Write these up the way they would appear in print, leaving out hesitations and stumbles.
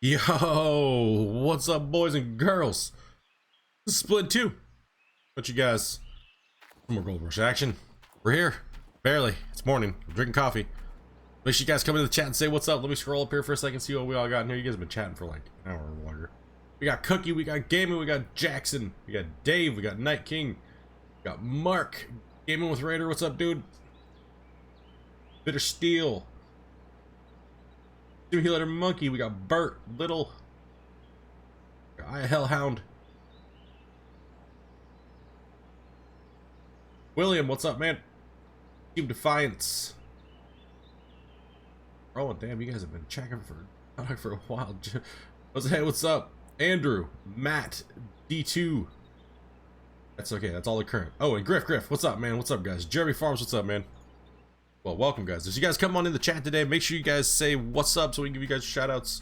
Yo, what's up, boys and girls? This is Split 2. But you guys, some more Gold Rush action. We're here. Barely. It's morning. We're drinking coffee. Make sure you guys come into the chat and say what's up. Let me scroll up here for a second, see what we all got in here. You guys have been chatting for like an hour or longer. We got Cookie, we got Gaming, we got Jackson, we got Dave, we got Night King, we got Mark, Gaming with Raider, what's up, dude? Bitter Steel. Simulator Monkey, we got Bert, Little, I Hellhound, William, what's up, man? Team Defiance. Oh damn, you guys have been checking for a while. Hey, what's up? Andrew, Matt, D2. That's okay, that's all the current. Oh, and Griff, what's up, man? What's up, guys? Jeremy Farms, what's up, man? Well, welcome, guys. As you guys come on in the chat today, make sure you guys say what's up so we can give you guys shout outs.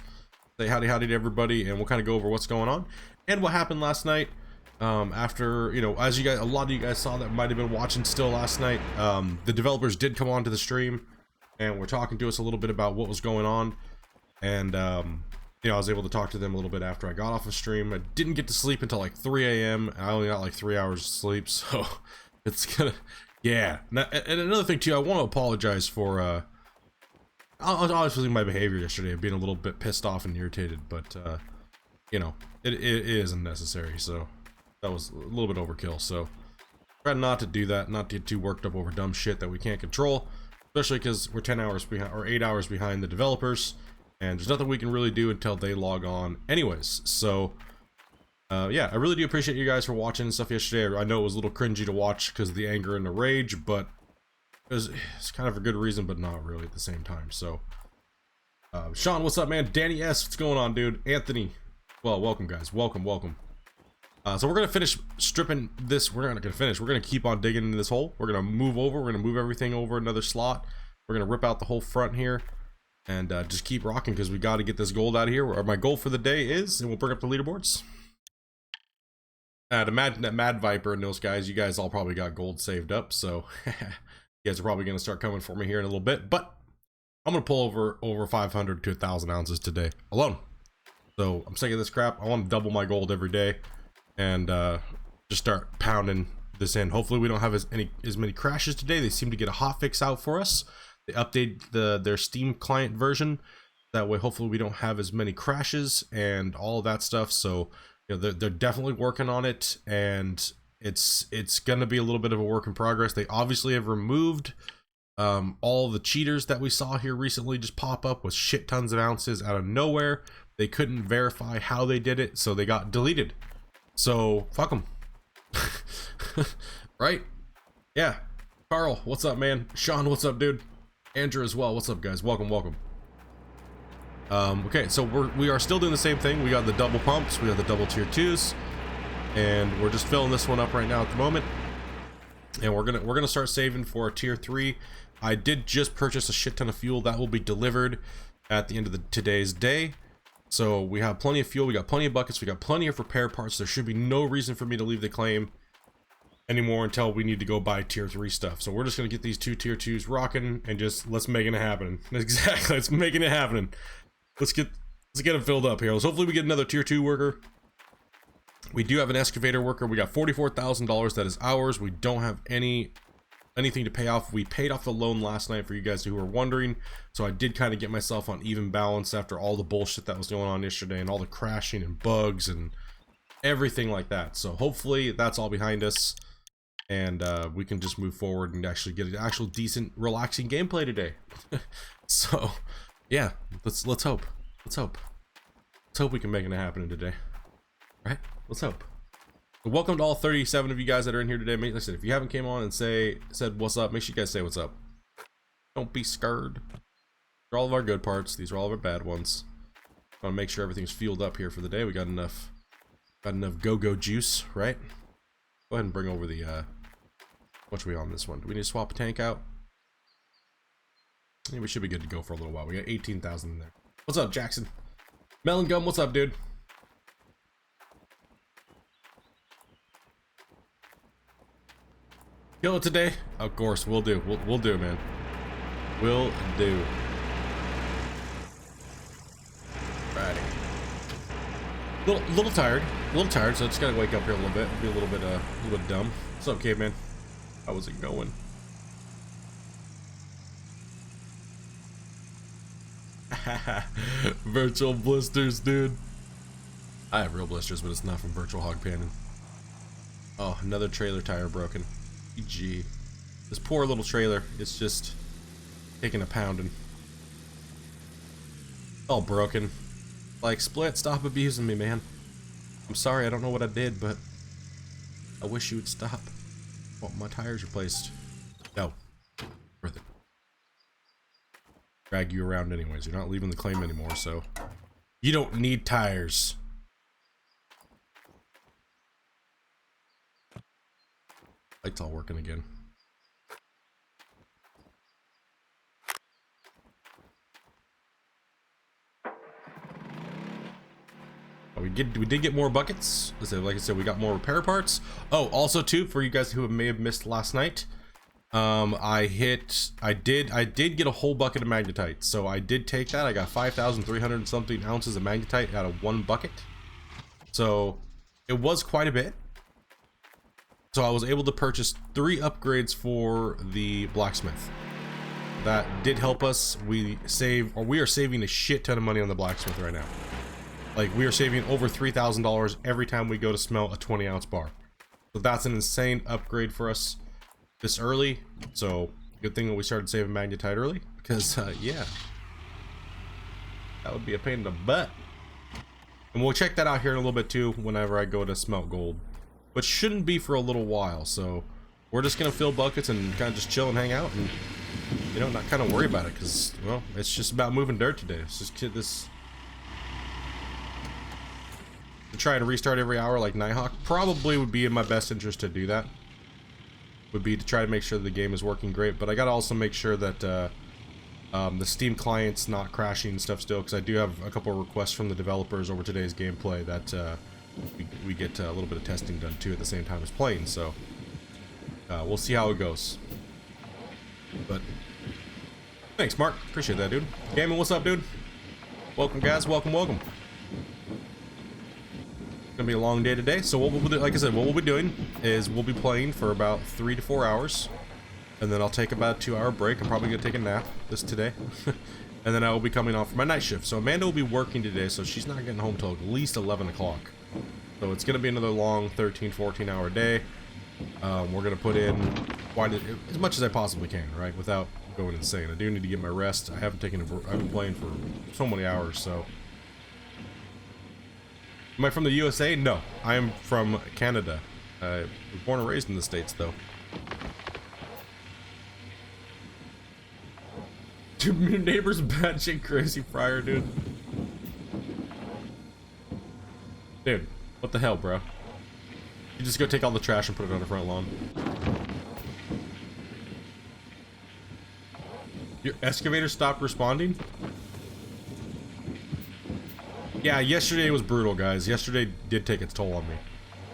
Say howdy to everybody, and we'll kind of go over what's going on and what happened last night. After, you know, as you guys, a lot of you guys saw that might have been watching still last night, the developers did come on to the stream and were talking to us a little bit about what was going on. And, you know, I was able to talk to them a little bit after I got off of stream. I didn't get to sleep until like 3 a.m. I only got like 3 hours of sleep, so it's gonna... Yeah, and another thing too, I want to apologize for obviously my behavior yesterday, being a little bit pissed off and irritated, but you know, it is unnecessary, so that was a little bit overkill. So try not to do that, not to get too worked up over dumb shit that we can't control, especially because we're 10 hours behind or 8 hours behind the developers, and there's nothing we can really do until they log on anyways. So yeah, I really do appreciate you guys for watching and stuff yesterday. I know it was a little cringy to watch because of the anger and the rage, but it's kind of for good reason, but not really at the same time. So, Sean, what's up, man? Danny S, what's going on, dude? Anthony, well, welcome, guys. Welcome. So we're gonna finish stripping this. We're not gonna finish. We're gonna keep on digging into this hole. We're gonna move over. We're gonna move everything over another slot. We're gonna rip out the whole front here and just keep rocking because we got to get this gold out of here. Or my goal for the day is, and we'll bring up the leaderboards. To Mad Viper and those guys, you guys all probably got gold saved up, so you guys are probably going to start coming for me here in a little bit, but I'm going to pull over 500 to 1,000 ounces today alone. So I'm sick of this crap. I want to double my gold every day and just start pounding this in. Hopefully we don't have as many crashes today. They seem to get a hotfix out for us. They update their Steam client version. That way hopefully we don't have as many crashes and all of that stuff. So you know, they're definitely working on it, and it's gonna be a little bit of a work in progress. They obviously have removed all the cheaters that we saw here recently just pop up with shit tons of ounces out of nowhere. They couldn't verify how they did it, so they got deleted. So fuck them. Right? Yeah. Carl, what's up, man? Sean, what's up, dude? Andrew as well. What's up, guys? Welcome. Okay, so we are still doing the same thing. We got the double pumps, we got the double tier 2s, and we're just filling this one up right now at the moment. And we're gonna start saving for a tier 3. I did just purchase a shit ton of fuel that will be delivered at the end of today's day. So we have plenty of fuel, we got plenty of buckets, we got plenty of repair parts. There should be no reason for me to leave the claim anymore until we need to go buy tier 3 stuff. So we're just gonna get these 2 tier 2s rocking and just let's make it happen. Exactly, let's make it happen. Let's get them filled up here. Hopefully we get another tier 2 worker. We do have an excavator worker. We got $44,000 that is ours. We don't have anything to pay off. We paid off the loan last night for you guys who are wondering. So I did kind of get myself on even balance after all the bullshit that was going on yesterday and all the crashing and bugs and everything like that. So hopefully that's all behind us and we can just move forward and actually get an actual decent relaxing gameplay today. So yeah, let's hope. Let's hope we can make it happen today. Right? Let's hope. So welcome to all 37 of you guys that are in here today. Like I said, if you haven't came on and said what's up, make sure you guys say what's up. Don't be scared. These are all of our good parts. These are all of our bad ones. I want to make sure everything's fueled up here for the day. We got enough go-go juice, right? Go ahead and bring over the what should we on this one? Do we need to swap a tank out? Yeah, we should be good to go for a little while. We got 18,000 in there. What's up, Jackson? Melon Gum, what's up, dude? Kill it today? Of course, we'll do. We'll do, man. We'll do. Alrighty. Little tired, so I just gotta wake up here a little bit, be a little bit dumb. What's up, caveman? How was it going? Virtual blisters, dude. I have real blisters, but it's not from virtual hog panning. Oh, another trailer tire broken. GG. This poor little trailer, it's just taking a pounding. All broken. Like, Split, stop abusing me, man. I'm sorry, I don't know what I did, but I wish you would stop. I want my tires replaced. No. Worth it. Drag you around anyways. You're not leaving the claim anymore, so you don't need tires. Light's all working again. We did get more buckets. Like I said, we got more repair parts. Oh, also too, for you guys who may have missed last night, I did get a whole bucket of Magnetite. So I did take that. I got 5,300 something ounces of Magnetite out of one bucket. So it was quite a bit. So I was able to purchase 3 upgrades for the blacksmith. That did help us. We are saving a shit ton of money on the blacksmith right now. Like, we are saving over $3,000 every time we go to smelt a 20-ounce bar. So that's an insane upgrade for us this early. So good thing that we started saving Magnetite early, because yeah, that would be a pain in the butt. And we'll check that out here in a little bit too whenever I go to smelt gold, but shouldn't be for a little while. So we're just gonna fill buckets and kind of just chill and hang out, and you know, not kind of worry about it, because well, it's just about moving dirt today. It's just to try and restart every hour like Nighthawk probably would be in my best interest to do that. Would be to try to make sure the game is working great, but I gotta also make sure that the Steam client's not crashing and stuff still, because I do have a couple of requests from the developers over today's gameplay that we get a little bit of testing done too at the same time as playing. So we'll see how it goes. But thanks, Mark. Appreciate that, dude. Gaming, what's up, dude? Welcome, guys. Welcome. Gonna be a long day today, so what we'll do, like I said, what we'll be doing is we'll be playing for about 3 to 4 hours, and then I'll take about a 2-hour break. I'm probably gonna take a nap today, and then I will be coming off for my night shift. So Amanda will be working today, so she's not getting home till at least 11 o'clock. So it's gonna be another long 13-14 hour day. We're gonna put in as much as I possibly can, right, without going insane. I do need to get my rest. I've been playing for so many hours, so. Am I from the USA? No, I am from Canada. I was born and raised in the States, though. Your neighbor's batshit crazy fryer, dude. Dude, what the hell, bro? You just go take all the trash and put it on the front lawn. Your excavator stopped responding? Yeah, yesterday was brutal, guys. Yesterday did take its toll on me.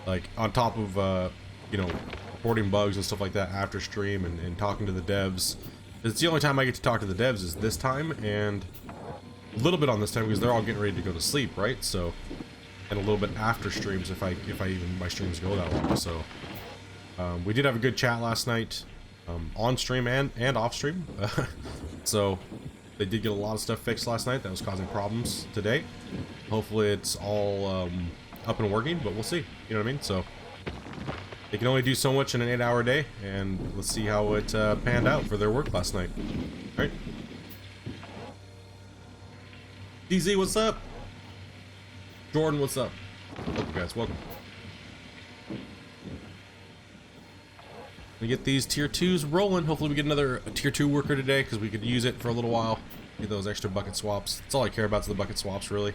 Like, on top of, you know, reporting bugs and stuff like that after stream and talking to the devs. It's the only time I get to talk to the devs is this time, and a little bit on this time because they're all getting ready to go to sleep, right? So, and a little bit after streams if my streams go that long. So, we did have a good chat last night, on stream and off stream. So, they did get a lot of stuff fixed last night that was causing problems today. Hopefully it's all up and working, but we'll see. You know what I mean? So they can only do so much in an 8-hour day, and let's see how it panned out for their work last night. All right. DZ, what's up? Jordan, what's up? Welcome, guys. Welcome. We get these tier 2s rolling. Hopefully we get another tier 2 worker today, because we could use it for a little while. Get those extra bucket swaps. That's all I care about is the bucket swaps, really.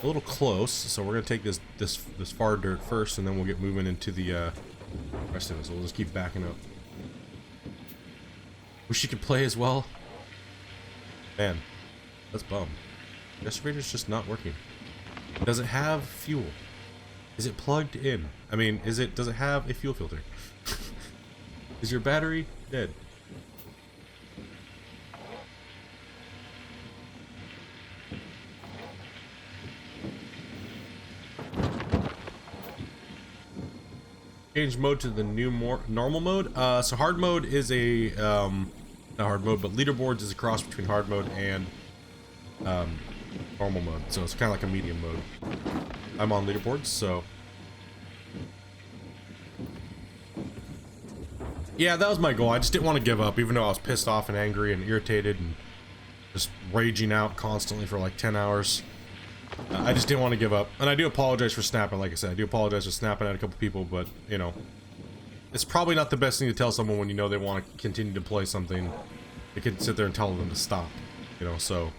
A little close, so we're gonna take this far dirt first, and then we'll get moving into the rest of it. So we'll just keep backing up. Wish you could play as well. Man, that's bummed. The excavator's just not working. Does it have fuel? Is it plugged in? I mean, does it have a fuel filter? Is your battery dead? Change mode to the new normal mode. So hard mode is a not hard mode, but leaderboards is a cross between hard mode and normal mode. So it's kind of like a medium mode. I'm on leaderboards, so yeah, that was my goal. I just didn't want to give up, even though I was pissed off and angry and irritated and just raging out constantly for like 10 hours. I just didn't want to give up, and I do apologize for snapping. Like I said, I do apologize for snapping at a couple people, but you know, it's probably not the best thing to tell someone when you know they want to continue to play something. You can sit there and tell them to stop, you know. So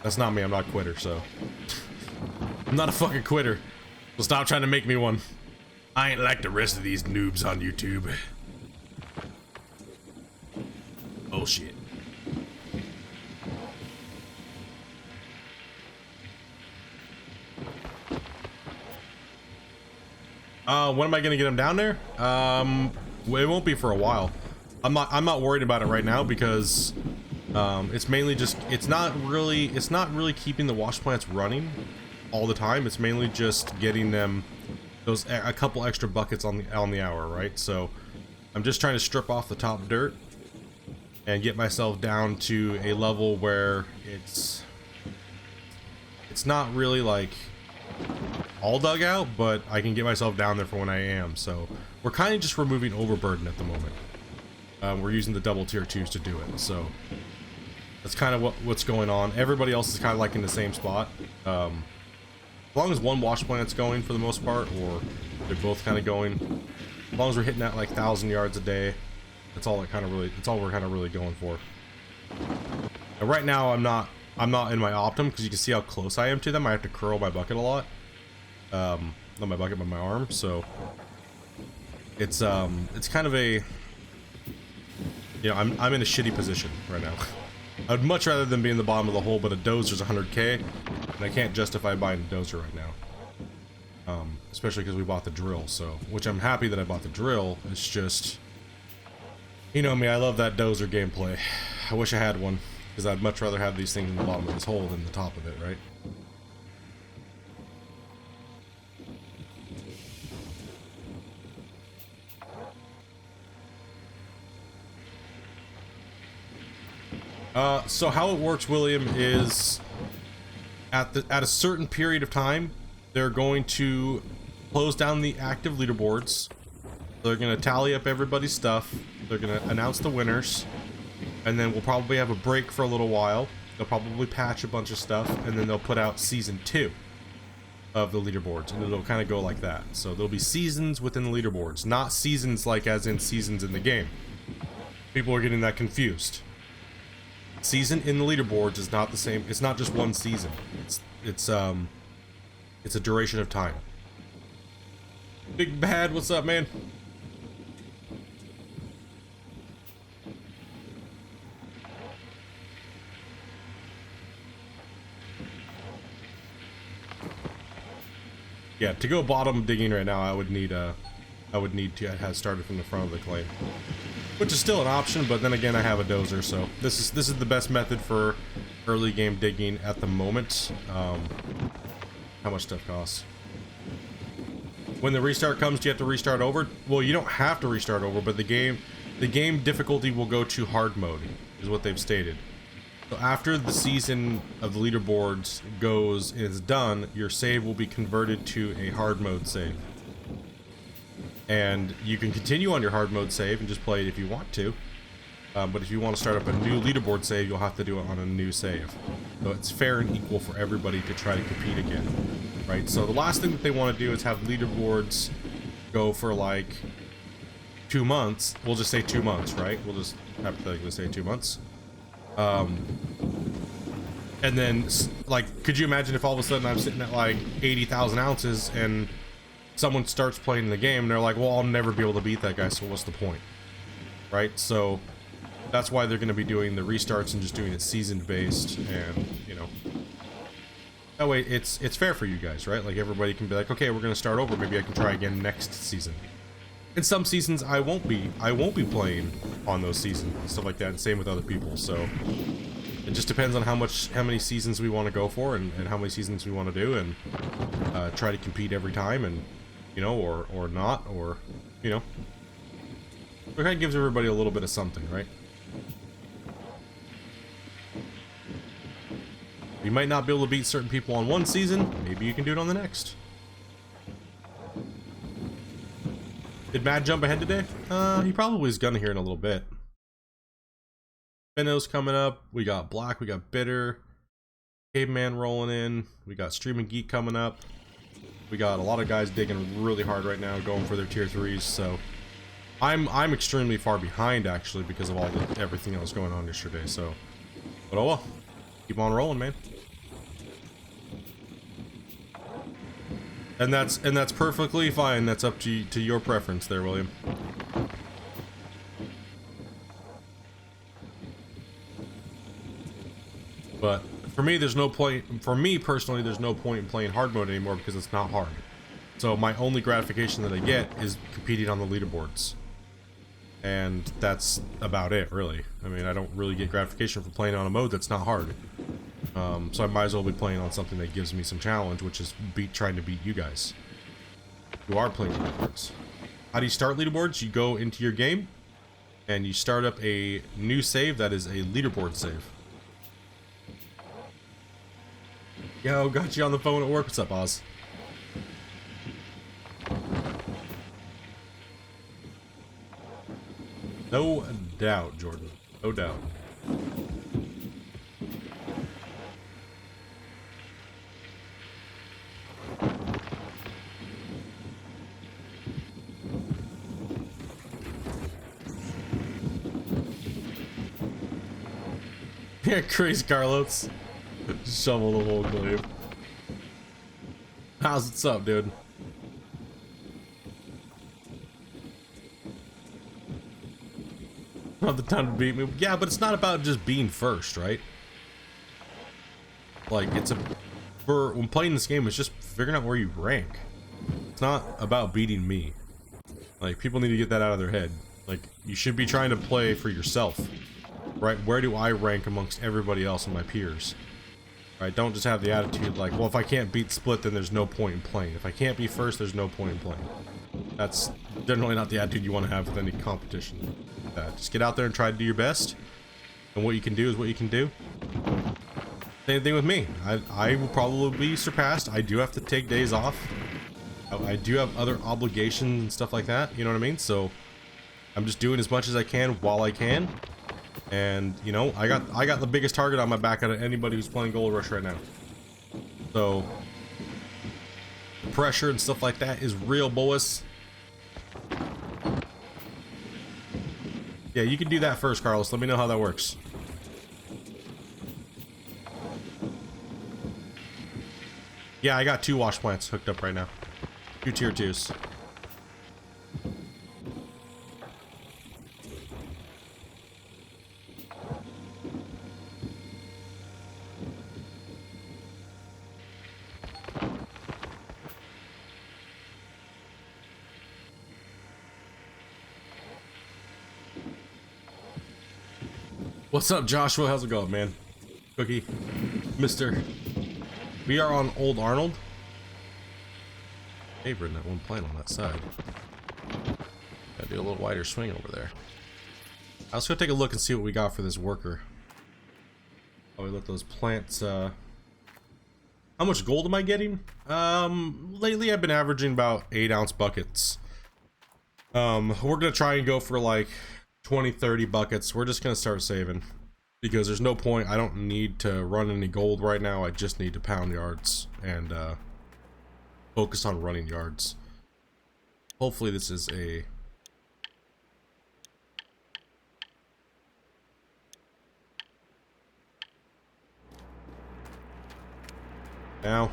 that's not me. I'm not a quitter. So I'm not a fucking quitter. So stop trying to make me one. I ain't like the rest of these noobs on YouTube. Oh shit. When am I gonna get him down there? It won't be for a while. I'm not worried about it right now because it's mainly just it's not really keeping the wash plants running all the time. It's mainly just getting them a couple extra buckets on the hour, right? So I'm just trying to strip off the top dirt and get myself down to a level where it's not really like all dug out, but I can get myself down there for when I am. So we're kind of just removing overburden at the moment. We're using the double tier 2s to do it, so that's kind of what's going on. Everybody else is kind of like in the same spot. As long as one wash plant's going for the most part, or they're both kind of going, as long as we're hitting that like 1,000 yards a day, that's all we're kind of really going for. And right now I'm not in my optim because you can see how close I am to them. I have to curl my bucket a lot. Not my bucket, but my arm. So it's kind of a, you know, I'm in a shitty position right now. I'd much rather than be in the bottom of the hole, but a dozer's 100k, and I can't justify buying a dozer right now. Especially because we bought the drill, so, which I'm happy that I bought the drill. It's just, you know me, I love that dozer gameplay. I wish I had one, because I'd much rather have these things in the bottom of this hole than the top of it, right? So how it works, William, is at a certain period of time, they're going to close down the active leaderboards. They're going to tally up everybody's stuff. They're going to announce the winners, and then we'll probably have a break for a little while. They'll probably patch a bunch of stuff, and then they'll put out season 2 of the leaderboards, and it'll kind of go like that. So there'll be seasons within the leaderboards, not seasons like as in seasons in the game. People are getting that confused. Season in the leaderboards is not the same. It's not just one season. It's a duration of time. Big Bad, what's up, man? Yeah, to go bottom digging right now, I would need to have started from the front of the clay, which is still an option. But then again, I have a dozer, so this is the best method for early game digging at the moment. How much stuff costs? When the restart comes, do you have to restart over? Well, you don't have to restart over, but the game difficulty will go to hard mode, is what they've stated. So after the season of the leaderboards is done, your save will be converted to a hard mode save. And you can continue on your hard mode save and just play it if you want to. But if you want to start up a new leaderboard save, you'll have to do it on a new save. So it's fair and equal for everybody to try to compete again, right? So the last thing that they want to do is have leaderboards go for like 2 months. We'll just say 2 months, right? We'll just hypothetically say 2 months. And then, like, could you imagine if all of a sudden I'm sitting at like 80,000 ounces and someone starts playing the game and they're like, well, I'll never be able to beat that guy, so what's the point? Right? So that's why they're going to be doing the restarts and just doing it season based, and you know, that way it's fair for you guys, right? Like everybody can be like, okay, we're going to start over, maybe I can try again next season. In some seasons I won't be playing on those seasons and stuff like that, and same with other people. So it just depends on how many seasons we want to go for, and how many seasons we want to do, and try to compete every time. And you know, or not, or, you know, it kind of gives everybody a little bit of something, right? You might not be able to beat certain people on one season, maybe you can do it on the next. Did Matt jump ahead today? He probably is gonna here in a little bit. Benno's coming up. We got Black, we got Bitter, Caveman rolling in. We got Streaming Geek coming up. We got a lot of guys digging really hard right now, going for their tier 3s. So I'm extremely far behind actually because of all everything that was going on yesterday. So, but oh well, keep on rolling, man. And that's perfectly fine. That's up to your preference there, William. But for me, there's no point. For me personally, there's no point in playing hard mode anymore because it's not hard. So my only gratification that I get is competing on the leaderboards, and that's about it, really. I mean, I don't really get gratification for playing on a mode that's not hard. So I might as well be playing on something that gives me some challenge, which is trying to beat you guys who are playing leaderboards. How do you start leaderboards? You go into your game and you start up a new save that is a leaderboard save. Yo, got you on the phone at work. What's up, Oz? No doubt, Jordan. No doubt. Yeah, crazy Carlos. Shovel the whole glaive. How's what's up, dude? Not the time to beat me. Yeah, but it's not about just being first, right? Like, when playing this game, it's just figuring out where you rank. It's not about beating me. Like, people need to get that out of their head. Like, you should be trying to play for yourself. Right? Where do I rank amongst everybody else and my peers? Right? Don't just have the attitude like, well, if I can't beat Split, then there's no point in playing. If I can't be first, there's no point in playing. That's generally not the attitude you want to have with any competition. Just get out there and try to do your best. And what you can do is what you can do. Same thing with me. I will probably be surpassed. I do have to take days off. I do have other obligations and stuff like that. You know what I mean? So I'm just doing as much as I can while I can. And you know, I got the biggest target on my back out of anybody who's playing Gold Rush right now. So the pressure and stuff like that is real, boys. Yeah, you can do that first, Carlos. Let me know how that works. Yeah, I got 2 wash plants hooked up right now. 2 tier 2s. What's up, Joshua? How's it going, man? Cookie, Mr. We are on Old Arnold. Favoring that one plant on that side. Gotta do a little wider swing over there. I was gonna take a look and see what we got for this worker. Oh, we let those plants. How much gold am I getting? Lately I've been averaging about 8-ounce buckets. We're gonna try and go for like 20-30 buckets. We're just gonna start saving because there's no point. I don't need to run any gold right now. I just need to pound yards and focus on running yards. Hopefully this is a now.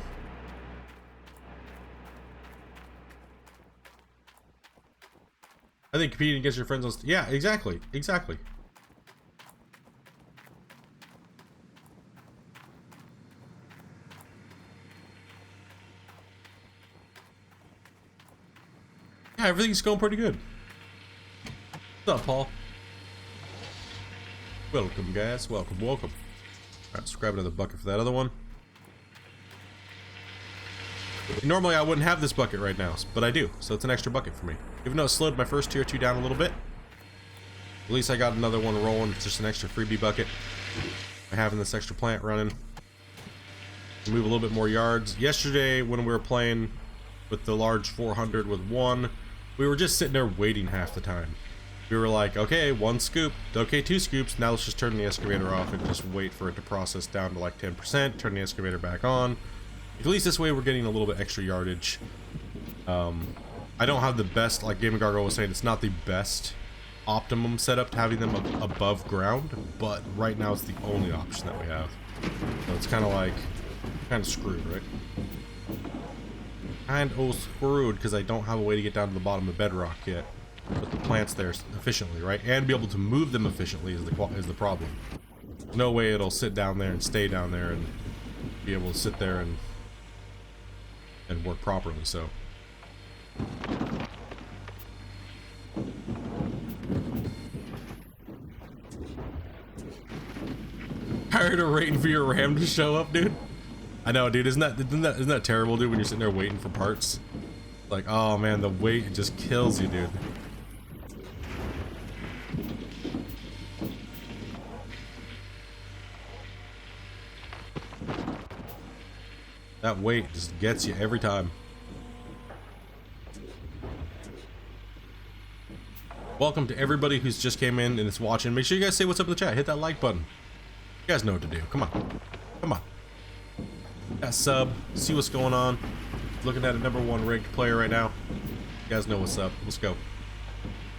I think competing against your friends on... Yeah, exactly. Exactly. Yeah, everything's going pretty good. What's up, Paul? Welcome, guys. Welcome, welcome. Alright, let's grab another bucket for that other one. Normally I wouldn't have this bucket right now, but I do, so it's an extra bucket for me. Even though it slowed my first tier 2 down a little bit, at least I got another one rolling. It's just an extra freebie bucket. By having this extra plant running. Move a little bit more yards. Yesterday when we were playing with the large 400 with one, we were just sitting there waiting half the time. We were like, okay, 1 scoop, okay, 2 scoops, now let's just turn the excavator off and just wait for it to process down to like 10%, turn the excavator back on. At least this way we're getting a little bit extra yardage. I don't have the best, like Gaming Gargoyle was saying, it's not the best optimum setup to having them above ground, but right now it's the only option that we have. So it's kind of like, kind of screwed, right? Kind of screwed because I don't have a way to get down to the bottom of bedrock yet. Put the plants there efficiently, right? And be able to move them efficiently is the problem. No way it'll sit down there and stay down there and be able to sit there and work properly, so. Tired of waiting for your RAM to show up, dude? I know, dude. Isn't that terrible, dude, when you're sitting there waiting for parts? Like, oh man, the wait just kills you, dude. That wait just gets you every time. Welcome to everybody who's just came in and is watching. Make sure you guys say what's up in the chat. Hit that like button. You guys know what to do. Come on. Come on. That sub. See what's going on. Looking at a #1 rigged player right now. You guys know what's up. Let's go.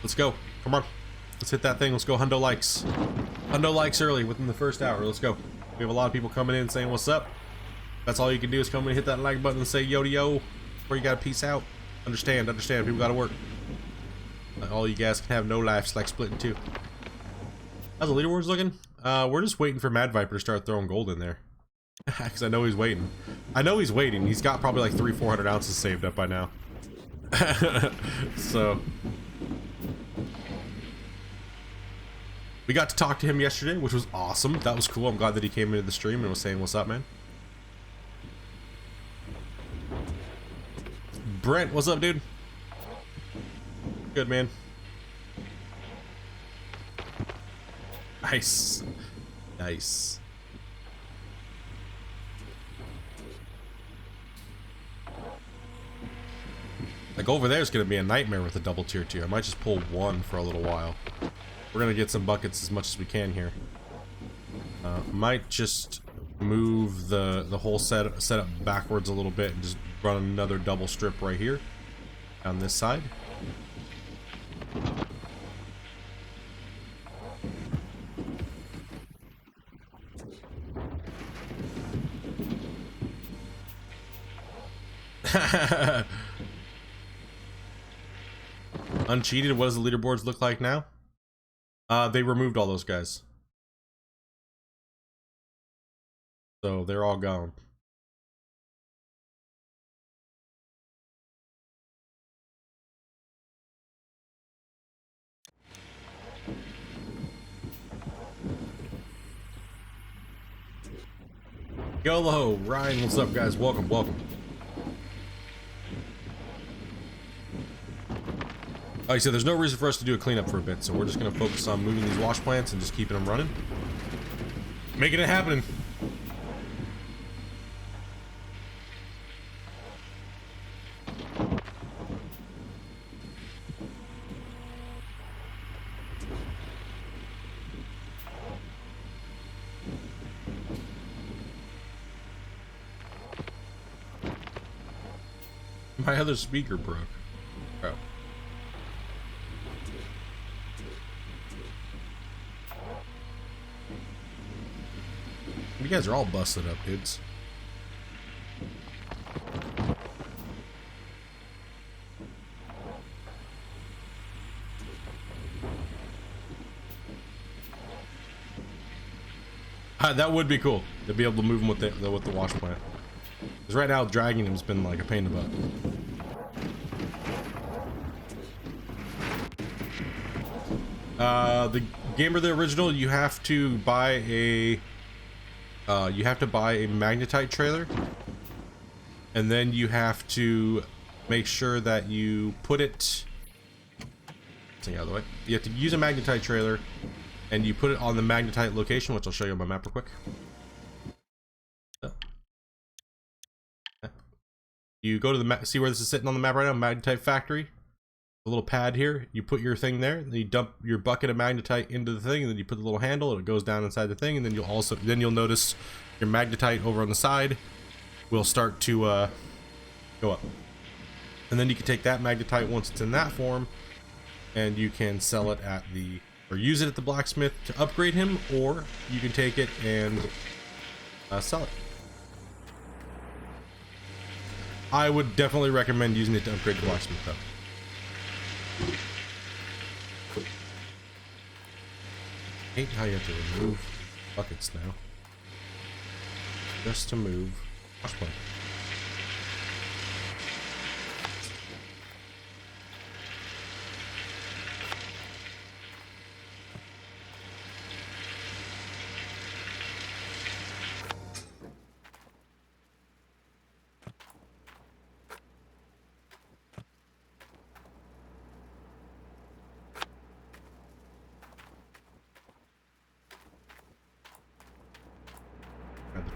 Let's go. Come on. Let's hit that thing. Let's go. Hundo likes. Hundo likes early within the first hour. Let's go. We have a lot of people coming in saying what's up. That's all you can do is come in and hit that like button and say yo to yo. Or you gotta peace out. Understand. People gotta work. All you guys can have no lives like splitting two. How's the leaderboards looking? We're just waiting for Mad Viper to start throwing gold in there. Because I know he's waiting. I know he's waiting. He's got probably like 300-400 ounces saved up by now. So. We got to talk to him yesterday, which was awesome. That was cool. I'm glad that he came into the stream and was saying, what's up, man? Brent, what's up, dude? Good, man. Nice. Nice. Like over there is going to be a nightmare with a double tier 2. I might just pull one for a little while. We're going to get some buckets as much as we can here. Might just move the whole setup backwards a little bit and just run another double strip right here on this side. Uncheated, what does the leaderboards look like now? They removed all those guys. So they're all gone. YOLO, Ryan, what's up, guys? Welcome, welcome. Like I said, there's no reason for us to do a cleanup for a bit, so we're just going to focus on moving these wash plants and just keeping them running. Making it happening. My other speaker broke. Oh. You guys are all busted up, dudes. That would be cool to be able to move them with the wash plant. Because right now, dragging him has been like a pain in the butt. The Gamer the Original, you have to buy a Magnetite trailer. and then you have to make sure that you put it, out of the way. You have to use a Magnetite trailer, and you put it on the Magnetite location, which I'll show you on my map real quick. You go to the map, see where this is sitting on the map right now, Magnetite factory. A little pad here, you put your thing there, then you dump your bucket of Magnetite into the thing, and then you put the little handle, and it goes down inside the thing, and then you'll notice your Magnetite over on the side will start to go up. And then you can take that Magnetite once it's in that form, and you can sell it at the, or use it at the blacksmith to upgrade him, or you can take it and sell it. I would definitely recommend using it to upgrade the blacksmith though. I hate how you have to remove buckets now. Just to move. Watch play.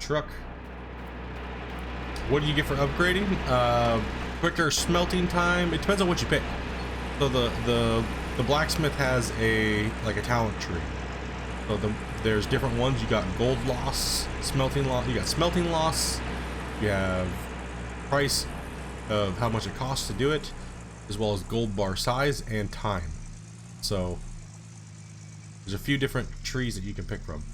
Truck. What do you get for upgrading? Quicker smelting time. It depends on what you pick. So the blacksmith has a talent tree. So there's different ones. You got gold loss, smelting loss. You got smelting loss. You have price of how much it costs to do it, as well as gold bar size and time. So there's a few different trees that you can pick from.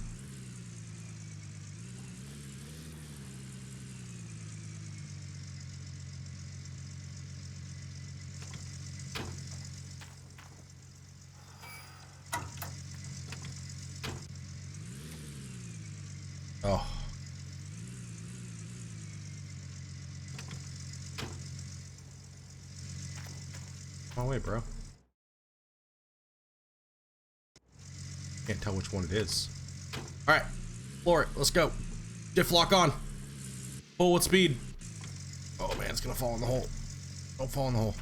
Oh. Oh wait, bro. Can't tell which one it is. All right, floor it. Let's go. Diff lock on. Full with speed. Oh man, it's gonna fall in the hole. Don't fall in the hole.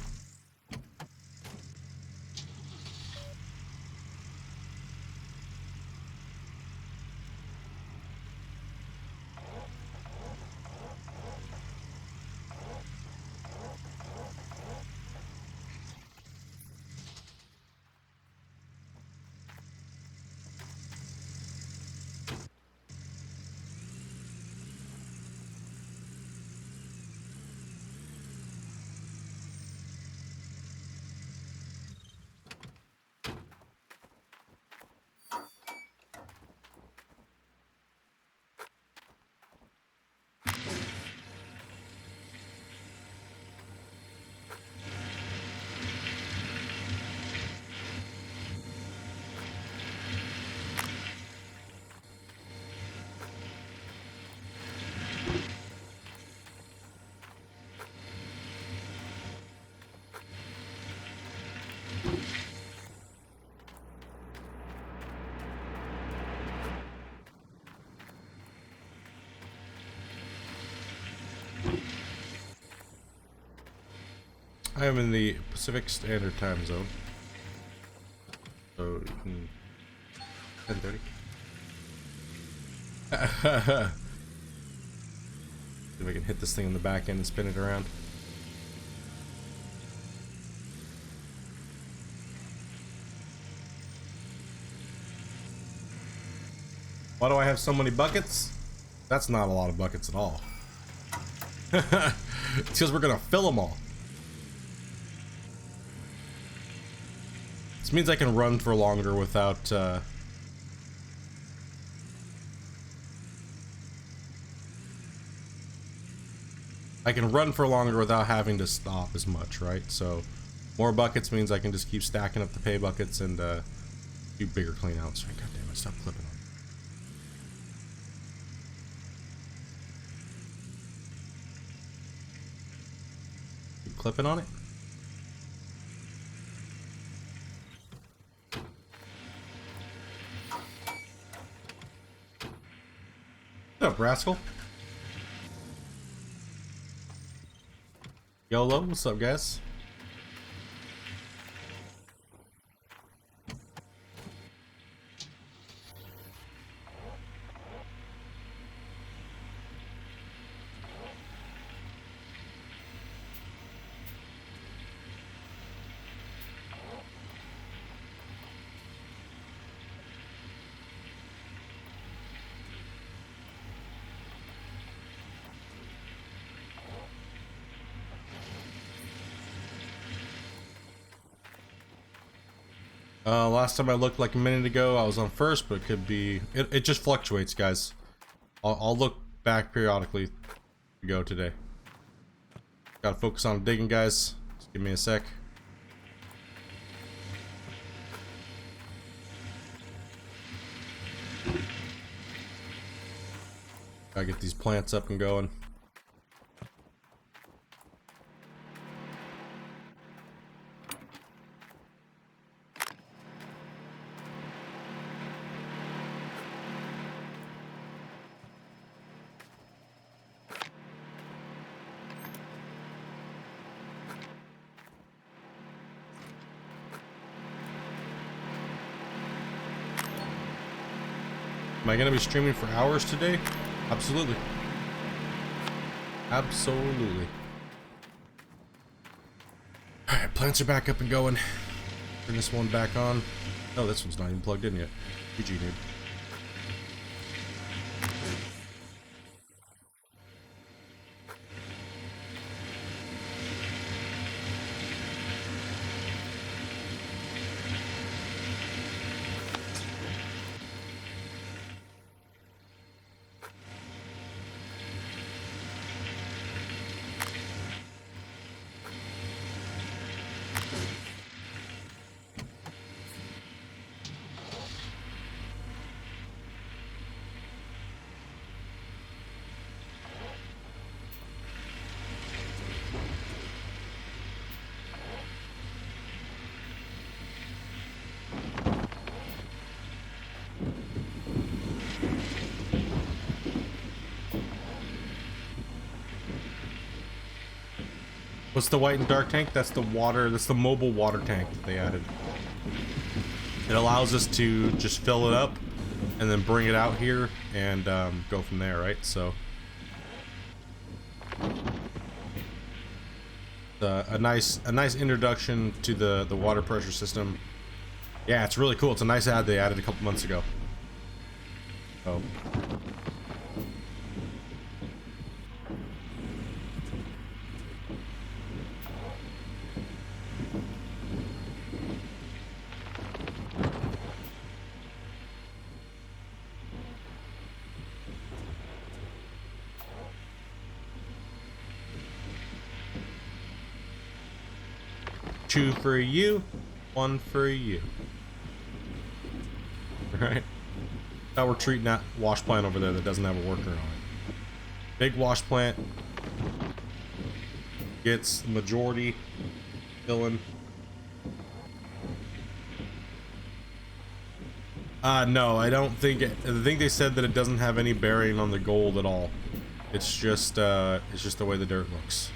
I am in the Pacific Standard Time Zone. So, 10:30. See if I can hit this thing in the back end and spin it around. Why do I have so many buckets? That's not a lot of buckets at all. It's because we're gonna fill them all. This means I can run for longer without I can run for longer without having to stop as much, right? So more buckets means I can just keep stacking up the pay buckets and do bigger cleanouts. God damn it, stop clipping on. Keep clipping on it. What's up, rascal? YOLO, what's up, guys? Last time I looked like a minute ago, I was on first, but it could be... It just fluctuates, guys. I'll look back periodically to go today. Gotta focus on digging, guys. Just give me a sec. Gotta get these plants up and going. Am I gonna be streaming for hours today? Absolutely. Absolutely. Alright, plants are back up and going. Turn this one back on. Oh, this one's not even plugged in yet. GG, dude. What's the white and dark tank? That's the water, that's the mobile water tank that they added. It allows us to just fill it up and then bring it out here and go from there, right? So a nice introduction to the water pressure system. Yeah, it's really cool. It's a nice ad they added a couple months ago. Oh. Two for you, one for you. Right? Now we're treating that wash plant over there that doesn't have a worker on it. Big wash plant gets the majority filling. No, I don't think I think they said that it doesn't have any bearing on the gold at all. It's just the way the dirt looks.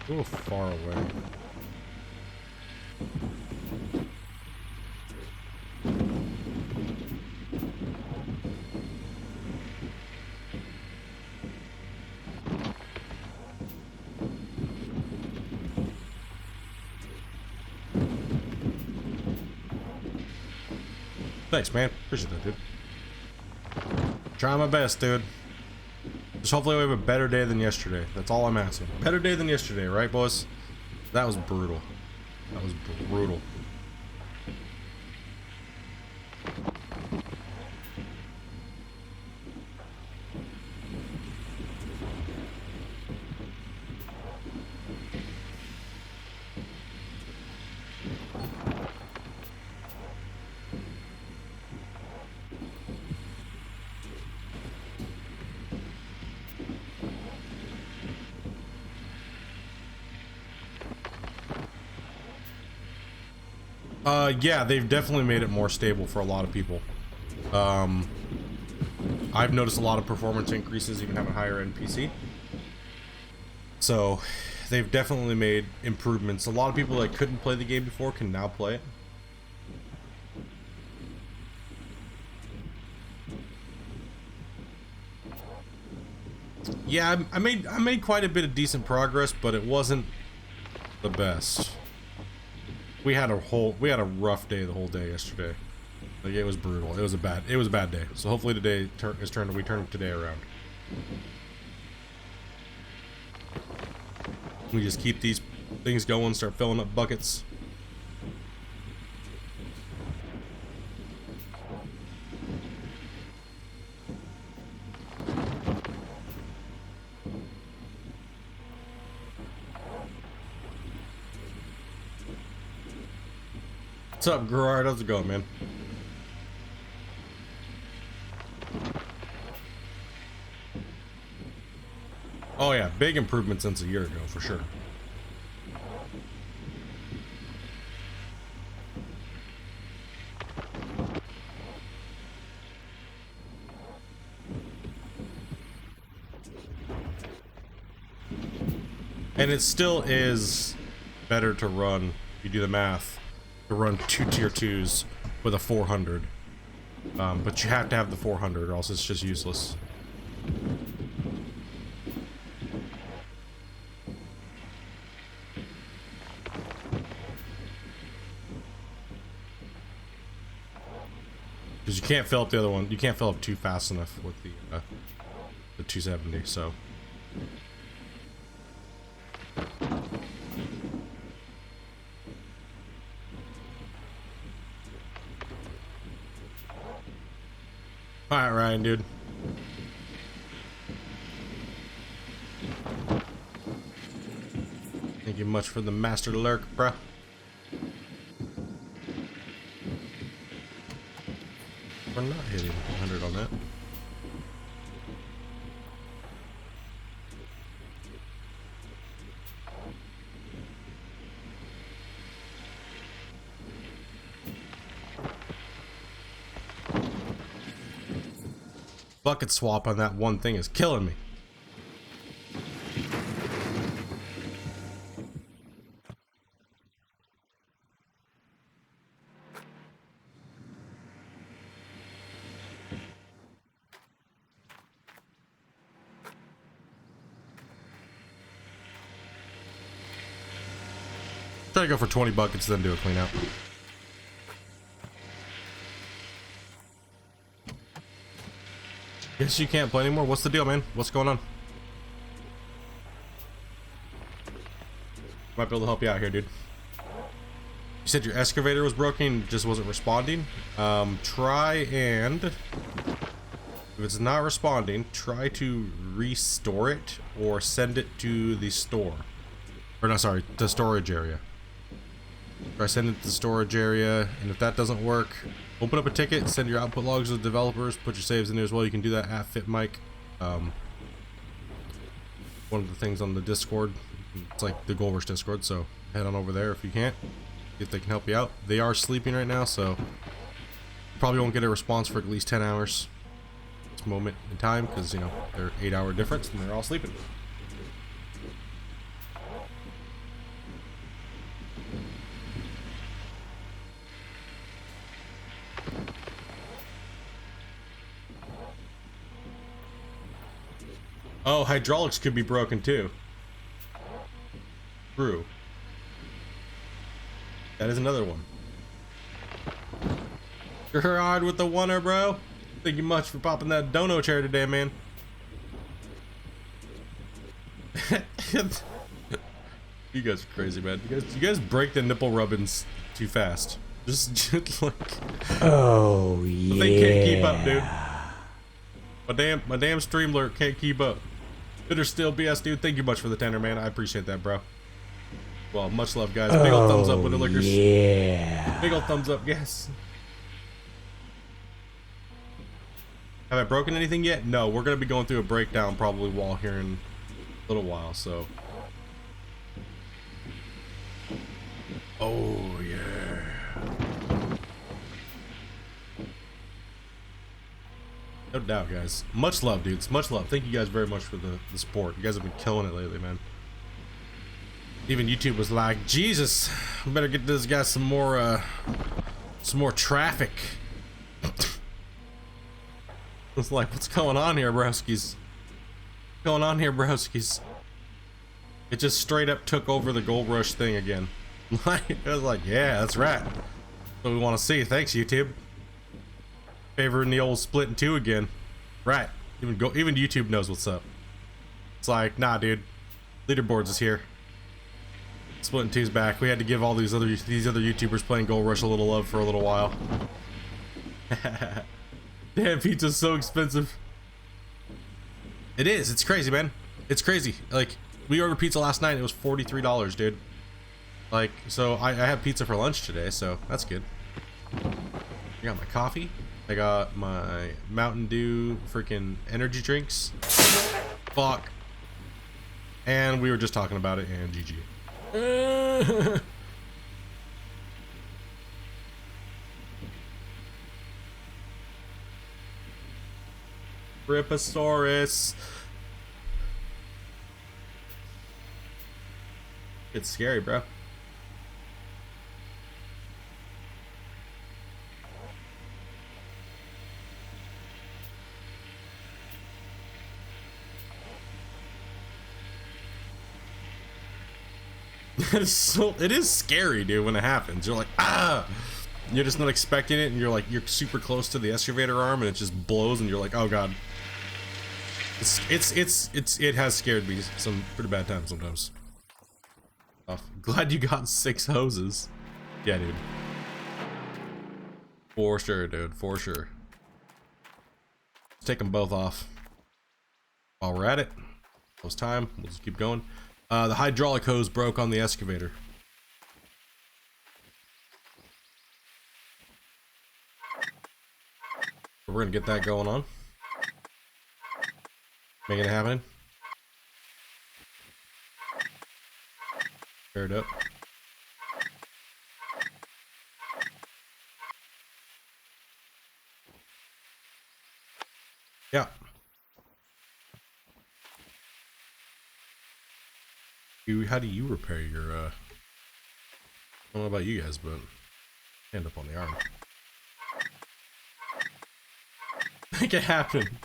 A little far away. Thanks, man. Appreciate that, dude. Trying my best, dude. Just hopefully we have a better day than yesterday. That's all I'm asking. Better day than yesterday, right, boys? That was brutal. That was brutal. Yeah, they've definitely made it more stable for a lot of people. I've noticed a lot of performance increases even having a higher end PC. So they've definitely made improvements. A lot of people that couldn't play the game before can now play it. Yeah, I made quite a bit of decent progress, but it wasn't the best. We had a rough day the whole day yesterday. Like, it was brutal. It was a bad day. So hopefully today we turn today around. We just keep these things going, start filling up buckets. What's up, Gerard? How's it going, man? Oh yeah, big improvement since a year ago, for sure. And it still is better to run, if you do the math, to run 2 tier 2s with a 400. But you have to have the 400 or else it's just useless. Because you can't fill up the other one. You can't fill up 2 fast enough with the 270, so. Alright, Ryan, dude. Thank you much for the master lurk, bruh. We're not hitting 100 on that. Bucket swap on that one thing is killing me. Try to go for 20 buckets, then do a clean out. Guess you can't play anymore? What's the deal, man? What's going on? Might be able to help you out here, dude. You said your excavator was broken, just wasn't responding. Try and... if it's not responding, try to restore it or send it to the store. Or no, sorry, the storage area. Try send it to the storage area, and if that doesn't work, open up a ticket, send your output logs to the developers, put your saves in there as well. You can do that at FitMike. One of the things on the Discord, it's like the Goldrush Discord, so head on over there if you can't, if they can help you out. They are sleeping right now, so probably won't get a response for at least 10 hours at this moment in time, because, you know, they're 8-hour difference and they're all sleeping. Oh, hydraulics could be broken too. True. That is another one. Gerard with the oneer, bro. Thank you much for popping that dono chair today, man. You guys are crazy, man. You guys break the nipple rubbins too fast. Just like. Oh yeah. They can't keep up, dude. My damn Streamler can't keep up. Bitter still BS, dude. Thank you much for the tender, man. I appreciate that, bro. Well, much love, guys. Big old thumbs up, Windowlickers. Yeah. Big old thumbs up, yes. Have I broken anything yet? No, we're gonna be going through a breakdown probably while here in a little while, so. Oh yeah. doubt, guys. Much love, dudes. Much love. Thank you guys very much for the support. You guys have been killing it lately, man. Even YouTube was like, Jesus, we better get this guy some more traffic. It's like, what's going on here, broskies? What's going on here, broskies? It just straight up took over the Gold Rush thing again. It was like, yeah, that's right. That's what we want to see. Thanks, YouTube. Favoring the old split in two again. Right. Even YouTube knows what's up. It's like, nah, dude. Leaderboards is here. Split in two's back. We had to give all these other YouTubers playing Gold Rush a little love for a little while. Damn, pizza's so expensive. It is. It's crazy, man. It's crazy. Like, we ordered pizza last night. It was $43, dude. Like, so I had pizza for lunch today, so that's good. I got my coffee. I got my Mountain Dew freaking energy drinks. Fuck. And we were just talking about it, and GG. Ripposaurus. It's scary, bro. It is scary, dude, when it happens. You're like, ah! You're just not expecting it, and you're like, you're super close to the excavator arm, and it just blows, and you're like, oh god. It has scared me some pretty bad times sometimes. Glad you got 6 hoses. Yeah, dude. For sure, dude. For sure. Let's take them both off. While we're at it. Close time. We'll just keep going. The hydraulic hose broke on the excavator. We're gonna get that going on. Making it happen. Pair it up. Yeah. How do you repair your, I don't know about you guys, but hand up on the arm. Make it happen.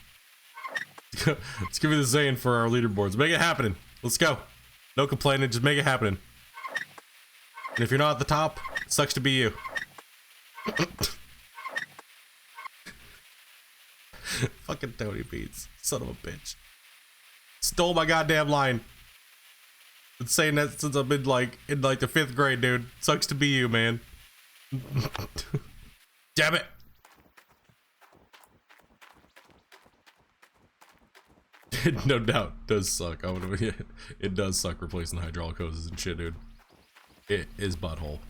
Let's give me the Zane for our leaderboards. Make it happen. Let's go. No complaining, just make it happen. And if you're not at the top, it sucks to be you. Fucking Tony Beats. Son of a bitch. Stole my goddamn line. Been saying that since I've been like in like the 5th grade, dude. Sucks to be you, man. Damn it. It no doubt does suck. It does suck replacing hydraulic hoses and shit, dude. It is butthole.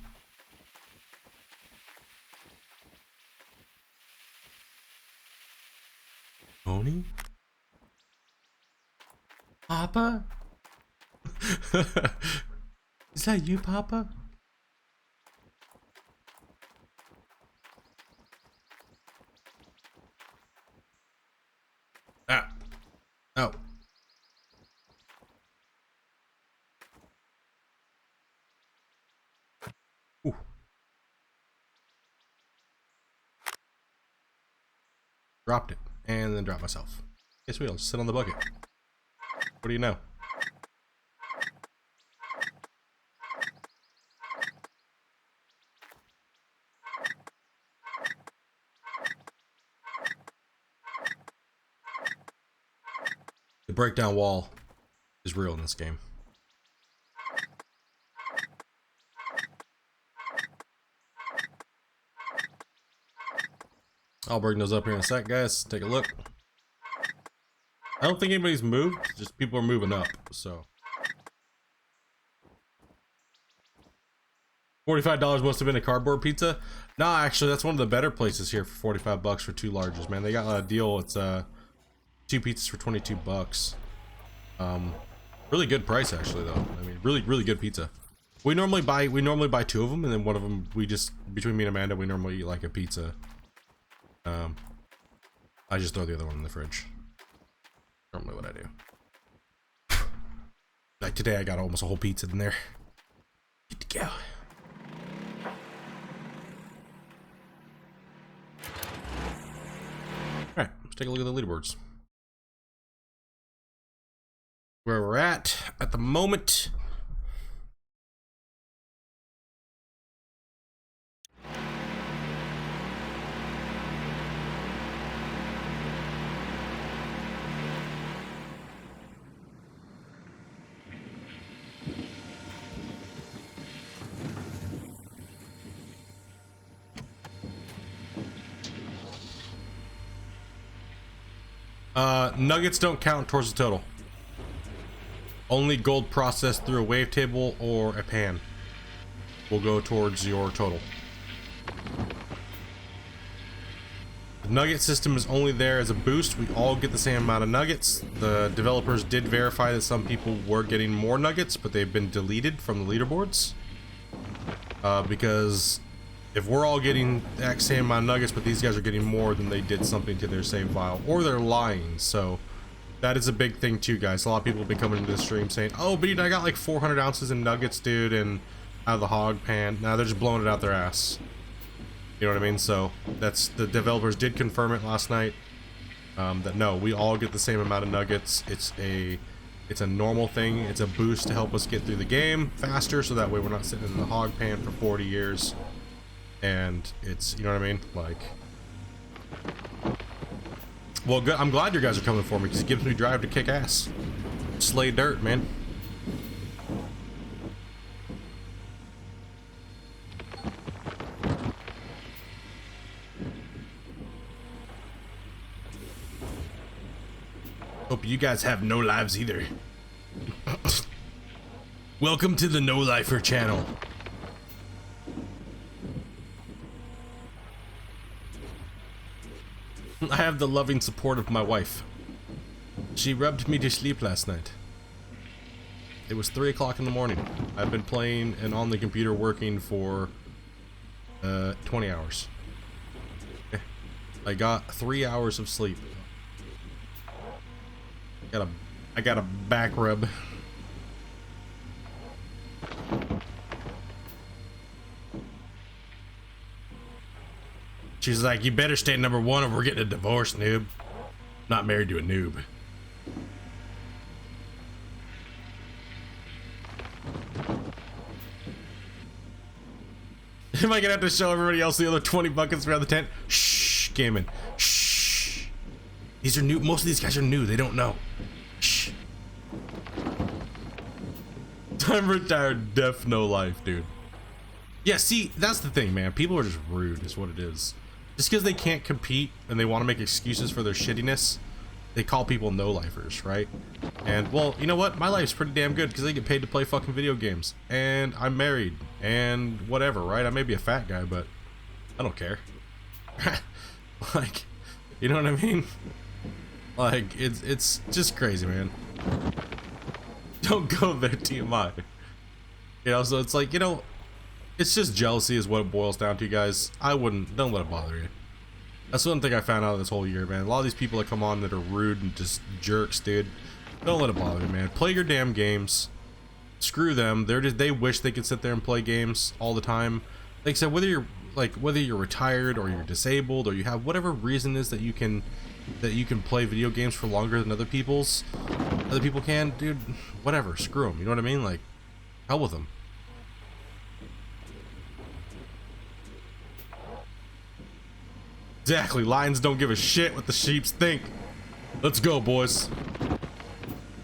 Tony? Papa? Is that you, Papa? Ah. Oh. Ooh. Dropped it, and then dropped myself. Guess we'll sit on the bucket. What do you know? The breakdown wall is real in this game. I'll bring those up here in a sec, guys. Take a look. I don't think anybody's moved, just people are moving up, so. $45 must have been a cardboard pizza. Nah, actually, that's one of the better places here for 45 bucks for 2 larges, man. They got a deal. It's 2 pizzas for 22 bucks. Really good price actually, though. I mean, really good pizza. We normally buy 2 of them, and then one of them we just, between me and Amanda, we normally eat like a pizza. I just throw the other one in the fridge. Normally what I do. Like today I got almost a whole pizza in there. Good to go. Alright, let's take a look at the leaderboards. Where we're at the moment. Nuggets don't count towards the total. Only gold processed through a wavetable or a pan will go towards your total. The nugget system is only there as a boost. We all get the same amount of nuggets. The developers did verify that some people were getting more nuggets, but they've been deleted from the leaderboards. Because if we're all getting the exact same amount of nuggets, but these guys are getting more, then they did something to their save file, or they're lying. So that is a big thing too, guys. A lot of people have been coming into the stream saying, "Oh, but I got like 400 ounces in nuggets, dude, and out of the hog pan." Now they're just blowing it out their ass. You know what I mean? So that's, the developers did confirm it last night. That no, we all get the same amount of nuggets. It's a normal thing. It's a boost to help us get through the game faster, so that way we're not sitting in the hog pan for 40 years. And it's, you know what I mean? Like, well, good. I'm glad you guys are coming for me, because it gives me drive to kick ass. Slay dirt, man. Hope you guys have no lives either. Welcome to the No Lifer channel. I have the loving support of my wife. She rubbed me to sleep last night. It was 3 o'clock in the morning. I've been playing and on the computer working for 20 hours. I got 3 hours of sleep. I got a back rub. She's like, "You better stay number one or we're getting a divorce, noob." Not married to a noob. Am I gonna have to show everybody else the other 20 buckets around the tent? Shh, Gammon. Shh. These are new. Most of these guys are new. They don't know. Shh. I'm retired. Deaf, no life, dude. Yeah, see, that's the thing, man. People are just rude, is what it is. Just because they can't compete and they want to make excuses for their shittiness, they call people no-lifers, right? And, well, you know what? My life's pretty damn good because I get paid to play fucking video games. And I'm married. And whatever, right? I may be a fat guy, but I don't care. Like, you know what I mean? Like, it's just crazy, man. Don't go there, TMI. You know, so it's like, you know, it's just jealousy is what it boils down to, guys. Don't let it bother you. That's one thing I found out this whole year, man. A lot of these people that come on that are rude and just jerks, dude. Don't let it bother you, man. Play your damn games. Screw them. They wish they could sit there and play games all the time. Like I said, whether you're retired or you're disabled or you have whatever reason is that you can play video games for longer than other people can, dude, whatever. Screw them. You know what I mean? Like, hell with them. Exactly. Lions don't give a shit what the sheeps think. Let's go, boys.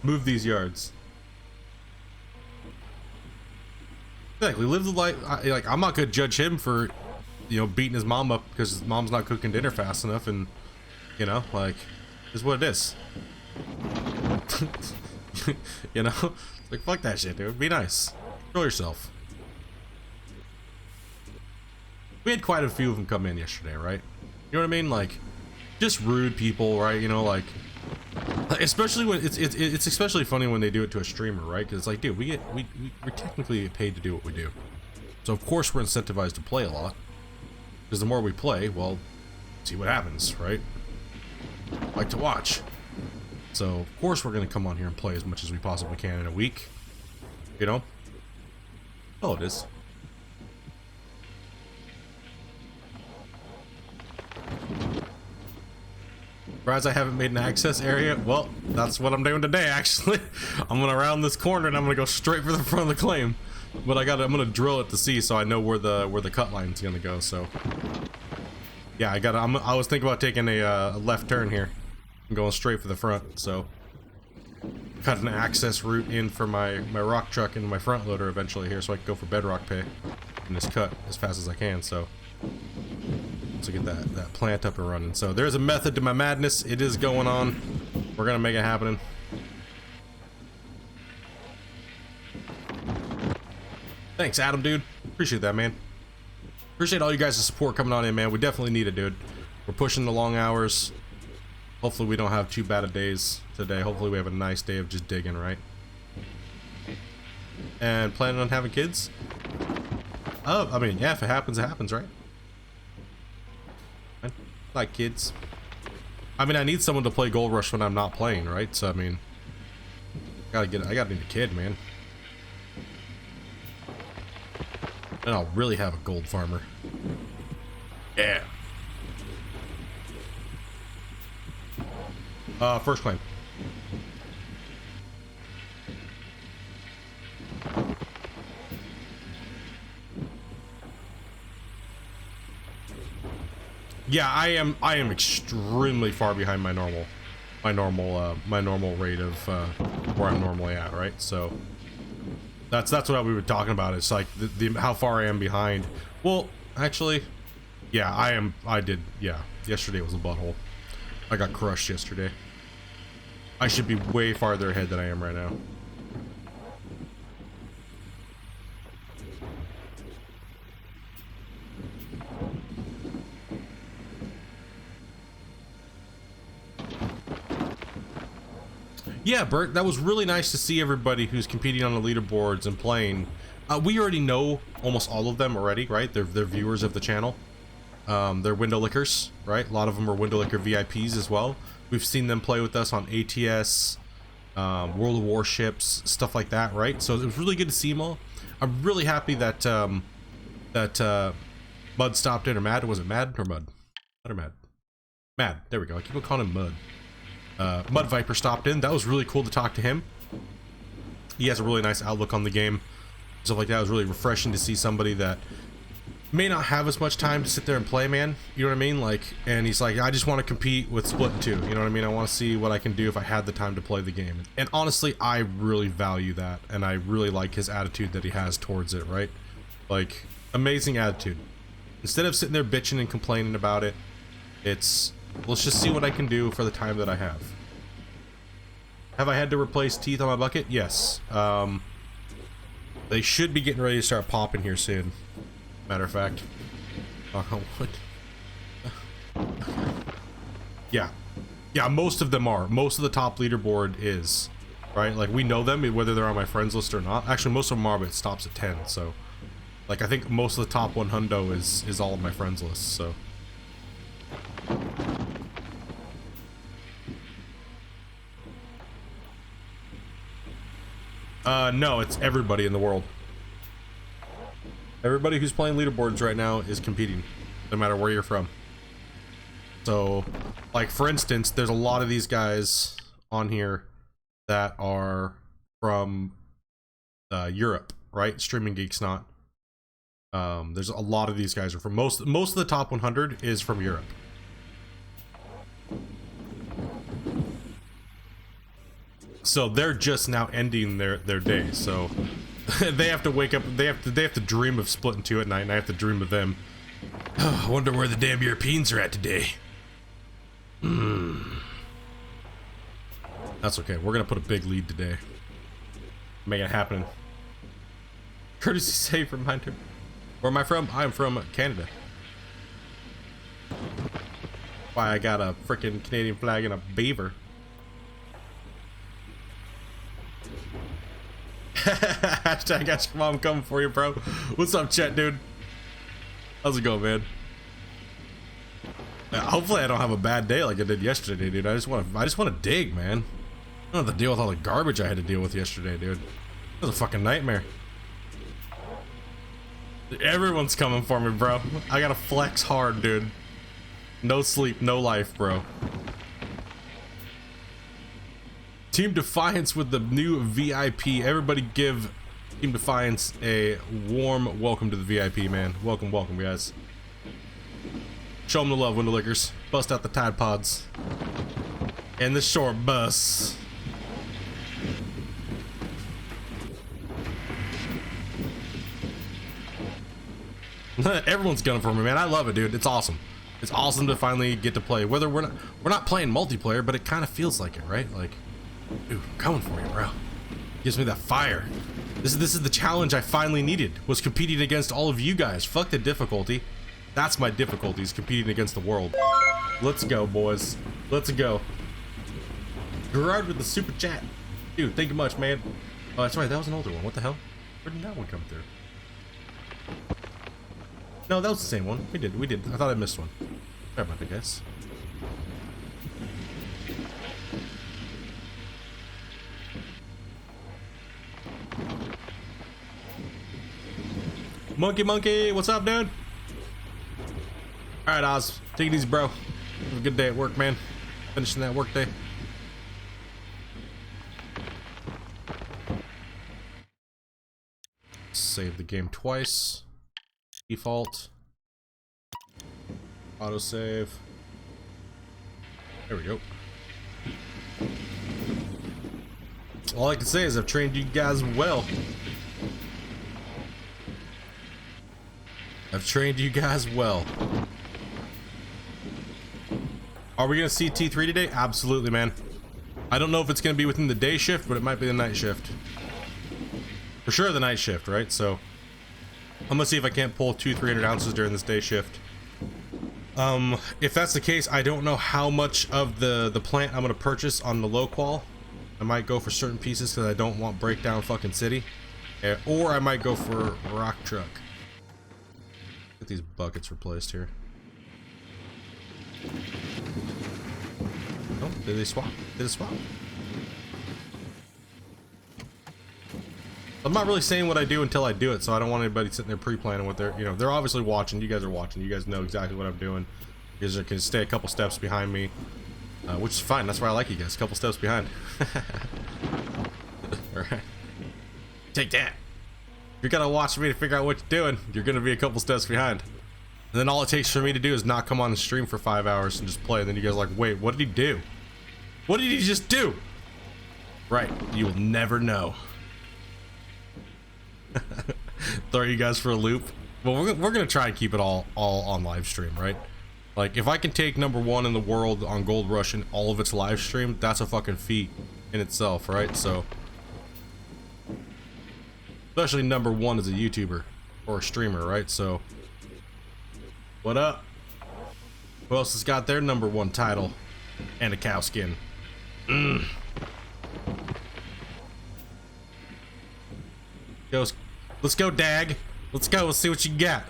Move these yards. Exactly. Live the life. Like, I'm not gonna judge him for, you know, beating his mom up because his mom's not cooking dinner fast enough, and, you know, like, is what it is. You know, like, fuck that shit, dude. Be nice. Control yourself. We had quite a few of them come in yesterday, right? You know what I mean? Like, just rude people, right? You know, like especially when it's especially funny when they do it to a streamer, right? Because it's like, dude, we're technically paid to do what we do, so of course we're incentivized to play a lot. Because the more we play, well, see what happens, right? like to watch. So of course we're gonna come on here and play as much as we possibly can in a week. You know? Oh, it is. Surprised I haven't made an access area. Well, that's what I'm doing today, actually. I'm gonna round this corner and I'm gonna go straight for the front of the claim. But I'm gonna drill it to see so I know where the cut line's gonna go. So yeah, I was thinking about taking a left turn here and going straight for the front. So cut an access route in for my rock truck and my front loader eventually here, so I can go for bedrock pay in this cut as fast as I can. So to get that plant up and running. So there's a method to my madness. It is going on. We're gonna make it happen. Thanks, Adam, dude. Appreciate that, man. Appreciate all you guys' support coming on in, man. We definitely need it, dude. We're pushing the long hours. Hopefully we don't have too bad of days today. Hopefully we have a nice day of just digging, right? And planning on having kids? Oh, I mean, yeah, if it happens, right? Like kids. I mean, I need someone to play Gold Rush when I'm not playing, right? So I mean, I gotta need a kid, man. And I'll really have a gold farmer. Yeah. First claim. Yeah, I am extremely far behind my normal rate of where I'm normally at, right? So that's what we were talking about. It's like the how far I am behind. Well, actually, yeah, yeah. Yesterday was a butthole. I got crushed yesterday. I should be way farther ahead than I am right now. Yeah, Bert, that was really nice to see everybody who's competing on the leaderboards and playing. We already know almost all of them already, right? They're viewers of the channel. They're Windowlickers, right? A lot of them are Windowlicker VIPs as well. We've seen them play with us on ATS, World of Warships, stuff like that, right? So it was really good to see them all. I'm really happy that Mud stopped in, or Mad. Was it Mad or Mud? Mud or Mad? Mad. There we go. I keep on calling him Mud. Mud Viper stopped in. That was really cool to talk to him. He has a really nice outlook on the game. Stuff like that. It was really refreshing to see somebody that may not have as much time to sit there and play, man. You know what I mean? Like, and he's like, I just want to compete with Splatoon 2. You know what I mean? I want to see what I can do if I had the time to play the game. And honestly, I really value that, and I really like his attitude that he has towards it, right? Like, amazing attitude. Instead of sitting there bitching and complaining about it, it's, let's just see what I can do for the time that I have. Have I had to replace teeth on my bucket? Yes. They should be getting ready to start popping here soon. Matter of fact. Knock on wood. Yeah. Yeah, most of them are. Most of the top leaderboard is. Right? Like, we know them, whether they're on my friends list or not. Actually, most of them are, but it stops at 10, so. Like, I think most of the top 100 is all of my friends list, so. No, it's everybody in the world. Everybody who's playing leaderboards right now is competing, no matter where you're from. So, like, for instance, there's a lot of these guys on here that are from Europe, right? Streaming Geeks not. There's a lot of these guys are from most of the top 100 is from Europe. So they're just now ending their day. So they have to wake up. They have to dream of Splatoon 2 at night, and I have to dream of them. Oh, I wonder where the damn Europeans are at today. That's okay. We're gonna put a big lead today. Make it happen. Courtesy save reminder. Where am I from? I'm from Canada. Why I got a freaking Canadian flag and a beaver. Hashtag ask your mom coming for you, bro. What's up, Chet, dude? How's it going, man? Hopefully I don't have a bad day like I did yesterday, dude. I just want to dig, man. I don't have to deal with all the garbage I had to deal with yesterday, dude. It was a fucking nightmare. Everyone's coming for me, bro. I gotta flex hard, dude. No sleep, no life, bro. Team Defiance with the new VIP. Everybody give Team Defiance a warm welcome to the VIP, man. Welcome, welcome, guys. Show them the love, Windowlickers. Bust out the Tide Pods. And the short bus. Everyone's gunning for me, man. I love it, dude. It's awesome. It's awesome to finally get to play. Whether we're not playing multiplayer, but it kind of feels like it, right? Like, dude, coming for you, bro. Gives me that fire. This is the challenge I finally needed. Was competing against all of you guys. Fuck the difficulty. That's my difficulty, is competing against the world. Let's go, boys. Let's go. Gerard with the super chat. Dude, thank you much, man. Oh, that's right. That was an older one. What the hell? Where did that one come through? No, that was the same one. We did. I thought I missed one. Sorry about that, guys. Monkey, what's up, dude? Alright, Oz. Take it easy, bro. Have a good day at work, man. Finishing that work day. Save the game twice. Default. Autosave. There we go. All I can say is I've trained you guys well. I've trained you guys well. Are we gonna see T3 today? Absolutely, man. I don't know if it's gonna be within the day shift, but it might be the night shift. For sure the night shift, right? So I'm gonna see if I can't pull 200-300 ounces during this day shift. If that's the case, I don't know how much of the plant I'm gonna purchase on the low qual. I might go for certain pieces because I don't want breakdown fucking city, or I might go for rock truck. Get these buckets replaced here. Oh, did they swap? Did it swap? I'm not really saying what I do until I do it, so I don't want anybody sitting there pre-planning what they're, you know, they're obviously watching. You guys are watching. You guys know exactly what I'm doing. You guys can stay a couple steps behind me, which is fine. That's why I like you guys. A couple steps behind. All right. Take that. You're gonna watch me to figure out what you're doing. You're gonna be a couple steps behind. And then all it takes for me to do is not come on the stream for 5 hours and just play. And then you guys are like, wait, what did he do? What did he just do? Right. You will never know. Throw you guys for a loop. Well, we're gonna try and keep it all on live stream, right? Like, if I can take #1 in the world on Gold Rush and all of its live stream, that's a fucking feat in itself, right? So, especially #1 as a YouTuber or a streamer, right? So, what up? Who else has got their #1 title and a cow skin? Let's go, Dag. Let's go. Let's see what you got.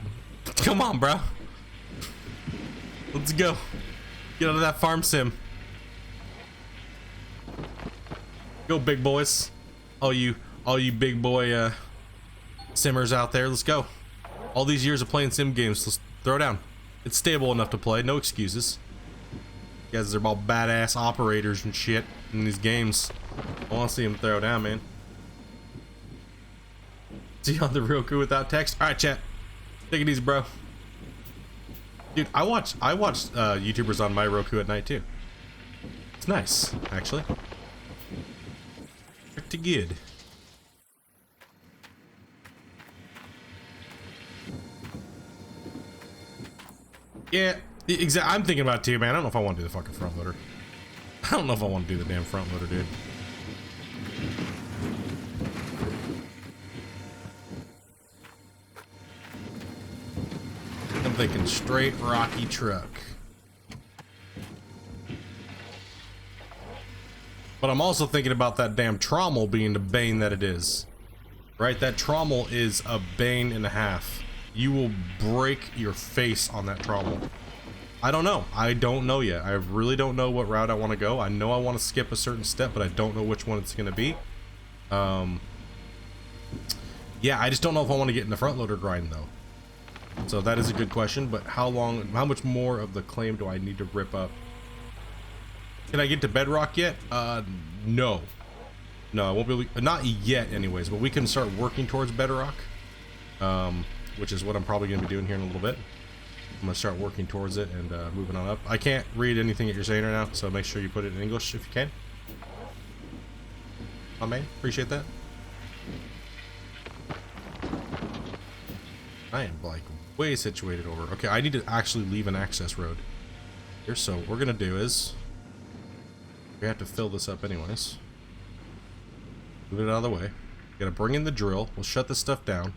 Come on, bro. Let's go. Get out of that farm sim. Go, big boys. All you big boy simmers out there. Let's go. All these years of playing sim games. Let's throw down. It's stable enough to play. No excuses. You guys are all badass operators and shit in these games. I want to see them throw down, man. See on the Roku without text. All right, chat. Take it easy, bro. Dude, I watch YouTubers on my Roku at night too. It's nice, actually. Pretty good. Yeah, exactly. I'm thinking about it too, man. I don't know if I want to do the fucking front loader. I don't know if I want to do the damn front loader, dude. I'm thinking straight rocky truck. But I'm also thinking about that damn trommel being the bane that it is. Right? That trommel is a bane and a half. You will break your face on that trommel. I don't know. I don't know yet. I really don't know what route I want to go. I know I want to skip a certain step, but I don't know which one it's going to be. Yeah, I just don't know if I want to get in the front loader grind though. So that is a good question, but how much more of the claim do I need to rip up? Can I get to bedrock yet? No. No, I won't be able to, not yet anyways, but we can start working towards bedrock. Which is what I'm probably going to be doing here in a little bit. I'm going to start working towards it and moving on up. I can't read anything that you're saying right now, so make sure you put it in English if you can. Oh man, appreciate that. I am like way situated over. Okay, I need to actually leave an access road here, so what we're going to do is we have to fill this up anyways. Move it out of the way. Got to bring in the drill. We'll shut this stuff down.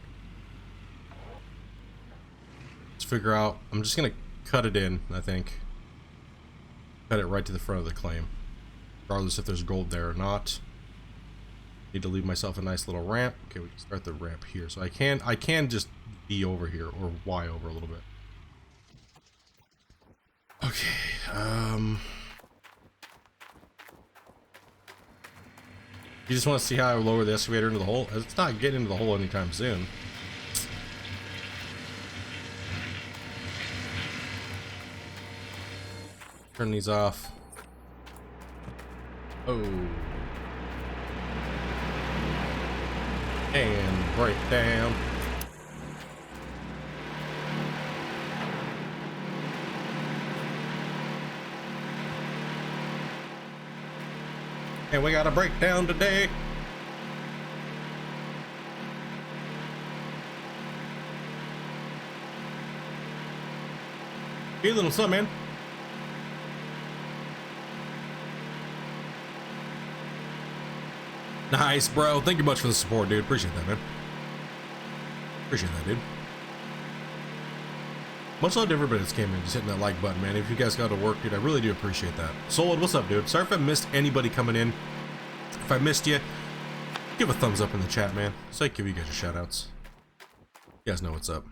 Let's figure out. I'm just gonna cut it in. I think. Cut it right to the front of the claim, regardless if there's gold there or not. Need to leave myself a nice little ramp. Okay, we can start the ramp here. So I can just be over here or Y over a little bit. Okay. You just want to see how I lower the excavator into the hole? It's not getting into the hole anytime soon. Turn these off. Oh. And break down. And we got a breakdown today. Feeling what's up, man? Nice, bro. Thank you much for the support, dude. Appreciate that, man. Appreciate that, dude. Much love to everybody that's came in, just hitting that like button, man. If you guys got to work, dude, I really do appreciate that. Solid, what's up, dude? Sorry if I missed anybody coming in. If I missed you, give a thumbs up in the chat, man. So I can give you guys your shout outs. You guys know what's up.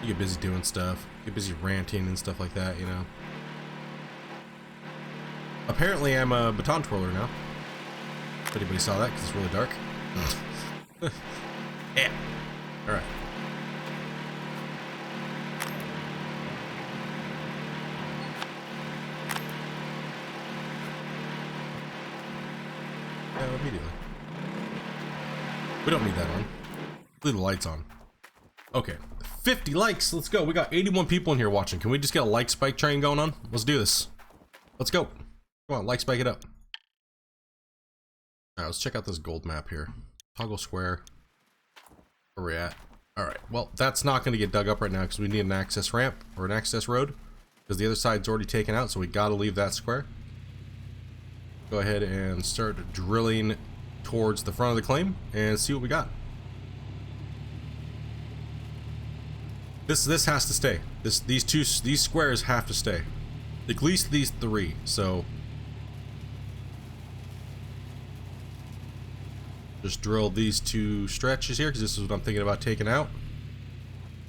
You get busy doing stuff, get busy ranting and stuff like that, you know. Apparently I'm a baton twirler now. If anybody saw that, because it's really dark. Yeah. Alright. Immediately. We don't need that on. Leave the lights on. Okay. 50 likes. Let's go. We got 81 people in here watching. Can we just get a like spike train going on? Let's do this. Let's go. Come on, like spike it up. Alright, let's check out this gold map here. Toggle square. Where we at? Alright, well, that's not going to get dug up right now because we need an access ramp or an access road. Because the other side's already taken out, so we got to leave that square. Go ahead and start drilling towards the front of the claim and see what we got. This has to stay. These squares have to stay. At least these three. So just drill these two stretches here because this is what I'm thinking about taking out.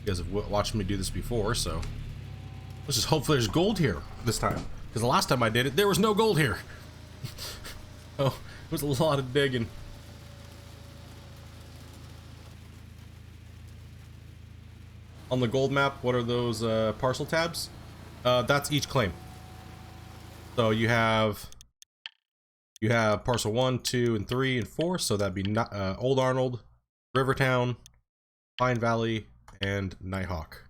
You guys have watched me do this before, so let's just hope there's gold here this time. Because the last time I did it, there was no gold here. Oh, it was a lot of digging. On the gold map, what are those parcel tabs? That's each claim. So you have parcel 1, 2, and 3, and 4. So that'd be Old Arnold, Rivertown, Pine Valley, and Nighthawk.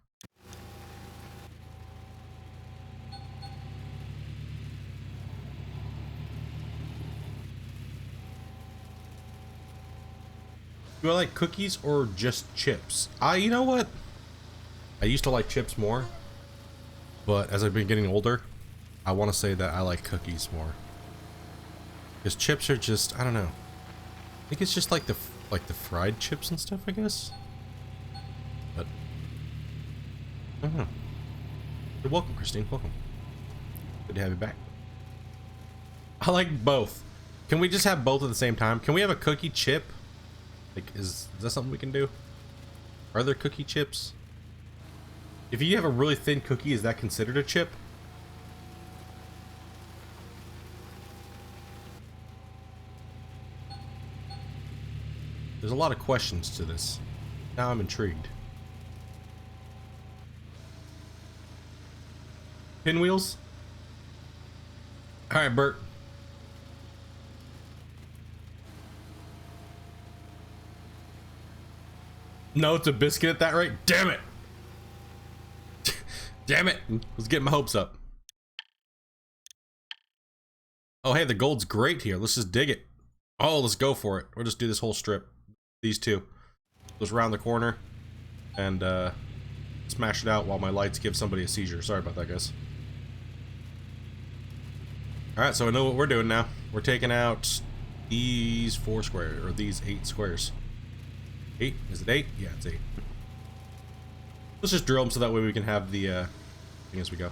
Do I like cookies or just chips? You know what? I used to like chips more, but as I've been getting older, I want to say that I like cookies more. Because chips are just, I don't know. I think it's just like the fried chips and stuff, I guess. But I don't know. You're welcome, Christine. Welcome. Good to have you back. I like both. Can we just have both at the same time? Can we have a cookie chip? Like, is that something we can do? Are there cookie chips? If you have a really thin cookie, is that considered a chip? There's a lot of questions to this. Now I'm intrigued. Pinwheels? Alright, Bert. No, it's a biscuit at that rate? Damn it! Damn it! Let's get my hopes up. Oh, hey, the gold's great here. Let's just dig it. Oh, let's go for it. We'll just do this whole strip. These two. Just round the corner and smash it out while my lights give somebody a seizure. Sorry about that, guys. Alright, so I know what we're doing now. We're taking out these 4 squares, or these 8 squares. 8? Is it 8? Yeah, it's 8. Let's just drill them so that way we can have the thing as we go.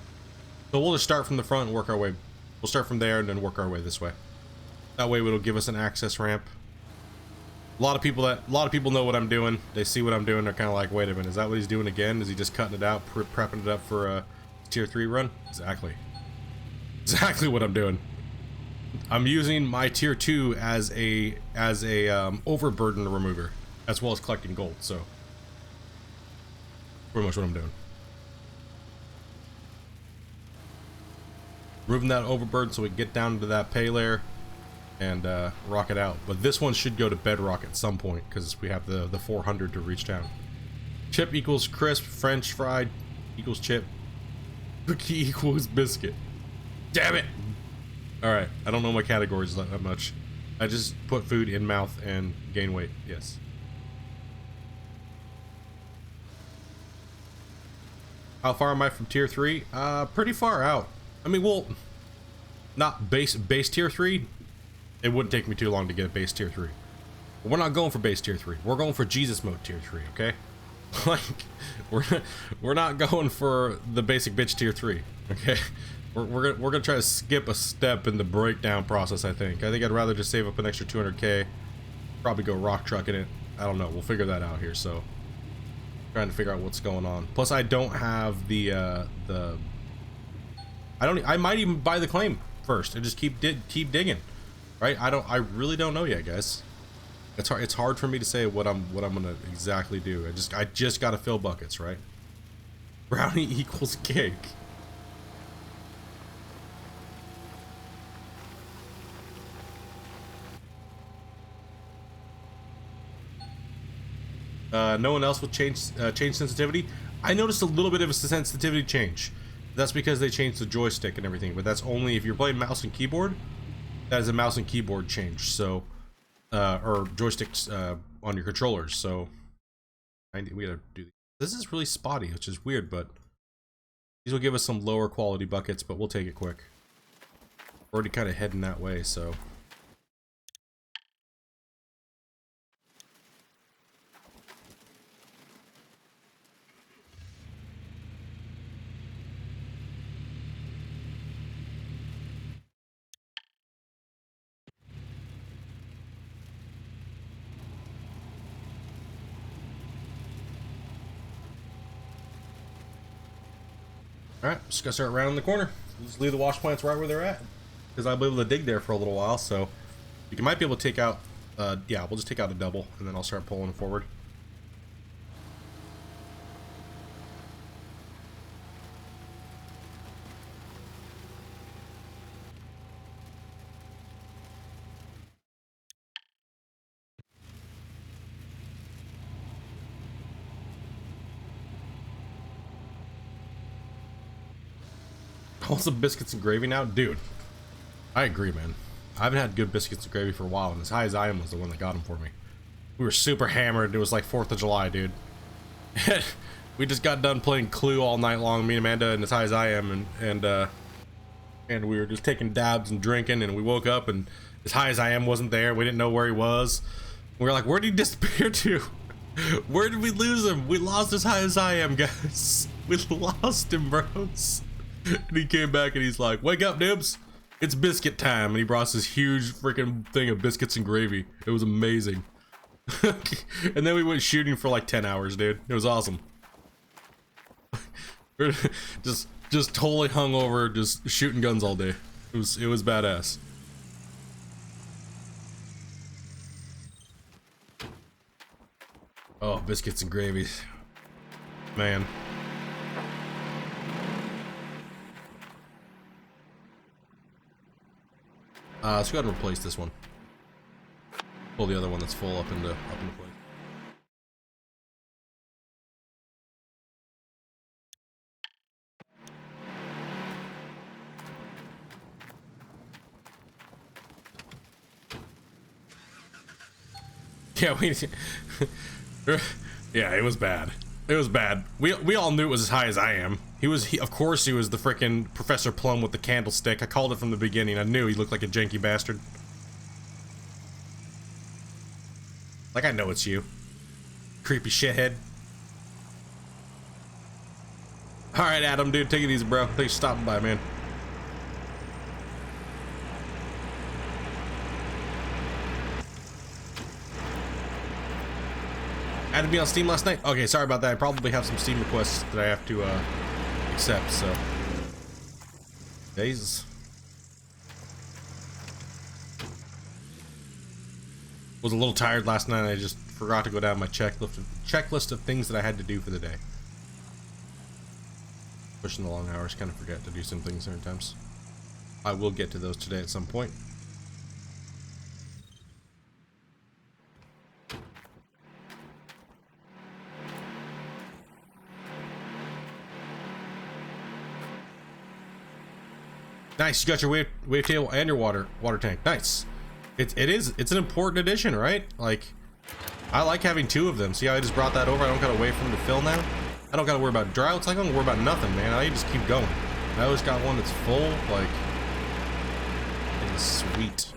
So we'll just start from the front and work our way. We'll start from there and then work our way this way. That way it'll give us an access ramp. A lot of people know what I'm doing. They see what I'm doing. They're kind of like, wait a minute, is that what he's doing again? Is he just cutting it out, prepping it up for a tier 3 run? Exactly. Exactly what I'm doing. I'm using my tier 2 as a overburden remover, as well as collecting gold. So pretty much what I'm doing. Removing that overburden so we can get down to that pay layer and rock it out. But this one should go to bedrock at some point because we have the 400 to reach down. Chip equals crisp, French fried equals chip, cookie equals biscuit. Damn it! Alright, I don't know my categories that much. I just put food in mouth and gain weight, yes. How far am I from tier 3? Pretty far out. I mean, well, not base tier 3. It wouldn't take me too long to get a base tier 3. But we're not going for base tier 3. We're going for Jesus mode tier 3, okay? Like, we're not going for the basic bitch tier 3, okay? We're gonna try to skip a step in the breakdown process, I think. I'd rather just save up an extra 200k. Probably go rock trucking it. I don't know. We'll figure that out here, so. Trying to figure out what's going on. Plus, I don't have the I might even buy the claim first and just keep digging. Right? I really don't know yet, guys. It's hard for me to say what I'm gonna exactly do. I just gotta fill buckets, right? Brownie equals cake. No one else will change sensitivity. I noticed a little bit of a sensitivity change. That's because they changed the joystick and everything, but that's only if you're playing mouse and keyboard. That is a mouse and keyboard change, so or joysticks on your controllers. So we gotta do this. Is really spotty, which is weird, but these will give us some lower quality buckets, but we'll take it quick. We're already kind of heading that way, so. Alright, just gotta start rounding the corner. Just leave the wash plants right where they're at. Because I'll be able to dig there for a little while, so you might be able to take out, yeah, we'll just take out a double, and then I'll start pulling forward. I want some biscuits and gravy now? Dude, I agree, man. I haven't had good biscuits and gravy for a while, and as high as I am was the one that got them for me. We were super hammered. It was like 4th of July, dude. We just got done playing Clue all night long, me and Amanda, and as high as I am, and we were just taking dabs and drinking, and we woke up, and as high as I am wasn't there. We didn't know where he was. We were like, where did he disappear to? Where did we lose him? We lost as high as I am, guys. We lost him, bros. And he came back and he's like, wake up, Dibs. It's biscuit time. And he brought us this huge freaking thing of biscuits and gravy. It was amazing. And then we went shooting for like 10 hours, dude. It was awesome. We're just totally hungover, just shooting guns all day. It was badass. Oh, biscuits and gravy, man. Let's go ahead and replace this one. Pull the other one that's full up into place. Yeah, yeah, it was bad. It was bad. We all knew it was as high as I am. Of course he was the frickin' Professor Plum with the candlestick. I called it from the beginning. I knew he looked like a janky bastard. Like, I know it's you. Creepy shithead. Alright, Adam, dude, take it easy, bro. Thanks for stopping by, man. Added me on Steam last night? Okay, sorry about that. I probably have some Steam requests that I have to accept, so. Jesus. Was a little tired last night. I just forgot to go down my checklist of things that I had to do for the day. Pushing the long hours, kind of forget to do some things sometimes. I will get to those today at some point. Nice, you got your wave table and your water tank. Nice. It's an important addition, right? Like, I like having two of them. See how I just brought that over? I don't gotta wait for them to fill now. I don't gotta worry about droughts. I don't worry about nothing, man. I just keep going. I always got one that's full. Like, it is sweet.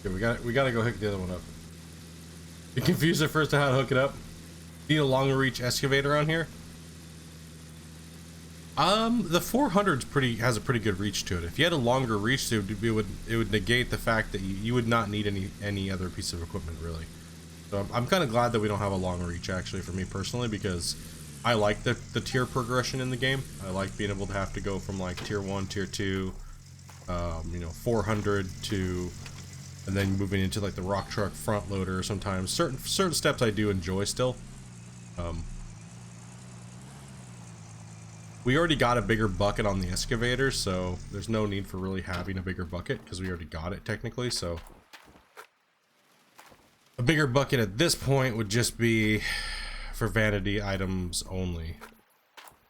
Okay, we gotta go hook the other one up. You confused at first on how to hook it up? Need a longer reach excavator on here? The 400's has a pretty good reach to it. If you had a longer reach, it would negate the fact that you would not need any other piece of equipment, really. So I'm kind of glad that we don't have a long reach, actually, for me personally, because I like the tier progression in the game. I like being able to have to go from like tier 1, tier 2, you know, 400 to, and then moving into like the rock truck front loader. Sometimes certain steps I do enjoy still. We already got a bigger bucket on the excavator, so there's no need for really having a bigger bucket because we already got it technically. So a bigger bucket at this point would just be for vanity items only.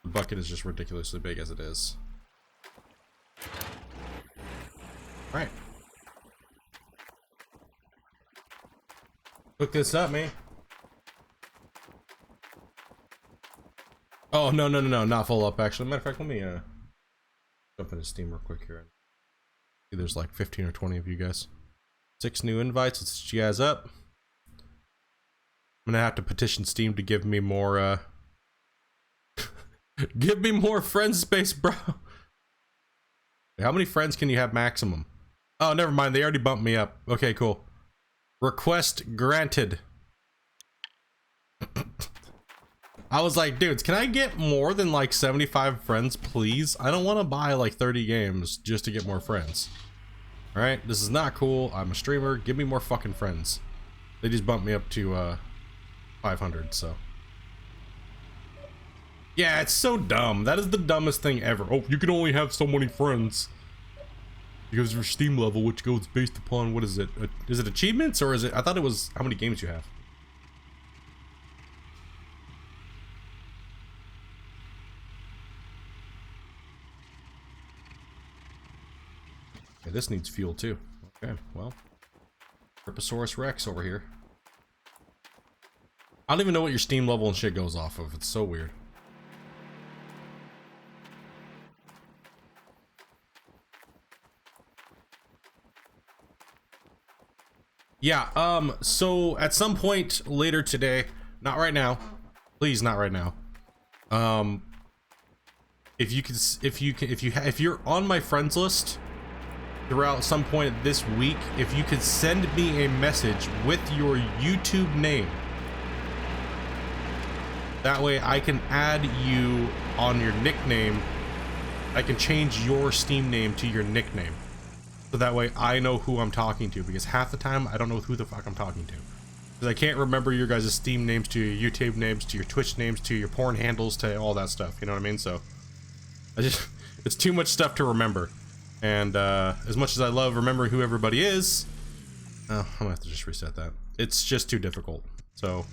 The bucket is just ridiculously big as it is. All right. Hook this up, man. Oh, no, not full up, actually. Matter of fact, let me jump into Steam real quick here. There's like 15 or 20 of you guys. 6 new invites. Let's jazz up. I'm gonna have to petition Steam to give me more, give me more friend space, bro. How many friends can you have maximum? Oh, never mind. They already bumped me up. Okay, cool. Request granted. I was like, dudes, can I get more than like 75 friends, please? I don't want to buy like 30 games just to get more friends. All right, this is not cool. I'm a streamer. Give me more fucking friends. They just bumped me up to 500, so. Yeah, it's so dumb. That is the dumbest thing ever. Oh, you can only have so many friends because of your Steam level, which goes based upon, what is it? Is it achievements, or is it? I thought it was how many games you have. Okay, this needs fuel too. Okay, well, Herposaurus Rex over here. I don't even know what your Steam level and shit goes off of. It's so weird. Yeah, so at some point later today, not right now, please not right now. If you're on my friends list throughout some point this week, if you could send me a message with your YouTube name, that way I can add you on your nickname. I can change your Steam name to your nickname. So that way I know who I'm talking to, because half the time I don't know who the fuck I'm talking to. Because I can't remember your guys' Steam names to your YouTube names, to your Twitch names, to your porn handles, to all that stuff, you know what I mean? So, it's too much stuff to remember. And as much as I love remembering who everybody is, I'm gonna have to just reset that. It's just too difficult, so.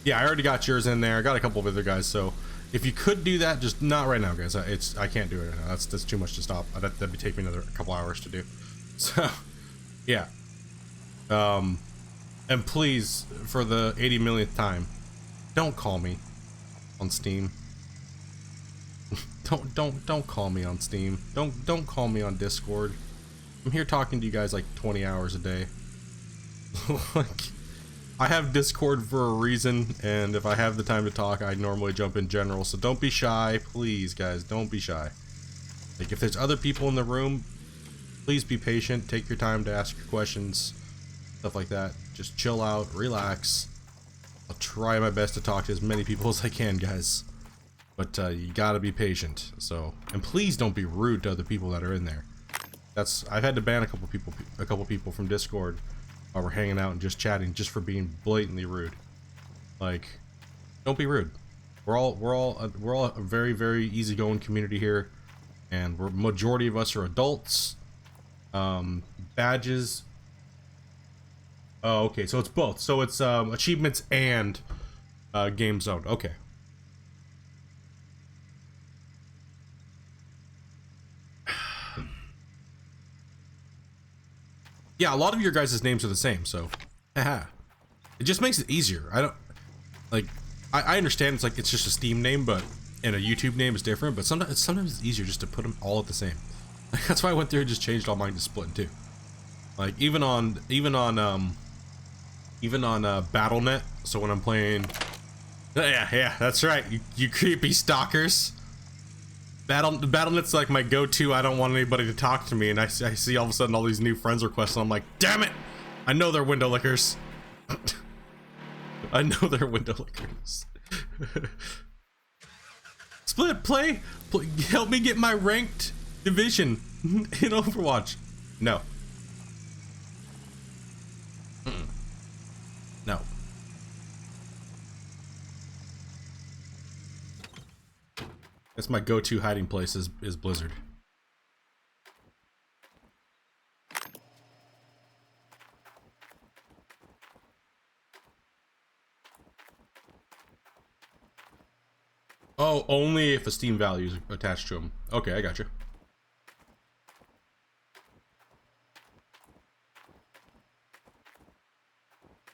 Yeah, I already got yours in there. I got a couple of other guys, so if you could do that, just not right now, guys. I can't do it right now. That's too much to stop. That'd be taking me another couple hours to do. So, yeah. And please, for the 80 millionth time, don't call me on Steam. Don't call me on Steam. Don't call me on Discord. I'm here talking to you guys like 20 hours a day. Like, I have Discord for a reason, and if I have the time to talk, I normally jump in general, so don't be shy, please, guys, don't be shy. Like, if there's other people in the room, please be patient, take your time to ask your questions, stuff like that. Just chill out, relax. I'll try my best to talk to as many people as I can, guys. But you gotta be patient, so. And please don't be rude to other people that are in there. I've had to ban a couple people from Discord while we're hanging out and just chatting, just for being blatantly rude. Like, don't be rude. We're all a very, very easygoing community here, and majority of us are adults. Badges. Oh, okay, so it's both. So it's achievements and game zone. Okay. Yeah, a lot of your guys' names are the same, so haha. It just makes it easier. I don't like. I understand it's like it's just a Steam name, but and a YouTube name is different. But sometimes it's easier just to put them all at the same. Like, that's why I went through and just changed all mine to split in two. Like even on BattleNet. So when I'm playing, yeah, that's right. You creepy stalkers. BattleNet's like my go-to. I don't want anybody to talk to me, and I see all of a sudden all these new friends requests, and I'm like, damn it! I know they're Windowlickers. I know they're Windowlickers. Split, play, help me get my ranked division in Overwatch. No. No. That's my go-to hiding place is Blizzard. Oh, only if a Steam value is attached to them. Okay, I got you.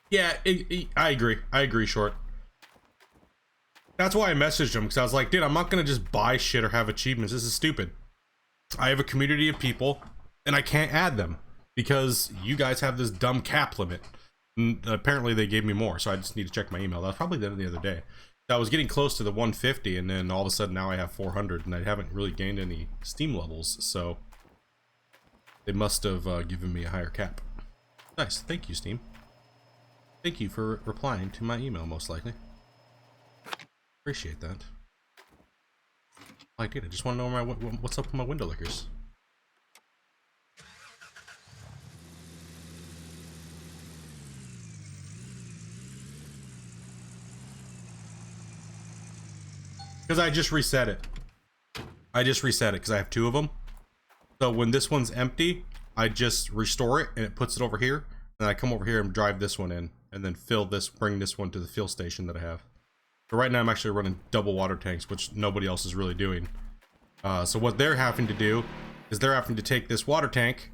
Yeah, I agree. I agree, Short. That's why I messaged him, because I was like, dude, I'm not gonna just buy shit or have achievements. This is stupid. I have a community of people, and I can't add them because you guys have this dumb cap limit. And apparently they gave me more, so I just need to check my email. That was probably the other day. I was getting close to the 150, and then all of a sudden now I have 400, and I haven't really gained any Steam levels, so they must have given me a higher cap. Nice, thank you, Steam. Thank you for replying to my email, most likely. Appreciate that. I did. I just want to know what's up with my Windowlickers. Because I just reset it. I just reset it because I have 2 of them. So when this one's empty, I just restore it and it puts it over here. And I come over here and drive this one in, and then bring this one to the fill station that I have. So right now I'm actually running double water tanks, which nobody else is really doing. So what they're having to do is they're having to take this water tank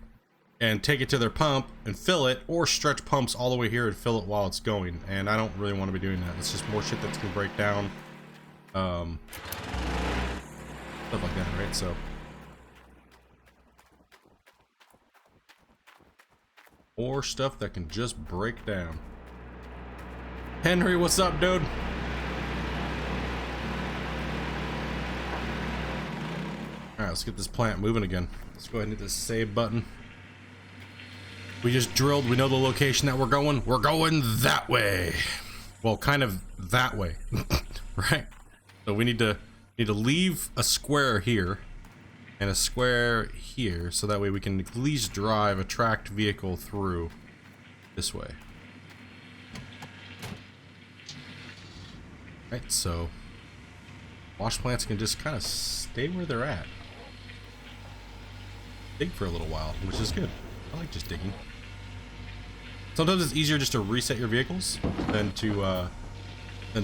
and take it to their pump and fill it, or stretch pumps all the way here and fill it while it's going. And I don't really want to be doing that. It's just more shit that's gonna break down. Stuff like that, right? So more stuff that can just break down. Henry, what's up, dude? Alright, let's get this plant moving again. Let's go ahead and hit this save button. We just drilled, we know the location that we're going. We're going that way. Well, kind of that way. Right? So we need to leave a square here and a square here, so that way we can at least drive a tracked vehicle through this way. Right, so wash plants can just kind of stay where they're at. Dig for a little while, which is good. I like just digging. Sometimes it's easier just to reset your vehicles than to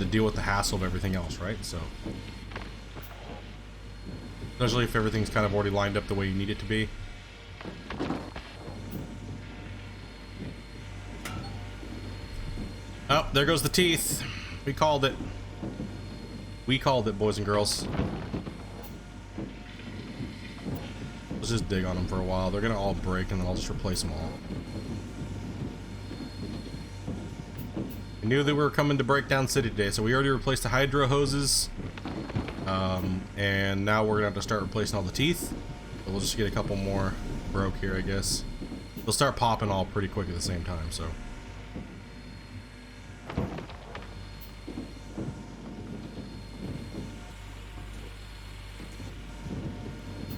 deal with the hassle of everything else, right? So, especially if everything's kind of already lined up the way you need it to be. Oh, there goes the teeth. We called it. We called it, boys and girls. Let's just dig on them for a while. They're gonna all break, and then I'll just replace them all. I knew that we were coming to Breakdown City today, so we already replaced the hydro hoses. And now we're gonna have to start replacing all the teeth. But we'll just get a couple more broke here, I guess. They'll start popping all pretty quick at the same time, so.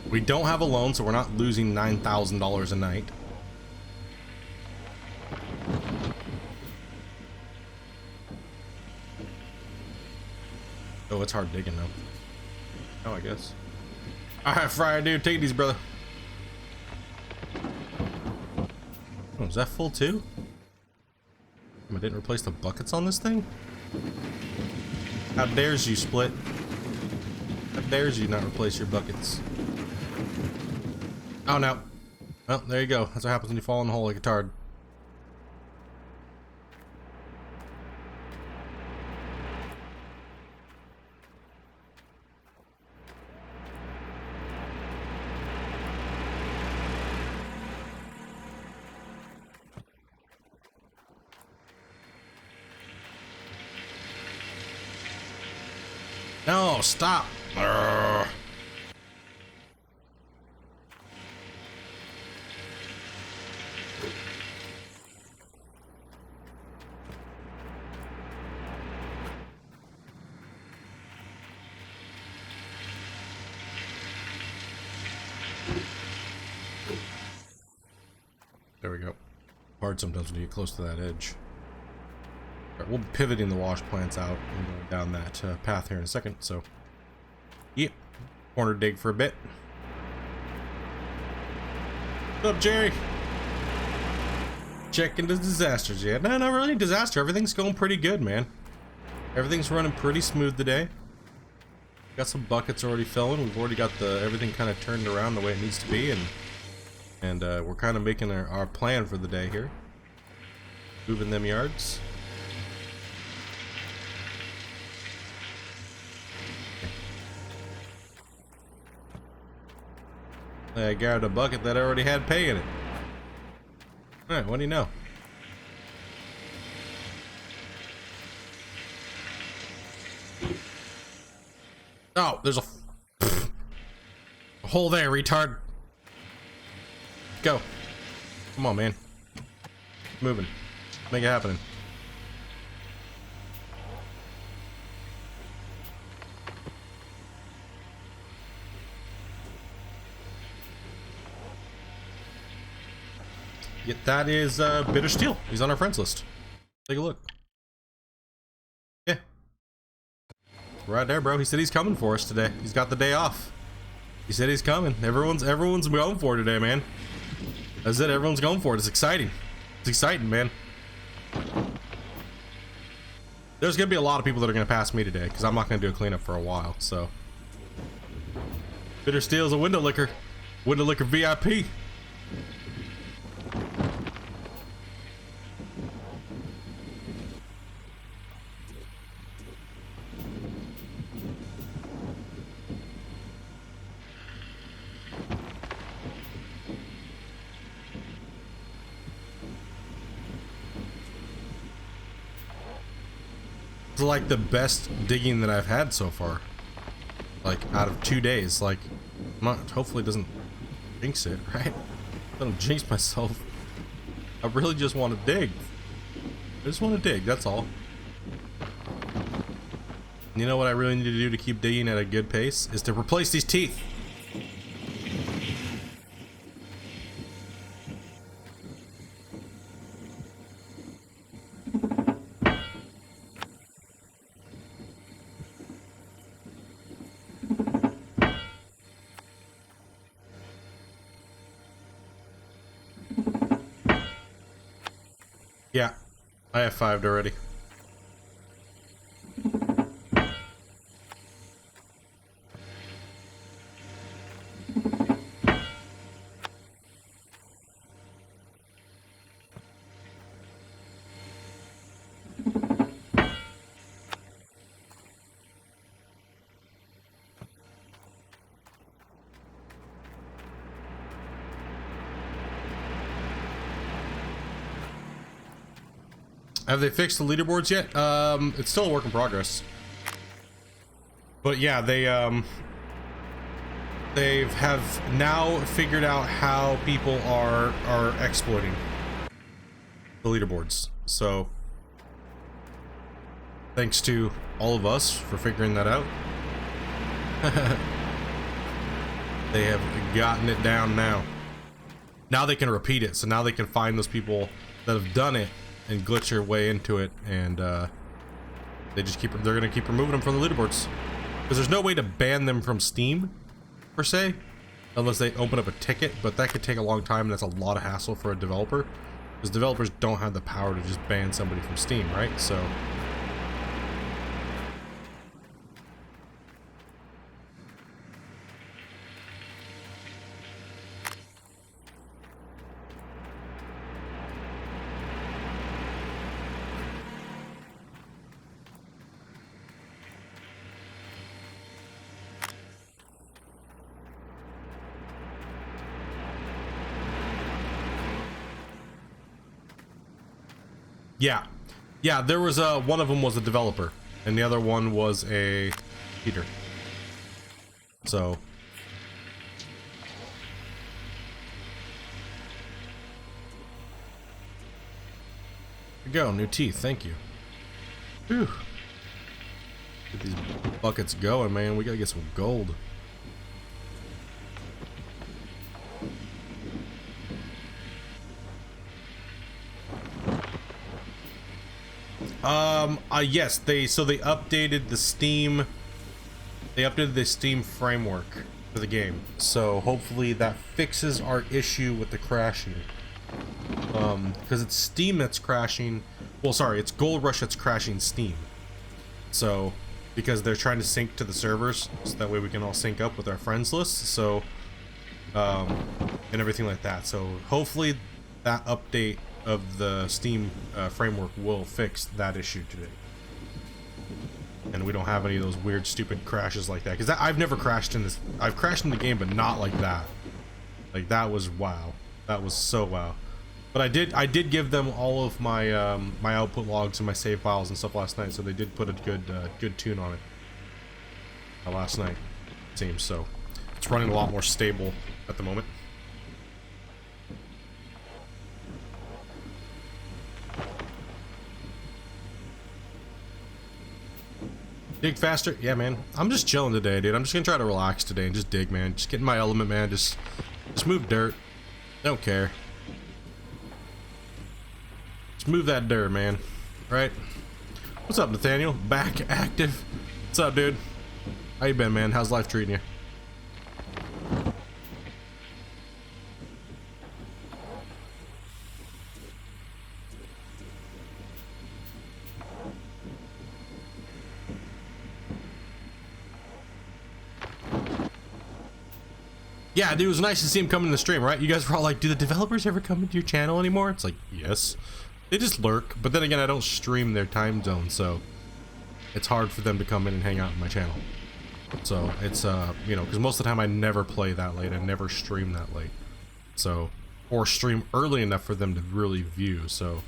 We don't have a loan, so we're not losing $9,000 a night. Oh, it's hard digging though. Oh, I guess. Alright, Friar, dude, take these, brother. Oh, is that full too? I didn't replace the buckets on this thing? How dares you, Split? How dares you not replace your buckets? Oh no. Well, there you go. That's what happens when you fall in the hole like a tard. No, stop. Urgh. There we go. Hard sometimes when you get close to that edge. All right, we'll be pivoting the wash plants out and going down that path here in a second. So, yep, corner dig for a bit. What's up, Jerry? Checking the disasters yet? No, not really a disaster. Everything's going pretty good, man. Everything's running pretty smooth today. Got some buckets already filling. We've already got everything kind of turned around the way it needs to be, and we're kind of making our plan for the day here. Moving them yards. I got a bucket that already had pay in it. Alright, what do you know? Oh, there's a hole there, retard. Go. Come on, man. Moving. Make it happen. Yeah, that is Bitter Steel. He's on our friends list. Take a look. Yeah. Right there, bro. He said he's coming for us today. He's got the day off. He said he's coming. Everyone's going for it today, man. That's it. Everyone's going for it. It's exciting. It's exciting, man. There's gonna be a lot of people that are gonna pass me today because I'm not gonna do a cleanup for a while. So, Bitter Steel is a window licker. Windowlicker VIP. It's like the best digging that I've had so far. Like out of 2 days. Like, hopefully it doesn't jinx it, right? I don't jinx myself. I really just want to dig. I just want to dig, that's all. And you know what I really need to do to keep digging at a good pace? Is to replace these teeth. Yeah, I have 5'd already. Have they fixed the leaderboards yet? It's still a work in progress. But yeah, they have now figured out how people are exploiting the leaderboards. So thanks to all of us for figuring that out. They have gotten it down now. Now they can repeat it. So now they can find those people that have done it and glitch your way into it, and they're gonna keep removing them from the leaderboards because there's no way to ban them from Steam per se unless they open up a ticket, but that could take a long time and that's a lot of hassle for a developer because developers don't have the power to just ban somebody from Steam, right? So yeah, there was one of them was a developer and the other one was a cheater. So here we go, new teeth, thank you. Whew. Get these buckets going, man. We gotta get some gold. Yes, they updated the Steam framework for the game. So hopefully that fixes our issue with the crashing. Because it's Steam that's crashing. Well, sorry, it's Gold Rush that's crashing Steam. So because they're trying to sync to the servers, so that way we can all sync up with our friends list. So and everything like that. So hopefully that update of the Steam framework will fix that issue today, and we don't have any of those weird stupid crashes like that, because I've never crashed in this. I've crashed in the game, but not like that. Like that was wow. That was so wow. But I did give them all of my my output logs and my save files and stuff last night, so they did put a good tune on it last night, it seems. So it's running a lot more stable at the moment. Dig faster? Yeah, man. I'm just chilling today, dude. I'm just gonna try to relax today and just dig, man. Just get in my element, man. Just move dirt. Don't care. Just move that dirt, man. Right? What's up, Nathaniel? Back active? What's up, dude? How you been, man? How's life treating you? Yeah, dude, it was nice to see him come in the stream, right? You guys were all like, do the developers ever come into your channel anymore? It's like, yes. They just lurk, but then again, I don't stream their time zone, so it's hard for them to come in and hang out in my channel. So it's, you know, because most of the time I never play that late. I never stream that late. So, or stream early enough for them to really view, so.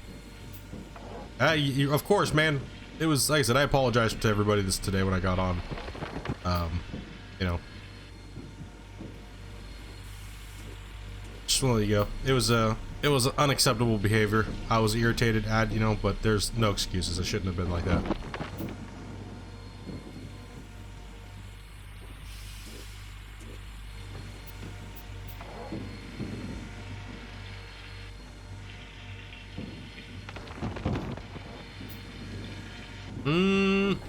Of course, man. It was, like I said, I apologize to everybody this today when I got on. You know. Just want to let you go. It was unacceptable behavior. I was irritated at, you know, but there's no excuses. I shouldn't have been like that.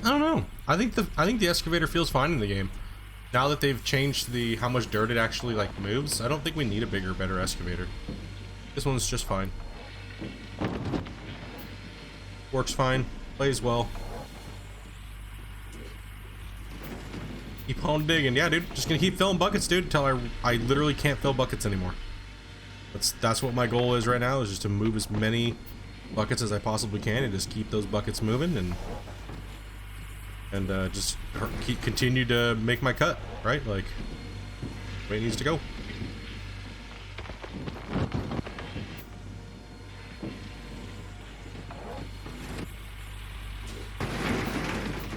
I don't know. I think the excavator feels fine in the game. Now that they've changed how much dirt it actually like moves, I don't think we need a bigger, better excavator. This one's just fine. Works fine, plays well. Keep on digging. Yeah, dude, just gonna keep filling buckets, dude, until I literally can't fill buckets anymore. That's what my goal is right now, is just to move as many buckets as I possibly can and just keep those buckets moving and just continue to make my cut, right? Like, the way it needs to go.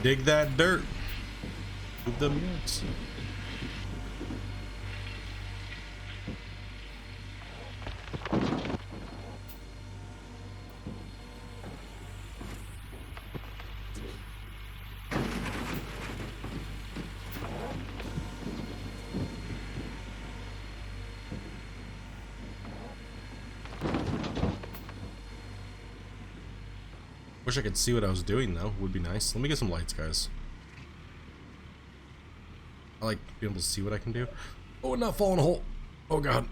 Dig that dirt. Move them nuts. Wish I could see what I was doing though. Would be nice. Let me get some lights, guys. I like being able to see what I can do. Oh, not fall in a hole. Oh god.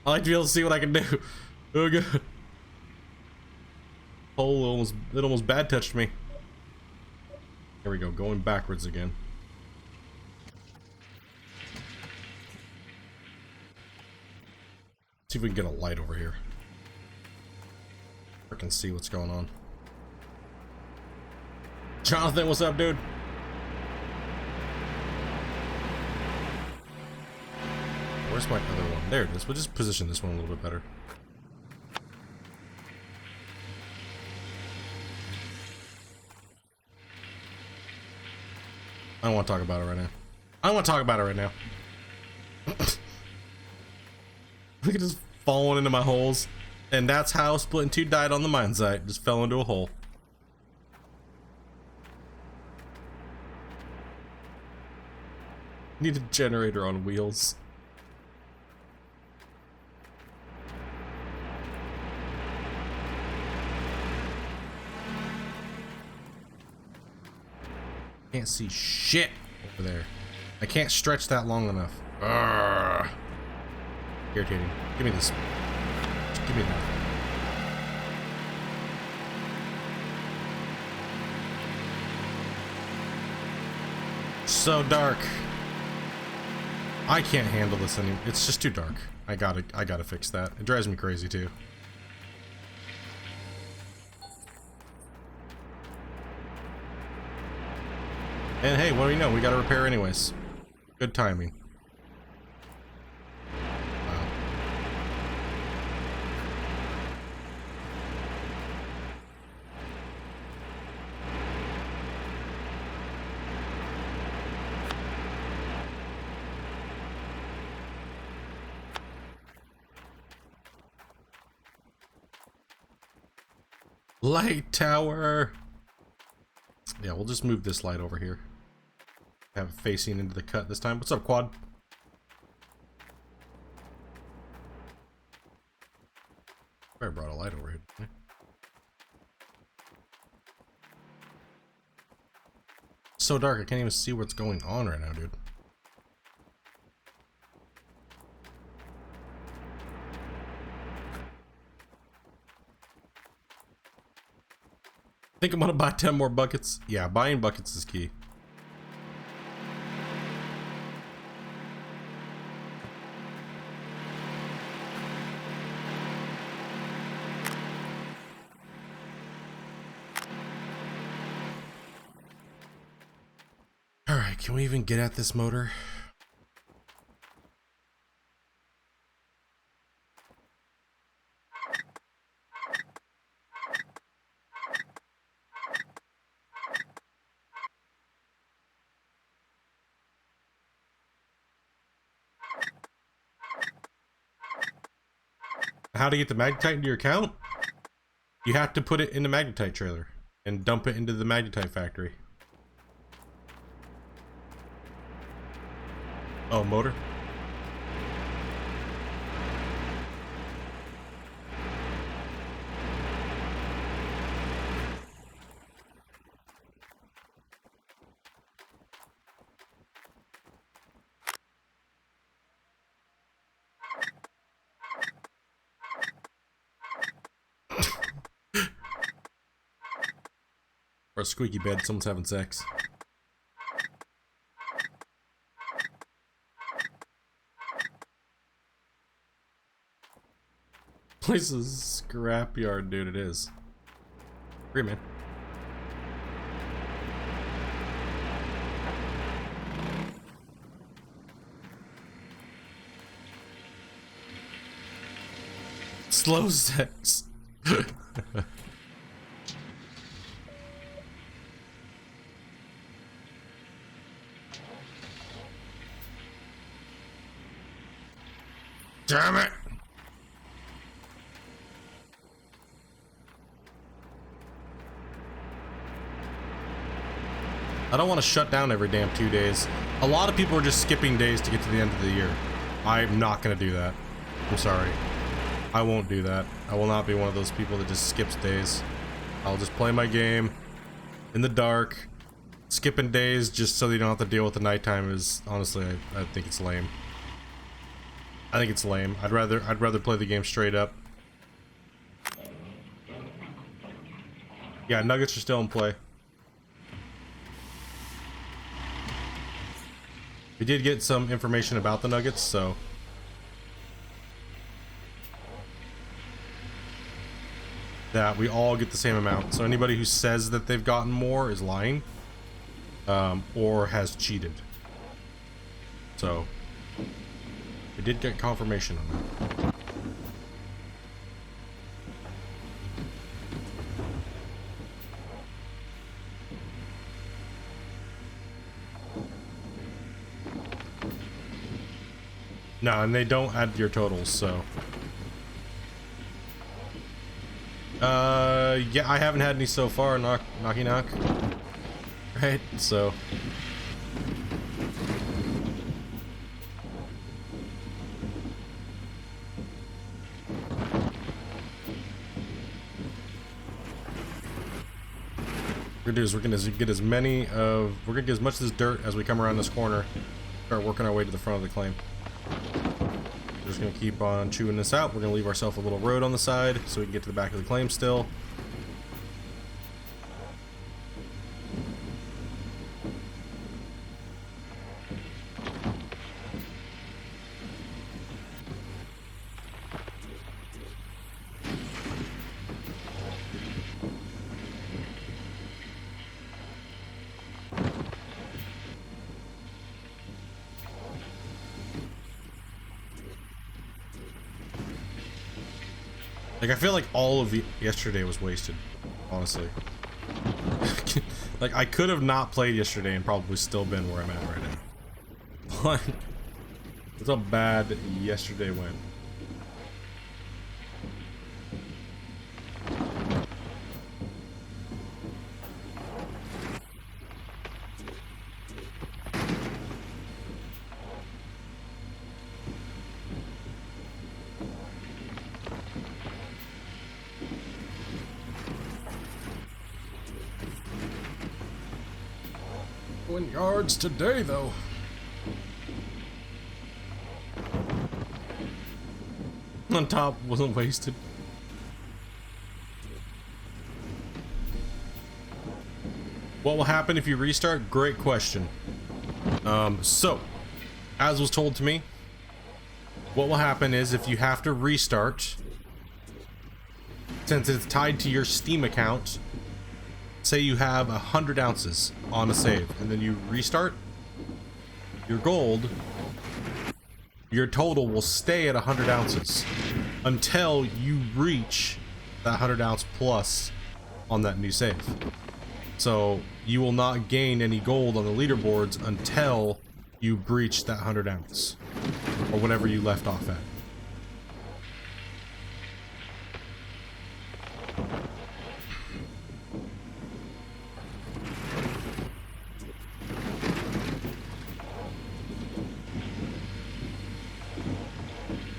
I like to be able to see what I can do. Oh god. Hole almost bad touched me. There we go. Going backwards again. See if we can get a light over here. I can see what's going on. Jonathan, what's up, dude? Where's my other one? There it is. We'll just position this one a little bit better. I don't want to talk about it right now. I don't want to talk about it right now. Look at this falling into my holes. And that's how Split in Two died on the mine site. Just fell into a hole. Need a generator on wheels. Can't see shit over there. I can't stretch that long enough. Urgh. Irritating. Give me this. Just give me that. So dark. I can't handle this anymore. It's just too dark. I gotta fix that. It drives me crazy too. And hey, what do you know? We gotta repair anyways. Good timing. Wow. Light tower. Yeah, we'll just move this light over here. Have it facing into the cut this time. What's up, Quad? I brought a light over here. Didn't I? It's so dark, I can't even see what's going on right now, dude. I think I'm gonna buy 10 more buckets. Yeah, buying buckets is key. All right, can we even get at this motor? How to get the Magnetite into your account? You have to put it in the Magnetite trailer and dump it into the Magnetite factory. Oh, motor? Or a squeaky bed, someone's having sex. Place is scrapyard, dude, it is. Agree, man. Slow sex. Damn it! I don't want to shut down every damn 2 days. A lot of people are just skipping days to get to the end of the year. I'm not going to do that. I'm sorry. I won't do that. I will not be one of those people that just skips days. I'll just play my game in the dark. Skipping days just so you don't have to deal with the nighttime is, honestly, I think it's lame. I think it's lame. I'd rather play the game straight up. Yeah, Nuggets are still in play. We did get some information about the Nuggets, so that we all get the same amount. So anybody who says that they've gotten more is lying, or has cheated. So we did get confirmation on that. No, and they don't add your totals, so. Yeah, I haven't had any so far, knocky knock. Right, so. We're gonna do is we're gonna get as much of this dirt as we come around this corner. Start working our way to the front of the claim. We're just gonna keep on chewing this out. We're gonna leave ourselves a little road on the side so we can get to the back of the claim still. Like, I feel like all of yesterday was wasted, honestly. Like, I could have not played yesterday and probably still been where I'm at right now. Like, that's how bad yesterday went. Yards today, though. On top wasn't wasted. What will happen if you restart? Great question. So, as was told to me, what will happen is if you have to restart, since it's tied to your Steam account, say you have 100 ounces on a save, and then you restart, your gold, your total will stay at 100 ounces until you reach that 100 ounce plus on that new save. So you will not gain any gold on the leaderboards until you breach that 100 ounce or whatever you left off at.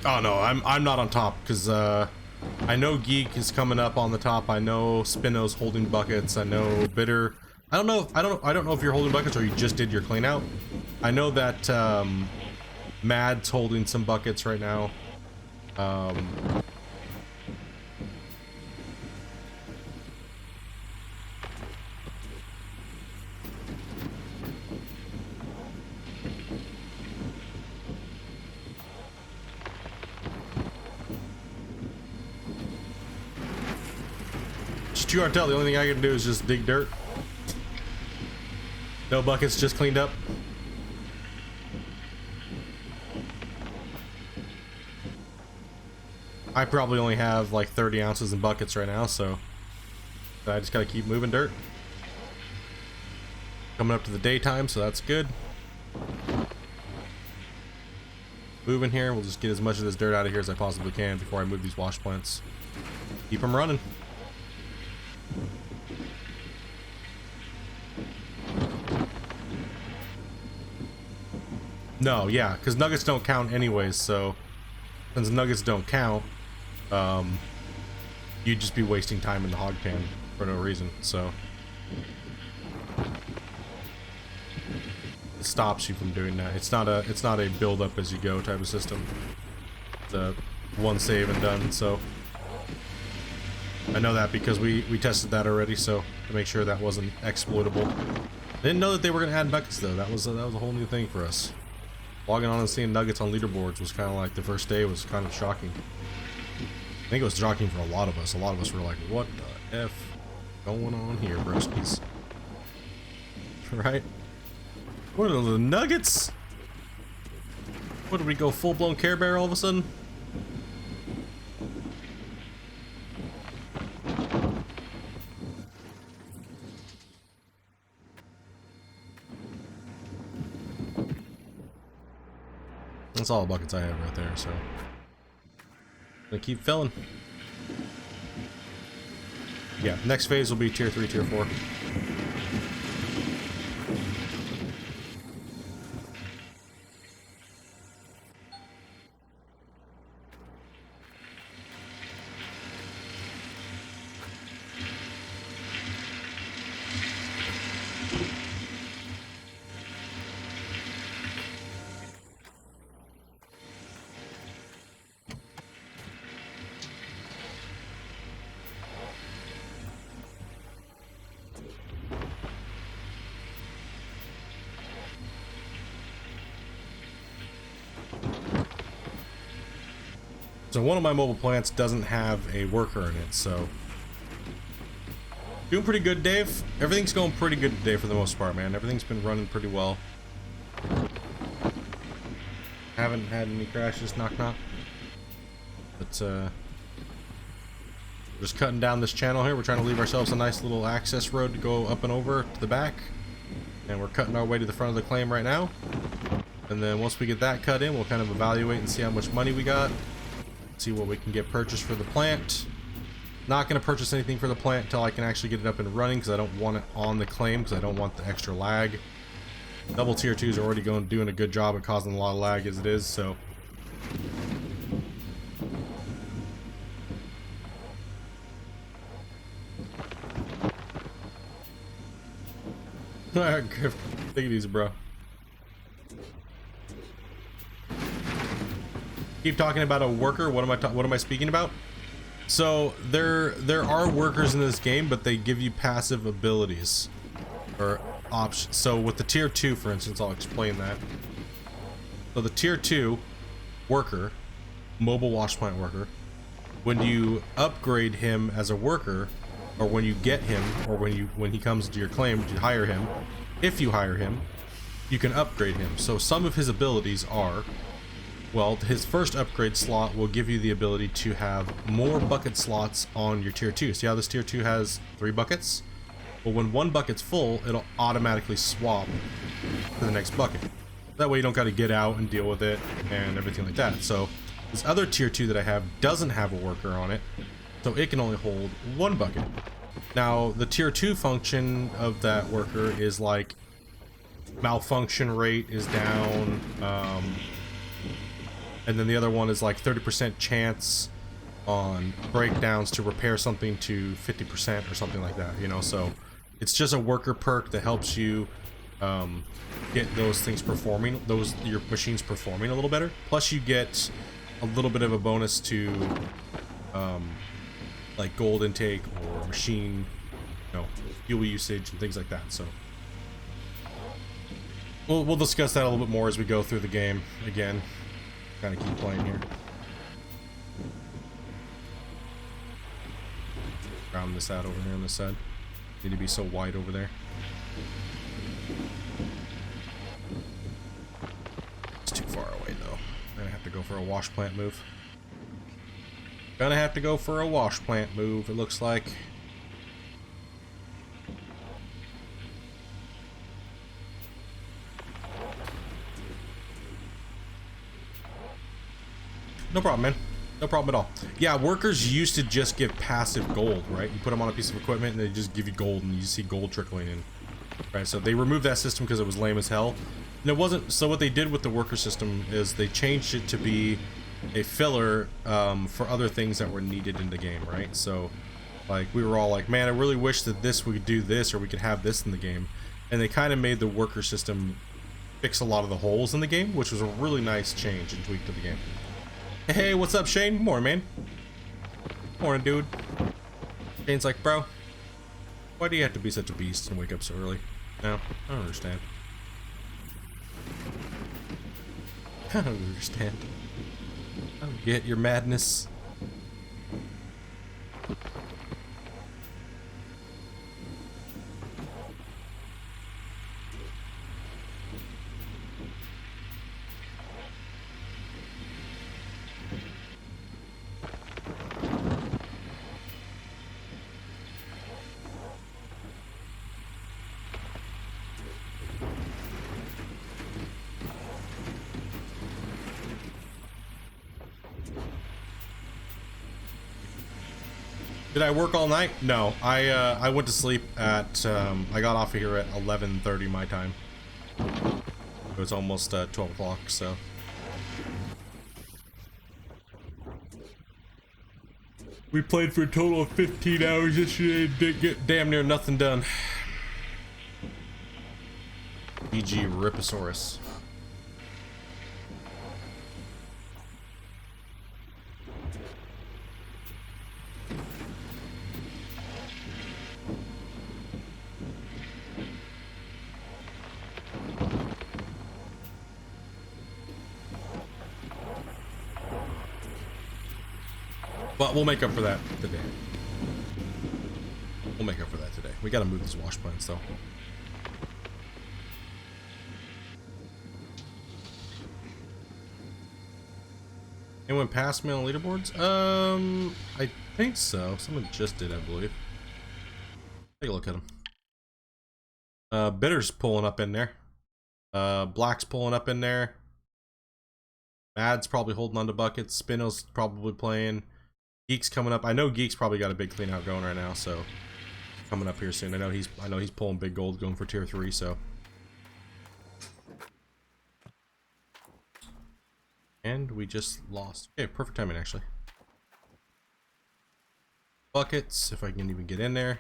Oh no, I'm not on top because I know Geek is coming up on the top. I know Spino's holding buckets. I know Bitter. I don't know if you're holding buckets or you just did your clean out. I know that Mad's holding some buckets right now. You are tell the only thing I can do is just dig dirt. No buckets, just cleaned up. I probably only have like 30 ounces in buckets right now, so I just gotta keep moving dirt. Coming up to the daytime, so that's good. Moving here, we'll just get as much of this dirt out of here as I possibly can before I move these wash plants. Keep them running. No, yeah, because nuggets don't count anyways, so since nuggets don't count, you'd just be wasting time in the hog pan for no reason, so it stops you from doing that. It's not a build up as you go type of system. It's a one save and done, so I know that because we tested that already, so to make sure that wasn't exploitable. I didn't know that they were gonna add nuggets though. That was a whole new thing for us. Logging on and seeing nuggets on leaderboards was kind of like the first day was kind of shocking. I think it was shocking for a lot of us. A lot of us were like, what the F going on here, broskies? Right? What are the nuggets? What, did we go full-blown Care Bear all of a sudden? That's all the buckets I have right there, so gonna keep filling. Yeah, next phase will be tier 3, tier 4. So one of my mobile plants doesn't have a worker in it, so doing pretty good, Dave. Everything's going pretty good today for the most part, man. Everything's been running pretty well. Haven't had any crashes, knock knock. But just cutting down this channel here. We're trying to leave ourselves a nice little access road to go up and over to the back. And we're cutting our way to the front of the claim right now. And then once we get that cut in, we'll kind of evaluate and see how much money we got. See what we can get purchased for the plant. Not going to purchase anything for the plant until I can actually get it up and running, because I don't want it on the claim, because I don't want the extra lag. Double tier 2s are already doing a good job at causing a lot of lag as it is, so alright, Griff, take it easy, bro. Keep talking about a worker. What am I speaking about? So there are workers in this game, but they give you passive abilities or options. So with the tier 2, for instance, I'll explain that. So the tier 2 worker, mobile wash plant worker, when you upgrade him as a worker, or when you get him, or when he comes to your claim to hire him, if you hire him, you can upgrade him. So some of his abilities are, well, his first upgrade slot will give you the ability to have more bucket slots on your tier 2. See how this tier 2 has 3 buckets? Well, when one bucket's full, it'll automatically swap to the next bucket. That way you don't got to get out and deal with it and everything like that. So this other tier 2 that I have doesn't have a worker on it, so it can only hold 1 bucket. Now, the tier 2 function of that worker is like malfunction rate is down, and then the other one is like 30% chance on breakdowns to repair something to 50% or something like that, you know. So it's just a worker perk that helps you get those things performing, your machines performing a little better. Plus you get a little bit of a bonus to like gold intake or machine, you know, fuel usage and things like that. So we'll discuss that a little bit more as we go through the game. Again, kind of keep playing here. Round this out over here on this side. Need to be so wide over there. It's too far away though. I'm gonna have to go for a wash plant move. Gonna have to go for a wash plant move, it looks like. No problem, man. No problem at all. Yeah, workers used to just give passive gold, right? You put them on a piece of equipment and they just give you gold and you see gold trickling in. Right, so they removed that system because it was lame as hell. And it wasn't, so what they did with the worker system is they changed it to be a filler for other things that were needed in the game, right? So, like, we were all like, man, I really wish that we could do this or we could have this in the game. And they kind of made the worker system fix a lot of the holes in the game, which was a really nice change and tweak to the game. Hey, what's up, Shane? Morning, man. Morning, dude. Shane's like, bro, why do you have to be such a beast and wake up so early? No, I don't understand. I don't understand. I don't get your madness. Did I work all night? No, I went to sleep at, I got off of here at 11:30 my time. It was almost 12 o'clock, so. We played for a total of 15 hours yesterday and didn't get damn near nothing done. GG Riposaurus. But we'll make up for that today. We'll make up for that today. We gotta move these wash plants though. Anyone passed me on leaderboards? I think so. Someone just did, I believe. Take a look at them. Bitter's pulling up in there. Black's pulling up in there. Mad's probably holding on to buckets. Spino's probably playing. Geek's coming up. I know Geek's probably got a big clean out going right now, so coming up here soon. I know he's pulling big gold going for tier 3, so. And we just lost. Okay, perfect timing actually. Buckets, if I can even get in there.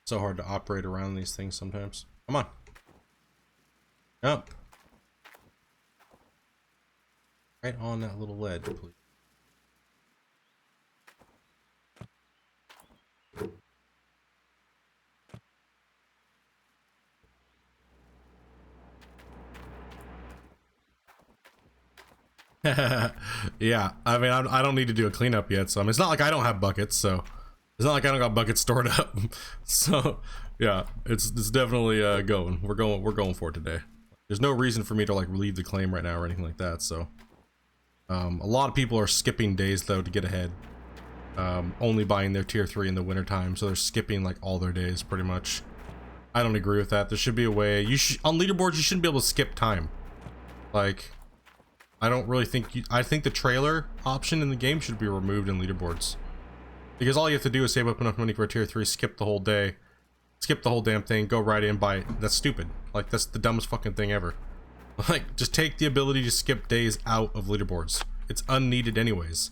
So hard to operate around these things sometimes. Come on. Up. Right on that little ledge, please. Yeah, I mean, I don't need to do a cleanup yet, so I mean, it's not like I don't have buckets, so it's not like I don't got buckets stored up. So yeah, it's definitely going. We're going for it today. There's no reason for me to like leave the claim right now or anything like that. So a lot of people are skipping days though to get ahead. Only buying their tier 3 in the wintertime, so they're skipping like all their days pretty much. I don't agree with that. There should be a way. You should, on leaderboards, you shouldn't be able to skip time. Like, I don't really think I think the trailer option in the game should be removed in leaderboards. Because all you have to do is save up enough money for a tier 3, skip the whole day, skip the whole damn thing, go right in, buy it. That's stupid. Like, that's the dumbest fucking thing ever. Like, just take the ability to skip days out of leaderboards. It's unneeded anyways.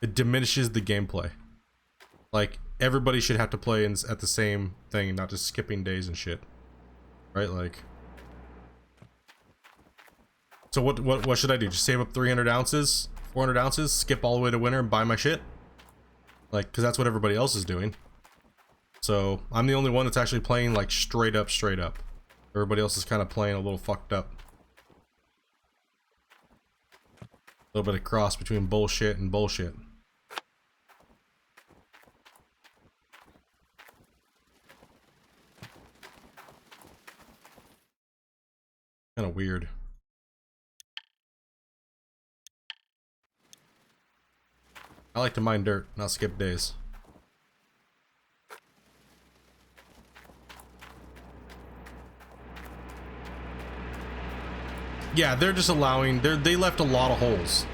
It diminishes the gameplay. Like, everybody should have to play at the same thing, not just skipping days and shit. Right? Like, so what should I do? Just save up 300 ounces, 400 ounces, skip all the way to winter and buy my shit? Like, because that's what everybody else is doing. So I'm the only one that's actually playing like straight up. Everybody else is kind of playing a little fucked up. A little bit of cross between bullshit and bullshit. Kind of weird. I like to mine dirt, not skip days. Yeah, they're just allowing, they left a lot of holes,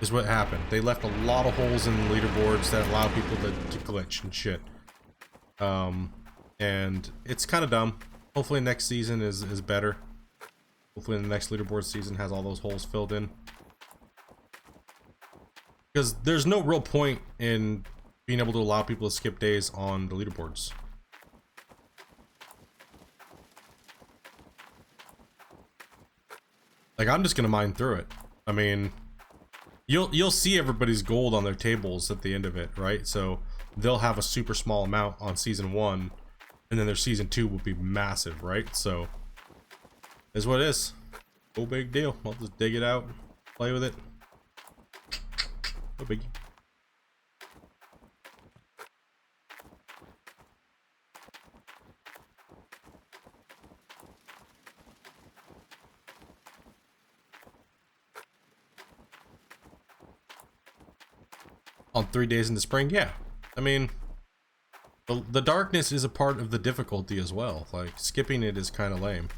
is what happened. They left a lot of holes in leaderboards that allow people to glitch and shit. And it's kind of dumb. Hopefully next season is better. Hopefully the next leaderboard season has all those holes filled in. Because there's no real point in being able to allow people to skip days on the leaderboards. Like, I'm just gonna mine through it. I mean, you'll see everybody's gold on their tables at the end of it, right? So they'll have a super small amount on season 1, and then their season 2 will be massive, right? So is what it is. No big deal. I'll just dig it out, play with it. No biggie. On 3 days in the spring, yeah. I mean, the darkness is a part of the difficulty as well. Like, skipping it is kind of lame.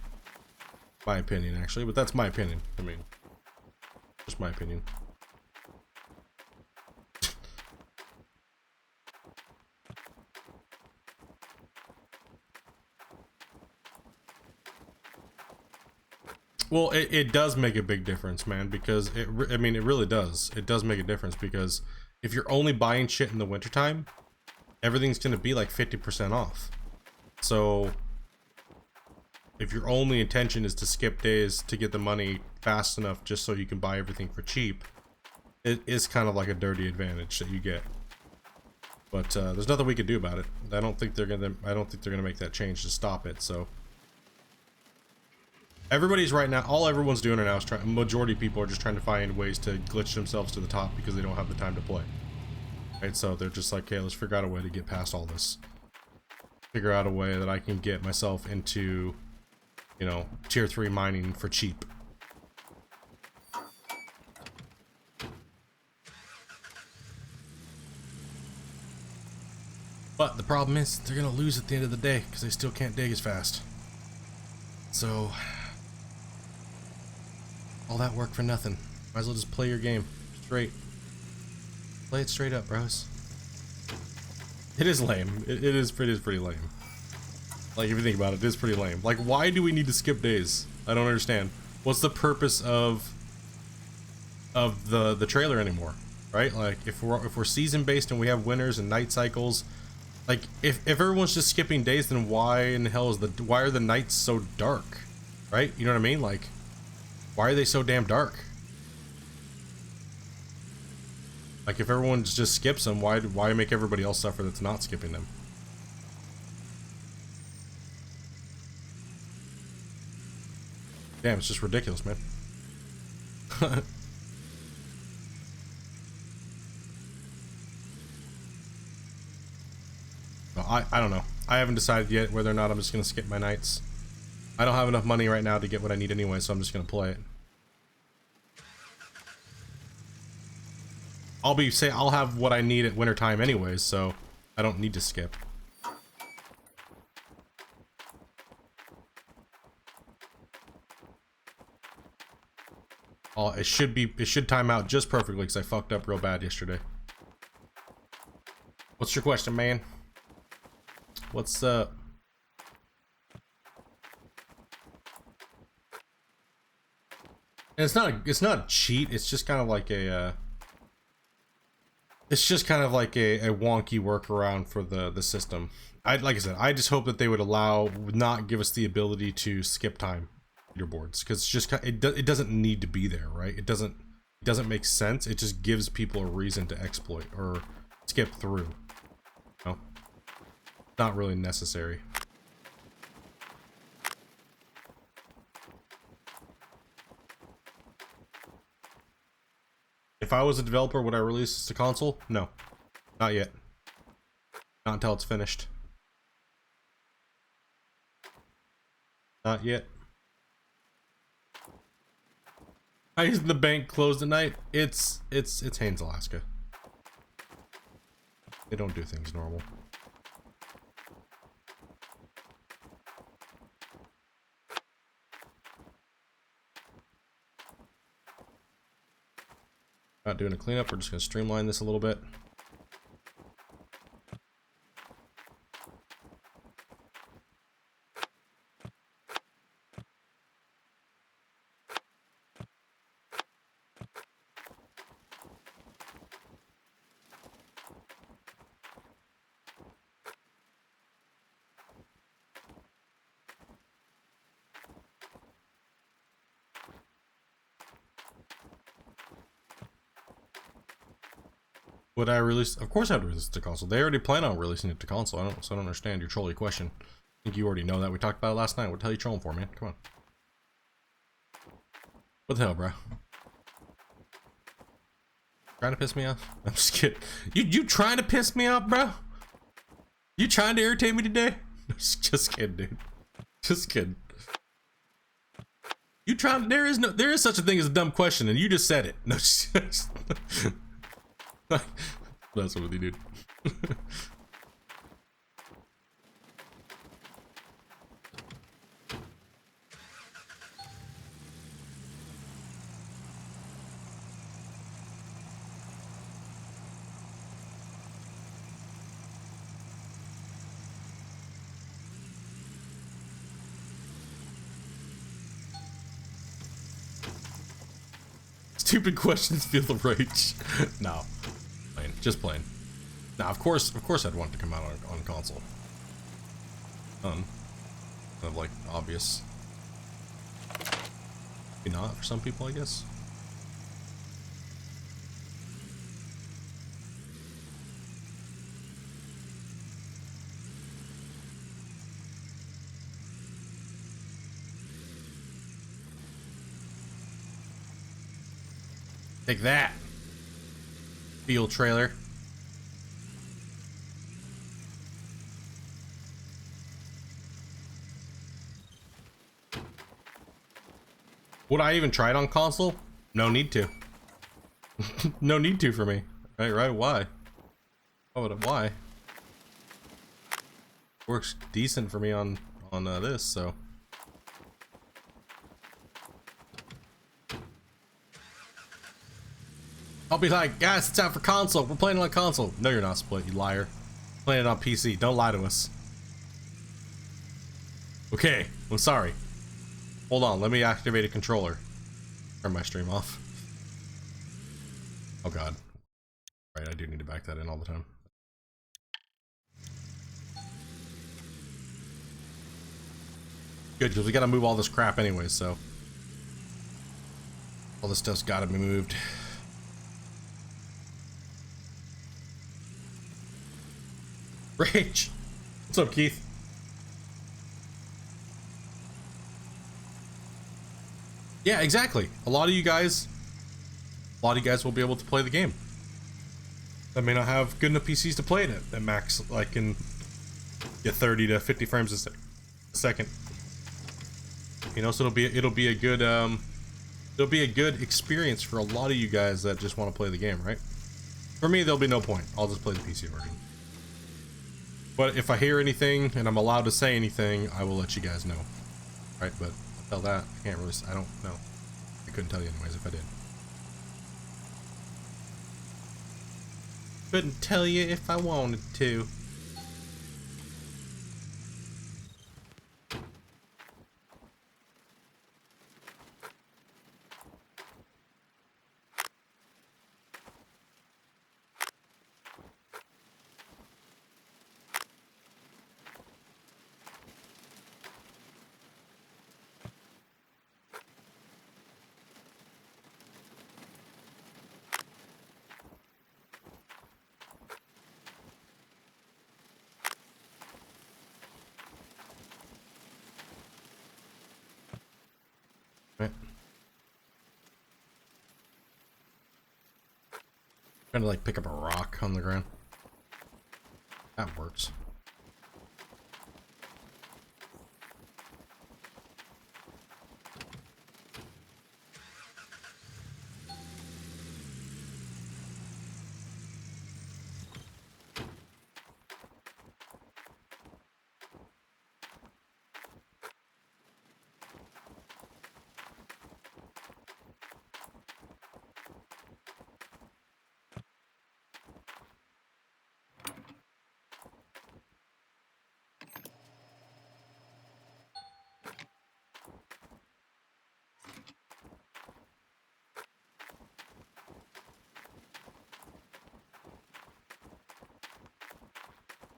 My opinion, actually, but that's my opinion. I mean, just my opinion. Well, it does make a big difference, man, because I mean, it really does. It does make a difference because if you're only buying shit in the wintertime, everything's going to be like 50% off. So if your only intention is to skip days to get the money fast enough just so you can buy everything for cheap, it is kind of like a dirty advantage that you get. But there's nothing we can do about it. I don't think they're gonna make that change to stop it. So everybody's right now, all everyone's doing right now is trying. Majority of people are just trying to find ways to glitch themselves to the top because they don't have the time to play. Right, so they're just like, okay, let's figure out a way to get past all this. Figure out a way that I can get myself into, you know, tier 3 mining for cheap. But the problem is, they're gonna lose at the end of the day because they still can't dig as fast. So, all that work for nothing. Might as well just play your game straight. Play it straight up, bros. It is lame. It is pretty lame. Like, if you think about it, it is pretty lame. Like, why do we need to skip days? I don't understand. What's the purpose of the trailer anymore? Right? Like, if we're season based and we have winters and night cycles, like, if everyone's just skipping days, then why in the hell why are the nights so dark? Right? You know what I mean? Like, why are they so damn dark? Like, if everyone just skips them, why make everybody else suffer that's not skipping them? Damn, it's just ridiculous, man. I don't know. I haven't decided yet whether or not I'm just gonna skip my nights. I don't have enough money right now to get what I need anyway, so I'm just gonna play it. I'll have what I need at wintertime anyways, so I don't need to skip. Oh, it should time out just perfectly because I fucked up real bad yesterday. What's your question, man? What's up? And it's not a cheat, it's just kind of like a it's just kind of like a wonky workaround for the system. Like I said, I just hope that they would not give us the ability to skip time leaderboards, because it's just it doesn't need to be there, right? It doesn't make sense. It just gives people a reason to exploit or skip through. No, not really necessary. If I was a developer, would I release this to console? No, not yet. Not until it's finished. Not yet. Why is the bank closed at night? It's Haines, Alaska. They don't do things normal. Not doing a cleanup, we're just gonna streamline this a little bit. Would I release? Of course I'd release it to console. They already plan on releasing it to console. I don't understand your trolley question. I think you already know that. We talked about it last night. What the hell are you trolling for, man? Come on. What the hell, bro? Trying to piss me off? I'm just kidding. You trying to piss me off, bro? You trying to irritate me today? Just kidding, dude. Just kidding. You trying? There is such a thing as a dumb question, and you just said it. No, just, that's what you do. Stupid questions feel the rage. No. Just plain. Now, of course, I'd want it to come out on console. Kind of like obvious. Maybe not for some people, I guess. Take that. Field trailer. Would I even try it on console? No need to. No need to for me. Right? Why? Why? Works decent for me on this, so. I'll be like, guys, it's out for console. We're playing on console. No, you're not, Split, you liar. Playing it on PC. Don't lie to us. Okay, I'm sorry. Hold on, let me activate a controller. Turn my stream off. Oh god. Right, I do need to back that in all the time. Good, because we gotta move all this crap anyway, so. All this stuff's gotta be moved. Rage! What's up, Keith? Yeah, exactly. A lot of you guys will be able to play the game. That may not have good enough PCs to play it at max, like in get 30 to 50 frames a second. You know, so it'll be a good experience for a lot of you guys that just want to play the game, right? For me, there'll be no point. I'll just play the PC version. But if I hear anything and I'm allowed to say anything, I will let you guys know. Right? But until that, I can't really. I don't know. I couldn't tell you anyways if I did. Couldn't tell you if I wanted to. Right. Trying to like pick up a rock on the ground. That works.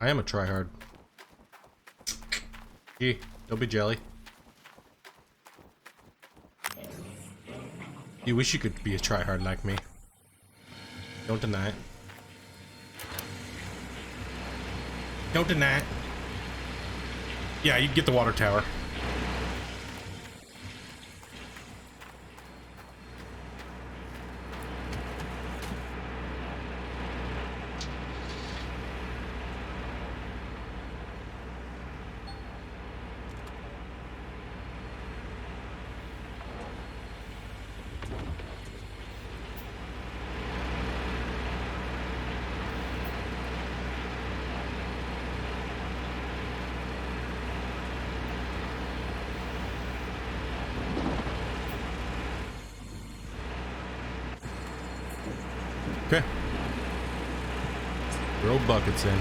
I am a tryhard. Gee, don't be jelly. You wish you could be a tryhard like me. Don't deny it. Don't deny it. Yeah, you can get the water tower. Okay. Throw buckets in.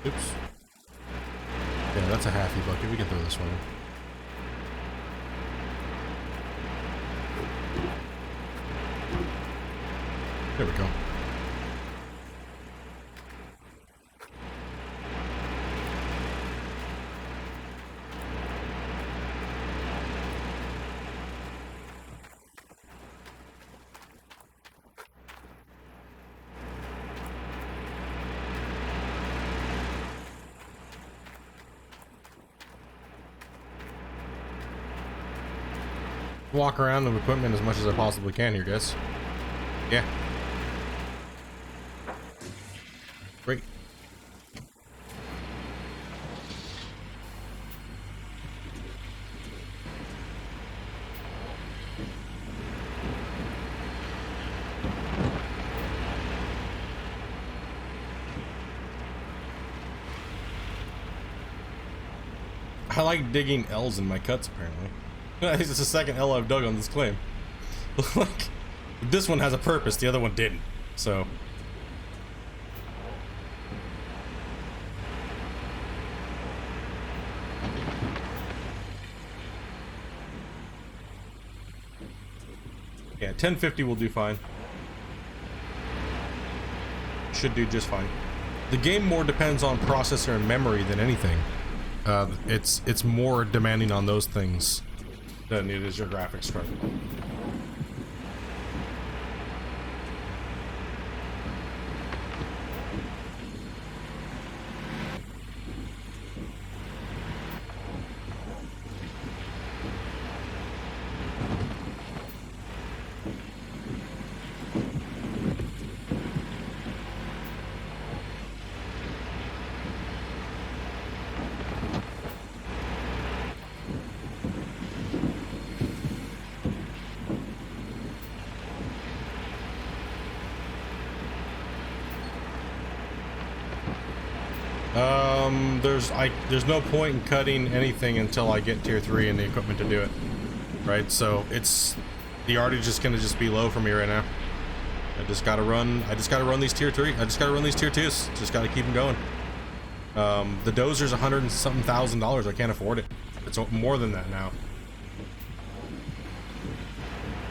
Oops. Yeah, that's a halfy bucket. We can throw this one in. There we go. Walk around with equipment as much as I possibly can here, guys. Yeah. Great. I like digging L's in my cuts, apparently. This is the second L I've dug on this claim. Like, this one has a purpose, the other one didn't. So. Yeah, 1050 will do fine. Should do just fine. the game more depends on processor and memory than anything. It's more demanding on those things than it is your graphics card. There's no point in cutting anything until I get tier 3 and the equipment to do it, right? So it's the yardage is gonna just be low for me right now. I just gotta run these tier 3. I just gotta run these tier 2s. Just gotta keep them going. The dozer's $100 and something thousand. I can't afford it. It's more than that now.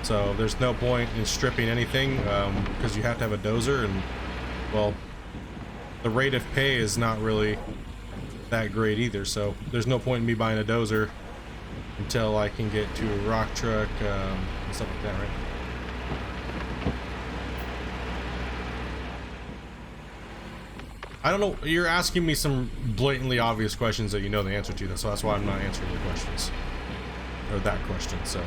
So there's no point in stripping anything because you have to have a dozer, and well, the rate of pay is not really that great either, so there's no point in me buying a dozer until I can get to a rock truck and stuff like that, right? I don't know, you're asking me some blatantly obvious questions that you know the answer to, so that's why I'm not answering the questions, or that question. So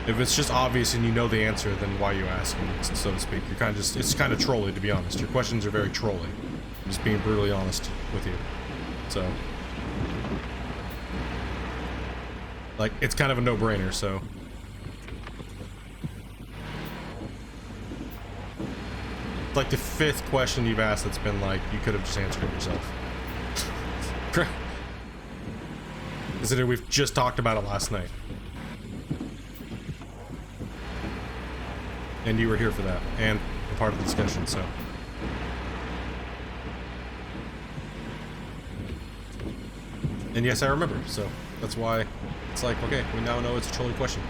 if it's just obvious and you know the answer, then why are you asking, so to speak? You're kind of just, it's kind of trolly, to be honest. Your questions are very trolly. I'm just being brutally honest with you. So, like, it's kind of a no-brainer, so. Like the 5th question you've asked that's been like, you could have just answered it yourself. Consider we've just talked about it last night. And you were here for that, and a part of the discussion, so. And yes, I remember, so that's why it's like, okay, we now know it's a trolling question.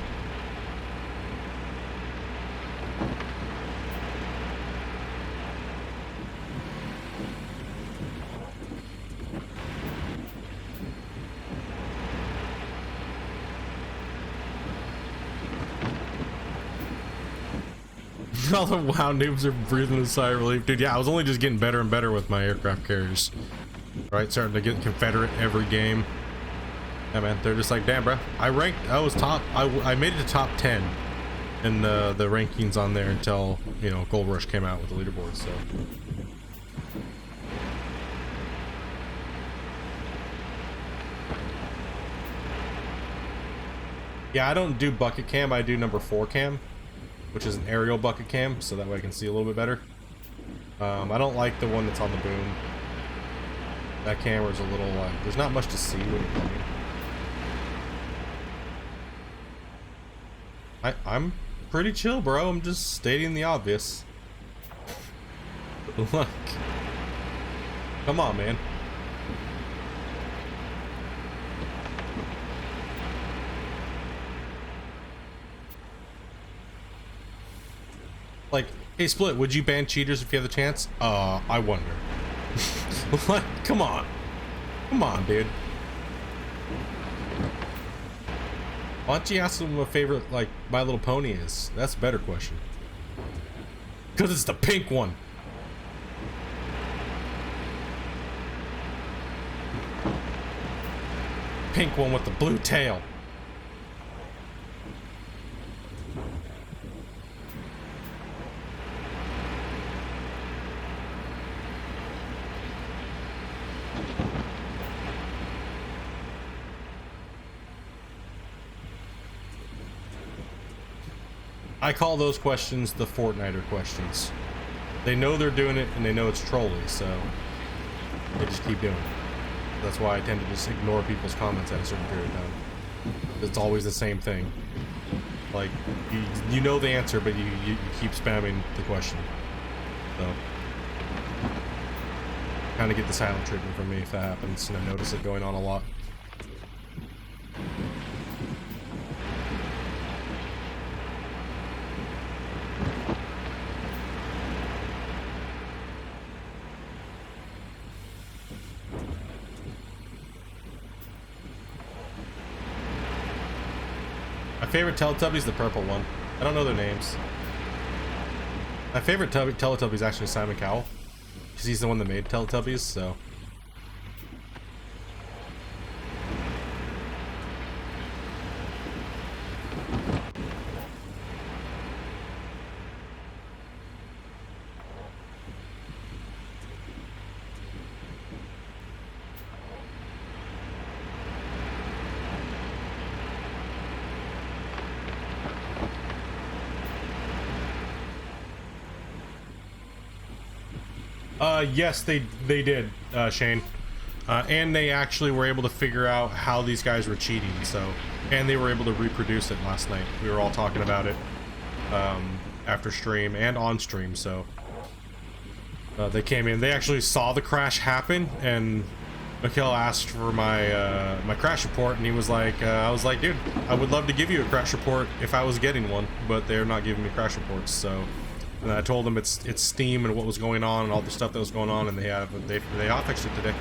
All the WoW noobs are breathing a sigh of relief. Dude, yeah, I was only just getting better and better with my aircraft carriers. Right, starting to get Confederate every game. Yeah, man, they're just like, damn, bro. I was top, I made it to top 10 in the rankings on there until, you know, Gold Rush came out with the leaderboard, so. Yeah, I don't do bucket cam, I do number 4 cam, which is an aerial bucket cam, so that way I can see a little bit better. I don't like the one that's on the boom. That camera's a little, there's not much to see when you're coming. I'm pretty chill, bro. I'm just stating the obvious. Look. Come on, man. Like, hey, Split, would you ban cheaters if you have the chance? I wonder. What? Come on. Come on, dude. Why don't you ask them what favorite, like, My Little Pony is? That's a better question. Because it's the pink one. Pink one with the blue tail. I call those questions the Fortniter questions. They know they're doing it and they know it's trolly, so they just keep doing it. That's why I tend to just ignore people's comments at a certain period of time. It's always the same thing. Like, you know the answer, but you keep spamming the question. So, kind of get the silent treatment from me if that happens, and I notice it going on a lot. favorite Teletubby is the purple one. I don't know their names. My favorite Teletubby is actually Simon Cowell, because he's the one that made Teletubbies, so. Yes, they did, Shane. And they actually were able to figure out how these guys were cheating, so. And they were able to reproduce it last night. We were all talking about it after stream and on stream, so. They came in. They actually saw the crash happen, and Mikhail asked for my my crash report, and he was like, I was like, dude, I would love to give you a crash report if I was getting one, but they're not giving me crash reports, so. And I told them it's Steam and what was going on and all the stuff that was going on, and they hotfixed it today.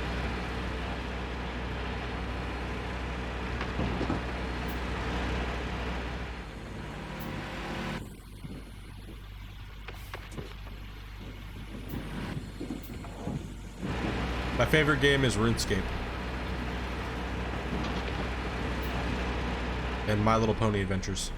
My favorite game is RuneScape and My Little Pony Adventures.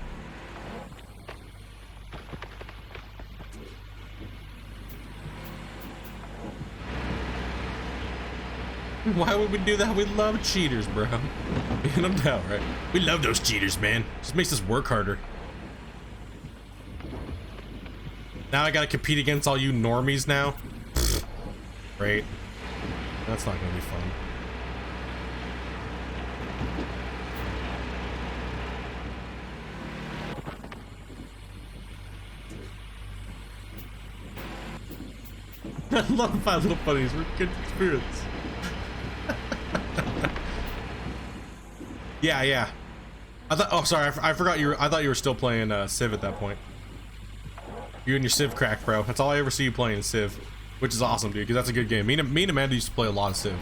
Why would we do that? We love cheaters, bro. No doubt, right? We love those cheaters, man. Just makes us work harder. Now I gotta compete against all you normies now. Great. That's not gonna be fun. I love My Little Ponies. We're good spirits. Yeah. I thought. Oh, sorry. I forgot you were. I thought you were still playing Civ at that point. You and your Civ crack, bro. That's all I ever see you playing is Civ, which is awesome, dude. Because that's a good game. Me and Amanda used to play a lot of Civ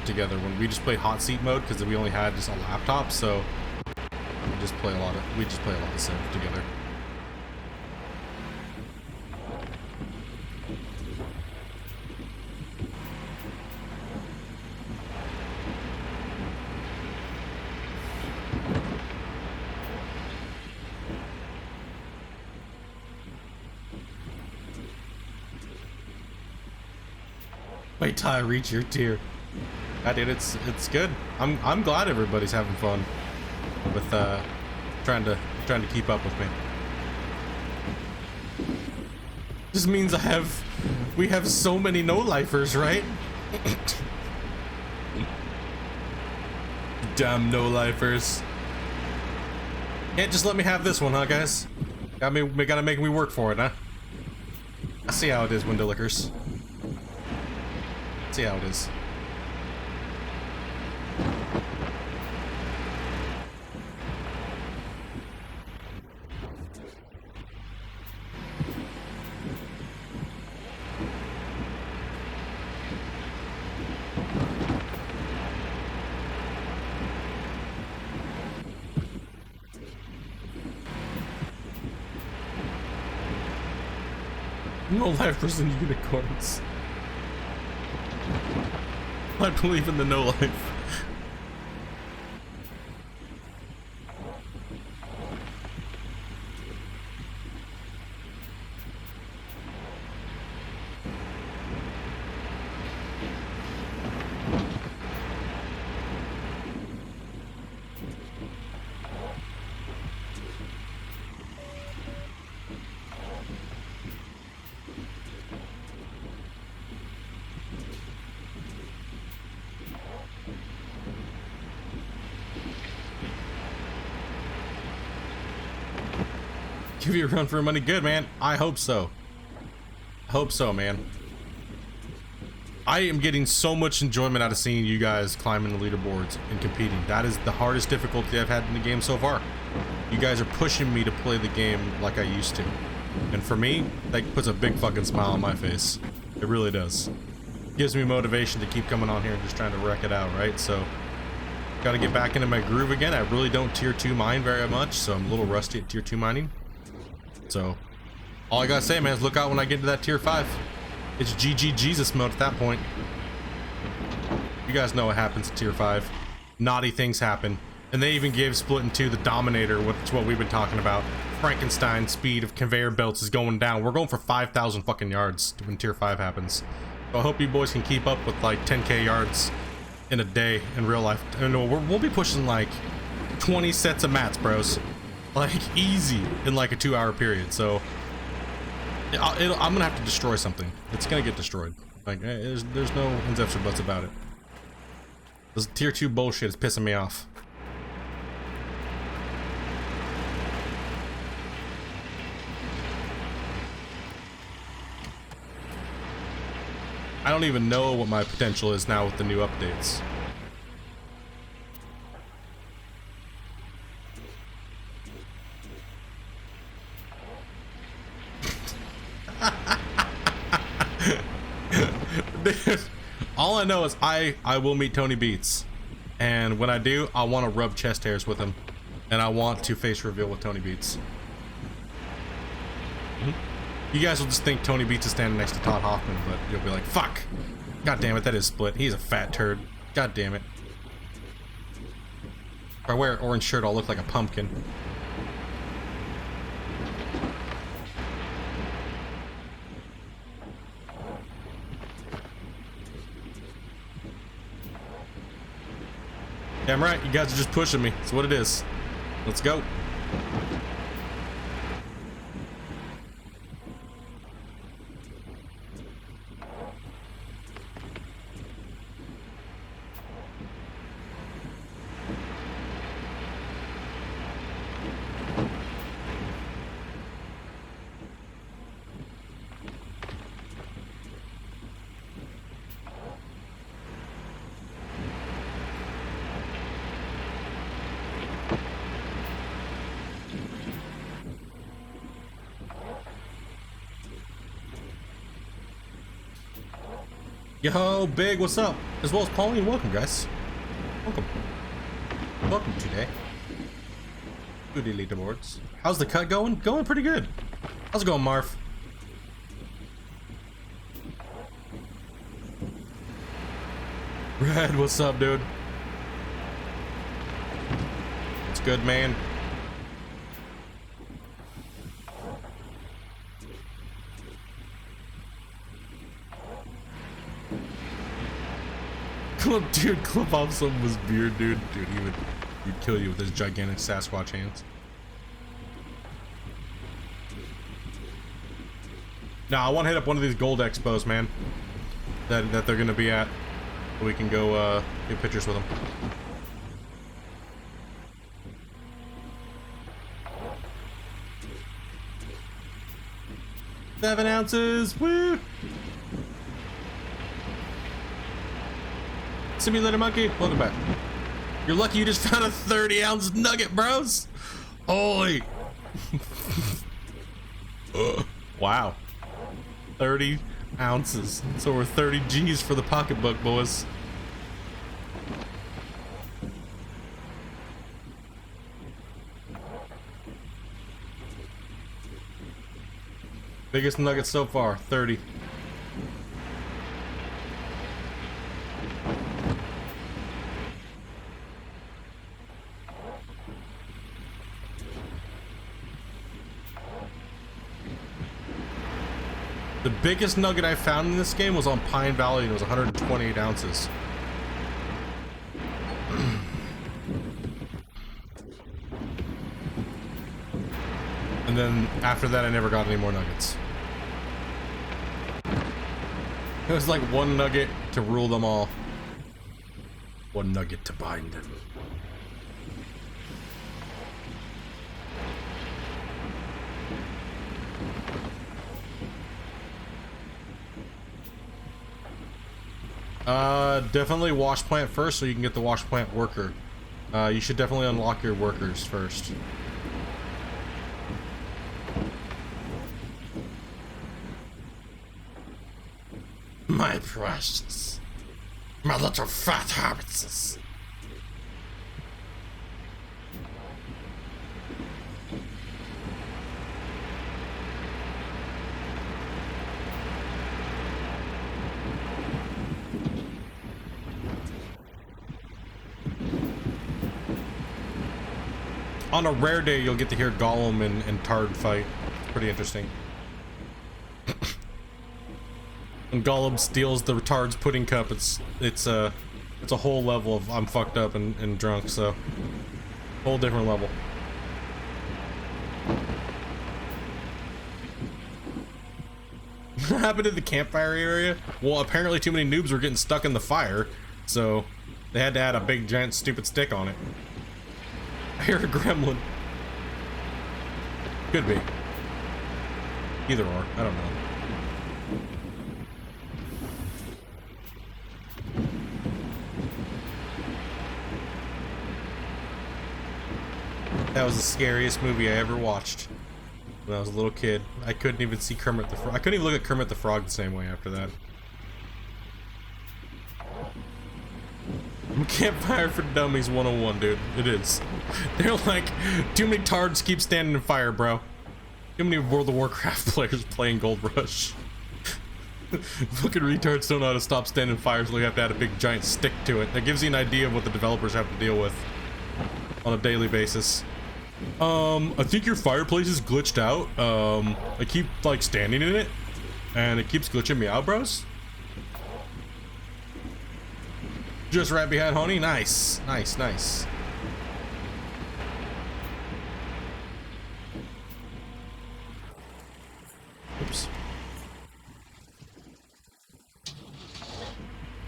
together when we just played hot seat mode because we only had just a laptop, so we just play a lot of Civ together. Wait till I reach your tier. I did. It's good. I'm glad everybody's having fun with trying to keep up with me. This means we have so many no-lifers, right? Damn no-lifers. Can't just let me have this one, huh, guys? Gotta make me work for it, huh? I see how it is, Windowlickers. See how it is. No lifers and unicorns. I believe in the no life. Give you a run for your money. Good, man. I hope so. Hope so, man. I am getting so much enjoyment out of seeing you guys climbing the leaderboards and competing. That is the hardest difficulty I've had in the game so far. You guys are pushing me to play the game like I used to. And for me, that puts a big fucking smile on my face. It really does. Gives me motivation to keep coming on here and just trying to wreck it out, right? So, Got to get back into my groove again. I really don't tier 2 mine very much, so I'm a little rusty at tier 2 mining. So all I gotta say, man, is look out when I get to that tier 5. It's GG Jesus mode at that point. You guys know what happens at tier 5. Naughty things happen. And they even gave Split in 2 the Dominator, which is what we've been talking about. Frankenstein speed of conveyor belts is going down. We're going for 5,000 fucking yards when tier 5 happens. So I hope you boys can keep up with like 10k yards in a day in real life. I know we'll be pushing like 20 sets of mats, bros. Like easy in like a 2-hour period. So I'm gonna have to destroy something. It's gonna get destroyed. Like there's no ifs, ands, or buts about it. This tier 2 bullshit is pissing me off. I don't even know what my potential is now with the new updates. Dude, all I know is I will meet Tony Beats, and when I do, I want to rub chest hairs with him, and I want to face reveal with Tony Beats. You guys will just think Tony Beats is standing next to Todd Hoffman, but you'll be like, fuck! God damn it, that is Split. He's a fat turd. God damn it. If I wear an orange shirt, I'll look like a pumpkin. Damn right, you guys are just pushing me. That's what it is. Let's go. Yo, Big, what's up? As well as Pauline, welcome, guys. Welcome. Welcome today. Good leaderboards. How's the cut going? Going pretty good. How's it going, Marv? Red, what's up, dude? It's good, man. Dude, clip off some of his beard, dude. Dude, he'd kill you with his gigantic Sasquatch hands. Now, I want to hit up one of these gold expos, man. That they're gonna be at. We can go get pictures with them. $7 ounces, woo! Simulator Monkey, welcome back. You're lucky you just found a 30-ounce nugget, bros. Holy. Wow. 30 ounces. So we're 30 G's for the pocketbook, boys. Biggest nugget so far, 30. The biggest nugget I found in this game was on Pine Valley, and it was 128 ounces. And then after that, I never got any more nuggets. It was like one nugget to rule them all. One nugget to bind them. Definitely wash plant first so you can get the wash plant worker. You should definitely unlock your workers first. My precious. My little fat hobbitses. On a rare day, you'll get to hear Gollum and Tard fight. It's pretty interesting. When Gollum steals the Tard's pudding cup, it's a whole level of I'm fucked up and drunk, so whole different level. What happened in the campfire area? Well, apparently too many noobs were getting stuck in the fire, so they had to add a big giant stupid stick on it. I hear a gremlin. Could be. Either or, I don't know. That was the scariest movie I ever watched when I was a little kid. I couldn't even see Kermit the Frog. I couldn't even look at Kermit the Frog the same way after that. Campfire for Dummies 101, dude. It is. They're like, too many tards keep standing in fire, bro. Too many World of Warcraft players playing Gold Rush. Fucking retards don't know how to stop standing in fire, so they have to add a big giant stick to it. That gives you an idea of what the developers have to deal with on a daily basis. I think your fireplace is glitched out. I keep like standing in it and it keeps glitching me out, bros. Just right behind honey. Nice, nice, nice. Oops.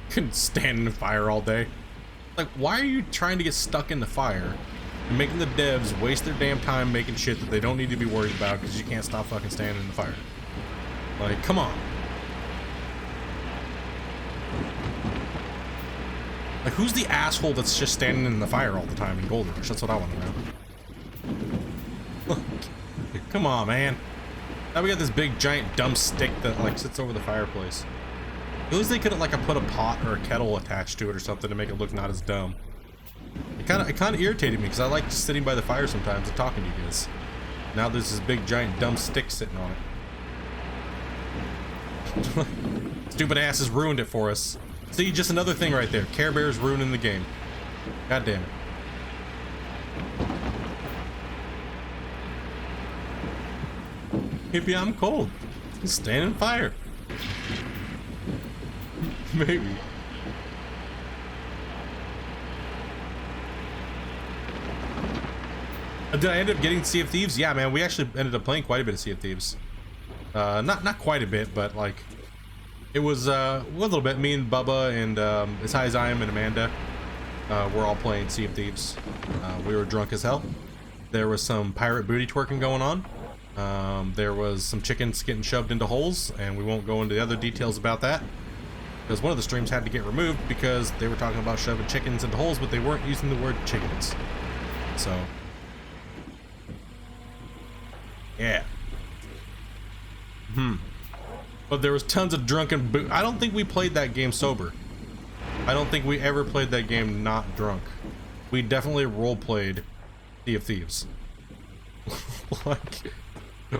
Couldn't stand in the fire all day. Like, why are you trying to get stuck in the fire and making the devs waste their damn time making shit that they don't need to be worried about because you can't stop fucking standing in the fire? Like, come on. Like, who's the asshole that's just standing in the fire all the time in Gold Rush? That's what I want to know. Come on, man. Now we got this big giant dumb stick that like sits over the fireplace. At least they could have like put a pot or a kettle attached to it or something to make it look not as dumb. It kind of irritated me because I like just sitting by the fire sometimes and talking to you guys. Now there's this big giant dumb stick sitting on it. Stupid ass has ruined it for us. See, just another thing right there. Care Bears ruining the game. God damn it. Maybe I'm cold. Stand in fire. Maybe. Did I end up getting Sea of Thieves? Yeah, man, we actually ended up playing quite a bit of Sea of Thieves. Not quite a bit, but like it was a little bit. Me and Bubba and As High As I Am and Amanda were all playing Sea of Thieves. We were drunk as hell. There was some pirate booty twerking going on. There was some chickens getting shoved into holes, and we won't go into the other details about that because one of the streams had to get removed because they were talking about shoving chickens into holes, but they weren't using the word chickens. So yeah. But there was tons of drunken I don't think we played that game sober. I don't think we ever played that game not drunk. We definitely role-played Sea of Thieves. Like,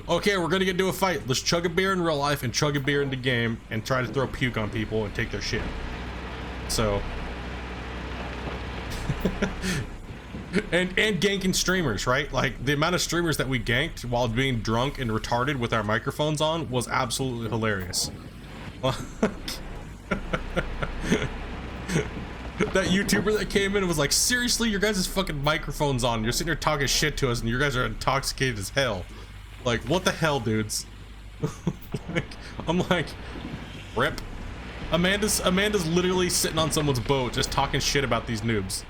okay, we're gonna get into a fight. Let's chug a beer in real life and chug a beer in the game and try to throw puke on people and take their shit. So and ganking streamers, right? Like the amount of streamers that we ganked while being drunk and retarded with our microphones on was absolutely hilarious. That YouTuber that came in and was like, seriously, your guys' fucking microphones on. You're sitting here talking shit to us and you guys are intoxicated as hell. Like, what the hell, dudes? Like, I'm like, rip. Amanda's literally sitting on someone's boat just talking shit about these noobs.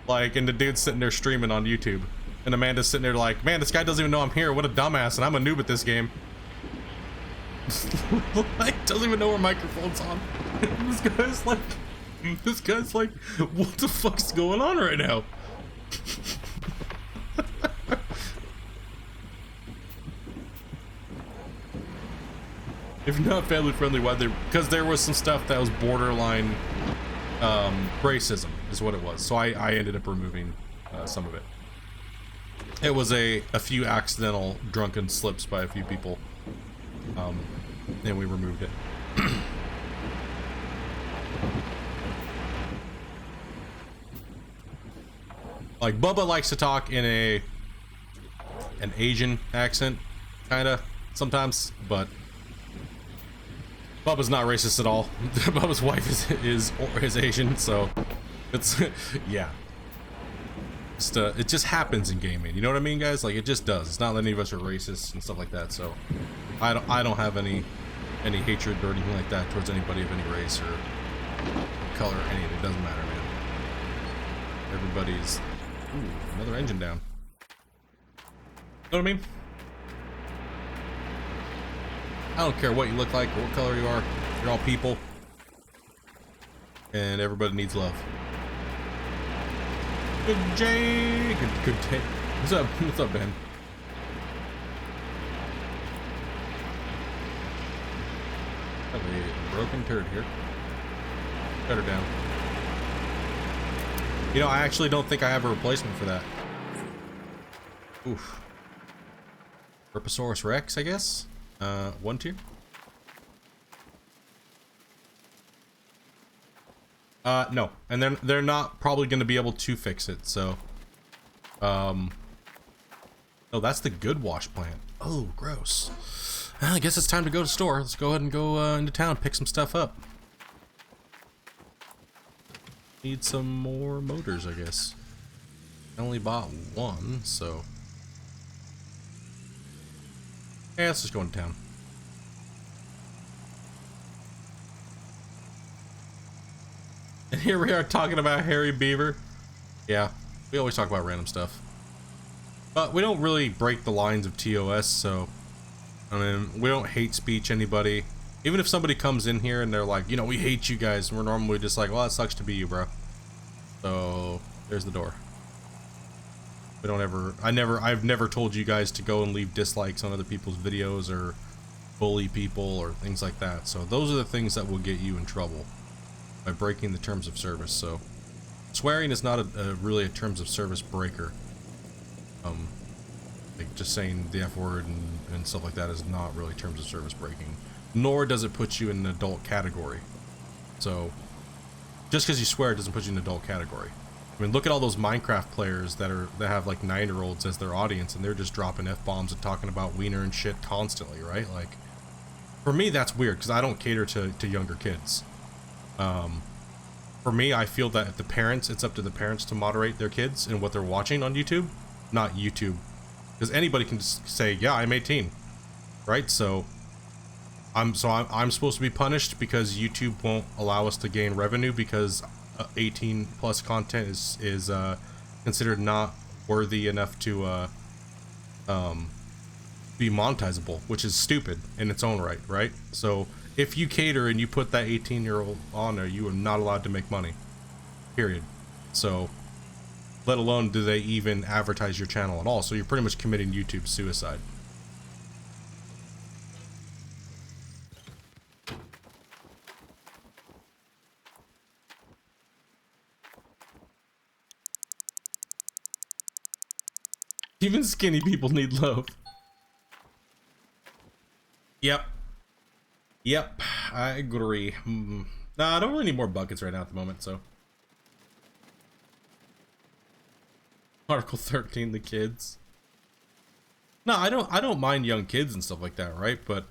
Like, and the dude's sitting there streaming on YouTube. And Amanda's sitting there like, man, this guy doesn't even know I'm here. What a dumbass, and I'm a noob at this game. Like, doesn't even know our microphone's on. This guy's like, what the fuck's going on right now? If not family friendly, why they? Because there was some stuff that was borderline racism, is what it was. So I ended up removing some of it. It was a few accidental drunken slips by a few people, and we removed it. Like, Bubba likes to talk in a an Asian accent, kinda, sometimes, but Bubba's not racist at all. Bubba's wife is Asian, so it's, yeah. It just happens in gaming, you know what I mean, guys? Like, it just does. It's not that any of us are racist and stuff like that, so I don't have any hatred or anything like that towards anybody of any race or color or anything. It doesn't matter, man. Everybody's... Ooh, another engine down. Know what I mean? I don't care what you look like or what color you are. You're all people. And everybody needs love. Good day. Good day. What's up? What's up, Ben? Have a broken turd here. Better down. You know, I actually don't think I have a replacement for that. Oof. Herposaurus Rex, I guess? 1 tier? No. And they're not probably going to be able to fix it, so... Oh, that's the good wash plant. Oh, gross. Well, I guess it's time to go to the store. Let's go ahead and go into town, pick some stuff up. Need some more motors, I guess. I only bought one, so... Yeah, let's just go into town. And here we are talking about Harry Beaver. Yeah, we always talk about random stuff. But we don't really break the lines of TOS, so... I mean, we don't hate speech anybody. Even if somebody comes in here and they're like, you know, we hate you guys, we're normally just like, well, it sucks to be you, bro. So, there's the door. We don't ever, I've never told you guys to go and leave dislikes on other people's videos or bully people or things like that. So those are the things that will get you in trouble by breaking the terms of service. So swearing is not really a terms of service breaker. Like just saying the F word and stuff like that is not really terms of service breaking. Nor does it put you in an adult category. So just because you swear doesn't put you in an adult category. I mean, look at all those Minecraft players that have like 9-year-olds as their audience, and they're just dropping F-bombs and talking about wiener and shit constantly, right? Like, for me, that's weird because I don't cater to younger kids. For me, I feel that it's up to the parents to moderate their kids and what they're watching on YouTube, not YouTube, because anybody can just say, yeah, I'm 18, right? So I'm supposed to be punished because YouTube won't allow us to gain revenue because 18 plus content is considered not worthy enough to be monetizable, which is stupid in its own right? So if you cater and you put that 18-year-old on there, you are not allowed to make money, period. So let alone do they even advertise your channel at all. So you're pretty much committing YouTube suicide. Even skinny people need love. Yep, I agree. Nah, I don't really need more buckets right now at the moment, so. Article 13, the kids. No, I don't mind young kids and stuff like that, right? But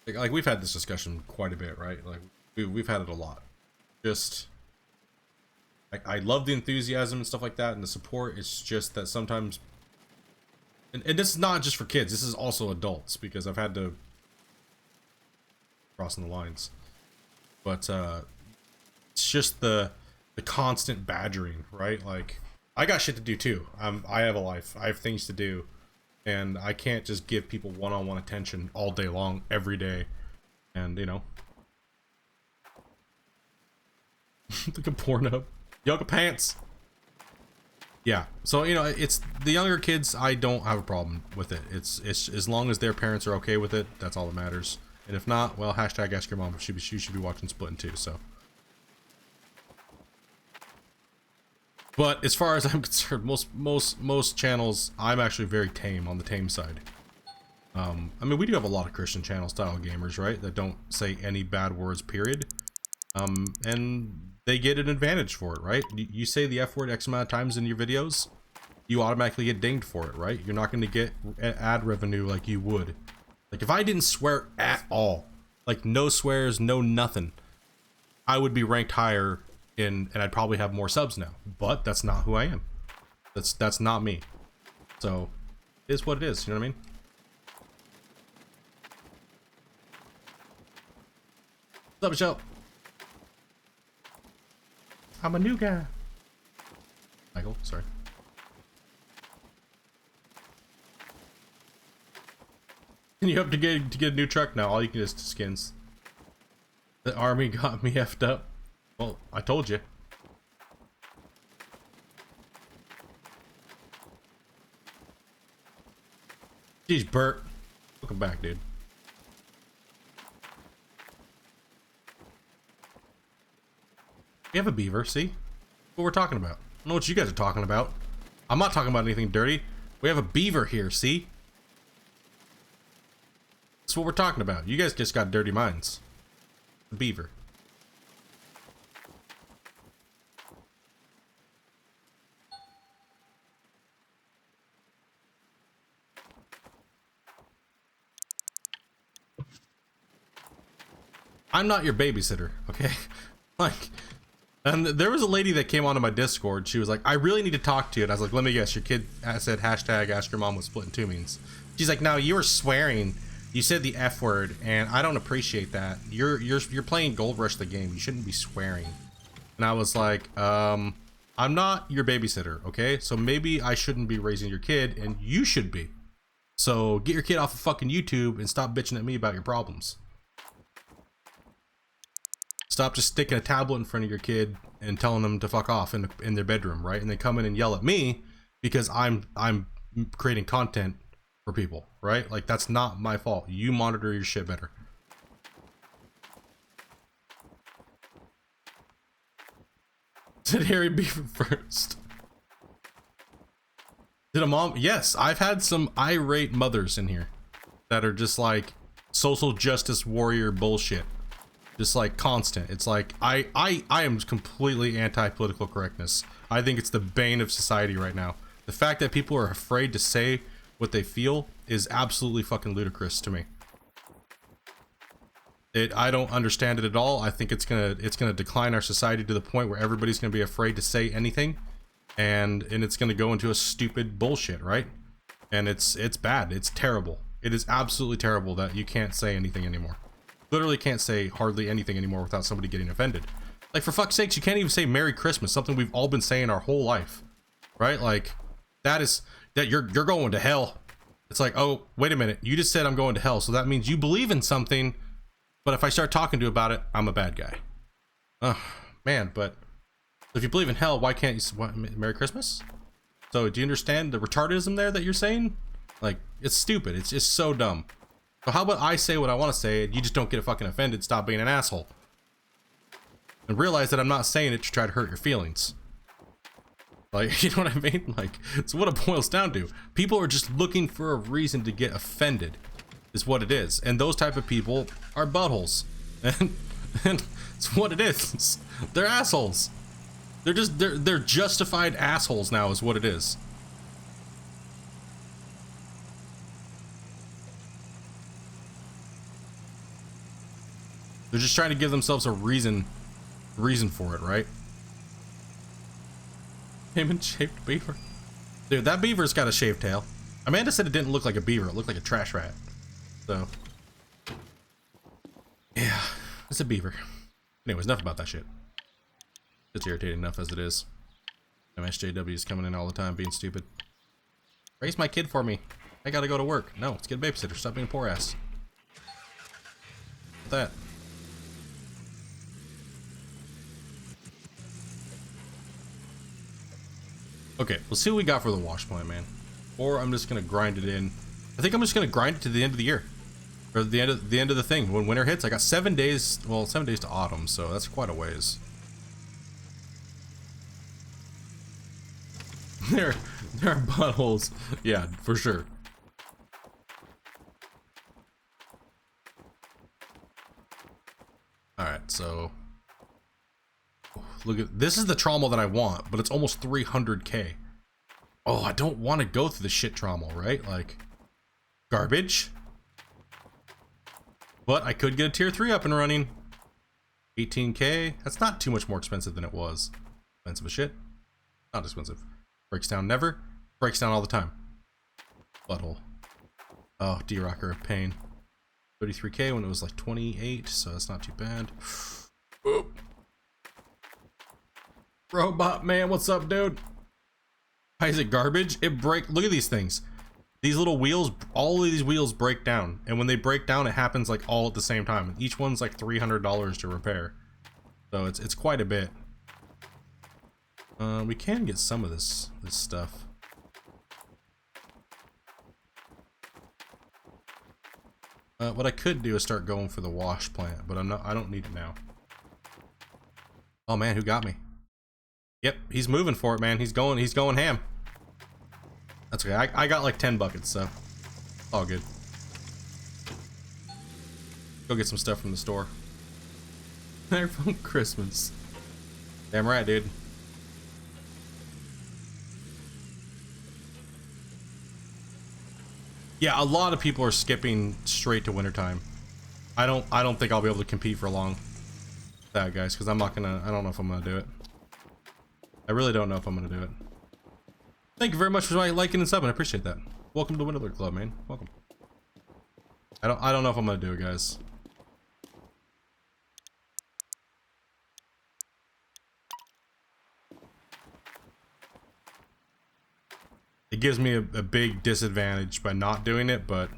like we've had this discussion quite a bit, right? Like we've had it a lot. Just like I love the enthusiasm and stuff like that and the support. It's just that sometimes, and this is not just for kids. This is also adults because I've had to crossing the lines. But it's just the constant badgering, right? Like I got shit to do too. I have a life. I have things to do, and I can't just give people one-on-one attention all day long, every day. And you know, look at Pornhub, yoga pants. Yeah, so you know, it's the younger kids. I don't have a problem with it. It's as long as their parents are okay with it. That's all that matters. And if not, well, hashtag ask your mom. She should be watching Splitting too. So, but as far as I'm concerned, most channels, I'm actually very tame on the tame side. I mean, we do have a lot of Christian channel style gamers, right? That don't say any bad words, period. And they get an advantage for it, right? You say the F word X amount of times in your videos, you automatically get dinged for it, right? You're not going to get ad revenue like you would. Like if I didn't swear at all, like no swears, no nothing, I would be ranked higher and I'd probably have more subs now. But that's not who I am. That's not me. So it is what it is, you know what I mean? What's up, Michelle? I'm a new guy. Michael, sorry. And you have to get a new truck now. All you can do is skins. The army got me effed up. Well, I told you. Jeez, Bert. Welcome back, dude. We have a beaver, see? What we're talking about. I don't know what you guys are talking about. I'm not talking about anything dirty. We have a beaver here, see? That's what we're talking about. You guys just got dirty minds. The beaver. I'm not your babysitter, okay? Like, and there was a lady that came onto my Discord. She was like, I really need to talk to you. And I was like, let me guess, your kid said hashtag ask your mom what split in two means. She's like, no, you were swearing. You said the F word, and I don't appreciate that. You're playing Gold Rush the game. You shouldn't be swearing. And I was like, I'm not your babysitter, okay? So maybe I shouldn't be raising your kid, and you should be. So get your kid off of fucking YouTube and stop bitching at me about your problems. Stop just sticking a tablet in front of your kid and telling them to fuck off in their bedroom, right? And they come in and yell at me because I'm creating content for people, right? Like, that's not my fault. You monitor your shit better. Did Harry Beaver first? Did a mom? Yes, I've had some irate mothers in here that are just like social justice warrior bullshit. Just like constant. It's like I am completely anti-political correctness. I think it's the bane of society right now. The fact that people are afraid to say what they feel is absolutely fucking ludicrous to me. I don't understand it at all. I think it's gonna decline our society to the point where everybody's gonna be afraid to say anything, and it's gonna go into a stupid bullshit, right? And it's bad. It's terrible. It is absolutely terrible that you can't say anything anymore. Literally can't say hardly anything anymore without somebody getting offended. Like, for fuck's sakes, you can't even say Merry Christmas, something we've all been saying our whole life, right? Like, that you're going to hell. It's like, oh, wait a minute, you just said I'm going to hell, so that means you believe in something, but if I start talking to you about it, I'm a bad guy. Oh, man, but if you believe in hell, why can't you Merry Christmas? So do you understand the retardism there that you're saying? Like, it's stupid. It's just so dumb. So how about I say what I want to say and you just don't get fucking offended, stop being an asshole. And realize that I'm not saying it to try to hurt your feelings. Like, you know what I mean? Like, it's what it boils down to. People are just looking for a reason to get offended, is what it is. And those type of people are buttholes. And it's what it is. They're assholes. They're justified assholes now is what it is. They're just trying to give themselves a reason for it, right? Human-shaped beaver. Dude, that beaver's got a shaved tail. Amanda said it didn't look like a beaver, it looked like a trash rat. So, yeah, it's a beaver. Anyways, enough about that shit. It's irritating enough as it is. MSJW is coming in all the time being stupid. Raise my kid for me. I gotta go to work. No, let's get a babysitter. Stop being a poor ass. What's that? Okay, let's see what we got for the wash plant, man. Or I'm just gonna grind it in. I think I'm just gonna grind it to the end of the year. Or the end of the thing. When winter hits, I got 7 days, well, 7 days to autumn, so that's quite a ways. There are buttholes. Yeah, for sure. Alright, so look at this. Is the trauma that I want, but it's almost 300k. Oh, I don't want to go through the shit trauma, right? Like, garbage. But I could get a tier 3 up and running. 18K. That's not too much more expensive than it was. Expensive as shit. Not expensive. Breaks down never. Breaks down all the time. Butthole. Oh, D-Rocker, a pain. 33K when it was like 28, so that's not too bad. Oop. Robot man, what's up, dude? Why is it garbage? It break. Look at these things. These little wheels, all of these wheels break down, and when they break down, it happens like all at the same time. Each one's like $300 to repair, so it's quite a bit. We can get some of this stuff. What I could do is start going for the wash plant, but I don't need it now. Oh man, who got me? Yep, he's moving for it, man. He's going ham. That's okay. I got like 10 buckets, so all good. Go get some stuff from the store. They're from Christmas. Damn right, dude. Yeah, a lot of people are skipping straight to wintertime. I don't think I'll be able to compete for long with that, guys, because I don't know if I'm gonna do it. I really don't know if I'm gonna do it. Thank you very much for liking and subbing. I appreciate that. Welcome to Windowlickers Club, man. Welcome. I don't know if I'm gonna do it, guys. It gives me a big disadvantage by not doing it, but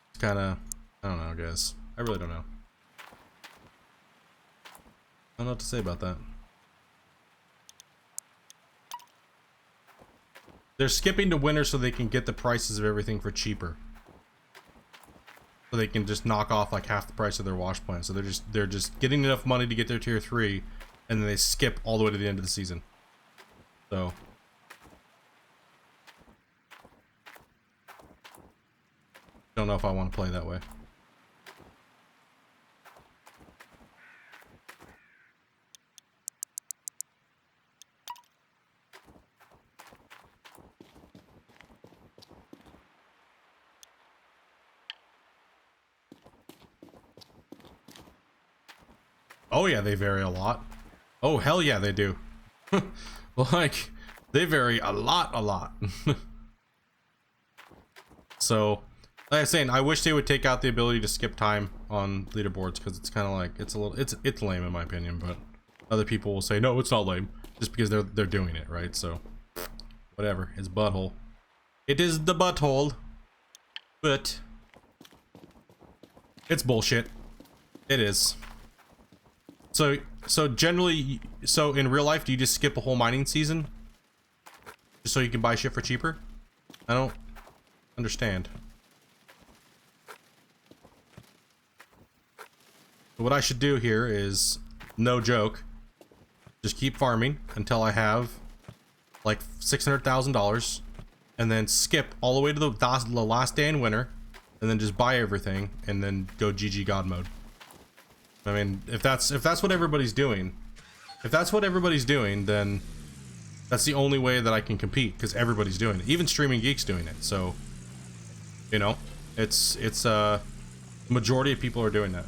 it's kind of, I don't know, guys. I really don't know. I don't know what to say about that. They're skipping to winter so they can get the prices of everything for cheaper. So they can just knock off like half the price of their wash plant. So they're just getting enough money to get their tier 3, and then they skip all the way to the end of the season. So don't know if I want to play that way. Oh yeah, they vary a lot. Oh hell yeah, they do. Like, they vary a lot. So, like I was saying, I wish they would take out the ability to skip time on leaderboards, because it's kind of like, it's lame in my opinion, but other people will say, no, it's not lame, just because they're doing it, right? So, whatever, it's butthole. It is the butthole, but it's bullshit. It is. So generally, so in real life, do you just skip a whole mining season just so you can buy shit for cheaper? I don't understand. What I should do here is, no joke, just keep farming until I have like $600,000, and then skip all the way to the last day in winter, and then just buy everything, and then go GG God mode. I mean, if that's what everybody's doing, then that's the only way that I can compete, because everybody's doing it. Even Streaming Geek's doing it. So, you know, it's the majority of people are doing that.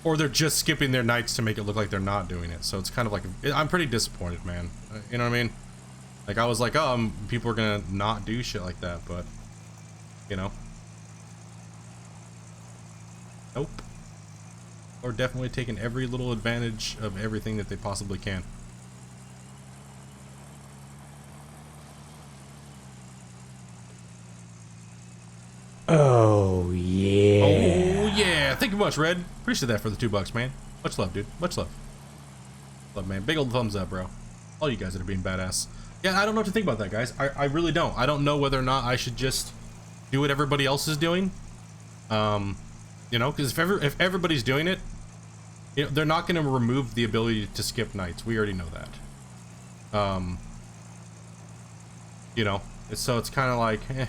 Or they're just skipping their nights to make it look like they're not doing it. So it's kind of like, I'm pretty disappointed, man. You know what I mean? Like, I was like, oh, people are gonna not do shit like that, but, you know. Nope. Or definitely taking every little advantage of everything that they possibly can. Oh yeah. Oh yeah. Thank you much, Red. Appreciate that for the $2, man. Much love, dude. Much love. Love, man. Big old thumbs up, bro. All you guys that are being badass. Yeah, I don't know what to think about that, guys. I really don't. I don't know whether or not I should just do what everybody else is doing. You know, because if everybody's doing it, you know, they're not going to remove the ability to skip nights. We already know that. You know, so it's kind of like, eh.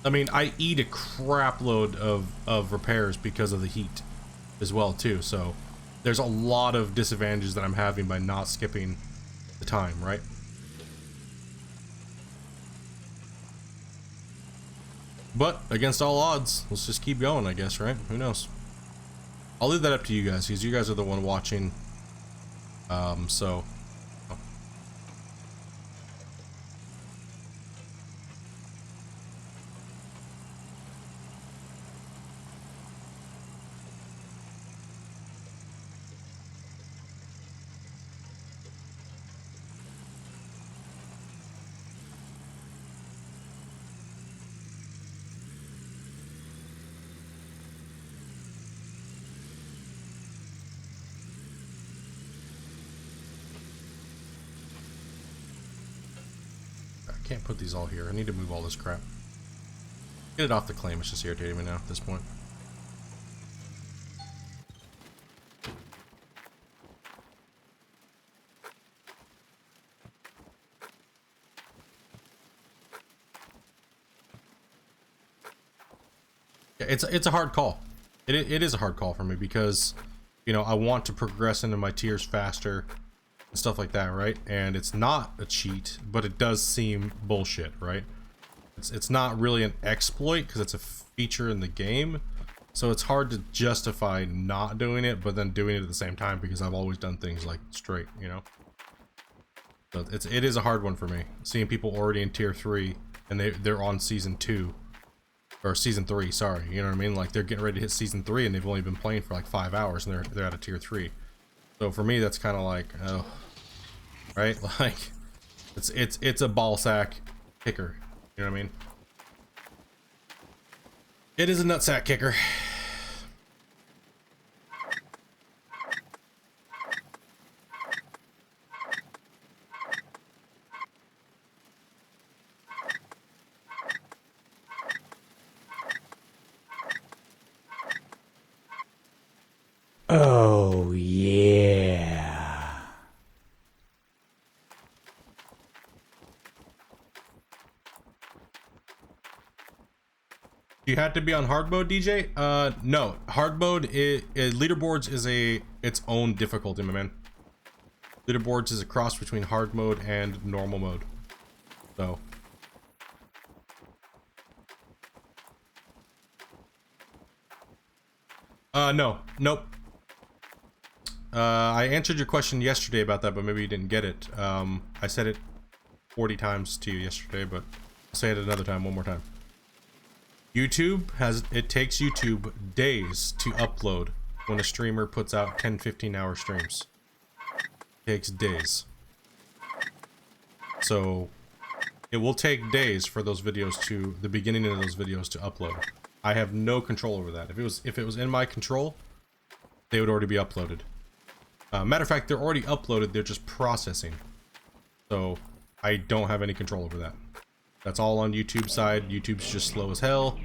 I mean, I eat a crap load of repairs because of the heat as well too, so there's a lot of disadvantages that I'm having by not skipping the time, right? But against all odds, let's just keep going, I guess, right? Who knows? I'll leave that up to you guys, because you guys are the one watching. So I can't put these all here. I need to move all this crap. Get it off the claim. It's just irritating me now at this point. Yeah, it's a hard call. It is a hard call for me because, you know, I want to progress into my tiers faster and stuff like that, right? And it's not a cheat, but it does seem bullshit, right? It's not really an exploit because it's a feature in the game, so it's hard to justify not doing it but then doing it at the same time because I've always done things like straight, you know. So it is a hard one for me, seeing people already in tier 3 and they're on season 2 or season 3, sorry, you know what I mean? Like they're getting ready to hit season 3 and they've only been playing for like 5 hours and they're at a tier 3. So for me that's kind of like, oh, right? Like it's a ball sack kicker. You know what I mean? It is a nutsack kicker. Oh, yeah. You had to be on hard mode, DJ? No. Hard mode, leaderboards is its own difficulty, my man. Leaderboards is a cross between hard mode and normal mode. So. No. Nope. I answered your question yesterday about that, but maybe you didn't get it. I said it 40 times to you yesterday, but I'll say it another time, one more time. YouTube it takes YouTube days to upload when a streamer puts out 10-15 hour streams. It takes days. So it will take days for those videos to, the beginning of those videos to upload. I have no control over that. If it was in my control, they would already be uploaded. Matter of fact, they're already uploaded, they're just processing. So I don't have any control over that. That's all on YouTube's side. YouTube's just slow as hell.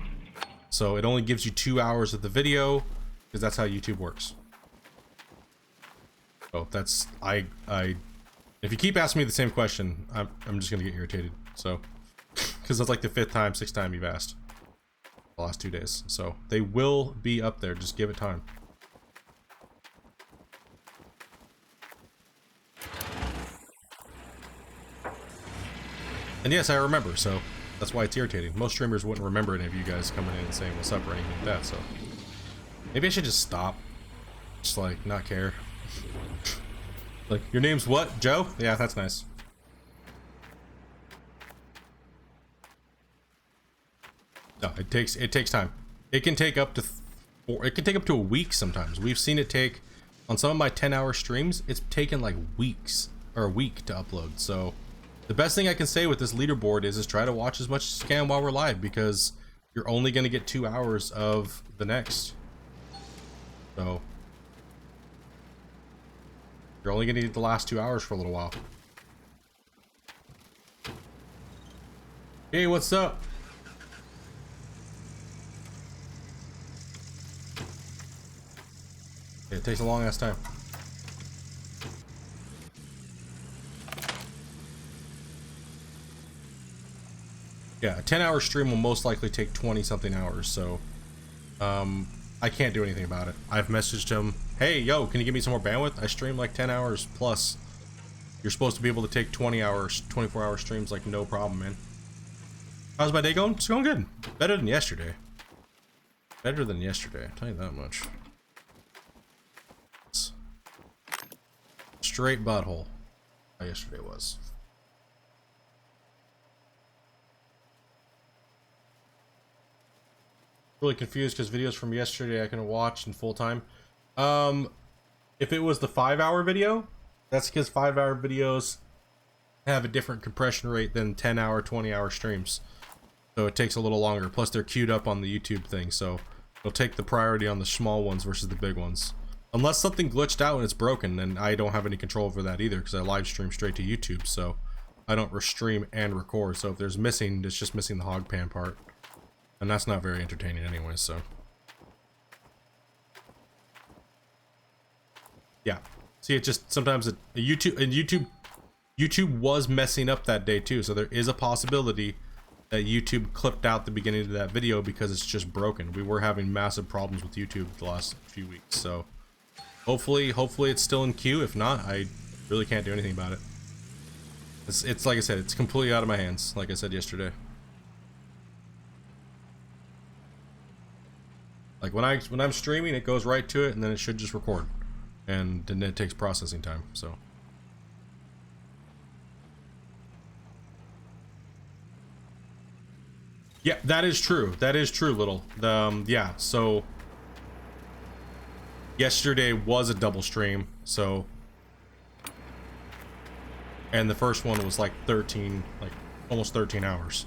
So it only gives you 2 hours of the video, because that's how YouTube works. So that's, if you keep asking me the same question, I'm just gonna get irritated. So, because that's like the 5th time, 6th time you've asked the last 2 days. So they will be up there, just give it time. And yes, I remember, so that's why it's irritating. Most streamers wouldn't remember any of you guys coming in and saying what's up or anything like that, so maybe I should just stop. Just like not care. Like, your name's what? Joe? Yeah, that's nice. No, it takes time. It can take up to a week sometimes. We've seen it take, on some of my 10-hour streams, it's taken like weeks or a week to upload. So the best thing I can say with this leaderboard is try to watch as much as you can while we're live, because you're only going to get 2 hours of the next. So you're only going to get the last 2 hours for a little while. Hey, what's up? It takes a long ass time. Yeah, a 10-hour stream will most likely take 20-something hours, so I can't do anything about it. I've messaged him, hey, yo, can you give me some more bandwidth? I stream like 10 hours plus. You're supposed to be able to take 20 hours, 24-hour streams like no problem, man. How's my day going? It's going good. Better than yesterday. Better than yesterday, I'll tell you that much. Straight butthole. How yesterday was. Really confused because videos from yesterday I can watch in full time. If it was the 5-hour video, that's because 5-hour videos have a different compression rate than 10-hour, 20-hour streams. So it takes a little longer. Plus they're queued up on the YouTube thing, so it'll take the priority on the small ones versus the big ones. Unless something glitched out and it's broken, then I don't have any control over that either because I live stream straight to YouTube, so I don't restream and record. So if there's missing, it's just missing the hog pan part. And that's not very entertaining anyway, so. Yeah. See, it just sometimes YouTube was messing up that day too, so there is a possibility that YouTube clipped out the beginning of that video because it's just broken. We were having massive problems with YouTube the last few weeks, so hopefully it's still in queue. If not, I really can't do anything about it. It's like I said, it's completely out of my hands, like I said yesterday. Like when I'm streaming, it goes right to it, and then it should just record, and then it takes processing time. So, yeah, that is true. That is true, little. Yeah. So yesterday was a double stream. So, and the first one was like 13, like almost 13 hours.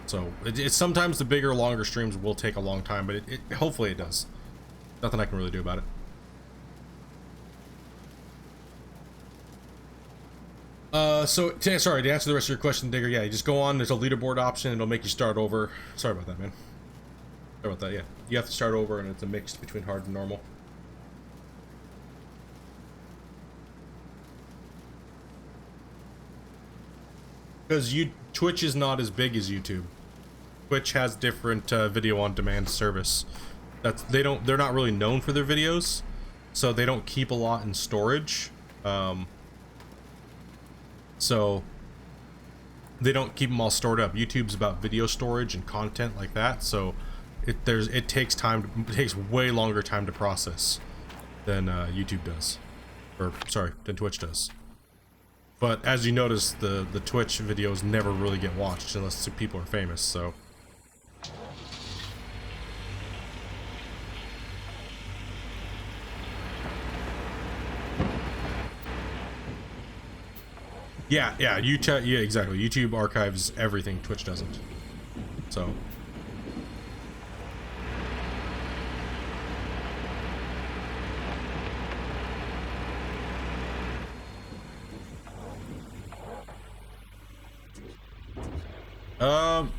So it's sometimes the bigger, longer streams will take a long time, but hopefully it does. Nothing I can really do about it. So sorry, to answer the rest of your question, Digger, yeah, you just go on, there's a leaderboard option, and it'll make you start over. Sorry about that, man. Sorry about that, yeah. You have to start over, and it's a mix between hard and normal. Because Twitch is not as big as YouTube. Twitch has different video on demand service. They're not really known for their videos, so they don't keep a lot in storage. So they don't keep them all stored up. YouTube's about video storage and content like that, so it takes way longer time to process than YouTube does, or sorry, than Twitch does. But as you notice, the Twitch videos never really get watched unless people are famous, so. Yeah, YouTube, yeah, exactly. YouTube archives everything, Twitch doesn't. So.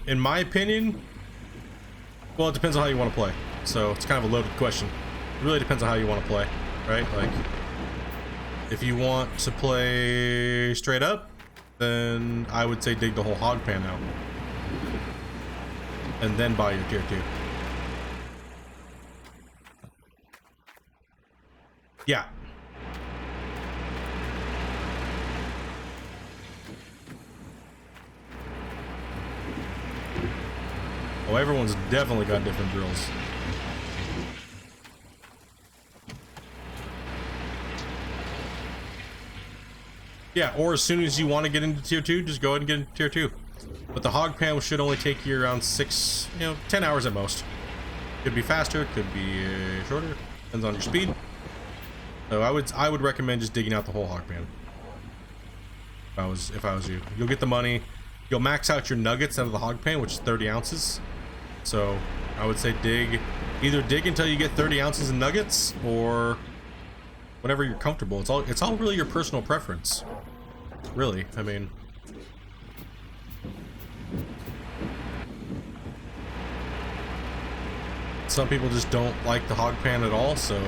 In my opinion, well, it depends on how you want to play. So it's kind of a loaded question. It really depends on how you want to play, right? Like, if you want to play straight up, then I would say dig the whole hog pan out. And then buy your tier 2. Yeah. Oh, everyone's definitely got different drills. Yeah, or as soon as you want to get into tier 2, just go ahead and get into tier 2. But the hog pan should only take you around 10 hours at most. Could be faster, could be shorter, depends on your speed. So I would recommend just digging out the whole hog pan. If I was you. You'll get the money. You'll max out your nuggets out of the hog pan, which is 30 ounces. So I would say either dig until you get 30 ounces of nuggets, or whenever you're comfortable. It's all really your personal preference. Really, I mean. Some people just don't like the hog pan at all, so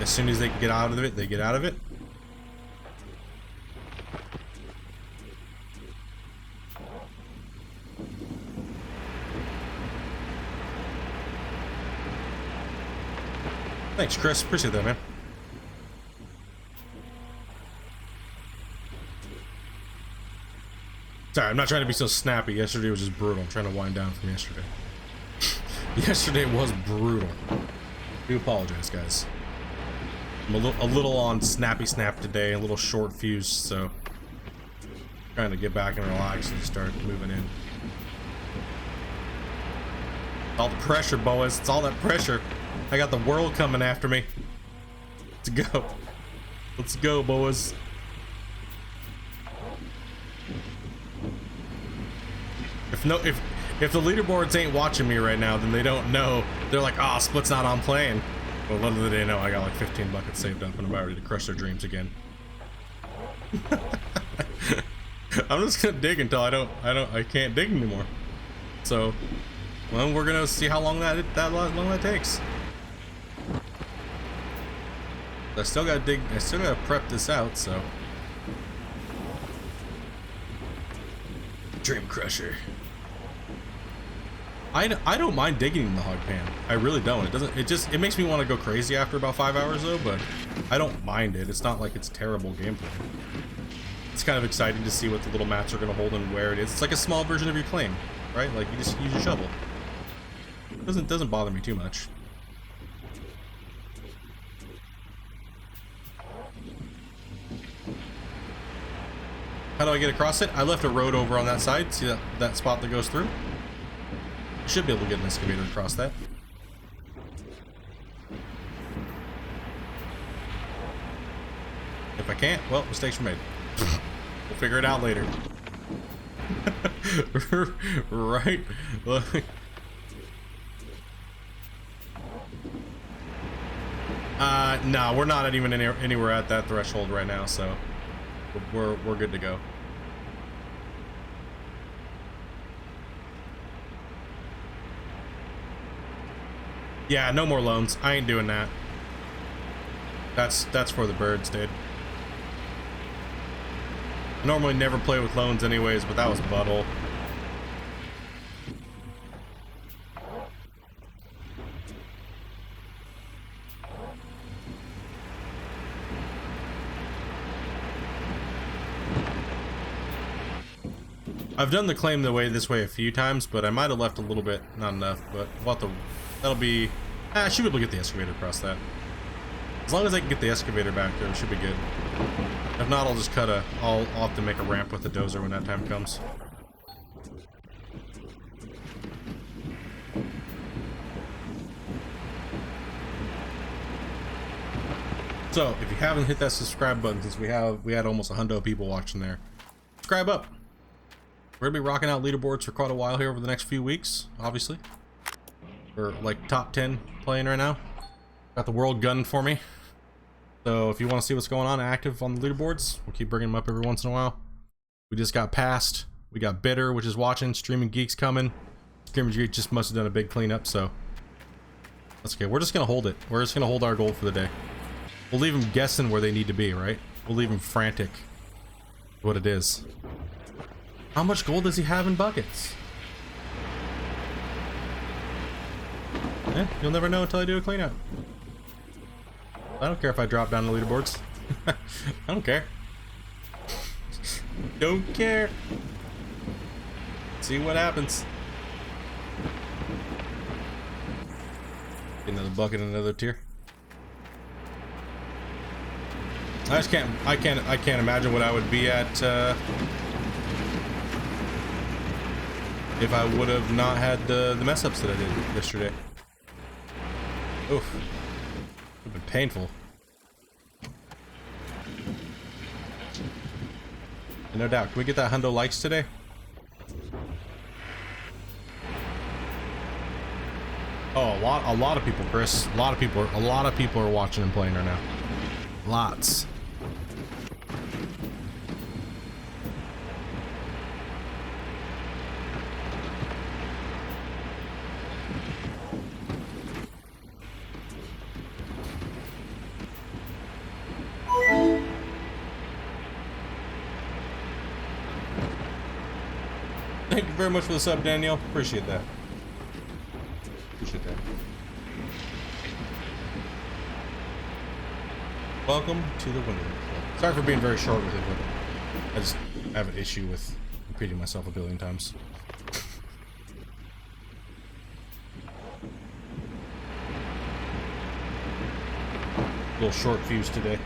as soon as they can get out of it, they get out of it. Thanks, Chris. Appreciate that, man. Sorry, I'm not trying to be so snappy. Yesterday was just brutal. I'm trying to wind down from yesterday. Yesterday was brutal. I do apologize, guys. I'm a little on snappy snap today, a little short fused, so trying to get back and relax and start moving in. All the pressure, boys. It's all that pressure. I got the world coming after me. Let's go. Let's go, boys. If the leaderboards ain't watching me right now, then they don't know. They're like, oh, Split's not on playing. Well, little do they know I got like 15 buckets saved up and I'm about ready to crush their dreams again. I'm just gonna dig until I can't dig anymore. So, well, we're gonna see how long that takes. I still gotta dig. I still gotta prep this out. So, Dream Crusher. I don't mind digging in the hog pan. I really don't. It makes me want to go crazy after about 5 hours though, but I don't mind it. It's not like it's terrible gameplay. It's kind of exciting to see what the little mats are going to hold and where it is. It's like a small version of your claim, right? Like you just use your shovel. It doesn't bother me too much. How do I get across it? I left a road over on that side. See that spot that goes through? Should be able to get an excavator across that. If I can't, well, mistakes were made. We'll figure it out later. Right? No, we're not even anywhere at that threshold right now, so we're good to go. Yeah, no more loans. I ain't doing that. That's for the birds, dude. I normally never play with loans anyways, but that was butthole. I've done the claim this way a few times, but I might have left a little bit, not enough, but that'll be, I should be able to get the excavator across that. As long as I can get the excavator back there, it should be good. If not, I'll have to make a ramp with the dozer when that time comes. So, if you haven't hit that subscribe button, since we had almost 100 people watching there, subscribe up. We're gonna be rocking out leaderboards for quite a while here over the next few weeks, obviously. We're like top 10 playing right now. Got the world gunning for me. So if you want to see what's going on active on the leaderboards, we'll keep bringing them up every once in a while. We just got passed. We got Bitter, which is watching. Streaming Geeks coming. Streaming Geeks just must have done a big cleanup, so that's okay. We're just gonna hold it. We're just gonna hold our goal for the day. We'll leave them guessing where they need to be, right? We'll leave them frantic. What it is. How much gold does he have in buckets? Yeah, you'll never know until I do a cleanup. I don't care if I drop down the leaderboards. I don't care. Don't care. See what happens. Get another bucket, another tier. I can't imagine what I would be at if I would have not had the mess ups that I did yesterday. Oof. It would have been painful. And no doubt. Can we get that 100 likes today? Oh, a lot of people, Chris. A lot of people are watching and playing right now. Lots. Thank you very much for the sub, Danielle. Appreciate that. Appreciate that. Welcome to the Windowlickers Club. Sorry for being very short with it, but I just have an issue with repeating myself a billion times. Little short fuse today.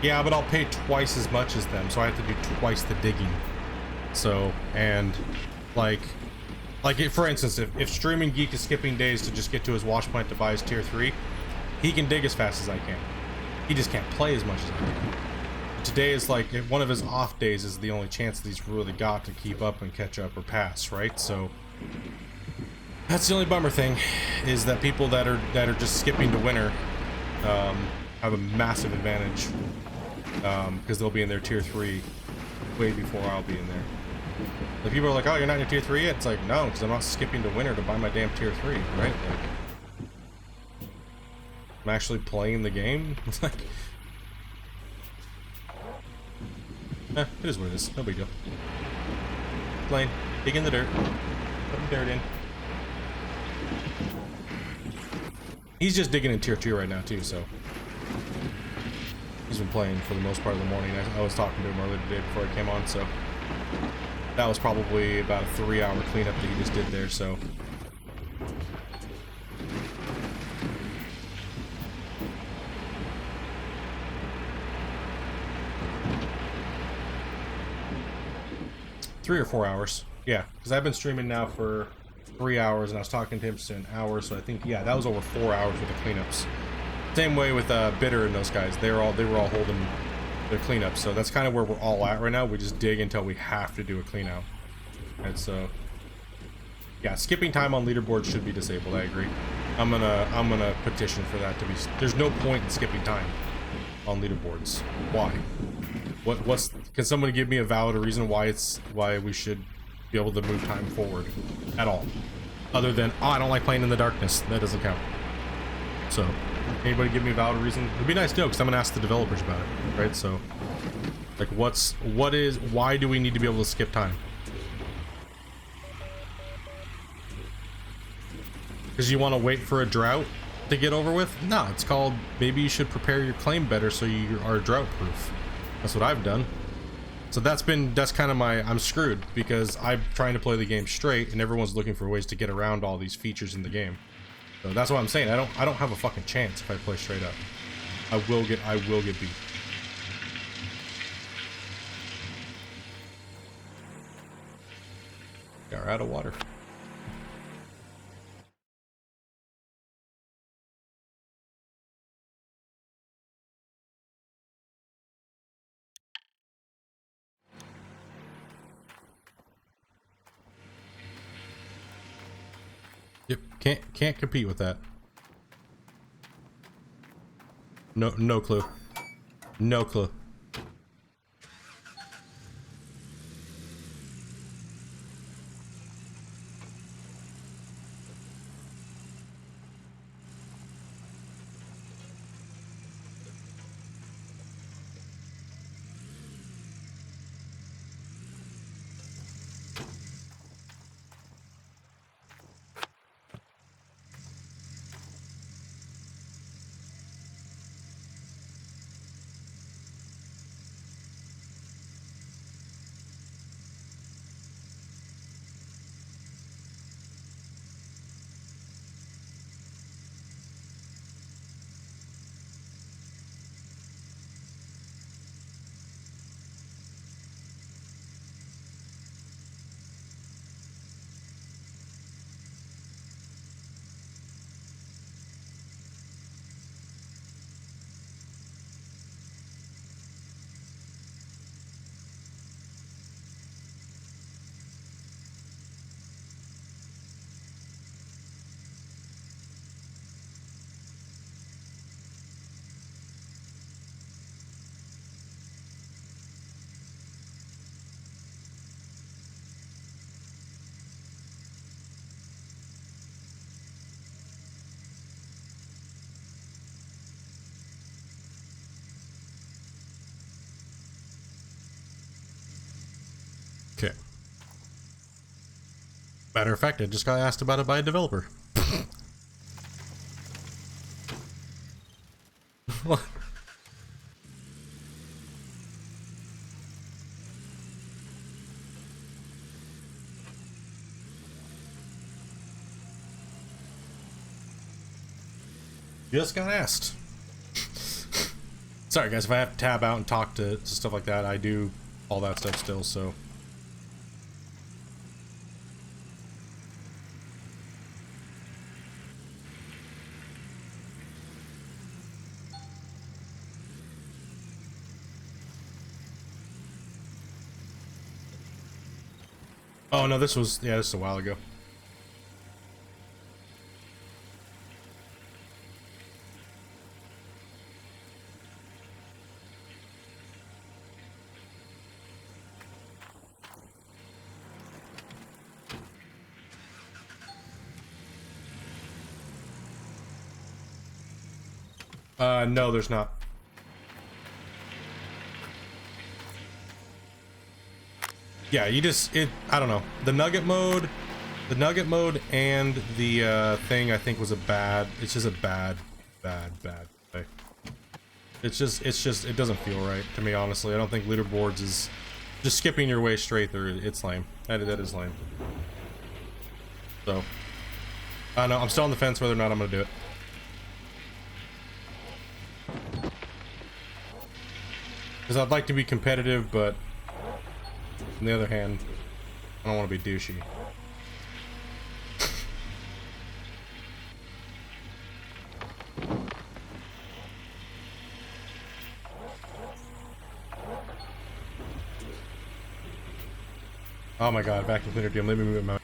Yeah, but I'll pay twice as much as them, so I have to do twice the digging. So, and like for instance, if Streaming Geek is skipping days to just get to his wash plant to buy his tier 3, he can dig as fast as I can. He just can't play as much as I can. Today is like one of his off days is the only chance that he's really got to keep up and catch up or pass, right? So that's the only bummer thing, is that people that are just skipping to winter have a massive advantage, because they'll be in their tier 3 way before I'll be in there. Like, people are like, oh, you're not in your tier 3 yet? It's like, no, because I'm not skipping to winter to buy my damn tier 3, right? Like, I'm actually playing the game. It's like, it is what it is. No big deal. Playing, dig in the dirt, putting dirt in. He's just digging in tier 2 right now too, so he's been playing for the most part of the morning. I was talking to him earlier today before I came on, so that was probably about a 3-hour cleanup that he just did there, so. Three or 4 hours. Yeah, because I've been streaming now for 3 hours, and I was talking to him for an hour, so I think, yeah, that was over 4 hours with the cleanups. Same way with Bitter and those guys. They were all holding their cleanups, so that's kind of where we're all at right now. We just dig until we have to do a clean out. And so, yeah, skipping time on leaderboard should be disabled. I agree. I'm gonna petition for that to be. There's no point in skipping time on leaderboards. Why? What's? Can somebody give me a valid reason why we should be able to move time forward at all, other than, oh, I don't like playing in the darkness? That doesn't count. So, anybody give me a valid reason? It'd be nice to know, because I'm gonna ask the developers about it, right? So, like, why do we need to be able to skip time? Because you want to wait for a drought to get over with? No, it's called, maybe you should prepare your claim better so you are drought proof. That's what I've done. So that's kind of my, I'm screwed, because I'm trying to play the game straight and everyone's looking for ways to get around all these features in the game. So that's what I'm saying. I don't have a fucking chance if I play straight up. I will get beat. We're out of water. Yep, can't compete with that. No clue. No clue. Matter of fact, I just got asked about it by a developer. What? Just got asked. Sorry guys, if I have to tab out and talk to stuff like that, I do all that stuff still, so. Oh no, this was, yeah, this is a while ago. No, there's not. Yeah, you just, I don't know. The Nugget mode and the thing I think was it's just a bad play. It's just, it doesn't feel right to me, honestly. I don't think leaderboards is just skipping your way straight through. It's lame. That is lame. So, I don't know. I'm still on the fence whether or not I'm gonna do it. Because I'd like to be competitive, but on the other hand, I don't want to be douchey. Oh my god, back to cleaner team. Let me move my.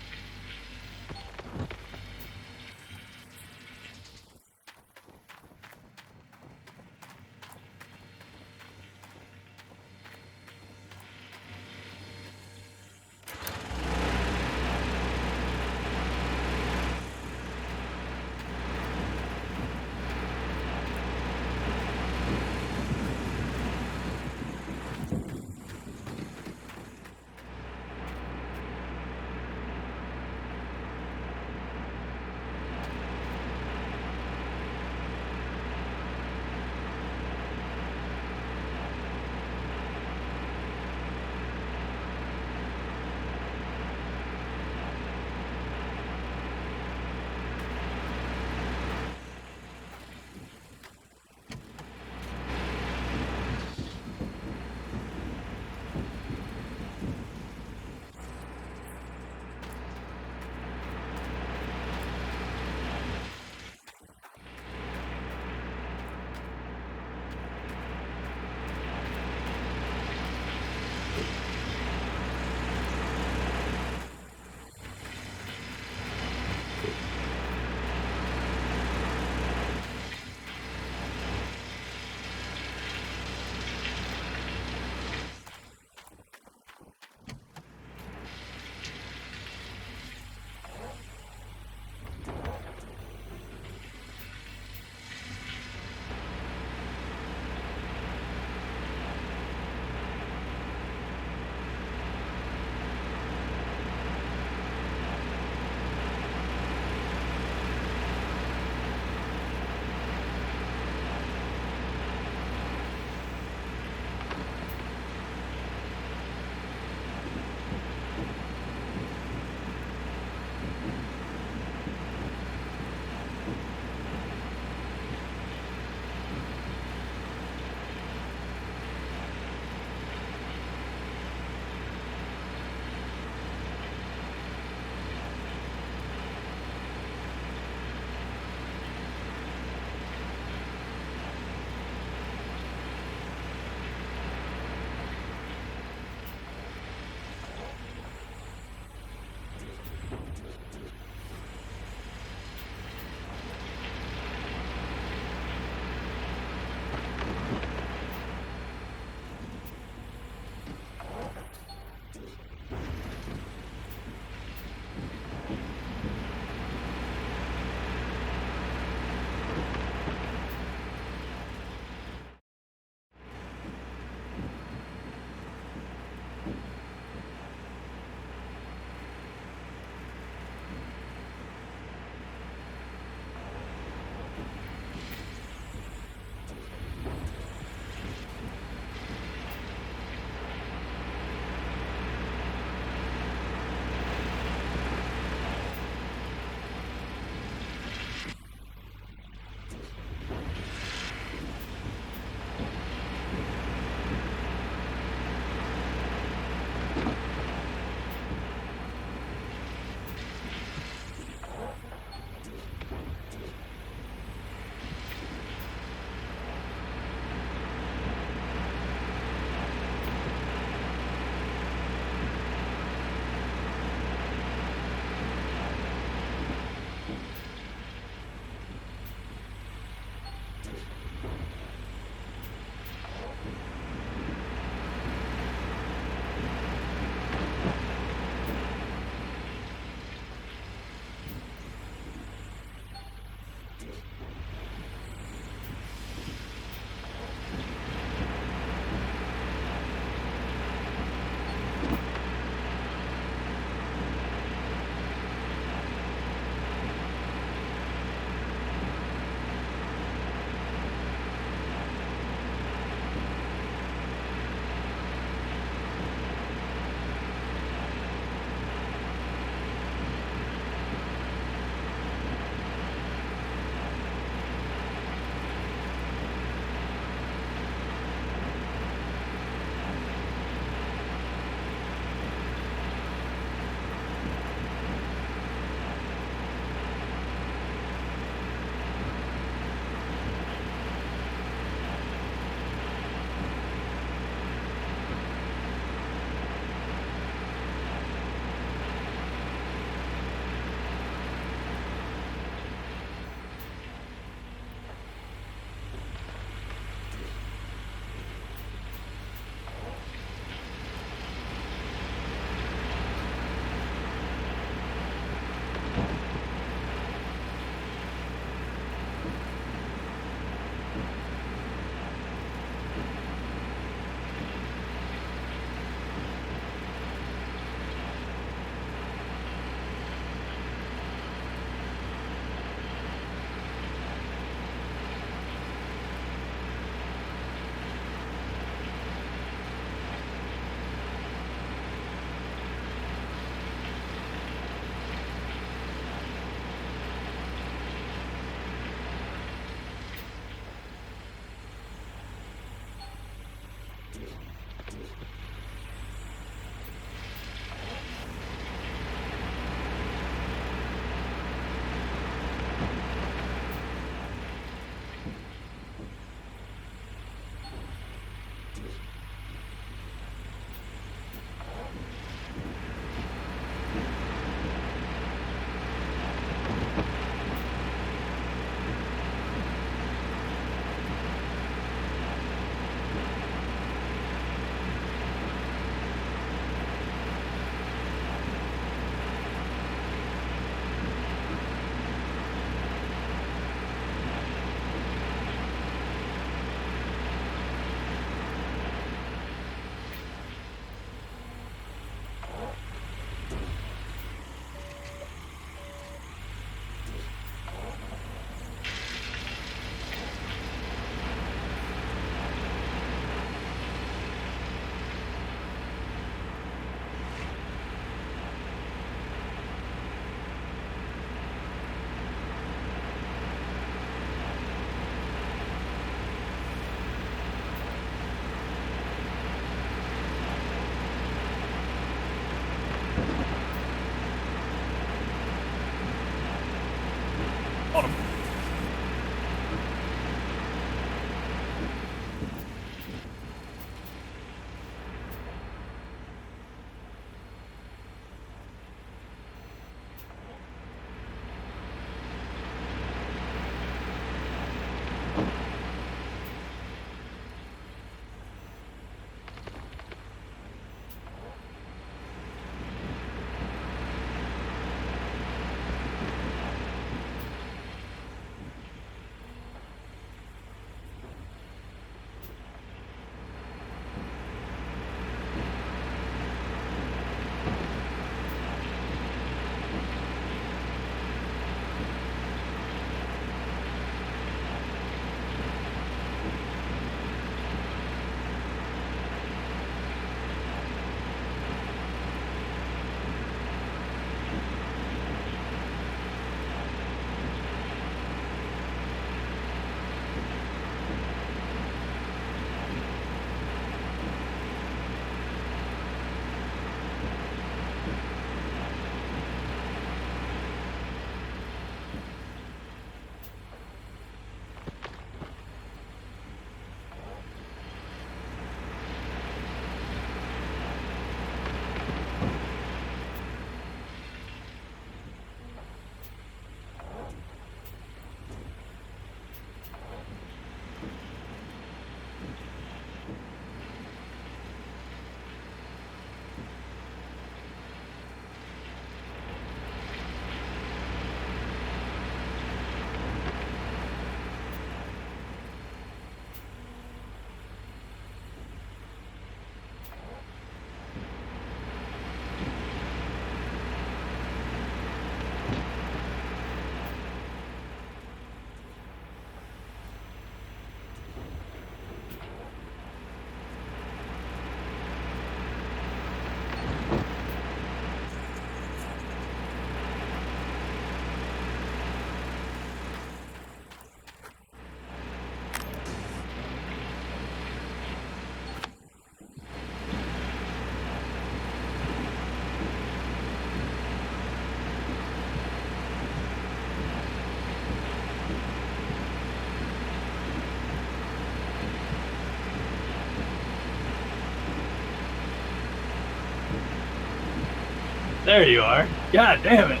There you are. God damn it.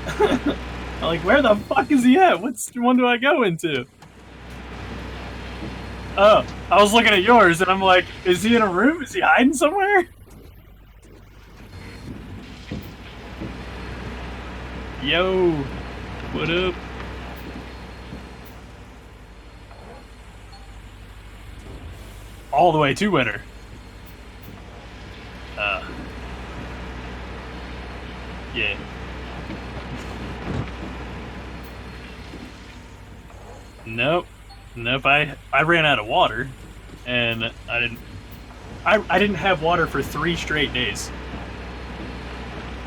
I'm like, where the fuck is he at? Which one do I go into? Oh, I was looking at yours and I'm like, is he in a room? Is he hiding somewhere? Yo, what up? All the way to winter. Yeah. Nope. I ran out of water, and I didn't have water for 3 straight days.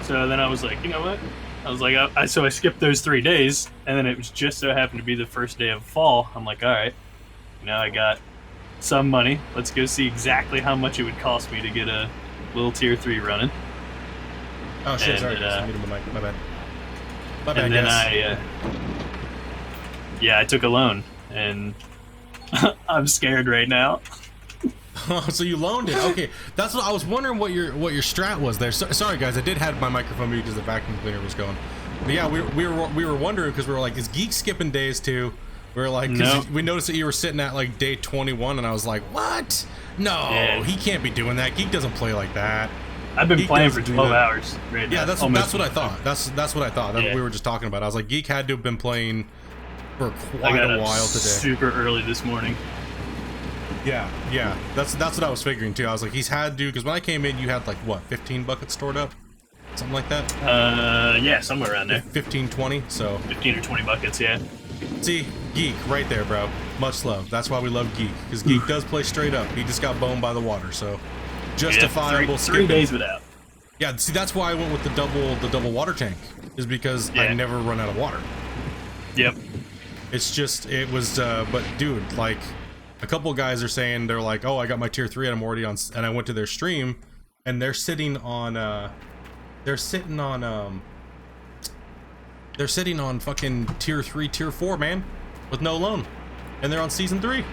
So then I was like, you know what? I was like, so I skipped those 3 days, and then it was just so happened to be the first day of fall. I'm like, all right, now I got some money. Let's go see exactly how much it would cost me to get a little tier 3 running. Oh shit! And, sorry, guys. My bad. My bad, And then guys. I took a loan, and I'm scared right now. Oh, so you loaned it? Okay, that's what I was wondering. What your strat was there. Sorry, guys. I did have my microphone muted because the vacuum cleaner was going. But yeah, we were wondering because we were like, is Geek skipping days too? We were like, No. we noticed that you were sitting at like day 21, and I was like, what? No, Yeah. he can't be doing that. Geek doesn't play like that. I've been Geek playing for doesn't do 12 that. hours right now. Yeah, that's what I thought. That's what I thought. That's Yeah. what we were just talking about. I was like, Geek had to have been playing for I quite got a up while today. super early this morning. Yeah. That's what I was figuring too. I was like, he's had to, because when I came in, you had like what, 15 buckets stored up, something like that. Yeah, somewhere around there. 15, 20. So 15 or 20 buckets, yeah. see, Geek right there, bro. Much love. That's why we love Geek, because Geek does play straight up. He just got boned by the water, so justifiable. Yeah, three skipping. days without. Yeah, see, that's why I went with the double water tank, is because I Yeah. never run out of water. Yep. It's just, it was, but dude, like, a couple guys are saying, they're like, oh, I got my tier 3 and I'm already on, and I went to their stream, and they're sitting on fucking tier 3, tier 4, man, with no loan, and they're on season 3.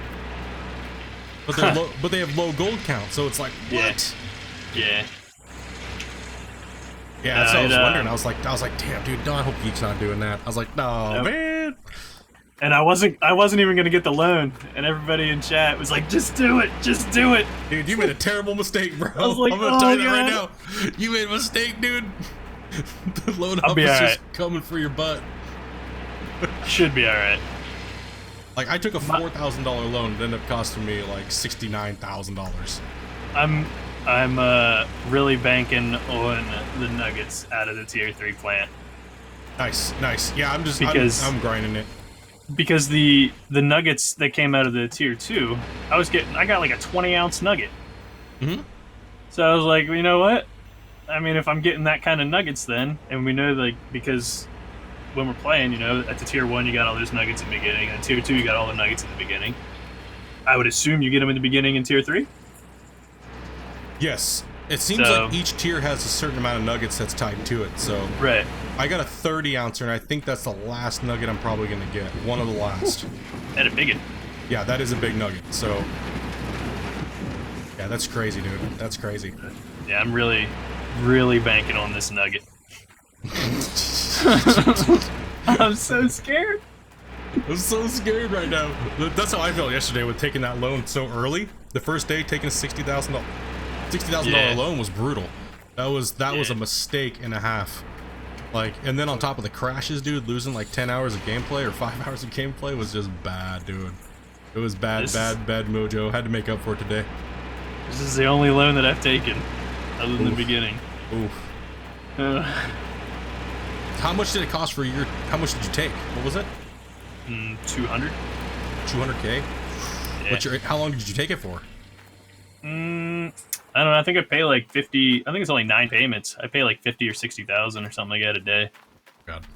But they're low, but they have low gold count, so it's like, what? Yeah. Yeah, that's what I was wondering. I was like, damn, dude, no, I hope Geek's not doing that. I was like, no, Nope. man. And I wasn't even gonna get the loan, and everybody in chat was like, "Just do it, just do it." Dude, you made a terrible mistake, bro. I was like, I'm gonna tell you that oh, right God. now. You made a mistake, dude. The loan I'll be officer's alright. coming for your butt. Should be all right. Like, I took a $4,000 loan. It ended up costing me like $69,000. I'm really banking on the Nuggets out of the tier 3 plant Nice. Yeah, Because- I'm grinding it. because the Nuggets that came out of the tier 2, I got like a 20-ounce Nugget. Mhm. So I was like, well, you know what? I mean, if I'm getting that kind of Nuggets, then, and we know, like, because when we're playing, you know, at the tier 1 you got all those Nuggets in the beginning, and tier 2 you got all the Nuggets in the beginning. I would assume you get them in the beginning in tier 3. Yes. It seems So- like each tier has a certain amount of nuggets that's tied to it. So Right. I got a 30-ouncer, and I think that's the last nugget I'm probably gonna get. One of the last. And a big one. Yeah, that is a big nugget. So yeah, that's crazy, dude. That's crazy. Yeah, I'm really, really banking on this Nugget. I'm so scared. I'm so scared right now. That's how I felt yesterday with taking that loan so early. The first day taking a $60,000 Yeah. loan was brutal. That was Yeah. a mistake and a half. Like, and then on top of the crashes, dude, losing like 10 hours of gameplay or 5 hours of gameplay was just bad, dude. It was bad mojo. Had to make up for it today. This is the only loan that I've taken, other than the Oof. beginning. Oof. How much did it cost for your? How much did you take? What was it? 200. 200K. Yeah. How long did you take it for? I don't know. I think I pay like 50. I think it's only 9 payments. I pay like 50 or 60,000 or something like that a day. God.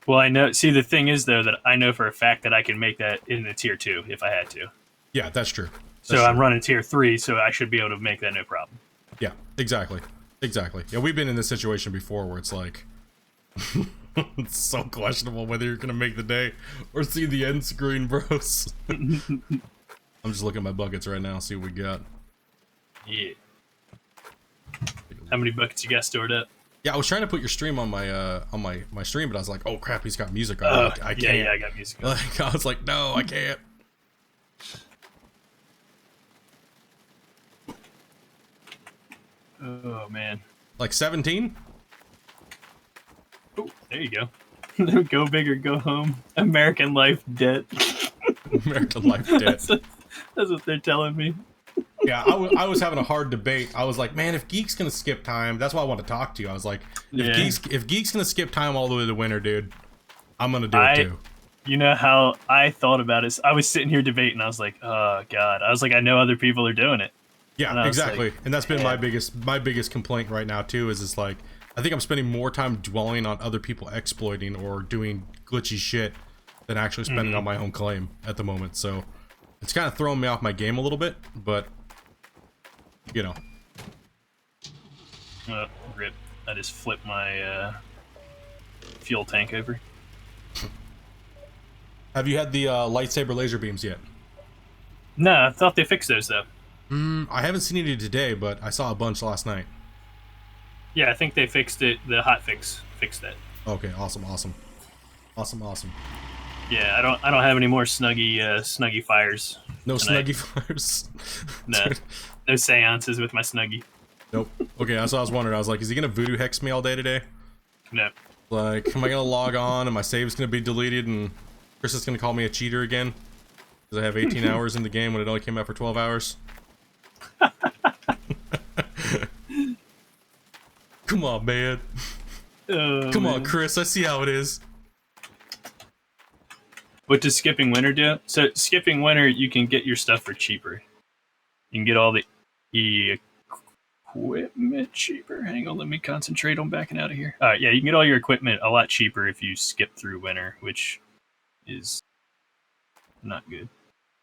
Well, I know. See, the thing is though that I know for a fact that I can make that in the tier 2 if I had to. Yeah, that's true. So I'm running tier 3, so I should be able to make that no problem. Yeah, exactly. Yeah, we've been in this situation before where it's like, it's so questionable whether you're gonna make the day or see the end screen, bros. I'm just looking at my buckets right now, see what we got. Yeah. How many buckets you got stored up? Yeah, I was trying to put your stream on my stream, but I was like, oh crap, he's got music on. I can't. Yeah, I got music on. Like, I was like, no, I can't. Oh man. Like 17? Oh, there you go. Go big or go home. American life debt. American life debt. That's what they're telling me. Yeah, I was having a hard debate. I was like, man, if Geek's gonna skip time, that's why I want to talk to you. I was like, if Geek's gonna skip time all the way to the winter, dude, I'm gonna do it too. You know how I thought about it? I was sitting here debating. I was like, oh god. I was like, I know other people are doing it. And Yeah, I was exactly. like, And that's been yeah. my biggest complaint right now too. Is it's like I think I'm spending more time dwelling on other people exploiting or doing glitchy shit than actually spending on my own claim at the moment. So It's kind of throwing me off my game a little bit, but you know. Rip. I just flipped my fuel tank over. Have you had the lightsaber laser beams yet? No, I thought they fixed those though. I haven't seen any today, but I saw a bunch last night. Yeah, I think they fixed it. The hotfix fixed that. Okay, awesome. Yeah, I don't have any more snuggy fires. No tonight. snuggy fires. No, no seances with my snuggie. Nope. Okay, that's what I was wondering. I was like, is he gonna voodoo hex me all day today? No. Like, am I gonna log on and my save's gonna be deleted and Chris is gonna call me a cheater again? Because I have 18 hours in the game when it only came out for 12 hours? Come on, man. Come on, Chris. I see how it is. What does skipping winter do? So skipping winter, you can get your stuff for cheaper. You can get all the equipment cheaper. Hang on, let me concentrate on backing out of here. Yeah, you can get all your equipment a lot cheaper if you skip through winter, which is not good.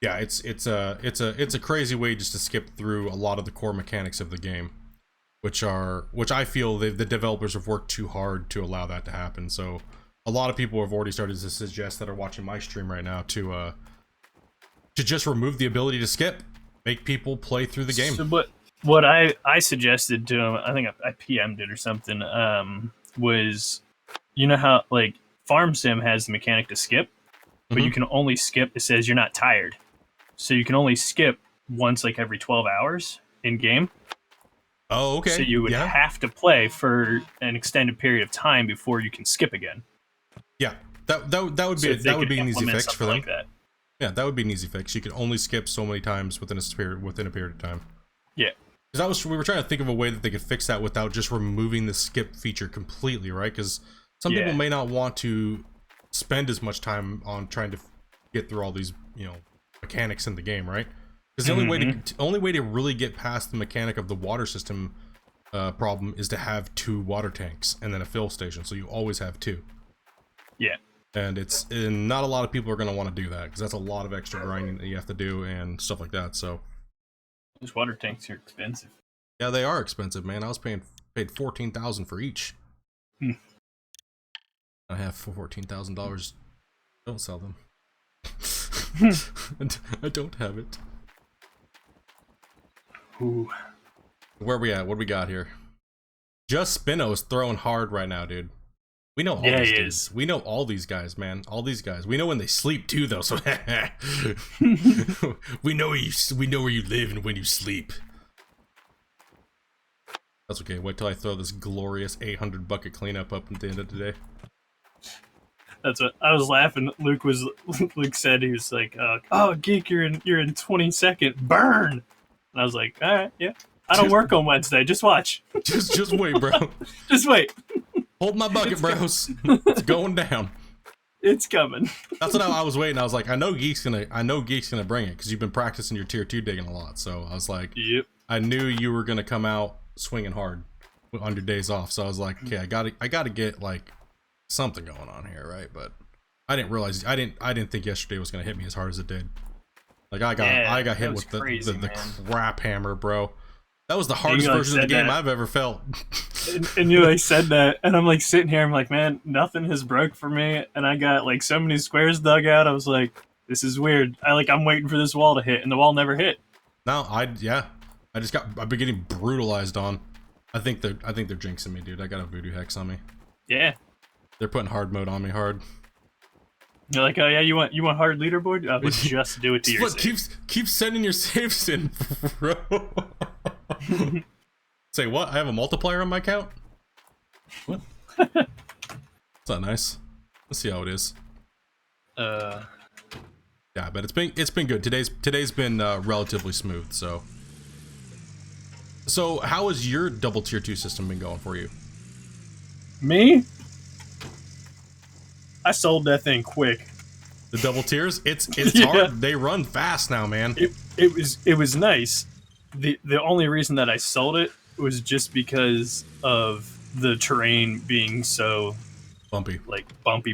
Yeah, it's a crazy way just to skip through a lot of the core mechanics of the game, which I feel the developers have worked too hard to allow that to happen. So a lot of people have already started to suggest that are watching my stream right now to just remove the ability to skip, make people play through the game. So what I suggested to him, I think I PM'd it or something, was, you know how like Farm Sim has the mechanic to skip, but you can only skip, it says you're not tired. So you can only skip once like every 12 hours in game. Oh, okay. So you would have to play for an extended period of time before you can skip again. Yeah, that would be an easy fix for them. Like that. Yeah, that would be an easy fix. You could only skip so many times within a period of time. Yeah. Because we were trying to think of a way that they could fix that without just removing the skip feature completely, right? Because some people may not want to spend as much time on trying to get through all these, you know, mechanics in the game, right? Because the only way to really get past the mechanic of the water system problem is to have 2 water tanks and then a fill station, so you always have 2. Yeah. And not a lot of people are going to want to do that because that's a lot of extra grinding that you have to do and stuff like that. So those water tanks are expensive. Yeah, they are expensive, man. I was paid $14,000 for each. I have $14,000. Don't sell them. I don't have it. Ooh. Where are we at? What do we got here? Just Spino's throwing hard right now, dude. We know all these dudes. We know all these guys, man. All these guys. We know when they sleep too, though. So we know where you live and when you sleep. That's okay. Wait till I throw this glorious 800 bucket cleanup up at the end of the day. That's what I was laughing. Luke said, he was like, "Oh, Geek, you're in 22nd. Burn!" And I was like, "All right, yeah. I don't work on Wednesday. Just watch. just wait, bro. Just wait. Hold my bucket, bros. It's going down. It's coming." That's what I was waiting. I was like, I know Geek's gonna bring it because you've been practicing your tier 2 digging a lot. So I was like, yep. I knew you were gonna come out swinging hard on your days off. So I was like, okay, I gotta get like something going on here, right? But I didn't realize I didn't think yesterday was gonna hit me as hard as it did. Like I got hit with the crap hammer, bro. That was the hardest version of the game I've ever felt. and you like said that, and I'm like sitting here, I'm like, man, nothing has broke for me, and I got like so many squares dug out. I was like, this is weird. I'm waiting for this wall to hit, and the wall never hit. No, I've been getting brutalized on. I think they're jinxing me, dude. I got a voodoo hex on me. Yeah. They're putting hard mode on me hard. You're like, oh yeah, you want hard leaderboard? I would just do it to your saves. Keep sending your saves in, bro. Say what? I have a multiplier on my account? What? It's not nice. Let's see how it is. Yeah, but it's been good. Today's been relatively smooth. So how has your double tier 2 system been going for you? Me? I sold that thing quick. The double tiers? It's hard. They run fast now, man. It was nice. The only reason that I sold it was just because of the terrain being so bumpy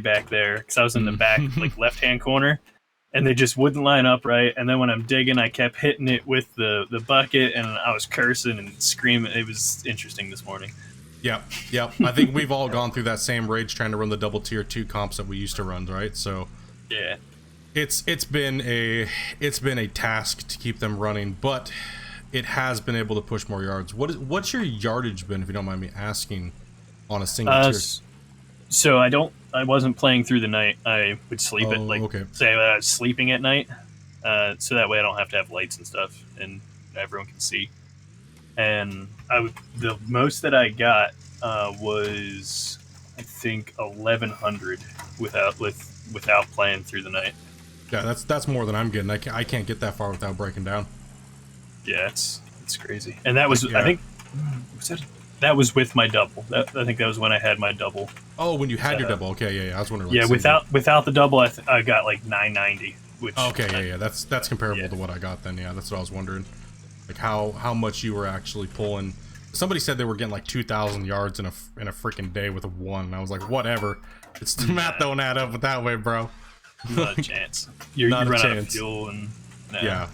back there. Because I was in the back, like left-hand corner, and they just wouldn't line up right. And then when I'm digging, I kept hitting it with the bucket, and I was cursing and screaming. It was interesting this morning. Yep. I think we've all gone through that same rage trying to run the double tier 2 comps that we used to run, right? So yeah, it's been a task to keep them running, but it has been able to push more yards. What's your yardage been, if you don't mind me asking, on a single tier? So I wasn't playing through the night. I would sleep say I was sleeping at night, so that way I don't have to have lights and stuff, and everyone can see. And the most that I got was, I think, 1100 without playing through the night. Yeah, that's more than I'm getting. I can't get that far without breaking down. Yeah, it's crazy. And that was, I think, that was with my double. I think that was when I had my double. Oh, when you had your double. Okay, yeah. I was wondering. Yeah, without the double, I got like 990. Which okay, that's comparable to what I got then. Yeah, that's what I was wondering. Like how much you were actually pulling. Somebody said they were getting like 2,000 yards in a freaking day with a 1. And I was like, whatever. It's the math don't add up that way, bro. Not a chance. You run out of fuel and yeah,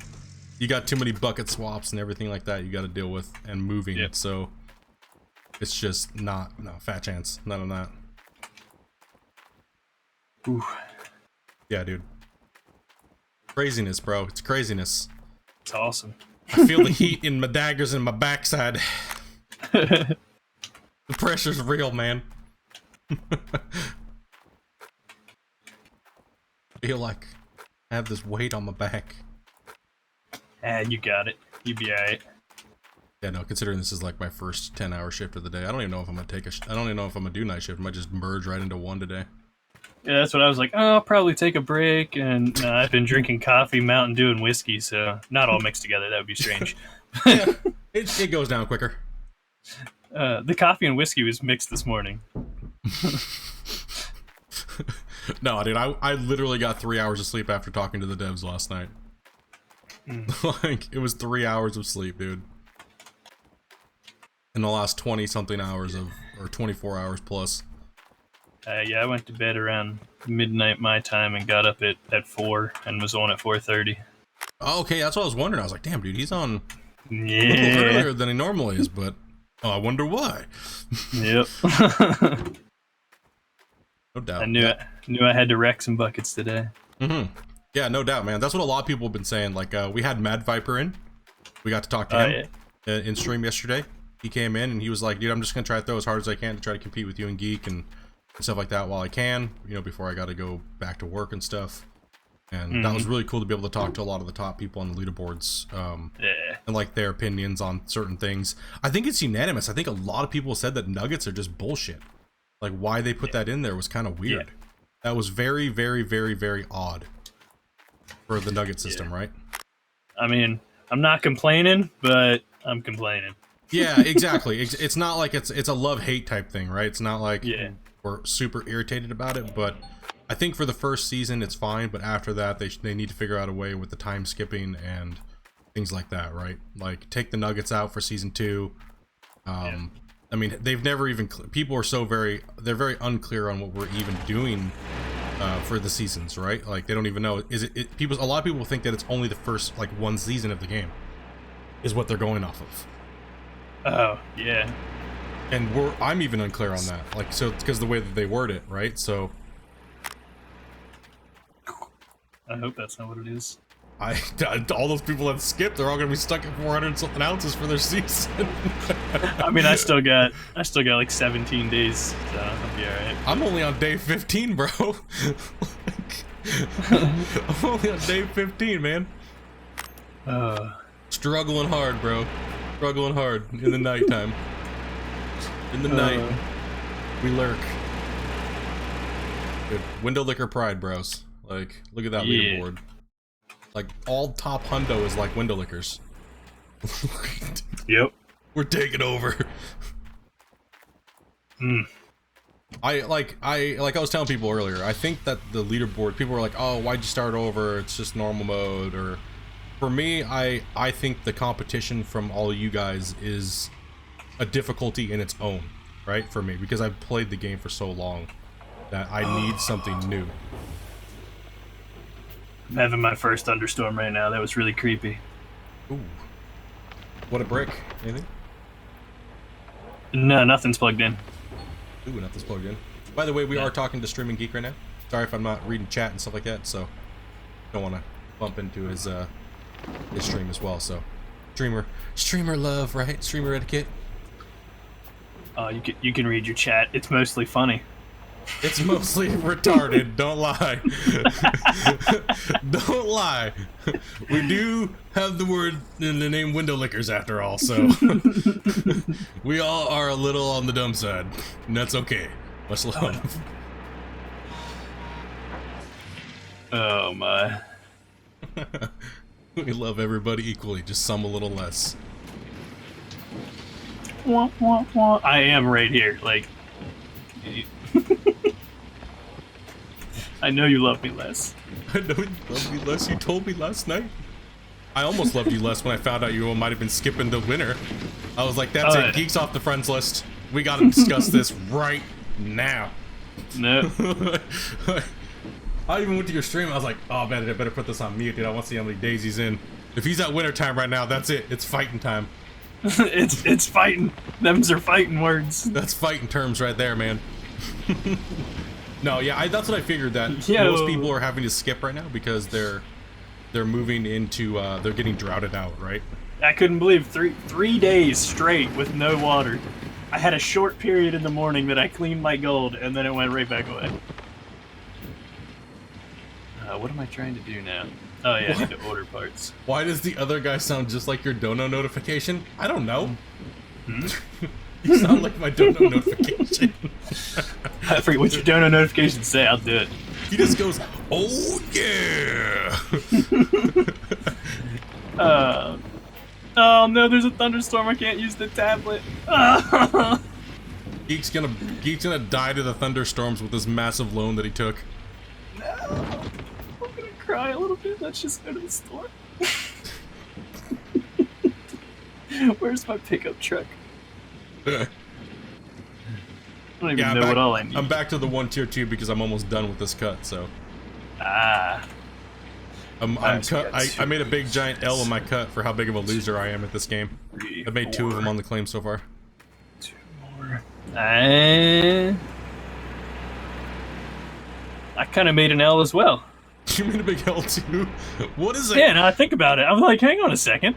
you got too many bucket swaps and everything like that you got to deal with and moving. Yep. So it's just no fat chance. None of that. Ooh. Yeah, dude. Craziness, bro. It's craziness. It's awesome. I feel the heat in my daggers and my backside. The pressure's real, man. I feel like I have this weight on my back. You got it. You be alright. Yeah, no, considering this is like my first 10-hour shift of the day, I don't even know if I'm gonna I don't even know if I'm gonna do night shift. I might just merge right into one today. Yeah, that's what I was like. Oh, I'll probably take a break. And I've been drinking coffee, Mountain Dew, and whiskey, so not all mixed together. That would be strange. Yeah, it goes down quicker. The coffee and whiskey was mixed this morning. No, dude, I literally got 3 hours of sleep after talking to the devs last night. Like, it was 3 hours of sleep, dude. In the last 20-something hours or 24 hours plus. Yeah, I went to bed around midnight my time and got up at 4 and was on at 4:30. Oh, okay, that's what I was wondering. I was like, damn, dude, he's on a little Yeah. earlier than he normally is, but I wonder why. Yep. No doubt. I knew I had to wreck some buckets today. Mm-hmm. Yeah, no doubt, man. That's what a lot of people have been saying. Like, we had Mad Viper in. We got to talk to him in stream yesterday. He came in and he was like, dude, I'm just going to try to throw as hard as I can to try to compete with you and Geek and stuff like that while I can, you know, before I got to go back to work and stuff. And that was really cool to be able to talk to a lot of the top people on the leaderboards, and like their opinions on certain things. I think it's unanimous. I think a lot of people said that Nuggets are just bullshit. Like, why they put that in there was kind of weird. That was very, very, very, very odd for the Nugget system, right? I mean, I'm not complaining, but I'm complaining. Yeah, exactly. It's not like it's a love-hate type thing, right? It's not like we're super irritated about it, but I think for the first season it's fine, but after that they need to figure out a way with the time skipping and things like that, right? Like, take the Nuggets out for season 2. I mean, they've never even, people are they're very unclear on what we're even doing for the seasons, right? Like, they don't even know. A lot of people think that it's only the first like one season of the game is what they're going off of. Oh, yeah. And I'm even unclear on that. Like, so it's because the way that they word it, right? So I hope that's not what it is. All those people that skipped, they're all gonna be stuck at 400 something ounces for their season. I mean, I still got like 17 days, so I'll be alright. I'm only on day 15, bro. I'm only on day 15, man. Struggling hard, bro. Struggling hard in the nighttime. In the night, we lurk. Good. Windowlicker pride, bros. Like, look at that leaderboard. Like, all top hundo is like Windowlickers. Yep. We're taking over. I was telling people earlier, I think that the leaderboard, people were like, oh, why'd you start over? It's just normal mode. Or for me, I think the competition from all of you guys is a difficulty in its own, right? For me, because I've played the game for so long that I need something new. I'm having my first thunderstorm right now. That was really creepy. Ooh. What a break. Anything? No, nothing's plugged in. Ooh, nothing's plugged in. By the way, we are talking to Streaming Geek right now. Sorry if I'm not reading chat and stuff like that, so don't want to bump into his stream as well. So, streamer love, right? Streamer etiquette. You can read your chat. It's mostly funny. It's mostly retarded. Don't lie. Don't lie. We do have the word in the name Windowlickers after all, so we all are a little on the dumb side, and that's okay. Much love. Oh my. We love everybody equally, just some a little less. Wah, wah, wah. I am right here. Like, I know you love me less. I know you love me less. You told me last night. I almost loved you less when I found out you might have been skipping the winner. I was like, that's it. Geeks off the friends list. We got to discuss this right now. No. I even went to your stream. I was like, oh man, I better put this on mute, dude. I want to see how many days he's in. If he's at winter time right now, that's it. It's fighting time. it's fighting. Them's are fighting words. That's fighting terms right there, man. No, yeah, that's what I figured, that most people are having to skip right now because they're moving into they're getting droughted out, right? I couldn't believe three days straight with no water. I had a short period in the morning that I cleaned my gold, and then it went right back away. What am I trying to do now? Oh yeah, I need to order parts. Why does the other guy sound just like your dono notification? I don't know. You sound like my dono notification. I forget what your dono notifications say. I'll do it. He just goes, "Oh yeah." Oh no, there's a thunderstorm. I can't use the tablet. Geek's gonna die to the thunderstorms with this massive loan that he took. No, I'm gonna cry a little bit. Let's just go to the store. Where's my pickup truck? I don't even know what all I need. I'm back to the 1 tier 2 because I'm almost done with this cut. So. I made a big giant L in my cut for how big of a loser I am at this game. I made 2 of them on the claim so far. 2 more. I kind of made an L as well. You made a big L too? What is it? Yeah, now I think about it. I'm like, hang on a second.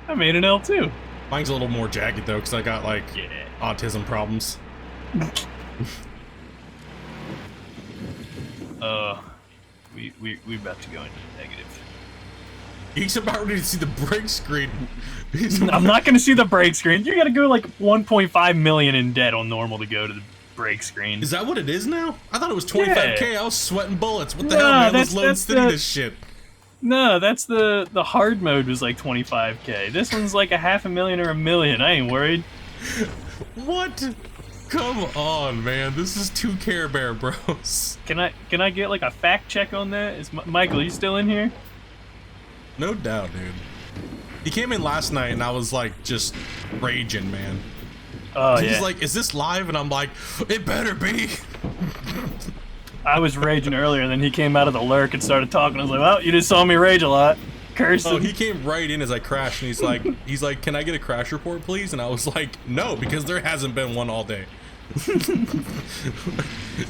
I made an L too. Mine's a little more jagged though, because I got like autism problems. We're about to go into the negative. He's about ready to see the break screen. I'm not going to see the break screen. You got to go like 1.5 million in debt on normal to go to the break screen. Is that what it is now? I thought it was 25K. I was sweating bullets. What the hell, man? Let's load study this shit. No, that's the hard mode was like 25K. This one's like 500,000 or $1 million. I ain't worried. What? Come on, man. This is 2 Care Bear bros. Can I get like a fact check on that? Is Michael, you still in here? No doubt, dude. He came in last night and I was like just raging, man. Oh, He's like, is this live? And I'm like, it better be. I was raging earlier, and then he came out of the lurk and started talking. I was like, well, you just saw me rage a lot. Cursing. Oh, he came right in as I crashed, and he's like, can I get a crash report, please? And I was like, no, because there hasn't been one all day.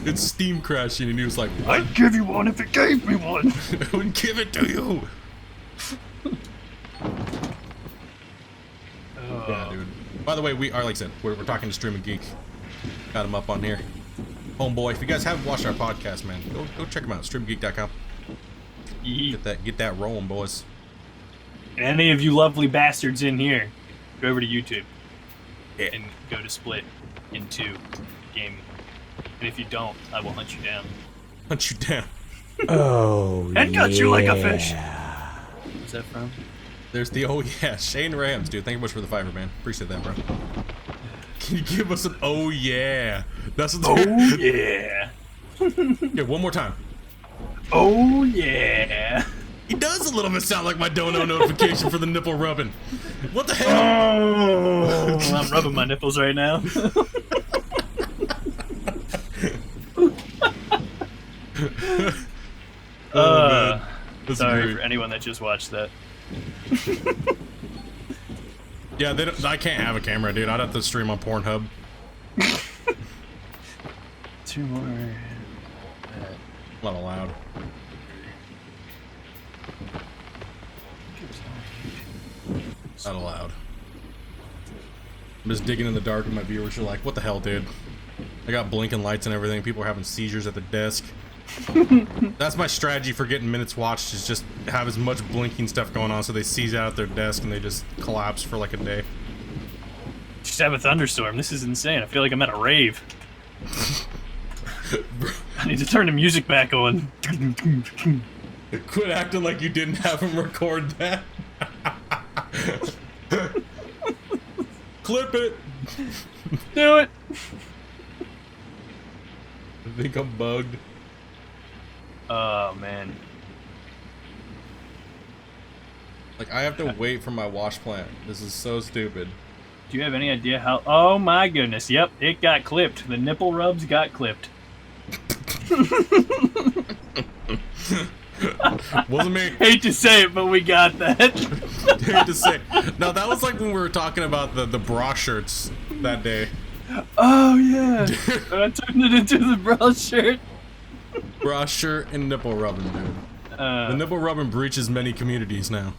It's Steam crashing, and he was like, what? I'd give you one if it gave me one. I would give it to you. Yeah, dude. By the way, we are, like I said, we're talking to Streaming Geek. Got him up on here. Homeboy, if you guys haven't watched our podcast, man, go check them out. StreamGeek.com. Get that rolling, boys. And any of you lovely bastards in here, go over to YouTube and go to Split into gaming. And if you don't, I will hunt you down. Hunt you down. Oh, and cut you like a fish. Where's that from? There's the Shane Rams, dude. Thank you much for the fiver, man. Appreciate that, bro. Can you give us an oh yeah? That's what yeah. Yeah, one more time. Oh yeah. He does a little bit sound like my dono notification for the nipple rubbing. What the hell? Oh, I'm rubbing my nipples right now. Man. Sorry for anyone that just watched that. Yeah, I can't have a camera, dude. I'd have to stream on Pornhub. 2 more. Not allowed. Not allowed. I'm just digging in the dark and my viewers are like, what the hell, dude? I got blinking lights and everything. People are having seizures at the desk. That's my strategy for getting minutes watched, is just have as much blinking stuff going on so they seize out at their desk and they just collapse for like a day. Just have a thunderstorm. This is insane. I feel like I'm at a rave. I need to turn the music back on. Quit acting like you didn't have him record that. Clip it. Do it. I think I'm bugged. Oh, man. Like, I have to wait for my wash plant. This is so stupid. Do you have any idea how... Oh, my goodness. Yep, it got clipped. The nipple rubs got clipped. Wasn't me. Hate to say it, but we got that. Hate to say. No, that was like when we were talking about the bra shirts that day. Oh, yeah. I turned it into the bra shirt. Bra shirt and nipple rubbing, dude. The nipple rubbing breaches many communities now.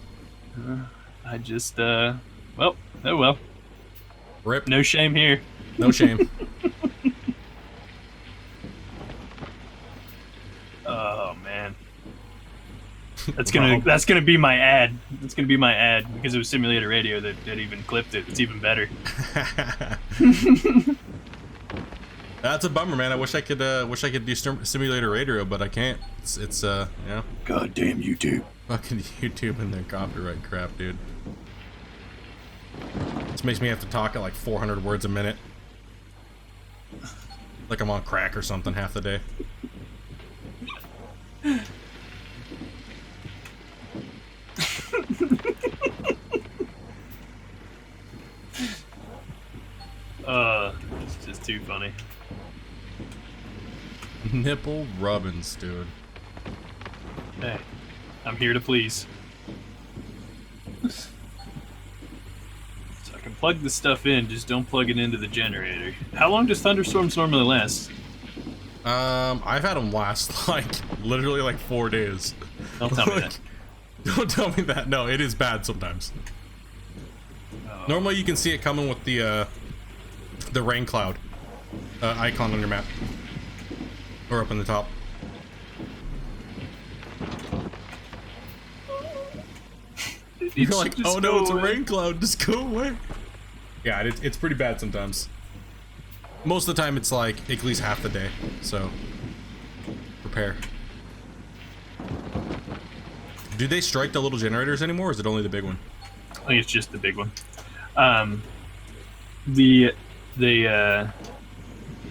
I just, well, oh well. Rip. No shame here. No shame. Oh, man. That's gonna be my ad. That's gonna be my ad because it was Simulator Radio that even clipped it. It's even better. That's a bummer, man. I wish I could do Simulator Radio, but I can't. It's yeah. Goddamn YouTube. Fucking YouTube and their copyright crap, dude. This makes me have to talk at like 400 words a minute. Like I'm on crack or something half the day. It's just too funny. Nipple rubbins, dude. Hey, I'm here to please. So I can plug the stuff in, just don't plug it into the generator. How long does thunderstorms normally last? I've had them last like literally like 4 days. Don't tell me that. Don't tell me that. No, it is bad sometimes. Oh. Normally you can see it coming with the rain cloud icon on your map. Or up in the top. You're like, oh no, it's a rain cloud, just go away. Yeah, it's pretty bad sometimes. Most of the time it's like at least half the day, so prepare. Do they strike the little generators anymore, or is it only the big one? I think it's just the big one. The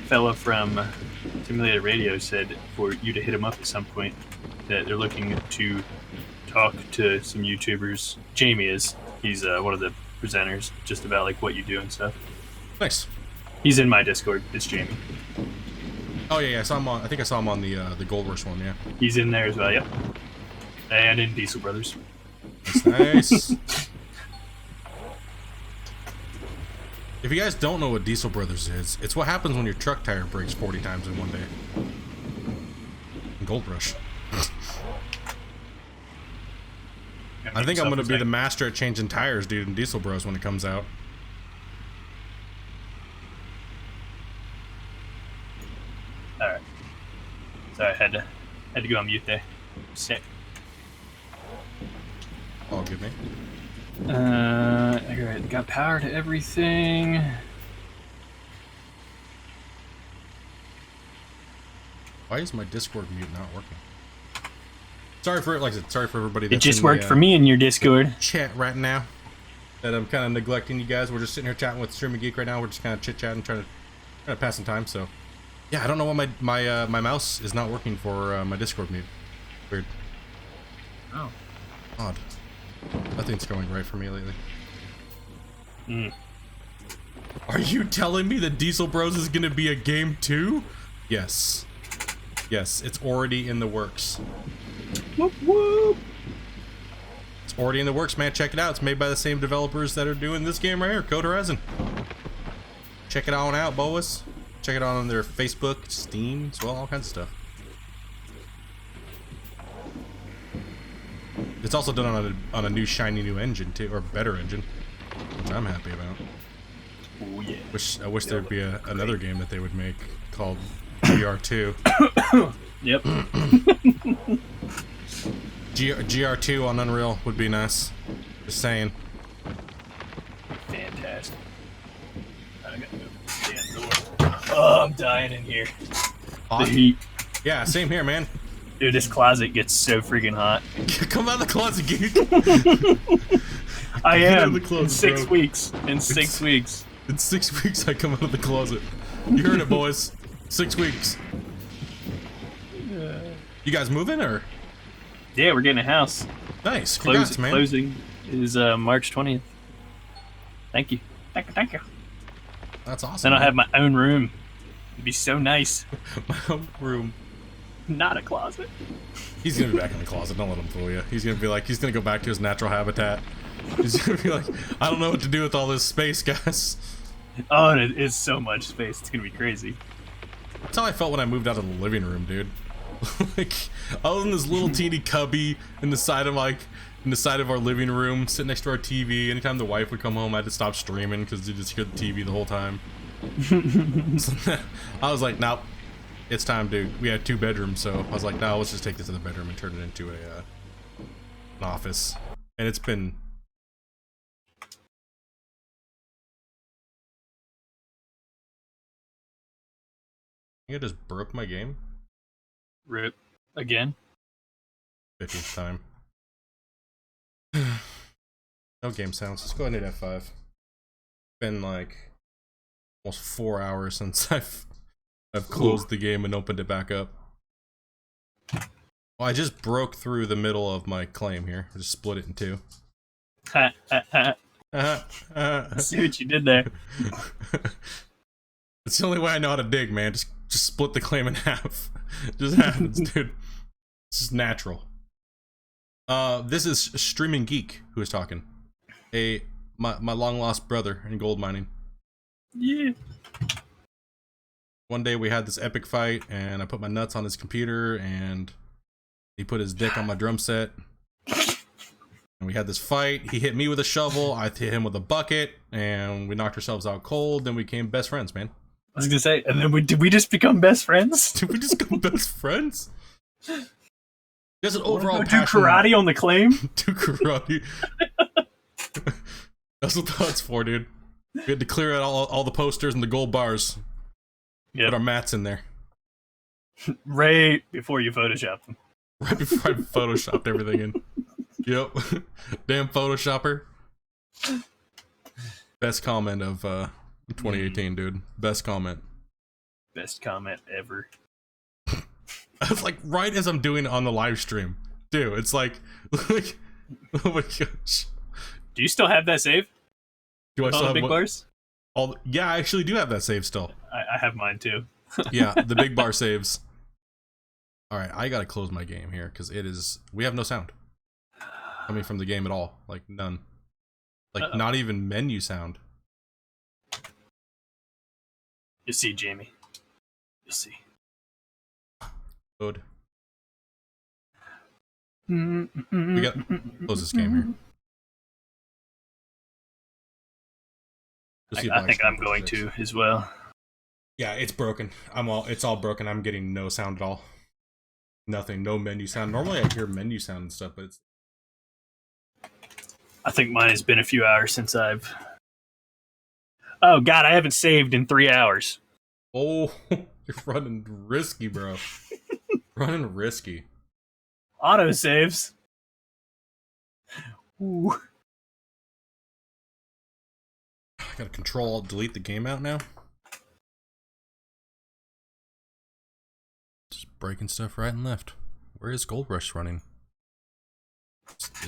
fella from Simulator Radio said for you to hit him up at some point that they're looking to talk to some YouTubers. Jamie is. He's one of the presenters, just about like what you do and stuff. Nice. He's in my Discord. It's Jamie. Oh yeah, I saw him on. I think I saw him on the Gold Rush one. Yeah. He's in there as well. Yep. And in Diesel Brothers. That's nice. If you guys don't know what Diesel Brothers is, it's what happens when your truck tire breaks 40 times in one day. Gold Rush. I think I'm gonna be the master at changing tires, dude, in Diesel Bros when it comes out. Alright. Sorry, I had to go on mute there. Sick. Oh, give me. Alright, got power to everything. Why is my Discord mute not working? Sorry for it, like I said, sorry for everybody that's it just worked for me in your Discord. Chat right now. That I'm kind of neglecting you guys. We're just sitting here chatting with Streaming Geek right now. We're just kind of chit-chatting, trying to pass some time, so. Yeah, I don't know why my mouse is not working for my Discord mute. Weird. Oh. Odd. Nothing's going right for me lately. Are you telling me that Diesel Bros is gonna be a game too? Yes. Yes, it's already in the works. Whoop, whoop. It's already in the works, man. Check it out. It's made by the same developers that are doing this game right here, Code Horizon. Check it on out, boys. Check it out on their Facebook, Steam, as well, all kinds of stuff. It's also done on a new shiny new engine too, or better engine, which I'm happy about. Oh yeah. I wish there'd be another game that they would make called GR2. Yep. GR2 on Unreal would be nice. Just saying. Fantastic. I gotta move the damn door. Oh, I'm dying in here. Hot? The heat. Yeah, same here, man. Dude, this closet gets so freaking hot. Come out of the closet, geek. I Get out am. of the closet, In 6 bro. weeks. In 6 weeks. In 6 weeks, I come out of the closet. You heard it, boys. 6 weeks. You guys moving or? Yeah, we're getting a house. Nice. Congrats, man. Closing is March 20th. Thank you. Thank you. That's awesome. Then I'll man. have my own room. It'd be so nice. my own room. Not a closet. He's gonna be back in the closet. Don't let him fool you. He's gonna be like, he's gonna go back to his natural habitat. He's gonna be like, I don't know what to do with all this space, guys. Oh, and it is so much space. It's gonna be crazy. That's how I felt when I moved out of the living room, dude. Like, I was in this little teeny cubby in the side of our living room, sitting next to our TV. Anytime the wife would come home, I had to stop streaming because you just hear the TV the whole time. So, I was like, nope, it's time, dude. We had 2 bedrooms, so I was like, no, let's just take this to the bedroom and turn it into an office. And it's been. I think I just broke my game. Rip. Again? 50th time. No game sounds. Let's go ahead and hit F5. Been like almost 4 hours since I've closed the game and opened it back up. Well, I just broke through the middle of my claim here. I just split it in 2. Ha, ha, ha. See what you did there. It's the only way I know how to dig, man. Just split the claim in half. It just happens, dude. It's just natural. This is Streaming Geek who is talking. My long lost brother in gold mining. Yeah. One day we had this epic fight, and I put my nuts on his computer, and he put his dick on my drum set. And we had this fight. He hit me with a shovel. I hit him with a bucket, and we knocked ourselves out cold. Then we became best friends, man. I was gonna say, and then did we just become best friends? Did we just become best friends? There's an overall do passion. karate on the claim? Do karate. That's what that's for, dude. We had to clear out all the posters and the gold bars. Yep. Put our mats in there. Right before you Photoshop them. Right before I photoshopped everything in. Yep. Damn Photoshopper. Best comment of 2018, dude. Best comment. Best comment ever. It's like right as I'm doing it on the live stream. Dude, it's like oh my gosh. Do you still have that save? Do I With still all the have big what- bars? Yeah, I actually do have that save still. I have mine too. Yeah, the big bar saves. Alright, I gotta close my game here, because we have no sound coming from the game at all. Like, none. Like, not even menu sound. You'll see, Jamie. You'll see. Good. We got close this game here. Let's see if I think I'm actually going fix. to as well. Yeah, it's broken. It's all broken. I'm getting no sound at all. Nothing. No menu sound. Normally I hear menu sound and stuff, but it's I think mine has been a few hours since I've... Oh, God, I haven't saved in 3 hours. oh, you're running risky, bro. Running risky. Auto saves. Ooh. I gotta control delete the game out now. Just breaking stuff right and left. Where is Gold Rush running?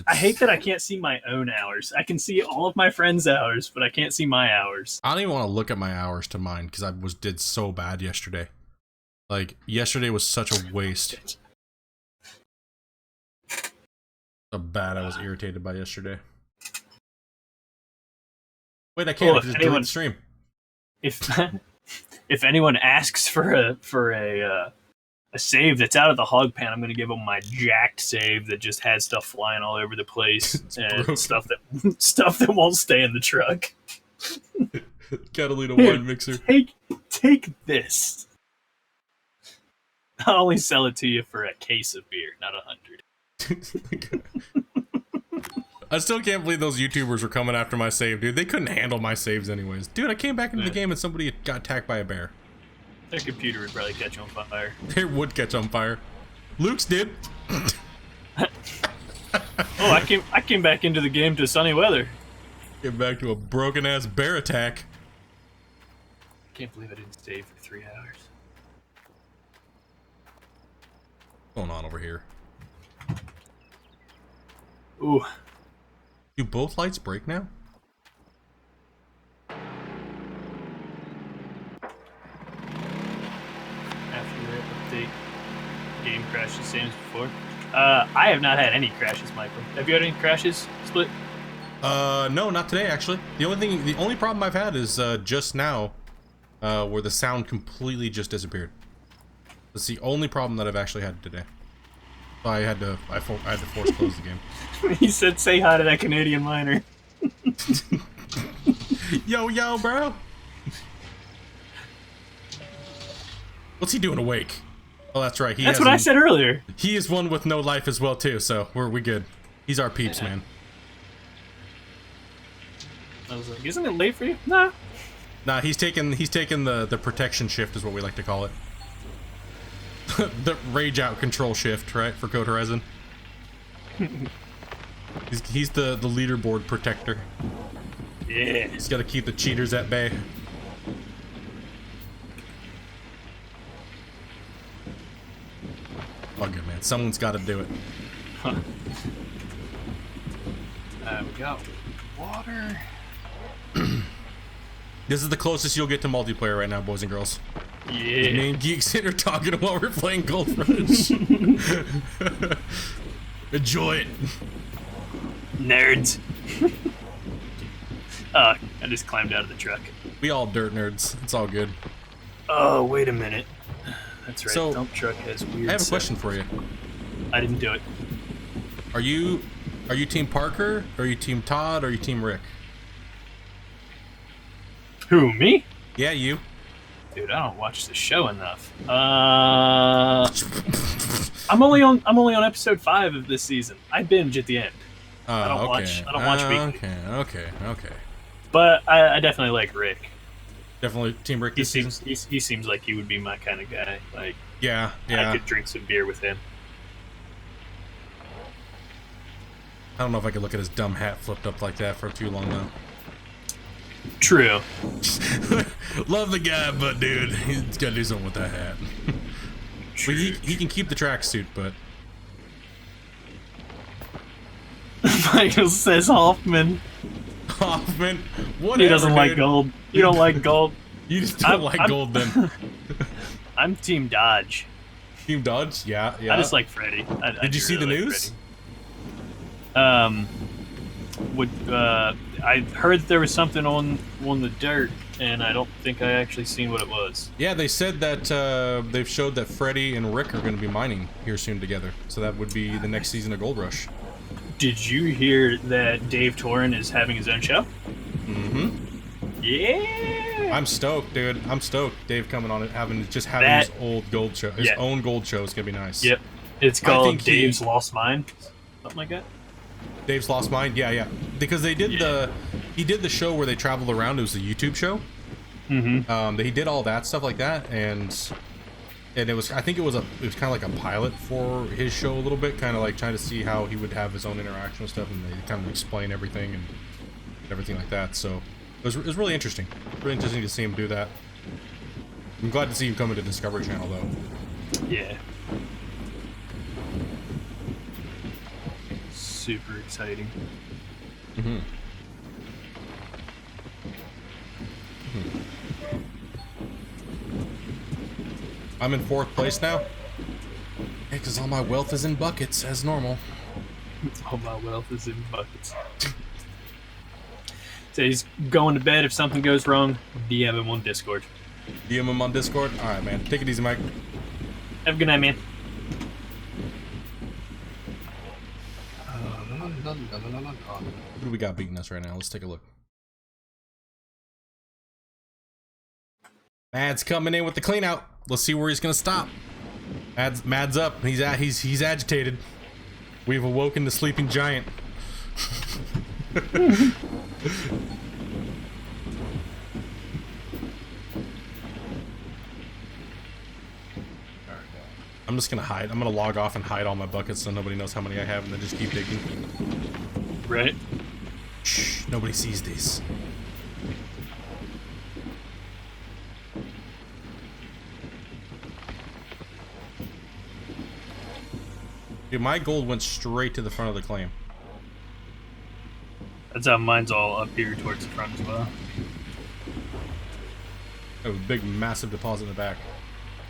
I hate that I can't see my own hours. I can see all of my friends' hours, but I can't see my hours. I don't even want to look at my hours to mine because I did so bad yesterday. Like yesterday was such a waste. So bad I was irritated by yesterday. Wait, I can't. Just do it stream. If anyone asks for a save that's out of the hog pen, I'm gonna give them my jacked save that just has stuff flying all over the place and broken. stuff that won't stay in the truck. Catalina wine mixer. Take this. I'll only sell it to you for a case of beer, not 100. I still can't believe those YouTubers were coming after my save, dude. They couldn't handle my saves anyways. Dude, I came back into the game and somebody got attacked by a bear. Their computer would probably catch on fire. It would catch on fire. Luke's did. Oh, I came back into the game to sunny weather. Came back to a broken ass bear attack. I can't believe I didn't save for 3 hours. What's going on over here? Ooh. Do both lights break now? After the update, game crashes same as before. I have not had any crashes, Michael. Have you had any crashes, Split? No, not today actually. The only problem I've had is just now, where the sound completely just disappeared. That's the only problem that I've actually had today. So I had to force close the game. He said, "Say hi to that Canadian miner." Yo, bro. What's he doing awake? Oh, that's right. That's what I said earlier. He is one with no life as well too, so we good. He's our peeps, man. I was like, isn't it late for you? Nah. Nah, he's taking the protection shift is what we like to call it. The rage out control shift, right, for Code Horizon. he's the leaderboard protector. Yeah. He's got to keep the cheaters at bay. Oh, good man. Someone's got to do it. Huh. We got water. This is the closest you'll get to multiplayer right now, boys and girls. Yeah. Me and Geeks are talking while we're playing Gold Rush. Enjoy it. Nerds. I just climbed out of the truck. We all dirt nerds. It's all good. Oh, wait a minute. That's right. So, dump truck has weird. I have a question for you. I didn't do it. Are you Team Parker? Or are you Team Todd? Or are you Team Rick? Who, me? Yeah, you. Dude, I don't watch the show enough. I'm only on episode 5 of this season. I binge at the end. I don't watch weekly. Okay. But I definitely like Rick. Definitely Team Rick. He seems like he would be my kind of guy. Like, yeah. I could drink some beer with him. I don't know if I could look at his dumb hat flipped up like that for too long though. True. Love the guy, but dude, he's got to do something with that hat. Well, he can keep the tracksuit, but Michael says Hoffman. Hoffman, whatever. He doesn't like gold. You don't like gold. You just don't like gold, then. I'm Team Dodge. Team Dodge? Yeah. I just like Freddy. Did you see the news? I heard that there was something on the dirt, and I don't think I actually seen what it was. Yeah, they said that they've showed that Freddy and Rick are going to be mining here soon together. So that would be the next season of Gold Rush. Did you hear that Dave Torrin is having his own show? Mm-hmm. Yeah. I'm stoked, dude. I'm stoked. Dave coming on it, having his old gold show, his own gold show is gonna be nice. Yep. It's called Dave's Lost Mine, something like that. Dave's Lost Mine, yeah. Because they did he did the show where they traveled around. It was the YouTube show. Mm-hmm. He did all that stuff like that, and it was, I think it was kind of like a pilot for his show a little bit, kind of like trying to see how he would have his own interaction with stuff, and they kind of explain everything and everything like that. So it was really interesting. Really interesting to see him do that. I'm glad to see him come into Discovery Channel though. Yeah. Super exciting. Mm-hmm. I'm in 4th place now. Yeah, because all my wealth is in buckets, as normal. All my wealth is in buckets. So he's going to bed. If something goes wrong, DM him on Discord. DM him on Discord? Alright, man. Take it easy, Mike. Have a good night, man. Who do we got beating us right now? Let's take a look. Mad's coming in with the clean out. Let's see where he's gonna stop. Mad's up. He's agitated. We've awoken the sleeping giant. I'm just gonna hide. I'm gonna log off and hide all my buckets so nobody knows how many I have, and then just keep digging. Right. Shh, nobody sees this. Dude, my gold went straight to the front of the claim. That's how mine's all up here towards the front as well. Oh, big, massive deposit in the back.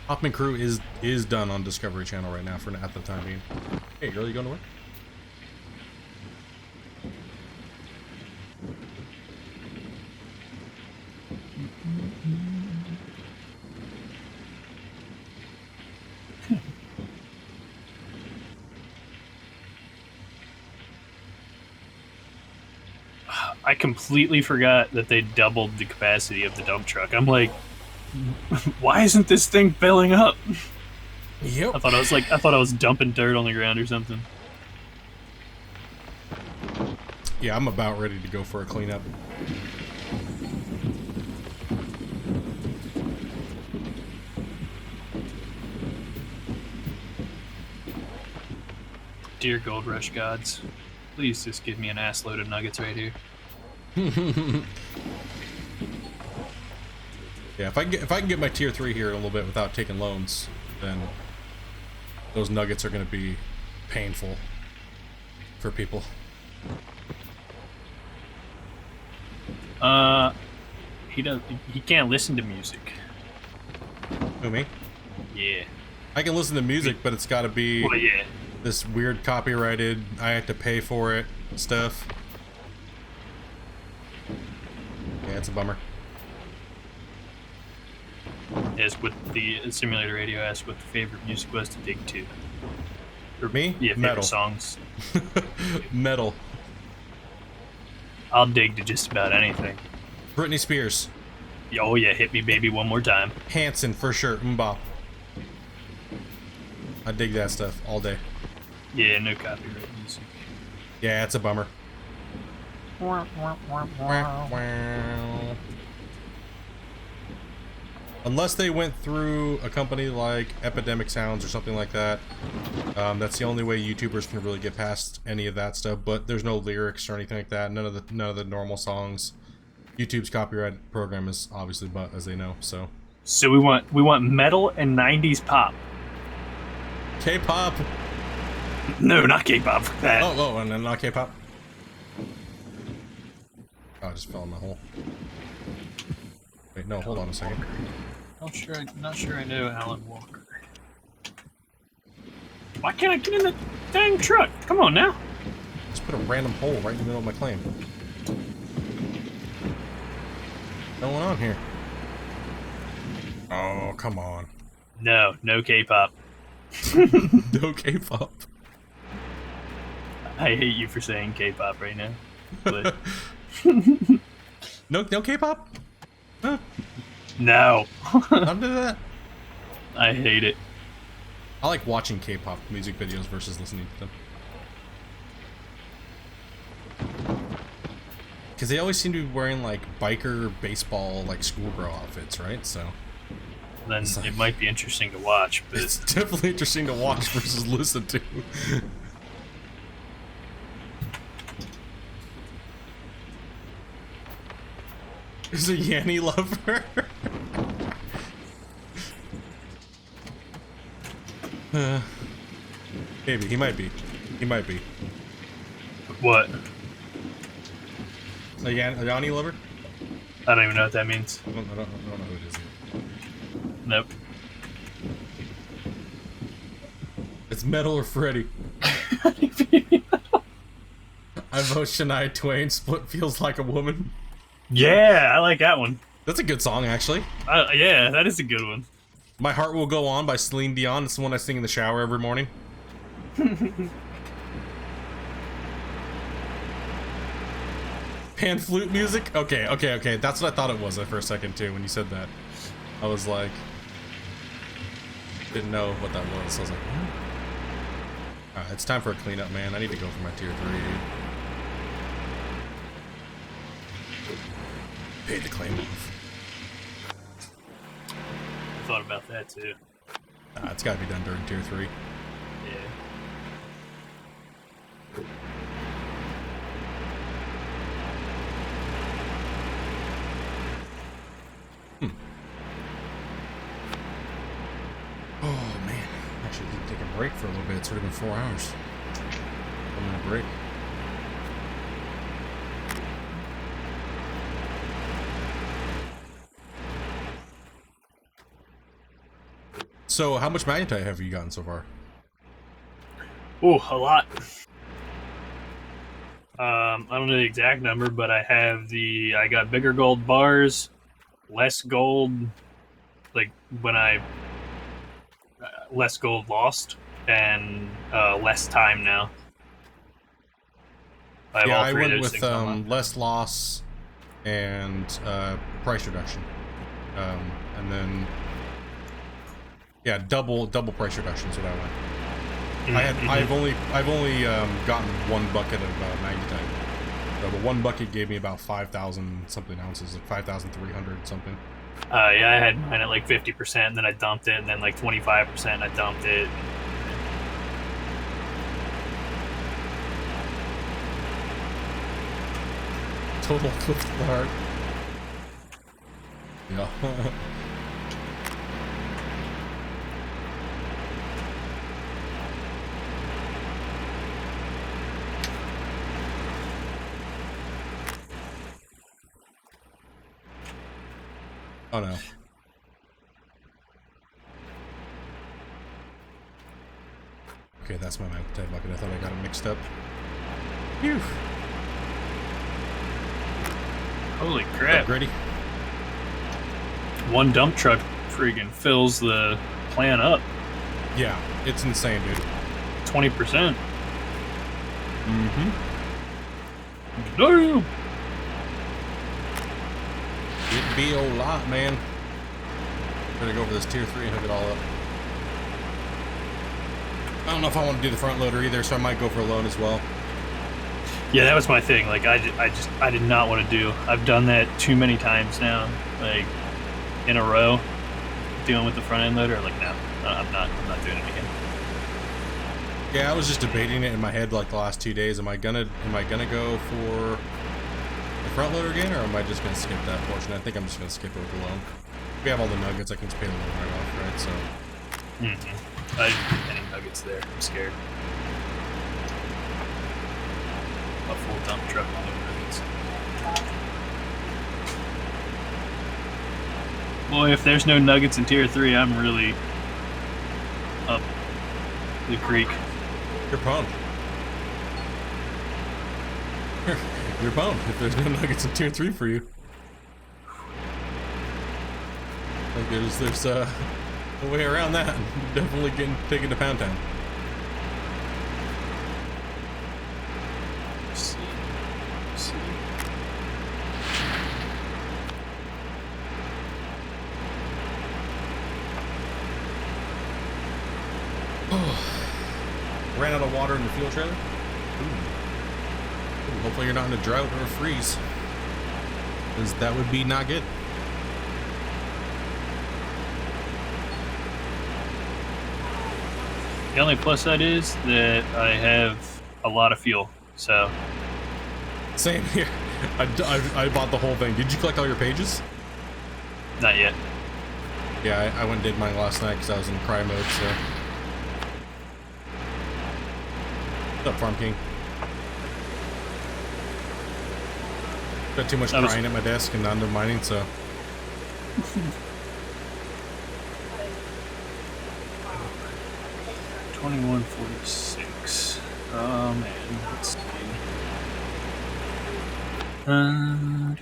Hoffman Crew is done on Discovery Channel right now for at the time being. Hey, girl, you going to work? I completely forgot that they doubled the capacity of the dump truck. I'm like, why isn't this thing filling up? Yep. I thought I was dumping dirt on the ground or something. Yeah, I'm about ready to go for a cleanup. Dear Gold Rush gods, please just give me an ass load of nuggets right here. Yeah, if I can get my tier 3 here a little bit without taking loans, then those nuggets are going to be painful for people. He can't listen to music. Who, me? Yeah. I can listen to music, but it's got to be Well, yeah. this weird copyrighted, I have to pay for it stuff. Yeah, it's a bummer. As with the simulator radio asked what the favorite music was to dig to. For me? Yeah, favorite Metal. songs. Metal. I'll dig to just about anything. Britney Spears. Oh yeah, hit me baby one more time. Hanson, for sure. Mbop. I dig that stuff all day. Yeah, no copyright music. Yeah, it's a bummer. Unless they went through a company like Epidemic Sounds or something like that. That's the only way YouTubers can really get past any of that stuff. But there's no lyrics or anything like that. None of the normal songs. YouTube's copyright program is obviously, but as they know, so. So we want metal and 90s pop. K-pop. No, not K-pop. That. Oh, and then not K-pop. Oh, I just fell in the hole. Wait, no, hold on a second. Not sure I know Alan Walker. Why can't I get in the dang truck? Come on now. Just put a random hole right in the middle of my claim. What's going on here? Oh, come on. No K-pop. No K-pop. I hate you for saying K-pop right now. But No K-pop? Huh? no. Don't do that. I hate it. I like watching K-pop music videos versus listening to them. Because they always seem to be wearing like biker, baseball, like schoolgirl outfits, right? So Then it might be interesting to watch, but it's definitely interesting to watch versus listen to. Is a Yanny lover? Maybe he might be. He might be. what? A Yanni lover? I don't even know what that means. I don't know who it is. Nope. It's Metal or Freddy. I vote Shania Twain. Split feels like a woman. Yeah, I like that one. That's a good song, actually. Yeah, that is a good one. My Heart Will Go On by Celine Dion. It's the one I sing in the shower every morning. Pan flute music? Okay. That's what I thought it was for a second, too, when you said that. I was like... Didn't know what that was. I was like, hmm. Alright, it's time for a cleanup, man. I need to go for my tier 3. Paid the claim off. I thought about that too. It's gotta be done during tier 3. Yeah. Oh man, actually didn't take a break for a little bit. It's already been 4 hours. 1 minute break. So, how much Magnetite have you gotten so far? Ooh, a lot. I don't know the exact number, but I got bigger gold bars, less gold, like when less gold lost, and less time now. I went with less loss and price reduction, and then double price reduction is what I went. I've only gotten 1 bucket of Magnetite. So, but 1 bucket gave me about 5,000 something ounces, like 5,300 something. Yeah, I had mine at like 50%, and then I dumped it, and then like 25%, I dumped it. Total flip the heart. Yeah. Oh no. Okay, that's my Magnetite bucket. I thought I got it mixed up. Phew. Holy crap. Gritty. 1 dump truck friggin' fills the plant up. Yeah, it's insane, dude. 20%. Mm-hmm. Damn! It'd be a lot, man. Better go for this tier 3 and hook it all up. I don't know if I want to do the front loader either, so I might go for a loan as well. Yeah, that was my thing. Like, I did not want to do. I've done that too many times now. Like, in a row, dealing with the front end loader. Like, no, I'm not doing it again. Yeah, I was just debating it in my head like the last 2 days. Am I gonna go for the front loader again, or am I just gonna skip that portion? I think I'm just gonna skip it with the loan. If we have all the nuggets, I can just pay the loan right off, right? So. I didn't get any nuggets there. I'm scared. A full dump truck on the nuggets. Boy, if there's no nuggets in tier 3, I'm really up the creek. You're pumped. You're pumped if there's no nuggets in tier 3 for you. Like there's no way around that. Definitely taken to Pound Town. Let's see. Ran out of water in the fuel trailer. Ooh, hopefully you're not in a drought or a freeze, because that would be not good. The only plus side is that I have a lot of fuel, so. Same here. I bought the whole thing. Did you collect all your pages? Not yet. Yeah, I went and did mine last night because I was in cry mode, so. What's up, Farm King? Got too much crying at my desk and not enough mining, so. 2146. Oh man, let's see. Yeah,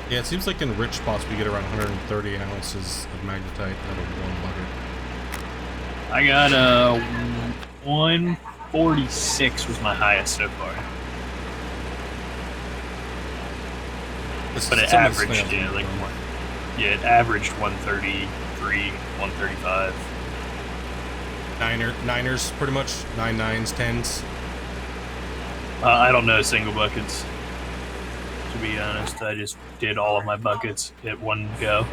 it seems like in rich spots we get around 130 ounces of magnetite out of one bucket. I got 146 was my highest so far. But it averaged, yeah, like it averaged 133, 135. Niners, pretty much 9s, 10s. I don't know single buckets. To be honest, I just did all of my buckets at one go.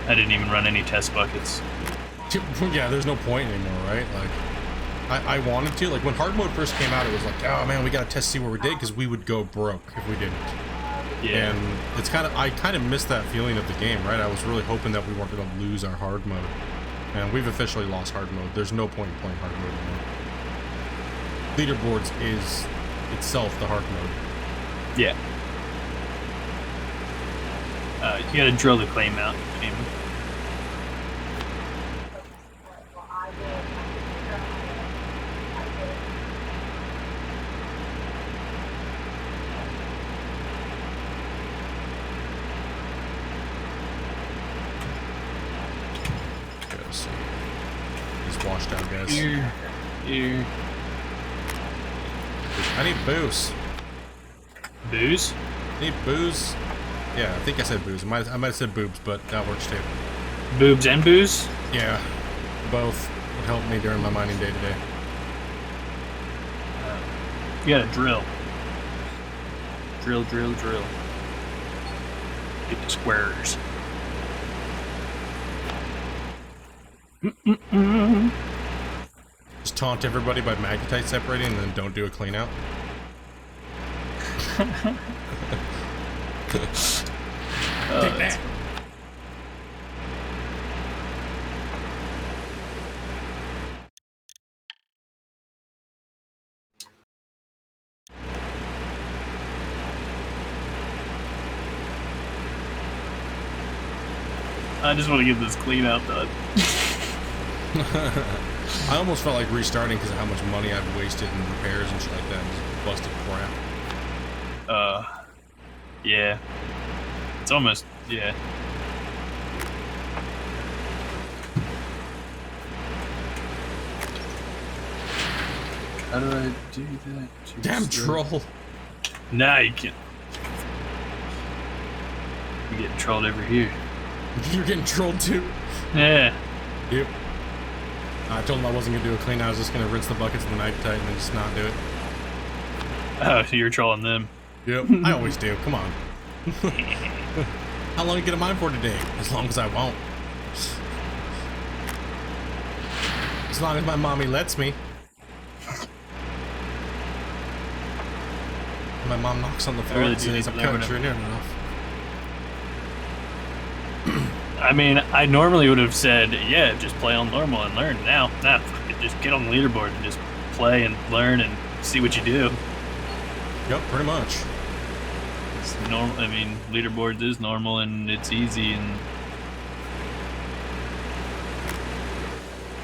I didn't even run any test buckets. Yeah, there's no point anymore, right? Like, I wanted to. Like, when hard mode first came out, it was like, oh man, we gotta test see where we did, because we would go broke if we didn't. Yeah. And it's I kind of missed that feeling of the game, right? I was really hoping that we weren't gonna lose our hard mode. And we've officially lost hard mode. There's no point in playing hard mode anymore. Leaderboards is itself the hard mode. Yeah. You gotta drill the claim out, Jamie. So he's washed out, guys. Here. I need booze. Booze? I need booze. Yeah, I think I said booze. I might have said boobs, but that works too. Boobs and booze? Yeah, both would help me during my mining day today. You gotta drill. Drill. Get the squares. Just taunt everybody by magnetite separating and then don't do a clean out. Take that. I just want to get this clean out done. I almost felt like restarting because of how much money I've wasted in repairs and shit like that. Just busted crap. Yeah. It's almost, yeah. How do I do that? Damn troll. Nah, you can't. You're getting trolled over here. You're getting trolled too? Yeah. Yep. I told him I wasn't going to do a clean. I was just going to rinse the buckets of the Magnetite and then just not do it. Oh, so you're trolling them. Yep. I always do. Come on. How long you get a mine for today? As long as I won't. As long as my mommy lets me. My mom knocks on the floor and says, I'm coming sure near enough. I mean, I normally would have said, yeah, just play on normal and learn. Now, just get on the leaderboard and just play and learn and see what you do. Yep, pretty much. It's normal. I mean, leaderboards is normal and it's easy, and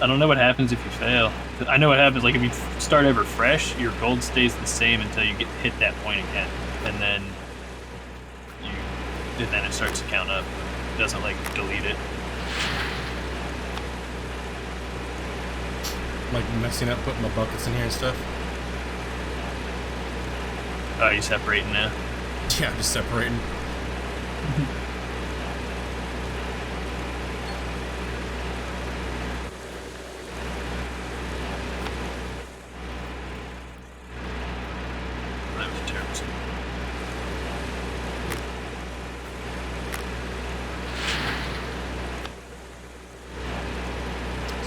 I don't know what happens if you fail. I know what happens. Like if you start over fresh, your gold stays the same until you hit that point again, and then it starts to count up. It doesn't like delete it. Like messing up, putting the buckets in here and stuff. Oh, you separating now? Yeah, just separating. That was terrible.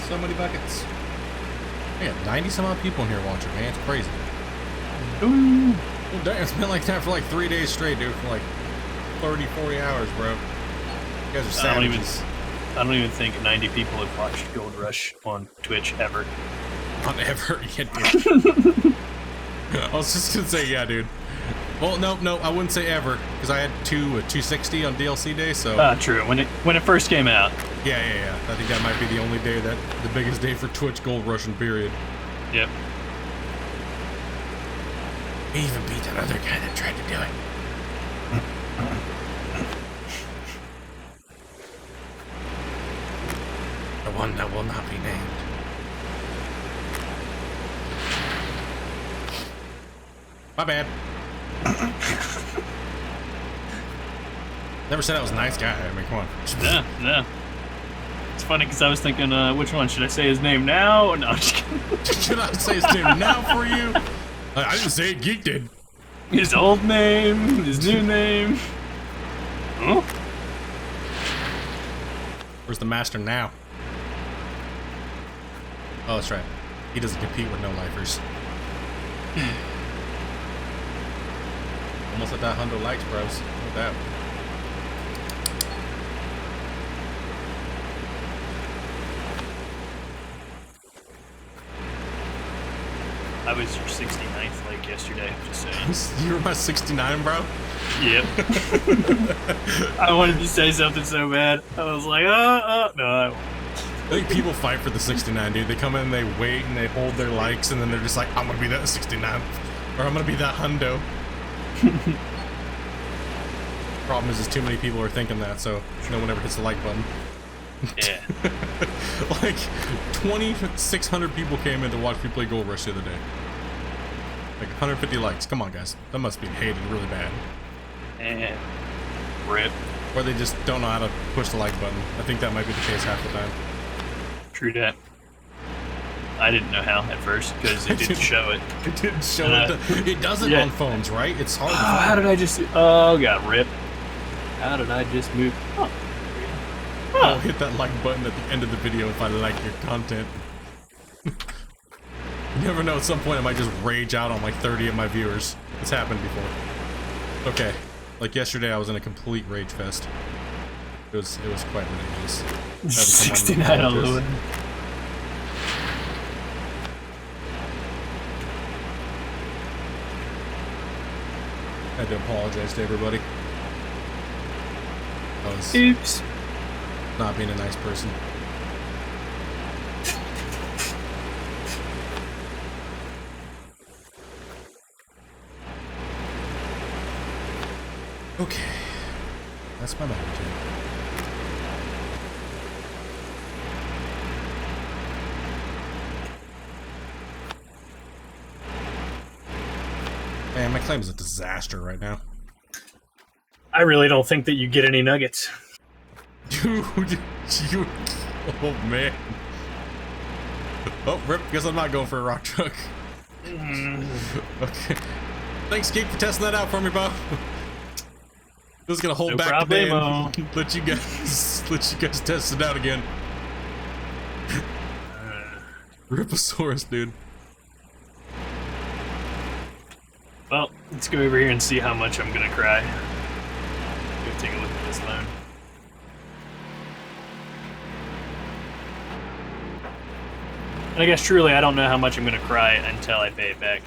So many buckets. I got 90 some odd people in here watching, man. It's crazy. Ooh. Well, damn, it's been like that for like 3 days straight, dude. For like 30, 40 hours, bro. You guys are savages. I don't even think 90 people have watched Gold Rush on Twitch ever. Not ever. Yeah, dude. I was just gonna say, yeah, dude. Well, no, I wouldn't say ever, because I had 260 on DLC day, so. True. When it first came out. Yeah. I think that might be the only day the biggest day for Twitch Gold Rushing, period. Yep. He even beat that other guy that tried to do it. The one that will not be named. My bad. Never said I was a nice guy. I mean, come on. No, no. It's funny because I was thinking, which one? Should I say his name now? Or no, I'm just kidding. Should I say his name now for you? I didn't say it, Geek did. His old name, his new name. Huh? Where's the master now? Oh, that's right. He doesn't compete with no-lifers. Almost at that 100 likes, bros. Look at that. I was your 69th like yesterday, just saying. You were my 69, bro? Yep. I wanted to say something so bad. I was like, no. I think people fight for the 69, dude. They come in and they wait and they hold their likes and then they're just like, I'm gonna be that 69. Or I'm gonna be that hundo. Problem is too many people are thinking that, so no one ever hits the like button. Yeah. Like 2,600 people came in to watch me play Gold Rush the other day. Like 150 likes. Come on, guys. That must be hated really bad. And rip. Or they just don't know how to push the like button. I think that might be the case half the time. True that. I didn't know how at first because it didn't show it. It didn't show it. It doesn't yeah. on phones, right? It's hard to find. How did I just... Oh, God, rip. How did I just move... Oh. I'll hit that like button at the end of the video if I like your content. You never know, at some point I might just rage out on like 30 of my viewers. It's happened before. Okay, like yesterday I was in a complete rage fest. It was quite ridiculous. 69 on Lewin. I had to apologize to everybody. I was Oops. not being a nice person. Okay, that's my attitude. Man, my claim is a disaster right now. I really don't think that you get any nuggets. Dude, you... Oh, man. Oh, rip, guess I'm not going for a rock truck. Okay. Thanks, Geek, for testing that out for me, Bo. Just gonna hold back the band. Let you guys test it out again. Riposaurus, dude. Well, let's go over here and see how much I'm gonna cry. Go take a look at this loan. And I guess truly I don't know how much I'm gonna cry until I pay it back.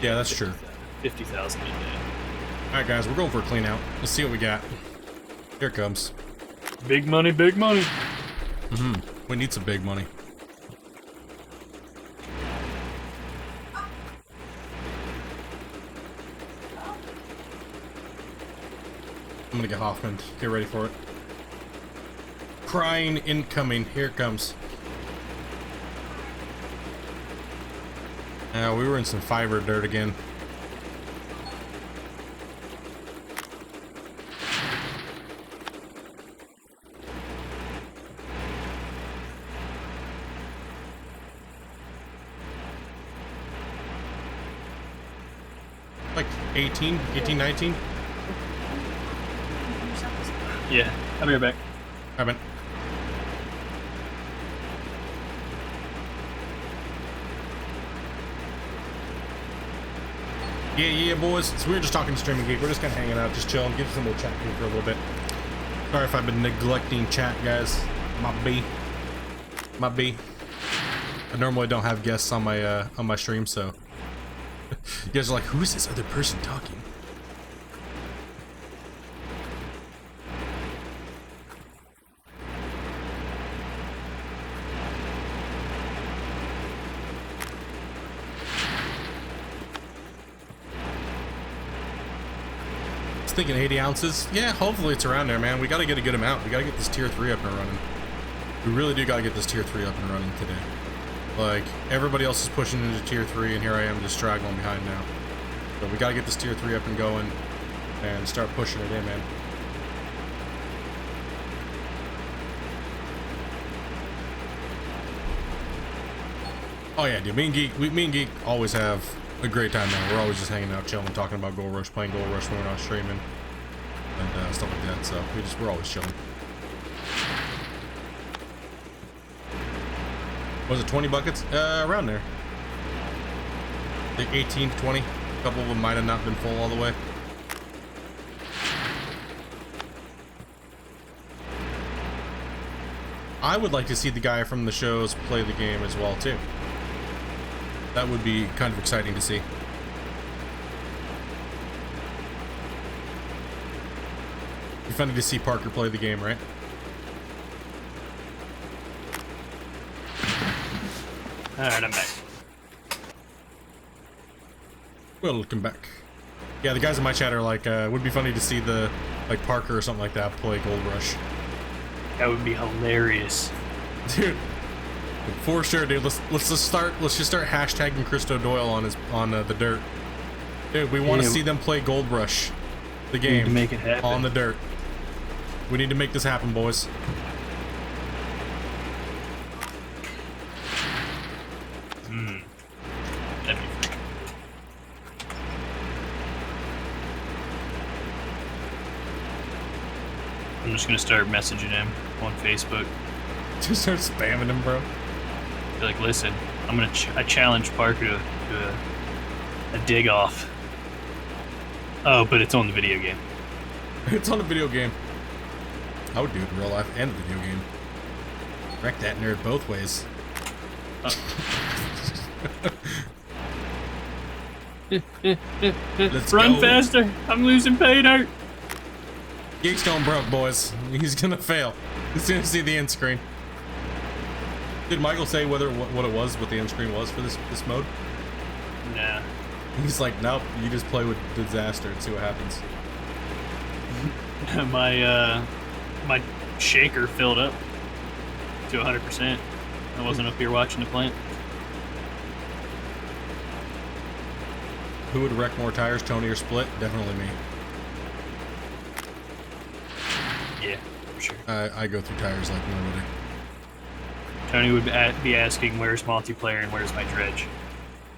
Yeah, that's true. 50,000 a day. Alright guys, we're going for a clean out. Let's see what we got. Here it comes. Big money, big money. We need some big money. I'm gonna get Hoffman. Get ready for it. Crying incoming. Here it comes. We were in some fiber dirt again. Like 18, 19? Yeah, I'll be right back. I mean, yeah, boys. So we were just talking to Streaming Geek. We're just kind of hanging out, just chilling, give some little chat here for a little bit. Sorry if I've been neglecting chat, guys. My B. I normally don't have guests on my stream, so you guys are like, who is this other person talking? thinking 80 ounces. Yeah, hopefully it's around there, man. We got to get a good amount. We got to get this tier 3 up and running. We really do got to get this tier 3 up and running today. Like, everybody else is pushing into tier 3, and here I am just straggling behind now. So we got to get this tier 3 up and going and start pushing it in, man. Oh yeah, dude. Me and Geek always have a great time now. We're always just hanging out, chilling, talking about Gold Rush, playing Gold Rush when we're not streaming, and stuff like that. So we're always chilling. Was it 20 buckets? Around there. I think 18 to 20. A couple of them might have not been full all the way. I would like to see the guy from the shows play the game as well too. That would be kind of exciting to see. Be funny to see Parker play the game, right? Alright, I'm back. Welcome back. Yeah, the guys in my chat are like, would be funny to see the, like, Parker or something like that play Gold Rush. That would be hilarious. Dude. For sure, dude. Let's just start hashtagging Christo Doyle on the dirt. Dude, we want to see them play Gold Rush, the game, to make it happen on the dirt. We need to make this happen, boys. That'd be freaking cool. I'm just gonna start messaging him on Facebook. Just start spamming him, bro. Be like, listen, I challenge Parker to a dig off. Oh, but it's on the video game. It's on the video game. I would do it in real life and the video game. Wreck that nerd both ways. Let's Run go. faster! I'm losing pay dirt! Geek's going broke, boys. He's gonna fail. As soon as see the end screen. Did Michael say what the end screen was for this mode? Nah. He's like, nope, you just play with disaster and see what happens. My shaker filled up to 100%. I wasn't up here watching the plant. Who would wreck more tires, Tony or Split? Definitely me. Yeah, for sure. I go through tires like nobody. Tony would be asking, where's multiplayer and where's my dredge?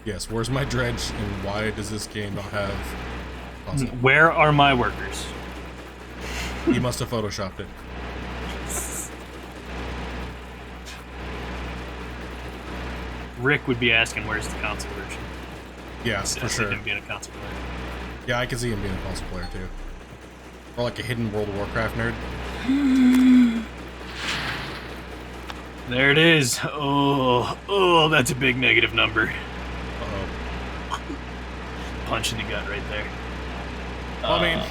Yes, where's my dredge and why does this game not have puzzle? Where are my workers? He must have photoshopped it. Rick would be asking, where's the console version? Yeah, I for see sure. him being a console player. Yeah, I can see him being a console player too. Or like a hidden World of Warcraft nerd. There it is. Oh, that's a big negative number. Uh-oh. Punch in the gut right there. Well, I mean,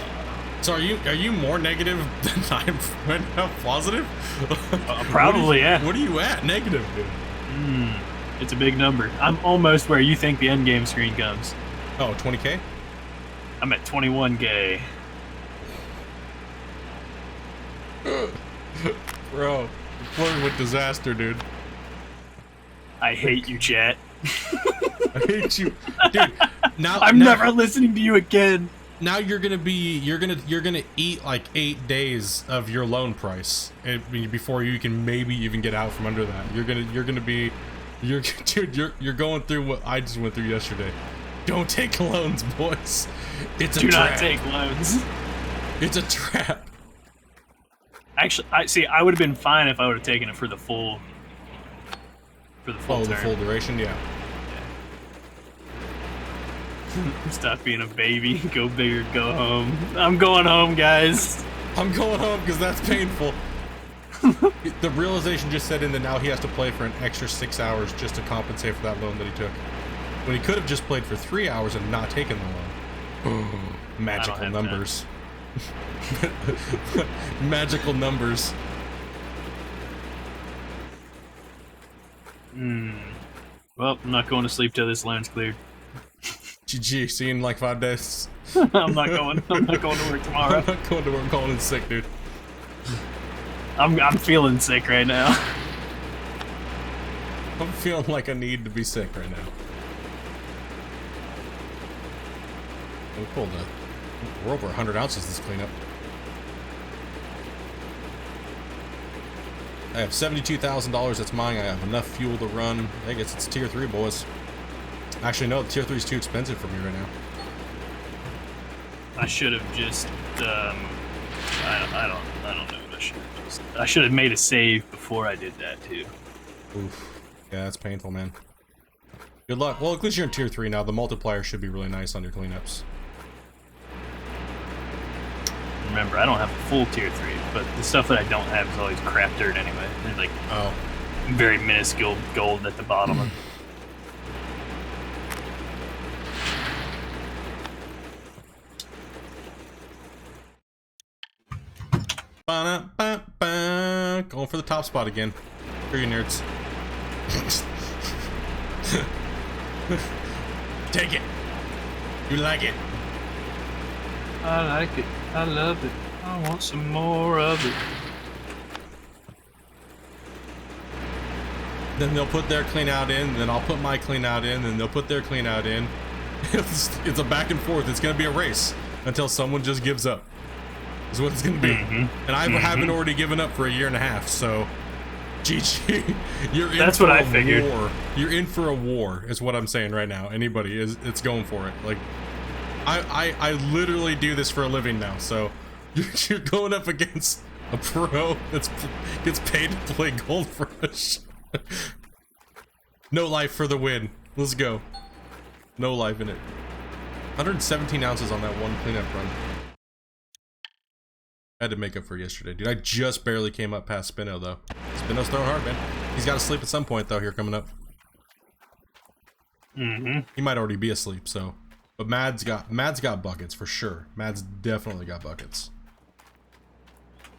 so are you more negative than I'm right now positive? Probably, yeah. What are you at? Negative, dude. It's a big number. I'm almost where you think the end game screen comes. Oh, 20K? I'm at 21K. Bro, you're flirting with disaster, dude. I hate you, chat. I hate you, dude. Now I'm never listening to you again. Now you're gonna eat like 8 days of your loan price before you can maybe even get out from under that. You're going through what I just went through yesterday. Don't take loans, boys. It's a trap. Do not take loans. It's a trap. Actually, I would have been fine if I would have taken it for the full. For the full Oh, term. the full duration, yeah. Stop being a baby. Go big or go home. I'm going home, guys. I'm going home because that's painful. The realization just set in that now he has to play for an extra 6 hours just to compensate for that loan that he took. When he could have just played for 3 hours and not taken the loan. Magical numbers. Magical numbers. Well, I'm not going to sleep till this loan's cleared. GG, see you in like 5 days. I'm not going to work tomorrow. I'm not going to work. I'm calling in sick, dude. I'm feeling sick right now. I'm feeling like I need to be sick right now. We pulled we're over 100 ounces this cleanup. I have $72,000. That's mine. I have enough fuel to run. I guess it's tier 3, boys. Actually, no, tier 3 is too expensive for me right now. I should have just. I don't know what I should have just. I should have made a save before I did that too. Oof. Yeah, that's painful, man. Good luck. Well, at least you're in tier 3 now. The multiplier should be really nice on your cleanups. Remember, I don't have a full tier 3, but the stuff that I don't have is always crap dirt anyway. There's like very minuscule gold at the bottom of Ba-da-ba-ba. Going for the top spot again. Screw you, nerds. Take it. You like it. I like it. I love it. I want some more of it. Then they'll put their clean out in, then I'll put my clean out in, then they'll put their clean out in. It's a back and forth. It's gonna be a race until someone just gives up. Is what it's gonna be. And I haven't already given up for a year and a half, so GG. You're in That's for what I a figured. war. You're in for a war, is what I'm saying right now. Anybody is it's going for it. Like I literally do this for a living now, so you're going up against a pro that gets paid to play Gold Rush. No life for the win. Let's go. No life in it. 117 ounces on that one cleanup run. I had to make up for yesterday, dude. I just barely came up past Spino, though. Spino's throwing hard, man. He's got to sleep at some point, though, here coming up. He might already be asleep, so. But Mad's got buckets, for sure. Mad's definitely got buckets.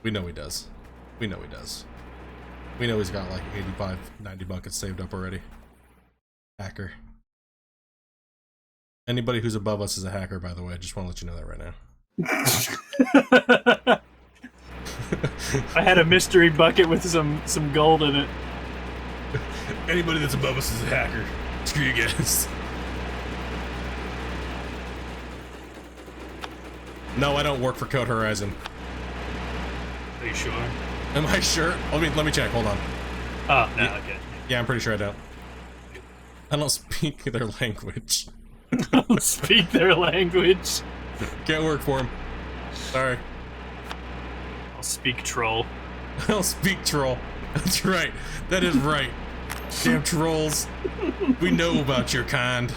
We know he does. We know he does. We know he's got like 85, 90 buckets saved up already. Hacker. Anybody who's above us is a hacker, by the way. I just want to let you know that right now. I had a mystery bucket with some gold in it. Anybody that's above us is a hacker. Screw you guys. No, I don't work for Code Horizon. Are you sure? Am I sure? Let me check. Hold on. Oh, no, okay. Yeah, I'm pretty sure I don't. I don't speak their language. I don't speak their language. Can't work for them. Sorry. I'll speak troll. I'll speak troll. That's right. That is right. Damn trolls. We know about your kind.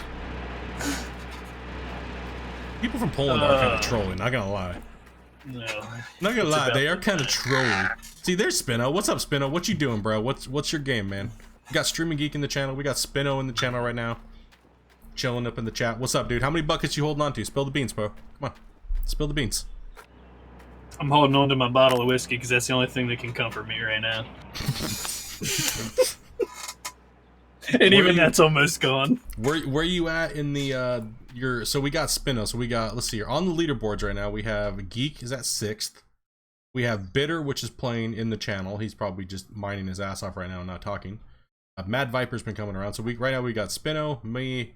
People from Poland are kind of trolling, not gonna lie. No. Not gonna lie, they are kind of trolling. See, there's Spino. What's up, Spino? What you doing, bro? What's your game, man? We got Streaming Geek in the channel. We got Spino in the channel right now. Chilling up in the chat. What's up, dude? How many buckets you holding on to? Spill the beans, bro. Come on. Spill the beans. I'm holding on to my bottle of whiskey because that's the only thing that can comfort me right now. And even that's almost gone. Where you at in the so we got Spino, so we got, let's see here, on the leaderboards right now we have Geek is at 6th. We have Bitter, which is playing in the channel. He's probably just mining his ass off right now and not talking. Mad Viper's been coming around, so right now we got Spino, me,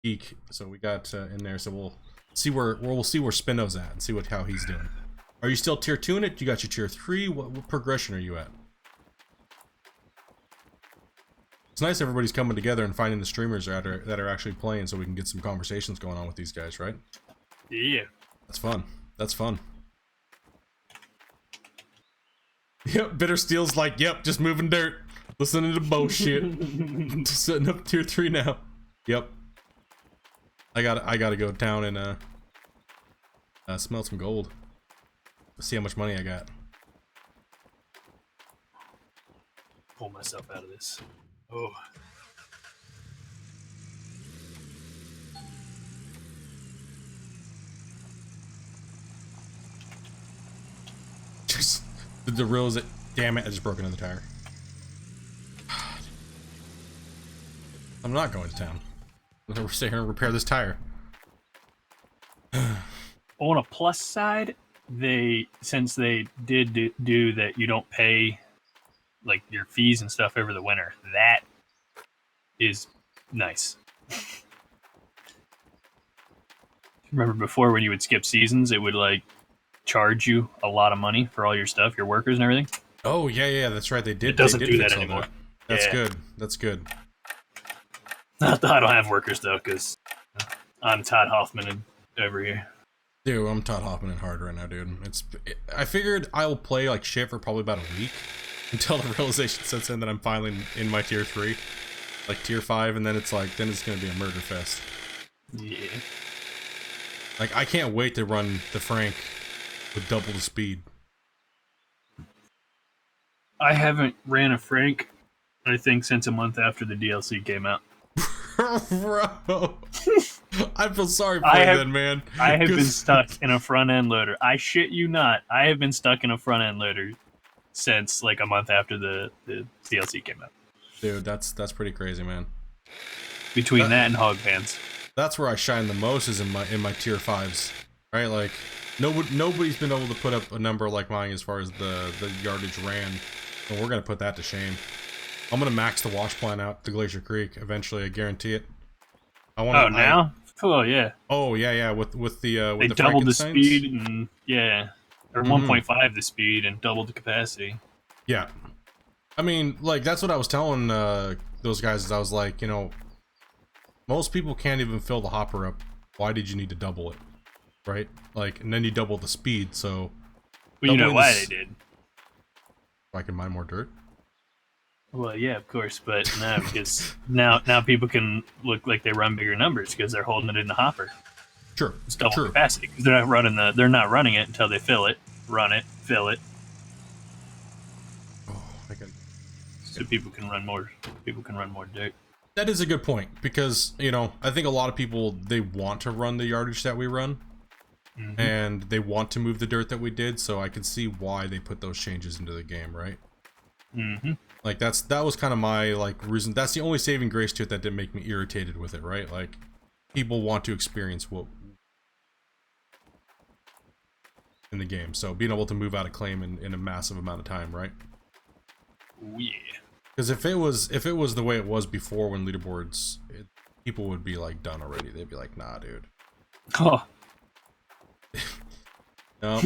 Geek, so we got in there, so we'll see where Spino's at and see how he's doing. Are you still tier 2 in it? You got your tier 3? What progression are you at? It's nice everybody's coming together and finding the streamers that are actually playing so we can get some conversations going on with these guys, right? Yeah. That's fun. That's fun. Yep, Bitter Steel's like, yep, just moving dirt. Listening to bullshit. Just setting up tier 3 now. Yep. I gotta go down and smell some gold. See how much money I got. Pull myself out of this. Oh. Just the real is it. Damn it! I just broke another tire. I'm not going to town. I'm gonna stay here and repair this tire. On a plus side, since they did do that, you don't pay like your fees and stuff over the winter. That is nice. Remember before when you would skip seasons, it would like charge you a lot of money for all your stuff, your workers and everything. Oh yeah, that's right. They did. It doesn't they did do fix that all anymore. That's Yeah. good. That's good. Not that I don't have workers though, because I'm Todd Hoffman over here. Dude, I'm Todd Hoffman and hard right now, dude. I figured I'll play like shit for probably about a week until the realization sets in that I'm finally in my tier 3, like tier 5, and then it's like, then it's gonna be a murder fest. Yeah. Like, I can't wait to run the Frank with double the speed. I haven't ran a Frank, I think, since a month after the DLC came out. Bro, I feel sorry for you then, man. I have been stuck in a front end loader. I shit you not. I have been stuck in a front end loader since like a month after the DLC came out. Dude, that's pretty crazy, man. Between that and hog pants. That's where I shine the most, is in my tier 5s, right? Like, nobody's been able to put up a number like mine as far as the yardage ran, and we're gonna put that to shame. I'm gonna max the wash plant out to Glacier Creek eventually. I guarantee it. Now? Oh yeah. Oh yeah. With the they the doubled the Frankensteins. speed and or 1.5 the speed and doubled the capacity. Yeah. I mean, like, that's what I was telling those guys. Is I was like, you know, most people can't even fill the hopper up. Why did you need to double it, right? Like, and then you double the speed. So, Well, you know doubling why the they did. I can mine more dirt. Well, yeah, of course, but no, because now people can look like they run bigger numbers because they're holding it in the hopper. Sure. It's double True. capacity because they're not running it until they fill it, run it, fill it, Oh, I can. so people can run more. People can run more dirt. That is a good point, because, you know, I think a lot of people, they want to run the yardage that we run, and they want to move the dirt that we did, so I can see why they put those changes into the game, right? Like, that was kind of my, like, reason. That's the only saving grace to it that didn't make me irritated with it, right? Like, people want to experience what in the game, so being able to move out a claim in a massive amount of time, right? Oh, yeah. Because if it was the way it was before, when leaderboards, people would be like done already. They'd be like, nah, dude. Oh. No.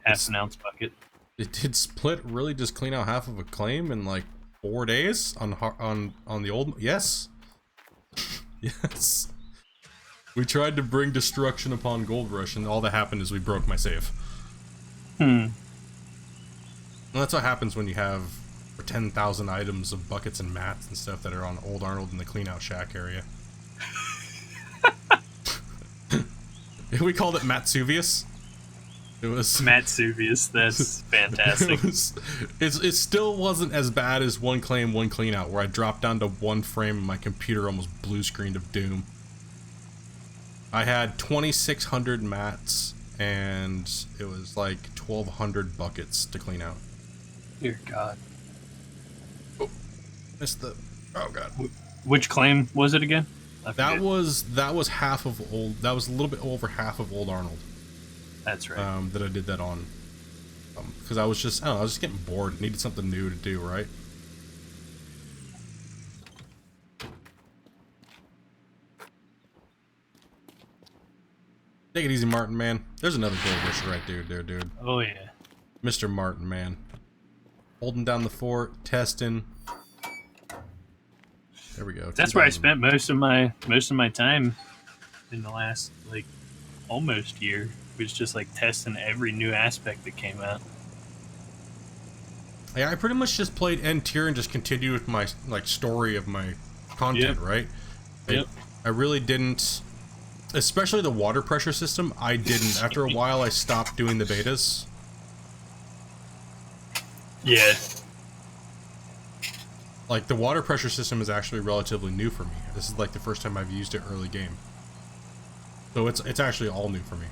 Half an ounce bucket. Did Split really just clean out half of a claim in like 4 days on the old? Yes. Yes. We tried to bring destruction upon Gold Rush, and all that happened is we broke my save. And that's what happens when you have 10,000 items of buckets and mats and stuff that are on Old Arnold in the clean out shack area. We called it Matsuvius. It was Matsuvius. That's fantastic. It still wasn't as bad as one claim, one clean out, where I dropped down to one frame and my computer almost blue screened of doom. I had 2,600 mats and it was like 1,200 buckets to clean out. Dear God. Oh, missed the. Oh God. Which claim was it again? That was half of old. That was a little bit over half of Old Arnold. That's right. That I did that on. Because I was just, I don't know, I was just getting bored. Needed something new to do, right? Take it easy, Martin, man. There's another gold rusher right there, dude. Oh yeah. Mr. Martin, man. Holding down the fort, testing. There we go. That's where I spent most of my time in the last like almost year. Was just like testing every new aspect that came out. Yeah, I pretty much just played end tier and just continued with my like story of my content, right? Yep. I really didn't, especially the water pressure system. I didn't. After a while, I stopped doing the betas. Yeah. Like, the water pressure system is actually relatively new for me. This is like the first time I've used it early game. So it's actually all new for me.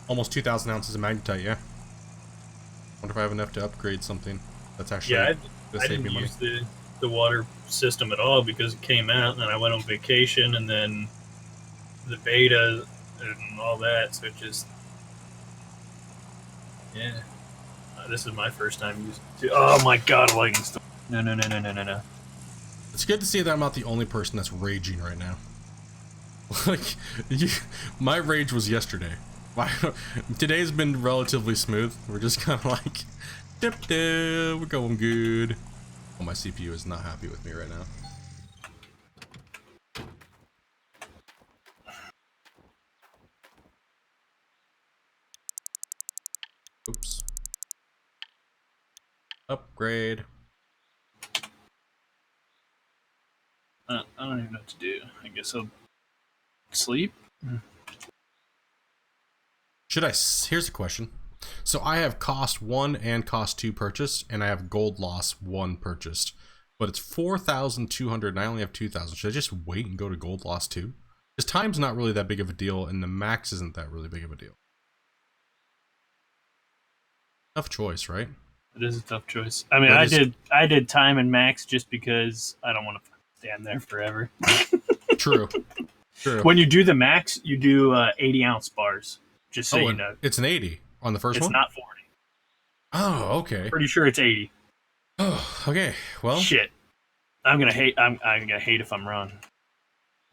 Almost 2,000 ounces of Magnetite, yeah. Wonder if I have enough to upgrade something. That's actually Yeah, gonna save me money. the water system at all because it came out, and then I went on vacation, and then the beta and all that. So it just, yeah. This is my first time using it too. Oh my god, lighting stuff. No. It's good to see that I'm not the only person that's raging right now. Like, my rage was yesterday. Today's been relatively smooth. We're just kind of like, dip, we're going good. Oh, my CPU is not happy with me right now. Oops. Upgrade. I don't even know what to do. I guess I'll sleep. Should I? Here's a question. So I have cost 1 and cost 2 purchased, and I have gold loss 1 purchased, but it's 4,200, and I only have 2,000. Should I just wait and go to gold loss 2? Because time's not really that big of a deal, and the max isn't that really big of a deal. Tough choice, right? It is a tough choice. I mean, I did time and max just because I don't want to stand there forever. True. True. When you do the max, you do 80-ounce bars. Just so you know. It's an 80 on the first one? It's not 40. Oh, okay. Pretty sure it's 80. Oh, okay. Well, shit. I'm gonna hate if I'm wrong.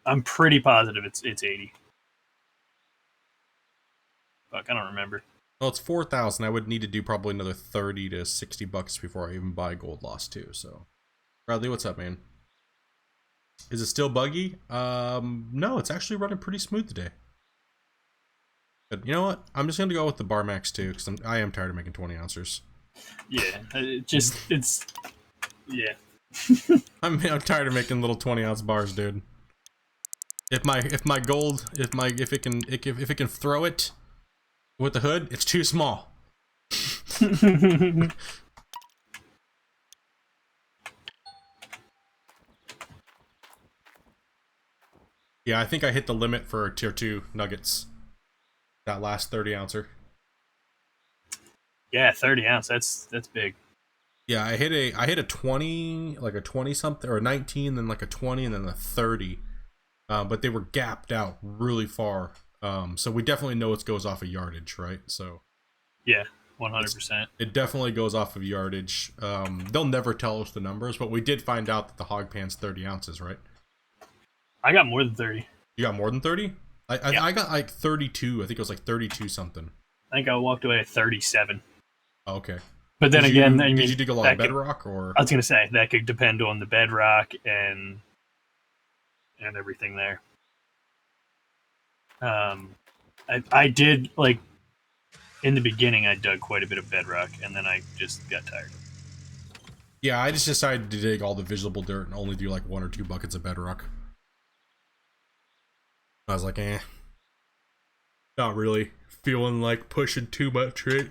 I'm pretty positive it's 80. Fuck, I don't remember. Well, it's 4,000. I would need to do probably another 30 to 60 bucks before I even buy gold loss 2. So, Bradley, what's up, man? Is it still buggy? No, it's actually running pretty smooth today. But you know what? I'm just gonna go with the bar max 2 because I am tired of making 20 ounces. Yeah, yeah. I'm tired of making little 20-ounce bars, dude. If it can throw it with the hood, it's too small. Yeah, I think I hit the limit for tier 2 nuggets. That last 30-ouncer. Yeah, 30 ounce. That's big. Yeah, I hit a 20, like a 20 something, or a 19, then like a 20, and then a 30. But they were gapped out really far. So we definitely know it goes off of yardage, right? So yeah, 100%. It definitely goes off of yardage. They'll never tell us the numbers, but we did find out that the hog pan's 30 ounces, right? I got more than 30. You got more than 30? I got like 32. I think it was like 32 something. I think I walked away at 37. Oh, okay. But then again, I mean, did you dig a lot of bedrock, or? I was gonna say that could depend on the bedrock and everything there. I did, like, in the beginning I dug quite a bit of bedrock, and then I just got tired. Yeah, I just decided to dig all the visible dirt and only do like 1 or 2 buckets of bedrock. I was like, not really feeling like pushing too much, right?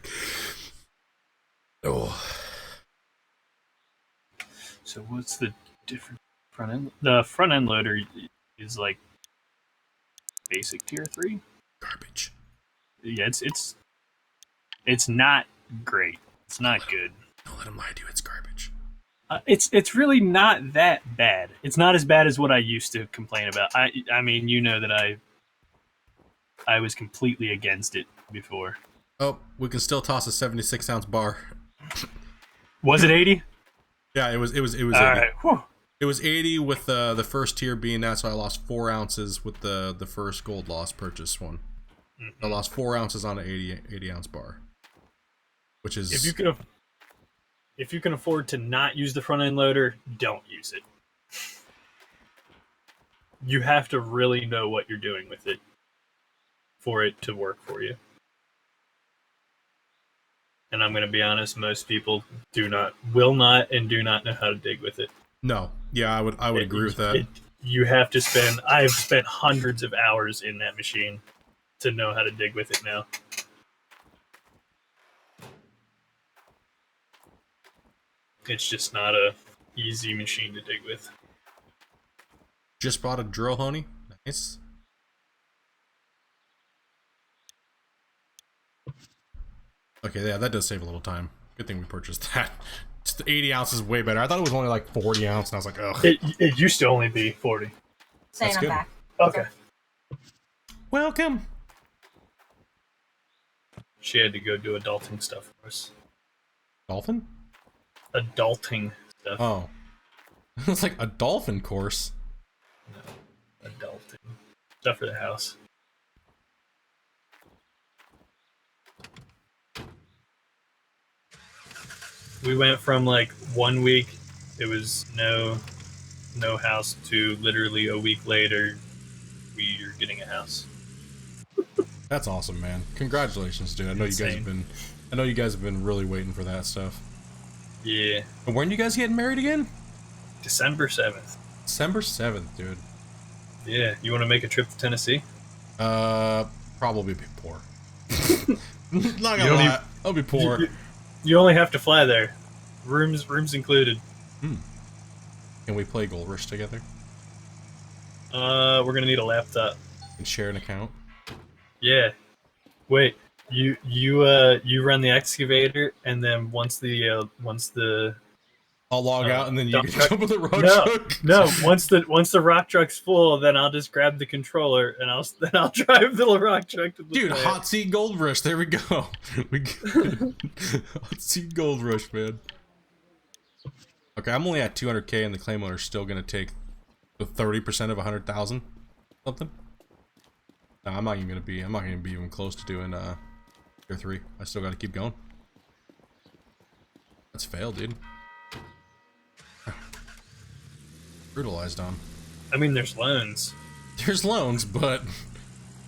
Oh. So what's the difference? Front end? The front end loader is like basic tier 3. Garbage. Yeah, it's not great. It's not good. Don't let him lie to you. It's garbage. It's really not that bad. It's not as bad as what I used to complain about. I mean, you know that I was completely against it before. Oh, we can still toss a 76-ounce bar. Was it 80? Yeah, it was 80. All right. Whew. It was 80 with the first tier being that, so I lost 4 ounces with the first gold loss purchase one. Mm-hmm. I lost 4 ounces on an 80-ounce bar, which is... If you can afford to not use the front end loader, don't use it. You have to really know what you're doing with it for it to work for you. And I'm going to be honest, most people will not know how to dig with it. No. Yeah, I would agree with that. You have to spend... I've spent hundreds of hours in that machine to know how to dig with it now. It's just not a easy machine to dig with. Just bought a drill, honey. Nice. Okay, yeah, that does save a little time. Good thing we purchased that. Just the 80 ounces is way better. I thought it was only like 40 ounce, and I was like, ugh. It used to only be 40. Saying That's I'm good. back. Okay. Welcome. She had to go do adulting stuff for us. Dolphin? Adulting stuff. Oh. It's like a dolphin course. No, adulting stuff for the house. We went from like 1 week, it was no house, to literally a week later, we are getting a house. That's awesome, man. Congratulations, dude. I know Insane. you guys have been really waiting for that stuff. Yeah. And when you guys getting married again? December 7th. December 7th, dude. Yeah. You want to make a trip to Tennessee? Probably be poor. Not gonna lie, I'll be poor. You only have to fly there. Rooms included. Can we play Gold Rush together? We're gonna need a laptop. And share an account? Yeah. Wait. You run the excavator, and then once the I'll log out and then you dump can truck- jump in the road truck. No. Once the rock truck's full, then I'll just grab the controller and I'll drive the rock truck to the Dude, plant. Hot Seat Gold Rush. There we go. Hot Seat Gold Rush, man. Okay, I'm only at 200k, and the claim owner's still gonna take the 30% of 100,000 something. No, I'm not gonna be even close to doing tier 3. I still gotta keep going. That's failed, dude. Brutalized on. I mean, there's loans. There's loans, but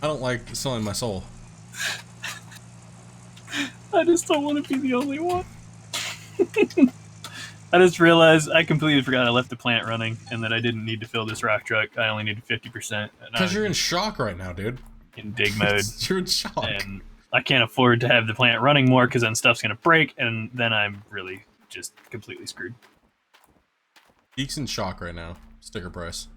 I don't like selling my soul. I just don't want to be the only one. I just realized I completely forgot I left the plant running and that I didn't need to fill this rock truck. I only needed 50%. Because you're in shock right now, dude. In dig mode. You're in shock. And I can't afford to have the plant running more because then stuff's going to break, and then I'm really just completely screwed. Geek's in shock right now. Sticker price.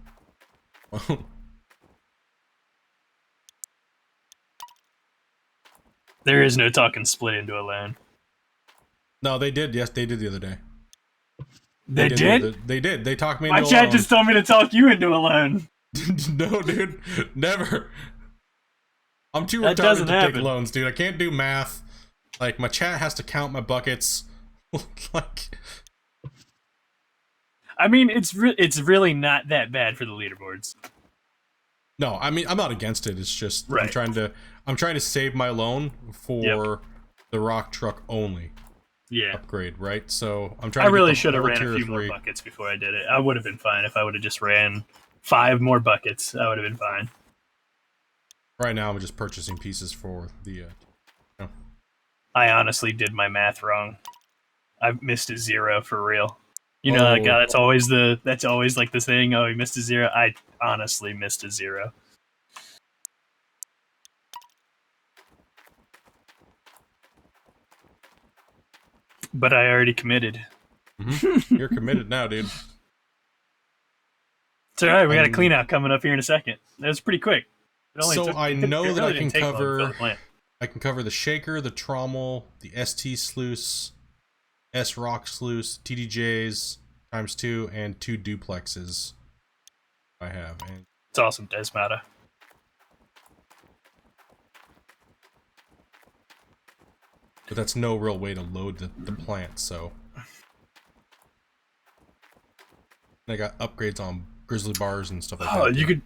There is no talking split into a loan. No, they did. Yes, they did the other day. They did? They did. They talked me My into a chat loan. just told me to talk you into a loan. No, dude. Never. I'm too That retarded doesn't to happen. take loans, dude. I can't do math. Like, my chat has to count my buckets. Like, I mean, it's really not that bad for the leaderboards. no, I mean, I'm not against it. It's just Right. I'm trying to save my loan for the rock truck only Yeah. upgrade, right? So I'm trying. I to really get the should have whole ran a tier few more 3. buckets before I did it. I would have been fine if I would have just ran 5 more buckets. I would have been fine. Right now, I'm just purchasing pieces for the. I honestly did my math wrong. I missed a 0 for real. You know, like, Oh. that's always like the thing. Oh, he missed a 0. I honestly missed a 0. But I already committed. You're committed now, dude. It's all right. We got a Um, clean out coming up here in a second. That was pretty quick. I know it that really I can didn't take long to fill cover. the plant. I can cover the shaker, the trommel, the ST sluice, S rock sluice, TDJs ×2, and 2 duplexes. I have, and It's awesome, Desmata. but that's no real way to load the plant. So I got upgrades on grizzly bars and stuff like that. Oh, you could,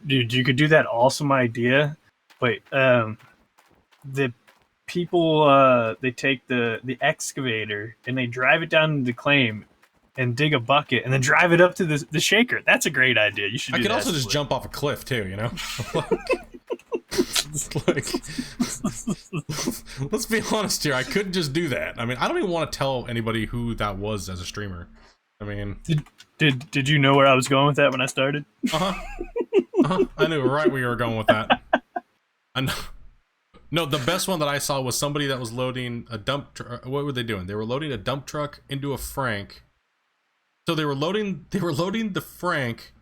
dude, you could do that awesome idea. Wait, the people, they take the excavator and they drive it down to the claim and dig a bucket and then drive it up to the shaker. That's a great idea. You should. I Do could that also just split. jump off a cliff too, you know. Like, let's be honest here. I could just do that. I mean, I don't even want to tell anybody who that was as a streamer. I mean, Did you know where I was going with that when I started? I knew right where you were going with that. I know. No, the best one that I saw was somebody that was loading a dump truck. What were they doing? They were loading a dump truck into a Frank. So they were loading the Frank.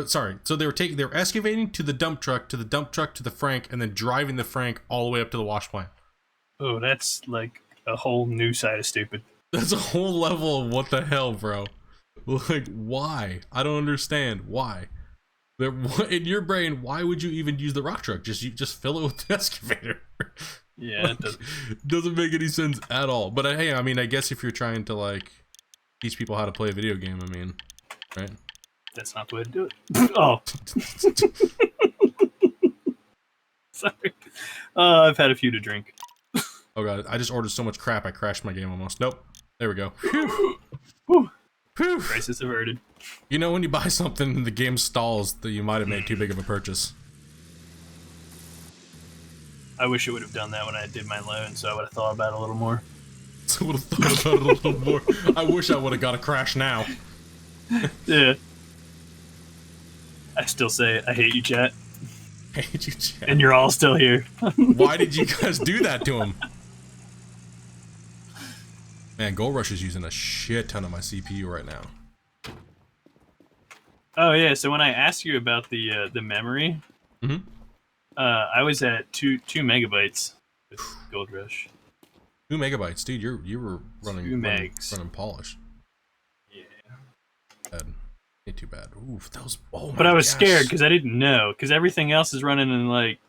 Sorry, so they were excavating to the dump truck, to the Frank, and then driving the Frank all the way up to the wash plant. Oh, that's like a whole new side of stupid. That's a whole level of what the hell, bro. Like, why? I don't understand why. In your brain, why would you even use the rock truck? Just fill it with the excavator. Yeah, Like, doesn't make any sense at all. But hey, I mean, I guess if you're trying to like teach people how to play a video game, I mean, right? that's not the way to do it. Oh, sorry. I've had a few to drink. Oh god, I just ordered so much crap I crashed my game almost. Nope. There we go. Whew. Whew. Crisis averted. You know when you buy something and the game stalls that you might have made too big of a purchase. I wish it would have done that when I did my loan, so I would have thought about it a little more. So I would have thought about it a little more. I wish I would have got a crash now. Yeah. I still say I hate you, chat. Hate you, Chad. And you're all still here. Why did you guys do that to him? Man, Gold Rush is using a shit ton of my CPU right now. Oh yeah, so when I asked you about the memory, I was at 2 megabytes with Gold Rush. 2 megabytes, dude. You were running 2 megs. running polished. Yeah. Bad. Ain't too bad. Oof, that was. Oh my But I was gosh. scared because I didn't know, because everything else is running in like,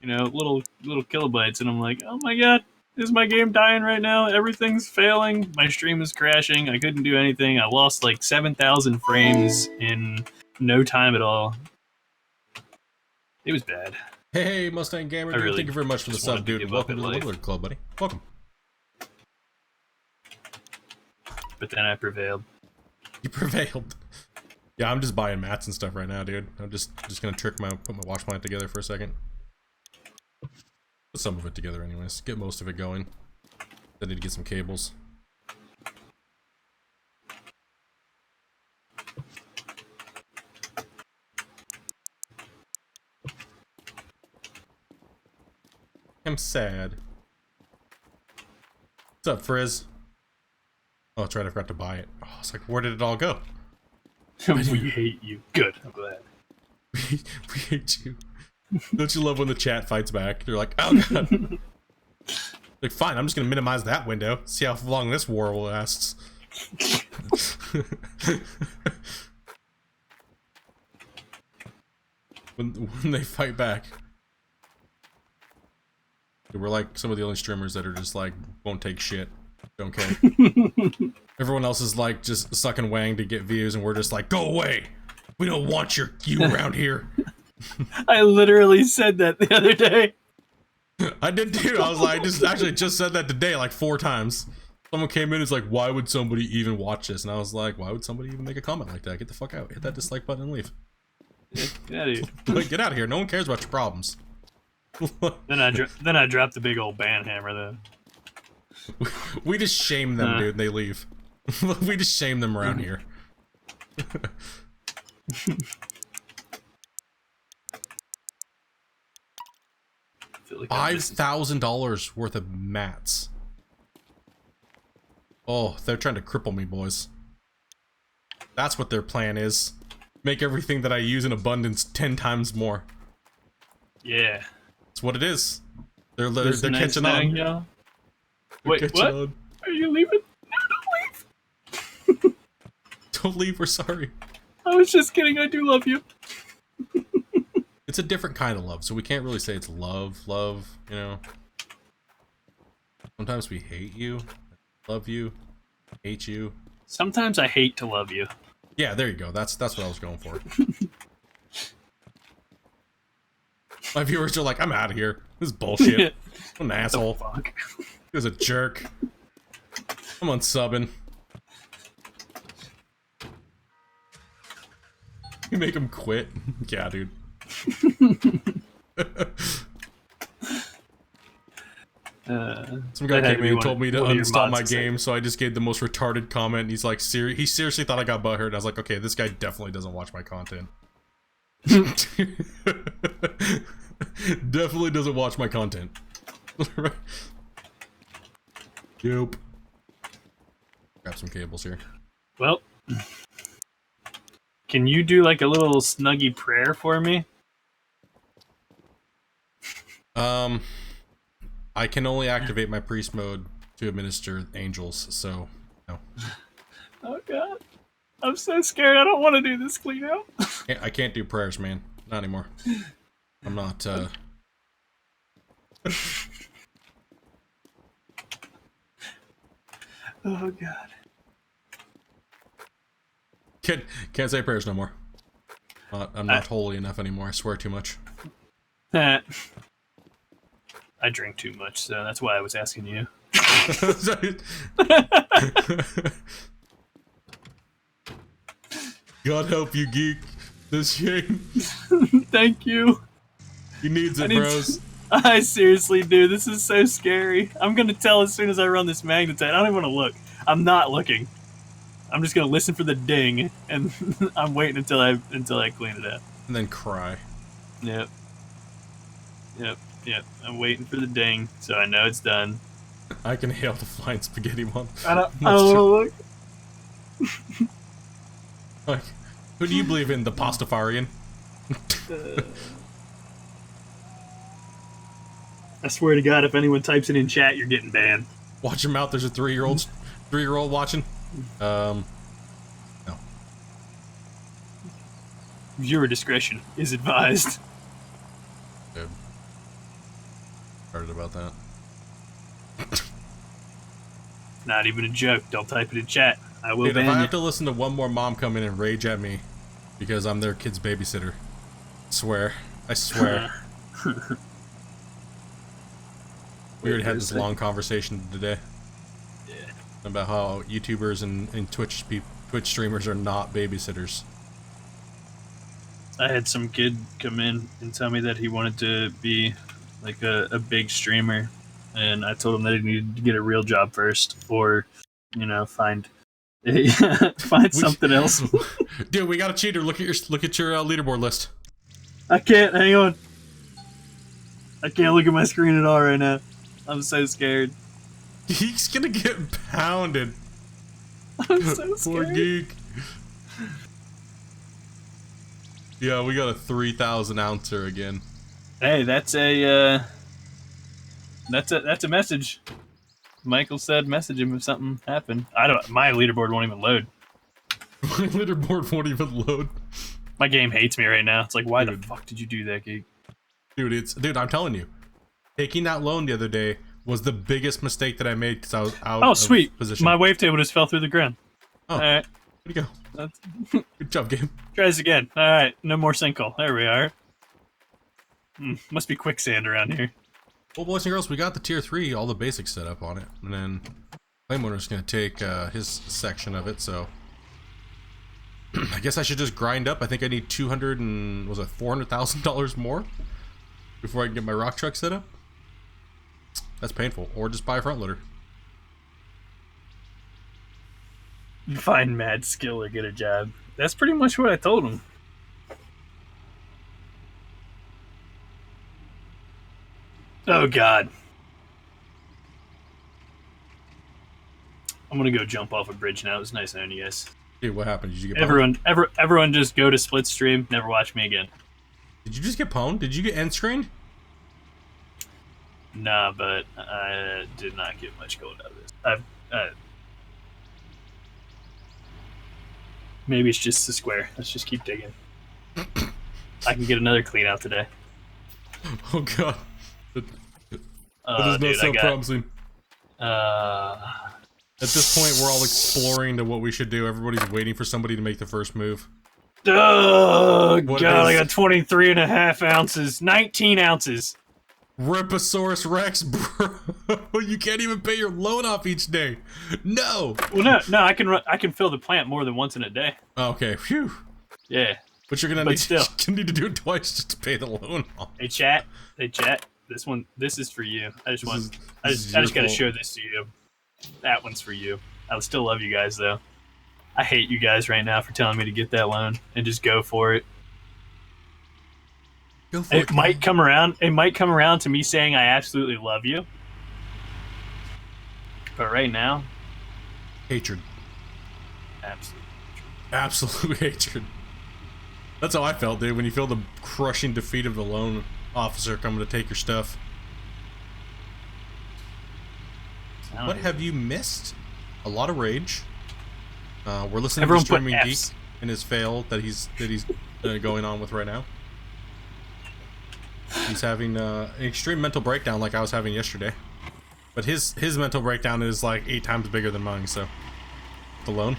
you know, little kilobytes, and I'm like, oh my god, is my game dying right now? Everything's failing. My stream is crashing. I couldn't do anything. I lost like 7,000 frames in no time at all. It was bad. Hey, Mustang Gamer, dude, really thank you very much for the just wanted sub, to dude. give up Welcome in to the life. Woodward Club, buddy. Welcome. But then I prevailed. You prevailed. Yeah, I'm just buying mats and stuff right now, dude. I'm just gonna put my wash plant together for a second. Put some of it together anyways. Get most of it going. I need to get some cables. I'm sad. What's up, Frizz? Oh, that's right, I forgot to buy it. Oh, it's like, where did it all go? We hate you. Good. I'm glad. We hate you. Don't you love when the chat fights back? They're like, oh god. Like, fine, I'm just gonna minimize that window. See how long this war will last. when they fight back. We're like some of the only streamers that are just like, won't take shit. Don't care. Everyone else is like just sucking wang to get views, and we're just like, go away. We don't want you around here. I literally said that the other day. I did too. I was like, I just said that today like 4 times. Someone came in and was like, why would somebody even watch this? And I was like, why would somebody even make a comment like that? Get the fuck out. Hit that dislike button and leave. Get out of here. Like, get out of here. No one cares about your problems. Then I dropped the big old ban hammer though. We just shame them, dude, and they leave. We just shame them around here. Like $5,000 worth of mats. Oh, they're trying to cripple me, boys. That's what their plan is. Make everything that I use in abundance 10 times more. Yeah. That's what it is. They're Nice catching knowing on. y'all. They're Wait, catching what? on. Are you leaving? No, don't leave. Don't leave, we're sorry. I was just kidding. I do love you. It's a different kind of love, so we can't really say it's love, you know? Sometimes we hate you, love you, hate you. Sometimes I hate to love you. Yeah, there you go. That's what I was going for. My viewers are like, I'm out of here. This is bullshit. I'm an asshole. Fuck. He was a jerk. I'm unsubbing. You make him quit? Yeah, dude. Some guy came in and told me to uninstall my game, so I just gave the most retarded comment. And he's like, he seriously thought I got butthurt. I was like, okay, this guy definitely doesn't watch my content. Definitely doesn't watch my content. Yep. Grab some cables here. Well, can you do like a little snuggy prayer for me? I can only activate my priest mode to administer angels, so No. Oh god. I'm so scared. I don't want to do this clean out. I can't do prayers, man. Not anymore. I'm not, Oh god. Can't say prayers no more. I'm not holy enough anymore. I swear too much. I drink too much, so that's why I was asking you. God help you, geek. This Shane. Thank you. He needs it, bros. I seriously do. This is so scary. I'm gonna tell as soon as I run this Magnetite. I don't even want to look. I'm not looking. I'm just gonna listen for the ding, and I'm waiting until I clean it up. And then cry. Yep. I'm waiting for the ding, so I know it's done. I can hail the flying spaghetti one. I don't want to look. Like, who do you believe in, the Pastafarian? I swear to God, if anyone types it in chat, you're getting banned. Watch your mouth. There's a 3-year-old watching. No. Viewer discretion is advised. Dude. Heard about that. Not even a joke. Don't type it in chat. I will Dude, ban if I you. have to listen to one more mom come in and rage at me because I'm their kid's babysitter, I swear. We already had this long conversation today. Yeah. About how YouTubers and Twitch streamers are not babysitters. I had some kid come in and tell me that he wanted to be like a big streamer, and I told him that he needed to get a real job first, or find something else. Dude, we got a cheater. Look at your leaderboard list. I can't. Hang on. I can't look at my screen at all right now. I'm so scared. Geek's gonna get pounded. I'm so scared. Poor Geek. Yeah, we got a 3,000 ouncer again. Hey, that's a message. Michael said message him if something happened. My leaderboard won't even load. My leaderboard won't even load. My game hates me right now. It's like, why the fuck did you do that, Geek? Dude, I'm telling you. Taking that loan the other day was the biggest mistake that I made because I was out of sweet position. My wavetable just fell through the ground. Oh, alright. Where'd you go? Good job, game. Try this again. Alright, no more sinkhole. There we are. Must be quicksand around here. Well, boys and girls, we got the tier 3, all the basics set up on it. And then Flame Owner's going to take his section of it, so I guess I should just grind up. I think I need $400,000 more before I can get my rock truck set up. That's painful. Or just buy a front loader. Find mad skill or get a job. That's pretty much what I told him. Oh god. I'm gonna go jump off a bridge now. It was nice knowing you guys. Dude, what happened? Did you get pwned? Everyone just go to split stream, never watch me again. Did you just get pwned? Did you get end screened? Nah, but I did not get much gold out of this. Maybe it's just the square. Let's just keep digging. I can get another clean out today. Oh god. That is not so promising. At this point, we're all exploring to what we should do. Everybody's waiting for somebody to make the first move. Oh god, I got 23.5 ounces. 19 ounces. Riposaurus Rex, bro. You can't even pay your loan off each day. No. Well, no, I can fill the plant more than once in a day. Okay, phew. Yeah. But you're gonna need to do it twice just to pay the loan off. Hey chat. This is for you. I just gotta show this to you. That one's for you. I still love you guys though. I hate you guys right now for telling me to get that loan and just go for it. It might come around to me saying I absolutely love you. But right now, hatred. Absolute hatred. That's how I felt, dude, when you feel the crushing defeat of the loan officer coming to take your stuff. What have you missed? a lot of rage. We're listening Everyone to put Streaming Geek Fs. and his fail that he's going on with right now. He's having an extreme mental breakdown like I was having yesterday. But his mental breakdown is like 8 times bigger than mine, so alone.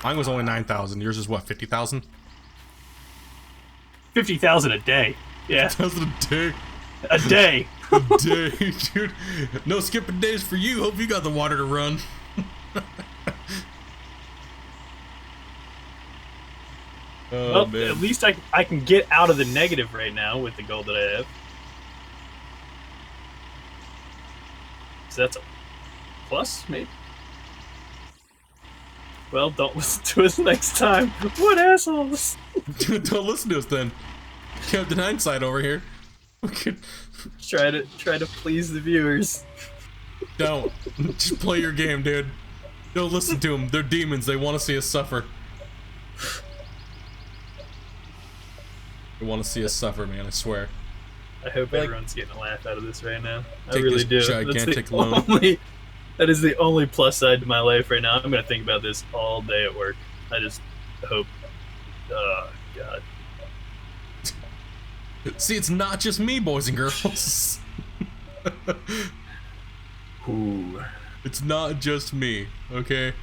Mine was only 9,000. Yours is what, 50,000? 50,000 a day. Yeah. 50,000 a day. A day. A day, dude. No skipping days for you. Hope you got the water to run. Oh, Well, man. at least I can get out of the negative right now with the goal that I have. So that's a plus, maybe? Well, don't listen to us next time. What assholes? Don't listen to us then. Captain Hindsight over here. Try to please the viewers. Don't. Just play your game, dude. Don't listen to them. They're demons. They want to see us suffer. They want to see us suffer, man. I swear. I hope Like, everyone's getting a laugh out of this right now. I take really do. this gigantic loan. That is the only plus side to my life right now. I'm going to think about this all day at work. I just hope. Oh, God. See, it's not just me, boys and girls. Ooh. It's not just me, okay?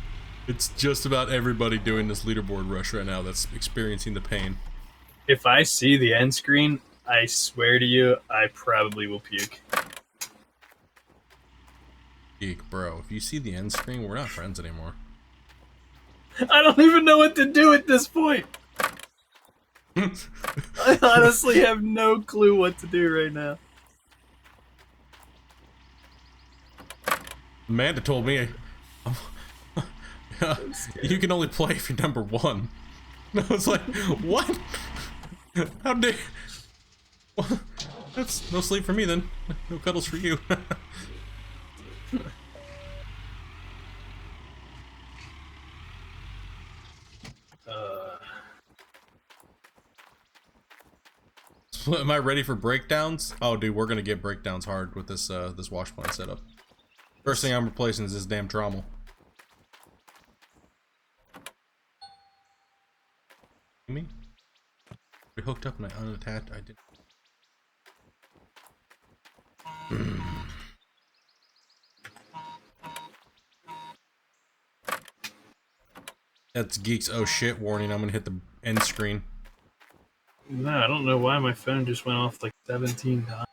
It's just about everybody doing this leaderboard rush right now that's experiencing the pain. If I see the end screen, I swear to you, I probably will puke. Geek, bro, if you see the end screen, we're not friends anymore. I don't even know what to do at this point. I honestly have no clue what to do right now. Amanda told me you can only play if you're number 1. And I was like, what? How dare? Well, that's no sleep for me then. No cuddles for you. So am I ready for breakdowns? Oh, dude, we're gonna get breakdowns hard with this this wash plant setup. First thing I'm replacing is this damn trommel. Me? We hooked up and I unattached. I did. That's Geek's oh shit warning. I'm gonna hit the end screen. No, I don't know why my phone just went off like 17 times.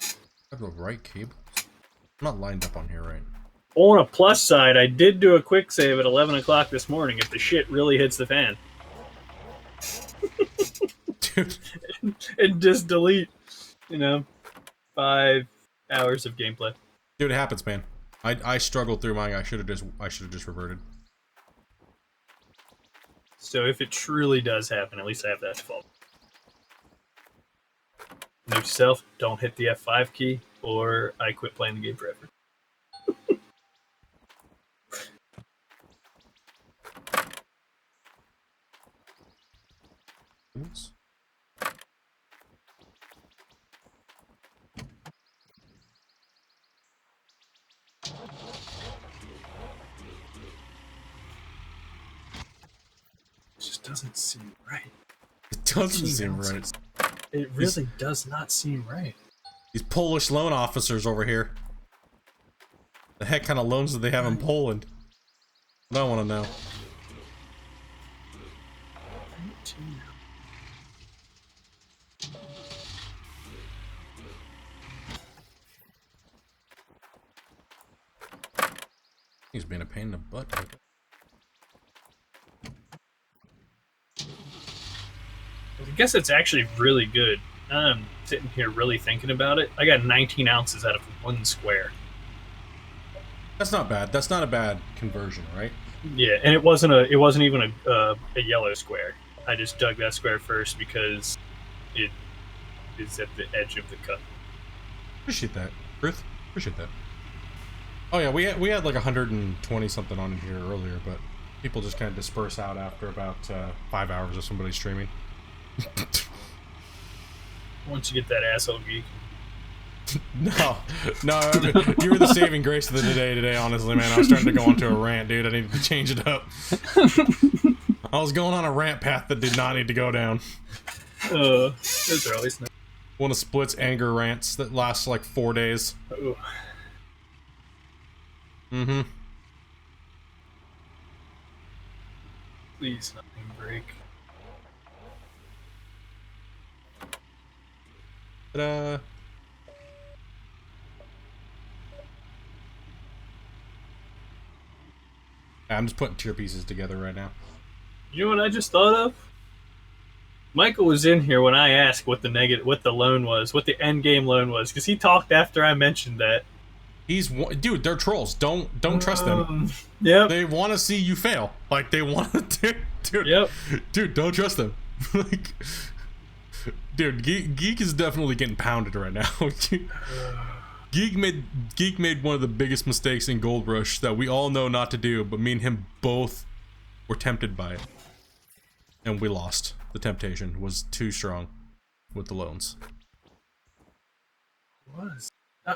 I have the right cable. I'm not lined up on here right. On a plus side, I did do a quick save at 11 o'clock this morning if the shit really hits the fan. Dude. And just delete, 5 hours of gameplay. Dude, it happens, man. I struggled through mine. I should have just reverted. So if it truly does happen, at least I have that to fall. Note to self, don't hit the F5 key, or I quit playing the game forever. Oops. It just doesn't seem right. It doesn't seem right. It really does not seem right. These Polish loan officers over here. The heck kind of loans do they have in Poland? I don't want to know. He's being a pain in the butt. I guess it's actually really good. I'm sitting here really thinking about it. I got 19 ounces out of 1 square. That's not bad. That's not a bad conversion, right? Yeah, and it wasn't even a yellow square. I just dug that square first because it is at the edge of the cup. Appreciate that, Ruth. Appreciate that. Oh yeah, we had like 120 something on in here earlier, but people just kind of disperse out after about 5 hours of somebody streaming. Once you get that asshole geek. No, I mean, you were the saving grace of the today, honestly, man. I was starting to go onto a rant, dude. I needed to change it up. I was going on a rant path that did not need to go down. Those are always nice. One of Split's anger rants that lasts like 4 days. Ooh. Mm-hmm. Please, nothing break. Ta-da. I'm just putting tier pieces together right now. You know what I just thought of? Michael was in here when I asked what the loan was, what the end game loan was, because he talked after I mentioned that. Dude, they're trolls. Don't trust them. Yep. They want to see you fail. Like they want to, dude. Yep. Dude, don't trust them. Like, dude, Geek is definitely getting pounded right now. Geek made one of the biggest mistakes in Gold Rush that we all know not to do, but me and him both were tempted by it, and we lost. The temptation was too strong with the loans.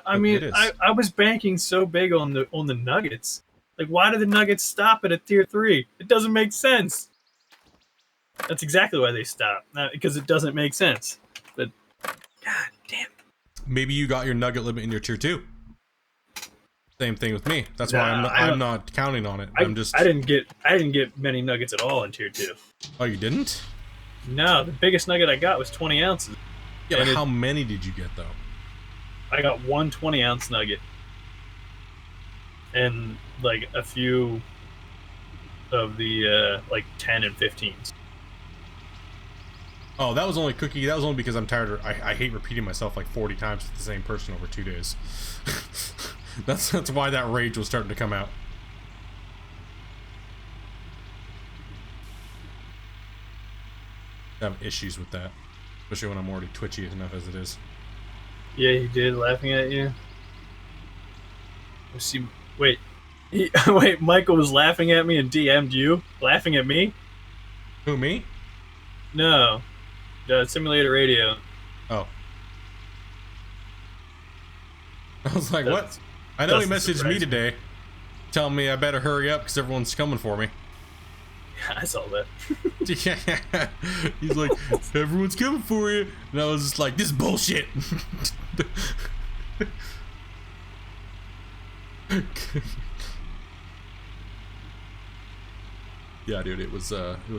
I mean, I was banking so big on the Nuggets. Like, why did the Nuggets stop at a tier 3? It doesn't make sense. That's exactly why they stopped. Not because it doesn't make sense. But, god damn. Maybe you got your Nugget limit in your tier 2. Same thing with me. That's why I'm not counting on it. I didn't get many Nuggets at all in tier 2. Oh, you didn't? No, the biggest Nugget I got was 20 ounces. Yeah, but how many did you get though? I got one 20-ounce Nugget. And like a few of the like 10 and 15s. Oh, that was only Cookie. That was only because I'm tired. I hate repeating myself like 40 times with the same person over 2 days. that's why that rage was starting to come out. I have issues with that, especially when I'm already twitchy enough as it is. Yeah, he did, laughing at you. Wait, Michael was laughing at me and DM'd you, laughing at me. Who, me? No, Simulator Radio. Oh. I was like, what? I know he messaged me today, telling me I better hurry up because everyone's coming for me. Yeah, I saw that. Yeah. He's like, everyone's coming for you. And I was just like, this is bullshit. Yeah, dude, it was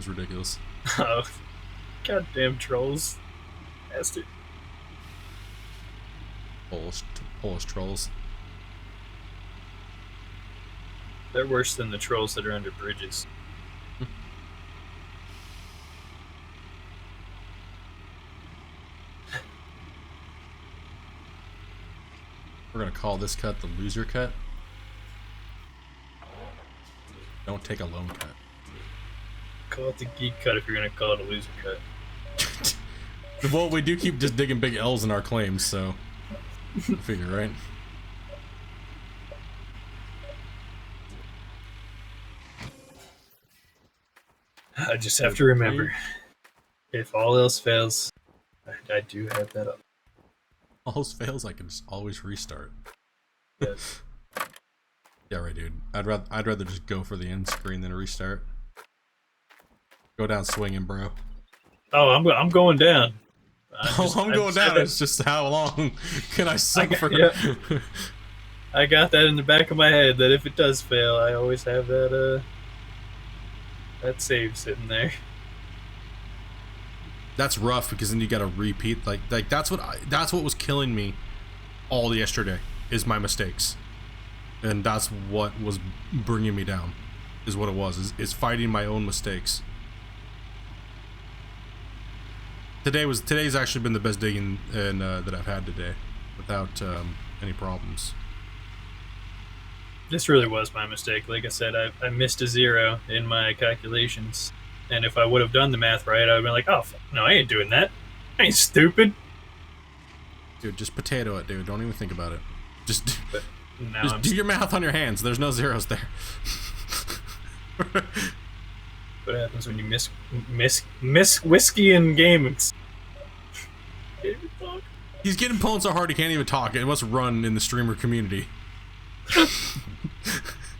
ridiculous. Oh, goddamn trolls. Bastard. Polish trolls. They're worse than the trolls that are under bridges. We're gonna call this cut the loser cut. Don't take a lone cut. Call it the geek cut if you're gonna call it a loser cut. Well, we do keep just digging big L's in our claims, so I figure, right? I just have to remember, if all else fails, I do have that up. All else fails, I can just always restart. Yes. Yeah, right, dude. I'd rather just go for the end screen than a restart. Go down swinging, bro. Oh, I'm going down. I'm going down. It's just how long can I suffer? I got that in the back of my head that if it does fail, I always have that that save sitting there. That's rough because then you got to repeat. Like that's what was killing me all yesterday is my mistakes, and that's what was bringing me down. Is what it was. Is fighting my own mistakes. Today's actually been the best digging that I've had today, without any problems. This really was my mistake. Like I said, I missed a 0 in my calculations, and if I would have done the math right, I would have been like, oh no, I ain't doing that. I ain't stupid. Dude, just potato it, dude. Don't even think about it. Just Just do your math on your hands. There's no zeros there. What happens when you miss whiskey and games? He's getting pwned so hard he can't even talk. It must run in the streamer community.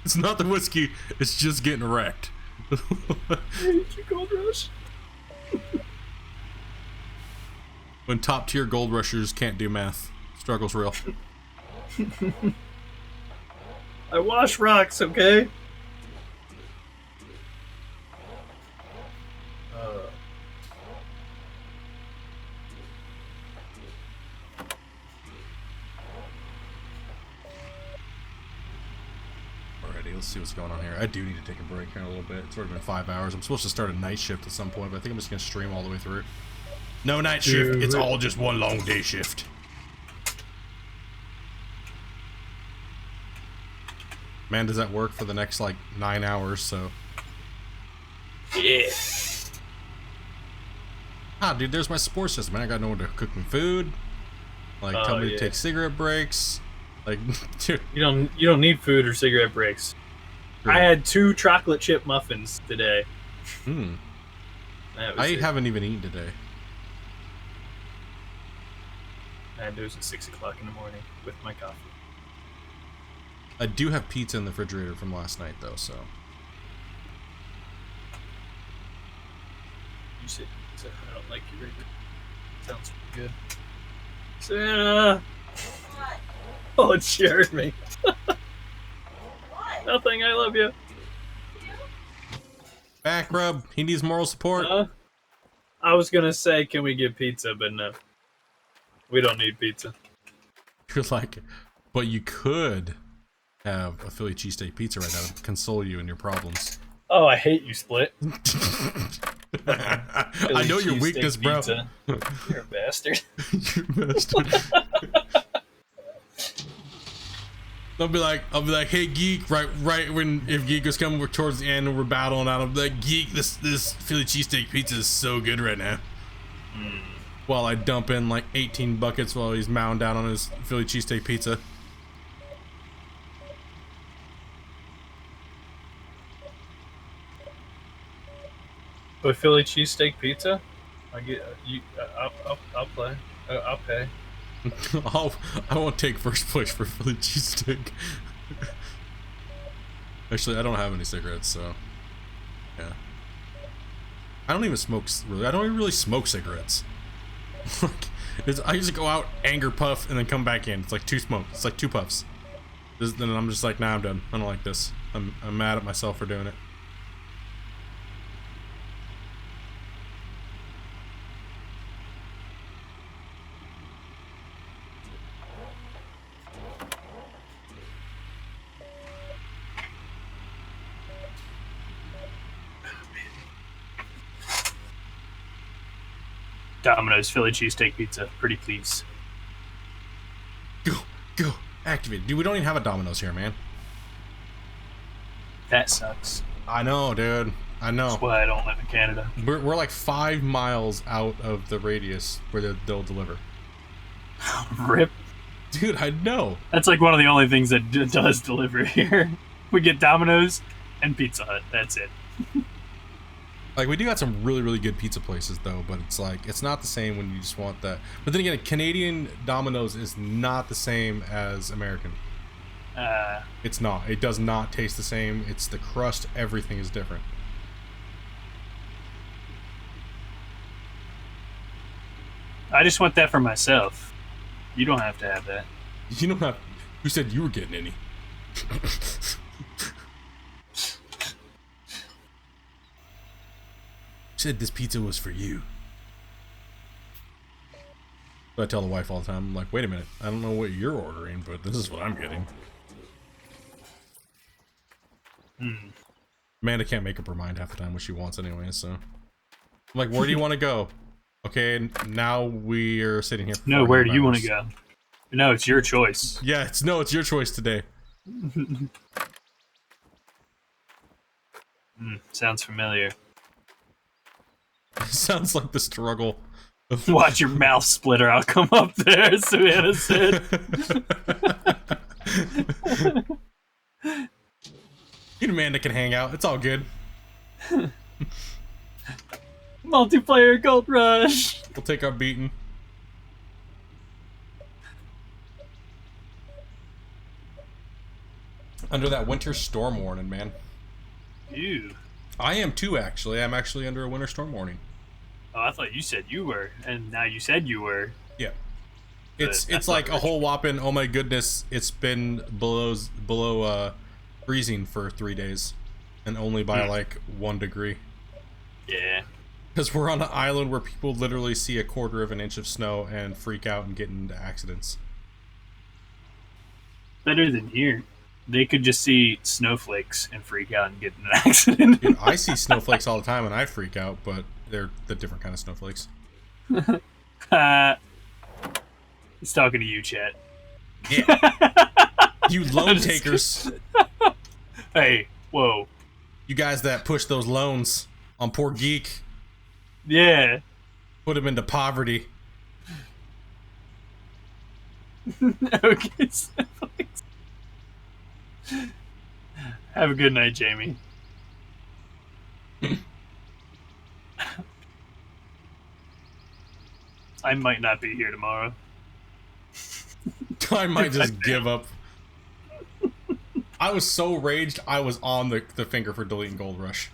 It's not the whiskey, it's just getting wrecked. Gold rush. When top tier gold rushers can't do math, struggle's real. I wash rocks, okay? Alrighty, let's see what's going on here. I do need to take a break here in a little bit. It's already been 5 hours. I'm supposed to start a night shift at some point, but I think I'm just gonna stream all the way through. No night shift, it's all just one long day shift. Man, does that work for the next like 9 hours, so. Yeah. Ah, dude, there's my support system, man. I got no one to cook me food. Like, tell me to take cigarette breaks. Like, dude. You don't need food or cigarette breaks. True. I had 2 chocolate chip muffins today. I haven't even eaten today. I had those at 6 o'clock in the morning with my coffee. I do have pizza in the refrigerator from last night, though, so. You said pizza. I don't like your regular. Sounds good. Santa! Oh, it scared me. Nothing, I love you. Back rub, he needs moral support. I was gonna say, can we get pizza, but no. We don't need pizza. You're like, but you could have a Philly cheesesteak pizza right now to console you in your problems. Oh, I hate you, Split. I know your weakness, bro. You're a bastard. You're a bastard. I'll be like, hey Geek, right when if Geek was coming towards the end and we're battling out, I'm like, Geek, this Philly cheesesteak pizza is so good right now. While I dump in like 18 buckets while he's mowing down on his Philly cheesesteak pizza. But Philly cheesesteak pizza, I get you. I'll play. I'll pay. I won't take first place for Philly cheesesteak. Actually, I don't have any cigarettes, so yeah. I don't even smoke. Really, I don't even really smoke cigarettes. I usually go out, anger puff, and then come back in. It's like 2 smokes. It's like 2 puffs. Then I'm just like, nah, I'm done. I don't like this. I'm mad at myself for doing it. Domino's Philly cheesesteak pizza, pretty please. Go, activate. Dude, we don't even have a Domino's here, man. That sucks. I know, dude. I know. That's why I don't live in Canada. We're like 5 miles out of the radius where they'll deliver. Rip. Dude, I know. That's like one of the only things that does deliver here. We get Domino's and Pizza Hut. That's it. Like, we do have some really, really good pizza places, though, but it's like, it's not the same when you just want that. But then again, Canadian Domino's is not the same as American. It's not. It does not taste the same. It's the crust. Everything is different. I just want that for myself. You don't have to have that. You don't have... Who said you were getting any? Said this pizza was for you. So I tell the wife all the time, I'm like, wait a minute, I don't know what you're ordering, but this is what I'm getting. Amanda can't make up her mind half the time what she wants anyway, so I'm like, where do you want to go? Okay, now we are sitting here for no, where do you want to go? No, it's your choice. Yeah, it's your choice today. Sounds familiar. Sounds like the struggle. Watch your mouth splitter. I'll come up there, Savannah said. You and Amanda can hang out. It's all good. Multiplayer Gold Rush. We'll take our beating. Under that winter storm warning, man. Ew. I am too, actually. I'm actually under a winter storm warning. Oh, I thought you said you were, and now you said you were. Yeah. But It's like a whole whopping, oh my goodness, it's been below freezing for 3 days. And only by like 1 degree. Yeah. Because we're on an island where people literally see a 1/4 of an inch of snow and freak out and get into accidents. Better than here. They could just see snowflakes and freak out and get in an accident. Dude, I see snowflakes all the time and I freak out, but they're the different kind of snowflakes. He's talking to you, chat. Yeah. You loan takers. Hey, whoa. You guys that push those loans on poor geek. Yeah. Put him into poverty. Okay, snowflakes. Have a good night, Jamie. I might not be here tomorrow. I might just give up. I was so raged, I was on the finger for deleting Gold Rush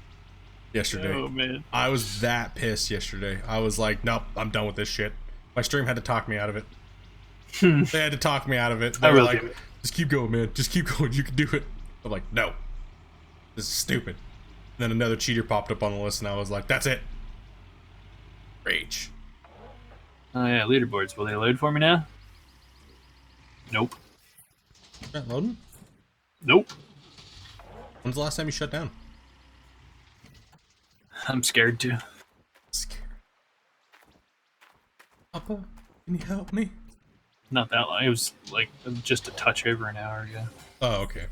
yesterday. Oh, man. I was that pissed yesterday. I was like, nope, I'm done with this shit. My stream had to talk me out of it. They had to talk me out of it. They were really like, just keep going, man. Just keep going. You can do it. I'm like, no. This is stupid. And then another cheater popped up on the list, and I was like, that's it. Rage. Oh, yeah, leaderboards. Will they load for me now? Nope. Not loading? Nope. When's the last time you shut down? I'm scared to. Scared. Papa, can you help me? Not that long. It was like just a touch over an hour ago. Oh, okay.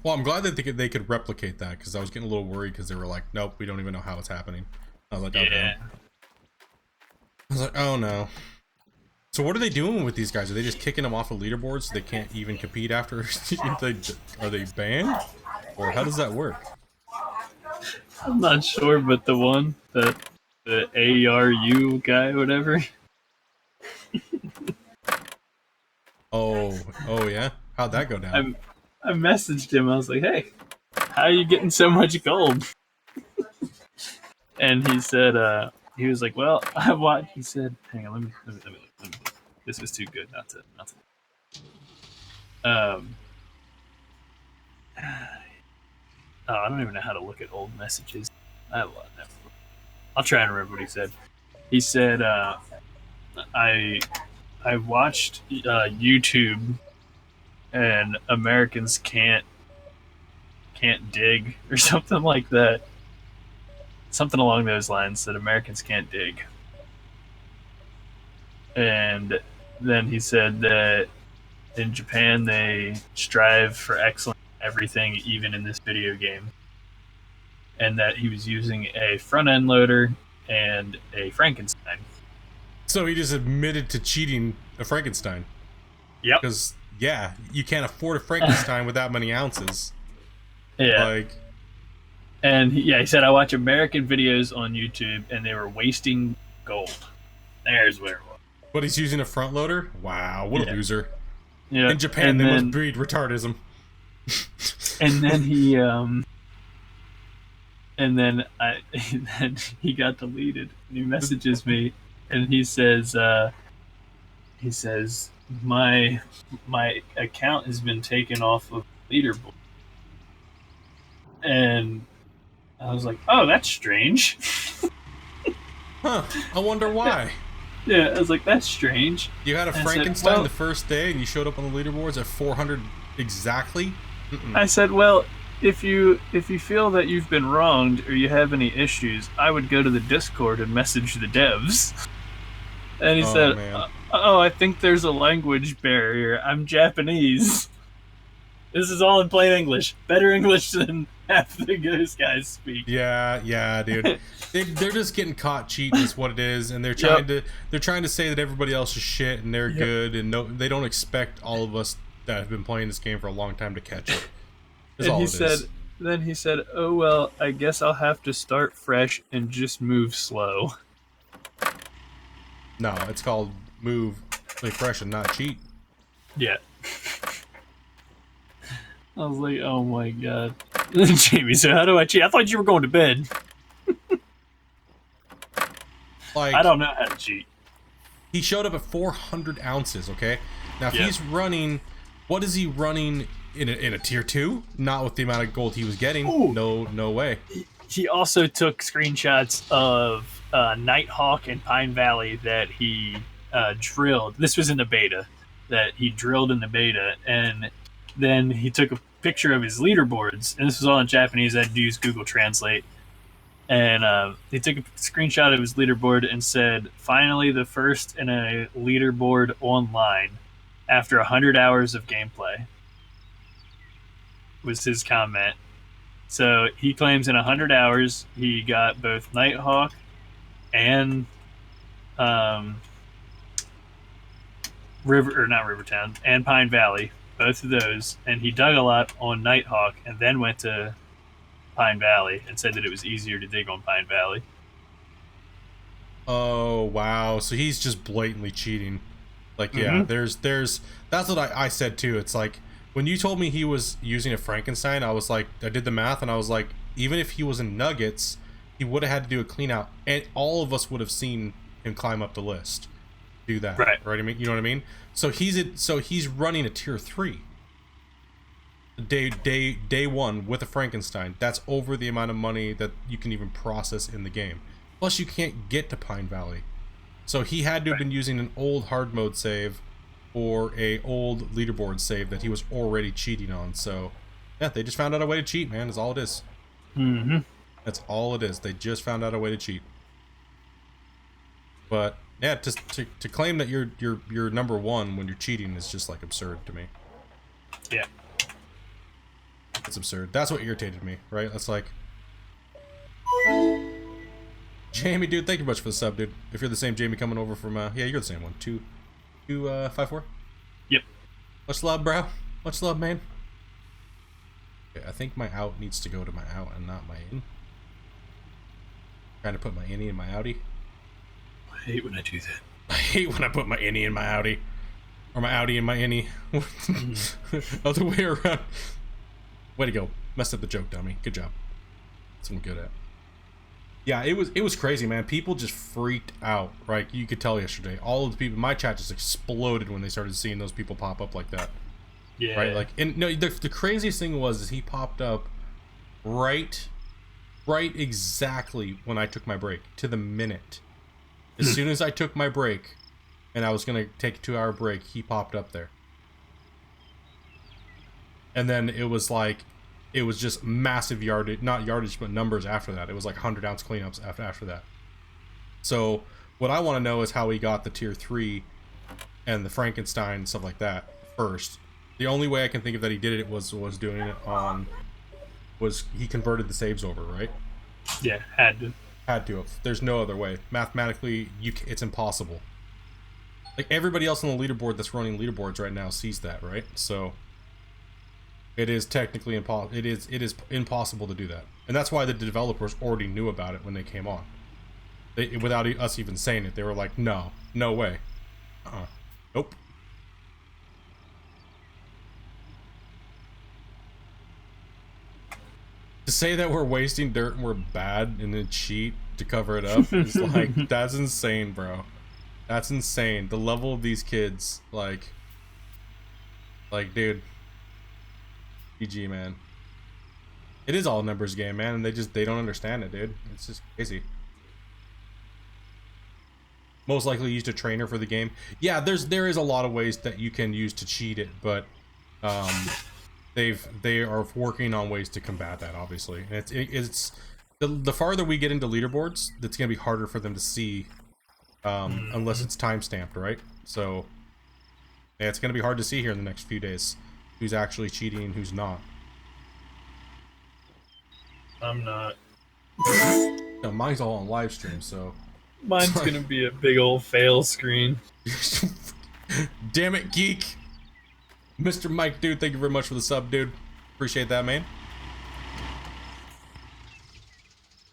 Well, I'm glad that they could replicate that, because I was getting a little worried because they were like, nope, we don't even know how it's happening. I was like, oh, Yeah. no. I was like, oh no. So what are they doing with these guys? Are they just kicking them off of leaderboards so they can't even compete after? Are they banned? Or how does that work? I'm not sure, but the one, the ARU guy, whatever. Oh yeah? How'd that go down? I messaged him. I was like, "Hey, how are you getting so much gold?" And he said, he was like, "Well, I watched." He said, "Hang on, let me look. This is too good not to." Oh, I don't even know how to look at old messages. I'll try and remember what he said. He said, I watched YouTube, and Americans can't dig, or something like that. Something along those lines, that Americans can't dig. And then he said that in Japan they strive for excellence in everything, even in this video game. And that he was using a front-end loader and a Frankenstein. So he just admitted to cheating a Frankenstein. Yep. Because, yeah, you can't afford a Frankenstein with that many ounces. Yeah. Like... And he said, I watch American videos on YouTube, and they were wasting gold. There's where it was. But he's using a front loader? Wow, what a loser. Yeah. In Japan, they must breed retardism. And then he, and then he got deleted. And he messages me, and he says, my account has been taken off of Leaderboard. And I was like, oh, that's strange. Huh, I wonder why. Yeah, I was like, that's strange. You had a And Frankenstein I said, the first day and you showed up on the leaderboards at 400 exactly? I said, well, if you feel that you've been wronged or you have any issues, I would go to the Discord and message the devs. And he said, man. oh, I think there's a language barrier. I'm Japanese. This is all in plain English. Better English than half those guys speak. Yeah, dude. They're just getting caught cheating is what it is, and they're trying to say that everybody else is shit and they're good, and they don't expect all of us that have been playing this game for a long time to catch up. Then he said, oh well, I guess I'll have to start fresh and just move slow. No, it's called play fresh and not cheat. Yeah. I was like, oh my god. Jamie said, how do I cheat? I thought you were going to bed. Like, I don't know how to cheat. he showed up at 400 ounces, okay? Now, if Yep. he's running, what is he running in a tier 2? Not with the amount of gold he was getting. Ooh. No way. He also took screenshots of Nighthawk and Pine Valley that he drilled. This was in the beta. That he drilled in the beta. And then he took a picture of his leaderboards. And this was all in Japanese. I had to use Google Translate. And he took a screenshot of his leaderboard and said, finally the first in a leaderboard online after 100 hours of gameplay, was his comment. So he claims in 100 hours he got both Nighthawk and Rivertown and Pine Valley, both of those, and he dug a lot on Nighthawk and then went to Pine Valley and said that it was easier to dig on Pine Valley. Oh, wow. So he's just blatantly cheating. Like, yeah, there's that's what I said too. It's like, when you told me he was using a Frankenstein, I was like, I did the math and I was like, even if he was in Nuggets, he would have had to do a clean out, and all of us would have seen him climb up the list. Do that. Right. I mean, you know what I mean? So he's running a tier 3. Day 1 with a Frankenstein. That's over the amount of money that you can even process in the game. Plus you can't get to Pine Valley. So he had to have been using an old hard mode save or a old leaderboard save that he was already cheating on. So yeah, they just found out a way to cheat, man. That's all it is. That's all it is. They just found out a way to cheat. But yeah, to claim that you're number 1 when you're cheating is just like absurd to me. Yeah. It's absurd. That's what irritated me, right? That's like, Jamie, dude, thank you much for the sub, dude. If you're the same Jamie coming over from, yeah, you're the same one. 254. Yep. Much love, bro. Much love, man. Okay, I think my out needs to go to my out and not my in. Trying to put my innie in my outie. I hate when I do that. I hate when I put my innie in my outie. Or my outie in my innie. Other way around. Way to go. Messed up the joke, dummy. Good job. That's what I'm good at. Yeah, it was crazy, man. People just freaked out, right? You could tell yesterday. All of the people, my chat just exploded when they started seeing those people pop up like that. Yeah. Right? Like, and no, the craziest thing was is he popped up right exactly when I took my break, to the minute. As soon as I took my break and I was gonna take a 2-hour break, he popped up there. And then it was like, it was just massive yardage, not yardage, but numbers after that. It was like 100 ounce cleanups after that. So what I want to know is how he got the tier 3 and the Frankenstein and stuff like that first. The only way I can think of that he did it was doing it on, was he converted the saves over, right? Yeah, had to. Had to have. There's no other way. Mathematically, it's impossible. Like, everybody else on the leaderboard that's running leaderboards right now sees that, right? So it is technically impossible. It is impossible to do that, and that's why the developers already knew about it when they came on. They, without us even saying it, they were like, "No way, nope." To say that we're wasting dirt and we're bad and then cheat to cover it up is like, that's insane, bro. That's insane. The level of these kids, like, dude. GG, man. It is all a numbers game, man, and they don't understand it, dude. It's just crazy. Most likely used a trainer for the game. Yeah, there is a lot of ways that you can use to cheat it, but they are working on ways to combat that, obviously. And it's the farther we get into leaderboards, it's gonna be harder for them to see, unless it's time stamped, right? So yeah, it's gonna be hard to see here in the next few days who's actually cheating and who's not. I'm not. No, mine's all on live stream, so Mine's gonna be a big old fail screen. Damn it, geek. Mr. Mike, dude, thank you very much for the sub, dude. Appreciate that, man.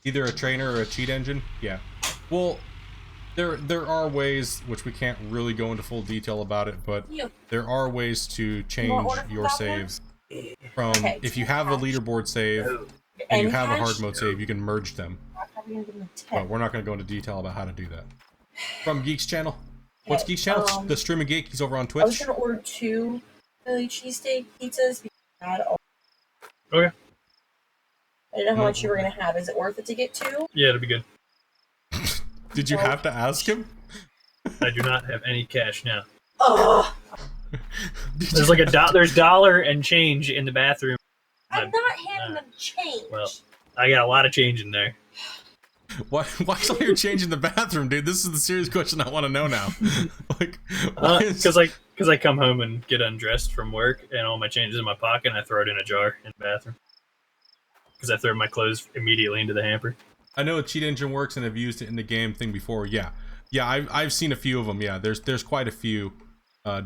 Either a trainer or a cheat engine? Yeah. Well, there are ways, which we can't really go into full detail about it, but there are ways to change your save From Okay, if you have a leaderboard save and you have a hard mode save, you can merge them. But we're not going to go into detail about how to do that. From Geek's channel. What's Geek's channel? The Streaming Geek. He's over on Twitch. I was going to order 2 Philly cheesesteak pizzas because I had all. Okay. I didn't know how much you were going to have. Is it worth it to get 2? Yeah, it'll be good. Did you have to ask him? I do not have any cash now. Ugh. There's like there's dollar and change in the bathroom. I'm not handing them change. Well, I got a lot of change in there. Why's all your change in the bathroom, dude? This is the serious question I want to know now. Like, because I come home and get undressed from work, and all my change is in my pocket, and I throw it in a jar in the bathroom. Because I throw my clothes immediately into the hamper. I know a cheat engine works, and have used it in the game thing before. Yeah, I've seen a few of them. Yeah, there's quite a few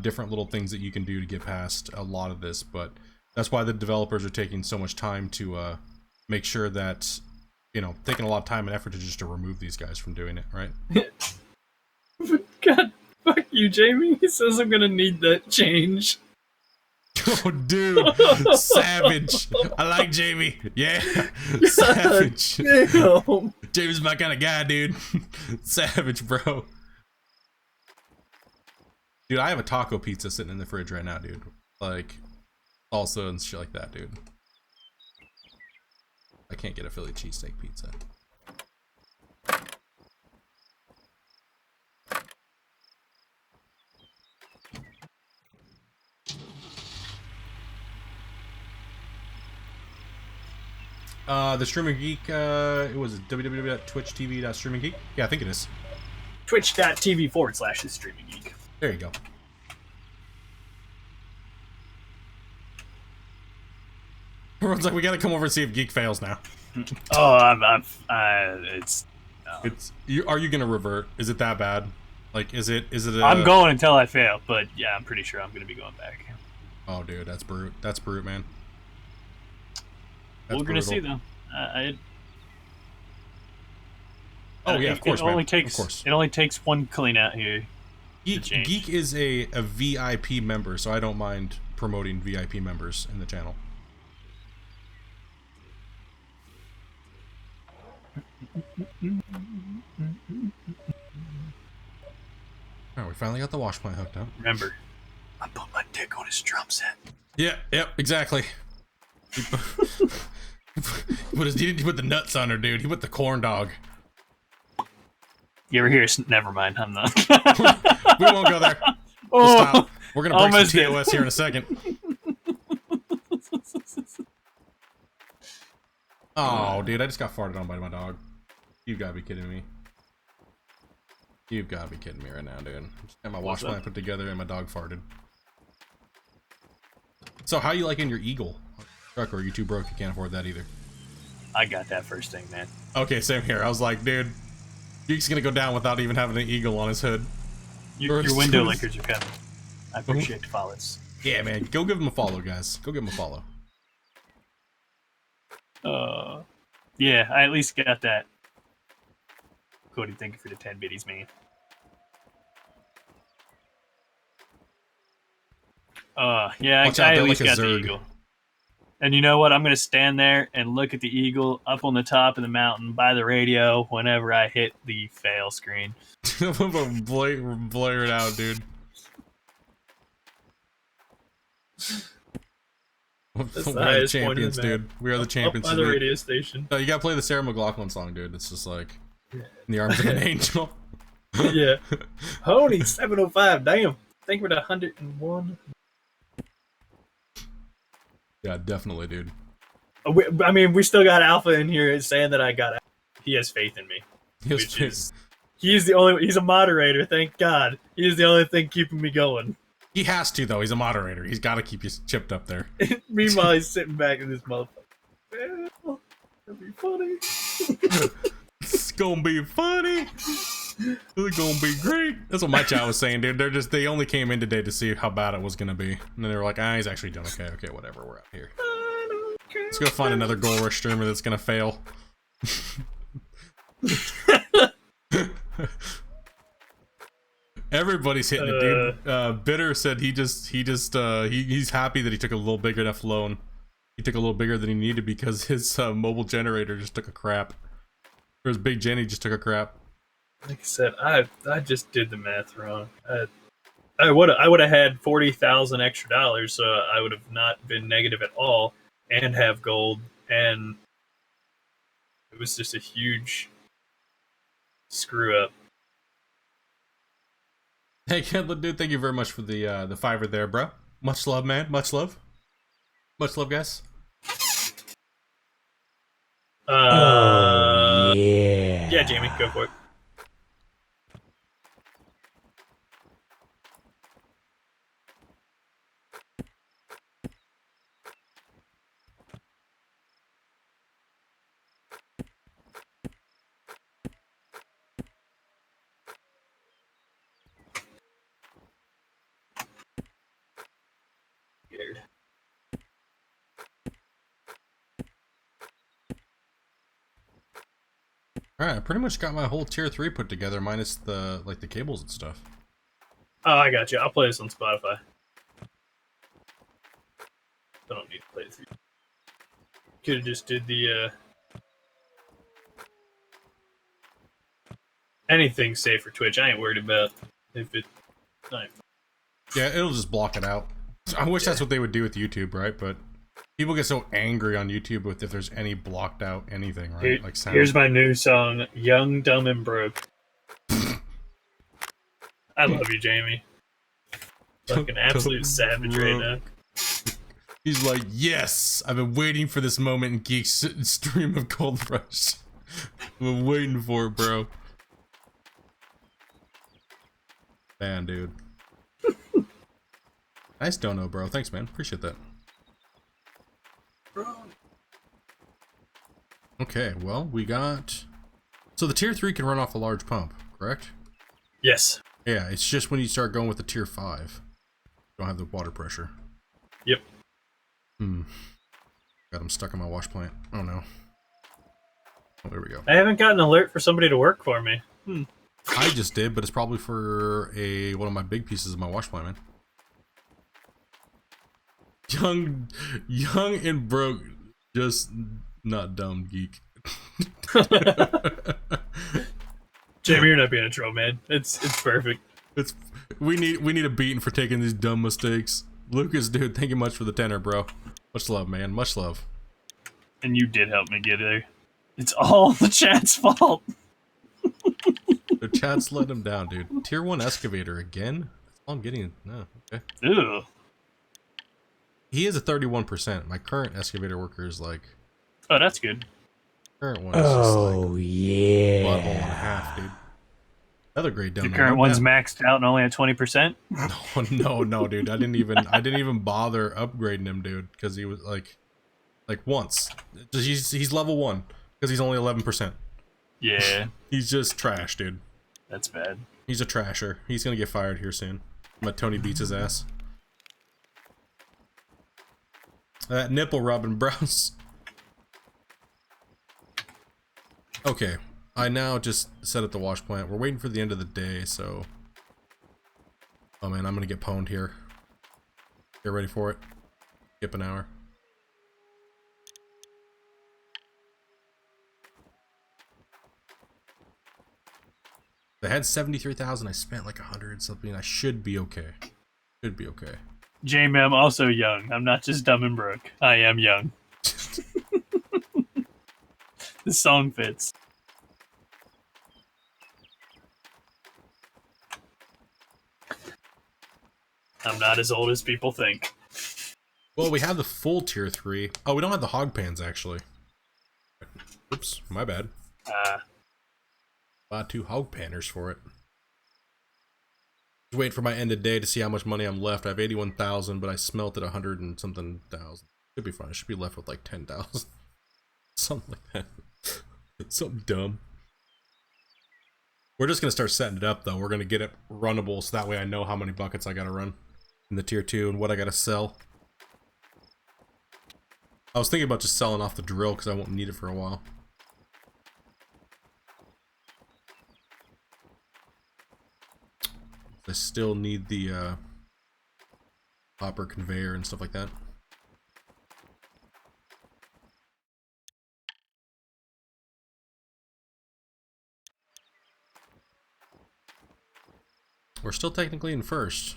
different little things that you can do to get past a lot of this, but that's why the developers are taking so much time to make sure that, you know, taking a lot of time and effort to remove these guys from doing it, right? God, fuck you, Jamie. He says I'm gonna need that change. Oh, dude, savage. I like Jamie. Yeah, savage. Damn. Jamie's my kind of guy, dude. Savage, bro. Dude, I have a taco pizza sitting in the fridge right now, dude. Like, salsa and shit like that, dude. I can't get a Philly cheesesteak pizza. The Streaming Geek, it was www.twitch.tv/streaminggeek. Yeah, I think it is. Twitch.tv/the Streaming Geek. There you go. Everyone's like, we gotta come over and see if Geek fails now. Oh, it's. Are you gonna revert? Is it that bad? Like, is it? I'm going until I fail, but yeah, I'm pretty sure I'm gonna be going back. Oh, dude, that's brute. That's brute, man. We're gonna see though. Oh yeah, of course, man. Of course. It only takes one clean out here. Geek is a VIP member, so I don't mind promoting VIP members in the channel. Oh, we finally got the wash plant hooked up. Remember, I put my dick on his drum set. Yeah, yep, exactly. He put the nuts on her, dude. He put the corn dog. You ever hear? Never mind, I'm not. We won't go there. We'll stop. We're gonna break some TOS here in a second. Oh, dude, I just got farted on by my dog. You gotta be kidding me. You've gotta be kidding me right now, dude. Just got my wash plant put together and my dog farted. So, how you liking your Eagle truck, or are you too broke you can't afford that either? I got that first thing, man. Okay, same here. I was like, dude, Geek's gonna go down without even having an Eagle on his hood. Your Windowlickers are coming. I appreciate the follows. Yeah, man. Go give him a follow, guys. Go give him a follow. Yeah, I at least got that. Cody, thank you for the 10 biddies, man. Yeah, I at least got the Eagle. And you know what? I'm going to stand there and look at the Eagle up on the top of the mountain by the radio whenever I hit the fail screen. I'm gonna blare it out, dude. That's we are the champions, dude. We are the champions. Up by the radio station. No, you gotta play the Sarah McLachlan song, dude. It's just like in the arms of an angel. Yeah. Honey, 705. Damn. I think we're at 101. Yeah, definitely, dude. I mean, we still got Alpha in here saying that I got Alpha. He has faith in me. He's a moderator, thank God. He's the only thing keeping me going. He has to, though. He's a moderator. He's got to keep you chipped up there. Meanwhile, he's sitting back in this motherfucker. Well, it'll be funny. It's gonna be funny. It's gonna be great. That's what my chat was saying, dude. They only came in today to see how bad it was gonna be. And then they were like, he's actually doing okay. Okay, whatever. We're out here. Let's go find another Gold Rush streamer that's gonna fail. Everybody's hitting it, dude. Bitter said he's happy that he took a little big enough loan. He took a little bigger than he needed because his mobile generator just took a crap. Or his big Jenny just took a crap. Like I said, I just did the math wrong. I would have had $40,000 extra dollars, so I would have not been negative at all, and have gold, and it was just a huge screw up. Hey, Kendall, dude, thank you very much for the $5 there, bro. Much love, man. Much love. Much love, guys. Oh, yeah. Yeah, Jamie, go for it. Weird. Alright, I pretty much got my whole tier 3 put together, minus the the cables and stuff. Oh, I got you. I'll play this on Spotify. I don't need to play it through. Could have just did the anything safe for Twitch. I ain't worried about if it. Yeah, it'll just block it out. I wish that's what they would do with YouTube, right? But people get so angry on YouTube with if there's any blocked out anything, right? Like sound. Here's my new song, "Young, Dumb, and Broke." I love you, Jamie. Fucking absolute savage right now. He's like, yes, I've been waiting for this moment in Geek's stream of Gold Rush. I've been waiting for it, bro. Man, dude. Nice dono, bro. Thanks, man. Appreciate that. Okay, well, we got... So the tier 3 can run off a large pump, correct? Yes. Yeah, it's just when you start going with the tier 5. You don't have the water pressure. Yep. Got him stuck in my wash plant. Oh, no. Oh, there we go. I haven't gotten an alert for somebody to work for me. I just did, but it's probably for one of my big pieces of my wash plant, man. Young and broke, just not dumb, geek. Jamie, you're not being a troll, man. It's perfect. We need a beating for taking these dumb mistakes. Lucas, dude, thank you much for the 10er, bro. Much love, man. Much love. And you did help me get there. It's all the chat's fault. The chat's letting him down, dude. Tier 1 excavator again? That's all I'm getting. No, okay. Ew. He is a 31%. My current excavator worker is like... Oh, that's good. Current one is just like... yeah. Butthole and a half, dude. Another great down. The current one's maxed out and only at 20%? No, dude. I didn't even bother upgrading him, dude, because he was like once. He's level 1 because he's only 11%. Yeah. He's just trash, dude. That's bad. He's a trasher. He's gonna get fired here soon. My Tony beats his ass. That nipple rubbing brows. Okay. I now just set up the wash plant. We're waiting for the end of the day, so... Oh man, I'm gonna get pwned here. Get ready for it. Skip an hour. I had 73,000. I spent like 100 something. I should be okay. Should be okay. Jamie, I'm also young. I'm not just dumb and broke. I am young. The song fits. I'm not as old as people think. Well, we have the full tier 3. Oh, we don't have the hog pans, actually. Oops, my bad. Bought 2 hog panners for it. Just waiting for my end of day to see how much money I'm left. I have 81,000, but I smelted 100 and something thousand. Should be fine. I should be left with like 10,000. Something like that. Something dumb. We're just gonna start setting it up though. We're gonna get it runnable so that way I know how many buckets I gotta run in the tier 2 and what I gotta sell. I was thinking about just selling off the drill because I won't need it for a while. I still need the hopper conveyor and stuff like that. We're still technically in first.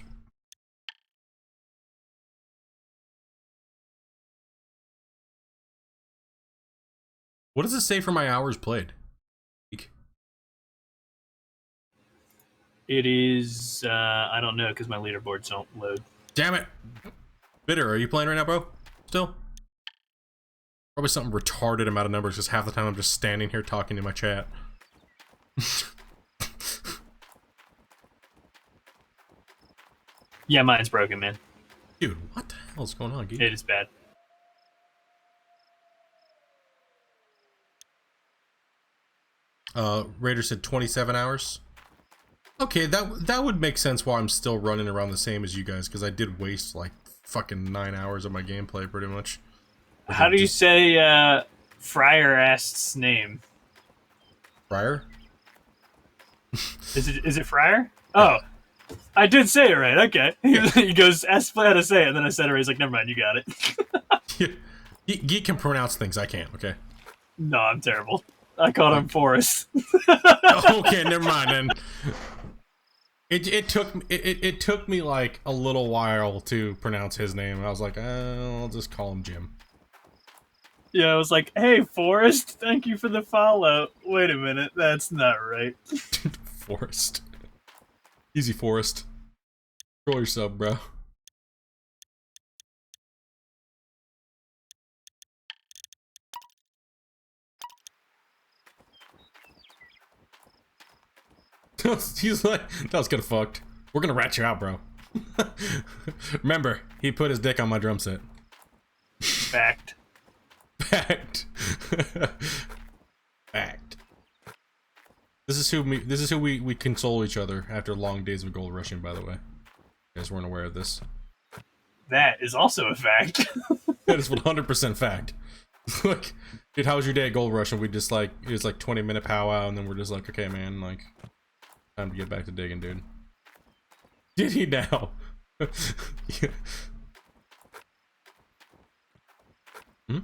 What does it say for my hours played? It is, I don't know, because my leaderboards don't load. Damn it! Bitter, are you playing right now, bro? Still? Probably something retarded amount of numbers, because half the time I'm just standing here talking to my chat. Yeah, mine's broken, man. Dude, what the hell is going on, Geek? It is bad. Raider said 27 hours. Okay, that would make sense why I'm still running around the same as you guys, because I did waste like fucking 9 hours of my gameplay pretty much. How do you say Friar Ast's name? Friar? Is it Friar? Oh, I did say it right. Okay. He goes, ask how to say it, and then I said it right. He's like, never mind, you got it. Geek can pronounce things, I can't, okay? No, I'm terrible. I called him Forrest. Okay, never mind then. It took me like a little while to pronounce his name, and I was like, I'll just call him Jim. Yeah, I was like, hey, Forrest, thank you for the follow. Wait a minute, that's not right. Forrest. Easy, Forrest. Control yourself, bro. He's like, that was kinda fucked. We're gonna rat you out, bro. Remember, he put his dick on my drum set. Fact. Fact. Fact. This is who we console each other after long days of gold rushing, by the way. You guys weren't aware of this. That is also a fact. That is 100% fact. Look, dude, how was your day at gold rush? And we just like, it was like 20-minute powwow, and then we're just like, okay, man, like, time to get back to digging, dude. Did he now? Yeah. Hmm?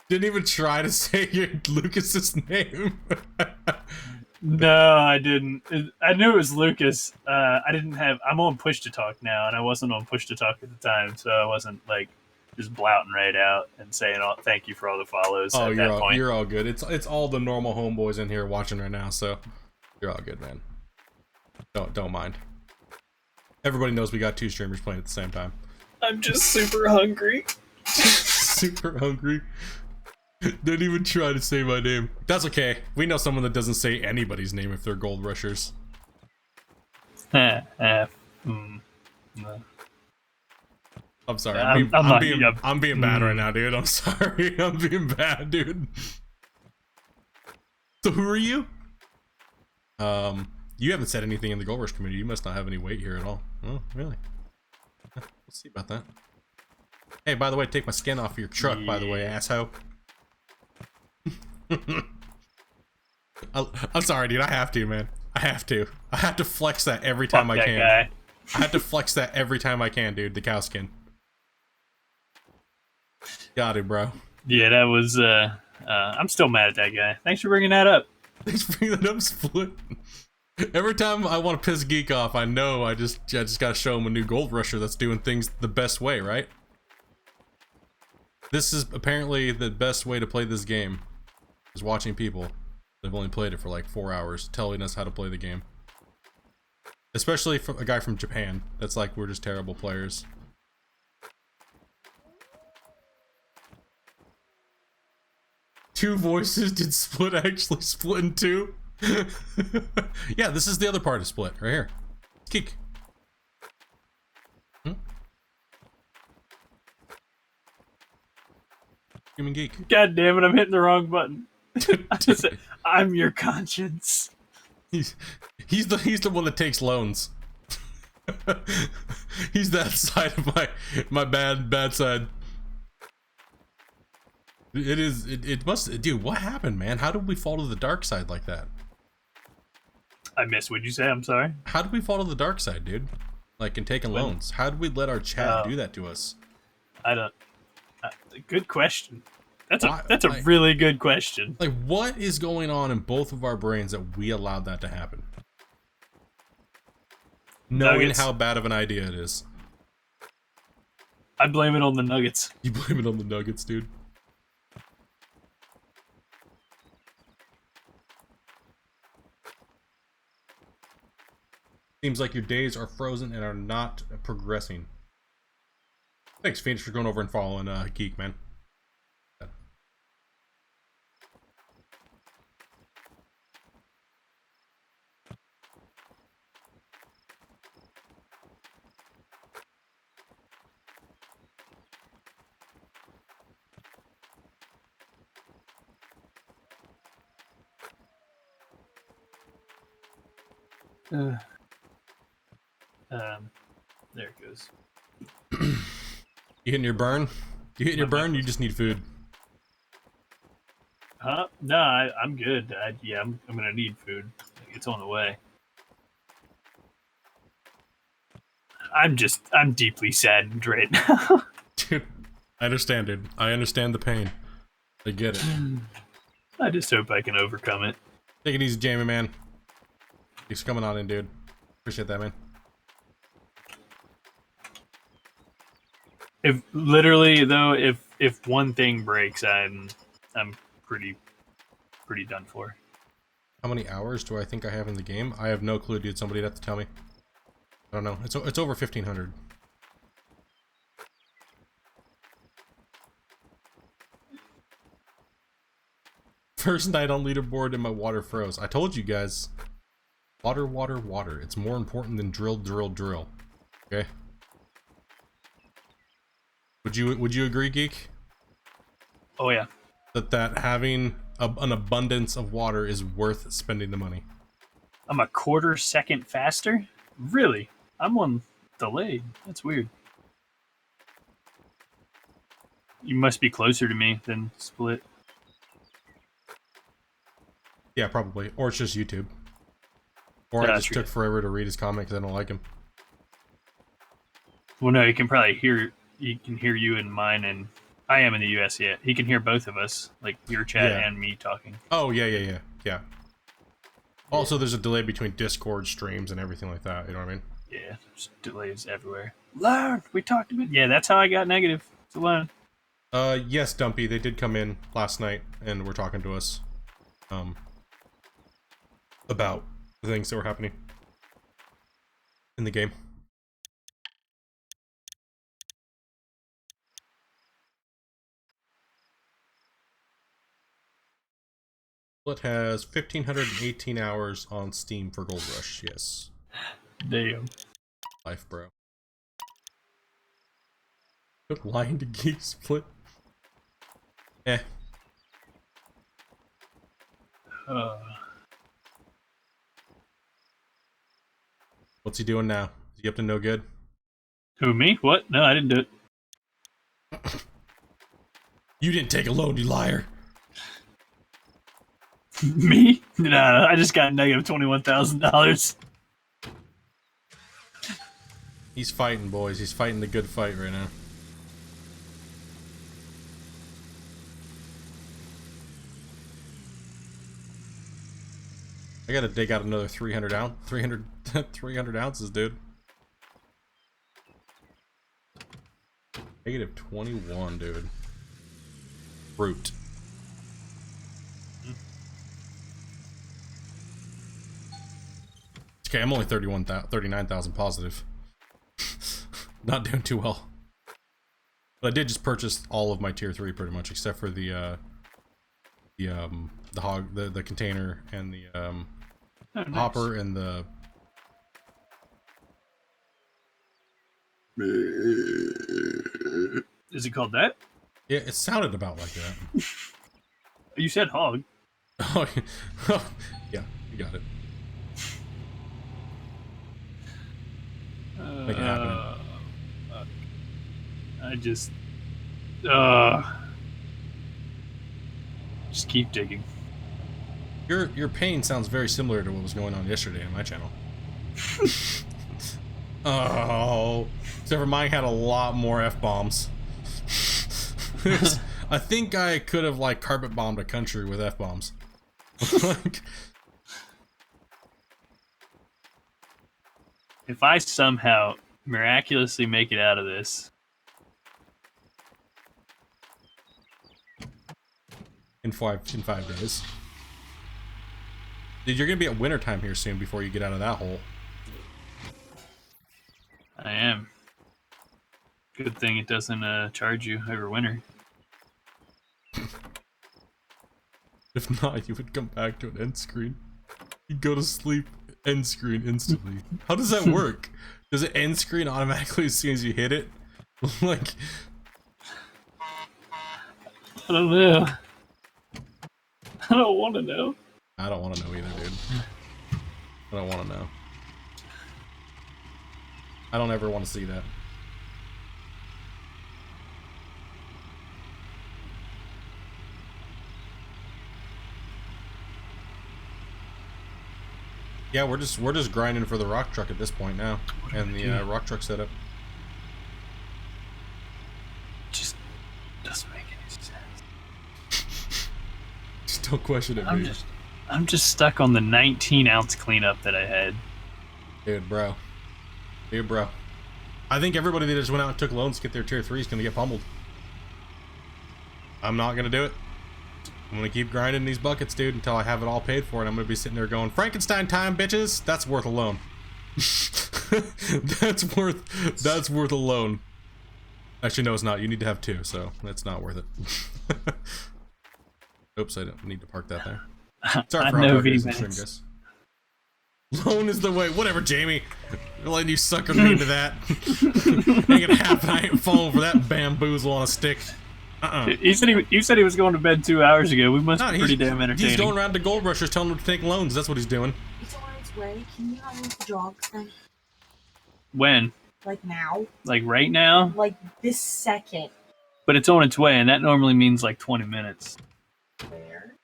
Didn't even try to say Lucas's name. No, I didn't. I knew it was Lucas. I'm on push to talk now, and I wasn't on push to talk at the time, so I wasn't like just blouting right out and saying, "Oh, thank you for all the follows." Oh, at that point. you're all good. It's all the normal homeboys in here watching right now, so you're all good, man. Don't mind. Everybody knows we got 2 streamers playing at the same time. I'm just super hungry. Super hungry. Don't even try to say my name. That's okay. We know someone that doesn't say anybody's name if they're gold rushers. No. I'm sorry. I'm being bad right now, dude. I'm sorry. I'm being bad, dude. So who are you? You haven't said anything in the gold rush community. You must not have any weight here at all. Oh, really? Let's see about that. Hey, by the way, take my skin off your truck, by the way, asshole. I'm sorry, dude. I have to, man. I have to flex that every time I can. Guy. I have to flex that every time I can, dude. The cow skin. Got it, bro. Yeah, that was. I'm still mad at that guy. Thanks for bringing that up. Thanks for bringing that up, Split. Every time I want to piss Geek off, I know I just gotta show him a new gold rusher that's doing things the best way, right? This is apparently the best way to play this game. Is watching people. They've only played it for like 4 hours, telling us how to play the game. Especially from a guy from Japan. That's like, we're just terrible players. Two voices? Did Split actually split in 2? Yeah, this is the other part of Split, right here. Geek. Human Geek. God damn it! I'm hitting the wrong button. I'm your conscience. He's the one that takes loans. He's that side of my bad side. It is. It must. Dude, what happened, man? How did we fall to the dark side like that? I missed. What'd you say? I'm sorry. How did we fall to the dark side, dude? Like in taking loans. How did we let our chat do that to us? I don't. Good question. That's a really good question. Like, what is going on in both of our brains that we allowed that to happen? Knowing Nuggets. how bad of an idea it is. I blame it on the Nuggets. You blame it on the Nuggets, dude. Seems like your days are frozen and are not progressing. Thanks, Phoenix, for going over and following Geek, man. There it goes. You hitting your burn? You hitting your burn? You just need food. Huh? No, I'm good. Yeah, I'm gonna need food. It's on the way. I'm deeply saddened right now. Dude, I understand, dude. I understand the pain. I get it. I just hope I can overcome it. Take it easy, Jamie, man. Thanks for coming on in, dude. Appreciate that, man. If literally though, if one thing breaks, I'm pretty done for. How many hours do I think I have in the game? I have no clue, dude. Somebody'd have to tell me. I don't know. It's over 1,500. First night on leaderboard and my water froze. I told you guys. Water, water, water. It's more important than drill, drill, drill. Okay. Would you agree, Geek? Oh yeah. That having an abundance of water is worth spending the money. I'm a quarter second faster? Really? I'm on delayed. That's weird. You must be closer to me than Split. Yeah, probably. Or it's just YouTube. Or I just took forever to read his comment because I don't like him. Well, no, you can probably hear. You can hear you and mine, and I am in the US yet. He can hear both of us, like your chat and me talking. Oh yeah. Also, there's a delay between Discord streams and everything like that. You know what I mean? Yeah, there's delays everywhere. Learn. We talked about. Yeah, that's how I got negative. It's a learn. Yes, Dumpy. They did come in last night and were talking to us, about the things that were happening in the game. It has 1,518 hours on Steam for Gold Rush. Yes. Damn. Life, bro. Took Lion to Geek Split. Eh. What's he doing now? Is he up to no good? Who, me? What? No, I didn't do it. You didn't take a loan, you liar. Me? No, I just got negative $21,000. He's fighting, boys. He's fighting the good fight right now. I gotta dig out another 300 ounces, dude. Negative 21, dude. Fruit. Okay, I'm only 39,000 positive. Not doing too well. But I did just purchase all of my tier 3 pretty much, except for the container and the nice. hopper and the Is it called that? yeah, it sounded about like that. You said hog. Oh, yeah, you got it. Make it happen. I just keep digging. Your pain sounds very similar to what was going on yesterday on my channel. Oh, except for mine had a lot more F-bombs. I think I could have like carpet bombed a country with F-bombs. Like, if I somehow miraculously make it out of this in 5 days. Dude, you're gonna be at winter time here soon before you get out of that hole. I am. Good thing it doesn't charge you over winter. If not, you would come back to an end screen. You'd go to sleep, end screen instantly. How does that work? Does it end screen automatically as soon as you hit it? Like, I don't know. I don't want to know. I don't want to know either, dude. I don't want to know. I don't ever want to see that. Yeah, we're just grinding for the rock truck at this point now, and the rock truck setup. Just doesn't make any sense. Just don't question it, man. I'm just stuck on the 19-ounce cleanup that I had. Dude, bro. I think everybody that just went out and took loans to get their tier 3 is gonna get pummeled. I'm not gonna do it. I'm gonna keep grinding these buckets, dude, until I have it all paid for, and I'm gonna be sitting there going, Frankenstein time, bitches! That's worth a loan. That's worth a loan. Actually, no, it's not. You need to have 2, so that's not worth it. Oops, I don't need to park that there. Sorry for how guys. Loan is the way. Whatever, Jamie. I'm letting you sucker me into that. Ain't gonna happen. I ain't falling for that bamboozle on a stick. You said he was going to bed 2 hours ago. We must be pretty damn entertaining. He's going around to gold rushers telling them to take loans. That's what he's doing. It's on its way. Can you have me the dogs then? When? Like now? Like right now? Like this second. But it's on its way, and that normally means like 20 minutes. Where?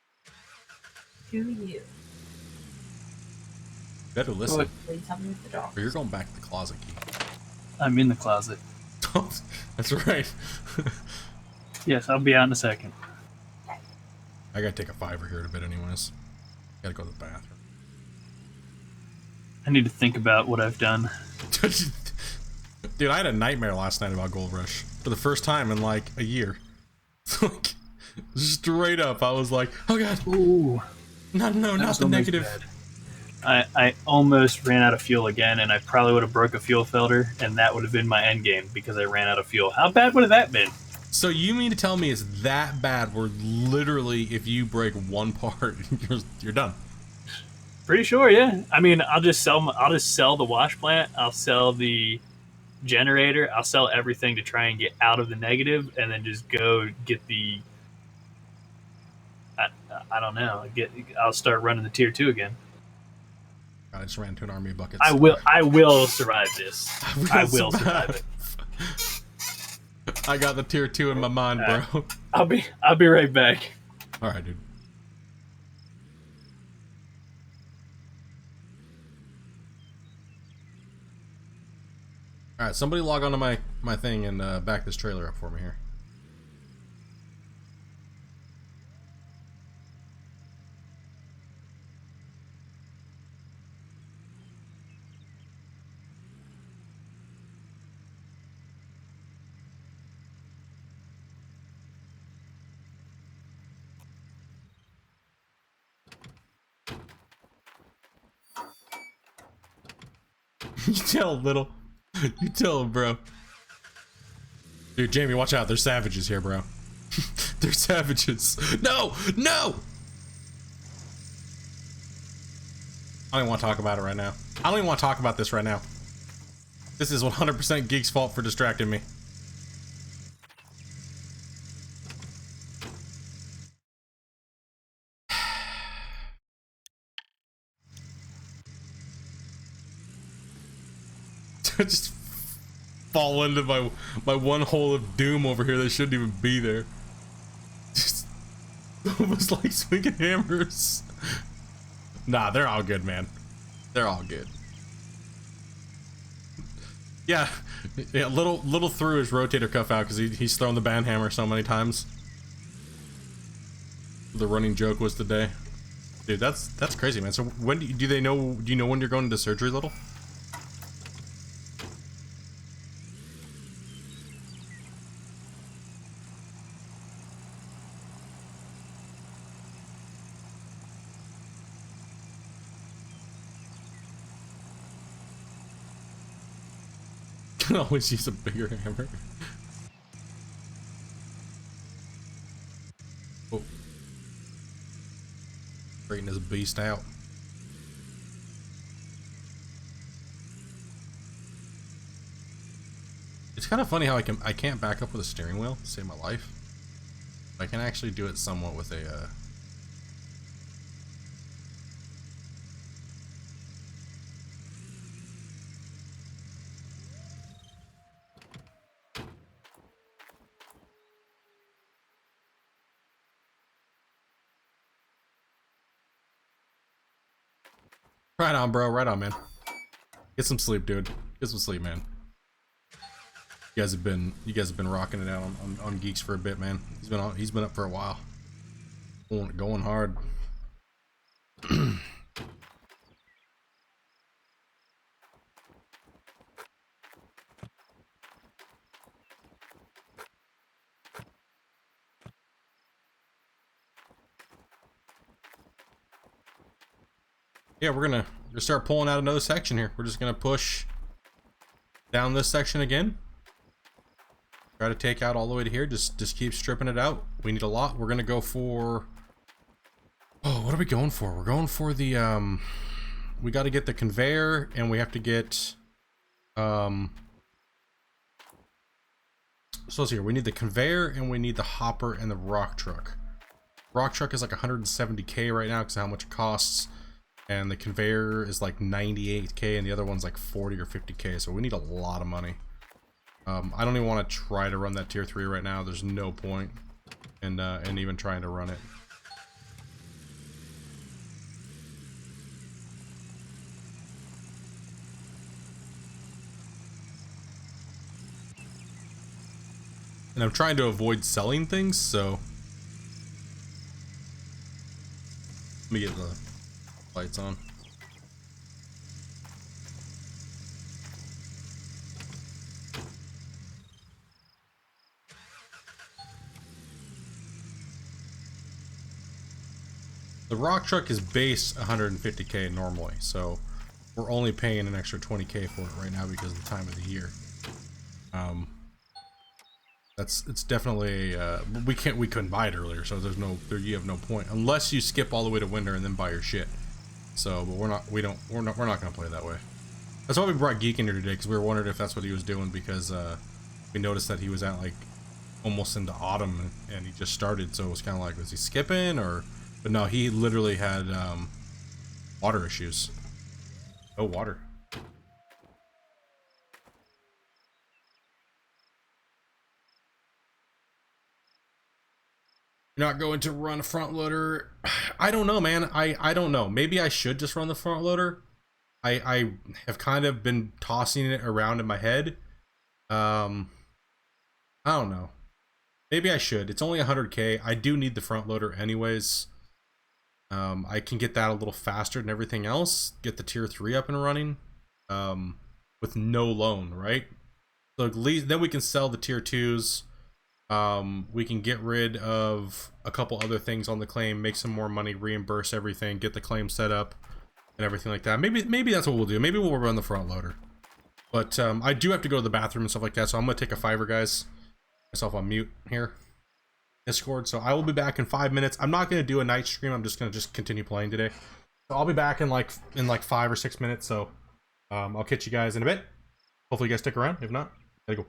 To you. Better listen. Please have me the dogs. Or you're going back to the closet key. I'm in the closet. That's right. Yes, I'll be out in a second. I gotta take a 5er here in a bit anyways. Gotta go to the bathroom. I need to think about what I've done. Dude, I had a nightmare last night about Gold Rush. For the first time in like a year. Like, straight up, I was like, oh god. Ooh. No, not the negative. Bad. I almost ran out of fuel again, and I probably would have broke a fuel filter, and that would have been my end game because I ran out of fuel. How bad would have that been? So you mean to tell me it's that bad where literally if you break one part, you're done? Pretty sure, yeah. I mean, I'll just sell the wash plant. I'll sell the generator. I'll sell everything to try and get out of the negative, and then just go get the. I don't know. I'll start running the tier 2 again. I just ran into an army of buckets. I will survive this. I will survive it. I got the tier 2 in my mind, bro. I'll be right back. All right, dude. All right, somebody log onto my thing and back this trailer up for me here. You tell him, bro. Dude, Jamie, watch out. There's savages here, bro. There's savages. No! I don't even want to talk about it right now. I don't even want to talk about this right now. This is 100% Geek's fault for distracting me. Just fall into my one hole of doom over here that shouldn't even be there. Just It was like swinging hammers. Nah, they're all good, man. They're all good. Yeah, little threw his rotator cuff out because he's thrown the band hammer so many times. The running joke was today. Dude, that's crazy, man. So when do you know when you're going into surgery, little? Can always use a bigger hammer. Oh. Breaking this beast out. It's kind of funny how I can't back up with a steering wheel to save my life. I can actually do it somewhat with a Right on, bro. Right on, man. Get some sleep, dude. Get some sleep, man. You guys have been rocking it out on Geeks for a bit, man. He's been up for a while. Going hard. Yeah, we're gonna start pulling out another section here. We're just gonna push down this section again. Try to take out all the way to here. Just keep stripping it out. We need a lot. We're gonna go for. Oh, what are we going for? We're going for the we got to get the conveyor, and we have to get So let's see here. We need the conveyor, and we need the hopper and the rock truck. Rock truck is like 170K right now because of how much it costs. And the conveyor is like 98K, and the other one's like 40 or 50K, so we need a lot of money. I don't even want to try to run that tier 3 right now. There's no point in even trying to run it. And I'm trying to avoid selling things, so let me get the lights on. The rock truck is base 150K normally, so we're only paying an extra 20K for it right now because of the time of the year. It's definitely we couldn't buy it earlier, so you have no point unless you skip all the way to winter and then buy your shit. So, but we're not gonna play that way. That's why we brought Geek in here today, because we were wondering if that's what he was doing, because we noticed that he was at like almost into autumn and he just started, so it was kind of like, was he skipping or? But no, he literally had water issues. No water. You're not going to run a front loader. I don't know, man. I don't know. Maybe I should just run the front loader. I have kind of been tossing it around in my head. I don't know. Maybe I should. It's only 100K. I do need the front loader anyways. I can get that a little faster than everything else. Get the tier 3 up and running with no loan, right? So at least then we can sell the tier 2s. We can get rid of a couple other things on the claim, make some more money, reimburse everything, get the claim set up and everything like that. Maybe that's what we'll do. Maybe we'll run the front loader. But I do have to go to the bathroom and stuff like that, so I'm gonna take a fiver, guys. Myself on mute here. Discord. So I will be back in 5 minutes. I'm not gonna do a night stream. I'm just gonna continue playing today. So I'll be back in like 5 or 6 minutes. So I'll catch you guys in a bit. Hopefully you guys stick around. If not, gotta go.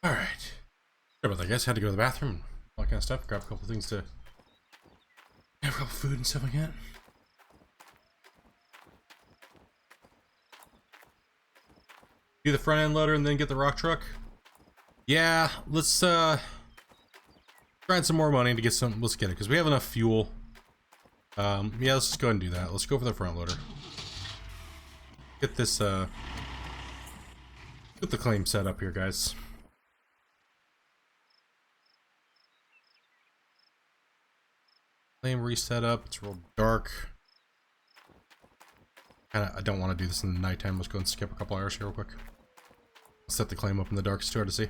Alright. Sorry about that, guys. Had to go to the bathroom, all that kind of stuff. Grab a couple things to have a couple food and stuff like that. Do the front end loader and then get the rock truck. Yeah, let's grind some more money to get some. Let's get it because we have enough fuel. Yeah, let's just go ahead and do that. Let's go for the front loader. Get this get the claim set up here, guys. Claim reset up. It's real dark. I don't want to do this in the nighttime. Let's go and skip a couple hours here real quick. Set the claim up in the dark. It's too hard to see.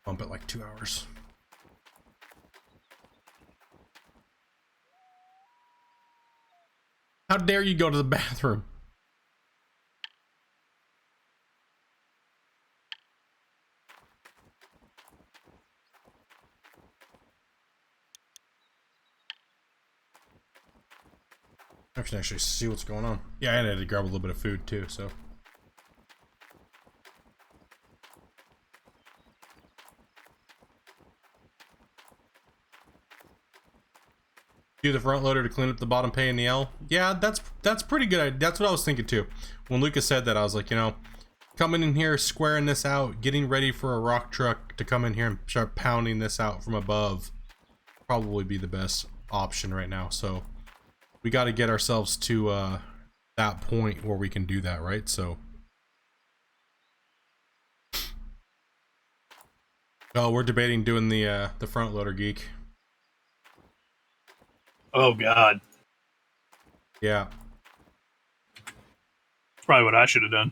Bump it like 2 hours. How dare you go to the bathroom? I can actually see what's going on. Yeah, I had to grab a little bit of food too, so. Do the front loader to clean up the bottom pay in the L. Yeah, that's pretty good. That's what I was thinking too. When Lucas said that, I was like, you know, coming in here, squaring this out, getting ready for a rock truck to come in here and start pounding this out from above, probably be the best option right now. So we got to get ourselves to that point where we can do that, right? So, oh, we're debating doing the front loader, geek. Oh God. Yeah. That's probably what I should have done.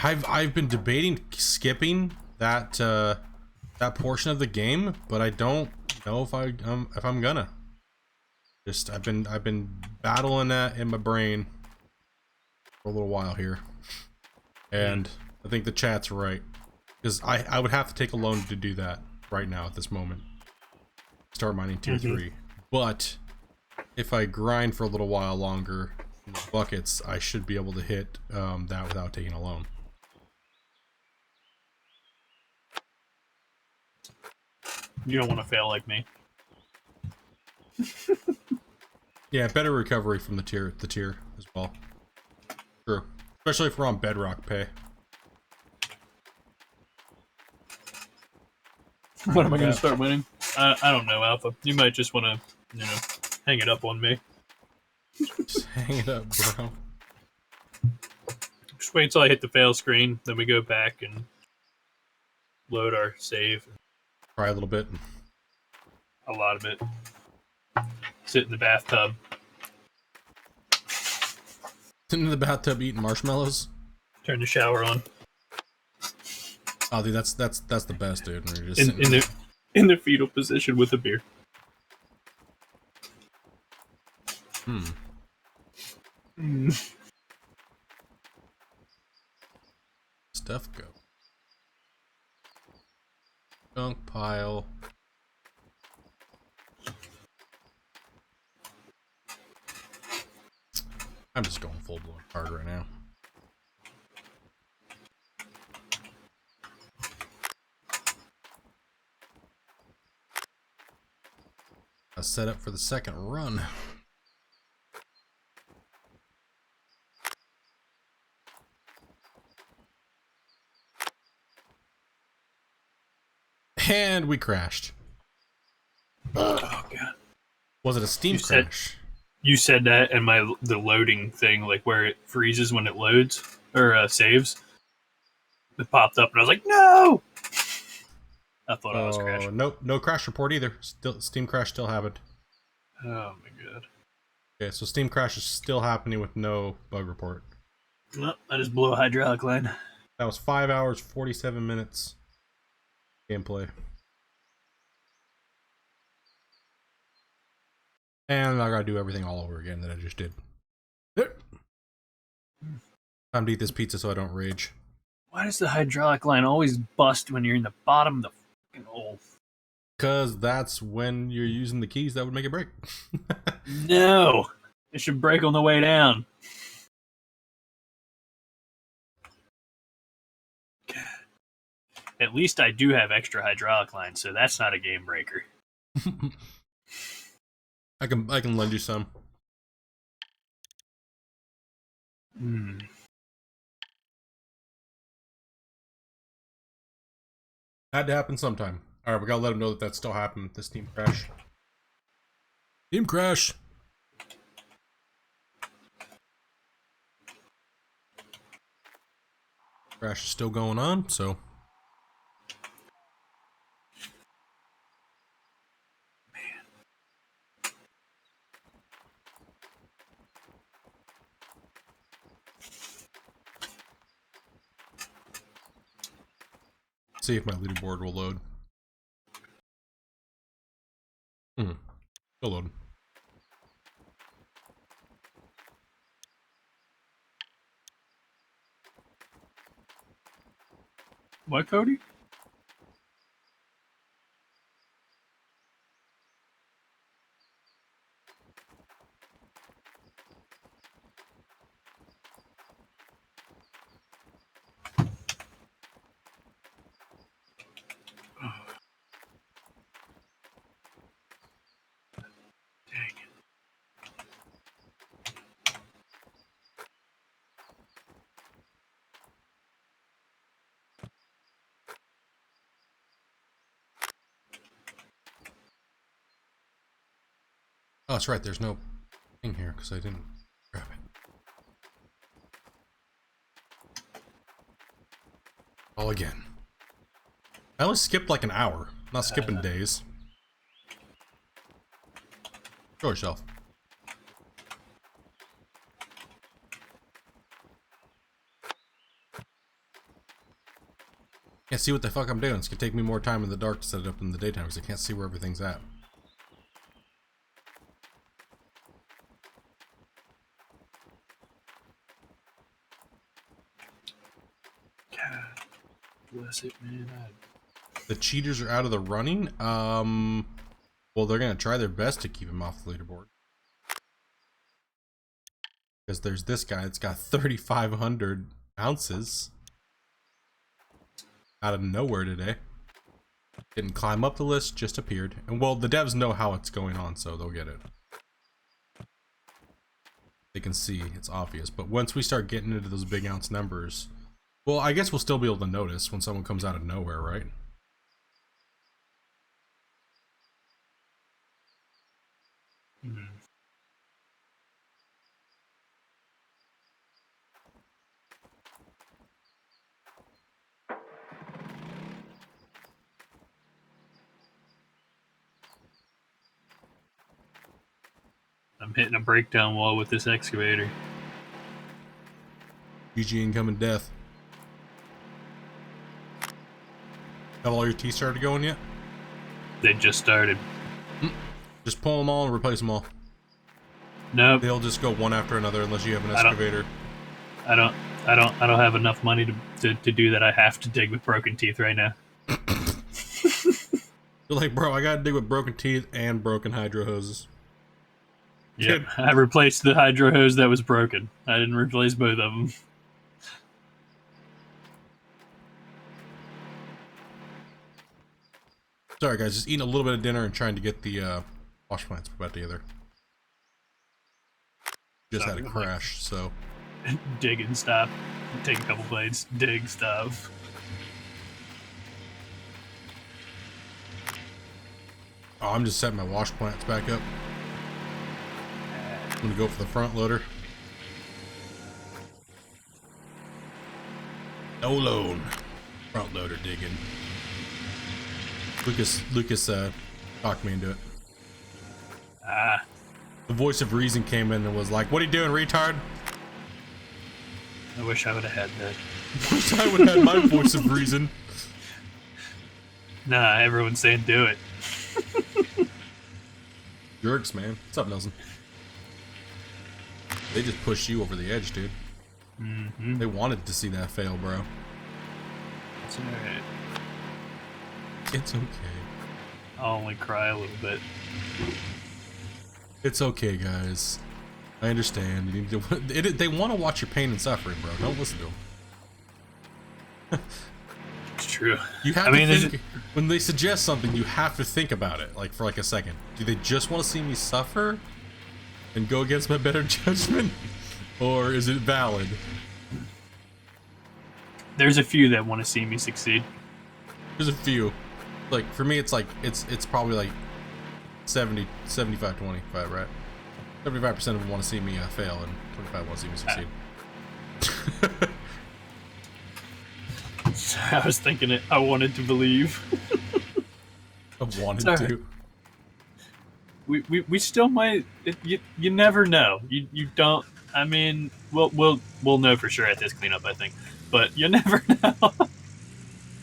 I've been debating skipping that that portion of the game, but I don't know if I'm gonna. Just I've been battling that in my brain for a little while here, and I think the chat's right, because I would have to take a loan to do that right now at this moment. Start mining tier 3, but if I grind for a little while longer in the buckets, I should be able to hit that without taking a loan. You don't want to fail like me. Yeah, better recovery from the tier as well. True. Especially if we're on bedrock pay. When am I going to start winning? I don't know, Alpha. You might just want to, you know, hang it up on me. Just hang it up, bro. Just wait till I hit the fail screen, then we go back and load our save. Try a little bit. A lot of it. Sit in the bathtub. Sit in the bathtub eating marshmallows. Turn the shower on. Oh, dude, that's the best, dude. When you're just In the fetal position with a beer. Stuff go. Junk pile. I'm just going full blown hard right now. A setup for the second run. And we crashed. Oh God! Was it a Steam crash? You said that, and the loading thing, like where it freezes when it loads or saves, it popped up, and I was like, "No!" I thought I was crashing. Nope, no crash report either. Still, Steam crash still happened. Oh my God! Okay, so Steam crash is still happening with no bug report. No, I just blew a hydraulic line. That was 5 hours 47 minutes gameplay. And I gotta do everything all over again that I just did. There. Time to eat this pizza so I don't rage. Why does the hydraulic line always bust when you're in the bottom of the fucking hole? Because that's when you're using the keys that would make it break. No! It should break on the way down. God. at least I do have extra hydraulic lines, so that's not a game breaker. I can lend you some. Had to happen sometime. All right, we gotta let them know that still happened with this team crash. Team crash. Crash is still going on, so. See if my leaderboard will load. Still loading. What, Cody? Oh, that's right. There's no thing here because I didn't grab it. All again. I only skipped like an hour. Not skipping days. Show yourself. Can't see what the fuck I'm doing. It's gonna take me more time in the dark to set it up in the daytime because I can't see where everything's at. Bless it, man. The cheaters are out of the running. Well, they're gonna try their best to keep him off the leaderboard. Because there's this guy that's got 3,500 ounces out of nowhere today. Didn't climb up the list, just appeared. And well, the devs know how it's going on, so they'll get it. They can see, it's obvious. But once we start getting into those big ounce numbers, well, I guess we'll still be able to notice when someone comes out of nowhere, right? I'm hitting a breakdown wall with this excavator. GG incoming death. Have all your teeth started going yet? They just started. Just pull them all and replace them all. Nope. They'll just go one after another unless you have an excavator. I don't have enough money to do that. I have to dig with broken teeth right now. You're like, bro, I gotta dig with broken teeth and broken hydro hoses. Yep. I replaced the hydro hose that was broken. I didn't replace both of them. Sorry guys, just eating a little bit of dinner and trying to get the wash plants put back together. Just had a crash, so. Dig and stop. Take a couple blades. Dig, stop. Oh, I'm just setting my wash plants back up. I'm gonna go for the front loader. No load. Front loader digging. Lucas talked me into it. The voice of reason came in and was like, "What are you doing, retard?" I wish I would have had that. Wish I would have had my voice of reason. Nah, everyone's saying do it. Jerks, man. What's up, Nelson? They just pushed you over the edge, dude. They wanted to see that fail, bro. It's alright. It's okay. I'll only cry a little bit. It's okay, guys. I understand. You need to, they want to watch your pain and suffering, bro. Don't listen to them. It's true. You have I mean, to think, when they suggest something, you have to think about it, like for like a second. Do they just want to see me suffer and go against my better judgment, or is it valid? There's a few that want to see me succeed. There's a few. Like for me, it's like it's probably like 70, 75, 25, right? 75% of them want to see me fail, and 25 want to see me succeed. I was thinking it. I wanted to believe. I wanted Sorry. to. We still might. You never know. You don't. I mean, we'll know for sure at this cleanup, I think. But you never know.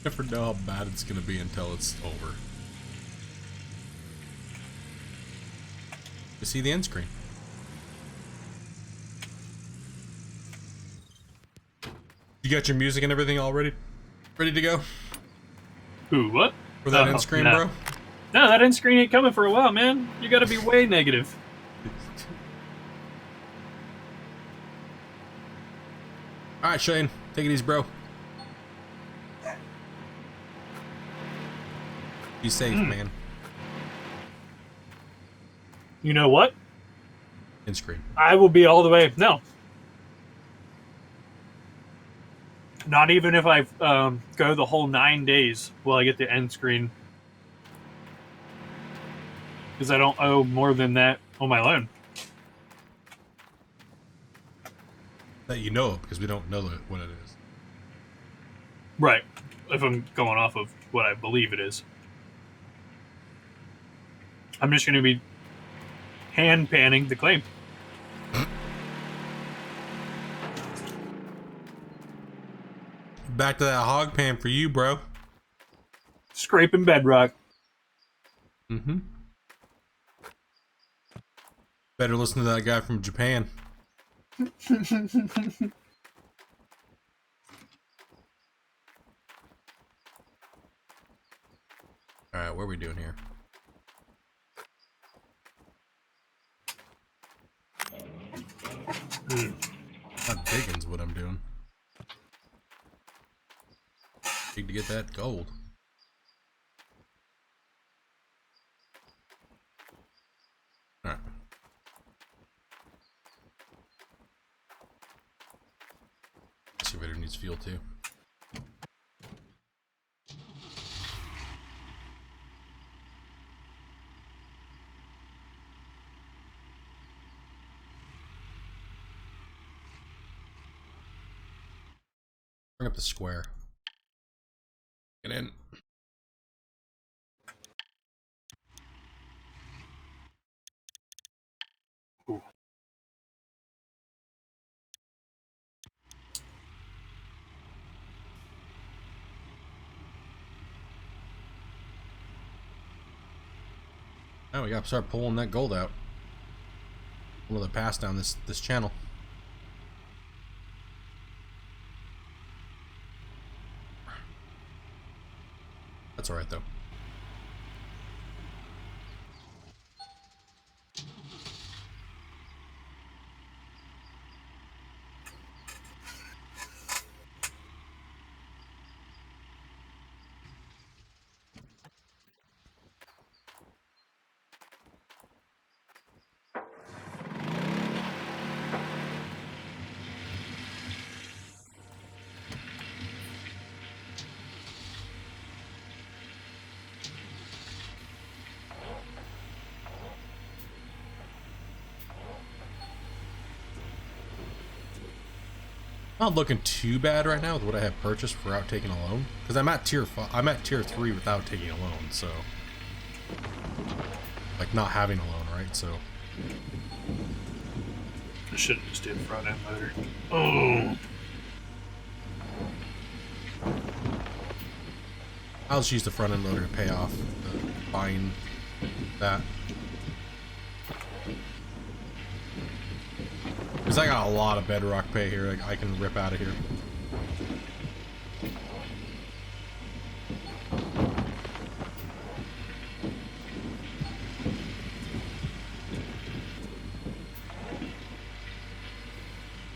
Never know how bad it's gonna be until it's over. You see the end screen. You got your music and everything all ready to go? Ooh, what? For that end screen, no. bro? No, that end screen ain't coming for a while, man. You gotta be way negative. Alright, Shane. Take it easy, bro. Be safe, man. You know what? End screen. I will be all the way. No. Not even if I go the whole 9 days will I get the end screen. Because I don't owe more than that on my loan. That you know, because we don't know what it is. Right. If I'm going off of what I believe it is. I'm just going to be hand panning the claim. Back to that hog pan for you, bro. Scraping bedrock. Mm-hmm. Better listen to that guy from Japan. Alright, what are we doing here? Not digging's what I'm doing. Dig to get that gold. Alright. Excavator needs fuel too. Bring up the square. Get in. Ooh. Now we gotta start pulling that gold out. One of the pass down this channel. That's alright though. Not looking too bad right now with what I have purchased without taking a loan, because I'm at tier 3 without taking a loan, so like not having a loan, right? So I should have just did front end loader. Oh, I'll just use the front end loader to pay off buying that. Because I got a lot of bedrock pay here, like I can rip out of here.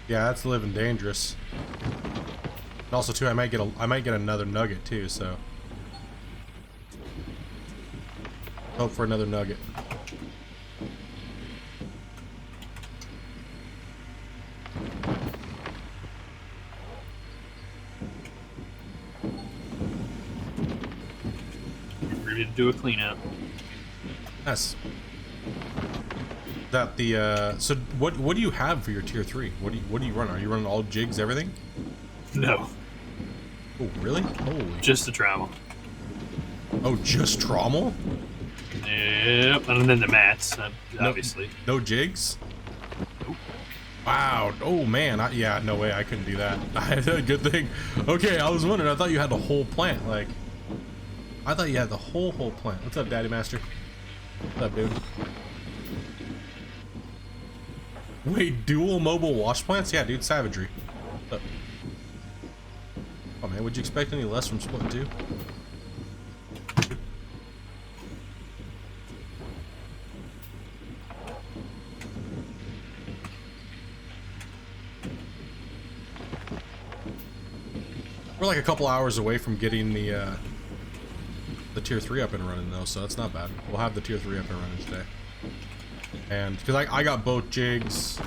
Yeah, that's living dangerous. And also too, I might get another nugget too, so hope for another nugget. Ready to do a clean out. Yes. That the so what do you have for your tier 3? What do you run? Are you running all jigs, everything? No, Oh really? Holy. just the travel. Oh, just trommel? Yep, and then the mats, obviously. No jigs? Nope. Wow. Oh man. Yeah. No way. I couldn't do that. I had a good thing. Okay. I was wondering. I thought you had the whole plant. Like, I thought you had the whole plant. What's up, Daddy Master? What's up, dude? Wait, dual mobile wash plants? Yeah, dude. Savagery. What's up? Oh man, would you expect any less from Split 2? We're like a couple hours away from getting the tier 3 up and running though, so that's not bad. We'll have the tier 3 up and running today. And because I got both jigs,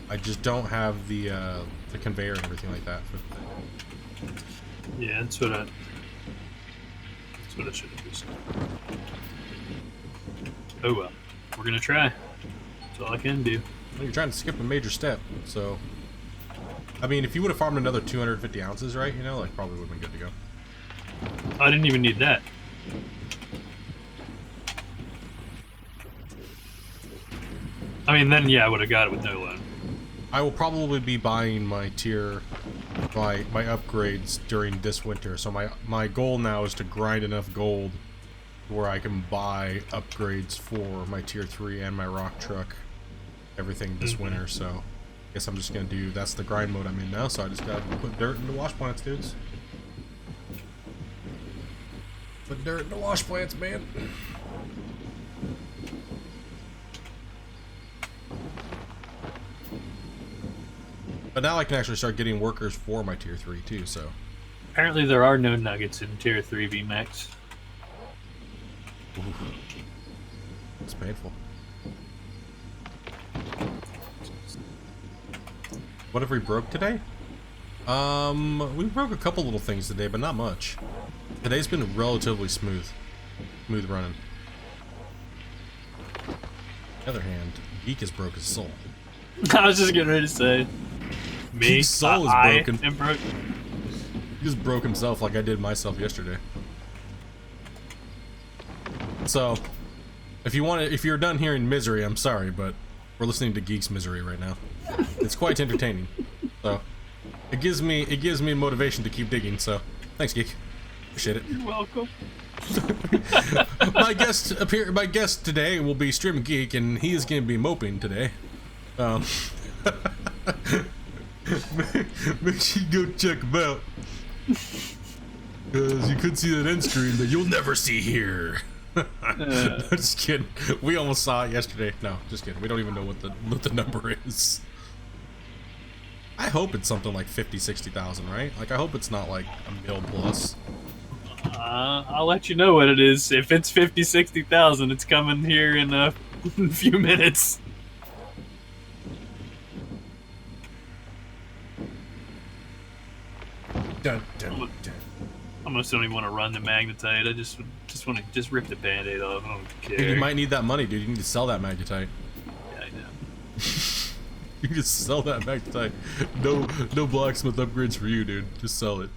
I just don't have the conveyor and everything like that for the thing. Yeah, that's what I should have used. Oh well, we're gonna try. That's all I can do. Well, you're trying to skip a major step, so I mean, if you would have farmed another 250 ounces, right? You know, like probably would have been good to go. I didn't even need that. I mean, then yeah, I would have got it with no loan. I will probably be buying my my upgrades during this winter. So my goal now is to grind enough gold where I can buy upgrades for my tier 3 and my rock truck, everything this winter. So I guess I'm just gonna do, that's the grind mode I'm in now. So I just gotta put dirt into wash plants, dudes. Put dirt into wash plants, man. But now I can actually start getting workers for my tier 3 too, so. Apparently there are no nuggets in tier 3 VMAX. Oof. It's painful. What have we broke today? We broke a couple little things today, but not much. Today's been relatively smooth running. On the other hand, Geek has broke his soul. I was just getting ready to say. Me? Geek's soul is broken. I am broke. He just broke himself like I did myself yesterday. So, if you're done hearing misery, I'm sorry, but we're listening to Geek's misery right now. It's quite entertaining. So, it gives me motivation to keep digging. So, thanks, Geek. Appreciate it. You're welcome. My guest today will be Stream Geek, and he is going to be moping today. Make sure you go check him out, because you could see that end screen that you'll never see here. No, just kidding. We almost saw it yesterday. No, just kidding. We don't even know what the number is. I hope it's something like 50,000-60,000, right? Like, I hope it's not like a mil plus. I'll let you know what it is. If it's 50,000-60,000, it's coming here in a few minutes. Dun, dun, dun. I almost don't even want to run the Magnetite. I just want to rip the Band-Aid off. I don't care. Dude, you might need that money, dude. You need to sell that Magnetite. Yeah, I know. You can just sell that Magnetite. No blacksmith upgrades for you, dude. Just sell it.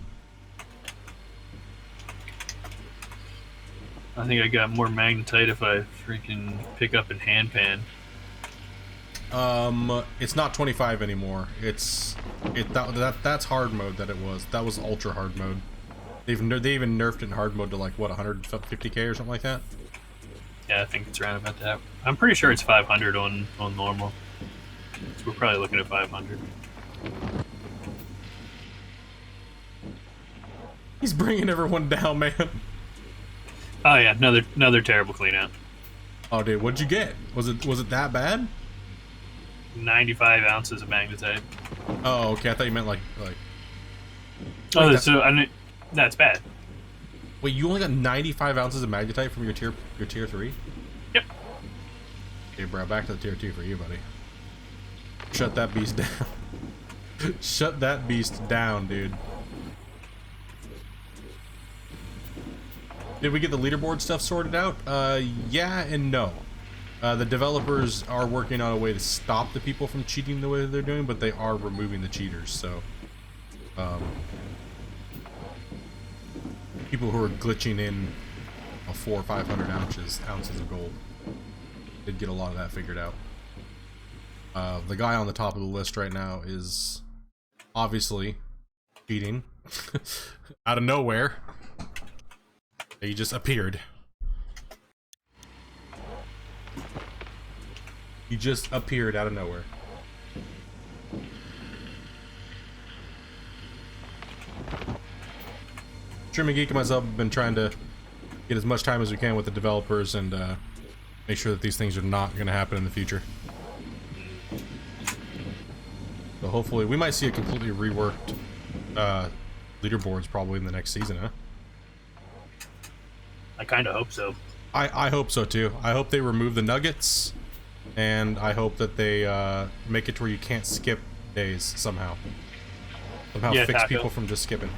I think I got more Magnetite if I freaking pick up in hand pan. It's not 25 anymore. That's hard mode that it was. That was ultra hard mode. They even nerfed it in hard mode to like what, 150k or something like that. Yeah, I think it's around about that. I'm pretty sure it's 500 on normal. So we're probably looking at 500. He's bringing everyone down, man. Oh yeah, another terrible clean out. Oh dude, what'd you get? Was it that bad? 95 ounces of magnetite. Oh, okay. I thought you meant like. Oh, so I mean, that's bad. Wait, you only got 95 ounces of magnetite from your tier 3? Yep. Okay, bro. Back to the tier 2 for you, buddy. Shut that beast down. Shut that beast down, dude. Did we get the leaderboard stuff sorted out? Yeah and no. The developers are working on a way to stop the people from cheating the way they're doing, but they are removing the cheaters, so... people who are glitching in 400 or 500 ounces of gold did get a lot of that figured out. The guy on the top of the list right now is obviously cheating out of nowhere. He just appeared. He just appeared out of nowhere. Streaming Geek and myself have been trying to get as much time as we can with the developers and make sure that these things are not going to happen in the future. So hopefully we might see a completely reworked leaderboards probably in the next season, huh? I kind of hope so. I hope so too. I hope they remove the nuggets, and I hope that they make it to where you can't skip days somehow. Somehow Yeah, fix Taco. people from just skipping.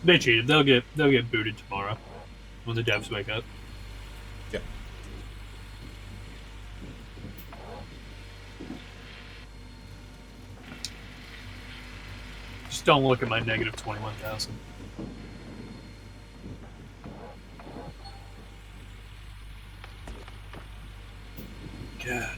They cheated. They'll get booted tomorrow when the devs wake up. Yeah. Just don't look at my negative 21,000. God.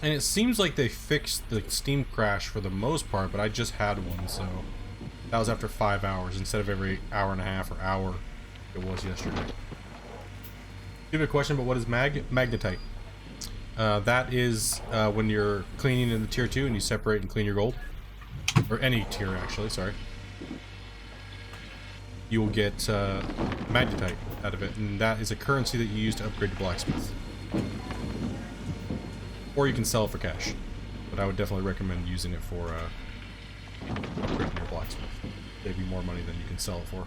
And it seems like they fixed the Steam crash for the most part, but I just had one, so that was after 5 hours instead of every hour and a half or hour it was yesterday. You have a question about what is Magnetite? That is when you're cleaning in the tier 2 and you separate and clean your gold. Or any tier, actually, sorry. You will get Magnetite out of it, and that is a currency that you use to upgrade your blacksmith. Or you can sell it for cash. But I would definitely recommend using it for upgrading your blacksmith. Save you more money than you can sell it for.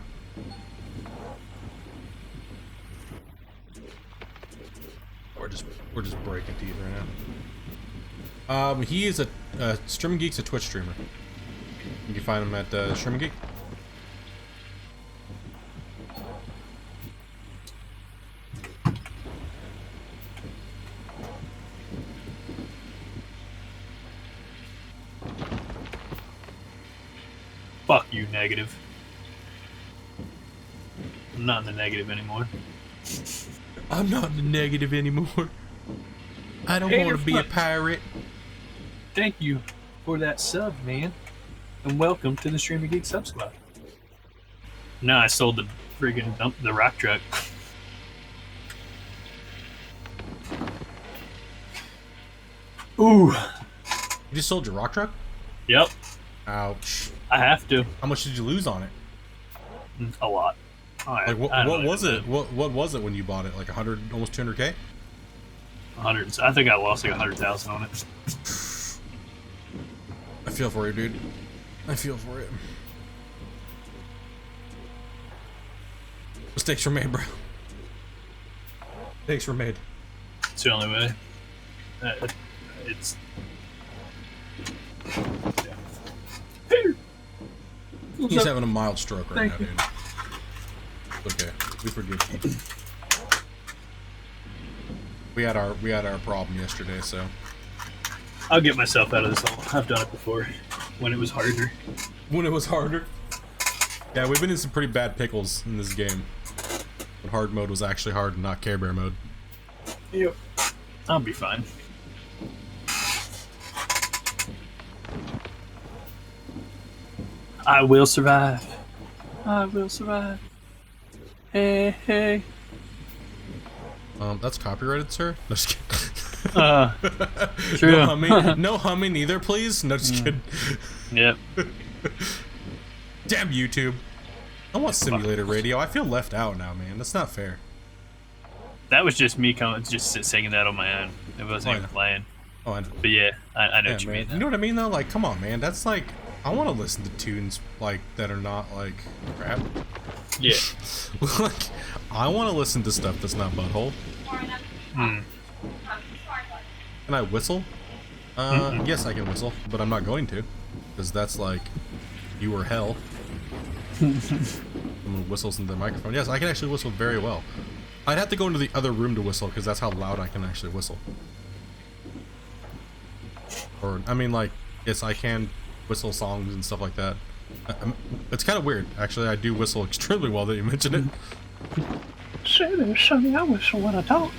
We're just breaking teeth right now. He is a Streaming Geek's a Twitch streamer. You can find him at Streaming Geek. Fuck you, negative. I'm not in the negative anymore. I'm not in the negative anymore. I don't want to be a pirate. Thank you for that sub, man. And welcome to the Streaming Geek Sub Squad. No, I sold the friggin' the rock truck. Ooh. You just sold your rock truck? Yep. Ouch. I have to. How much did you lose on it? A lot. Like what was it? What was it when you bought it? Like 100, almost 200K? 100. I think I lost like 100,000 on it. I feel for you, dude. I feel for it. Mistakes were made, bro. Mistakes were made. It's the only way. It's. Yeah. He's having a mild stroke right Thank now, dude. It's okay. We forgive you. We had our problem yesterday, so. I'll get myself out of this hole. I've done it before. When it was harder. When it was harder? Yeah, we've been in some pretty bad pickles in this game. When hard mode was actually hard and not Care Bear mode. Yep. I'll be fine. I will survive. I will survive. Hey, hey. That's copyrighted, sir? No, just kidding. True. No humming. No humming either, please. No, just kidding. Yep. Damn YouTube. I want simulator radio. I feel left out now, man. That's not fair. That was just me just singing that on my own. It wasn't even playing. Oh, but yeah, I know what you man. mean. You know what I mean though? Like, come on, man. That's like, I want to listen to tunes like that are not like crap. Yeah. Like, I want to listen to stuff that's not butthole. Hmm. Can I whistle? Yes, I can whistle, but I'm not going to, because that's like, you or hell. Someone whistles into the microphone. Yes, I can actually whistle very well. I'd have to go into the other room to whistle, because that's how loud I can actually whistle. Or, I mean, like, yes, I can whistle songs and stuff like that. It's kind of weird, actually. I do whistle extremely well that you mentioned it. Say there, Sonny, I whistle when I talk.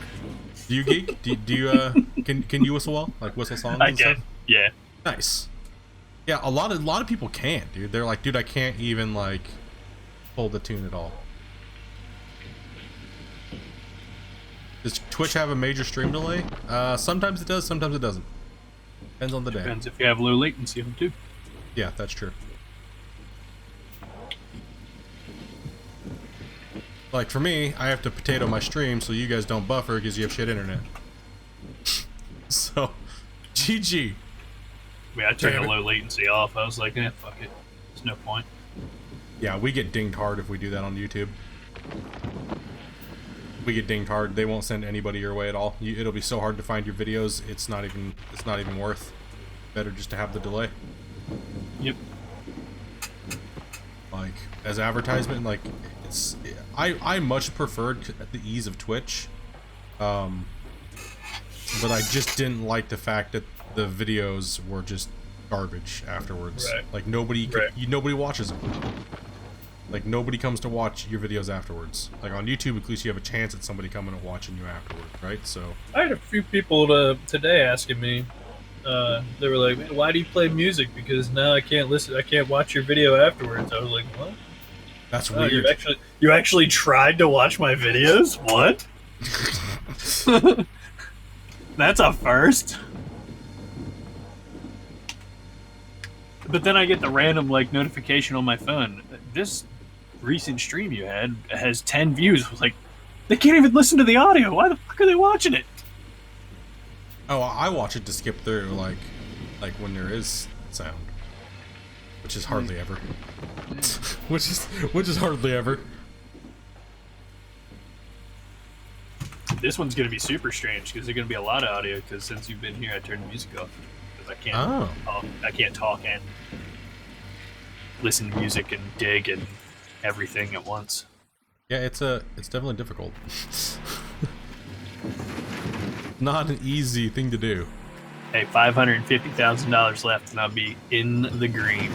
Do you geek? Do you can you whistle well? Like whistle songs and stuff? Yeah. Nice. Yeah, a lot of people can't, dude. They're like, dude, I can't even like hold the tune at all. Does Twitch have a major stream delay? Sometimes it does, sometimes it doesn't. Depends on the day. Depends if you have low latency on too. Yeah, that's true. Like for me, I have to potato my stream so you guys don't buffer because you have shit internet. So, GG. I mean, I turned the low latency off. I was like, fuck it. There's no point. Yeah, we get dinged hard if we do that on YouTube. We get dinged hard. They won't send anybody your way at all. It'll be so hard to find your videos. It's not even worth. Better just to have the delay. Yep. Like as advertisement, like I much preferred the ease of Twitch, but I just didn't like the fact that the videos were just garbage afterwards. Right. Like nobody watches them. Like nobody comes to watch your videos afterwards. Like on YouTube, at least you have a chance at somebody coming and watching you afterwards, right? So I had a few people today asking me. They were like, "Man, why do you play music? Because now I can't listen. I can't watch your video afterwards." I was like, "What? That's weird." You actually tried to watch my videos? What? That's a first. But then I get the random like notification on my phone. This recent stream you had has 10 views. I was like, they can't even listen to the audio. Why the fuck are they watching it? Oh, I watch it to skip through, like when there is sound, which is hardly ever. which is hardly ever. This one's gonna be super strange because there's gonna be a lot of audio. Because since you've been here, I turned the music off because I can't talk and listen to music and dig and everything at once. Yeah, it's definitely difficult. Not an easy thing to do. Hey, $550,000 left, and I'll be in the green.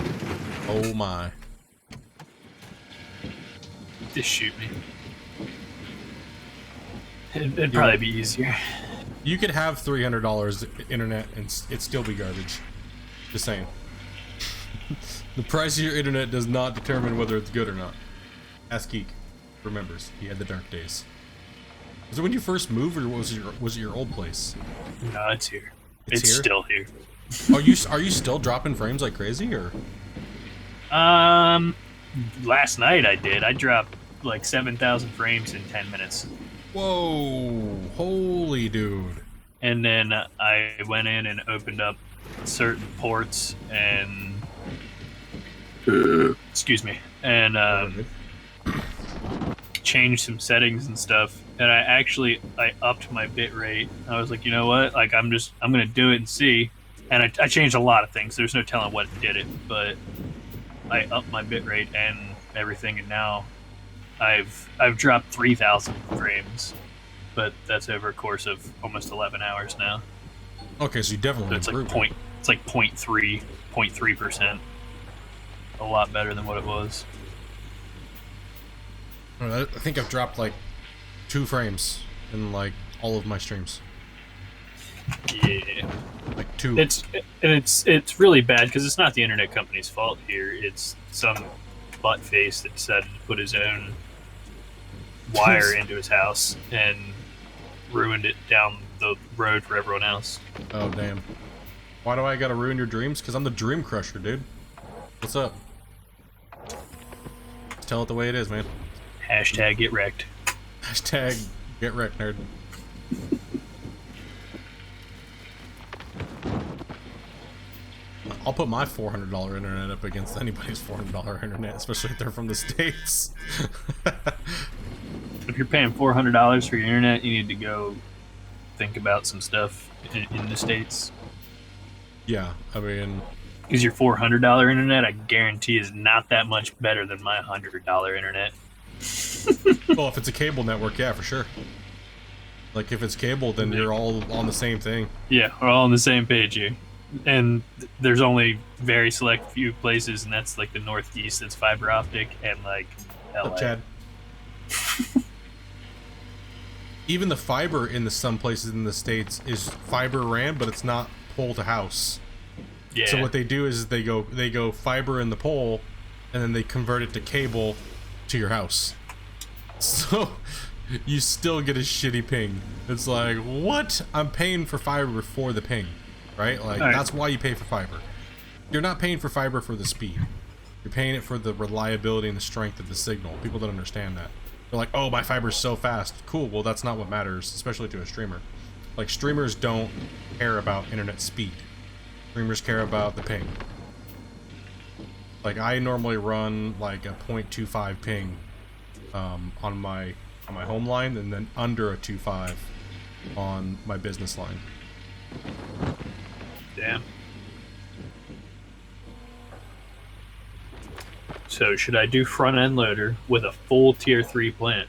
Oh my! Just shoot me. It'd probably be easier. You could have $300 internet and it'd still be garbage. Just saying. The price of your internet does not determine whether it's good or not. Ask Geek. Remembers, he had the dark days. Was it when you first moved, or was it your old place? No, it's here. It's here? Still here. Are you still dropping frames like crazy, or? Last night I did. I dropped like 7,000 frames in 10 minutes. Whoa! Holy dude! And then I went in and opened up certain ports and excuse me, and changed some settings and stuff. And I upped my bit rate. I was like, you know what? Like I'm gonna do it and see. And I changed a lot of things. There's no telling what did it, but I upped my bit rate and everything, and now I've dropped 3,000 frames, but that's over a course of almost 11 hours now. Okay, so you definitely So improved. it's like 0.3%. A lot better than what it was. I think I've dropped like 2 frames in like all of my streams. Yeah, Like 2. It's really bad because it's not the internet company's fault here. It's some butt face that decided to put his own wire into his house and ruined it down the road for everyone else. Oh damn! Why do I gotta ruin your dreams? Because I'm the dream crusher, dude. What's up? Tell it the way it is, man. Hashtag get wrecked. Hashtag get wrecked, nerd. I'll put my $400 internet up against anybody's $400 internet, especially if they're from the States. If you're paying $400 for your internet, you need to go think about some stuff in the States. Yeah, I mean... Because your $400 internet, I guarantee, is not that much better than my $100 internet. Well, if it's a cable network, yeah, for sure. Like, if it's cable, then you're all on the same thing. Yeah, we're all on the same page here. And there's only very select few places, and that's like the Northeast that's fiber optic, and like LA. Up, Chad. Even the fiber in some places in the States is fiber ran, but it's not pole to house. Yeah. So what they do is they go fiber in the pole, and then they convert it to cable to your house. So you still get a shitty ping. It's like, what? I'm paying for fiber for the ping, right? Like, that's why you pay for fiber. You're not paying for fiber for the speed. You're paying it for the reliability and the strength of the signal. People don't understand that. They're like, oh, my fiber's so fast. Cool, well, that's not what matters, especially to a streamer. Like, streamers don't care about internet speed. Streamers care about the ping. Like, I normally run like a 0.25 ping on my home line, and then under a 2.5 on my business line. Damn. So should I do front end loader with a full tier 3 plant?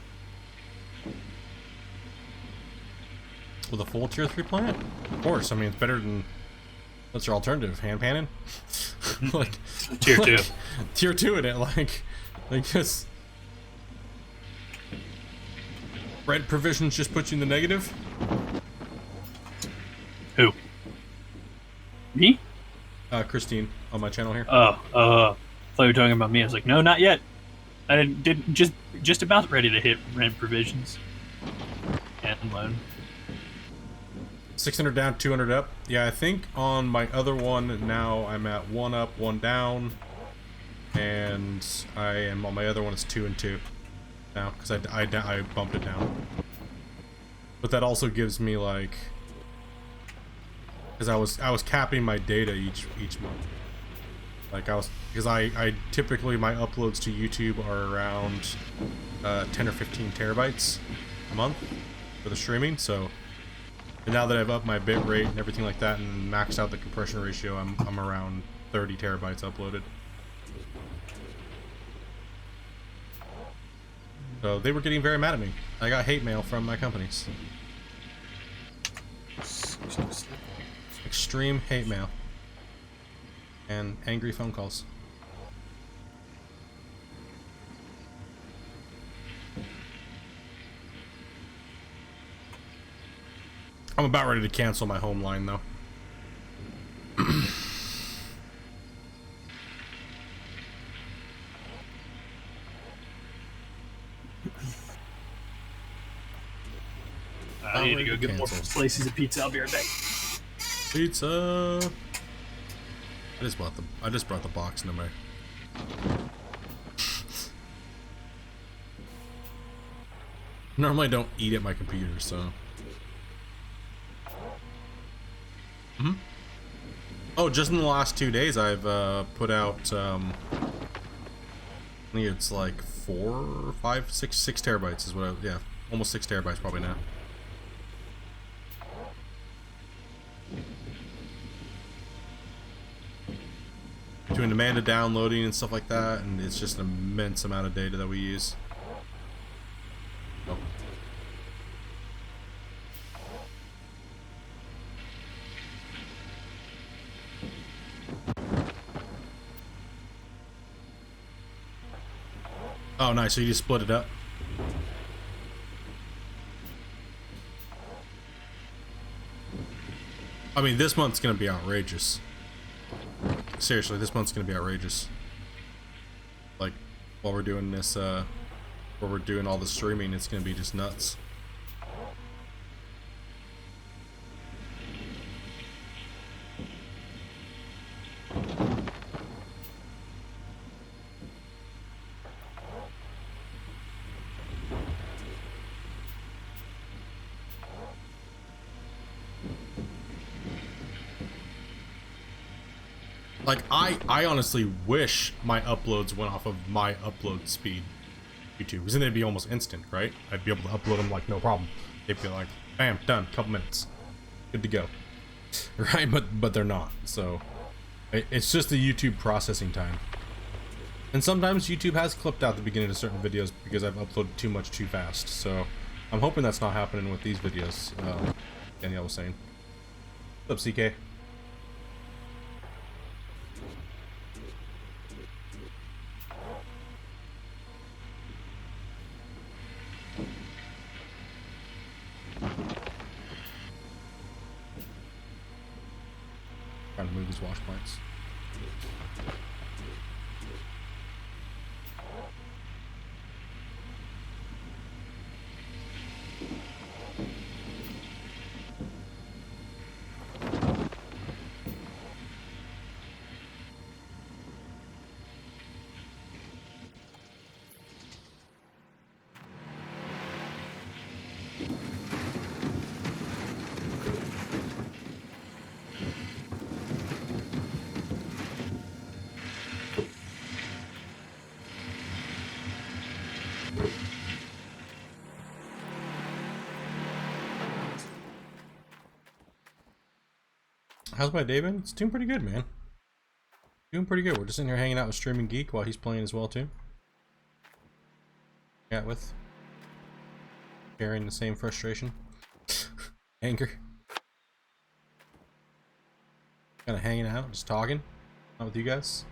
With a full tier 3 plant? Of course. I mean, it's better than... What's your alternative? Hand panning? Like... Tier 2. Tier 2 in it, like this. Rent provisions just put you in the negative? Who? Me? Christine, on my channel here. I thought you were talking about me. I was like, no, not yet. I didn't just about ready to hit rent provisions and loan. 600 down, 200 up. Yeah, I think on my other one now I'm at 1 up, 1 down, and I am on my other one. It's 2 and 2 now because I bumped it down. But that also gives me like, because I was capping my data each month. Like because I typically my uploads to YouTube are around 10 or 15 terabytes a month for the streaming. So, and now that I've upped my bit rate and everything like that and maxed out the compression ratio, I'm around 30 terabytes uploaded. So they were getting very mad at me. I got hate mail from my companies. Extreme hate mail. And angry phone calls. I'm about ready to cancel my home line though. I need to go get more slices of pizza. I'll be right back. Pizza. I just brought the box into my. Normally I don't eat at my computer, so. Oh, just in the last 2 days I've put out I think it's like 4, 5, 6 terabytes is what yeah, almost 6 terabytes probably now. Between demand and downloading and stuff like that, and it's just an immense amount of data that we use. Oh. Oh, nice. So you just split it up? I mean, this month's gonna be outrageous. Seriously, this month's gonna be outrageous. Like, while we're doing this, while we're doing all the streaming, it's gonna be just nuts. Like, I honestly wish my uploads went off of my upload speed YouTube, because then they'd be almost instant, right? I'd be able to upload them like no problem. They'd be like, bam, done, couple minutes, good to go, right? But they're not. So it's just the YouTube processing time. And sometimes YouTube has clipped out the beginning of certain videos because I've uploaded too much too fast. So I'm hoping that's not happening with these videos. Danielle was saying. What's up, CK? Trying to move his wash plants. How's my day been? It's doing pretty good, man. Doing pretty good. We're just in here hanging out with Streaming Geek while he's playing as well, too. Chat with. Sharing the same frustration. Anger. Kind of hanging out, just talking. Not with you guys.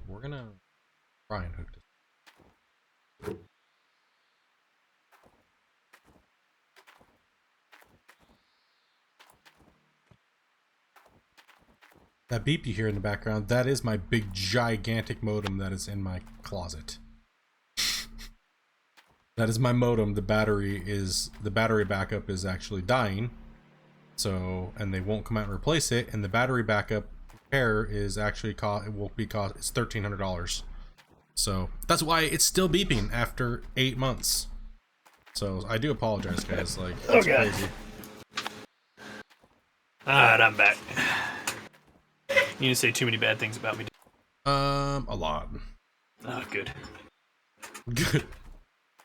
We're gonna try and hook this. That beep you hear in the background, that is my big gigantic modem that is in my closet. That is my modem. The battery backup is actually dying. So, and they won't come out and replace it, and the battery backup repair is actually it's $1,300. So that's why it's still beeping after 8 months. So I do apologize, guys. Like, it's crazy. Alright, I'm back. You didn't say too many bad things about me. A lot. Oh, good.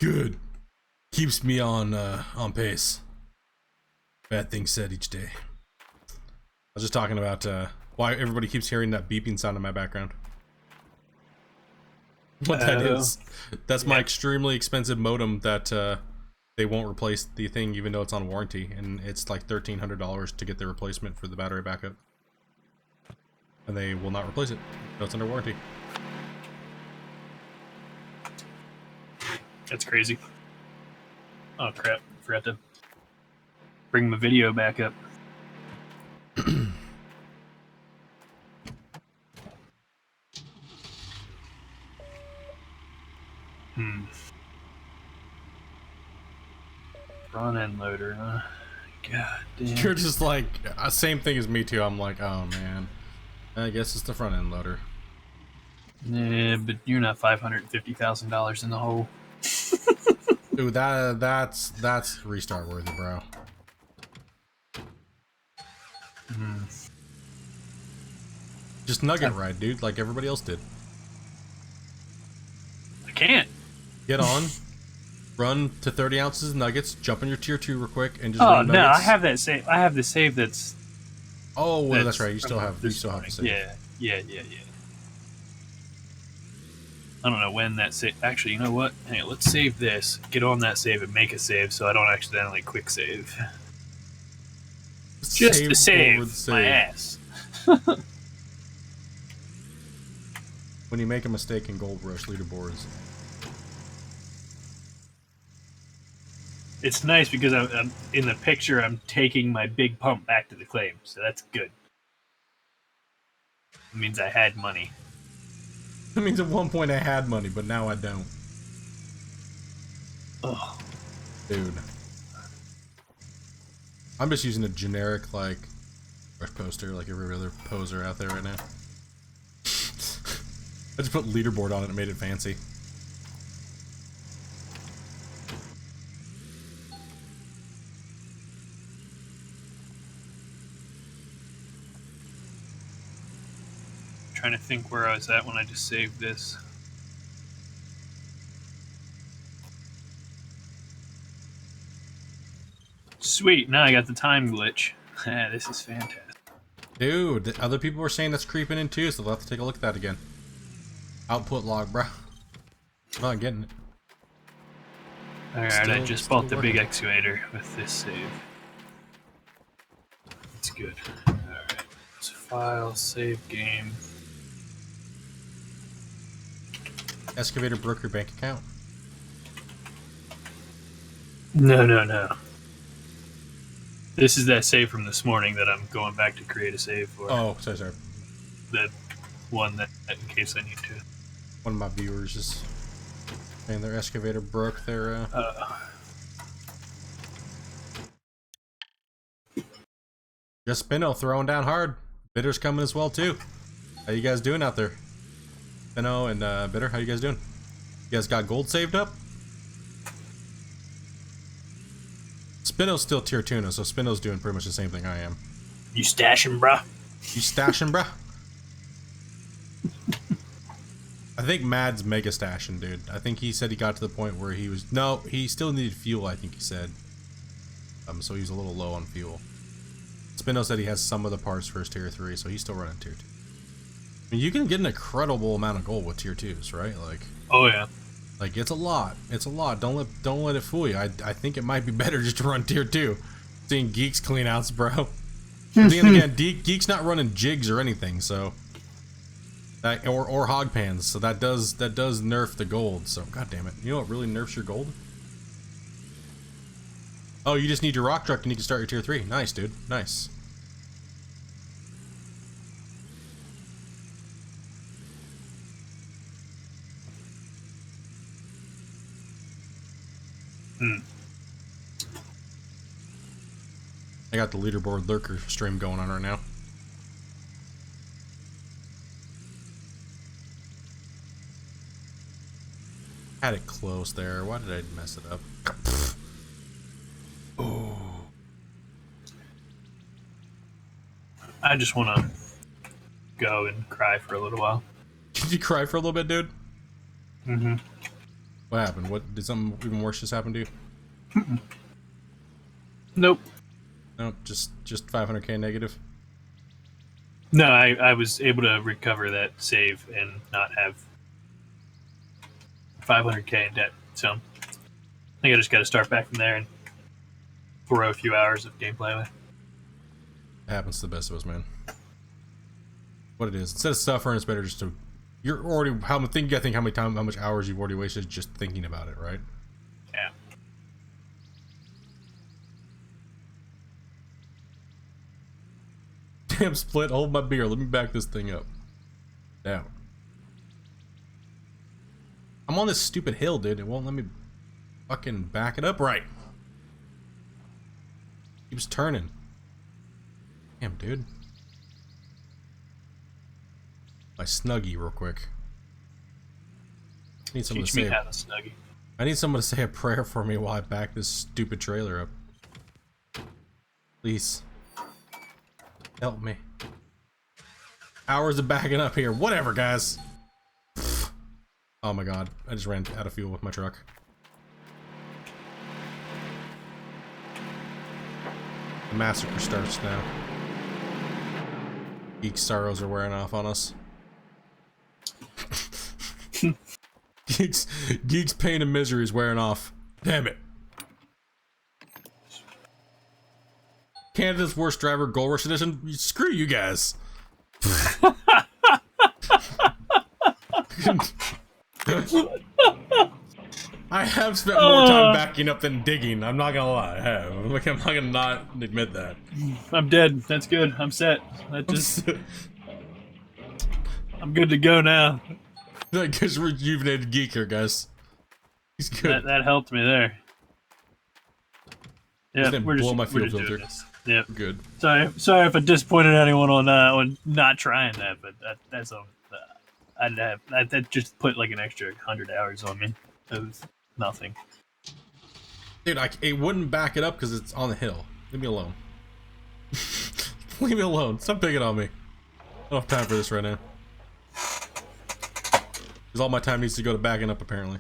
Good. Keeps me on pace. Bad things said each day. I was just talking about why everybody keeps hearing that beeping sound in my background. What that is. That's my extremely expensive modem that they won't replace the thing even though it's on warranty, and it's like $1,300 to get the replacement for the battery backup. And they will not replace it. No, it's under warranty. That's crazy. Oh crap, forgot to bring my video back up. Front end loader, huh? God damn. You're just like, same thing as me too. I'm like, oh man, I guess it's the front end loader. Yeah, but you're not $550,000 in the hole. Dude, that's restart worthy, bro. Just Nugget ride, dude, like everybody else did. I can't. Get on, run to 30 ounces of nuggets, jump in your tier 2 real quick, and just Oh run no, nuggets. I have that save. I have the save that's. Oh, well, that's right. You still have the save. Yeah. I don't know when that save. Actually, you know what? Hey, let's save this. Get on that save and make a save, so I don't accidentally quick save. Just to save my ass. When you make a mistake in Gold Rush leaderboards. It's nice because I'm in the picture. I'm taking my big pump back to the claim, so that's good. It means I had money. It means at one point I had money, but now I don't. Ugh. Dude. I'm just using a generic, like, Brush poster like every other poser out there right now. I just put leaderboard on it and made it fancy. Trying to think where I was at when I just saved this. Sweet, now I got the time glitch. This is fantastic. Dude, other people were saying that's creeping in too, so we'll have to take a look at that again. Output log, bro. I'm not getting it. Alright, I just bought the big excavator with this save. That's good. Alright, let's file, save game. Excavator broke your bank account? No. This is that save from this morning that I'm going back to create a save for. Oh, sorry. The one that in case I need to. One of my viewers is saying their excavator broke their Just Spino throwing down hard. Bitter's coming as well too. How you guys doing out there? Spino and Bitter, how you guys doing? You guys got gold saved up? Spino's still tier 2 now, so Spino's doing pretty much the same thing I am. You stashing, bruh? You stashing, bruh? I think Mad's mega stashing, dude. I think he said he got to the point where he was... No, he still needed fuel, I think he said. So he was a little low on fuel. Spino said he has some of the parts for his tier 3, so he's still running tier 2. I mean, you can get an incredible amount of gold with tier 2s, right? Like... Oh, yeah. Like, it's a lot. It's a lot. Don't let it fool you. I think it might be better just to run tier 2. Seeing Geek's cleanouts, bro. But then again, Geek's not running jigs or anything, so that or hog pans, so that does nerf the gold. So god damn it. You know what really nerfs your gold? Oh, you just need your rock truck and you can start your tier 3. Nice, dude. Nice. I got the leaderboard lurker stream going on right now. Had it close there. Why did I mess it up? Oh. I just want to go and cry for a little while. Did you cry for a little bit, dude? Mm-hmm. What happened? What did something even worse just happen to you? Nope. No, just 500k negative. No, I was able to recover that save and not have 500k in debt. So I think I just got to start back from there and throw a few hours of gameplay away. It happens to the best of us, man. What it is, instead of suffering, it's better just to. You're already you gotta think how much hours you've already wasted just thinking about it, right? Yeah. Damn split, hold my beer. Let me back this thing up. Down. I'm on this stupid hill, dude. It won't let me fucking back it up right. Keeps turning. Damn, dude. My Snuggie real quick. I need someone Teach me how to Snuggie. I need someone to say a prayer for me while I back this stupid trailer up. Please. Help me. Hours of backing up here. Whatever, guys. Oh my god. I just ran out of fuel with my truck. The massacre starts now. Geek sorrows are wearing off on us. Geek's pain and misery is wearing off. Damn it. Canada's worst driver, Gold Rush Edition. Screw you guys. I have spent more time backing up than digging. I'm not gonna lie. I have. I'm not gonna not admit that. I'm dead. That's good. I'm set. I'm good to go now. That guy's rejuvenated geek here, guys. He's good. That helped me there. Yeah, Just we're blow just, my we're fuel just doing filter. this. Yep. Good. Sorry if I disappointed anyone on not trying that, but that's a that just put like an extra 100 hours on me. It was nothing. Dude, it wouldn't back it up because it's on the hill. Leave me alone. Leave me alone. Stop picking on me. I don't have time for this right now. Because all my time needs to go to backing up, apparently.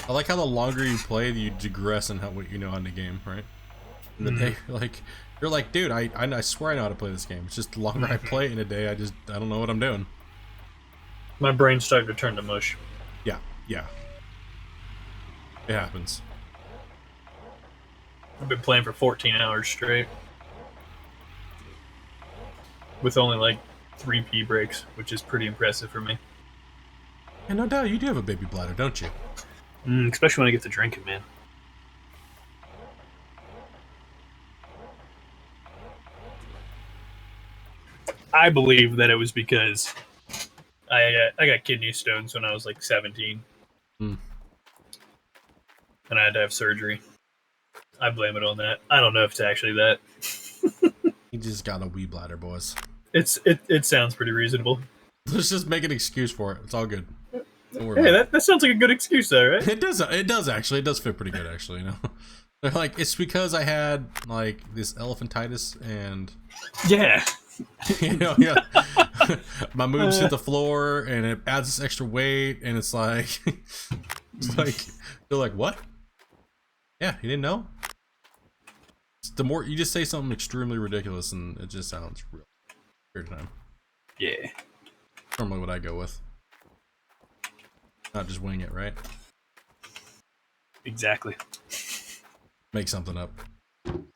I like how the longer you play, you digress in what you know on the game, right? And then you're like, dude, I swear I know how to play this game. It's just the longer I play it in a day, I don't know what I'm doing. My brain's starting to turn to mush. Yeah. It happens. I've been playing for 14 hours straight. With only like 3 pee breaks, which is pretty impressive for me. And no doubt, you do have a baby bladder, don't you? Especially when I get to drinking, man. I believe that it was because I got kidney stones when I was like 17. Hmm. And I had to have surgery. I blame it on that. I don't know if it's actually that. You just got a wee bladder, boys. It sounds pretty reasonable. Let's just make an excuse for it. It's all good. Don't worry Hey, about it. that sounds like a good excuse though, right? It does actually. It does fit pretty good actually, you know. They're like, it's because I had like this elephantitis and Yeah. you know, yeah. My moves hit the floor and it adds this extra weight and it's like they're like, what? Yeah, you didn't know? The more you just say something extremely ridiculous and it just sounds real weird time. Yeah. Normally what I go with. Not just wing it, right? Exactly. Make something up. I'm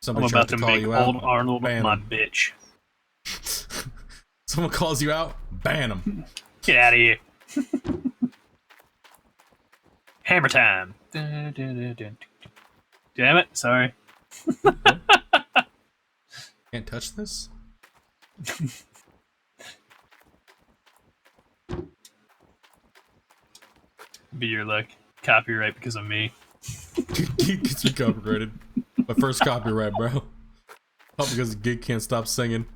Somebody about tries to call make you old out, Arnold ban my 'em. bitch. Someone calls you out, ban them. Get out of here. Hammer time. Dun, dun, dun, dun. Damn it, sorry. Can't touch this? Be your luck. Copyright because of me. Gets me copyrighted. My first copyright, bro. All because the gig can't stop singing.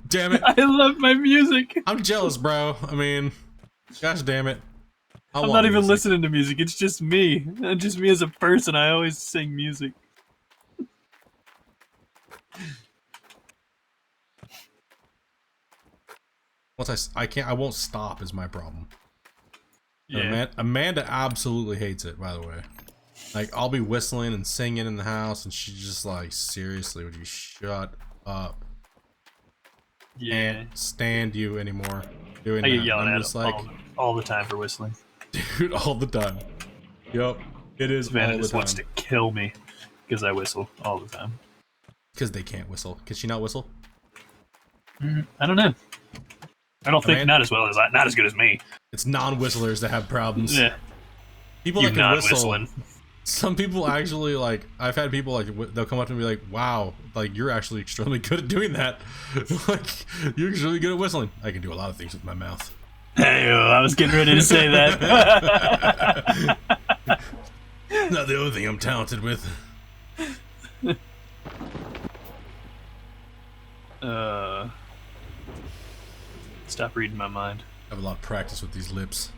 Damn it. I love my music. I'm jealous, bro. I mean, gosh damn it. I'm not even listening to music. It's just me. Just me as a person. I always sing music. Once I won't stop is my problem. Yeah. Amanda absolutely hates it, by the way. Like, I'll be whistling and singing in the house, and she's just like, seriously, would you shut up? Yeah. Can't stand you anymore doing I that. get yelled I'm at just like, all the time for whistling. dude, all the time. Yup, it is Savannah all the just wants time. to kill me because I whistle all the time. Because they can't whistle. Can she not whistle? I don't know. I don't think Amanda? not as good as me. It's non-whistlers that have problems. Yeah. People You that can not whistle. whistling. Some people actually, like, I've had people, like, they'll come up to me like, wow, like, you're actually extremely good at doing that. Like, you're extremely good at whistling. I can do a lot of things with my mouth. Hey, I was getting ready to say that. Not the only thing I'm talented with. Stop reading my mind. I have a lot of practice with these lips.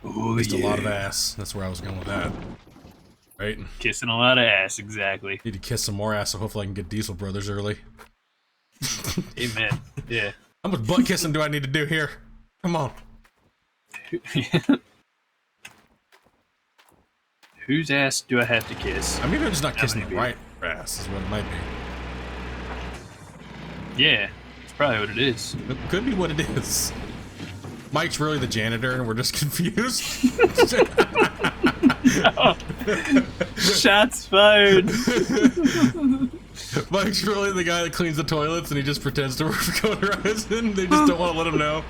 Ooh, Just a lot of ass. That's where I was going with that. Right? Kissing a lot of ass, exactly. Need to kiss some more ass, so hopefully I can get Diesel Brothers early. Amen. Yeah. How much butt kissing do I need to do here? Come on. Whose ass do I have to kiss? I mean, I'm just not kissing the maybe. right ass, is what it might be. Yeah, it's probably what it is. It could be what it is. Mike's really the janitor, and we're just confused. Shots fired. Mike's really the guy that cleans the toilets, and he just pretends to work for Code Horizon. They just don't want to let him know.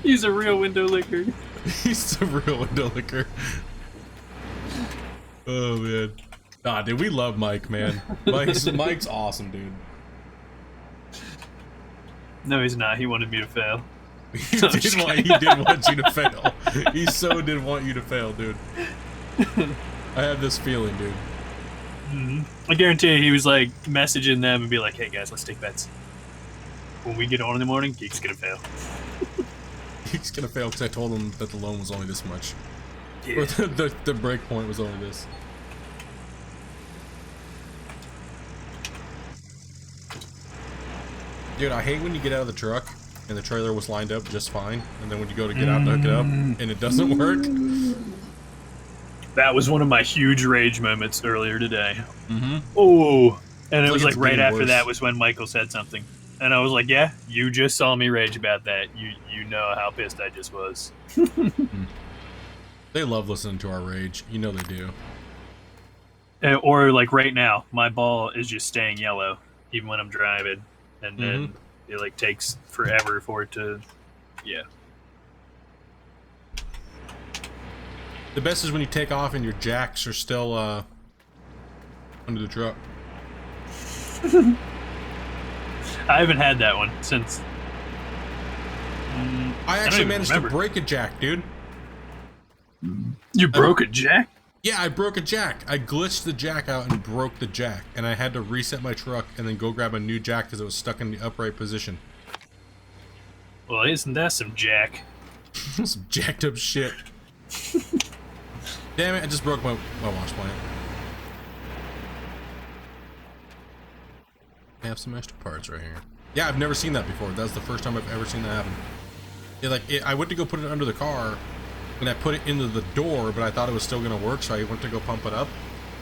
He's a real window licker. He's the real window licker. Oh man, nah, dude, we love Mike, man. Mike's awesome, dude. No, he's not. He wanted me to fail. He did want you to fail. He so did want you to fail, dude. I have this feeling, dude. I guarantee you he was like messaging them and be like, hey guys, let's take bets. When we get on in the morning, Geek's gonna fail. Geek's gonna fail because I told him that the loan was only this much. Yeah. Or the break point was only this. Dude, I hate when you get out of the truck and the trailer was lined up just fine, and then when you go to get out and hook it up and it doesn't work. That was one of my huge rage moments earlier today. Mm-hmm. Oh, and it was it's like right getting after worse. that was when Michael said something. And I was like, yeah, you just saw me rage about that. You know how pissed I just was. They love listening to our rage. You know they do. Or like right now, my ball is just staying yellow, even when I'm driving. And then it like takes forever for it to, yeah. The best is when you take off and your jacks are still under the truck. I haven't had that one since. I actually even managed remember. to break a jack, dude. You broke a jack? Yeah, I broke a jack. I glitched the jack out and broke the jack, and I had to reset my truck and then go grab a new jack because it was stuck in the upright position. Well, isn't that some jack? Some jacked up shit. Damn it, I just broke my wash plant. I have some extra parts right here. Yeah, I've never seen that before. That's the first time I've ever seen that happen. I went to go put it under the car, and I put it into the door, but I thought it was still going to work, so I went to go pump it up,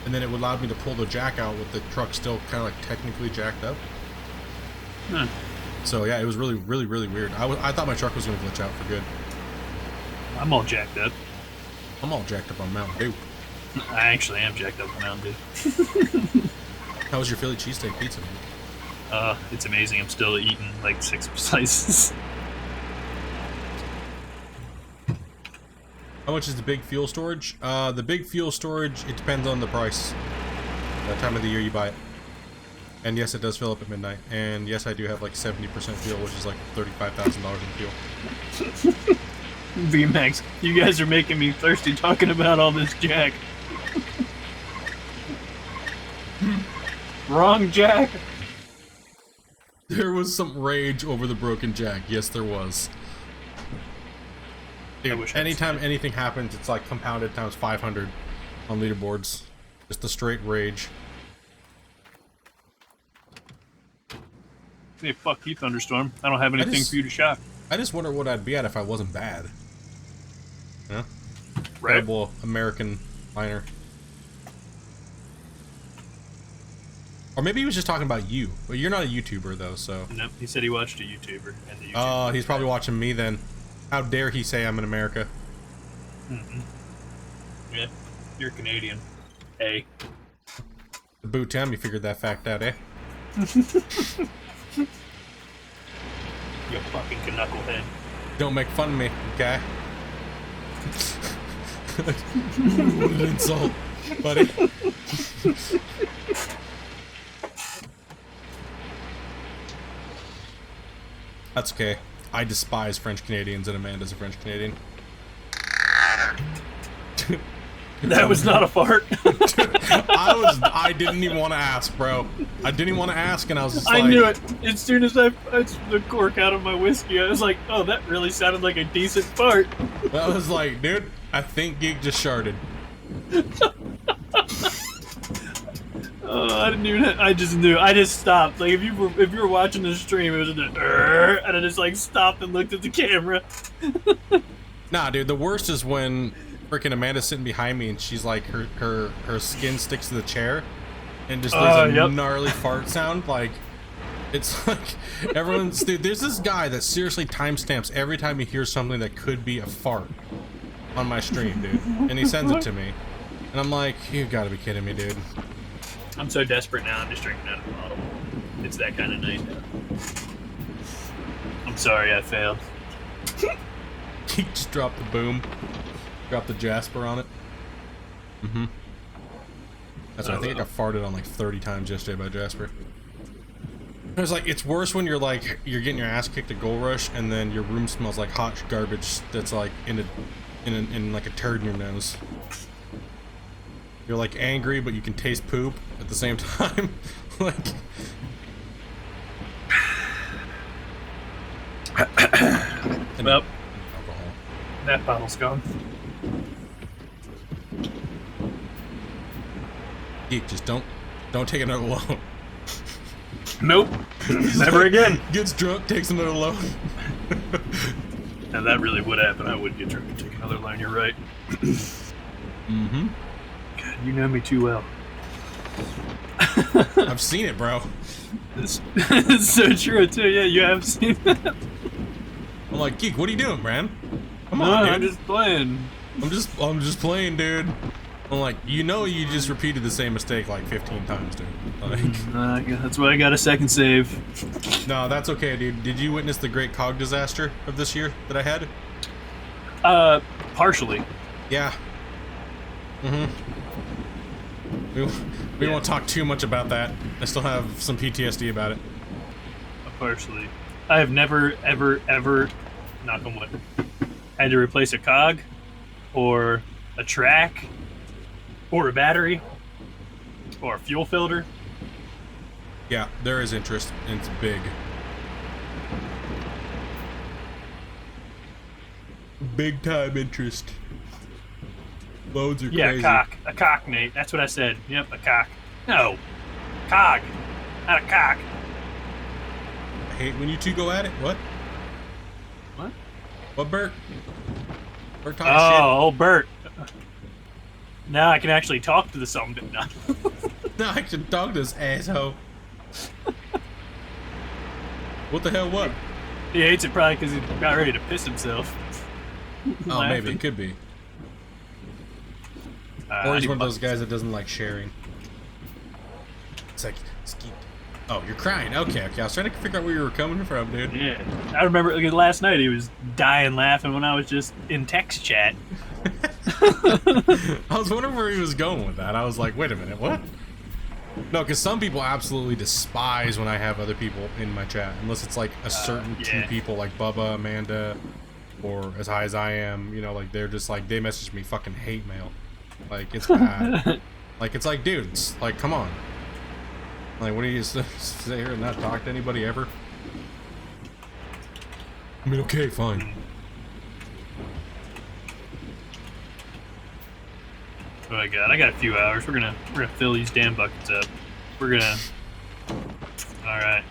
and then it allowed me to pull the jack out with the truck still kind of like technically jacked up. Huh. So yeah, it was really, really, really weird. I thought my truck was going to glitch out for good. I'm all jacked up. I'm all jacked up on Mountain Dew. I actually am jacked up now, dude. How was your Philly cheesesteak pizza, man? It's amazing. I'm still eating like 6 slices. How much is the big fuel storage? The big fuel storage, it depends on the price. The time of the year you buy it. And yes, it does fill up at midnight. And yes, I do have like 70% fuel, which is like $35,000 in fuel. VMAX, you guys are making me thirsty talking about all this jack. Wrong jack. There was some rage over the broken jack. Yes, there was. Dude, wish I'd anytime anything happens, it's like compounded times 500 on leaderboards. Just the straight rage. Hey, fuck you, Thunderstorm. I don't have anything for you to shop. I just wonder what I'd be at if I wasn't bad. Yeah? Right? Incredible American miner. Or maybe he was just talking about you. But you're not a YouTuber, though, so... Nope, he said he watched a YouTuber. And the YouTuber Oh, he's probably watching me, then. How dare he say I'm in America? Yeah, you're Canadian. Hey. The boot time, you figured that fact out, eh? You fucking knucklehead. Don't make fun of me, okay? What an insult, buddy. That's okay. I despise French Canadians, and Amanda's a French Canadian. That was not a fart. I didn't even want to ask, bro. I didn't even want to ask, and I was just like... I knew it. As soon as I took the cork out of my whiskey, I was like, oh, that really sounded like a decent fart. I was like, dude, I think Geek just sharded. Oh, I didn't even. I just knew. I just stopped. Like if you were watching the stream, it was in the and I just like stopped and looked at the camera. Nah, dude, the worst is when freaking Amanda's sitting behind me and she's like, her skin sticks to the chair and just there's a gnarly fart sound. Like, it's like everyone's, dude, there's this guy that seriously timestamps every time he hears something that could be a fart on my stream, dude. And he sends it to me. And I'm like, you gotta be kidding me, dude. I'm so desperate now. I'm just drinking out of a bottle. It's that kind of night. I'm sorry, I failed. He just dropped the boom. Dropped the Jasper on it. Mm-hmm. That's right. I think I got farted on like 30 times yesterday by Jasper. It's like, it's worse when you're like, you're getting your ass kicked at Gold Rush and then your room smells like hot garbage that's like in like a turd in your nose. You're like angry, but you can taste poop at the same time. Like, well, that bottle's gone. Geek, just don't take another loan. Nope. Never again. Gets drunk, takes another loan. Now that really would happen. I would get drunk and take another loan. You're right. Mm-hmm. God, you know me too well. I've seen it, bro. It's so true too. Yeah, you have seen that. I'm like, Geek, what are you doing, man? Come No, on, dude. I'm just playing. I'm just playing, dude. I'm like, you know, you just repeated the same mistake like 15 times, dude. Like, That's why I got a second save. no, that's okay, dude. Did you witness the great cog disaster of this year that I had? Partially. Yeah. Mm-hmm. We won't talk too much about that. I still have some PTSD about it. Partially. I have never, ever, knock on wood, had to replace a cog, or a track, or a battery, or a fuel filter. Yeah, there is interest, and it's big. Big time interest. Loads are Yeah, crazy. a cock, Nate. That's what I said. Yep, a cock. No, cog, not a cock. I hate when you two go at it. What? What? What, Bert? Bert talking Oh, Bert. Now I can actually talk to the something. No. shit. No, I can talk to this asshole. What the hell? What? He hates it probably because he got ready to piss himself. Oh, maybe it could be. Or he's one of those guys that doesn't like sharing. It's like, skeet. Oh, you're crying. Okay. I was trying to figure out where you were coming from, dude. Yeah, I remember last night he was dying laughing when I was just in text chat. I was wondering where he was going with that. I was like, wait a minute, what? No, because some people absolutely despise when I have other people in my chat, unless it's like a certain two people, like Bubba, Amanda, or as high as I am. You know, like they're just like, they message me fucking hate mail. Like, it's bad. Like, it's like, dude, it's like, come on. Like, what do you just sit here and not talk to anybody ever? I mean, okay, fine. Oh my god, I got a few hours. We're gonna fill these damn buckets up. We're gonna. All right.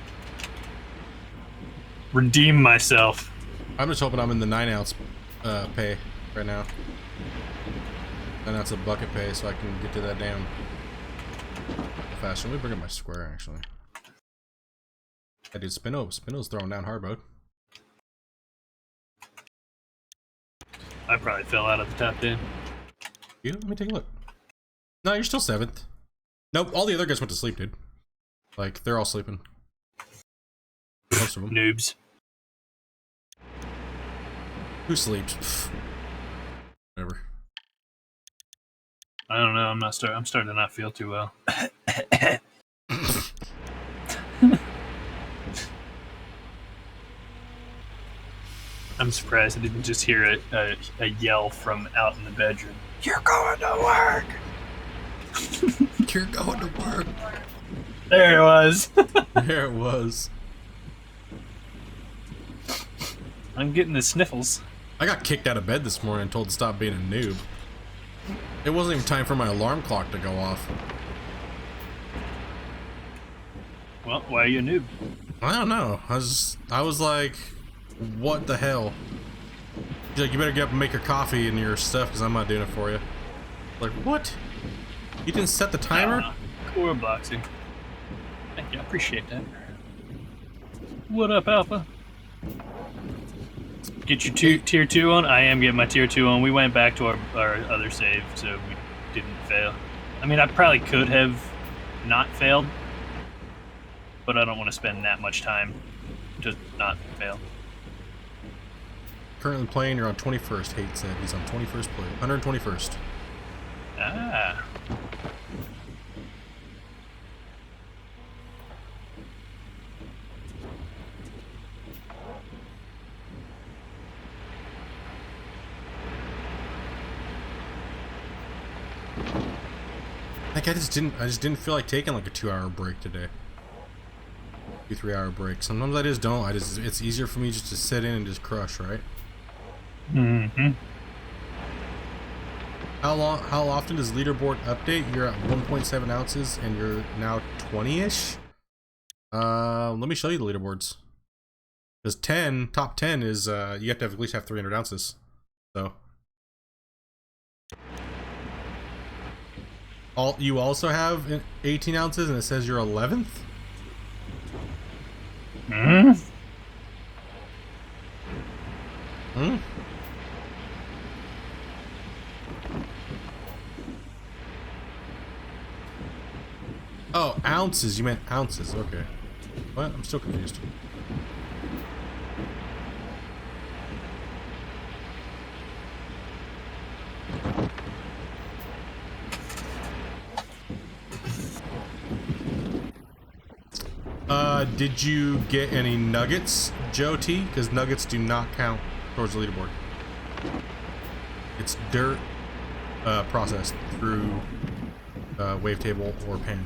Redeem myself. I'm just hoping I'm in the 9-ounce pay right now. And that's a bucket pay, so I can get to that damn fast. Let me bring up my square, actually. I did Spino's throwing down hard mode. I probably fell out of the top 10. You? Let me take a look. No, you're still 7th. Nope, all the other guys went to sleep, dude. Like, they're all sleeping. Most of them. Noobs. Who sleeps? Pfft. Whatever. I don't know. I'm starting to not feel too well. I'm surprised I didn't just hear a yell from out in the bedroom. You're going to work. You're going to work. There it was. There it was. I'm getting the sniffles. I got kicked out of bed this morning and told to stop being a noob. It wasn't even time for my alarm clock to go off. Well, why are you a noob? I don't know. I was like, what the hell? She's like, you better get up and make your coffee and your stuff because I'm not doing it for you. Like, what? You didn't set the timer? Core boxing. Thank you. I appreciate that. What up, Alpha? Get your tier 2 on? I am getting my tier 2 on. We went back to our other save, so we didn't fail. I mean, I probably could have not failed, but I don't want to spend that much time to not fail. Currently playing, you're on 21st, Hate said. He's on 21st play. 121st. Ah. Like I just didn't feel like taking like a 2-hour break today. 2-3 hour break. Sometimes I just don't. It's easier for me just to sit in and just crush, right? Mm-hmm. How often does leaderboard update? You're at 1.7 ounces and you're now 20-ish. Let me show you the leaderboards. Because top 10 is you have to at least have 300 ounces. So you also have 18 ounces and it says you're 11th. Hmm? Hmm? Oh, ounces. You meant ounces. Okay. What? I'm still confused. Did you get any nuggets, Joe T? Because nuggets do not count towards the leaderboard. It's dirt processed through wavetable or pan.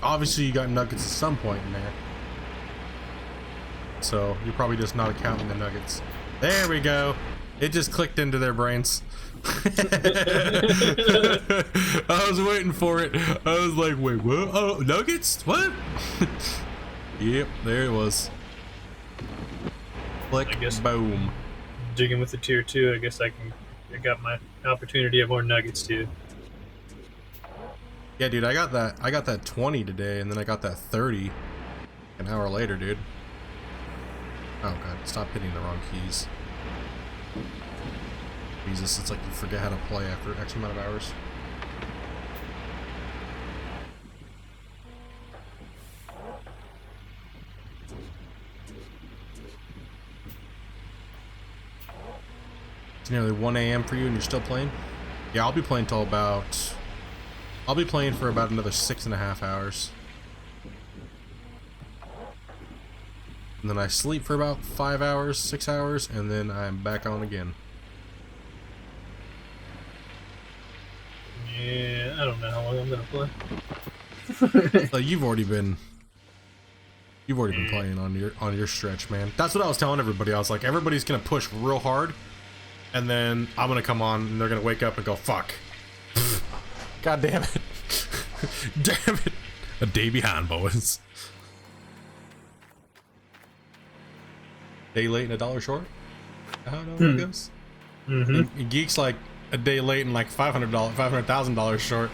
Obviously you got nuggets at some point in there. So you're probably just not counting the nuggets. There we go. It just clicked into their brains. I was waiting for it. I was like, wait, what? Oh, nuggets? What? Yep, there it was. Click, I guess boom. digging with the tier 2, I guess I got my opportunity of more nuggets too. Yeah, dude, I got that 20 today, and then I got that 30 an hour later, dude. Oh god, stop hitting the wrong keys. Jesus, it's like you forget how to play after X amount of hours. It's nearly 1 a.m. for you and you're still playing? Yeah, I'll be playing till about... I'll be playing for about another 6.5 hours. And then I sleep for about 5 hours, 6 hours, and then I'm back on again. Yeah, I don't know how long I'm gonna play. So you've already been playing on your stretch, man. That's what I was telling everybody. I was like, everybody's gonna push real hard, and then I'm gonna come on and they're gonna wake up and go, fuck. God damn it. Damn it. A day behind, boys. Day late and $1 short? I don't know how it goes. Mm-hmm. Geek's like a day late and like $500,000 short.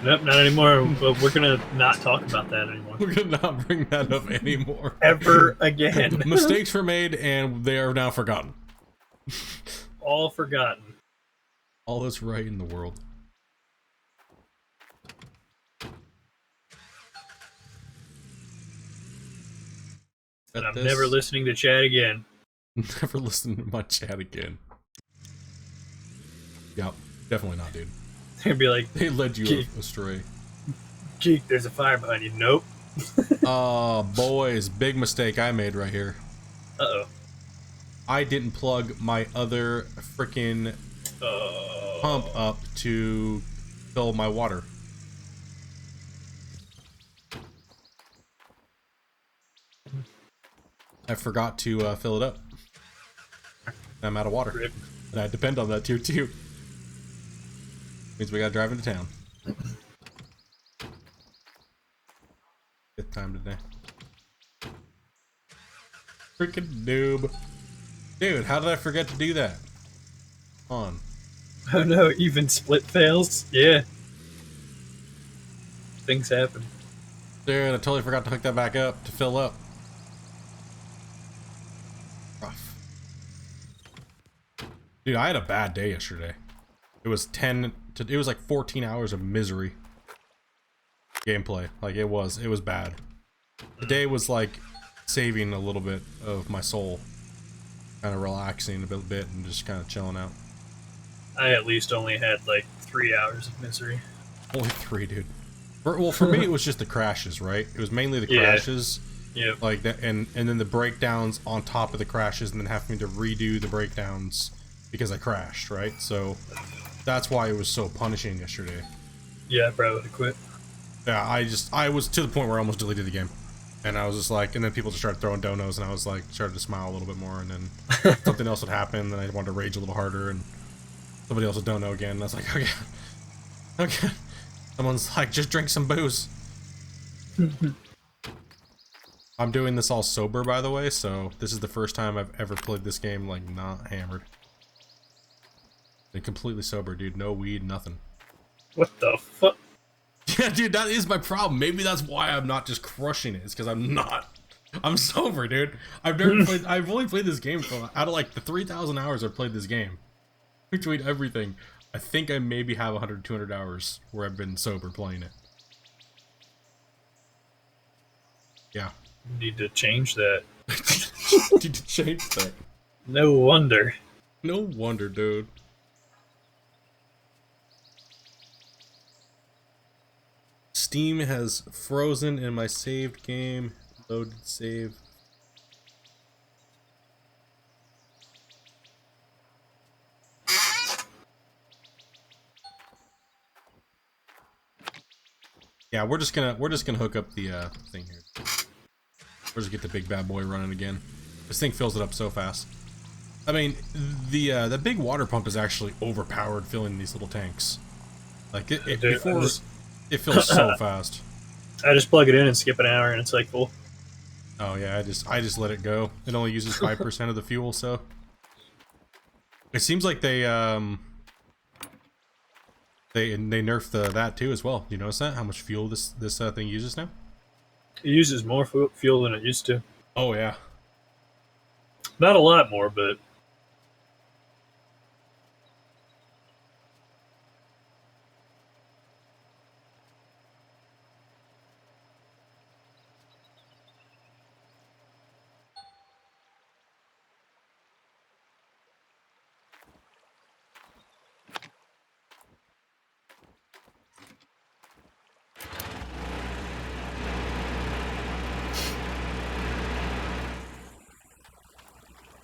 Nope, not anymore. We're gonna not talk about that anymore. We're gonna not bring that up anymore. Ever again. Mistakes were made and they are now forgotten. All forgotten. All that's right in the world. And I'm never listening to chat again. Never listen to my chat again. Yep, definitely not, dude. They'd be like, They led you astray. Geek, there's a fire behind you. Nope. Oh, boys, big mistake I made right here. Uh-oh. I didn't plug my other freaking pump up to fill my water. I forgot to fill it up. I'm out of water. Rip. And I depend on that tier 2. Means we gotta drive into town. 5th time today. Freaking noob. Dude, how did I forget to do that? Come on. Oh no, even split fails? Yeah. Things happen. Dude, I totally forgot to hook that back up to fill up. Rough. Dude, I had a bad day yesterday. It was it was like 14 hours of misery. Gameplay. Like it was bad. The day was like saving a little bit of my soul. Kind of relaxing a bit and just kind of chilling out. I at least only had like 3 hours of misery. Only 3, dude. Well, for me, it was just the crashes, right? It was mainly the crashes. Yeah. Like that, and then the breakdowns on top of the crashes, and then having to redo the breakdowns because I crashed, right? So that's why it was so punishing yesterday. Yeah, I probably would have quit. Yeah, I was to the point where I almost deleted the game. And I was just like, and then people just started throwing donos, and I was like, started to smile a little bit more, and then something else would happen, and I wanted to rage a little harder, and somebody else would dono again, and I was like, okay. Okay. Someone's like, just drink some booze. I'm doing this all sober, by the way, so this is the first time I've ever played this game, like, not hammered. Been completely sober, dude. No weed, nothing. What the fuck? Yeah, dude, that is my problem. Maybe that's why I'm not just crushing it. It's because I'm not. I'm sober, dude. I've only played this game for, out of like the 3,000 hours I've played this game. Between everything, I think I maybe have 100, 200 hours where I've been sober playing it. Yeah. Need to change that. Need to change that. No wonder. No wonder, dude. Steam has frozen in my saved game. Loaded save. Yeah, we're just gonna hook up the thing here. We're just get the big bad boy running again. This thing fills it up so fast. I mean, the big water pump is actually overpowered filling these little tanks. Like it fills so fast. I just plug it in and skip an hour and it's like full. Oh yeah, I just let it go. It only uses 5% of the fuel, so it seems like they nerfed that too as well. You notice that how much fuel this thing uses now? It uses more fuel than it used to. Oh yeah. Not a lot more, but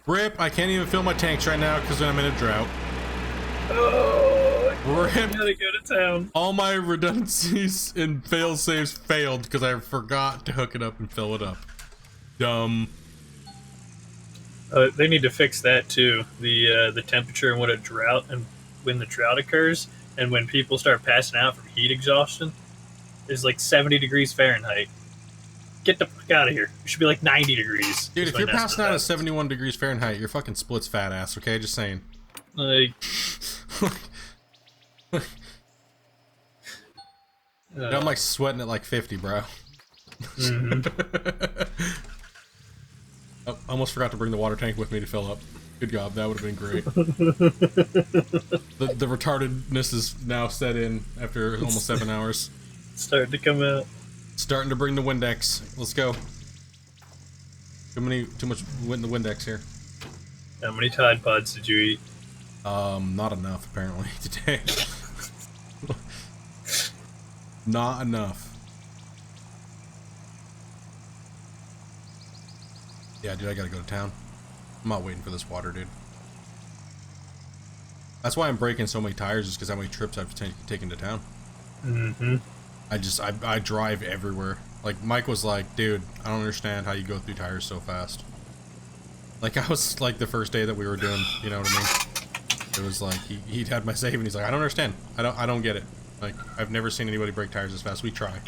Rip, I can't even fill my tanks right now because I'm in a drought. oh, Rip. I gotta go to town. All my redundancies and fail safes failed because I forgot to hook it up and fill it up. Dumb. They need to fix that too. The temperature and what a drought and when the drought occurs and when people start passing out from heat exhaustion is like 70 degrees Fahrenheit. Get the fuck out of here. It should be like 90 degrees. Dude, if you're passing out at 71 degrees Fahrenheit, you're fucking splits fat ass, okay? Just saying. Like, I'm like sweating at like 50, bro. Oh, I almost forgot to bring the water tank with me to fill up. Good job, that would have been great. The retardedness is now set in after almost 7 hours. starting to come out. Starting to bring the Windex. Let's go. Too much in the Windex here. How many Tide Pods did you eat? Not enough apparently today. Not enough. Yeah, dude, I gotta go to town. I'm not waiting for this water, dude. That's why I'm breaking so many tires, is because how many trips I've taken to town. Mm-hmm. I drive everywhere. Like, Mike was like, dude, I don't understand how you go through tires so fast. Like, I was, like, the first day that we were doing, you know what I mean? It was like, he'd had my save, and he's like, I don't understand. I don't get it. Like, I've never seen anybody break tires as fast. We try.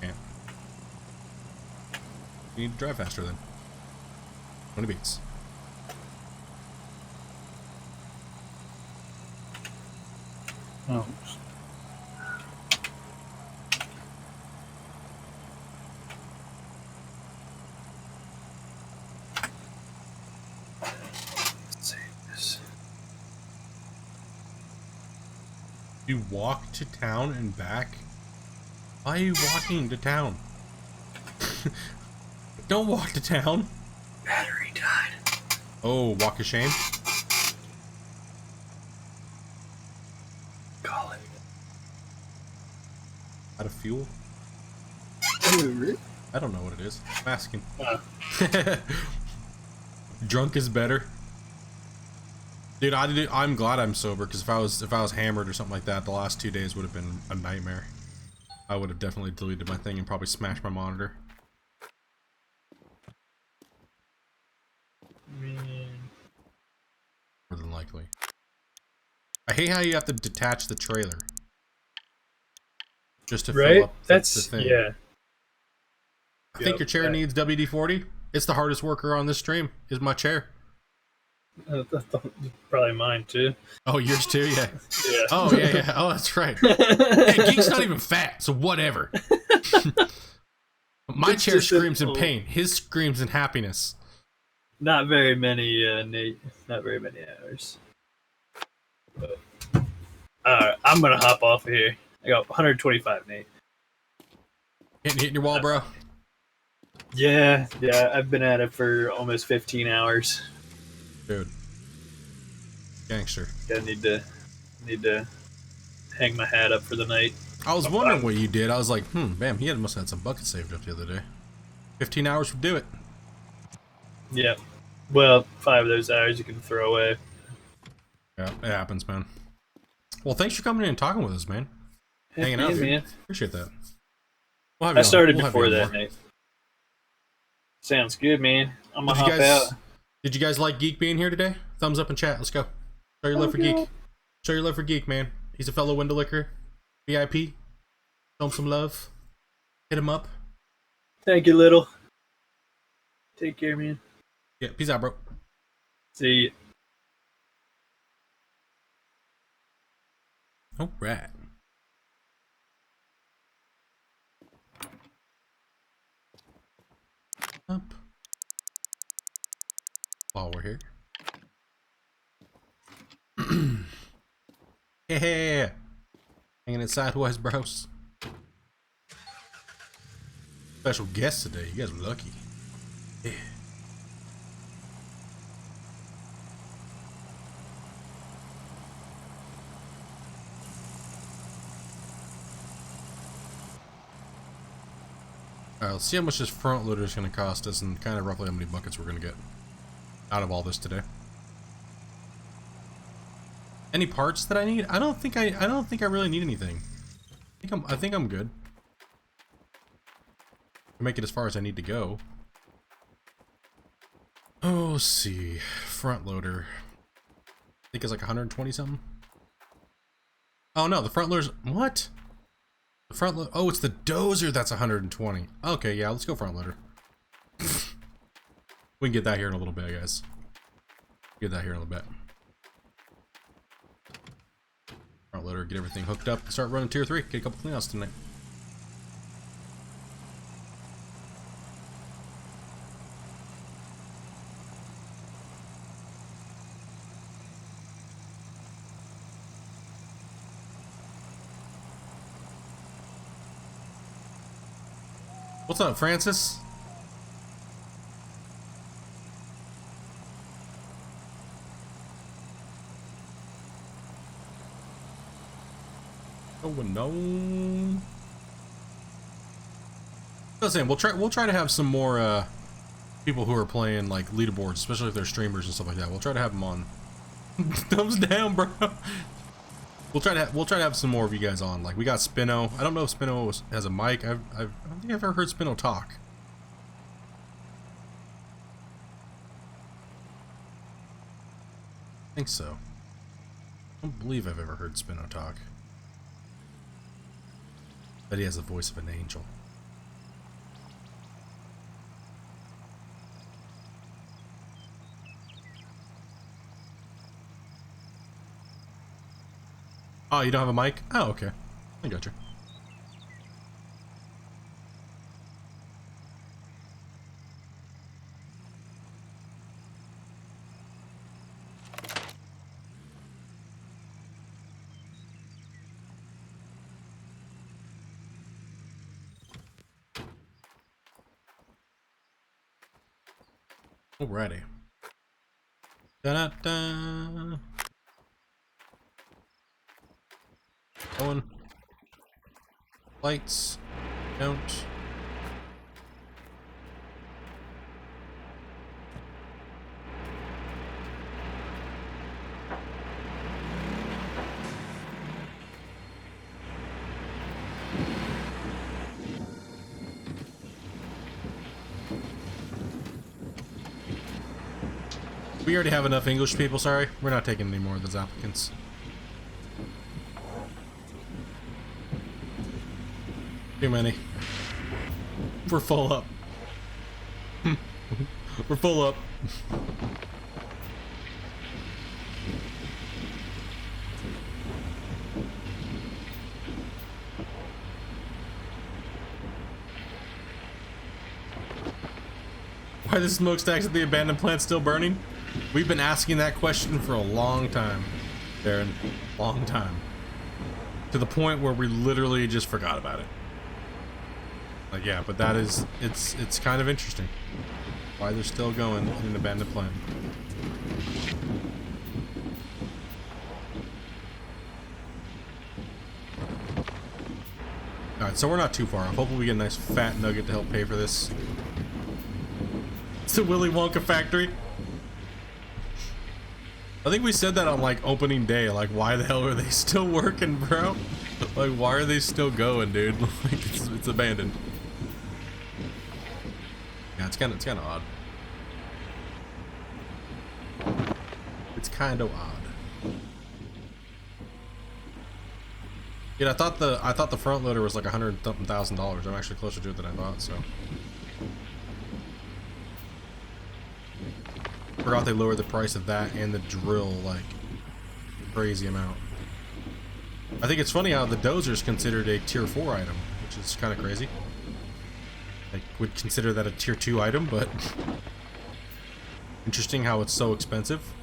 Can't. You need to drive faster then. 20 beats. Oh. You walk to town and back? Why are you walking to town? Don't walk to town. Battery died. Oh, walk of shame? call it? Out of fuel? I don't know what it is. I'm asking. Drunk is better. Dude, I'm glad I'm sober, because if I was hammered or something like that, the last 2 days would have been a nightmare. I would have definitely deleted my thing and probably smashed my monitor. More than likely. I hate how you have to detach the trailer just to fill up the thing. Yeah. I think your chair needs WD-40. It's the hardest worker on this stream, is my chair. Probably mine too. Oh, yours too? Yeah. Yeah. Oh, yeah. Oh, that's right. Hey, Geek's not even fat, so whatever. My It's chair just screams in a- pain. His screams in happiness. Not very many, Nate. Not very many hours. But, alright, I'm gonna hop off of here. I got 125, Nate. Hitting your wall, bro. Yeah, I've been at it for almost 15 hours. Dude. Gangster. I need to hang my hat up for the night. I was wondering what you did. I was like, bam, he must have had some buckets saved up the other day. 15 hours would do it. Yeah. Well, 5 of those hours you can throw away. Yeah, it happens, man. Well, thanks for coming in and talking with us, man. Hanging out, Yeah, dude. man. Appreciate that. We'll have I you on. started We'll have before you on that, more. Nate. Sounds good, man. I'm gonna Did you hop guys- out. Did you guys like Geek being here today? Thumbs up in chat. Let's go. Show your love for Geek. Show your love for Geek, man. He's a fellow Windowlicker. VIP. Show him some love. Hit him up. Thank you, little. Take care, man. Yeah, peace out, bro. See ya. All right. Up. While we're here. Yeah. Hanging it sideways, bros. Special guest today. You guys are lucky. Yeah. Alright, let's see how much this front loader is going to cost us and kind of roughly how many buckets we're going to get out of all this today. Any parts that I need? I don't think I really need anything. I think I'm good. To make it as far as I need to go. Oh, let's see. Front loader. I think it's like 120 something. Oh no, the front loader's what? The front loader. Oh, it's the dozer that's 120. Okay, yeah, let's go front loader. We can get that here in a little bit, guys. Get that here in a little bit. Front loader, get everything hooked up, start running tier 3. Get a couple cleanouts tonight. What's up, Francis? Going on. Listen, we'll try to have some more people who are playing like leaderboards, especially if they're streamers and stuff like that. We'll try to have them on. Thumbs down, bro. We'll try to have some more of you guys on. Like we got Spino. I don't know if Spino has a mic. I don't think I've ever heard Spino talk. I think so. I don't believe I've ever heard Spino talk. But he has the voice of an angel. Oh, you don't have a mic? Oh, okay. I got you. Alrighty. Da-da-da. Going. Lights. Don't. We already have enough English people, sorry. We're not taking any more of those applicants. Too many. We're full up. We're full up. Why are the smokestacks at the abandoned plant still burning? We've been asking that question for a long time, Darren. Long time. To the point where we literally just forgot about it. Like, yeah, but that is, it's kind of interesting. Why they're still going in an abandoned plant. Alright, so we're not too far off. Hopefully we get a nice fat nugget to help pay for this. It's the Willy Wonka factory. I think we said that on like opening day. Like, why the hell are they still working, bro? Like, why are they still going, dude? Like, it's abandoned. Yeah, it's kind of odd. It's kind of odd. Yeah, I thought the front loader was like $100,000. I'm actually closer to it than I thought. So. Forgot they lowered the price of that and the drill like crazy amount. I think it's funny how the dozer is considered a tier 4 item, which is kind of crazy. I would consider that a tier 2 item, but interesting how it's so expensive.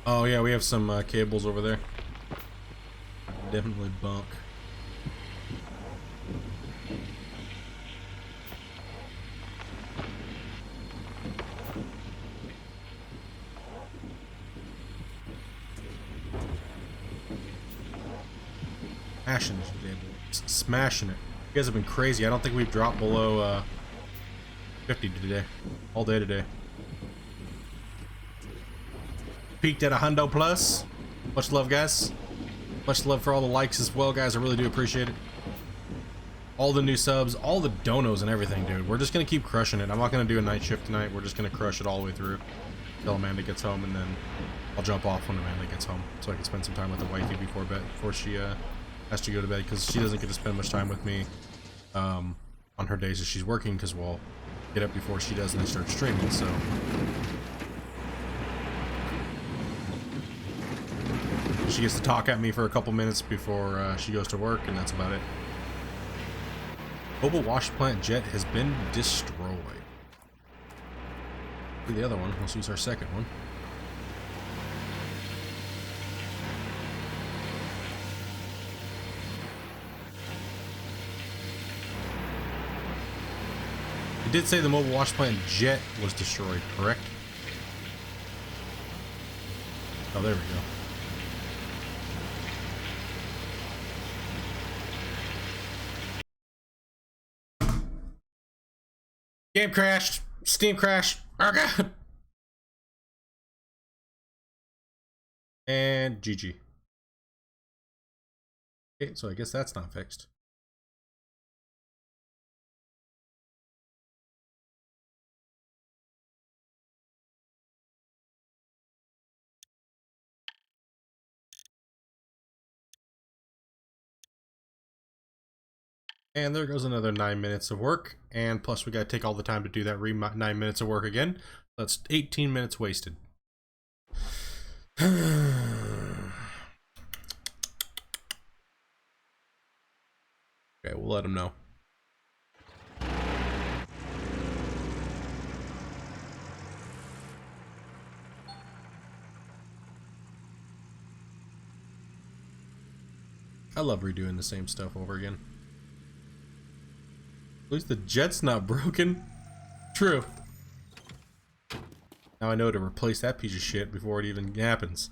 Oh yeah, we have some cables over there. Definitely bunk. Smashing it, smashing it. You guys have been crazy. I don't think we've dropped below 50 today. All day today. Peaked at 100 plus. Much love, guys. Much love for all the likes as well, guys. I really do appreciate it. All the new subs, all the donos and everything, dude. We're just gonna keep crushing it. I'm not gonna do a night shift tonight. We're just gonna crush it all the way through until Amanda gets home, and then I'll jump off when Amanda gets home so I can spend some time with the wifey before she has to go to bed, because she doesn't get to spend much time with me on her days that she's working, because we'll get up before she does and then start streaming. So. She gets to talk at me for a couple minutes before she goes to work, and that's about it. Mobile wash plant jet has been destroyed. The other one, let's use our second one. It did say the mobile wash plant jet was destroyed, correct? Oh, there we go. Game crashed. Steam crashed. Oh god. And GG. Okay, so I guess that's not fixed. And there goes another 9 minutes of work, and plus we gotta take all the time to do that 9 minutes of work again. That's 18 minutes wasted. Okay, we'll let them know. I love redoing the same stuff over again. At least the jet's not broken. True. Now I know to replace that piece of shit before it even happens.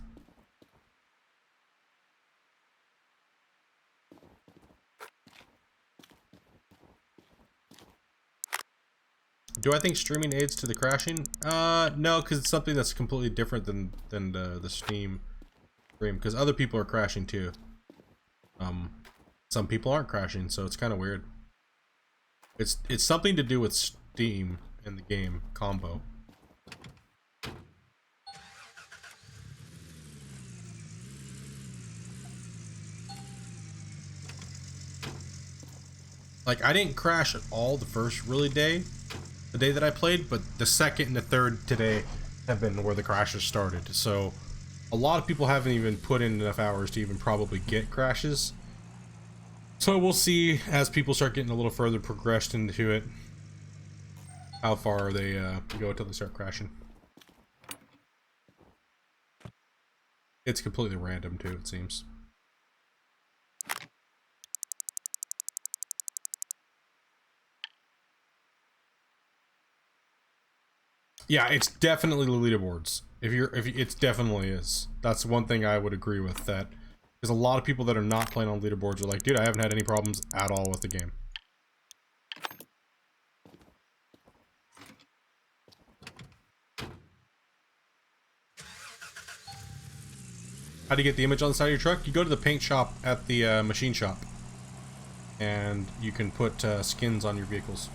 Do I think streaming aids to the crashing? No, because it's something that's completely different than the Steam stream. Because other people are crashing too. Some people aren't crashing, so it's kind of weird. It's something to do with Steam and the game combo. Like, I didn't crash at all the first the day that I played, but the second and the third today have been where the crashes started. So a lot of people haven't even put in enough hours to even probably get crashes. So we'll see as people start getting a little further progressed into it, how far they go until they start crashing. It's completely random too, it seems. Yeah, it's definitely leaderboards. It definitely is. That's one thing I would agree with. That there's a lot of people that are not playing on leaderboards are like, dude, I haven't had any problems at all with the game. How do you get the image on the side of your truck? You go to the paint shop at the machine shop, and you can put skins on your vehicles.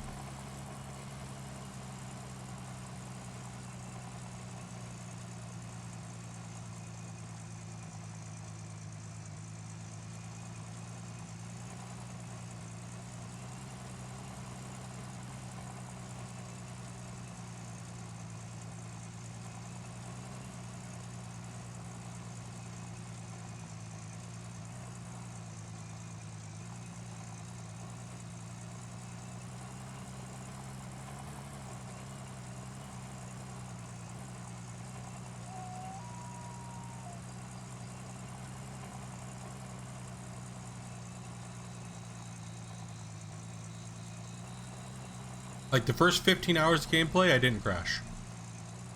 Like the first 15 hours of gameplay, I didn't crash.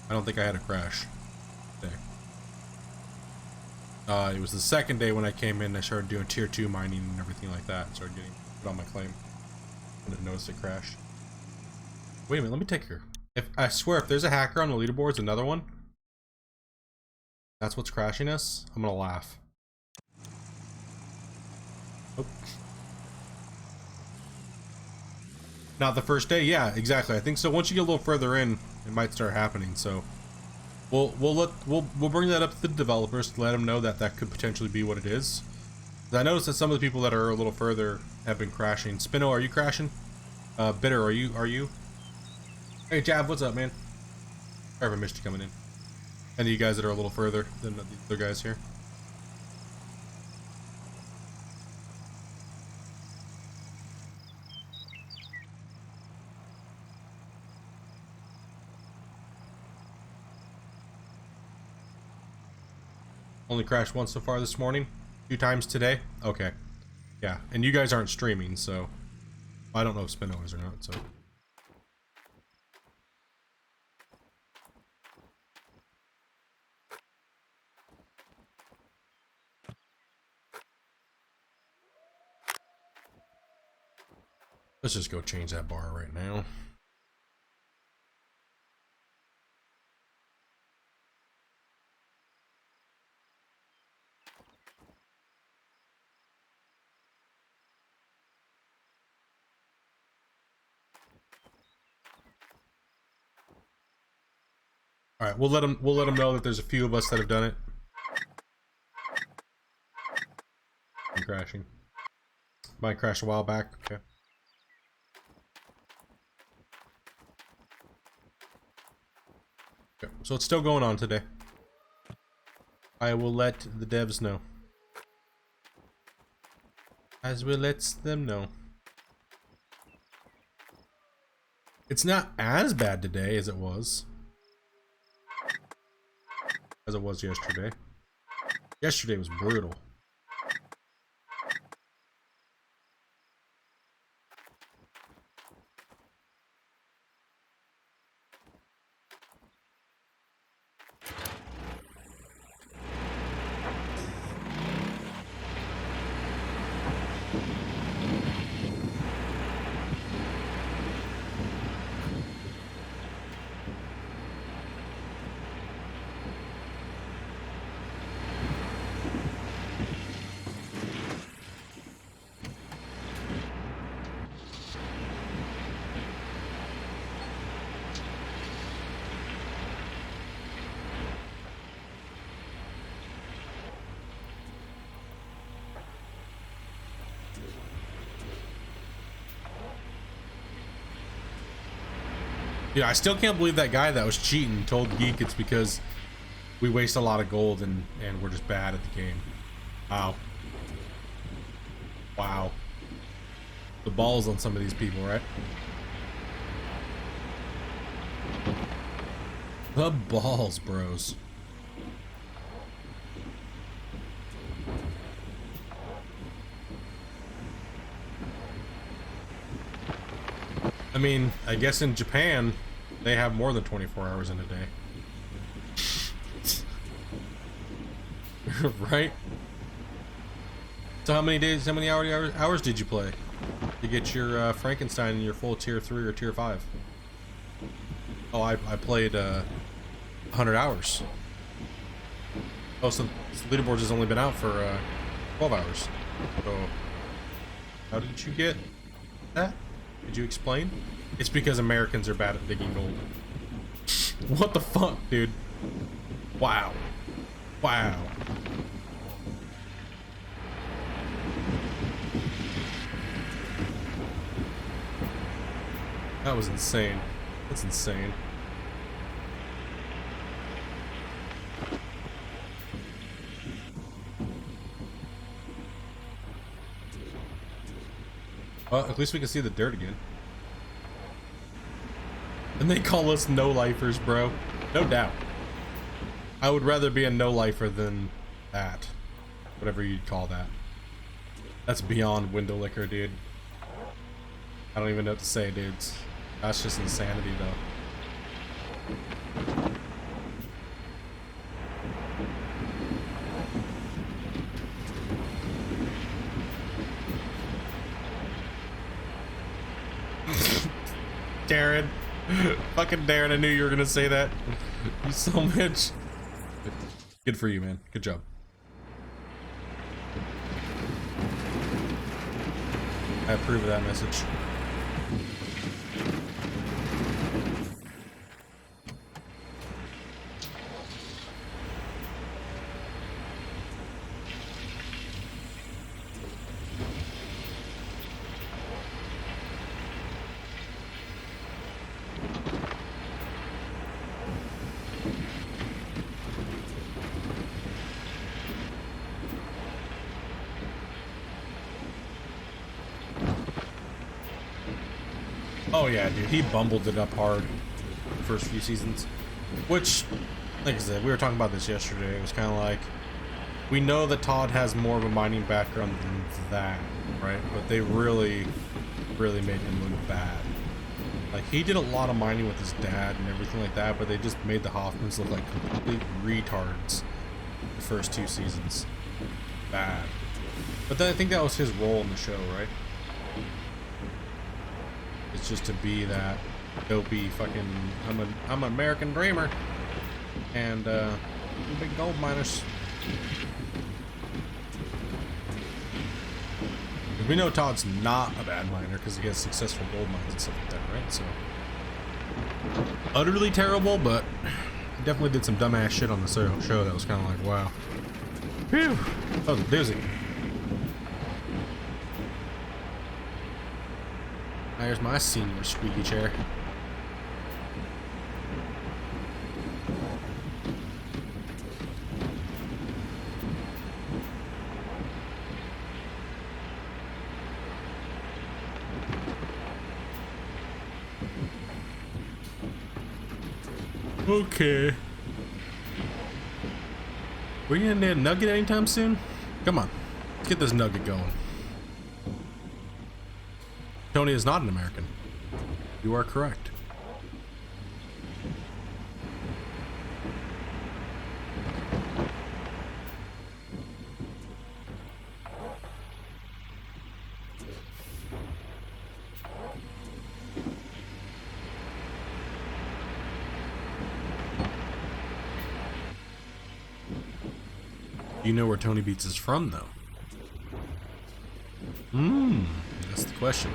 I don't think I had a crash today. It was the second day when I came in, I started doing tier 2 mining and everything like that. Started getting put on my claim. I didn't notice it crashed. Wait a minute, let me take her. I swear, if there's a hacker on the leaderboards, another one, that's what's crashing us, I'm gonna laugh. Oh. Not the first day, yeah, exactly. I think so. Once you get a little further in, it might start happening. So we'll bring that up to the developers to let them know that that could potentially be what it is. I noticed that some of the people that are a little further have been crashing. Spino, are you crashing? Bitter, are you? Hey Jab, what's up, man? Sorry if I missed you coming in. Any of you guys that are a little further than the other guys here? Only crashed once so far this morning. 2 times today. Okay. Yeah, and you guys aren't streaming, so I don't know if Spino is or not. So let's just go change that bar right now. All right, we'll let them know that there's a few of us that have done it. I'm crashing. Mine crashed a while back. Okay. Okay. So it's still going on today. I will let the devs know. As we let them know. It's not as bad today as it was. As it was yesterday. Yesterday was brutal. Yeah, I still can't believe that guy that was cheating told Geek it's because we waste a lot of gold and we're just bad at the game. Wow. Wow. The balls on some of these people, right? The balls, bros. I mean, I guess in Japan, they have more than 24 hours in a day. Right? So how many hours did you play to get your Frankenstein in your full tier 3 or tier 5? Oh, I played 100 hours. Oh, so Leaderboards has only been out for 12 hours. So how did you get that? Did you explain? It's because Americans are bad at digging gold. What the fuck, dude? Wow. Wow. That was insane. That's insane. Well, at least we can see the dirt again. And they call us no-lifers, bro. No doubt. I would rather be a no-lifer than that. Whatever you'd call that. That's beyond Windowlicker, dude. I don't even know what to say, dudes. That's just insanity, though. Darren. Fucking Darren, I knew you were gonna say that. You so much. Good for you, man. Good job. I approve of that message. Oh yeah, dude, he bumbled it up hard the first few seasons. Which, like I said, we were talking about this yesterday. It was kind of like, we know that Todd has more of a mining background than that, right? But they really made him look bad. Like, he did a lot of mining with his dad and everything like that, but they just made the Hoffmans look like complete retards the first 2 seasons. Bad. But then I think that was his role in the show, right? It's just to be that dopey fucking, I'm an American dreamer, and big gold miners. We know Todd's not a bad miner because he has successful gold mines and stuff like that, right? So utterly terrible, but he definitely did some dumbass shit on the show that was kind of like, wow. Phew, that was a doozy. There's my senior squeaky chair. Okay. We gonna need a Nugget anytime soon? Come on, let's get this Nugget going. Tony is not an American. You are correct. You know where Tony Beats is from, though? That's the question.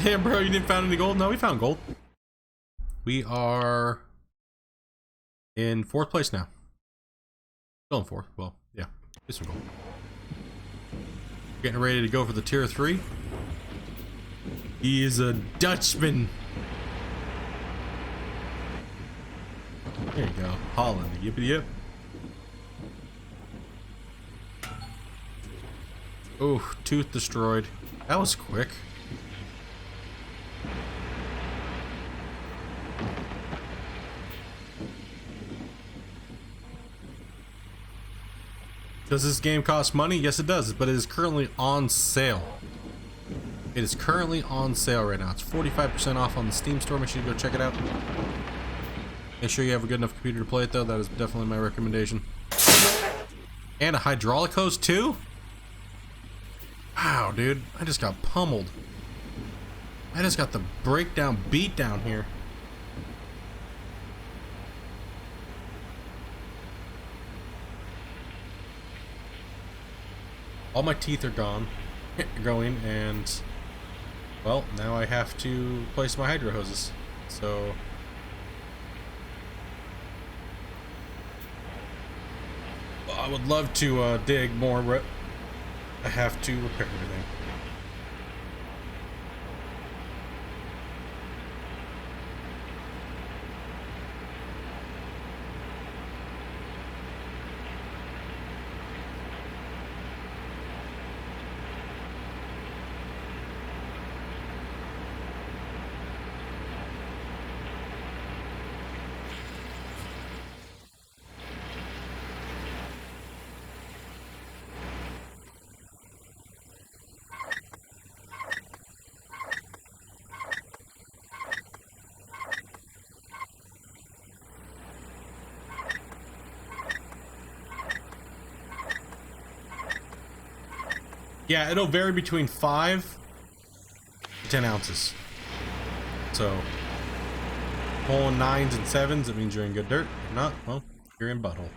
Damn, bro, you didn't find any gold? No, we found gold. We are in 4th place now. Still in 4th. Well, yeah, get some gold. Getting ready to go for the tier 3. He is a Dutchman. There you go. Holland. Yippity yip. Oh, tooth destroyed. That was quick. Does this game cost money? Yes, it does, but it is currently on sale. It is currently on sale right now. It's 45% off on the Steam store. Make sure you go check it out. Make sure you have a good enough computer to play it, though. That is definitely my recommendation. And a hydraulic hose, too? Wow, dude. I just got pummeled. I just got the breakdown beat down here. All my teeth are gone, going, and well, now I have to replace my hydro hoses. So I would love to dig more, but I have to repair everything. Yeah, it'll vary between 5 to 10 ounces. So, pulling 9s and 7s, it means you're in good dirt. If not, well, you're in butthole.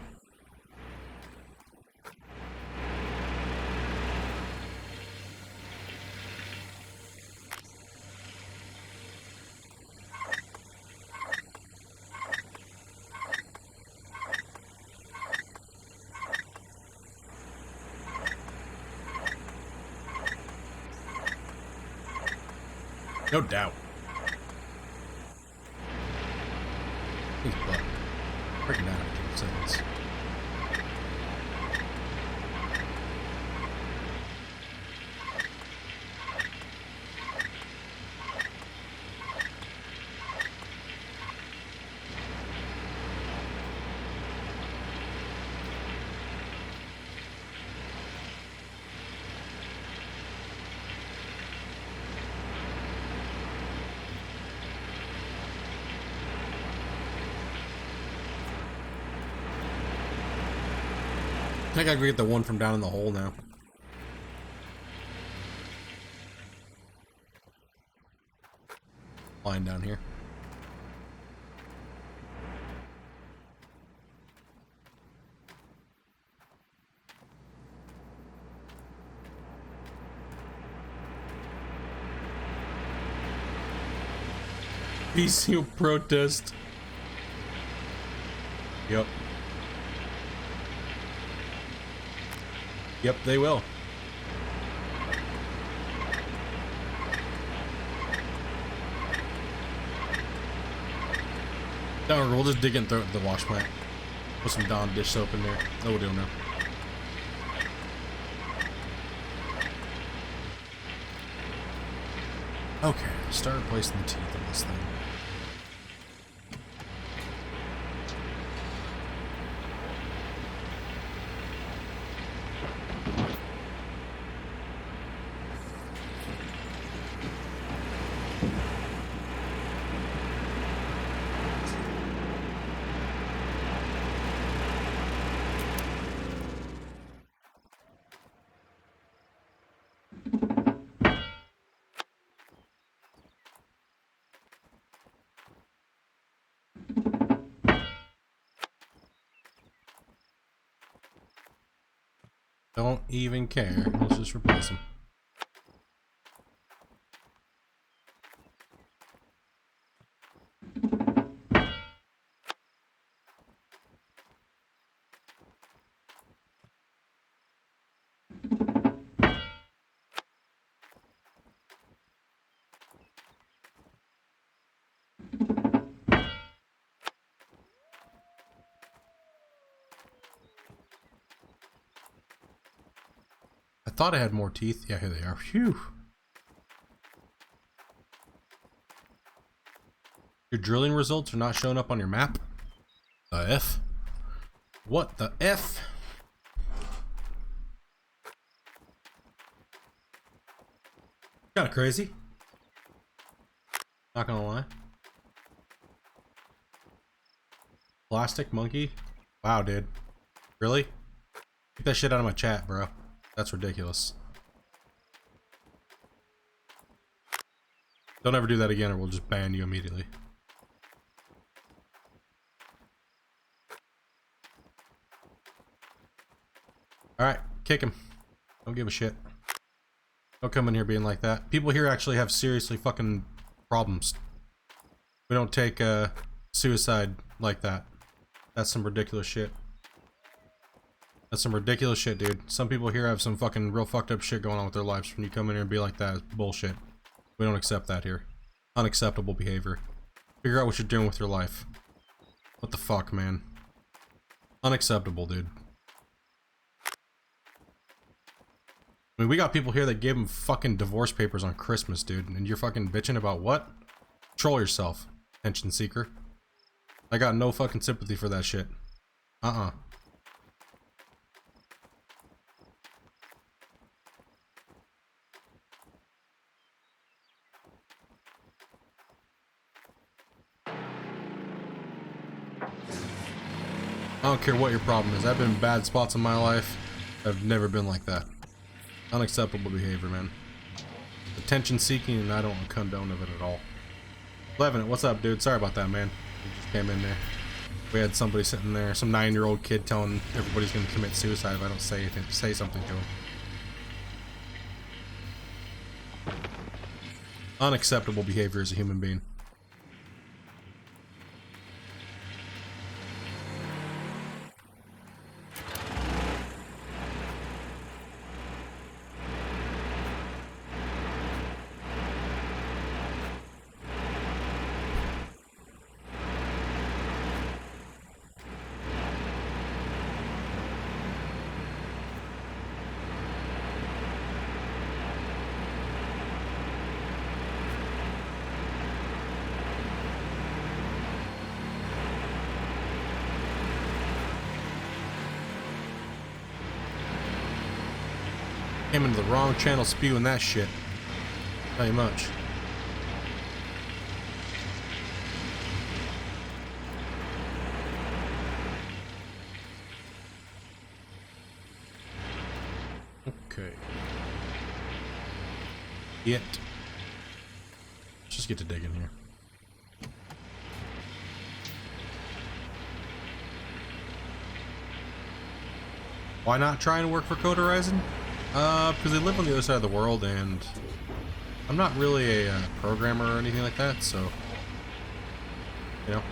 No doubt. He's butt. Freaking out after 2 seconds. I gotta go get the one from down in the hole now. Lying down here. Peaceful protest. Yep. Yep, they will. Don't worry, we'll just dig in the wash plant. Put some Dawn dish soap in there. No, we'll do now. Okay, start replacing the teeth on this thing. Don't even care. Let's just replace them. thought I had more teeth. Yeah, here they are. Phew. Your drilling results are not showing up on your map? The F? What the F? Kinda crazy. Not gonna lie. Plastic monkey? Wow, dude. Really? Get that shit out of my chat, bro. That's ridiculous. Don't ever do that again or we'll just ban you immediately. Alright, kick him. Don't give a shit. Don't come in here being like that. People here actually have seriously fucking problems. We don't take suicide like that. That's some ridiculous shit. That's some ridiculous shit, dude. Some people here have some fucking real fucked up shit going on with their lives. When you come in here and be like that, it's bullshit. We don't accept that here. Unacceptable behavior. Figure out what you're doing with your life. What the fuck, man? Unacceptable, dude. I mean, we got people here that gave them fucking divorce papers on Christmas, dude. And you're fucking bitching about what? Control yourself, attention seeker. I got no fucking sympathy for that shit. I don't care what your problem is. I've been in bad spots in my life. I've never been like that. Unacceptable behavior, man. Attention seeking, and I don't condone of it at all. Levin, what's up, dude? Sorry about that, man. You just came in there. We had somebody sitting there, some 9-year-old kid telling everybody's gonna commit suicide if I don't say something to him. Unacceptable behavior as a human being. Came into the wrong channel spewing that shit. Tell you much. Okay. Let's just get to digging here. Why not try and work for Code Horizon? Because they live on the other side of the world, and I'm not really a programmer or anything like that, so, you know.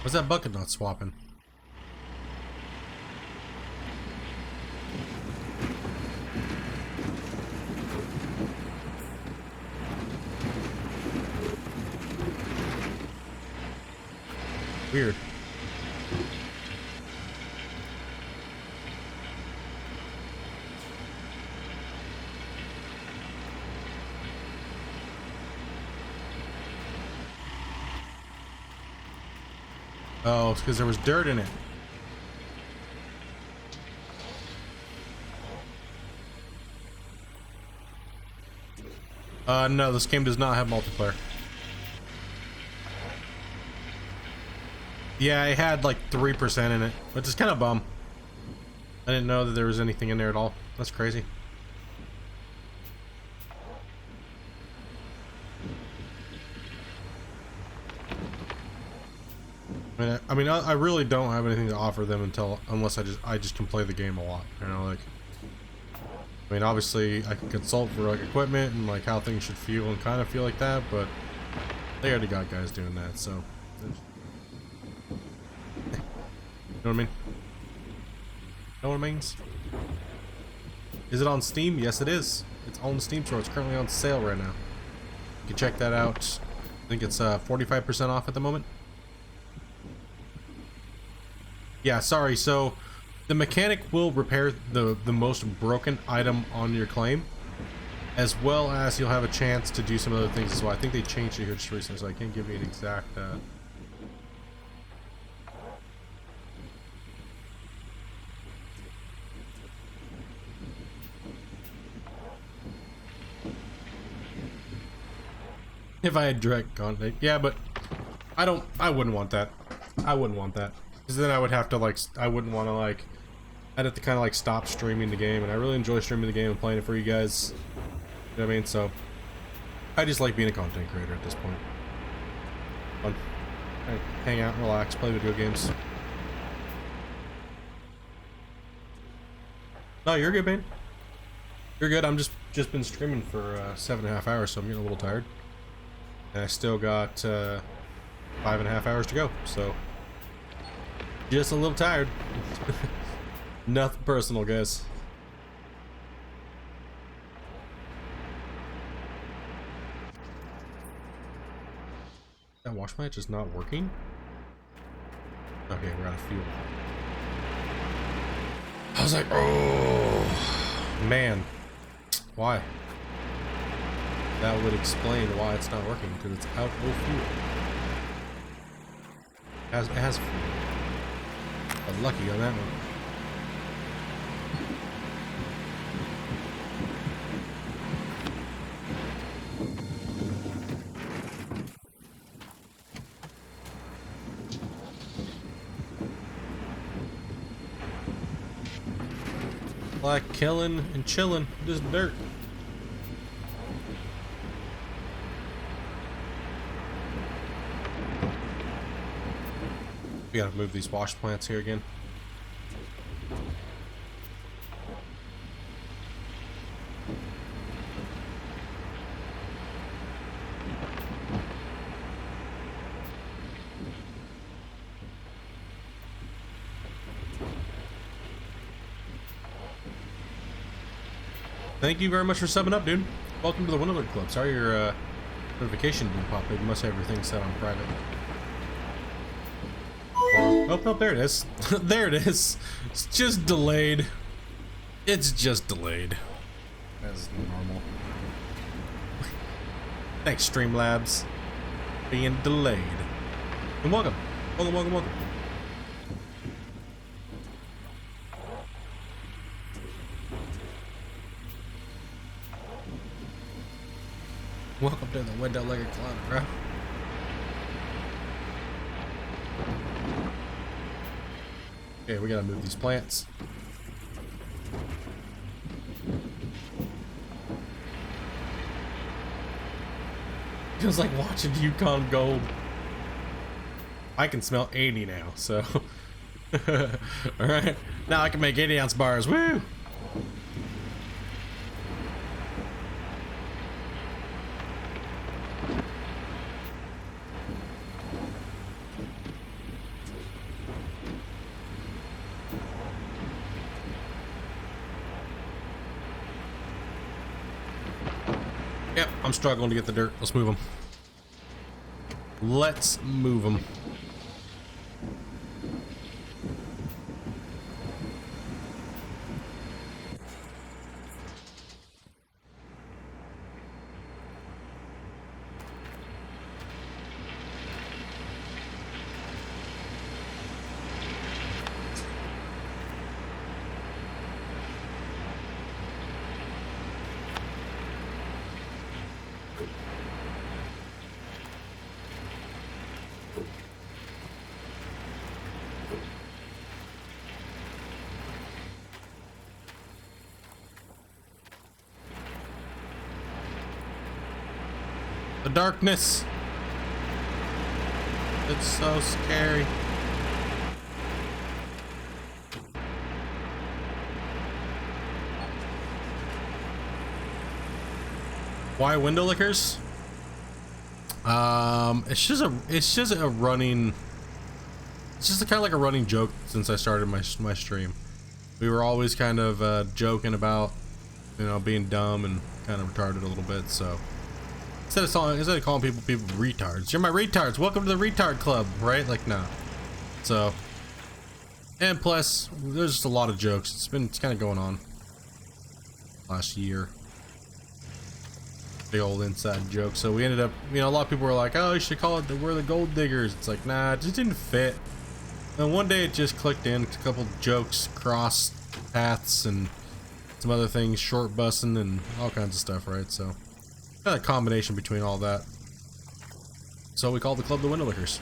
Why's that bucket not swapping? Weird. Oh, it's because there was dirt in it. No, this game does not have multiplayer. Yeah, it had like 3% in it, which is kind of bum. I didn't know that there was anything in there at all. That's crazy. I mean, I really don't have anything to offer them unless I just can play the game a lot. You know, like. I mean, obviously, I can consult for like equipment and like how things should feel and kind of feel like that, but they already got guys doing that, so. You know what I mean? Know what it means? Is it on Steam? Yes, it is. It's on the Steam store. It's currently on sale right now. You can check that out. I think it's 45% off at the moment. Yeah, sorry. So the mechanic will repair the most broken item on your claim, as well as you'll have a chance to do some other things as well. I think they changed it here just recently, so I can't give you an exact. If I had direct contact, yeah, but I wouldn't want that. I wouldn't want that. Because then I would have to, like, I wouldn't want to, like, I'd have to kind of, like, stop streaming the game, and I really enjoy streaming the game and playing it for you guys. You know what I mean? So, I just like being a content creator at this point. Fun. Hang out, relax, play video games. No, you're good, man. You're good. I'm just been streaming for 7.5 hours, so I'm getting a little tired. And I still got 5.5 hours to go, so just a little tired. Nothing personal, guys. That wash plant just not working? Okay, we're out of fuel. I was like, oh man, why? That would explain why it's not working, because it's out of fuel. It has fuel. I'm lucky on that one. Like killing and chilling, just dirt. We gotta move these wash plants here again. Thank you very much for subbing up, dude. Welcome to the Windowlickers Club. Sorry your notification didn't pop up. You must have everything set on private. Oh, no, there it is. There it is. It's just delayed. It's just delayed. That's normal. Thanks, Streamlabs. Being delayed. And welcome. Welcome, welcome, welcome. Welcome to the Windowlickers Club, bro. Okay, we gotta move these plants. Feels like watching Yukon Gold. I can smell 80 now, so. Alright, now I can make 80-ounce bars. Woo! Yep, I'm struggling to get the dirt. Let's move them. Let's move them. The darkness. It's so scary. Why Windowlickers? It's just a running. It's just kind of like a running joke since I started my stream. We were always kind of joking about, you know, being dumb and kind of retarded a little bit. So instead of calling people retards, you're my retards. Welcome to the retard club, right? Like, no. So, and plus, there's just a lot of jokes. It's kind of going on last year. Big old inside joke. So we ended up, you know, a lot of people were like, "Oh, you should call it we're the gold diggers." It's like, nah, it just didn't fit. And one day it just clicked in. A couple jokes, cross paths, and some other things, short bussing, and all kinds of stuff, right? So, kind of a combination between all that. So we called the club the Windowlickers.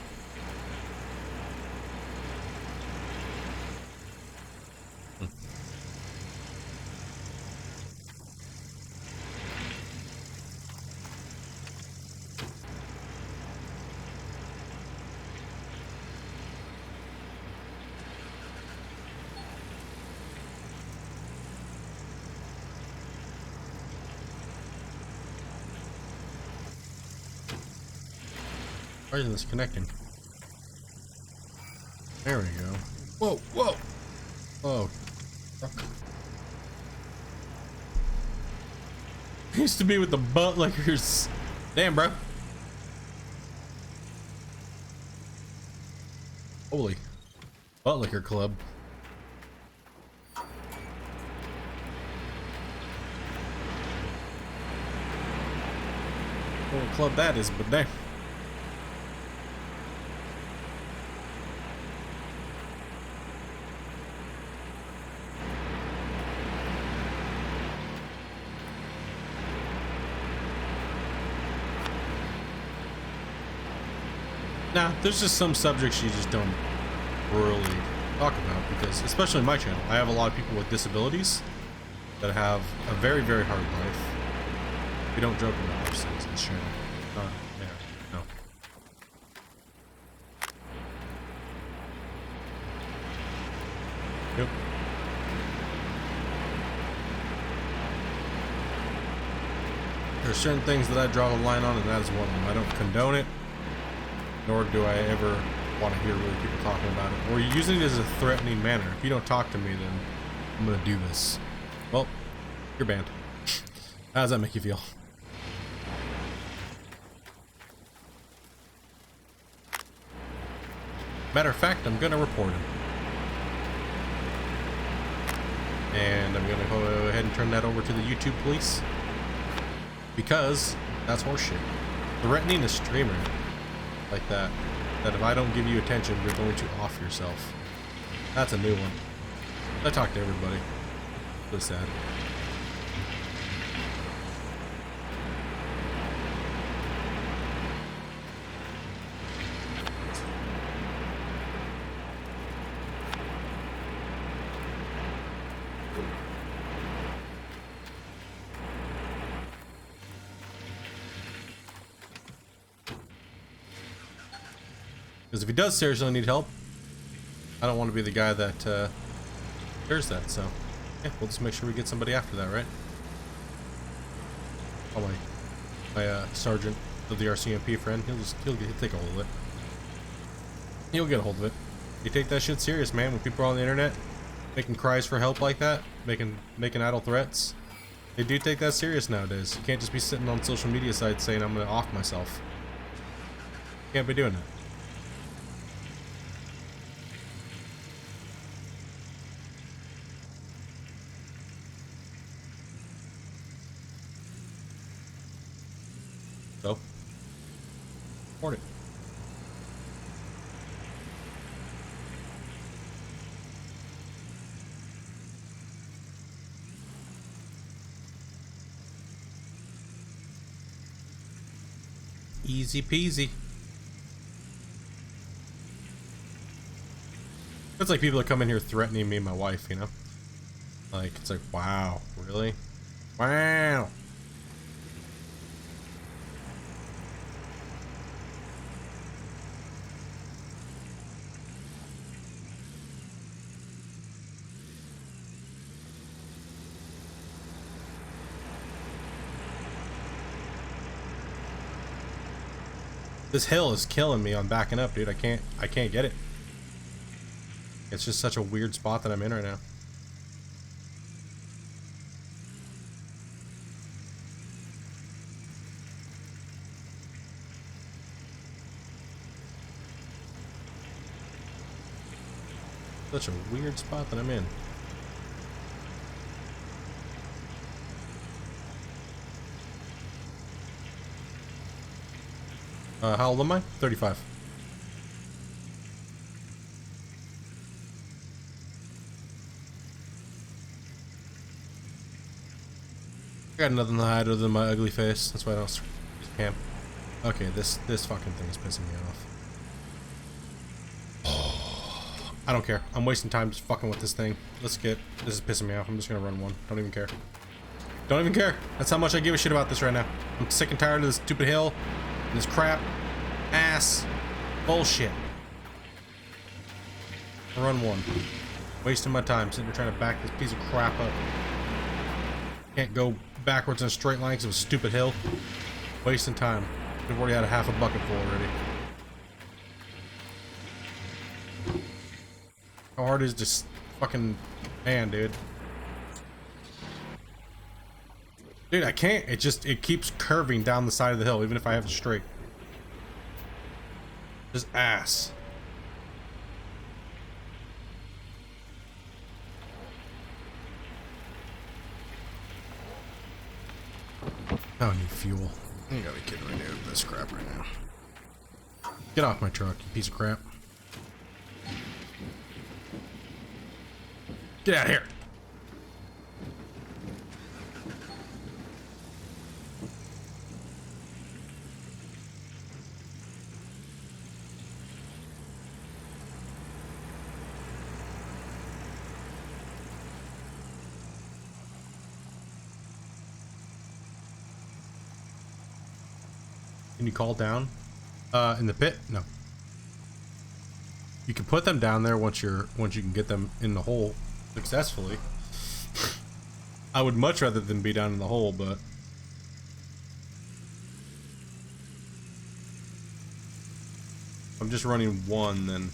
Why isn't this connecting? There we go. Whoa, whoa! Oh. Fuck. Used to be with the buttlickers. Damn, bro. Holy. Buttlicker club. What club that is, but damn. Nah, there's just some subjects you just don't really talk about because, especially in my channel, I have a lot of people with disabilities that have a very, very hard life. We don't joke about those things in this channel. Yeah, no. Yep. There's certain things that I draw the line on, and that is one of them. I don't condone it. Nor do I ever want to hear really people talking about it or using it as a threatening manner. If you don't talk to me, then I'm gonna do this. Well, you're banned. How does that make you feel? Matter of fact, I'm gonna report him. And I'm gonna go ahead and turn that over to the YouTube police. Because that's horseshit. Threatening a streamer like that if I don't give you attention, you're going to off yourself. That's a new one. I talk to everybody. So sad. Because if he does seriously need help, I don't want to be the guy that hears that. So, yeah, we'll just make sure we get somebody after that, right? Oh, my sergeant of the RCMP friend, he'll take a hold of it. He'll get a hold of it. You take that shit serious, man. When people are on the internet making cries for help like that, making idle threats, they do take that serious nowadays. You can't just be sitting on social media sites saying I'm gonna off myself. You can't be doing that. So, report it. Easy peasy. It's like people that come in here threatening me and my wife, you know? Like, it's like, wow, really? Wow. This hill is killing me on backing up, dude. I can't get it. It's just such a weird spot that I'm in right now. Such a weird spot that I'm in. How old am I? 35. I got nothing to hide other than my ugly face. That's why I don't use cam. Okay, this fucking thing is pissing me off. I don't care. I'm wasting time just fucking with this thing. This is pissing me off. I'm just gonna run one. Don't even care. Don't even care. That's how much I give a shit about this right now. I'm sick and tired of this stupid hill. And this crap, ass, bullshit. Run one. Wasting my time sitting there trying to back this piece of crap up. Can't go backwards in a straight line because of a stupid hill. Wasting time. I've already had a half a bucket full already. How hard is this fucking man, dude? Dude, I can't. It keeps curving down the side of the hill, even if I have it straight. Just ass. I need fuel. You gotta be kidding right now with this crap right now. Get off my truck, you piece of crap. Get out of here. Can you call down? In the pit? No. You can put them down there once you can get them in the hole successfully. I would much rather than be down in the hole, but I'm just running one then.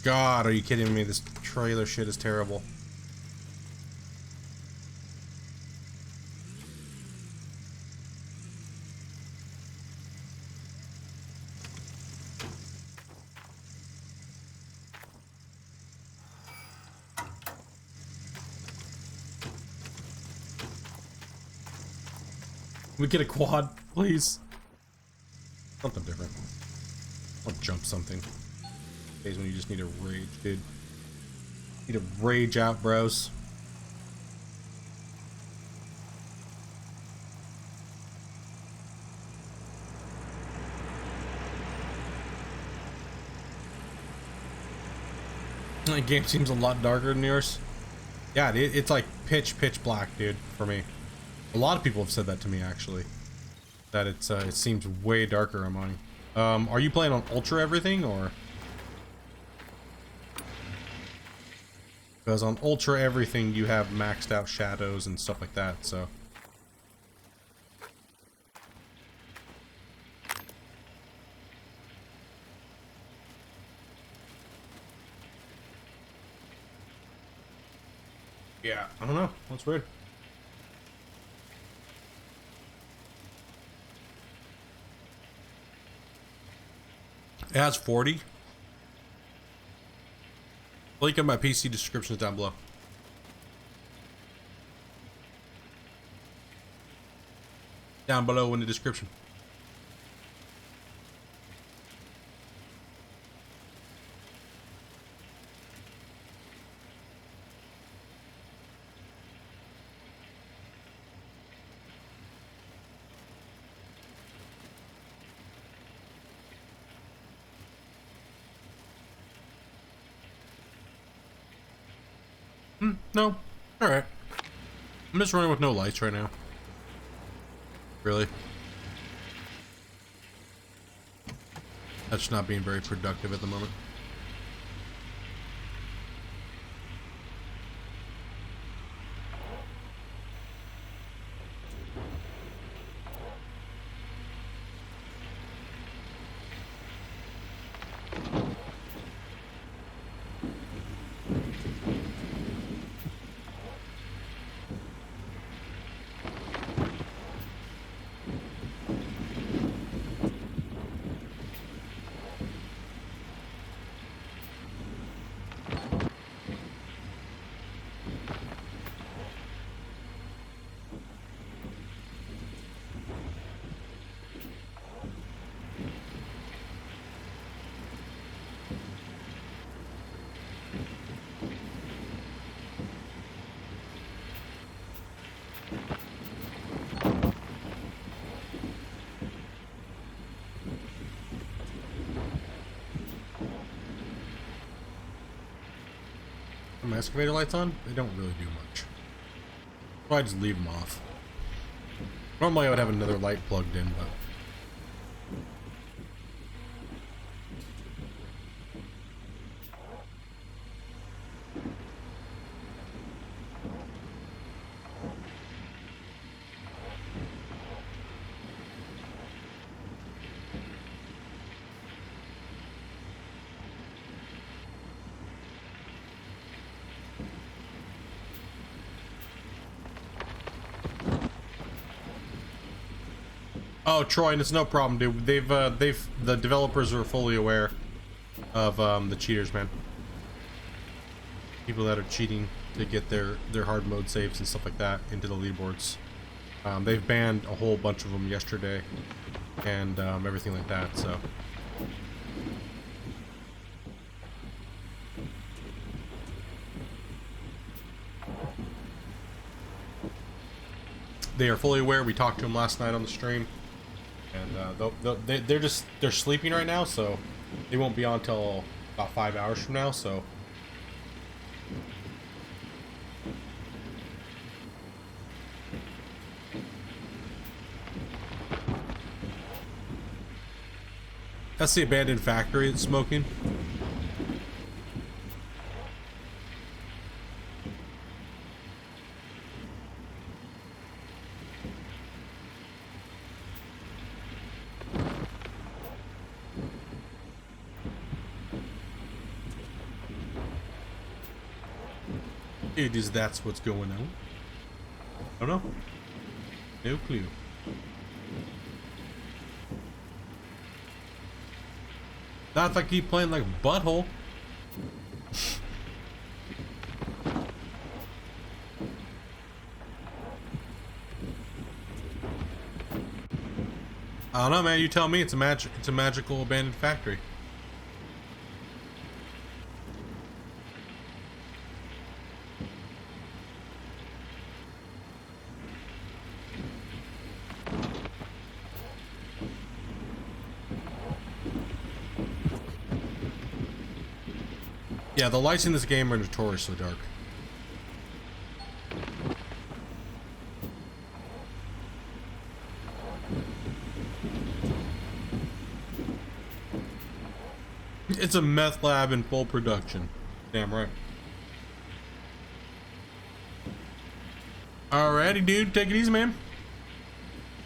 God, are you kidding me? This trailer shit is terrible. Can we get a quad, please? Something different. Or jump something. Days when you just need a rage, dude. Need to rage out, bros. The game seems a lot darker than yours. Yeah, it's like pitch black, dude, for me. A lot of people have said that to me, actually. That it seems way darker on mine. Are you playing on ultra everything, or? Because on ultra everything, you have maxed out shadows and stuff like that, so. Yeah, I don't know. That's weird. It has 40. Link in my PC description is down below. Down below in the description. No. Alright. I'm just running with no lights right now. Really? That's not being very productive at the moment. excavator lights on, they don't really do much. Probably just leave them off. Normally I would have another light plugged in, but oh, Troy, and it's no problem, dude. The developers are fully aware of the cheaters, man. People that are cheating to get their hard mode saves and stuff like that into the leaderboards. They've banned a whole bunch of them yesterday, and everything like that. So. They are fully aware. We talked to them last night on the stream. And they're sleeping right now, so they won't be on till about 5 hours from now. So that's the abandoned factory that's smoking. It is that's what's going on. I don't know. No clue. Not if I keep playing like butthole. I don't know, man. You tell me. It's a magical abandoned factory. Yeah, the lights in this game are notoriously dark. It's a meth lab in full production. Damn right. Alrighty, dude. Take it easy, man.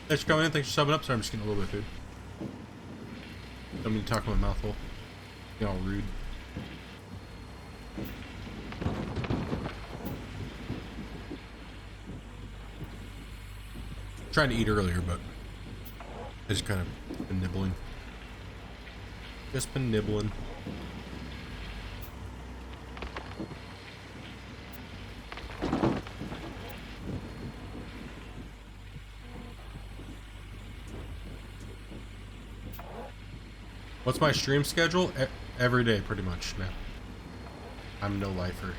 Thanks for coming in. Thanks for subbing up. Sorry, I'm just getting a little bit of food. Don't mean to talk with my mouth full. You're all rude. Trying to eat earlier, but I just kind of been nibbling. Just been nibbling. What's my stream schedule? Every day, pretty much now. I'm no lifer.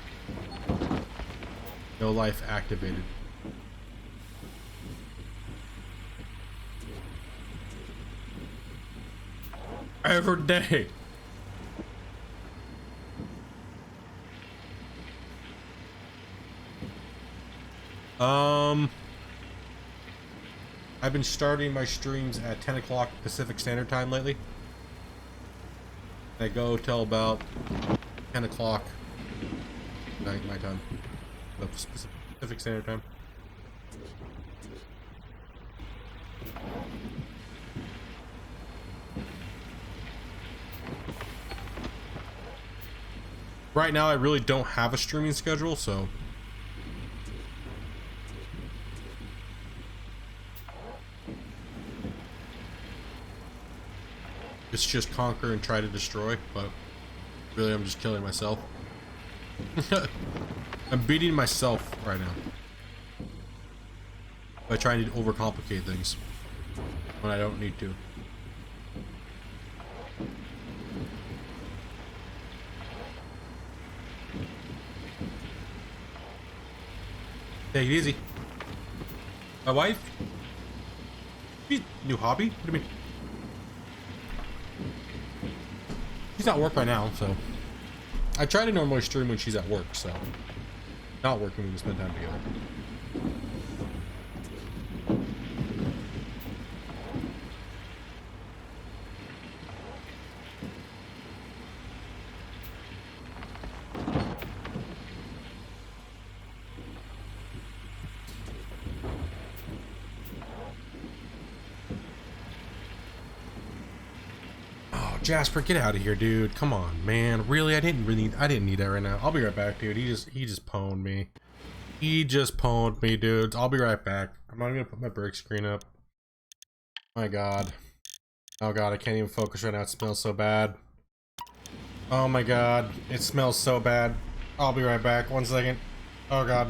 No life activated. Every day. I've been starting my streams at 10 o'clock Pacific Standard Time lately. I go till about 10 o'clock night my time. Pacific Standard Time. Right now, I really don't have a streaming schedule, so it's just conquer and try to destroy, but really I'm just killing myself. I'm beating myself right now by trying to overcomplicate things when I don't need to. Take it easy. My wife? New hobby? What do you mean? She's at work right now, so I try to normally stream when she's at work, so not working, we can spend time together. Jasper, get out of here, dude. Come on, man. Really? I didn't need that right now. I'll be right back, dude. He just pwned me. He just pwned me, dude. I'll be right back. I'm not gonna put my break screen up. My god. Oh god, I can't even focus right now. It smells so bad. Oh my god. It smells so bad. I'll be right back. 1 second. Oh god.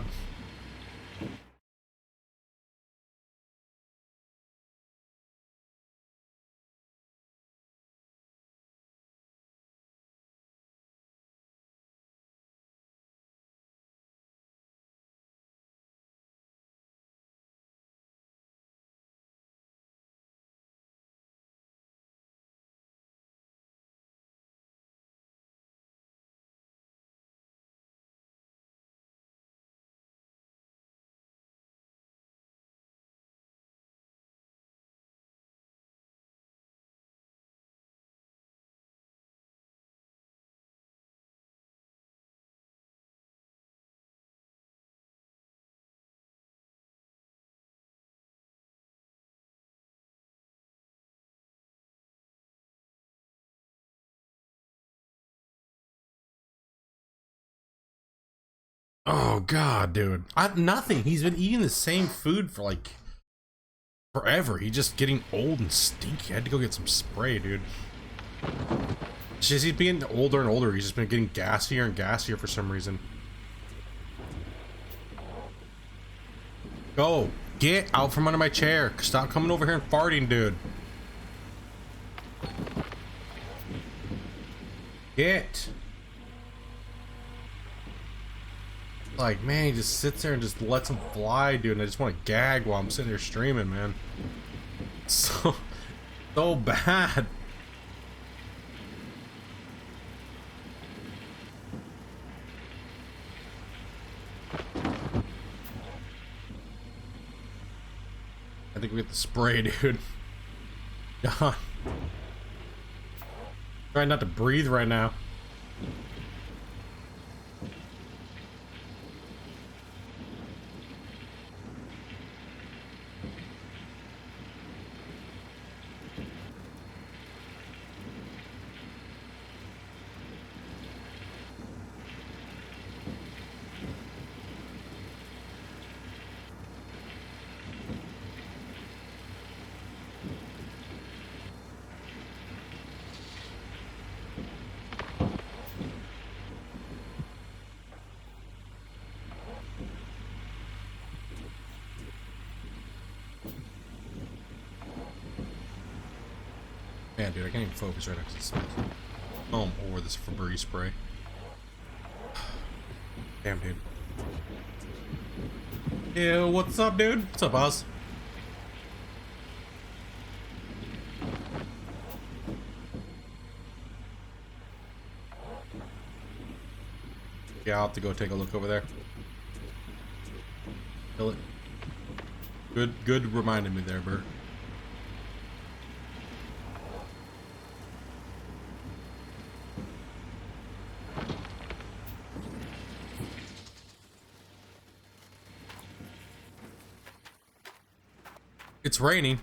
Oh god, dude. Nothing. He's been eating the same food for like forever. He's just getting old and stinky. I had to go get some spray, dude. It's just he's being older and older. He's just been getting gassier and gassier for some reason. Go. Get out from under my chair. Stop coming over here and farting, dude. Get. Like, man, he just sits there and just lets him fly, dude, and I just want to gag while I'm sitting here streaming, man. So bad. I think we get the spray, dude. God. Trying not to breathe right now. Man, dude, I can't even focus right now because it smells. Oh, or this Febreze spray. Damn, dude. Ew, what's up, dude? What's up, Oz? Yeah, I'll have to go take a look over there. Kill it. Good reminding me there, Bert. It's raining.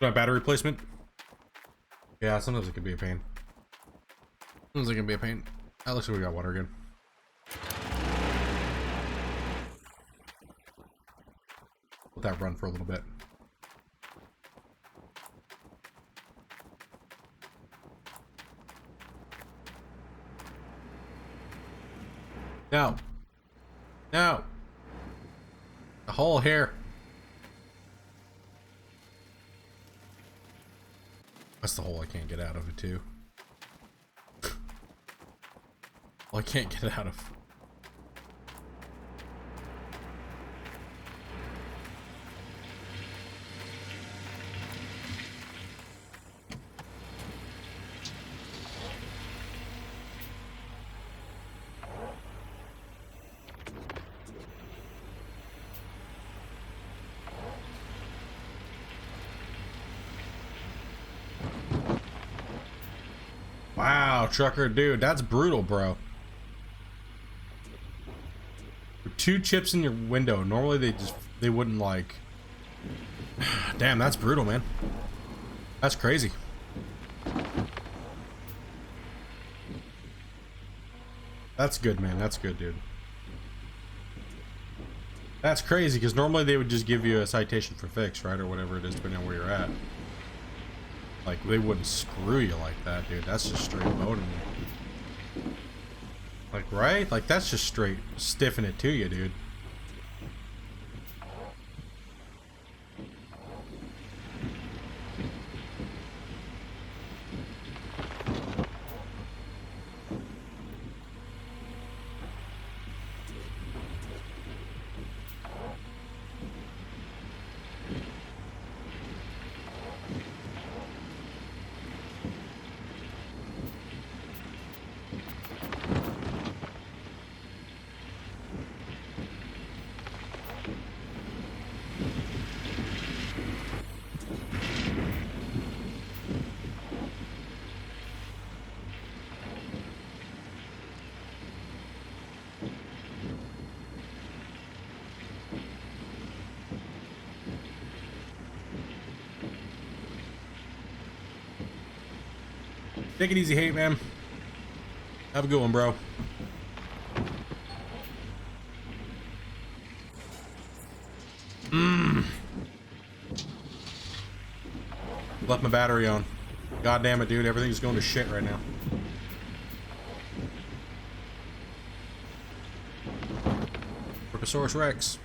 My battery replacement? Yeah, sometimes it can be a pain. Sometimes it can be a pain. That looks like we got water again. Let that run for a little bit. No. No. The hole here. That's the hole I can't get out of it too. Well, I can't get it out of. Wow, trucker, dude, that's brutal, bro. 2 chips in your window. Normally they wouldn't like. Damn, that's brutal, man. That's crazy. That's good, man. That's good, dude. That's crazy, because normally they would just give you a citation for fix, right? Or whatever it is, depending on where you're at. Like, they wouldn't screw you like that, dude. That's just straight boning you. Like, right? Like, that's just straight stiffing it to you, dude. Take it easy, Hate, man. Have a good one, bro. Left my battery on. God damn it, dude. Everything's going to shit right now. Brachiosaurus Rex.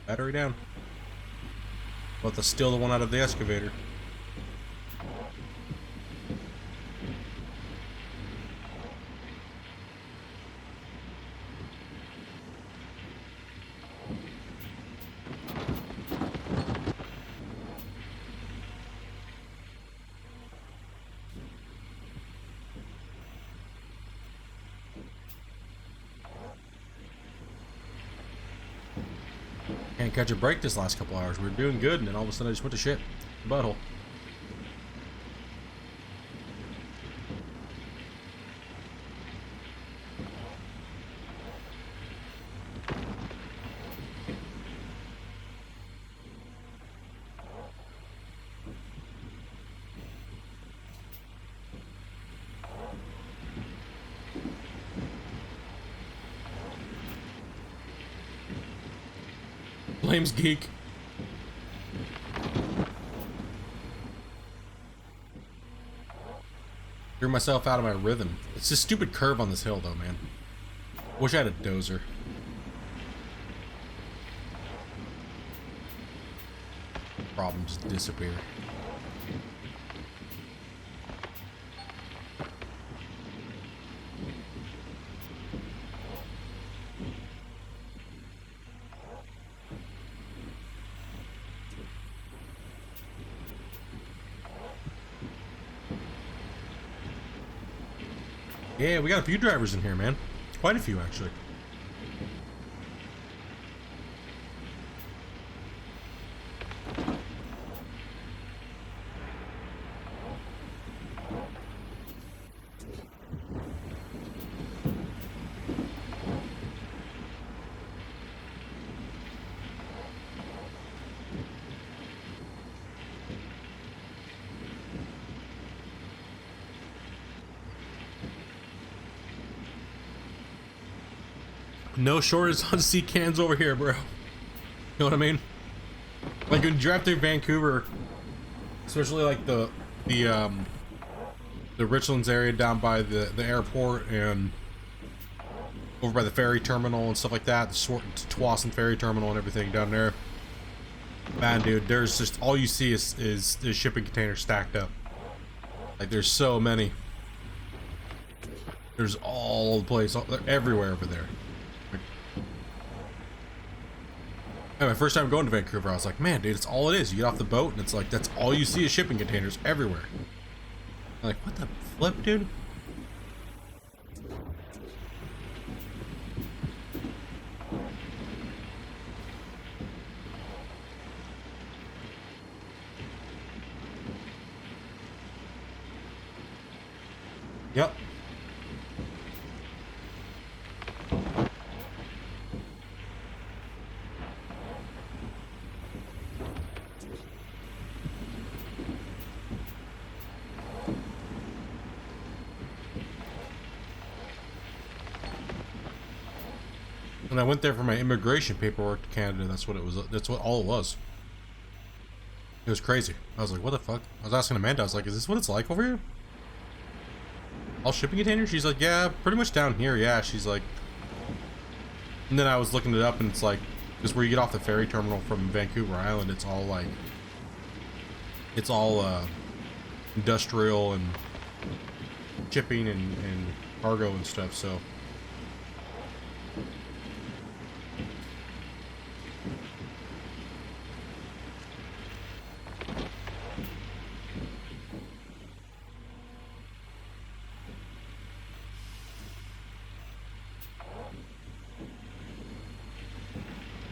Battery down. But that's still the one out of the excavator. Can't catch a break this last couple hours. We were doing good, and then all of a sudden I just went to shit. Butthole. Blames Geek. Threw myself out of my rhythm. It's a stupid curve on this hill, though, man. Wish I had a dozer. Problems disappear. Yeah, we got a few drivers in here, man. Quite a few, actually. No shortage on sea cans over here, bro. You know what I mean? Like when you drive through Vancouver, especially like the Richlands area down by the airport and over by the ferry terminal and stuff like that, the Tsawwassen ferry terminal and everything down there. Man, dude, there's just all you see is shipping containers stacked up. Like there's so many. There's all the place, everywhere over there. My first time going to Vancouver, I was like, man, dude, it's all it is. You get off the boat, and it's like, that's all you see is shipping containers everywhere. I'm like, what the flip, dude? Yep. When I went there for my immigration paperwork to Canada, that's what it was. That's what all it was. It was crazy. I was like, what the fuck? I was asking Amanda, I was like, is this what it's like over here? All shipping containers? She's like, yeah, pretty much down here, yeah. She's like, and then I was looking it up and it's like, because where you get off the ferry terminal from Vancouver Island, it's all like, it's all industrial and shipping and cargo and stuff, so.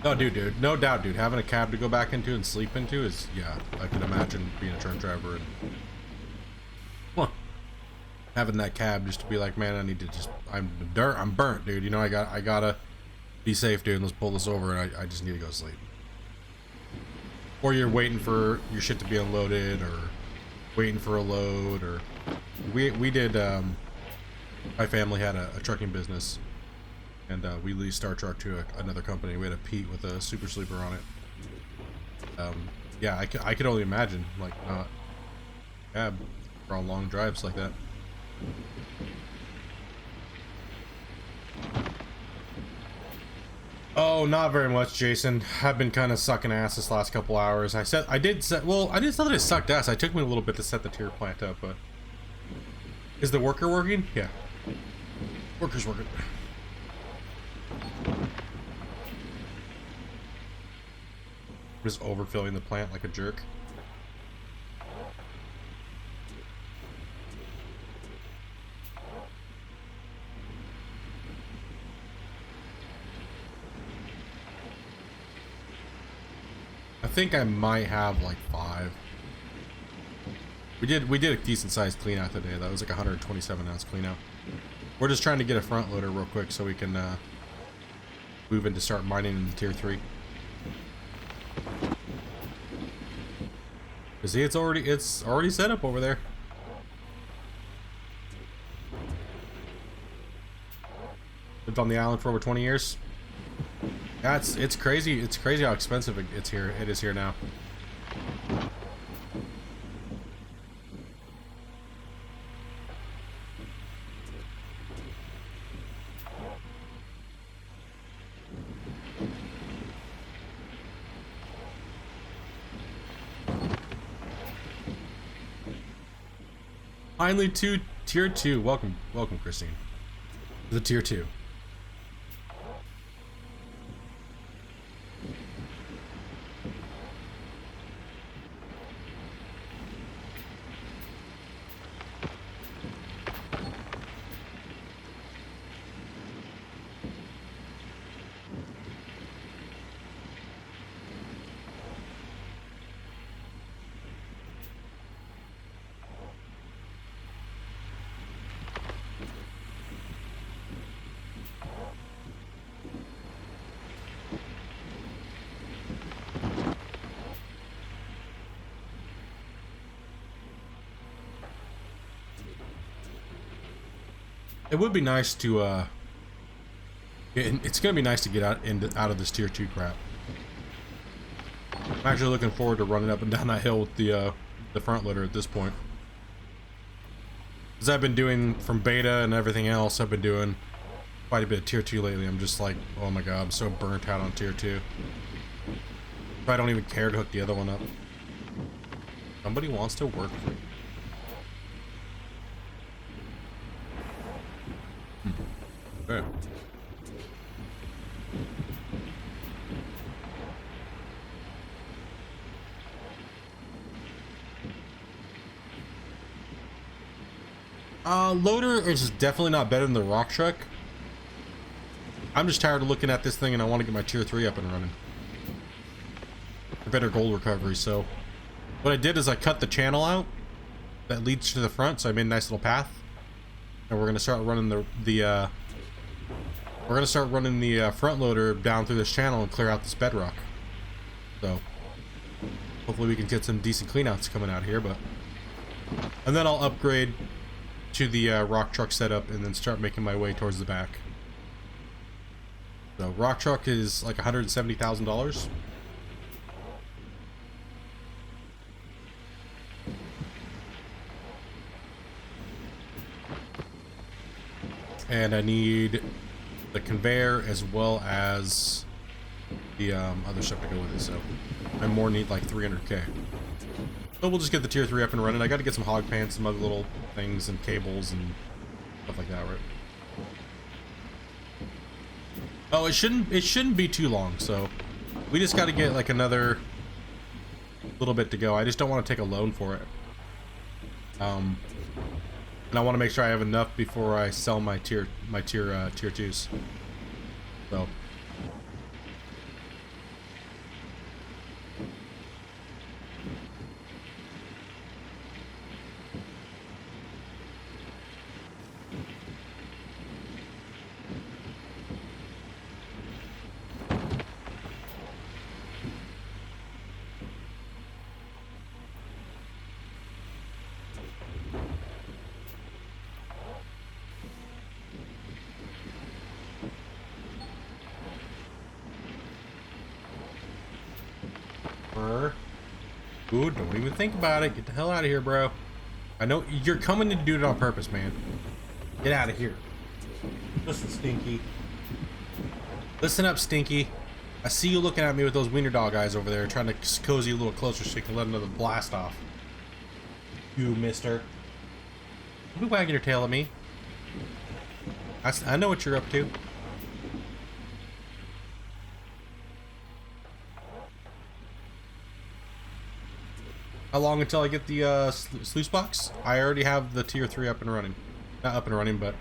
No, dude, no doubt, dude. Having a cab to go back into and sleep into is, yeah, I can imagine being a truck driver and, well, having that cab just to be like, man, I need to just, I'm burnt, dude. You know, I gotta be safe, dude. Let's pull this over, and I just need to go sleep. Or you're waiting for your shit to be unloaded, or waiting for a load, or we did. My family had a trucking business. And we leased our truck to another company. We had a Pete with a super sleeper on it. Yeah, I could only imagine, like, cab for all long drives like that. Oh, not very much, Jason. I've been kind of sucking ass this last couple hours. I didn't say that I sucked ass. I took me a little bit to set the tier plant up, but is the worker working? Yeah, worker's working. Just overfilling the plant like a jerk. I think I might have like 5. We did a decent sized clean out today. That was like a 127 ounce clean out. We're just trying to get a front loader real quick so we can move in to start mining in the tier 3. See, it's already set up over there. Lived on the island for over 20 years. Yeah, it's crazy. It's crazy how expensive it is here now. Finally to tier 2. Welcome, Christine. The tier 2. It would be nice to, it's gonna be nice to get out of this tier 2 crap. I'm actually looking forward to running up and down that hill with the front loader at this point. As I've been doing from beta and everything else, I've been doing quite a bit of tier 2 lately. I'm just like, oh my god, I'm so burnt out on tier 2. I don't even care to hook the other one up. Somebody wants to work for me. Okay. Loader is definitely not better than the rock truck. I'm just tired of looking at this thing and I want to get my tier 3 up and running. For better gold recovery, so what I did is I cut the channel out that leads to the front, so I made a nice little path. And we're gonna start running the front loader down through this channel and clear out this bedrock. So hopefully we can get some decent cleanouts coming out here, and then I'll upgrade to the rock truck setup and then start making my way towards the back. So rock truck is like $170,000. And I need the conveyor as well as the other stuff to go with it. So I more need like 300K. So we'll just get the tier 3 up and running. I got to get some hog pants, some other little things and cables and stuff like that, right? Oh, it shouldn't be too long. So we just got to get like another little bit to go. I just don't want to take a loan for it. And I want to make sure I have enough before I sell my tier 2s. So. Dude, don't even think about it. Get the hell out of here, bro. I know you're coming to do it on purpose, man. Get out of here. Listen, Stinky. Listen up, Stinky. I see you looking at me with those wiener dog eyes over there, trying to cozy a little closer so you can let another blast off. You, mister. Don't be wagging your tail at me. I know what you're up to. How long until I get the sluice box? I already have the tier 3 up and running. Not up and running, but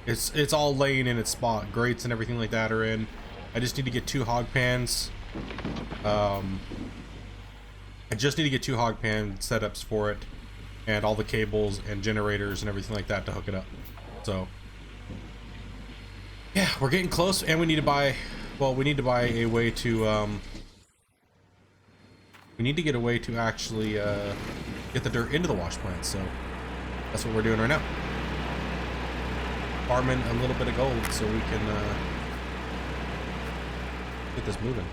it's all laying in its spot. Grates and everything like that are in. I just need to get 2 hog pans. I just need to get 2 hog pan setups for it, and all the cables and generators and everything like that to hook it up. So yeah, we're getting close, and we need to buy. Well, we need to buy a way to. We need to get a way to actually get the dirt into the wash plant, so that's what we're doing right now. Farming a little bit of gold so we can get this moving.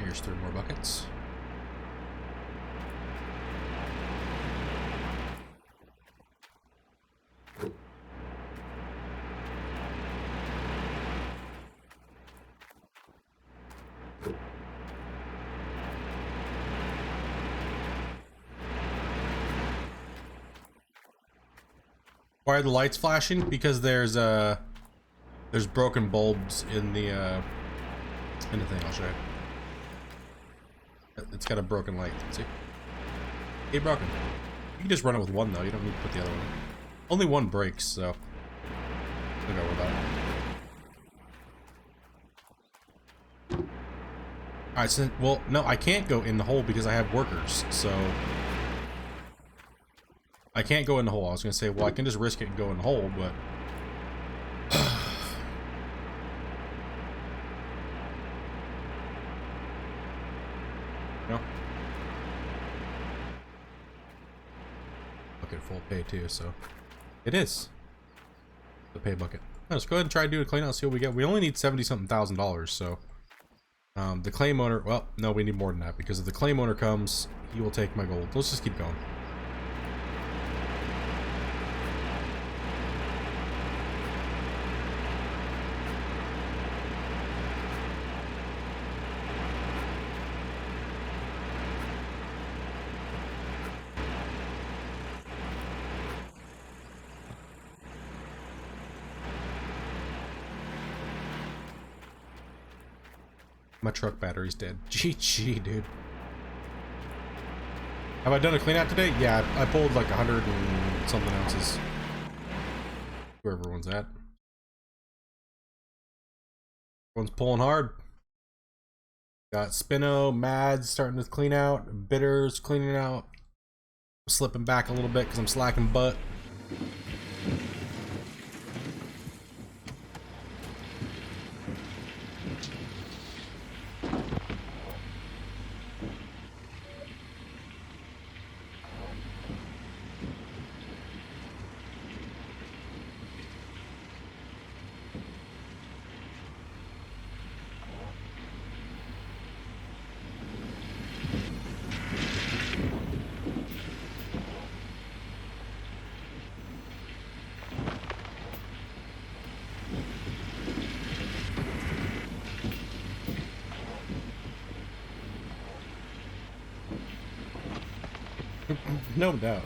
Here's 3 more buckets. Why are the lights flashing? Because there's broken bulbs in the thing. I'll show you. It's got a broken light. See? Hey, broken. You can just run it with one though. You don't need to put the other one in. Only one breaks, so we'll go with that. All right. So, well, no, I can't go in the hole because I have workers. So. I can't go in the hole. I was gonna say, well, I can just risk it and go in the hole, but no. Bucket full pay too, so it is the pay bucket. Let's go ahead and try to do a clean out, see what we get. We only need $70-something thousand, so the claim owner. Well, no, we need more than that because if the claim owner comes, he will take my gold. Let's just keep going. My truck battery's dead. GG, dude. Have I done a clean out today? Yeah, I pulled like 100 and something ounces. Where everyone's at. Everyone's pulling hard. Got Spino, Mads starting to clean out. Bitters cleaning out. I'm slipping back a little bit because I'm slacking butt. No doubt.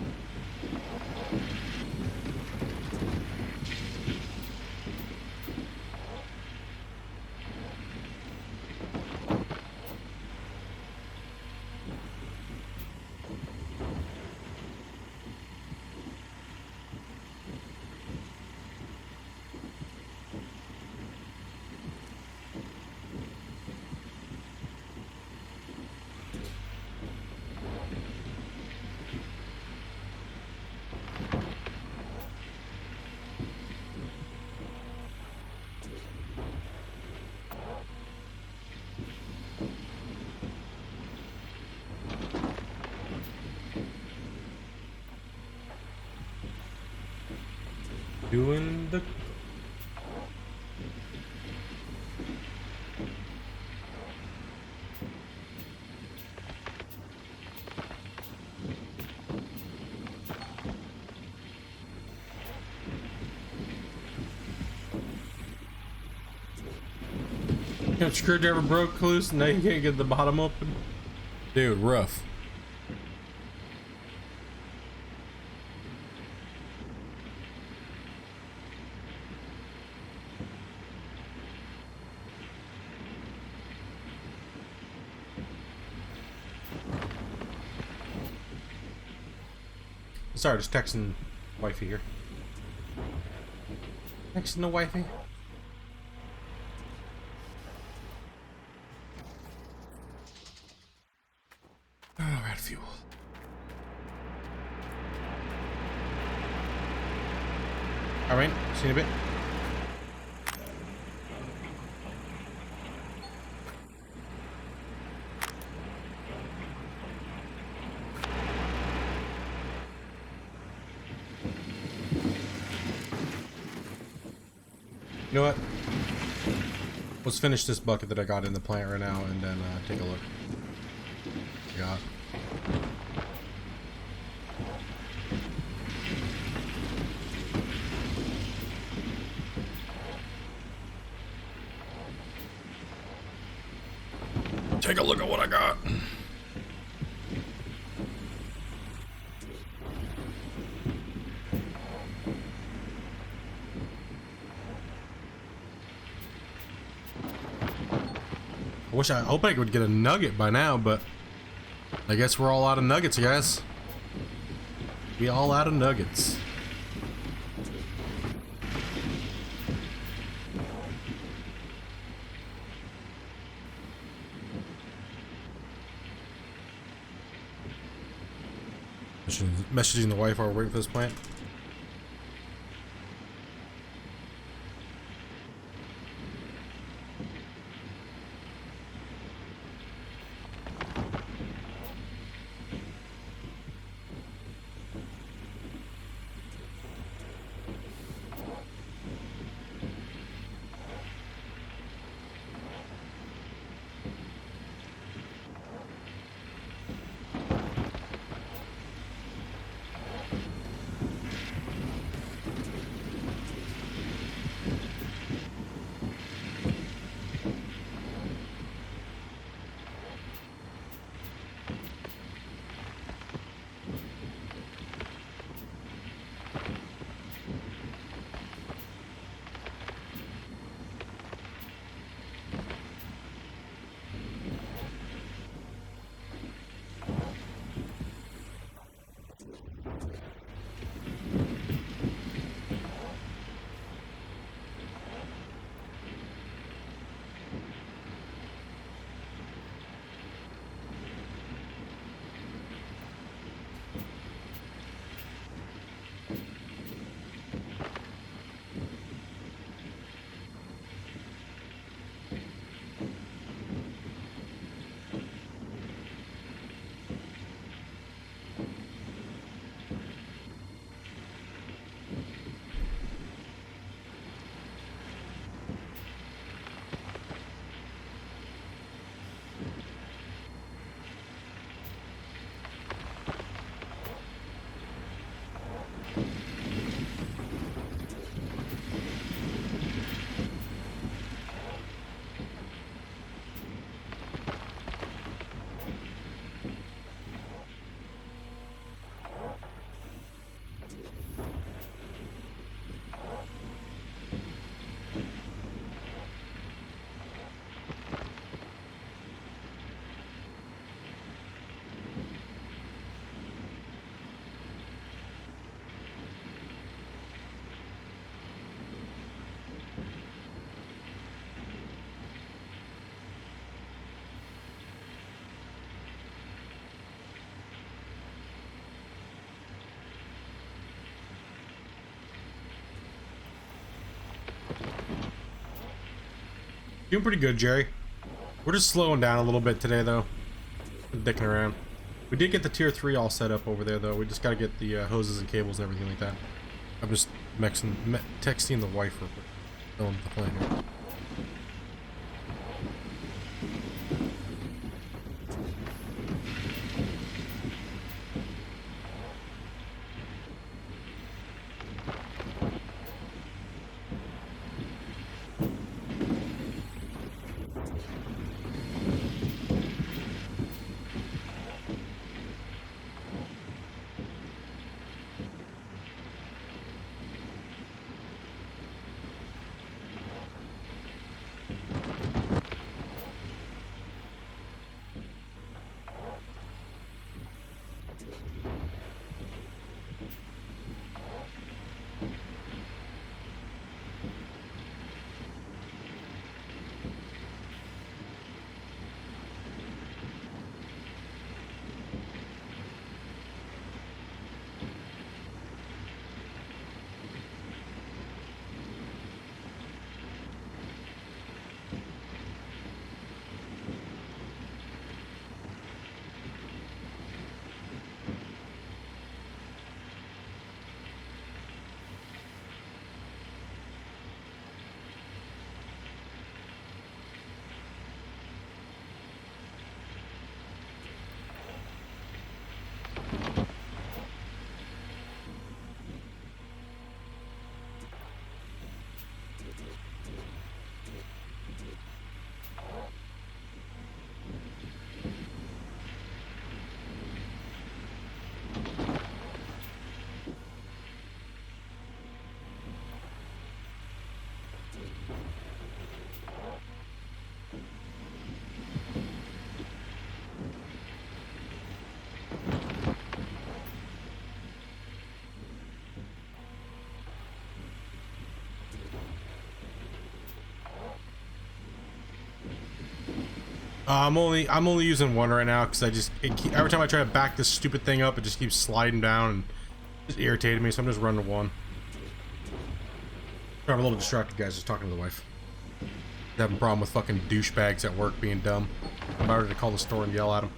Doing the screwdriver broke loose, now you can't get the bottom open. Dude, rough. Sorry, just texting wifey here. Texting the wifey. Oh, we're out of fuel. Alright, see you in a bit. You know what? Let's finish this bucket that I got in the plant right now and then take a look. Got. Take a look at what I got. I hope I would get a nugget by now, but I guess we're all out of nuggets, guys. We all out of nuggets. Messaging the wife while we're waiting for this plant. Doing pretty good, Jerry. We're just slowing down a little bit today, though. Dicking around. We did get the tier 3 all set up over there, though. We just got to get the hoses and cables and everything like that. I'm just texting the wife real quick. Filling the plan here. I'm only using one right now because every time I try to back this stupid thing up, it just keeps sliding down and just irritating me. So I'm just running one. I'm a little distracted, guys. Just talking to the wife. Having a problem with fucking douchebags at work being dumb. I'm about ready to call the store and yell at them.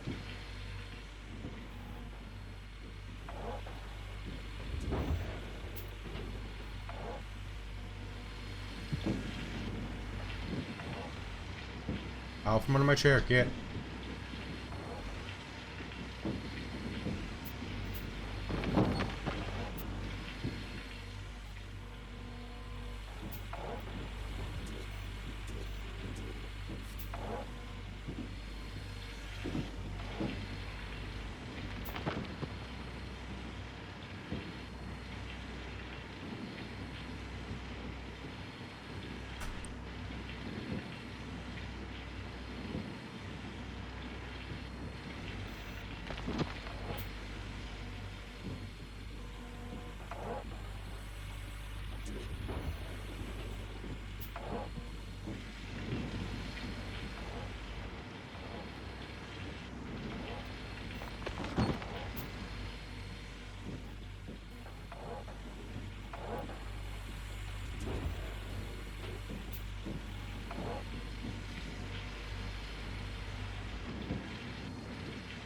Out from under my chair, get.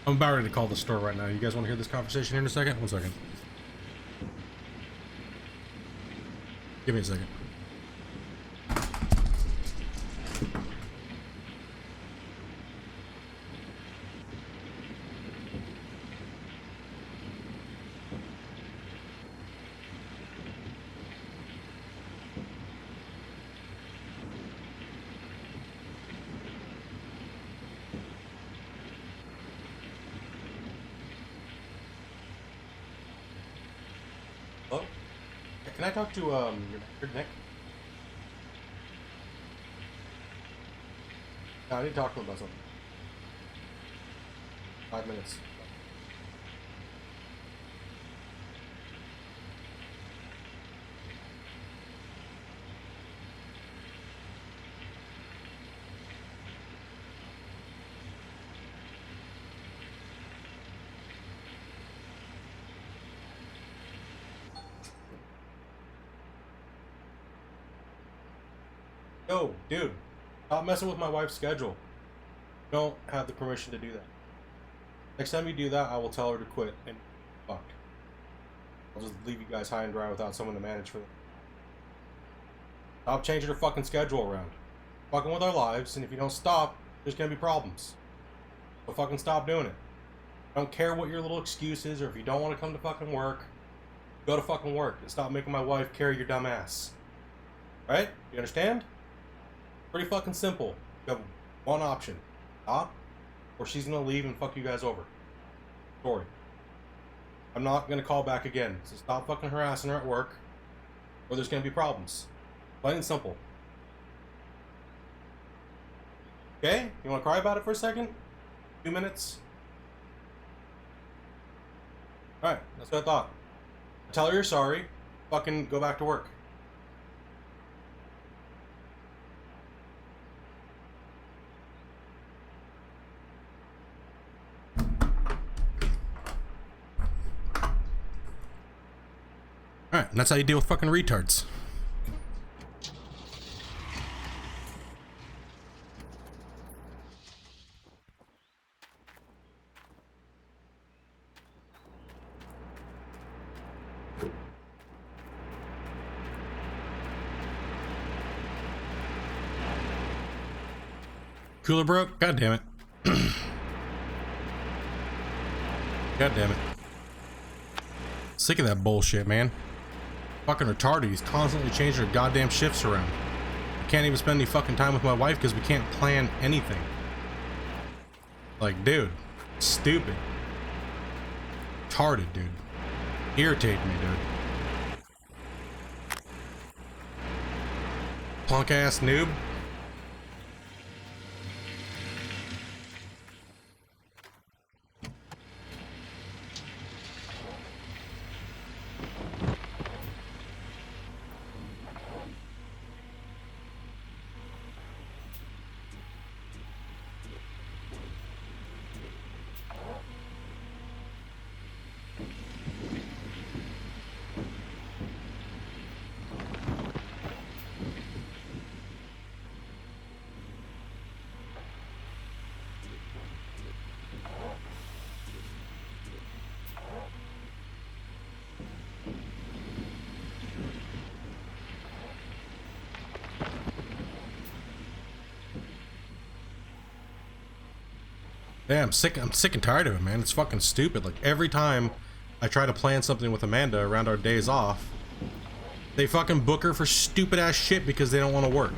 I'm about ready to call the store right now. You guys want to hear this conversation here in a second? 1 second. Give me a second. Hello? Can I talk to your Nick? No, I need to talk to him about something. 5 minutes. Yo, dude. Stop messing with my wife's schedule. You don't have the permission to do that. Next time you do that, I will tell her to quit and fuck. I'll just leave you guys high and dry without someone to manage for them. Stop changing her fucking schedule around. Fucking with our lives, and if you don't stop, there's gonna be problems. So fucking stop doing it. I don't care what your little excuse is, or if you don't want to come to fucking work, go to fucking work and stop making my wife carry your dumb ass. Right? You understand? Pretty fucking simple. You have one option. Stop, or she's gonna leave and fuck you guys over. Sorry. I'm not gonna call back again, so stop fucking harassing her at work, or there's gonna be problems. Plain and simple. Okay? You wanna cry about it for a second? 2 minutes? Alright, that's what I thought. Tell her you're sorry. Fucking go back to work. Alright, and that's how you deal with fucking retards. Cooler broke? God damn it. God damn it. Sick of that bullshit, man. Fucking retarded. He's constantly changing our goddamn shifts around. I can't even spend any fucking time with my wife because we can't plan anything. Like, dude. Stupid. Retarded, dude. Irritating me, dude. Punk ass noob. Yeah, I'm sick and tired of it, man. It's fucking stupid. Like, every time I try to plan something with Amanda around our days off, they fucking book her for stupid ass shit because they don't want to work.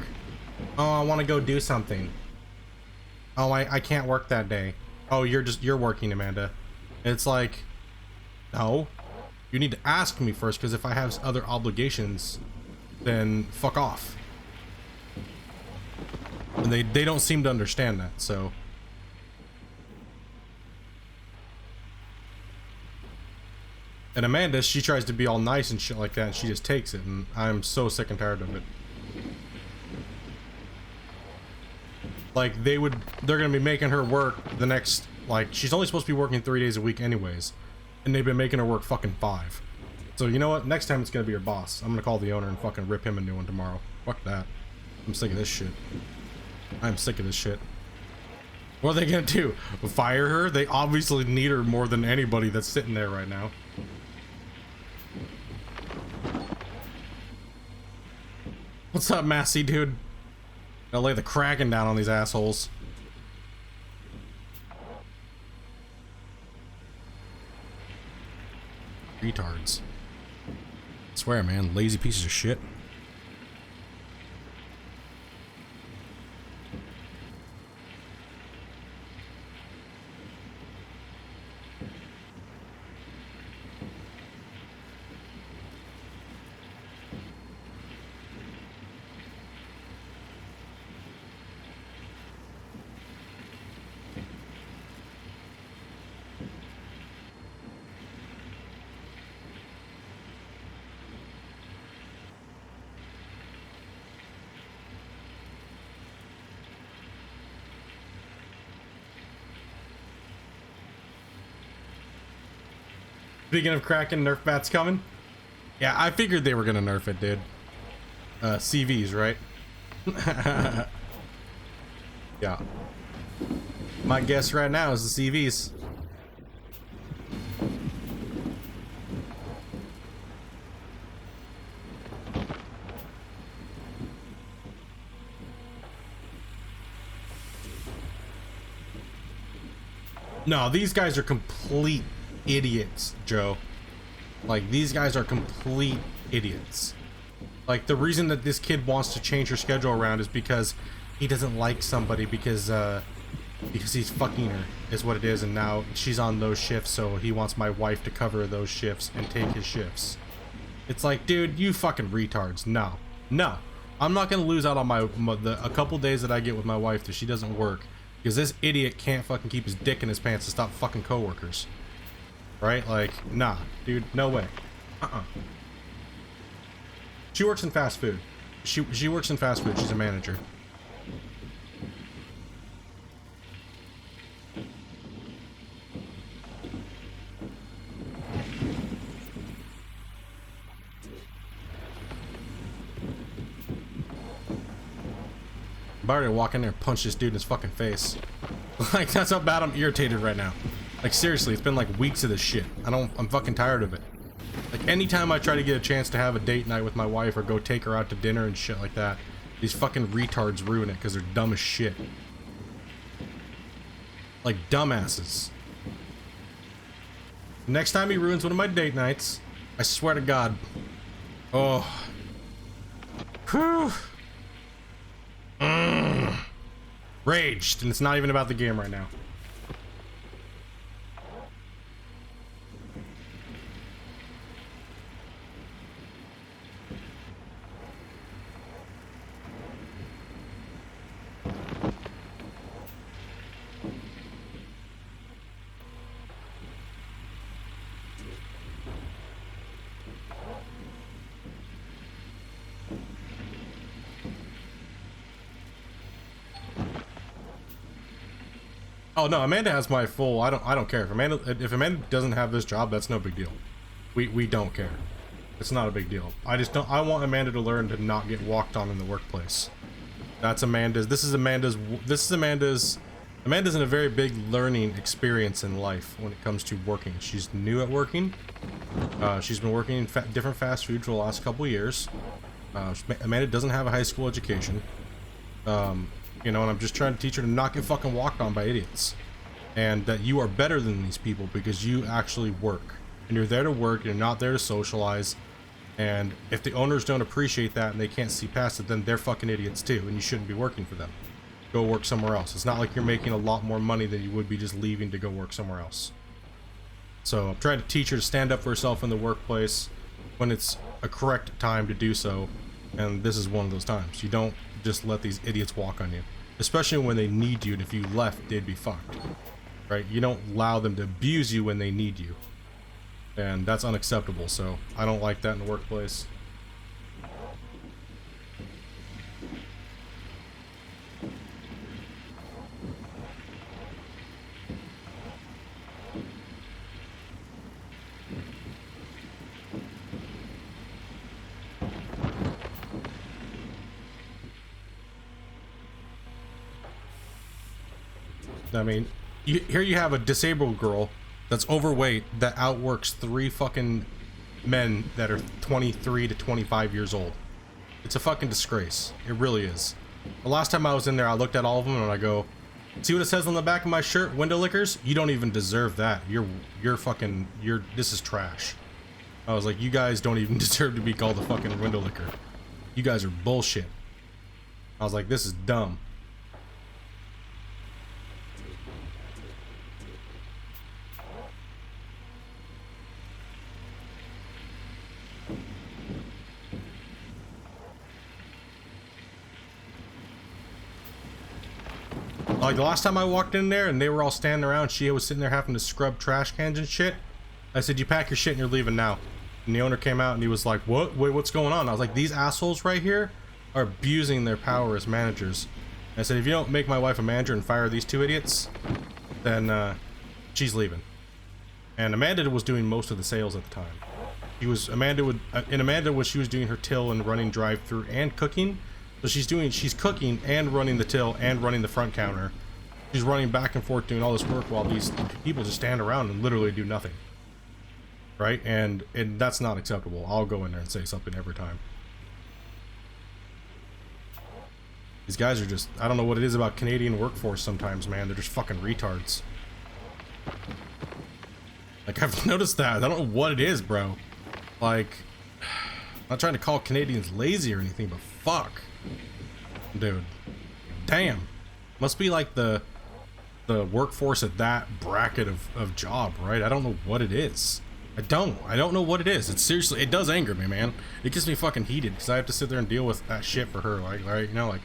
Oh, I want to go do something. Oh, I can't work that day. Oh, you're working, Amanda. It's like, no. You need to ask me first, because if I have other obligations, then fuck off. And they don't seem to understand that, so... And Amanda, she tries to be all nice and shit like that, and she just takes it, and I'm so sick and tired of it. Like, they're gonna be making her work the next, like, she's only supposed to be working 3 days a week anyways, and they've been making her work fucking 5. So, you know what? Next time it's gonna be your boss. I'm gonna call the owner and fucking rip him a new one tomorrow. Fuck that. I'm sick of this shit. I'm sick of this shit. What are they gonna do? Fire her? They obviously need her more than anybody that's sitting there right now. What's up, Massey, dude? I'll lay the Kraken down on these assholes. Retards. I swear, man, lazy pieces of shit. Speaking of Kraken, nerf bats coming. Yeah, I figured they were gonna nerf it, dude. CVs, right? Yeah. My guess right now is the CVs. No, these guys are complete idiots, Joe. Like, these guys are complete idiots. Like, the reason that this kid wants to change her schedule around is because he doesn't like somebody because he's fucking her, is what it is, and now she's on those shifts, so he wants my wife to cover those shifts and take his shifts. It's like, dude, you fucking retards. No. No. I'm not gonna lose out on a couple days that I get with my wife that she doesn't work because this idiot can't fucking keep his dick in his pants to stop fucking coworkers. Right? Like, nah, dude, no way. She works in fast food. She works in fast food. She's a manager. I'm about to walk in there and punch this dude in his fucking face. Like, that's how bad I'm irritated right now. Like, seriously, it's been like weeks of this shit. I'm fucking tired of it. Like, anytime I try to get a chance to have a date night with my wife or go take her out to dinner and shit like that, these fucking retards ruin it because they're dumb as shit. Like, dumbasses. Next time he ruins one of my date nights, I swear to God. Oh. Whew. Raged, and it's not even about the game right now. Oh no, Amanda has my full. I don't care if Amanda doesn't have this job, that's no big deal. We don't care. It's not a big deal. I just don't. I want Amanda to learn to not get walked on in the workplace. That's Amanda's. This is Amanda's. Amanda's in a very big learning experience in life when it comes to working. She's new at working. She's been working in different fast food for the last couple years. Amanda doesn't have a high school education. You know, and I'm just trying to teach her to not get fucking walked on by idiots. And that you are better than these people because you actually work. And you're there to work, you're not there to socialize. And if the owners don't appreciate that and they can't see past it, then they're fucking idiots too, and you shouldn't be working for them. Go work somewhere else. It's not like you're making a lot more money than you would be just leaving to go work somewhere else. So I'm trying to teach her to stand up for herself in the workplace when it's a correct time to do so. And this is one of those times. You don't just let these idiots walk on you. Especially when they need you, and if you left, they'd be fucked. Right? You don't allow them to abuse you when they need you. And that's unacceptable, so I don't like that in the workplace. I mean, here you have a disabled girl that's overweight that outworks 3 fucking men that are 23 to 25 years old. It's a fucking disgrace. It really is. The last time I was in there, I looked at all of them and I go, see what it says on the back of my shirt? Windowlickers? You don't even deserve that. This is trash. I was like, you guys don't even deserve to be called a fucking windowlicker. You guys are bullshit. I was like, this is dumb. Like, the last time I walked in there and they were all standing around, she was sitting there having to scrub trash cans and shit. I said, you pack your shit and you're leaving now. And the owner came out and he was like, what? Wait, what's going on? I was like, these assholes right here are abusing their power as managers. And I said, if you don't make my wife a manager and fire these 2 idiots, then she's leaving. And Amanda was doing most of the sales at the time. She was, she was doing her till and running drive-through and cooking. So she's cooking and running the till and running the front counter. She's running back and forth doing all this work while these people just stand around and literally do nothing. Right? And that's not acceptable. I'll go in there and say something every time. These guys are just, I don't know what it is about Canadian workforce sometimes, man. They're just fucking retards. Like, I've noticed that. I don't know what it is, bro. Like, I'm not trying to call Canadians lazy or anything, but fuck. Dude. Damn. Must be like the workforce at that bracket of job, right? I don't know what it is. I don't know what it is. It's seriously, it does anger me, man. It gets me fucking heated because I have to sit there and deal with that shit for her, like, right? You know, like.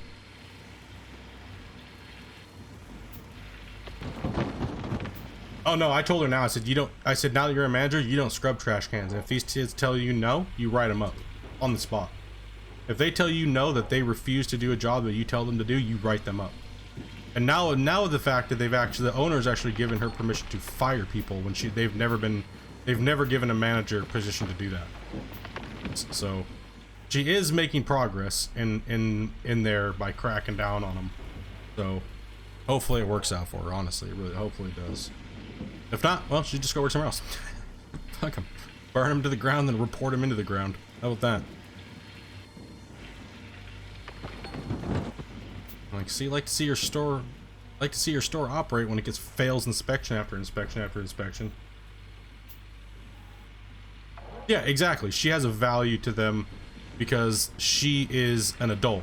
Oh no, I told her now. I said now that you're a manager, you don't scrub trash cans. And if these kids tell you no, you write them up on the spot. If they tell you no, that they refuse to do a job that you tell them to do, you write them up. And now the fact that the owner's actually given her permission to fire people when they've never given a manager position to do that. So she is making progress in there by cracking down on them. So hopefully it works out for her, honestly. Really, hopefully it does. If not, well, she just go work somewhere else. Fuck them. Burn them to the ground, then report them into the ground. How about that? Like to see your store operate when it gets fails inspection after inspection after inspection. Yeah, exactly. She has a value to them because she is an adult.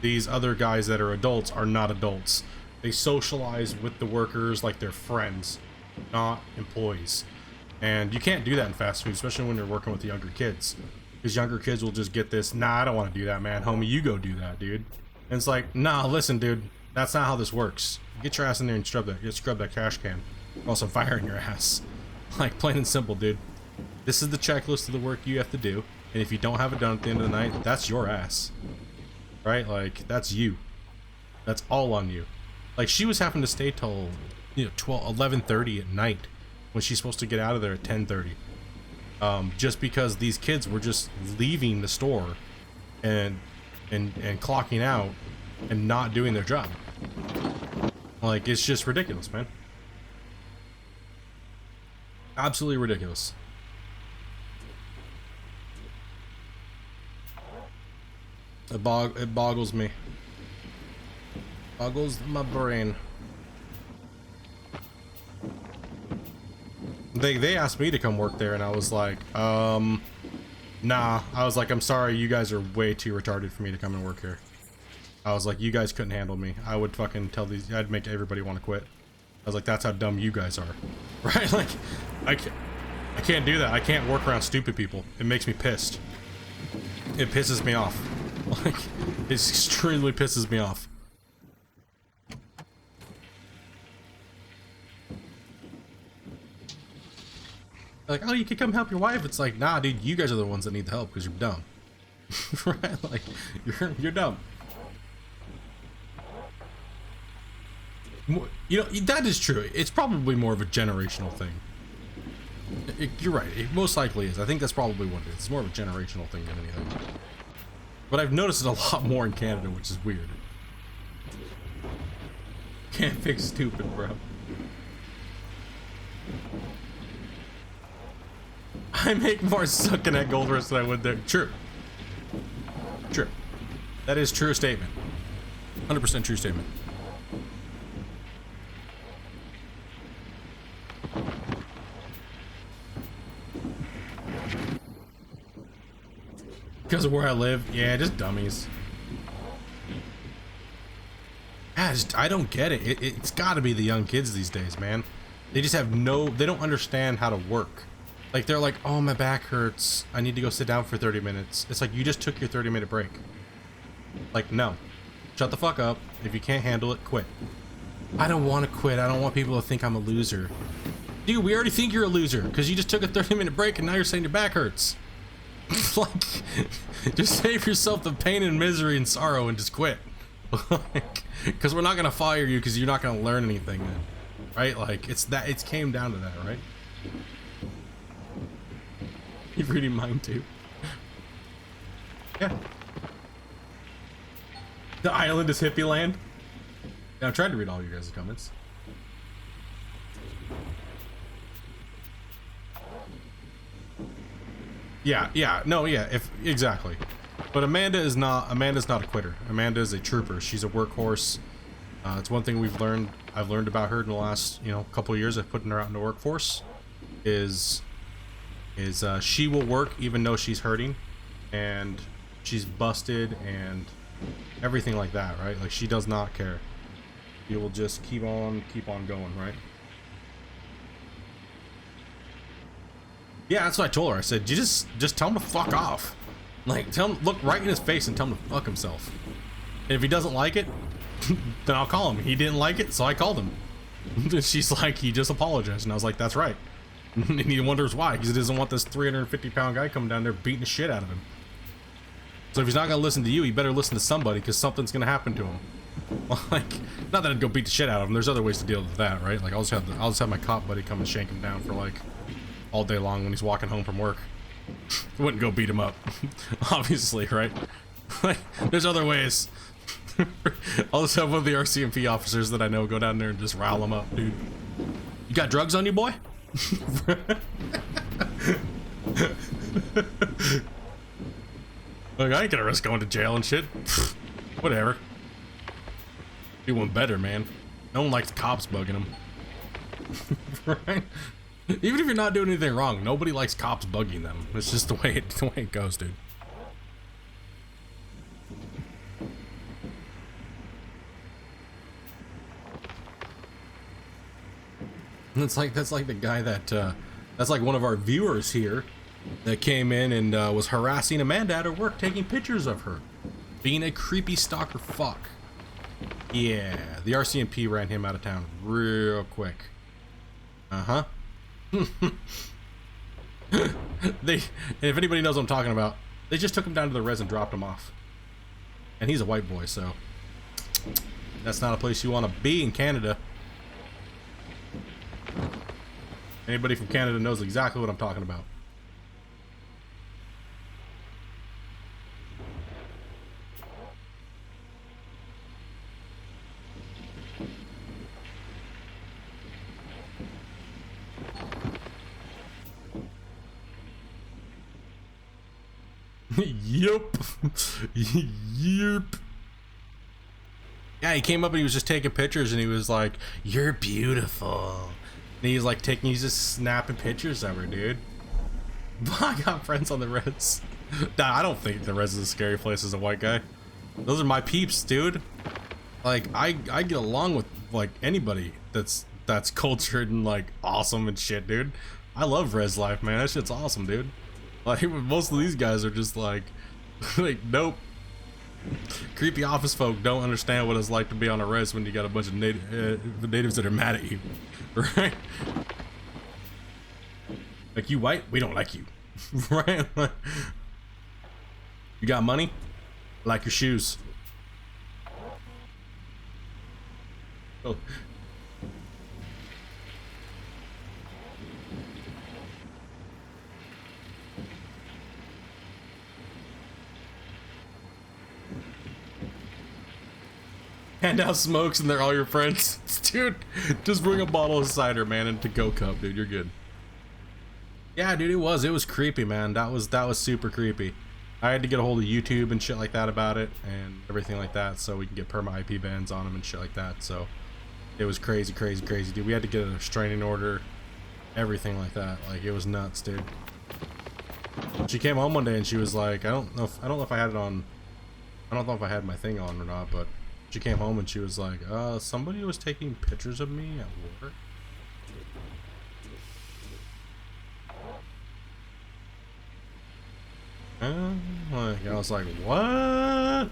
These other guys that are adults are not adults. They socialize with the workers like they're friends, not employees. And you can't do that in fast food, especially when you're working with the younger kids. Because younger kids will just get this, nah, I don't want to do that, man. Homie, you go do that, dude. And it's like, nah, listen, dude, that's not how this works. Get your ass in there and scrub that trash can. Or else I'm firing your ass. Like, plain and simple, dude. This is the checklist of the work you have to do. And if you don't have it done at the end of the night, that's your ass. Right? Like, that's you. That's all on you. Like, she was having to stay till, 11:30 at night when she's supposed to get out of there at 10:30. Just because these kids were just leaving the store and clocking out and not doing their job. Like, it's just ridiculous, man. Absolutely ridiculous. It boggles me. Boggles my brain. They asked me to come work there and I was like, nah. I was like, I'm sorry, you guys are way too retarded for me to come and work here. I was like, you guys couldn't handle me. I would fucking I'd make everybody want to quit. I was like, that's how dumb you guys are. Right? Like, I can't do that. I can't work around stupid people. It makes me pissed. It pisses me off. Like, it extremely pisses me off. Like, oh, you could come help your wife. It's like, nah, dude, you guys are the ones that need the help because you're dumb. Right? Like, you're dumb. You know, that is true. It's probably more of a generational thing. You're right. It most likely is. I think that's probably what it is. It's more of a generational thing than anything. But I've noticed it a lot more in Canada, which is weird. Can't fix stupid, bro. I make more sucking at Gold Rush than I would there. True. True. That is true statement. 100% true statement. Because of where I live? Yeah, just dummies. Yeah, I don't get it. It's gotta be the young kids these days, man. They just have they don't understand how to work. Like, they're like, oh, my back hurts. I need to go sit down for 30 minutes. It's like, you just took your 30-minute break. Like, no. Shut the fuck up. If you can't handle it, quit. I don't want to quit. I don't want people to think I'm a loser. Dude, we already think you're a loser because you just took a 30-minute break and now you're saying your back hurts. Like, just save yourself the pain and misery and sorrow and just quit. Because we're not going to fire you because you're not going to learn anything then. Right? Like, it's came down to that, right? You're reading mine too. Yeah. The island is hippie land. Yeah, I'm trying to read all your guys' comments. Yeah, no, yeah, exactly. But Amanda's not a quitter. Amanda is a trooper. She's a workhorse. It's one thing I've learned about her in the last, couple of years of putting her out in the workforce is she will work even though she's hurting and she's busted and everything like that, right? Like, she does not care. She will just keep on going, right? Yeah, that's what I told her. I said, you just tell him to fuck off. Like, tell him, look right in his face and tell him to fuck himself. And if he doesn't like it, then I'll call him. He didn't like it, so I called him. She's like, he just apologized. And I was like, that's right. And he wonders why, because he doesn't want this 350-pound guy coming down there beating the shit out of him. So if he's not going to listen to you, he better listen to somebody, because something's going to happen to him. Like, not that I'd go beat the shit out of him. There's other ways to deal with that, right? Like, I'll just have my cop buddy come and shank him down for, like, all day long when he's walking home from work. Wouldn't go beat him up. Obviously, right? Like, there's other ways. I'll just have one of the RCMP officers that I know go down there and just rile him up, dude. You got drugs on you, boy? Look, I ain't gonna risk going to jail and shit. Whatever. Doing better, man. No one likes cops bugging them. Right? Even if you're not doing anything wrong, nobody likes cops bugging them. It's just the way it goes, dude. That's like the guy that's like one of our viewers here that came in and was harassing Amanda at her work, taking pictures of her, being a creepy stalker fuck. Yeah, the RCMP ran him out of town real quick. Uh-huh. And if anybody knows what I'm talking about, they just took him down to the res and dropped him off. And he's a white boy, so that's not a place you want to be in Canada. Anybody from Canada knows exactly what I'm talking about. Yup. Yup. Yeah, he came up and he was just taking pictures and he was like, "You're beautiful." And he's like he's just snapping pictures of her, dude. I got friends on the res. Nah, I don't think the res is a scary place as a white guy. Those are my peeps, dude. Like, I get along with like anybody that's cultured and like awesome and shit, dude. I love res life, man. That shit's awesome, dude. Like, most of these guys are just like like, nope. Creepy office folk don't understand what it's like to be on a res when you got a bunch of natives that are mad at you, right? Like, you white, we don't like you, right? You got money, like your shoes. Oh. Hand out smokes and they're all your friends. Dude, just bring a bottle of cider, man, and to-go cup, dude. You're good. Yeah, dude, it was creepy, man. That was super creepy. I had to get a hold of YouTube and shit like that about it and everything like that so we can get perma IP bans on them and shit like that. So it was crazy, dude. We had to get a restraining order, everything like that. Like, it was nuts, dude. She came home one day and she was like, I don't know if I had it on. I don't know if I had my thing on or not, but she came home and she was like, somebody was taking pictures of me at work. Like, I was like, what?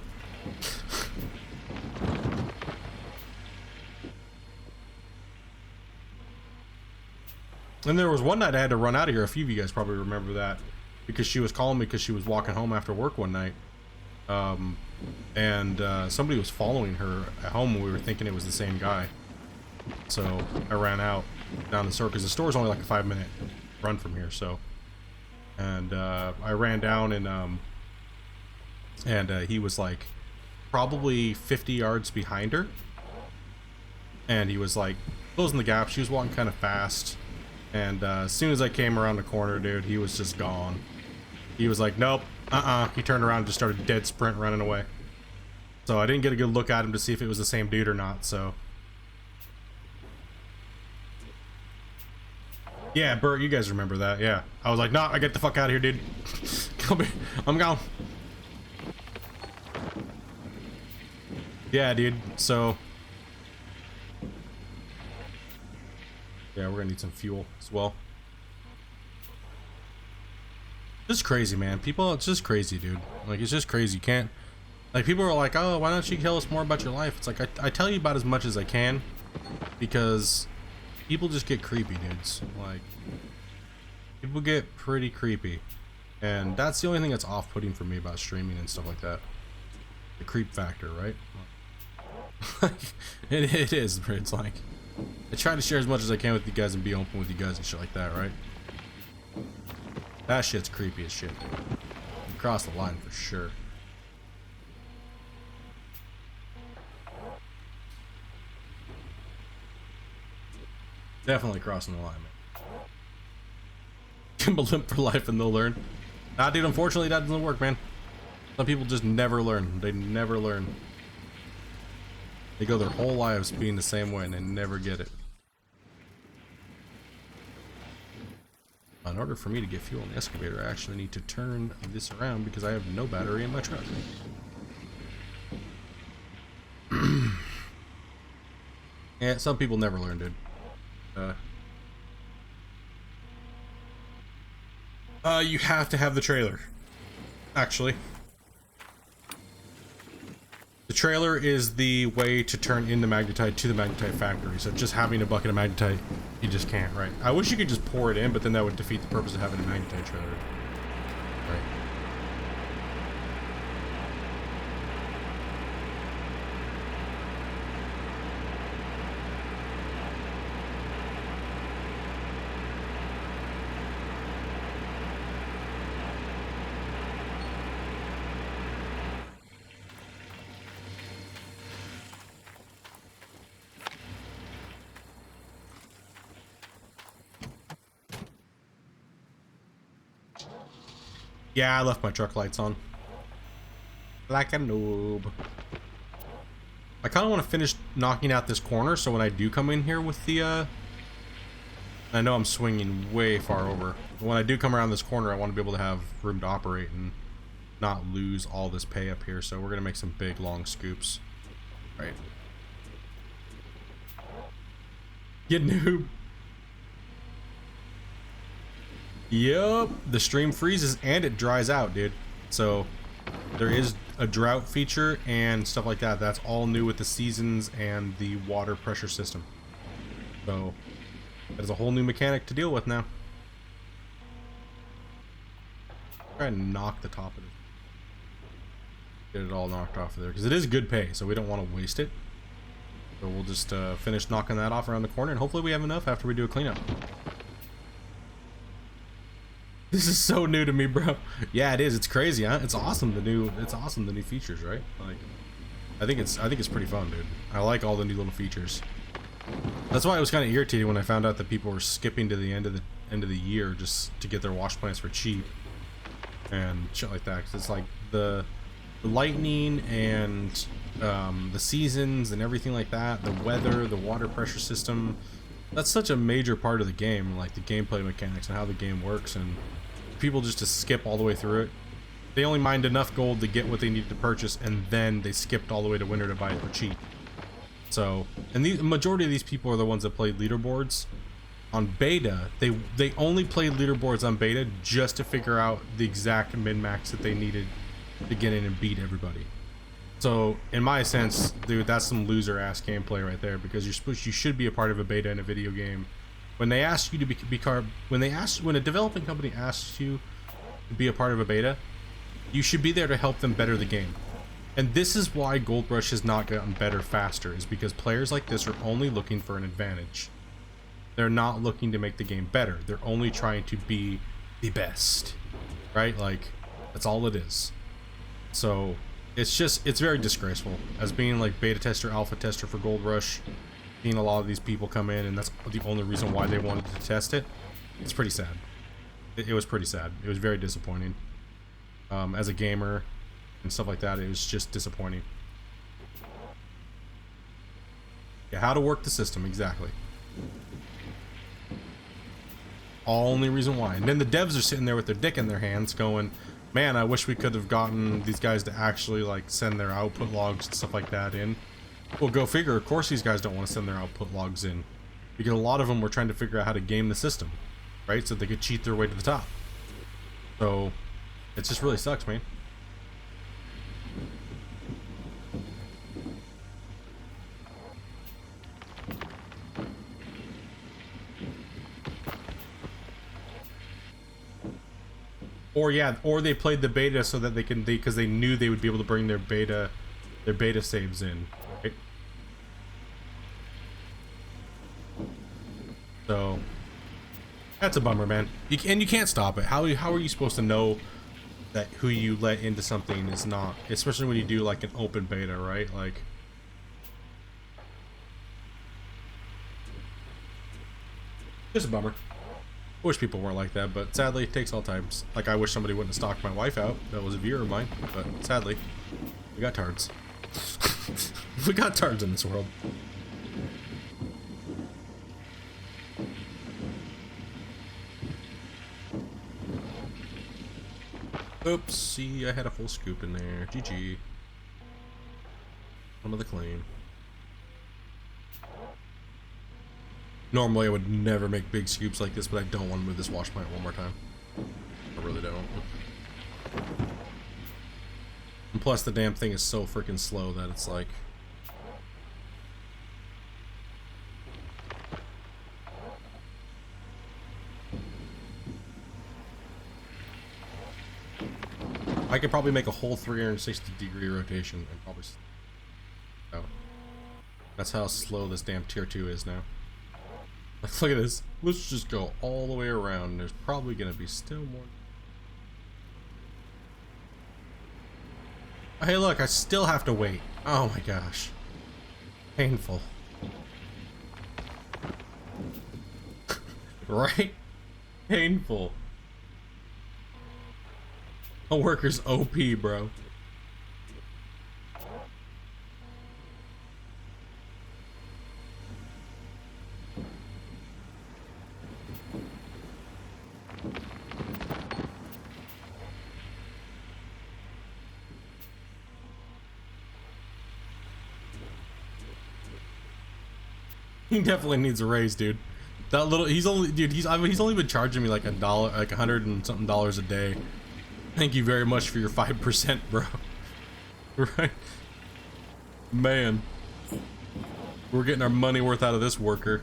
And there was one night I had to run out of here. A few of you guys probably remember that, because she was calling me because she was walking home after work one night. And somebody was following her at home and we were thinking it was the same guy. So I ran out down the store because the store's only like a 5-minute run from here. So, and I ran down and he was like, probably 50 yards behind her. And he was like closing the gap. She was walking kind of fast. And as soon as I came around the corner, dude, he was just gone. He was like, nope, He turned around and just started dead sprint running away. So I didn't get a good look at him to see if it was the same dude or not, so. Yeah, Bert, you guys remember that, yeah. I was like, nah, I get the fuck out of here, dude. Come here, I'm gone. Yeah, dude, so. Yeah, we're gonna need some fuel as well. Just crazy, man. People, it's just crazy, dude. Like, it's just crazy. You can't, like, people are like, oh, why don't you tell us more about your life? It's like, I tell you about as much as I can, because people just get creepy, dudes. Like, people get pretty creepy, and that's the only thing that's off-putting for me about streaming and stuff like that. The creep factor, right? it is, but it's like, I try to share as much as I can with you guys and be open with you guys and shit like that, right? That shit's creepy as shit, dude. You cross the line for sure. Definitely crossing the line, man. Give them a limp for life and they'll learn. Nah, dude, unfortunately that doesn't work, man. Some people just never learn. They never learn. They go their whole lives being the same way and they never get it. In order for me to get fuel in the excavator, I actually need to turn this around because I have no battery in my truck. Yeah, some people never learn, dude. You have to have the trailer. Actually. The trailer is the way to turn in the Magnetite to the Magnetite factory. So just having a bucket of Magnetite, you just can't, right? I wish you could just pour it in, but then that would defeat the purpose of having a Magnetite trailer. Right. Yeah, I left my truck lights on. Like a noob. I kind of want to finish knocking out this corner, so when I do come in here with the, I know I'm swinging way far over. But when I do come around this corner, I want to be able to have room to operate and not lose all this pay up here. So we're going to make some big, long scoops. Right. You noob. Yup, the stream freezes and it dries out, dude. So there is a drought feature and stuff like that. That's all new with the seasons and the water pressure system. So that is a whole new mechanic to deal with now. Try and knock the top of it. Get it all knocked off of there because it is good pay, so we don't want to waste it. So we'll just finish knocking that off around the corner, and hopefully we have enough after we do a cleanup. This is so new to me, bro. Yeah, it is. It's crazy, huh? It's awesome. The new features, right? Like, I think it's pretty fun, dude. I like all the new little features. That's why it was kind of irritating when I found out that people were skipping to the end of the year just to get their wash plants for cheap and shit like that. Because it's like the lightning and the seasons and everything like that, the weather, the water pressure system. That's such a major part of the game, like the gameplay mechanics and how the game works, and people just to skip all the way through it. They only mined enough gold to get what they needed to purchase, and then they skipped all the way to winter to buy it for cheap. So, and the majority of these people are the ones that played leaderboards on beta. They only played leaderboards on beta just to figure out the exact min-max that they needed to get in and beat everybody. So, in my sense, dude, that's some loser-ass gameplay right there, because you should be a part of a beta in a video game. When they ask you to when a developing company asks you to be a part of a beta, you should be there to help them better the game. And this is why Goldrush has not gotten better faster, is because players like this are only looking for an advantage. They're not looking to make the game better. They're only trying to be the best, right? Like, that's all it is. So it's very disgraceful as being like beta tester, alpha tester for Gold Rush. Seeing a lot of these people come in, and that's the only reason why they wanted to test it. It's pretty sad. It was pretty sad. It was very disappointing. As a gamer and stuff like that, it was just disappointing. Yeah, how to work the system, exactly. Only reason why. And then the devs are sitting there with their dick in their hands going, man, I wish we could have gotten these guys to actually like send their output logs and stuff like that in. Well, go figure. Of course these guys don't want to send their output logs in, because a lot of them were trying to figure out how to game the system, right? So they could cheat their way to the top. So it just really sucks, man. Or yeah, or they played the beta so that because they knew they would be able to bring their beta saves in. Right? So that's a bummer, man. And you can't stop it. How are you supposed to know that who you let into something is not, especially when you do like an open beta, right? Like, just a bummer. I wish people weren't like that, but sadly it takes all times. Like, I wish somebody wouldn't have stalked my wife out. That was a viewer of mine, but sadly we got tards. We got tards in this world. Oops, see, I had a full scoop in there. GG. Some of the claim. Normally I would never make big scoops like this, but I don't want to move this wash plant one more time. I really don't. And plus the damn thing is so freaking slow that it's like... I could probably make a whole 360-degree rotation and probably... Oh. That's how slow this damn tier 2 is now. Like, look at this. Let's just go all the way around. There's probably gonna be still more. Hey, look, I still have to wait. Oh my gosh. Painful. Right? Painful. A worker's OP, bro. He definitely needs a raise, dude. That little, he's only been charging me like $1, like $100 and something a day. Thank you very much for your 5%, bro. Right? Man. We're getting our money worth out of this worker.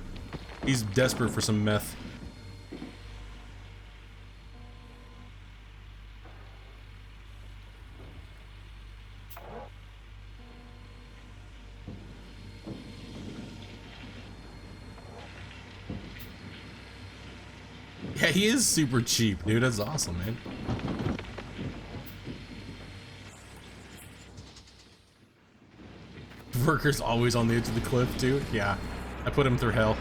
He's desperate for some meth. Yeah, he is super cheap, dude. That's awesome, man. Worker's always on the edge of the cliff, dude. Yeah, I put him through hell.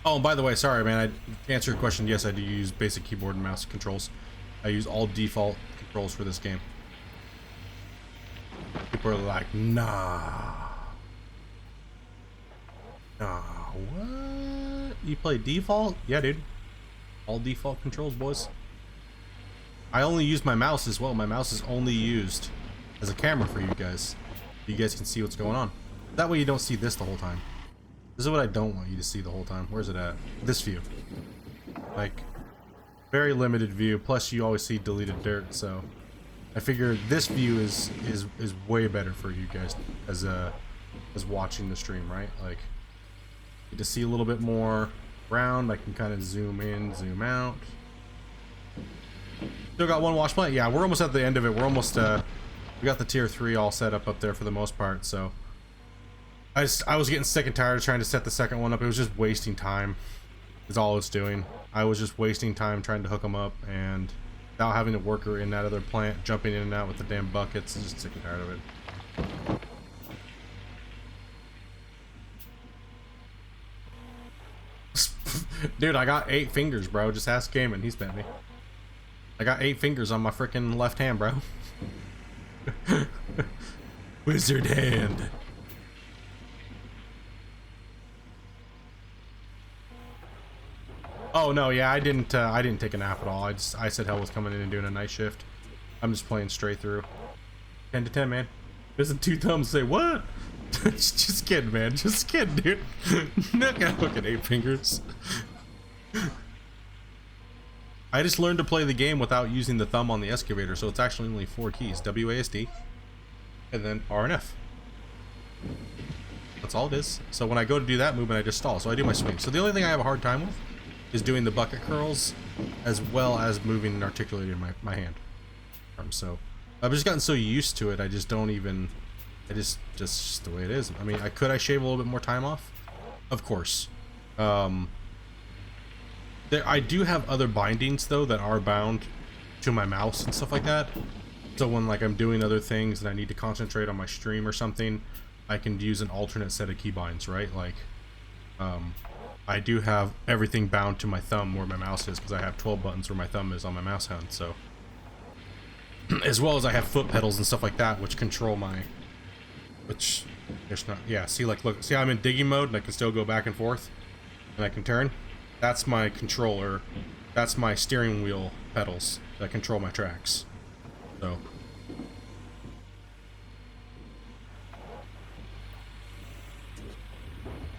Oh, by the way, sorry, man. I answer your question. Yes, I do use basic keyboard and mouse controls. I use all default controls for this game. People are like, nah. Nah, what? You play default? Yeah, dude. All default controls, boys. I only use my mouse as well. My mouse is only used as a camera for you guys. You guys can see what's going on. That way you don't see this the whole time. This is what I don't want you to see the whole time. Where's it at? This view. Like, very limited view. Plus, you always see deleted dirt. So, I figure this view is way better for you guys as watching the stream, right? Like, get to see a little bit more round. I can kind of zoom in, zoom out. Still got one wash plant. Yeah, we're almost at the end of it. We're almost we got the tier 3 all set up there for the most part. So I was getting sick and tired of trying to set the second one up. It was just wasting time. Is all it's doing. I was just wasting time trying to hook them up, and without having a worker in that other plant jumping in and out with the damn buckets. I'm just sick and tired of it. Dude, I got 8 fingers, bro. Just ask Gaiman. He spent me. I got 8 fingers on my freaking left hand, bro. Wizard hand. Oh no, yeah, I didn't take a nap at all. I said hell was coming in and doing a night shift. I'm just playing straight through. 10 to 10, man. Doesn't 2 thumbs say what? Just kidding, man. Just kidding, dude. Not gonna look at 8 fingers. I just learned to play the game without using the thumb on the excavator, so it's actually only 4 keys. WASD, and then R and F. That's all it is. So when I go to do that movement, I just stall. So I do my swing. So the only thing I have a hard time with is doing the bucket curls, as well as moving and articulating my hand. So I've just gotten so used to it, I just don't even... just the way it is. I mean, could I shave a little bit more time off? Of course. I do have other bindings though that are bound to my mouse and stuff like that. So when like I'm doing other things and I need to concentrate on my stream or something, I can use an alternate set of keybinds, right? Like, I do have everything bound to my thumb where my mouse is, because I have 12 buttons where my thumb is on my mouse hand. So, as well as I have foot pedals and stuff like that, which control my, which there's not, yeah. See, like, look, see, I'm in digging mode and I can still go back and forth, and I can turn. That's my controller. That's my steering wheel pedals that control my tracks. So.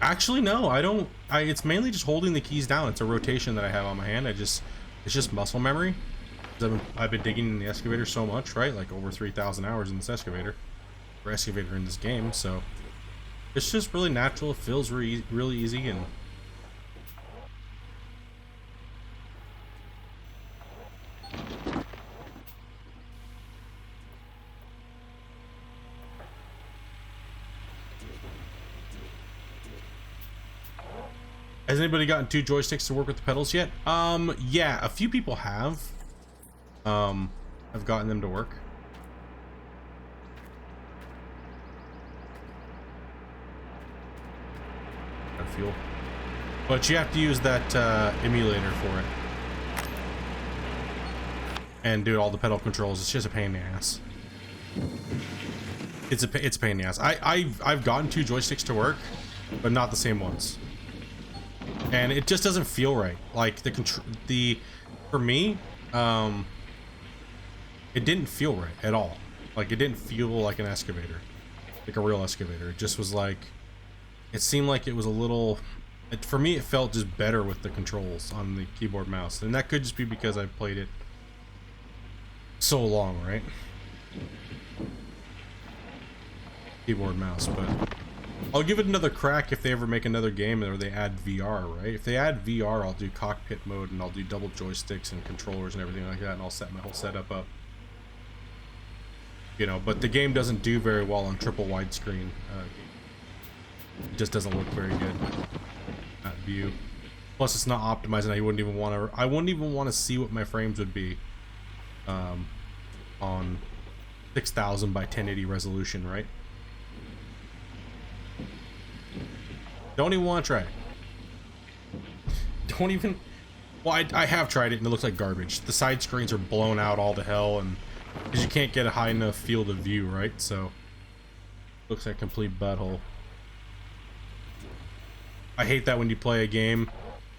Actually, no, I don't. It's mainly just holding the keys down. It's a rotation that I have on my hand. It's just muscle memory. I've been digging in the excavator so much, right? Like over 3,000 hours in this excavator, or excavator in this game. So it's just really natural. It feels really easy, and has anybody gotten 2 joysticks to work with the pedals yet? Yeah, a few people have. I've gotten them to work. Got fuel. But you have to use that emulator for it. And do all the pedal controls. It's just a pain in the ass. It's a pain in the ass. I've gotten 2 joysticks to work, but not the same ones. And it just doesn't feel right. Like for me, it didn't feel right at all. Like it didn't feel like an excavator, like a real excavator. It just was like, it seemed like it was a little, for me it felt just better with the controls on the keyboard mouse. And that could just be because I played it so long, right? Keyboard mouse, but I'll give it another crack if they ever make another game or they add VR, right? If they add VR, I'll do cockpit mode and I'll do double joysticks and controllers and everything like that, and I'll set my whole setup up. You know, but the game doesn't do very well on triple widescreen. It just doesn't look very good, that view. Plus, it's not optimized, and I wouldn't even want to see what my frames would be on 6000 by 1080 resolution, right? Don't even want to try it. Don't even... Well, I have tried it and it looks like garbage. The side screens are blown out all to hell, and because you can't get a high enough field of view, right? So looks like a complete butthole. I hate that when you play a game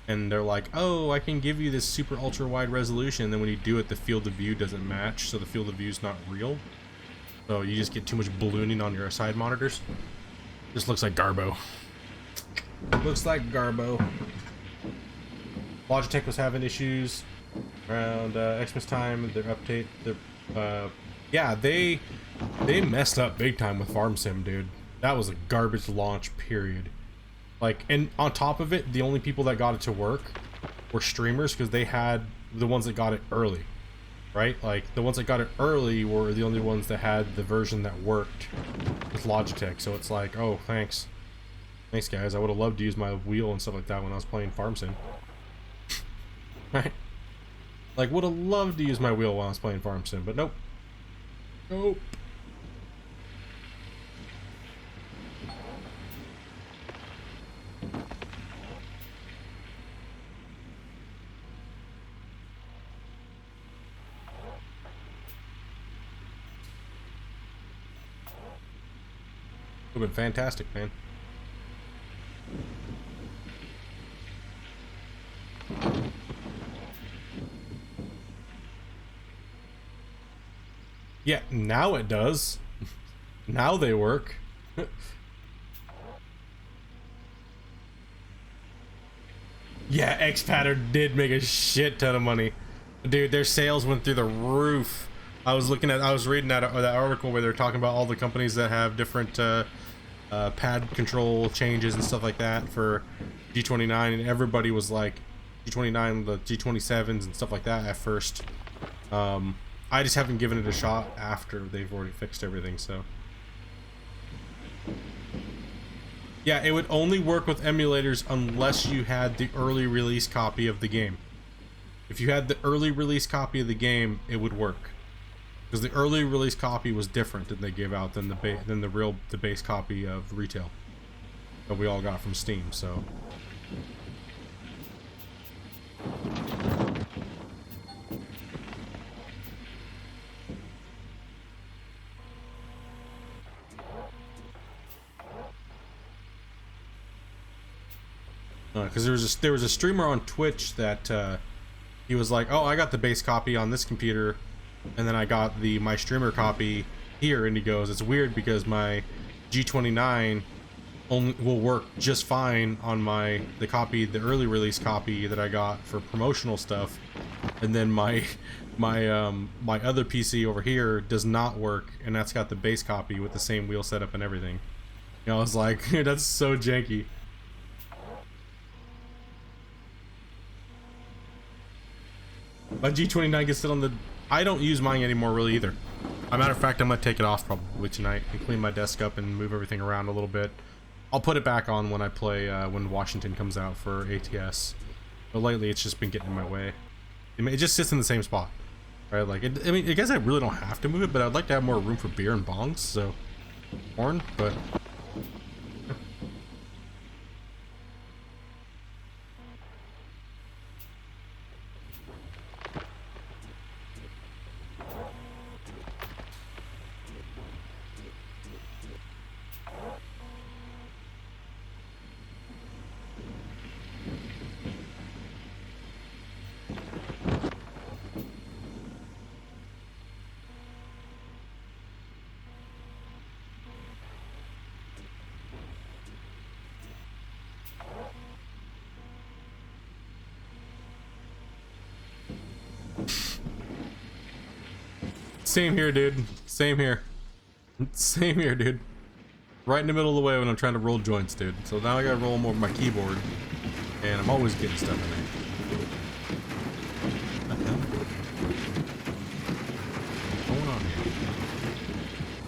and they're like, oh, I can give you this super ultra wide resolution, and then when you do it, the field of view doesn't match, so the field of view is not real. So you just get too much ballooning on your side monitors. Just looks like garbo. Looks like Garbo. Logitech was having issues around Xmas time. Their update, yeah, they messed up big time with Farm Sim, dude. That was a garbage launch, period. Like, and on top of it, the only people that got it to work were streamers because they had the ones that got it early, right? Like, the ones that got it early were the only ones that had the version that worked with Logitech. So it's like, oh, thanks. Thanks, guys. I would have loved to use my wheel and stuff like that when I was playing Farm Sim. Right? Like, would have loved to use my wheel while I was playing Farm Sim, but nope. Nope. Would have been fantastic, man. Yeah, now it does. Now they work. Yeah, X-Pattern did make a shit ton of money. Dude, their sales went through the roof. I was reading that article where they're talking about all the companies that have different pad control changes and stuff like that for G29, and everybody was like G29, the G27s and stuff like that at first. I just haven't given it a shot after they've already fixed everything, so. Yeah, it would only work with emulators unless you had the early release copy of the game. If you had the early release copy of the game, it would work. Because the early release copy was different than they gave out than the base copy of retail that we all got from Steam, so. Because there was a streamer on Twitch that he was like, oh, I got the base copy on this computer, and then I got my streamer copy here, and he goes, it's weird because my G29 only will work just fine on the early release copy that I got for promotional stuff, and then my other PC over here does not work, and that's got the base copy with the same wheel setup and everything. You know, I was like, that's so janky. My G29 can sit on the... I don't use mine anymore really either. As a matter of fact, I'm going to take it off probably tonight and clean my desk up and move everything around a little bit. I'll put it back on when I play, when Washington comes out for ATS. But lately it's just been getting in my way. It just sits in the same spot. Right? Like, I mean, I guess I really don't have to move it, but I'd like to have more room for beer and bongs, so... Porn, but... Same here, dude. Same here. Same here, dude. Right in the middle of the way when I'm trying to roll joints, dude. So now I gotta roll more with my keyboard. And I'm always getting stuff in there. What the hell? What's going on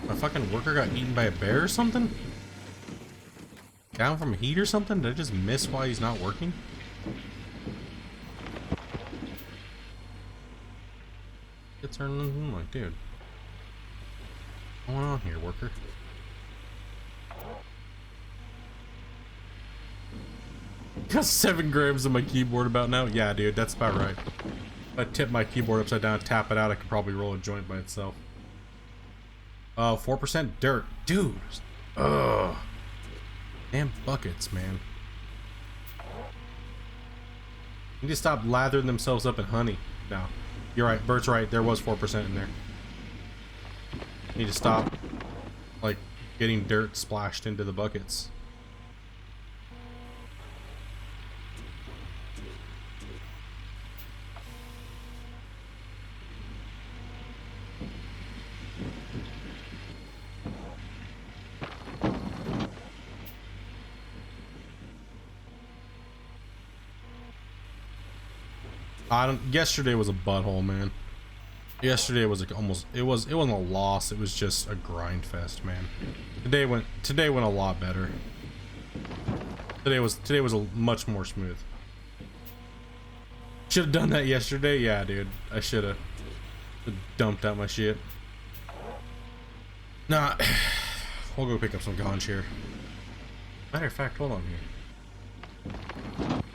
here? My fucking worker got eaten by a bear or something? Down from heat or something? Did I just miss why he's not working? It's turning, I'm like, dude. What's going on here, worker? Got 7 grams of my keyboard about now? Yeah, dude, that's about right. If I tip my keyboard upside down and tap it out, I could probably roll a joint by itself. 4% dirt. Dude. Ugh. Damn buckets, man. They need to stop lathering themselves up in honey. No. You're right, Bert's right, there was 4% in there. Need to stop, like, getting dirt splashed into the buckets. Yesterday was a butthole, man. Yesterday was like it wasn't a loss, it was just a grind fest, man. Today went a lot better. Today was a much more smooth. Should have done that yesterday. Yeah, dude. I should have dumped out my shit. Nah, we'll go pick up some conch here. Matter of fact, hold on here.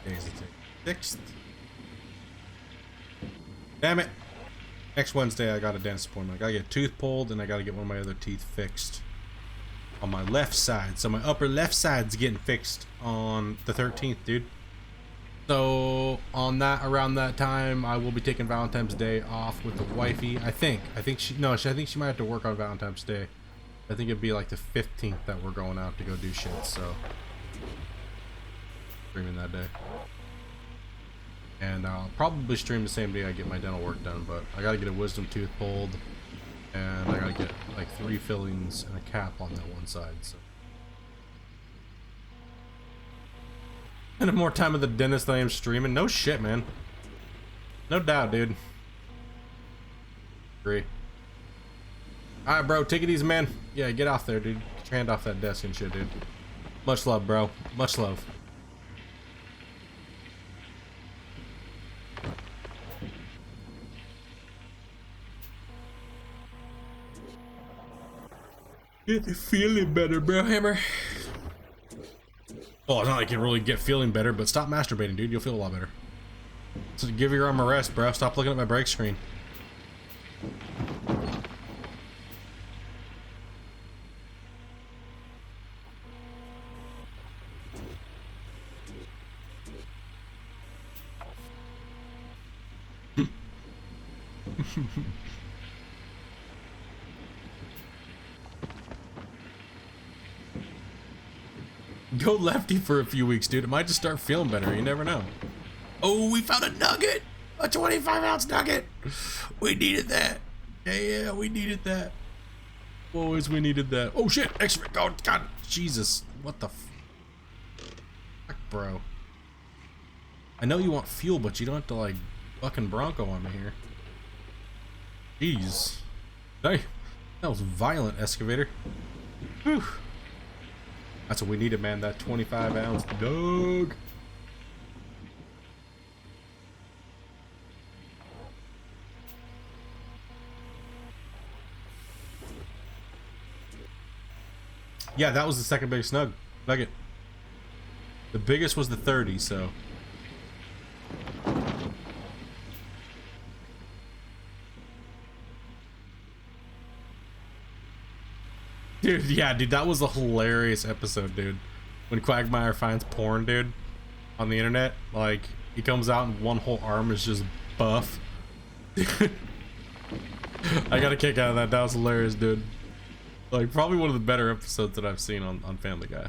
Days it take? 6th. Damn it. Next Wednesday, I got a dentist appointment. I gotta get a tooth pulled, and I gotta get one of my other teeth fixed on my left side. So my upper left side's getting fixed on the 13th, dude. So on around that time, I will be taking Valentine's Day off with the wifey. I think she might have to work on Valentine's Day. I think it'd be like the 15th that we're going out to go do shit. So streaming that day. And I'll probably stream the same day I get my dental work done, but I gotta get a wisdom tooth pulled, and I gotta get like 3 fillings and a cap on that one side. So, and more time at the dentist than I am streaming. No shit, man. No doubt, dude. Agree. All right, bro. Take it easy, man. Yeah, get off there, dude. Get your hand off that desk and shit, dude. Much love, bro. Much love. Get the feeling better, bro, Hammer. Well, it's not like you really get feeling better, but stop masturbating, dude. You'll feel a lot better. So give your arm a rest, bro. Stop looking at my break screen. Go lefty for a few weeks, dude. It might just start feeling better. You never know. Oh, we found a nugget. A 25-ounce nugget. We needed that. Yeah, we needed that. Boys, we needed that. Oh, shit. X-ray. Oh, God. Jesus. What the fuck, bro? I know you want fuel, but you don't have to, like, fucking Bronco on me here. Jeez. Hey, that was violent, excavator. Whew. That's what we needed, man. That 25-ounce dog. Yeah, that was the second biggest nugget. The biggest was the 30, so. Dude, yeah, dude, that was a hilarious episode, dude. When Quagmire finds porn, dude, on the internet, like, he comes out and one whole arm is just buff. I got a kick out of that. That was hilarious, dude. Like, probably one of the better episodes that I've seen on Family Guy.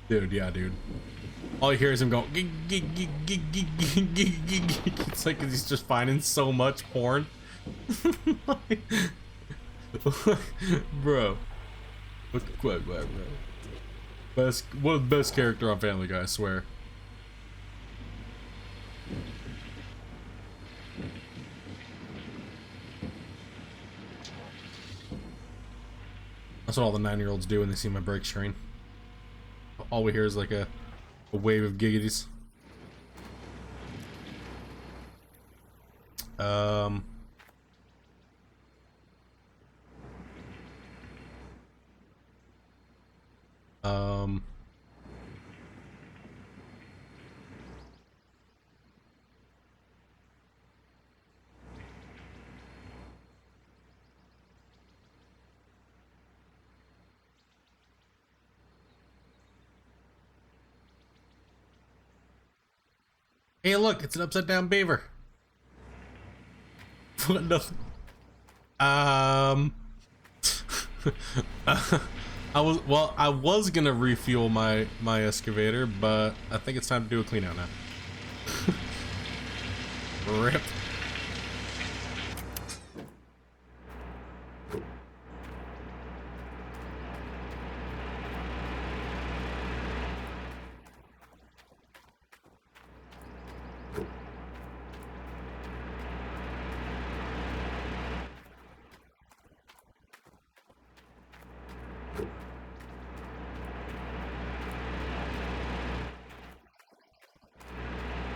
Dude, yeah, dude. All you hear is him go, gig, gig, gig, gig, gig, gig, gig, gig. It's like he's just finding so much porn. Bro. Look at Quagmire, bro. One of the best character on Family Guy, I swear. That's what all the 9-year-olds do when they see my break screen. All we hear is like a wave of giggities. Hey, look, it's an upside down beaver. What nothing. I was gonna refuel my excavator, but I think it's time to do a clean out now. Rip.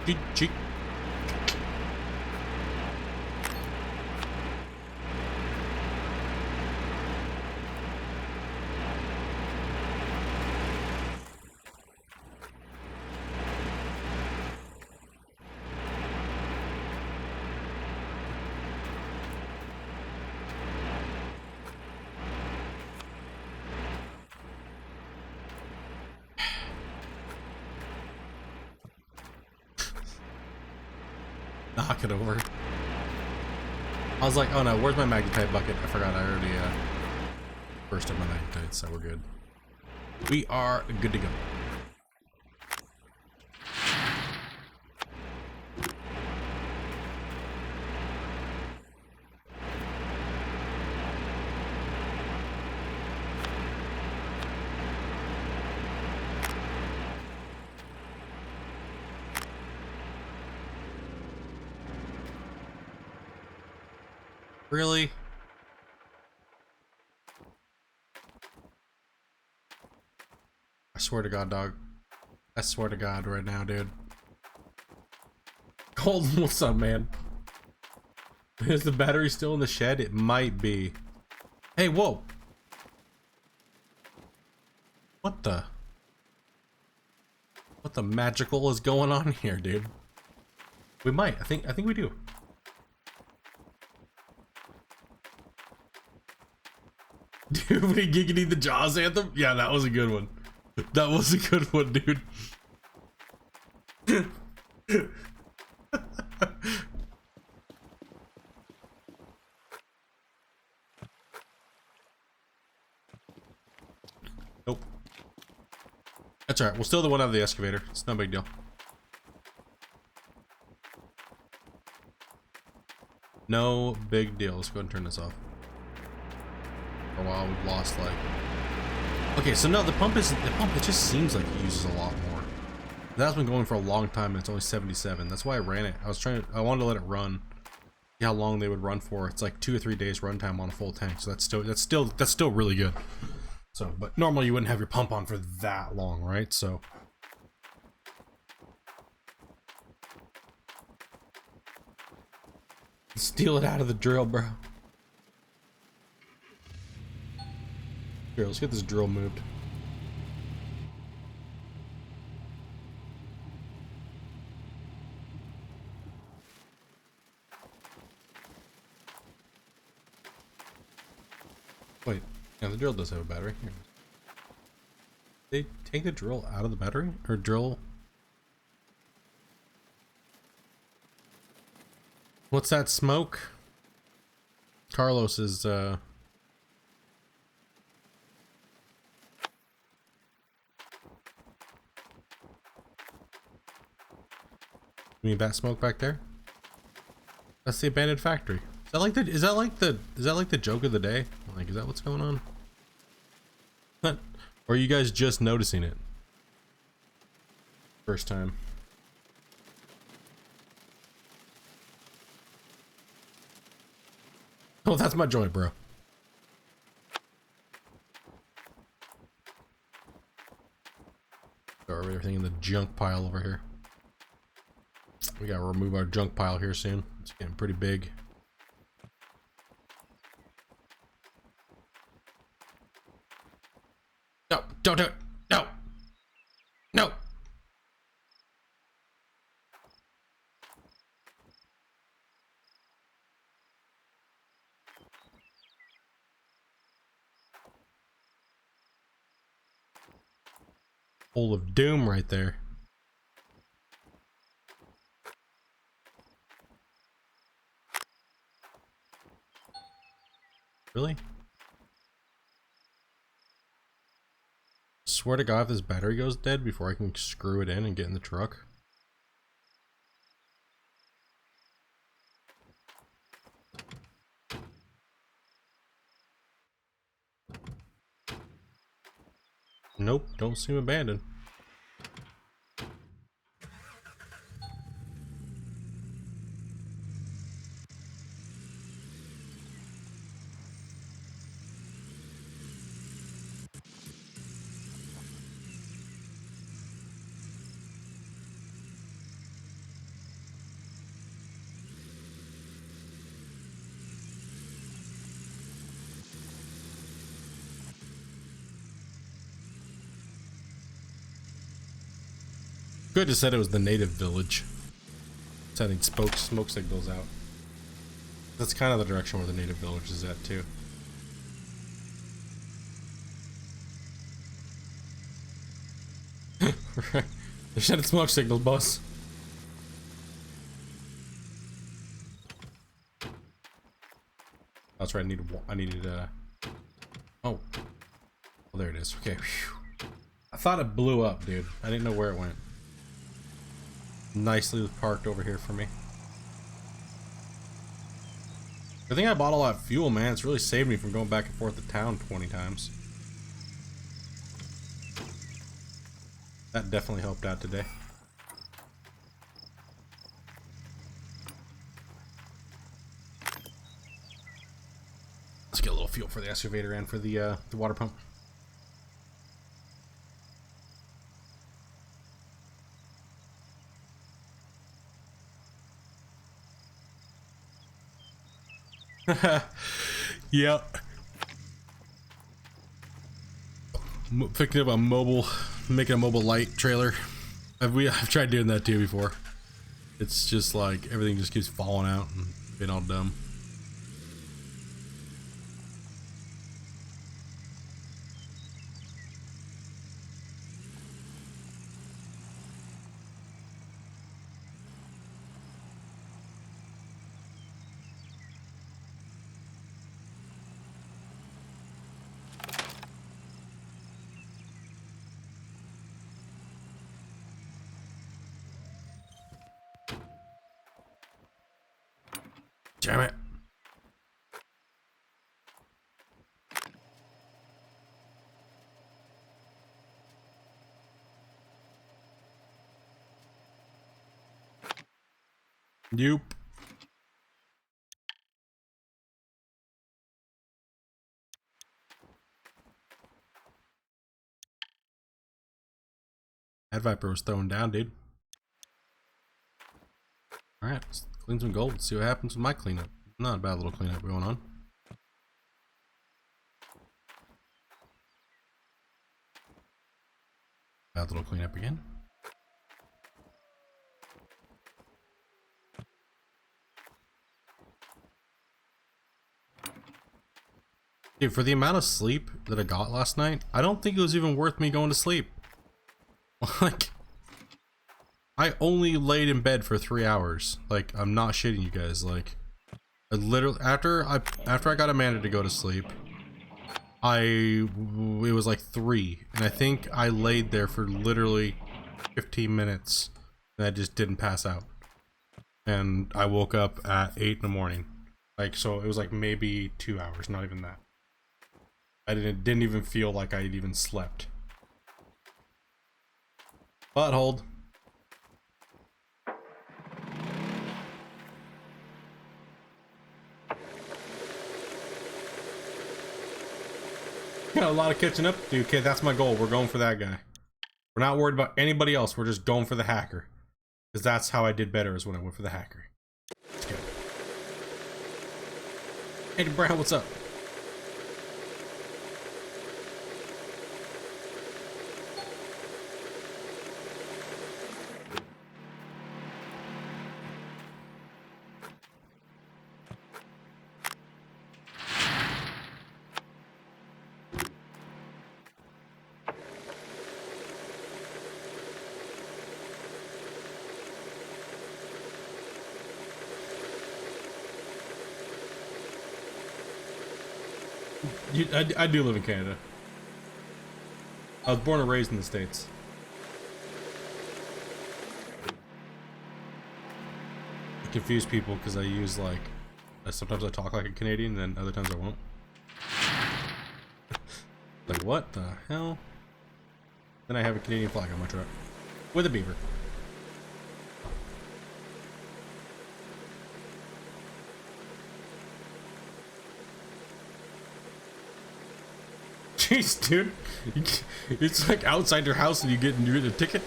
Cheek, cheek. Knock it over. I was like, oh no, where's my Magnetite bucket? I forgot I already bursted my Magnetite, so we're good. We are good to go. Really? I swear to God, dog. I swear to God right now, dude. Colton, what's up, man? Is the battery still in the shed? It might be. Hey, whoa. What the magical is going on here, dude? We might. I think we do. Dude, we giggity the Jaws anthem? Yeah, that was a good one. That was a good one, dude. Nope. That's alright. We'll steal the one out of the excavator. It's no big deal. No big deal. Let's go ahead and turn this off. For a while we've lost like, okay, so no, the pump it just seems like it uses a lot more. That's been going for a long time and it's only 77. That's why I ran it. I wanted to let it run, see how long they would run for. It's like 2 or 3 days runtime on a full tank, so that's still really good. So, but normally you wouldn't have your pump on for that long, right? So steal it out of the drill, bro. Here, let's get this drill moved. Wait, yeah, the drill does have a battery. Here. They take the drill out of the battery? Or drill? What's that smoke? Carlos is, You mean bat smoke back there? That's the abandoned factory. Is that like the joke of the day? Like, is that what's going on? Or are you guys just noticing it? First time. Oh, that's my joint, bro. Throw everything in the junk pile over here. We gotta remove our junk pile here soon. It's getting pretty big. No, don't do it. No. No. Hole of doom right there. Really? Swear to God, if this battery goes dead before I can screw it in and get in the truck. Nope, don't seem abandoned. Good just said it was the native village. Sending smoke signals out. That's kind of the direction where the native village is at too. They're sending smoke signals, boss. That's right. I needed. Oh, there it is. Okay. Whew. I thought it blew up, dude. I didn't know where it went. Nicely parked over here for me. I think I bought all that fuel, man. It's really saved me from going back and forth to town 20 times. That definitely helped out today. Let's get a little fuel for the excavator and for the water pump. Yep. Picking up a mobile, making a mobile light trailer. I've tried doing that too before. It's just like everything just keeps falling out and being all dumb. Damn it. Nope. That Viper was thrown down, dude. Alright, let's clean some gold. See what happens with my cleanup. Not a bad little cleanup going on. Bad little cleanup again. Dude, for the amount of sleep that I got last night, I don't think it was even worth me going to sleep. Like, I only laid in bed for 3 hours. Like, I'm not shitting you guys. Like, I literally after I got Amanda to go to sleep, it was like 3, and I think I laid there for literally 15 minutes, and I just didn't pass out. And I woke up at 8 in the morning. Like, so it was like maybe 2 hours, not even that. I didn't even feel like I had even slept. But hold. Got a lot of catching up to do. Okay, that's my goal. We're going for that guy. We're not worried about anybody else. We're just going for the hacker. Because that's how I did better, is when I went for the hacker. Let's go. Hey, Brown, what's up? I do live in Canada. I was born and raised in the States. I confuse people because I use like, sometimes I talk like a Canadian, and then other times I won't. Like, what the hell? Then I have a Canadian flag on my truck with a beaver. Jeez, dude, it's like outside your house and you get a ticket.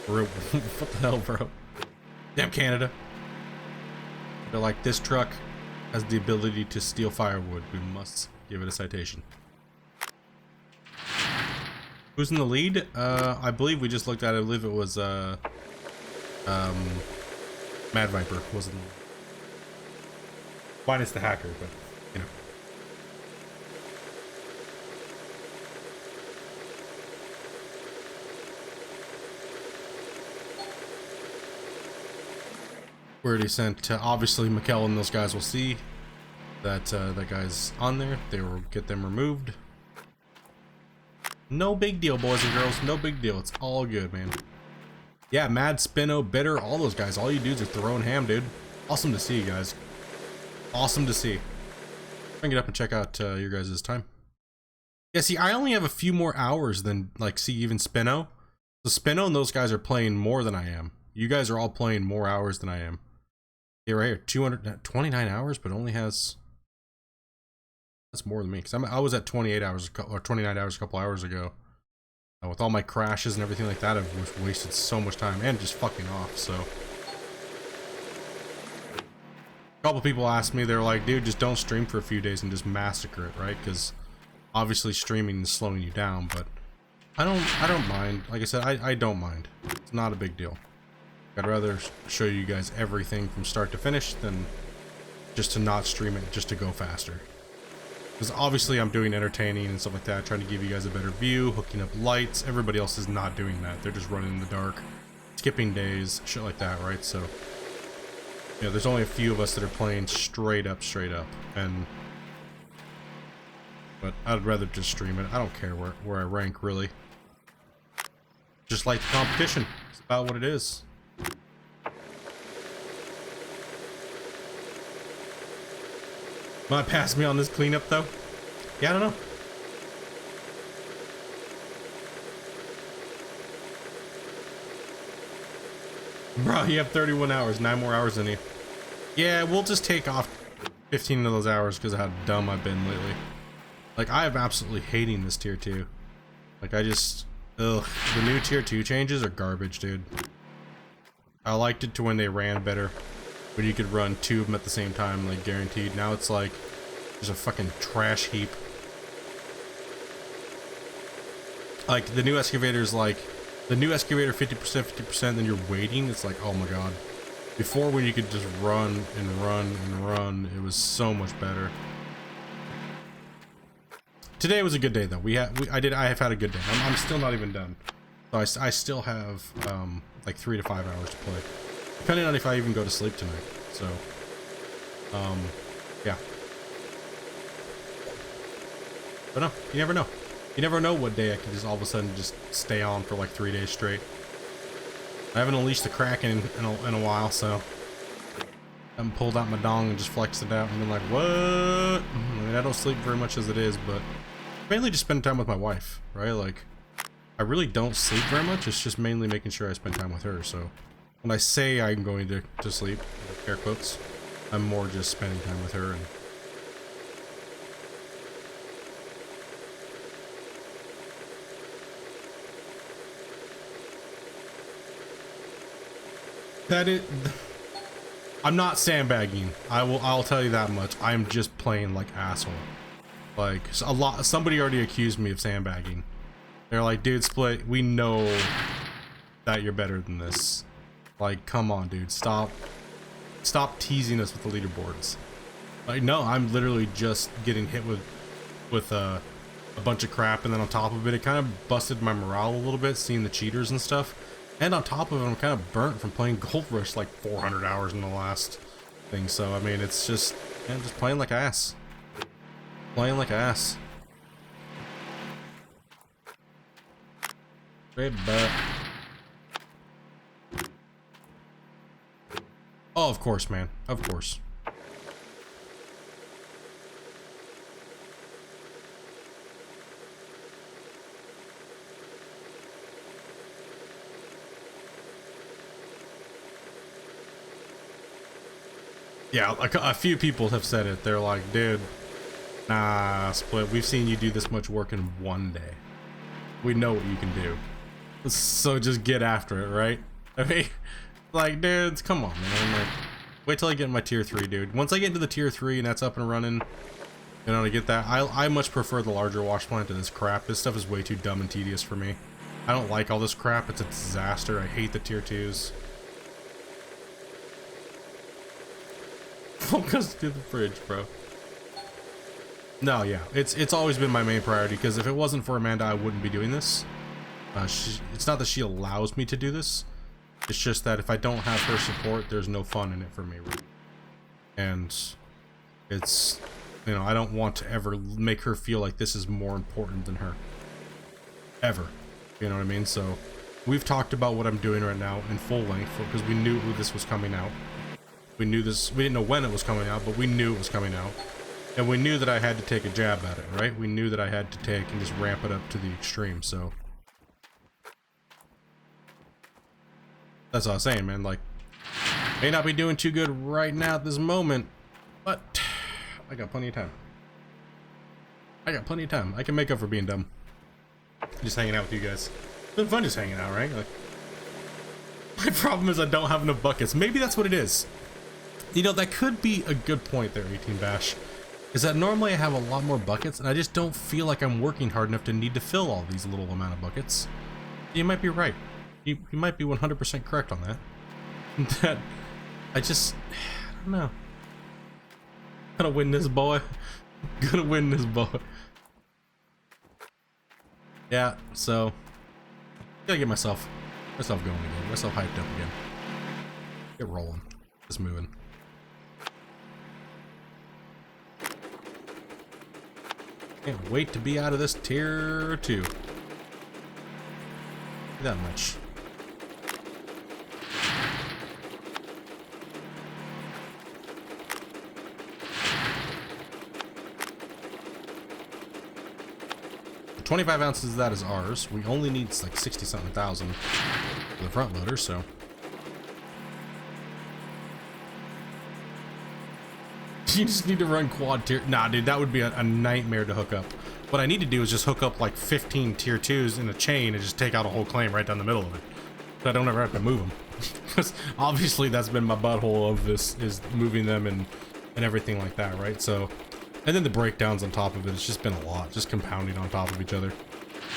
Bro, what the hell, bro? Damn Canada. They're like, this truck has the ability to steal firewood. We must give it a citation. Who's in the lead? I believe we just looked at it. I believe it was Mad Viper wasn't the lead. Minus the hacker, but you know. We already sent, obviously Mikkel and those guys will see that that guy's on there. They will get them removed. No big deal, boys and girls. No big deal. It's all good, man. Yeah, Mad, Spino, Bitter, all those guys. All you dudes are throwing ham, dude. Awesome to see you guys. Awesome to see. Bring it up and check out your guys' time. Yeah, see, I only have a few more hours than, like, see, even Spino. So Spino and those guys are playing more than I am. You guys are all playing more hours than I am. Yeah, right here, 229 hours, but only has... That's more than me, because I was at 28 hours, or 29 hours a couple hours ago. With all my crashes and everything like that, I've wasted so much time, and just fucking off, so... A couple people asked me, they're like, dude, just don't stream for a few days and just massacre it, right? Because obviously streaming is slowing you down, but I don't mind. Like I said, I don't mind. It's not a big deal. I'd rather show you guys everything from start to finish than just to not stream it, just to go faster. Because obviously I'm doing entertaining and stuff like that, trying to give you guys a better view, hooking up lights. Everybody else is not doing that. They're just running in the dark, skipping days, shit like that, right? So, you know, there's only a few of us that are playing straight up, and... But I'd rather just stream it. I don't care where I rank, really. Just like the competition. It's about what it is. Might pass me on this cleanup though? Yeah, I don't know. Bro, you have 31 hours, 9 more hours than you. Yeah, we'll just take off 15 of those hours because of how dumb I've been lately. Like, I am absolutely hating this tier 2. Like, I just... Ugh. The new tier 2 changes are garbage, dude. I liked it to when they ran better. When you could run 2 of them at the same time, like, guaranteed. Now it's like, there's a fucking trash heap. Like, the new excavator's like, the new excavator 50%, 50%, then you're waiting. It's like, oh my god. Before, when you could just run and run and run, it was so much better. Today was a good day though. I have had a good day. I'm still not even done. So I still have like 3 to 5 hours to play. Depending on if I even go to sleep tonight. So, yeah. But no, you never know. You never know what day I can just all of a sudden just stay on for like 3 days straight. I haven't unleashed the Kraken in a while, so I haven't pulled out my dong and just flexed it out and been like, what? I mean, I don't sleep very much as it is, but mainly just spend time with my wife, right? Like, I really don't sleep very much. It's just mainly making sure I spend time with her. So when I say I'm going to sleep, air quotes, I'm more just spending time with her. And I'm not sandbagging. I'll tell you that much. I'm just playing like asshole. Like, somebody already accused me of sandbagging. They're like, dude, Split, we know that you're better than this. Like, come on, dude, stop teasing us with the leaderboards. Like, no, I'm literally just getting hit with a bunch of crap, and then on top of it, it kind of busted my morale a little bit, seeing the cheaters and stuff. And on top of it, I'm kind of burnt from playing Gold Rush like 400 hours in the last thing. So, I mean, it's just, I'm just playing like ass. Playing like ass. Straight butt. Oh, of course, man. Of course. Yeah, like a few people have said it. They're like, dude, nah, Split, we've seen you do this much work in one day. We know what you can do. So just get after it, right? I mean, like, dudes, come on, man. Like, wait till I get in my tier 3, dude. Once I get into the tier 3 and that's up and running, You know, to get that. I much prefer the larger wash plant to this crap. This stuff is way too dumb and tedious for me. I don't like all this crap. It's a disaster. I hate the tier 2s. Focus to the fridge, bro. No, yeah. It's always been my main priority, because if it wasn't for Amanda, I wouldn't be doing this. It's not that she allows me to do this. It's just that if I don't have her support, there's no fun in it for me. And it's, you know, I don't want to ever make her feel like this is more important than her. Ever. You know what I mean? So we've talked about what I'm doing right now in full length, because we knew this was coming out. We knew this, we didn't know when it was coming out, but we knew it was coming out. And we knew that I had to take a jab at it, right? We knew that I had to take and just ramp it up to the extreme, so. That's what I was saying, man. Like, may not be doing too good right now at this moment, but I got plenty of time. I got plenty of time. I can make up for being dumb. Just hanging out with you guys. It's been fun just hanging out, right? Like, my problem is I don't have enough buckets. Maybe that's what it is. You know, that could be a good point there, 18 Bash. Is that normally I have a lot more buckets, and I just don't feel like I'm working hard enough to need to fill all these little amount of buckets. You might be right. You might be 100% correct on that. That I don't know. Gonna win this boy. Gonna win this boy. Yeah, so gotta get myself going again. Myself hyped up again. Get rolling. Just moving. Can't wait to be out of this tier 2. That much. The 25 ounces of that is ours. We only need like 60-something thousand for the front loader, so. You just need to run quad tier. Nah, dude, that would be a nightmare to hook up. What I need to do is just hook up like 15 tier 2s in a chain and just take out a whole claim right down the middle of it. So I don't ever have to move them. Because obviously that's been my butthole of this, is moving them and everything like that, right? So, and then the breakdowns on top of it, it's just been a lot, just compounding on top of each other.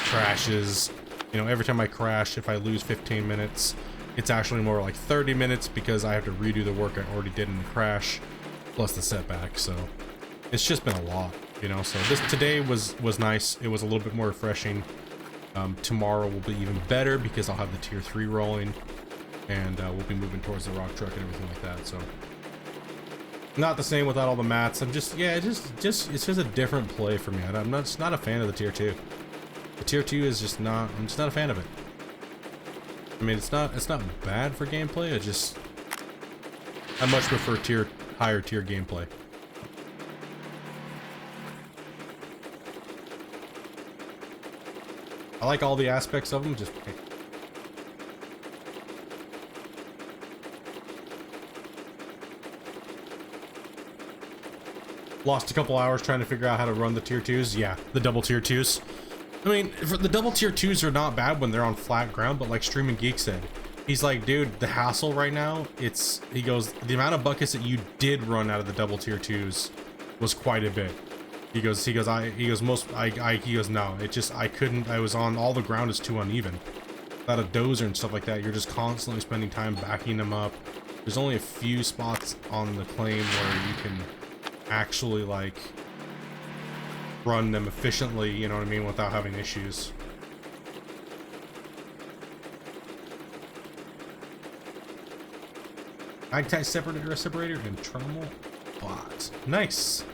Crashes, you know, every time I crash, if I lose 15 minutes, it's actually more like 30 minutes because I have to redo the work I already did in the crash, plus the setback. So it's just been a lot, you know. So today was nice. It was a little bit more refreshing. Tomorrow will be even better because I'll have the tier 3 rolling, and we'll be moving towards the rock truck and everything like that. So not the same without all the mats. I'm just, yeah, it's just a different play for me. I'm just not a fan of the tier 2. The tier 2 is just not, I'm just not a fan of it. I mean, it's not bad for gameplay. I much prefer higher tier gameplay. I like all the aspects of them, just lost a couple hours trying to figure out how to run the tier 2s. Yeah, the double tier 2s. I mean, the double tier 2s are not bad when they're on flat ground, but like Streaming Geek said, he's like, dude, the hassle right now, he goes, the amount of buckets that you did run out of the double tier 2s was quite a bit. He goes, no, it just, I couldn't, I was on, all the ground is too uneven. Without a dozer and stuff like that, you're just constantly spending time backing them up. There's only a few spots on the claim where you can actually, like, run them efficiently, you know what I mean, without having issues. Magnetite separator and terminal box. Nice.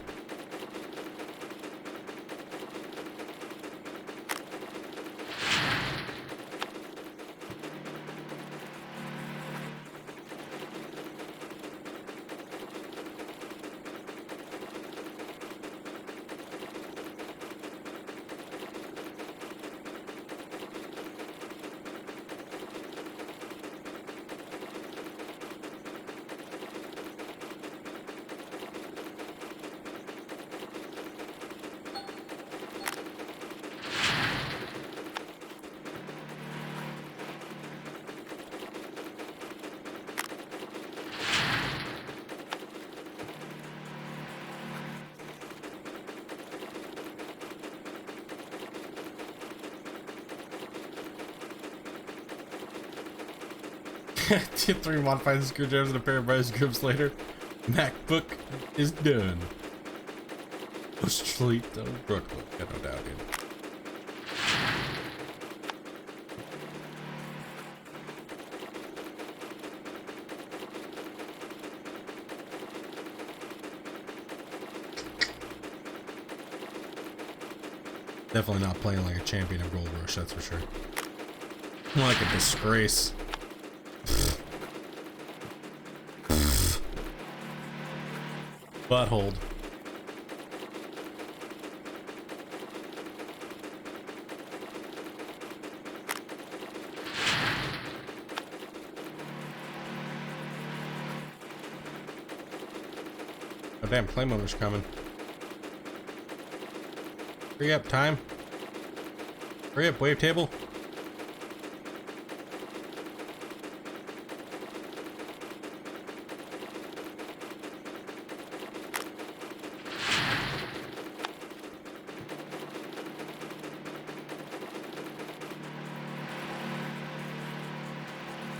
Tip 3 modified screwdrivers and a pair of vice grips later. MacBook is done. Oh, sleep though, Brooklyn. Got no doubt in. Definitely not playing like a champion of Gold Rush, that's for sure. More like a disgrace. Butthold. Oh damn, claim owner's coming. Hurry up, time. Hurry up, wavetable.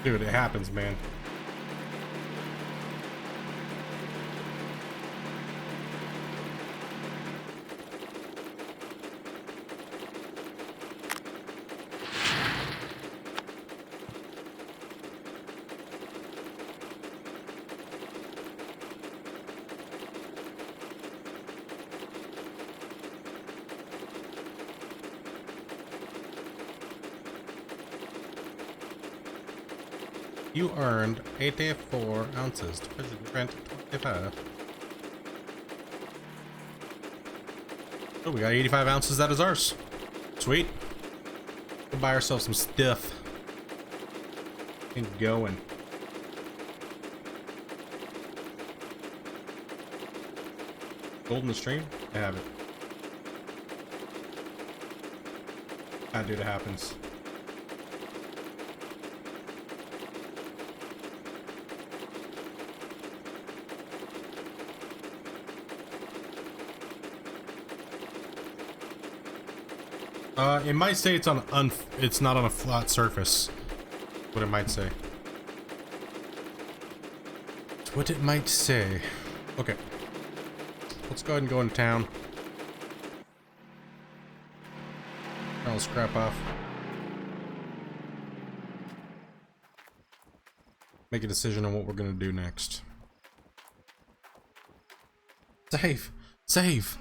Dude, it happens, man. You earned 84 ounces to present 25. Oh, we got 85 ounces. That is ours. Sweet. We'll buy ourselves some stuff. And going. Gold in the stream? I have it. Ah, dude, it happens. It might say it's on it's not on a flat surface. What it might say. It's what it might say. Okay. Let's go ahead and go in town. I'll scrap off. Make a decision on what we're gonna do next. Save! Save!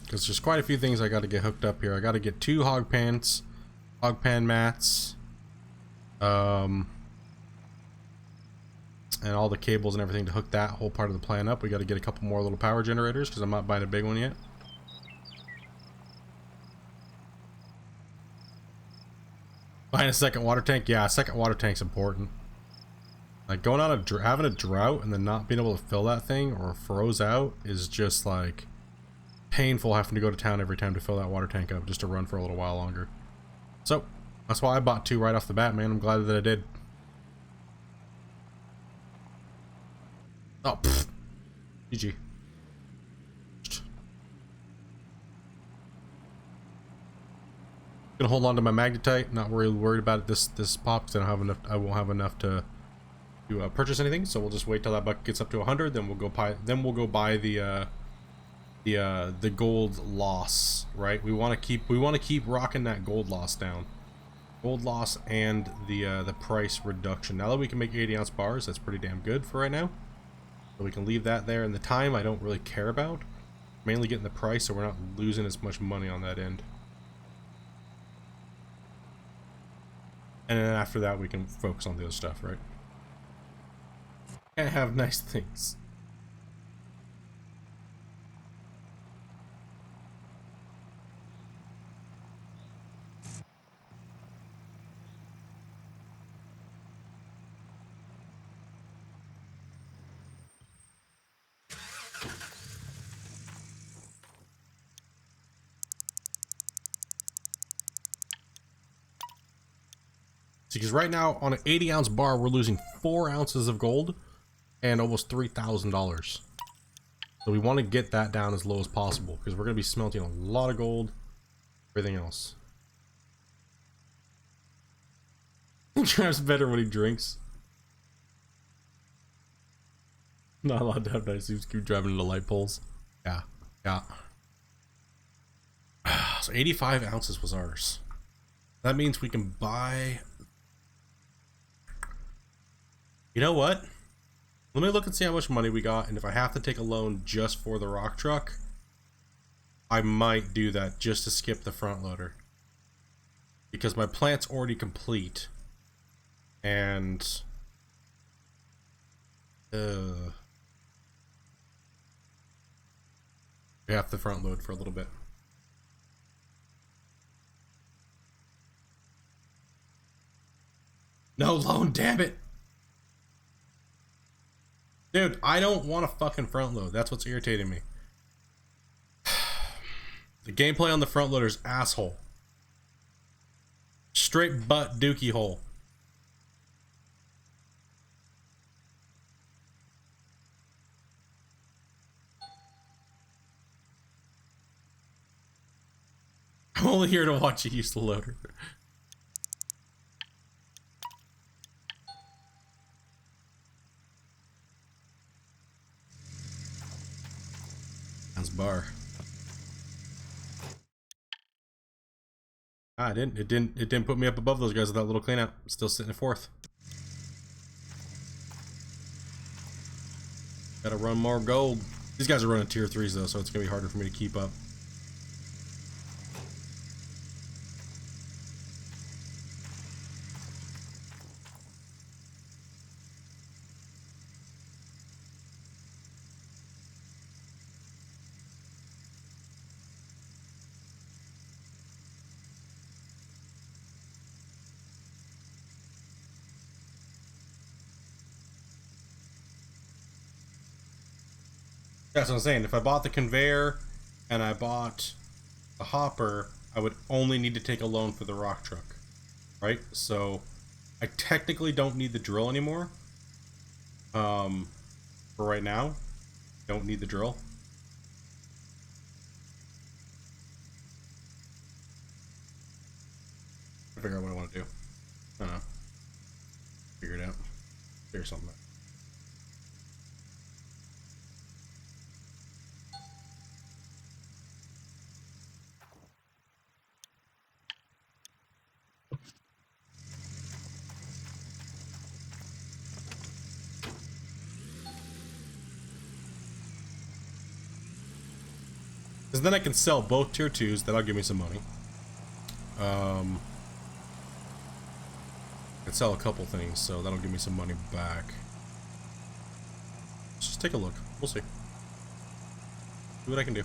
Because there's quite a few things I got to get hooked up here. I got to get 2 hog pans, hog pan mats, and all the cables and everything to hook that whole part of the plan up. We got to get a couple more little power generators because I'm not buying a big one yet. Buying a second water tank? Yeah, a second water tank's important. Like going on having a drought and then not being able to fill that thing or froze out is just like painful having to go to town every time to fill that water tank up just to run for a little while longer. So that's why I bought 2 right off the bat, man. I'm glad that I did. Oh, pfft. GG. Gonna hold on to my Magnetite. Not really worried about it this pop because I don't have enough. I won't have enough to purchase anything. So we'll just wait till that bucket gets up to 100. Then we'll go buy. Then we'll go buy the gold loss. Right. We want to keep rocking that gold loss down. Gold loss and the price reduction. Now that we can make 80-ounce bars, that's pretty damn good for right now. So we can leave that there. And the time I don't really care about. Mainly getting the price, so we're not losing as much money on that end. And then after that, we can focus on the other stuff, right? And have nice things. Because right now on an 80-ounce bar we're losing 4 ounces of gold and almost $3,000. So we want to get that down as low as possible because we're going to be smelting a lot of gold, everything else. Travis better when he drinks. Not allowed to have nice suits, keep driving into light poles. Yeah, yeah. So 85 ounces was ours. That means we can buy... You know what? Let me look and see how much money we got, and if I have to take a loan just for the rock truck, I might do that just to skip the front loader. Because my plant's already complete. And... we have to front load for a little bit. No loan, damn it! Dude, I don't want to fucking front load. That's what's irritating me. The gameplay on the front loader is asshole. Straight butt dookie hole. I'm only here to watch you use the loader. That's bar. Ah, it didn't put me up above those guys with that little cleanup. Still sitting at 4th. Gotta run more gold. These guys are running tier 3s though, so it's gonna be harder for me to keep up. That's what I'm saying. If I bought the conveyor and I bought the hopper, I would only need to take a loan for the rock truck, right? So I technically don't need the drill anymore. For right now, don't need the drill. I figure out what I want to do. I don't know. Figure it out. Figure something out. Because then I can sell both tier 2s, that'll give me some money. I can sell a couple things, so that'll give me some money back. Let's just take a look. We'll see. See what I can do.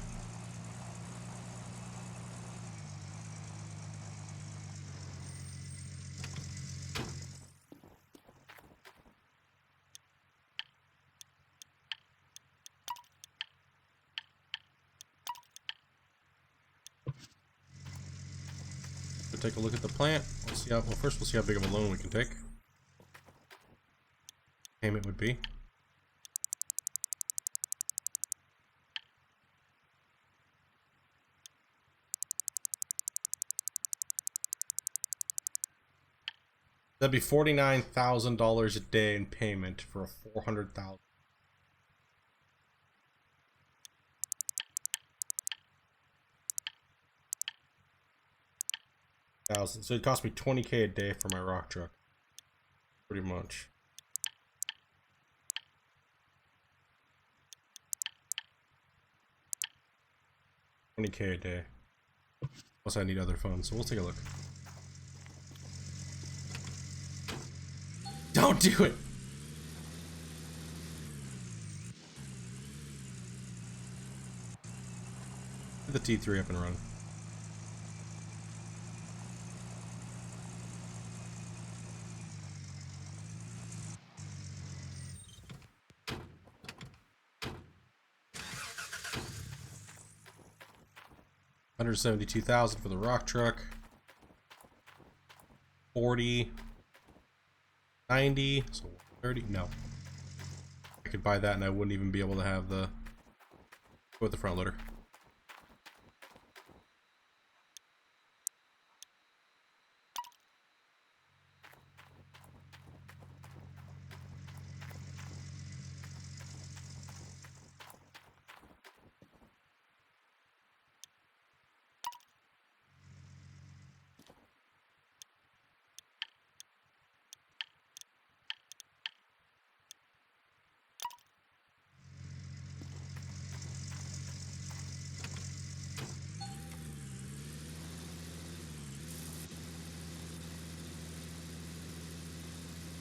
Take a look at the plant. We'll see how, well, first we'll see how big of a loan we can take. Payment would be. That'd be $49,000 a day in payment for a 400,000. So it cost me 20K a day for my rock truck. Pretty much. $20K a day. Plus I need other funds, so we'll take a look. Don't do it! Get the T3 up and run. $172,000 for the rock truck. 40, 90, so 30. No, I could buy that, and I wouldn't even be able to have the with the front loader.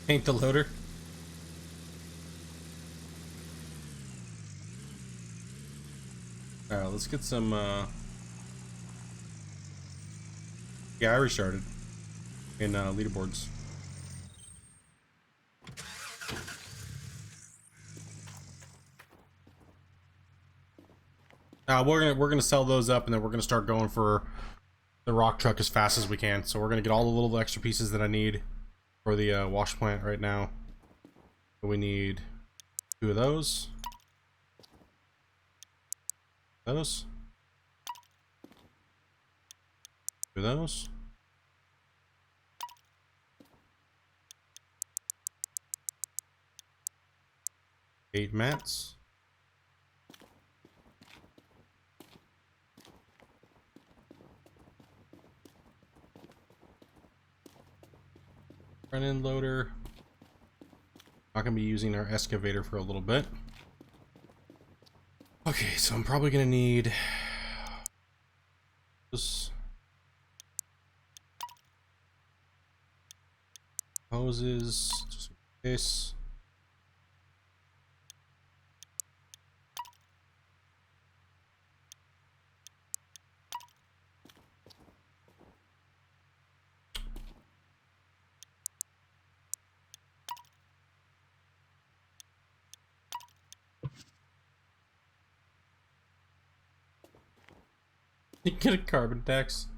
Paint the loader. Alright, let's get some yeah, I restarted in leaderboards. We're gonna sell those up, and then we're gonna start going for the rock truck as fast as we can. So we're gonna get all the little extra pieces that I need for the wash plant right now. So we need 2 of those. Those. 2 of those. 8 mats. Front end loader. Not gonna be using our excavator for a little bit. Okay, so I'm probably gonna need this hoses just in case. You get a carbon tax.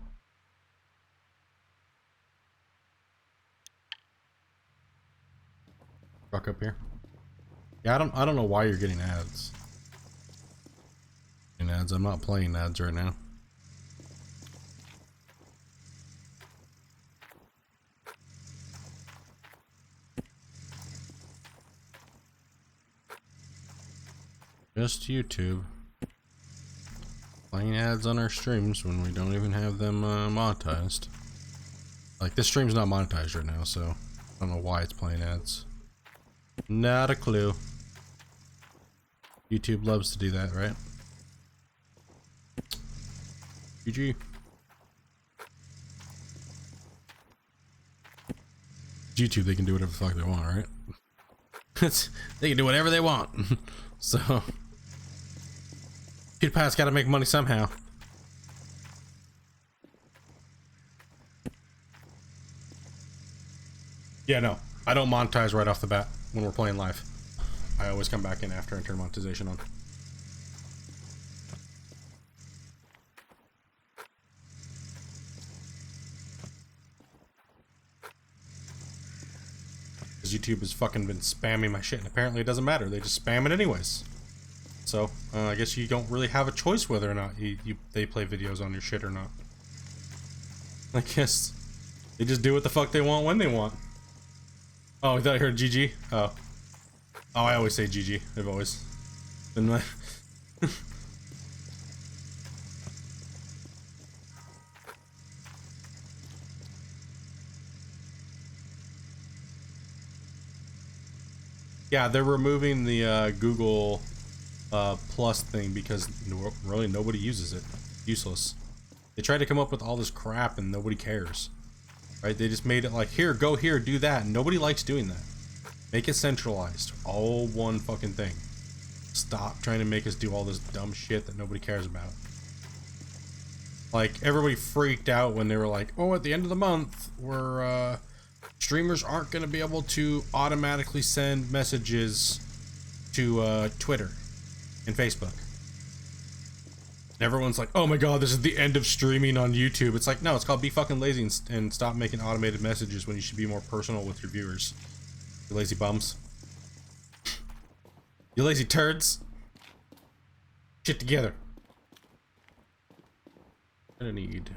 Truck up here. Yeah, I don't know why you're getting ads. I'm not playing ads right now. Just YouTube. Playing ads on our streams when we don't even have them monetized. Like, this stream's not monetized right now, so I don't know why it's playing ads. Not a clue. YouTube loves to do that, right? GG. YouTube, they can do whatever the fuck they want, right? They can do whatever they want. So PewDiePie's got to make money somehow. Yeah, no, I don't monetize right off the bat when we're playing live. I always come back in after I turn monetization on. Because YouTube has fucking been spamming my shit, and apparently it doesn't matter. They just spam it anyways. So, I guess you don't really have a choice whether or not they play videos on your shit or not. I guess they just do what the fuck they want when they want. Oh, I thought I heard GG. Oh. Oh, I always say GG. They've always been my... Yeah, they're removing the Google Plus thing because really nobody uses it. Useless. They tried to come up with all this crap and nobody cares. Right? They just made it like, here, go here, do that. And nobody likes doing that. Make it centralized. All one fucking thing. Stop trying to make us do all this dumb shit that nobody cares about. Like, everybody freaked out when they were like, oh, at the end of the month, we're, streamers aren't going to be able to automatically send messages to, Twitter and Facebook. And everyone's like, oh my god, this is the end of streaming on YouTube. It's like, no, it's called be fucking lazy and stop making automated messages when you should be more personal with your viewers. You lazy bums. You lazy turds. shit together. Gonna need.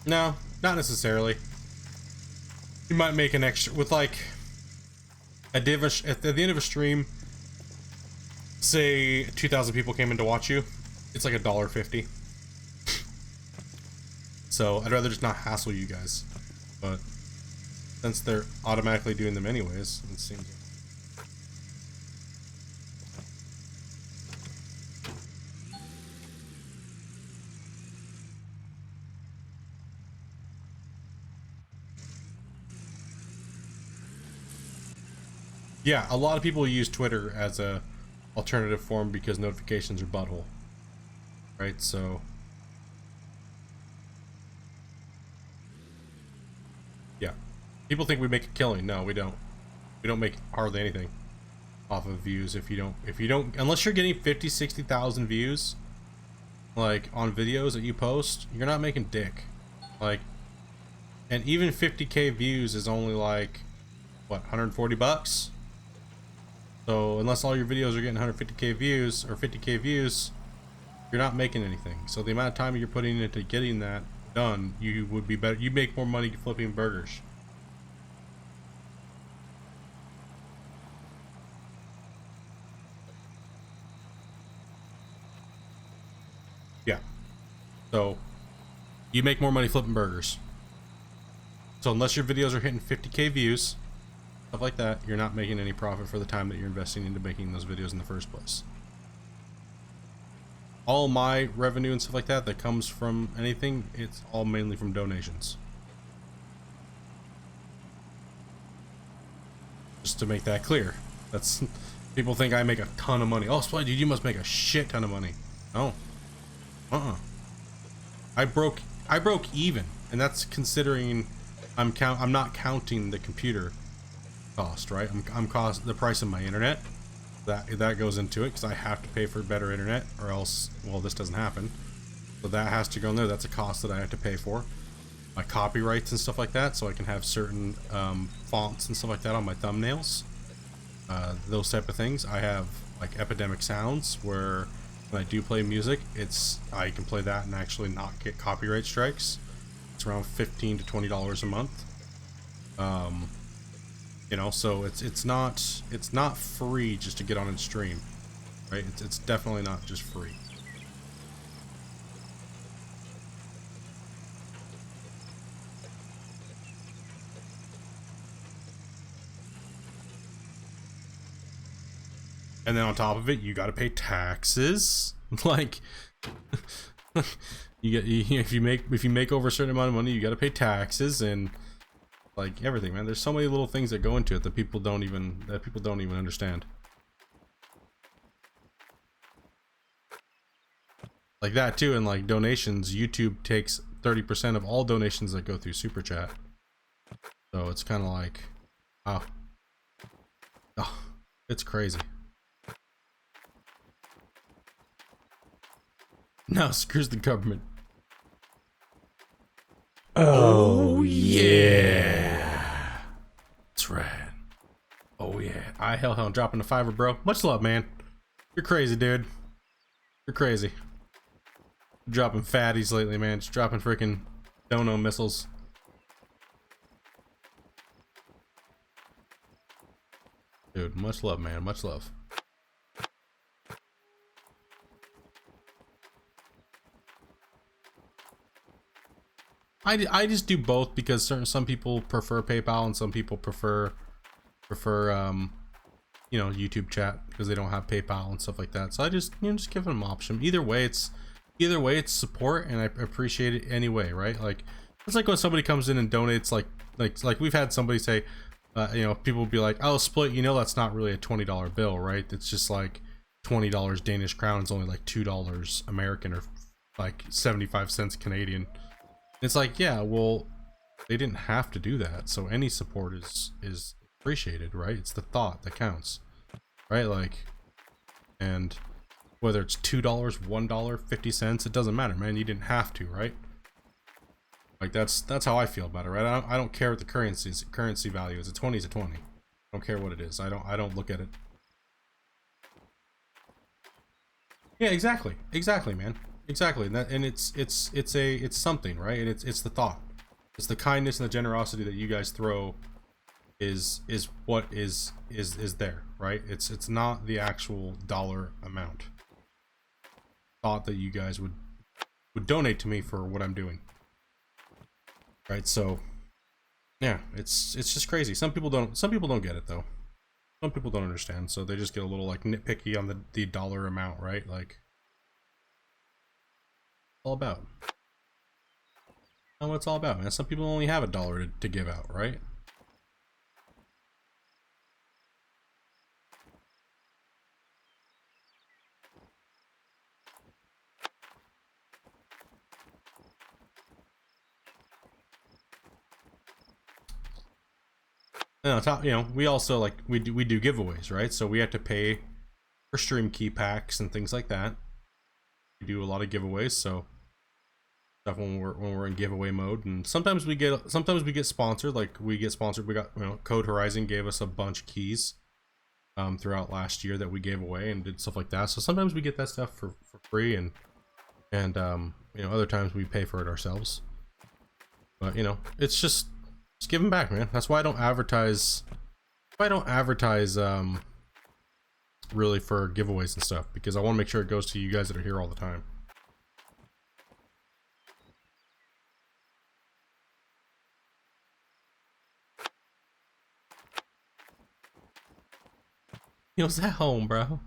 No, not necessarily. You might make an extra with like at the end of a stream. Say 2,000 people came in to watch you. It's like $1.50. So I'd rather just not hassle you guys. But since they're automatically doing them anyways, it seems. Yeah, a lot of people use Twitter as a alternative form because notifications are butthole. Right, so yeah. People think we make a killing. No, we don't. We don't make hardly anything off of views if you don't unless you're getting 50, 60,000 views like on videos that you post, you're not making dick. Like, and even 50k views is only like what, 140 bucks? So unless all your videos are getting 150k views or 50k views, you're not making anything. So the amount of time you're putting into getting that done, you would be better. You make more money flipping burgers. Yeah. So you make more money flipping burgers. So unless your videos are hitting 50k views, stuff like that, you're not making any profit for the time that you're investing into making those videos in the first place. All my revenue and stuff like that that comes from anything, it's all mainly from donations. Just to make that clear. That's, people think I make a ton of money. Oh, Sply, dude, you must make a shit ton of money. No. I broke even, and that's considering I'm not counting the computer cost, right? I'm cost the price of my internet. That goes into it because I have to pay for better internet or else, well, this doesn't happen. So that has to go in there. That's a cost that I have to pay for. My copyrights and stuff like that, so I can have certain fonts and stuff like that on my thumbnails. Those type of things. I have like Epidemic Sounds where when I do play music, I can play that and actually not get copyright strikes. It's around $15 to $20 a month. You know, so it's not free just to get on and stream, right? It's definitely not just free. And then on top of it, you got to pay taxes. Like, if you make over a certain amount of money, you got to pay taxes and like everything, man. There's so many little things that go into it that people don't even understand. Like that too, and like donations, YouTube takes 30% of all donations that go through Super Chat. So it's kind of like, oh, it's crazy. No, screws the government. Oh yeah. That's right. Oh yeah. Hell, dropping the $5, bro. Much love, man. You're crazy, dude. You're crazy. Dropping fatties lately, man. Just dropping freaking dono missiles. Dude, much love, man. Much love. I just do both because some people prefer PayPal and some people prefer you know, YouTube chat because they don't have PayPal and stuff like that. So I just give them an option. Either way it's support, and I appreciate it anyway, right? Like it's like when somebody comes in and donates, like we've had somebody say, you know, people will be like, oh, split, you know, that's not really a $20 bill, right? It's just like $20 Danish crown is only like $2 American or like 75 cents Canadian. It's like, yeah, well, They didn't have to do that, so any support is appreciated, right? It's the thought that counts, right? Like, and whether it's $2, $1, 50 cents, it doesn't matter, man. You didn't have to, right? Like that's how I feel about it, right? I don't care what the currency value is. A 20 is a 20. I don't care what it is. I don't look at it. Yeah, exactly, man, exactly. And it's something, right? And it's the thought. It's the kindness and the generosity that you guys throw is what is there, right? It's not the actual dollar amount. Thought that you guys would donate to me for what I'm doing. Right? So yeah, it's just crazy. Some people don't get it though. Some people don't understand, so they just get a little like nitpicky on the dollar amount, right? Like all about. That's what it's all about, man. Some people only have $1 to give out, right? And on top, you know, we also like we do giveaways, right? So we have to pay for stream key packs and things like that. We do a lot of giveaways, so stuff when we're in giveaway mode, and sometimes we get sponsored. Like we get sponsored. We got, you know, Code Horizon gave us a bunch of keys throughout last year that we gave away and did stuff like that. So sometimes we get that stuff for free, and you know, other times we pay for it ourselves. But you know, it's just giving back, man. That's why I don't advertise. Really for giveaways and stuff, because I want to make sure it goes to you guys that are here all the time. Yo's at home, bro.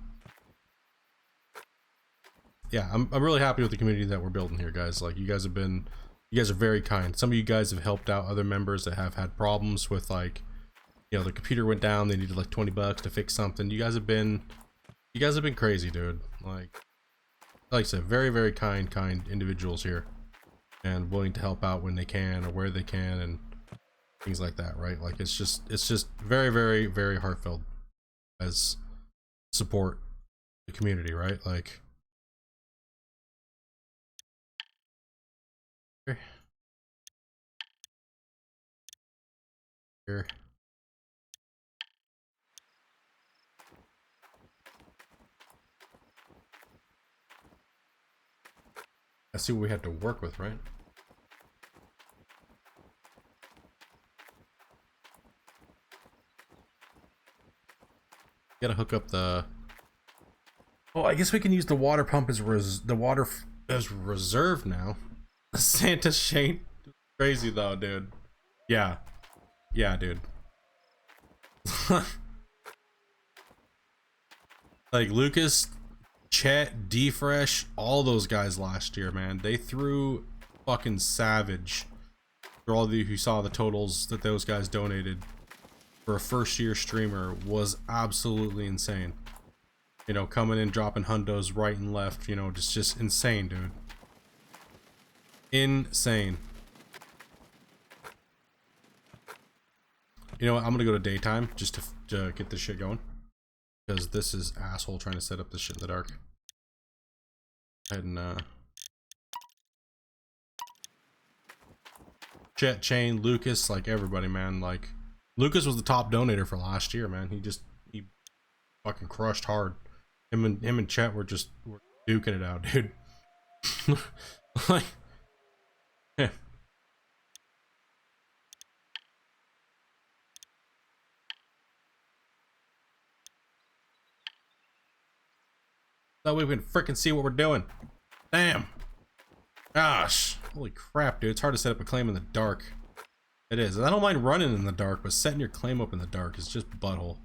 Yeah, I'm really happy with the community that we're building here, guys. Like, you guys are very kind. Some of you guys have helped out other members that have had problems with, like, you know, the computer went down, they needed like $20 to fix something. You guys have been crazy, dude. Like I said, very, very kind individuals here, and willing to help out when they can or where they can and things like that, right? Like it's just very, very, very heartfelt as support the community, right? Like here. I see what we have to work with, right? Gotta hook up the. Oh, I guess we can use the water pump as reserve now. Santa Shane, crazy though, dude. Yeah, dude. Like Lucas, Chet, D-Fresh, all those guys last year, man. They threw fucking savage. For all of you who saw the totals that those guys donated for a first-year streamer was absolutely insane. You know, coming in, dropping hundos right and left, you know, just insane, dude. Insane. You know what, I'm gonna go to daytime just to get this shit going. Because this is asshole trying to set up this shit in the dark. And Chet, Chain, Lucas, like everybody, man. Like Lucas was the top donator for last year, man. He fucking crushed hard. Him and Chet were duking it out, dude. Like, yeah. That way we can freaking see what we're doing. Damn. Gosh. Holy crap, dude. It's hard to set up a claim in the dark. It is. I don't mind running in the dark, but setting your claim up in the dark is just butthole.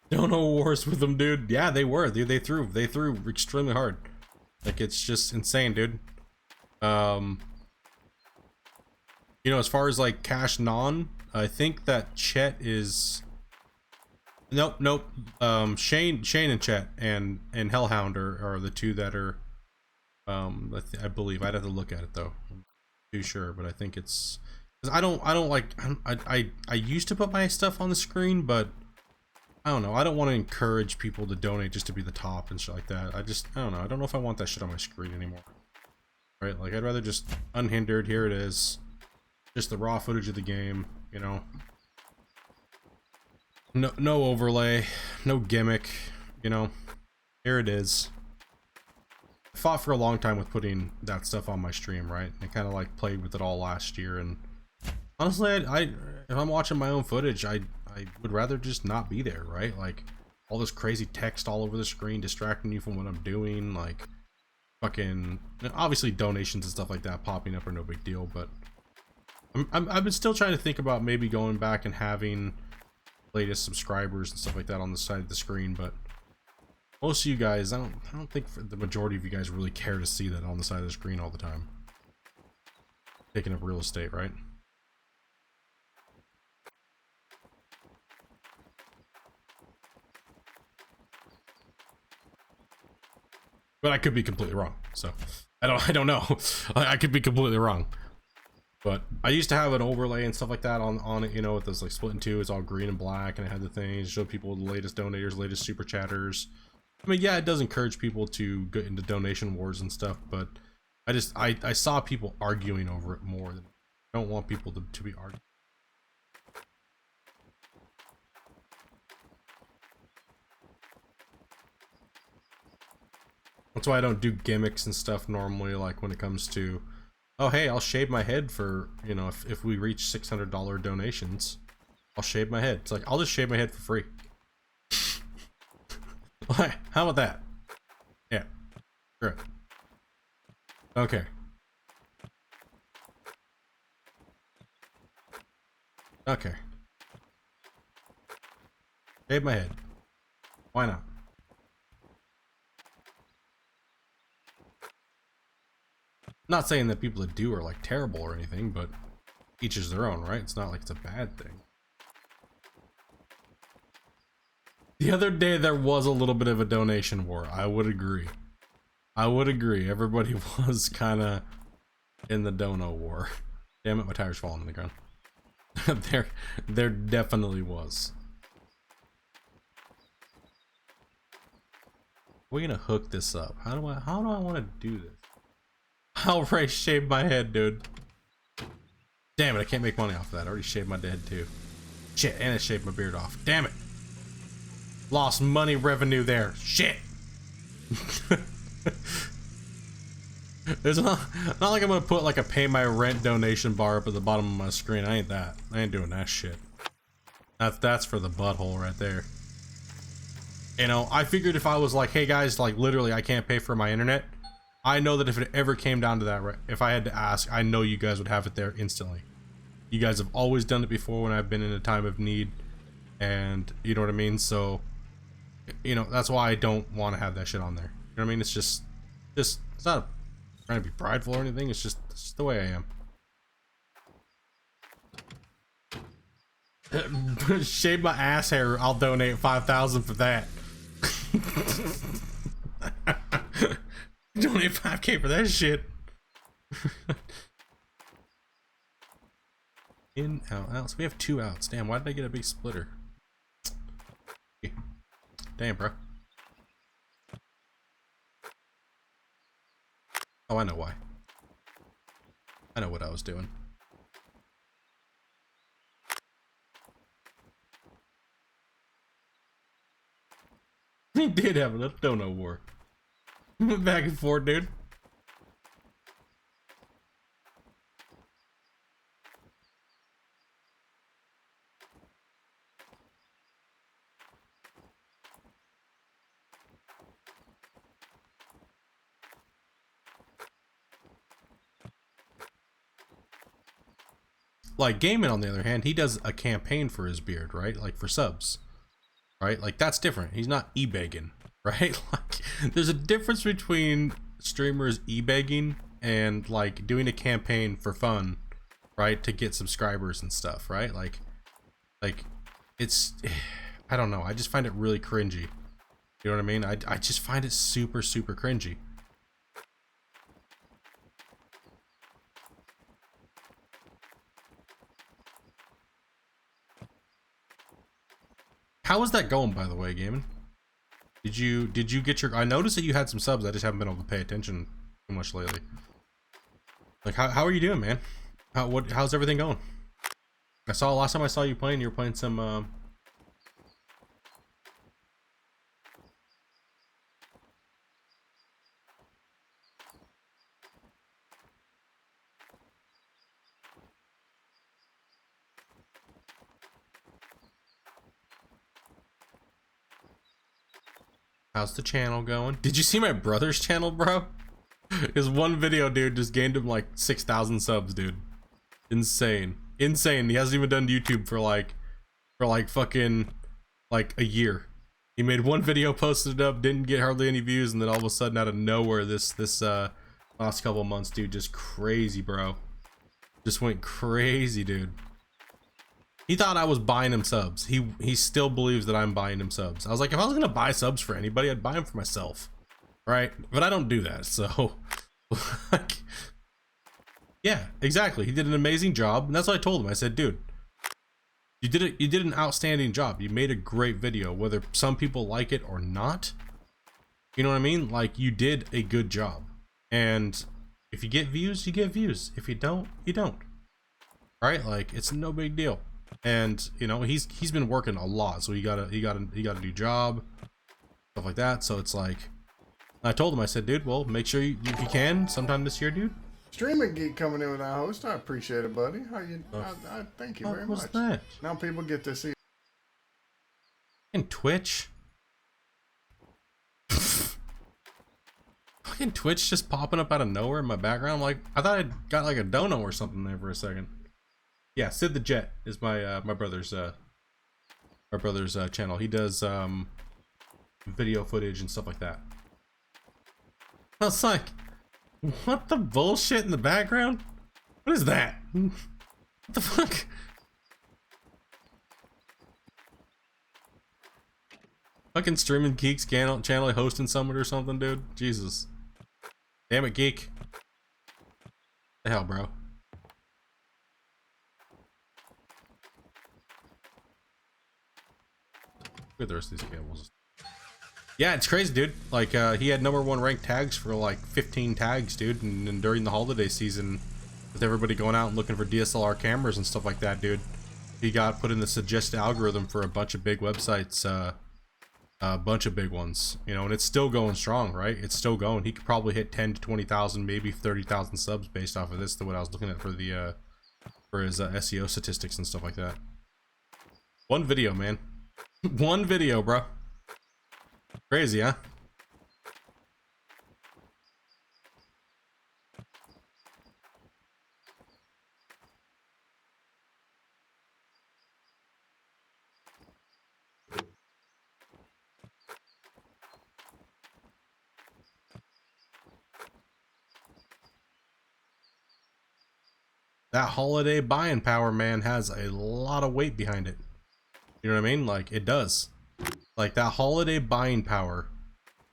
Don't know wars with them, dude. Yeah, they were. Dude, they threw extremely hard. Like, it's just insane, dude. You know, as far as like cash non, I think that Chet is Nope. Shane in chat and Hellhound are the two that are, I believe. I'd have to look at it though. I'm not too sure, but I think it's, 'cause I don't like, I used to put my stuff on the screen, but I don't know. I don't want to encourage people to donate just to be the top and shit like that. I don't know. I don't know if I want that shit on my screen anymore. Right? Like, I'd rather just unhindered. Here it is. Just the raw footage of the game, you know. No overlay, no gimmick, you know. Here it is. I fought for a long time with putting that stuff on my stream, right? I kind of like played with it all last year, and honestly, if I'm watching my own footage, I would rather just not be there, right? Like, all this crazy text all over the screen distracting you from what I'm doing, like, fucking, obviously donations and stuff like that popping up are no big deal, but I've been still trying to think about maybe going back and having latest subscribers and stuff like that on the side of the screen, but most of you guys, I don't think the majority of you guys really care to see that on the side of the screen all the time. Taking up real estate, right? But I could be completely wrong, so I don't know. I could be completely wrong. But I used to have an overlay and stuff like that on it, you know, with this like split in two. It's all green and black, and it had the things show people the latest donators, latest super chatters. I mean, yeah, it does encourage people to get into donation wars and stuff, but I saw people arguing over it more than I don't want people to be arguing. That's why I don't do gimmicks and stuff normally, like when it comes to, oh hey, I'll shave my head for, you know, if we reach $600 donations, I'll shave my head. It's like, I'll just shave my head for free. How about that? Yeah, sure. Okay. Okay. Shave my head. Why not? Not saying that people that do are like terrible or anything, but each is their own, right? It's not like it's a bad thing. The other day there was a little bit of a donation war. I would agree. I would agree. Everybody was kind of in the dono war. Damn it, my tire's falling on the ground. there definitely was. We're gonna hook this up. How do I want to do this? I'll shave my head, dude. Damn it, I can't make money off of that. I already shaved my head too. Shit, and I shaved my beard off. Damn it. Lost money revenue there. Shit. There's not like I'm gonna put like a pay my rent donation bar up at the bottom of my screen. I ain't doing that shit. That's for the butthole right there. You know, I figured if I was like, hey guys, like literally I can't pay for my internet, I know that if it ever came down to that, right, if I had to ask, I know you guys would have it there instantly. You guys have always done it before when I've been in a time of need, and you know what I mean? So, you know, that's why I don't want to have that shit on there. You know what I mean? It's just it's not trying to be prideful or anything. It's just the way I am. Shave my ass hair, I'll donate 5,000 for that. Donate 5K for that shit. In, out. So we have 2 outs. Damn, why did I get a big splitter? Damn, bro. Oh, I know why. I know what I was doing. He did have a dono war. Back and forth, dude. Like Gaiman, on the other hand, he does a campaign for his beard, right? Like for subs, right? Like that's different. He's not e-begging, right? Like there's a difference between streamers e-begging and like doing a campaign for fun, right? To get subscribers and stuff, right? Like it's, I don't know. I just find it really cringy. You know what I mean? I just find it super, super cringy. How is that going, by the way, Gaming? Did you get your? I noticed that you had some subs. I just haven't been able to pay attention too much lately. Like, how are you doing, man? How's everything going? I saw last time I saw you playing. You were playing some. How's the channel going? Did you see my brother's channel, bro? His one video, dude, just gained him like 6,000 subs, dude. Insane. Insane. He hasn't even done YouTube for like fucking like a year. He made one video, posted it up, didn't get hardly any views, and then all of a sudden out of nowhere this last couple of months, dude, just crazy, bro. Just went crazy, dude. He thought I was buying him subs. He still believes that I'm buying him subs. I was like, if I was gonna buy subs for anybody, I'd buy them for myself, right? But I don't do that. So, like, yeah, exactly. He did an amazing job, and that's what I told him. I said, dude, you did an outstanding job. You made a great video, whether some people like it or not. You know what I mean? Like, you did a good job, and if you get views, you get views. If you don't, you don't. Right? Like, it's no big deal. And you know, he's been working a lot, so he got a new job, stuff like that. So it's like, I told him, I said, dude, well, make sure if you can sometime this year, dude. Streaming Geek coming in with our host. I appreciate it, buddy. How you? I thank you very much. What was that? Now people get to see. Fucking Twitch. Fucking Twitch just popping up out of nowhere in my background. I'm like, I thought I got like a dono or something there for a second. Yeah, Sid the Jet is my my brother's channel. He does video footage and stuff like that. I was like, what the bullshit in the background? What is that? What the fuck? Fucking streaming Geek's channel hosting Summit or something, dude. Jesus. Damn it, Geek. The hell, bro. Look at the rest of these cables. Yeah, it's crazy, dude. Like, he had #1 ranked tags for like 15 tags, dude. And during the holiday season, with everybody going out and looking for DSLR cameras and stuff like that, dude, he got put in the suggested algorithm for a bunch of big websites, a bunch of big ones, you know, and it's still going strong, right? It's still going. He could probably hit 10 to 20,000, maybe 30,000 subs based off of this, to what I was looking at for the for his SEO statistics and stuff like that. One video, man. One video, bro. Crazy, huh? That holiday buying power, man, has a lot of weight behind it. You know what I mean? Like, it does. Like, that holiday buying power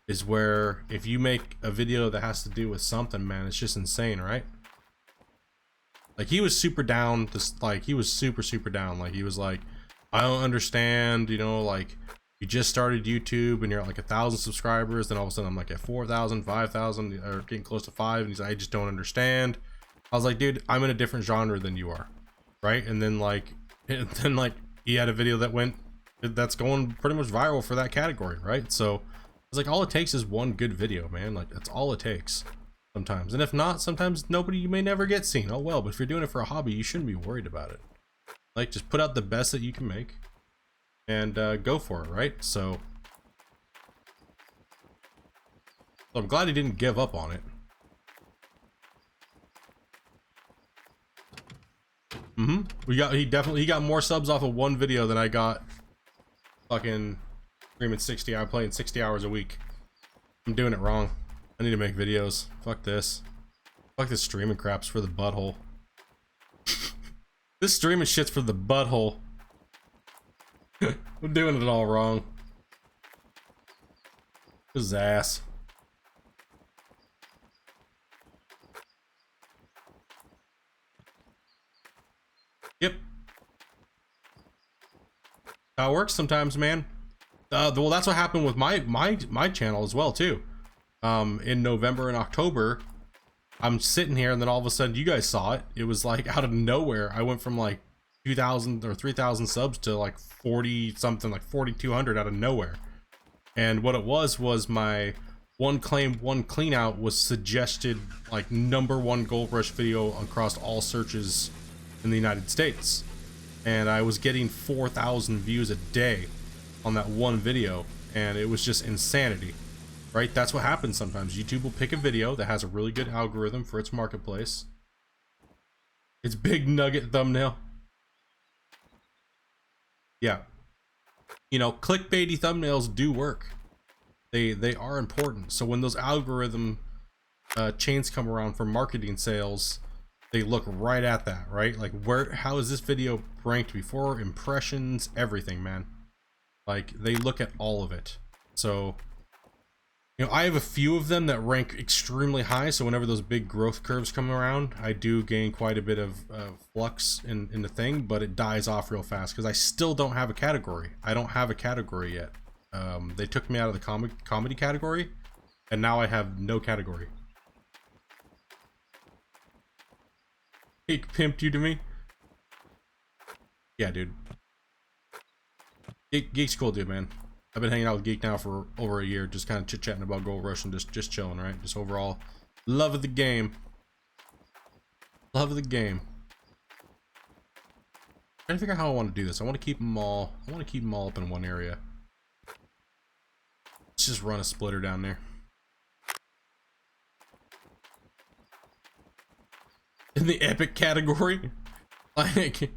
is where, if you make a video that has to do with something, man, it's just insane, right? Like, he was super down, just like, he was super down. Like, he was like, I don't understand, you know, like, you just started YouTube and you're at like 1,000 subscribers, then all of a sudden I'm like at 4,000, 5,000, or getting close to 5, and he's like, I just don't understand. I was like, dude, I'm in a different genre than you are, right? And then like he had a video that's going pretty much viral for that category, right? So it's like, all it takes is one good video, man. Like, that's all it takes sometimes. And if not, sometimes you may never get seen. Oh well, but if you're doing it for a hobby, you shouldn't be worried about it. Like, just put out the best that you can make and go for it, right? So I'm glad he didn't give up on it. He got more subs off of one video than I got fucking streaming 60. I'm playing 60 hours a week. I'm doing it wrong. I need to make videos. Fuck this. Fuck this streaming crap's for the butthole. This streaming shit's for the butthole. We're doing it all wrong. His ass. Yep. How it works sometimes, man. Well, that's what happened with my channel as well too. In November and October, I'm sitting here, and then all of a sudden, you guys saw it. It was like out of nowhere. I went from like 2,000 or 3,000 subs to like 40 something, like 4,200 out of nowhere. And what it was my one claim, one clean out was suggested like #1 Gold Rush video across all searches in the United States. And I was getting 4,000 views a day on that one video, and it was just insanity, right? That's what happens sometimes. YouTube will pick a video that has a really good algorithm for its marketplace. It's big nugget thumbnail. Yeah. You know, clickbaity thumbnails do work. They are important. So when those algorithm chains come around for marketing sales, they look right at that, right? Like, how is this video ranked before? Impressions, everything, man. Like, they look at all of it. So, you know, I have a few of them that rank extremely high, so whenever those big growth curves come around, I do gain quite a bit of flux in the thing, but it dies off real fast because I still don't have a category. I don't have a category yet. They took me out of the comedy category, and now I have no category. He pimped you to me? Yeah, dude. Geek's cool, dude, man. I've been hanging out with Geek now for over a year, just kind of chit-chatting about Gold Rush and just chilling, right? Just overall love of the game. Love of the game. Trying to figure out how I want to do this. I want to keep them all. I want to keep them all up in one area. Let's just run a splitter down there. In the epic category, like,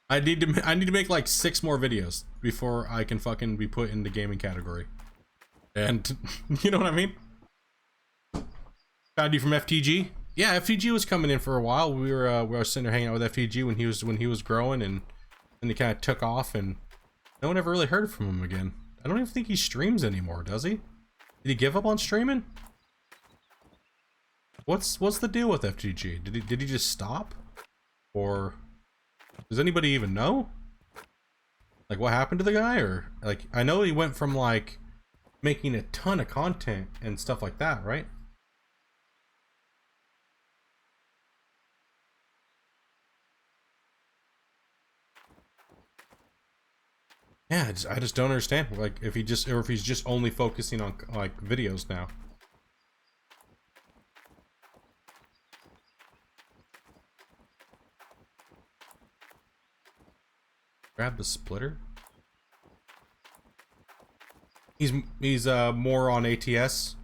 I need to make like 6 more videos before I can fucking be put in the gaming category. And you know what I mean? Found you from FTG. Yeah, FTG was coming in for a while. We were sitting there hanging out with FTG when he was growing, and then he kind of took off, and no one ever really heard from him again. I don't even think he streams anymore, does he? Did he give up on streaming? What's the deal with FTG? Did he just stop? Or does anybody even know? Like, what happened to the guy? Or, like, I know he went from like making a ton of content and stuff like that, right? Yeah, I just don't understand. Like, if he's just only focusing on like videos now. Grab the splitter. He's more on ATS.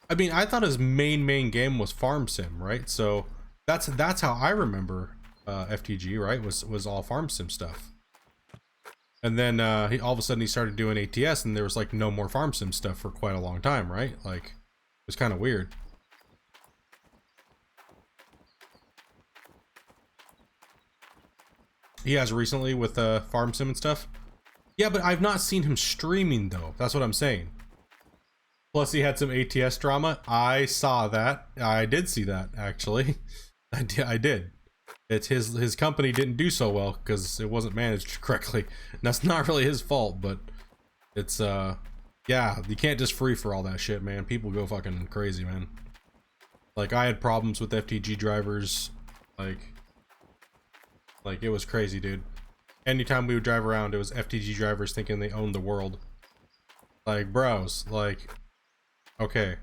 I mean, I thought his main game was Farm Sim, right? So that's how I remember FTG, right? Was all Farm Sim stuff. And then all of a sudden he started doing ATS, and there was like no more Farm Sim stuff for quite a long time, right? Like, it was kind of weird. He has recently with Farm Sim and stuff. Yeah, but I've not seen him streaming though. That's what I'm saying. Plus he had some ATS drama. I saw that. I did see that, actually. I did. It's his company didn't do so well because it wasn't managed correctly. And that's not really his fault, but it's yeah, you can't just free for all that shit, man. People go fucking crazy, man. Like, I had problems with FTG drivers, like it was crazy, dude. Anytime we would drive around, it was FTG drivers thinking they owned the world. Like, bros, like, okay.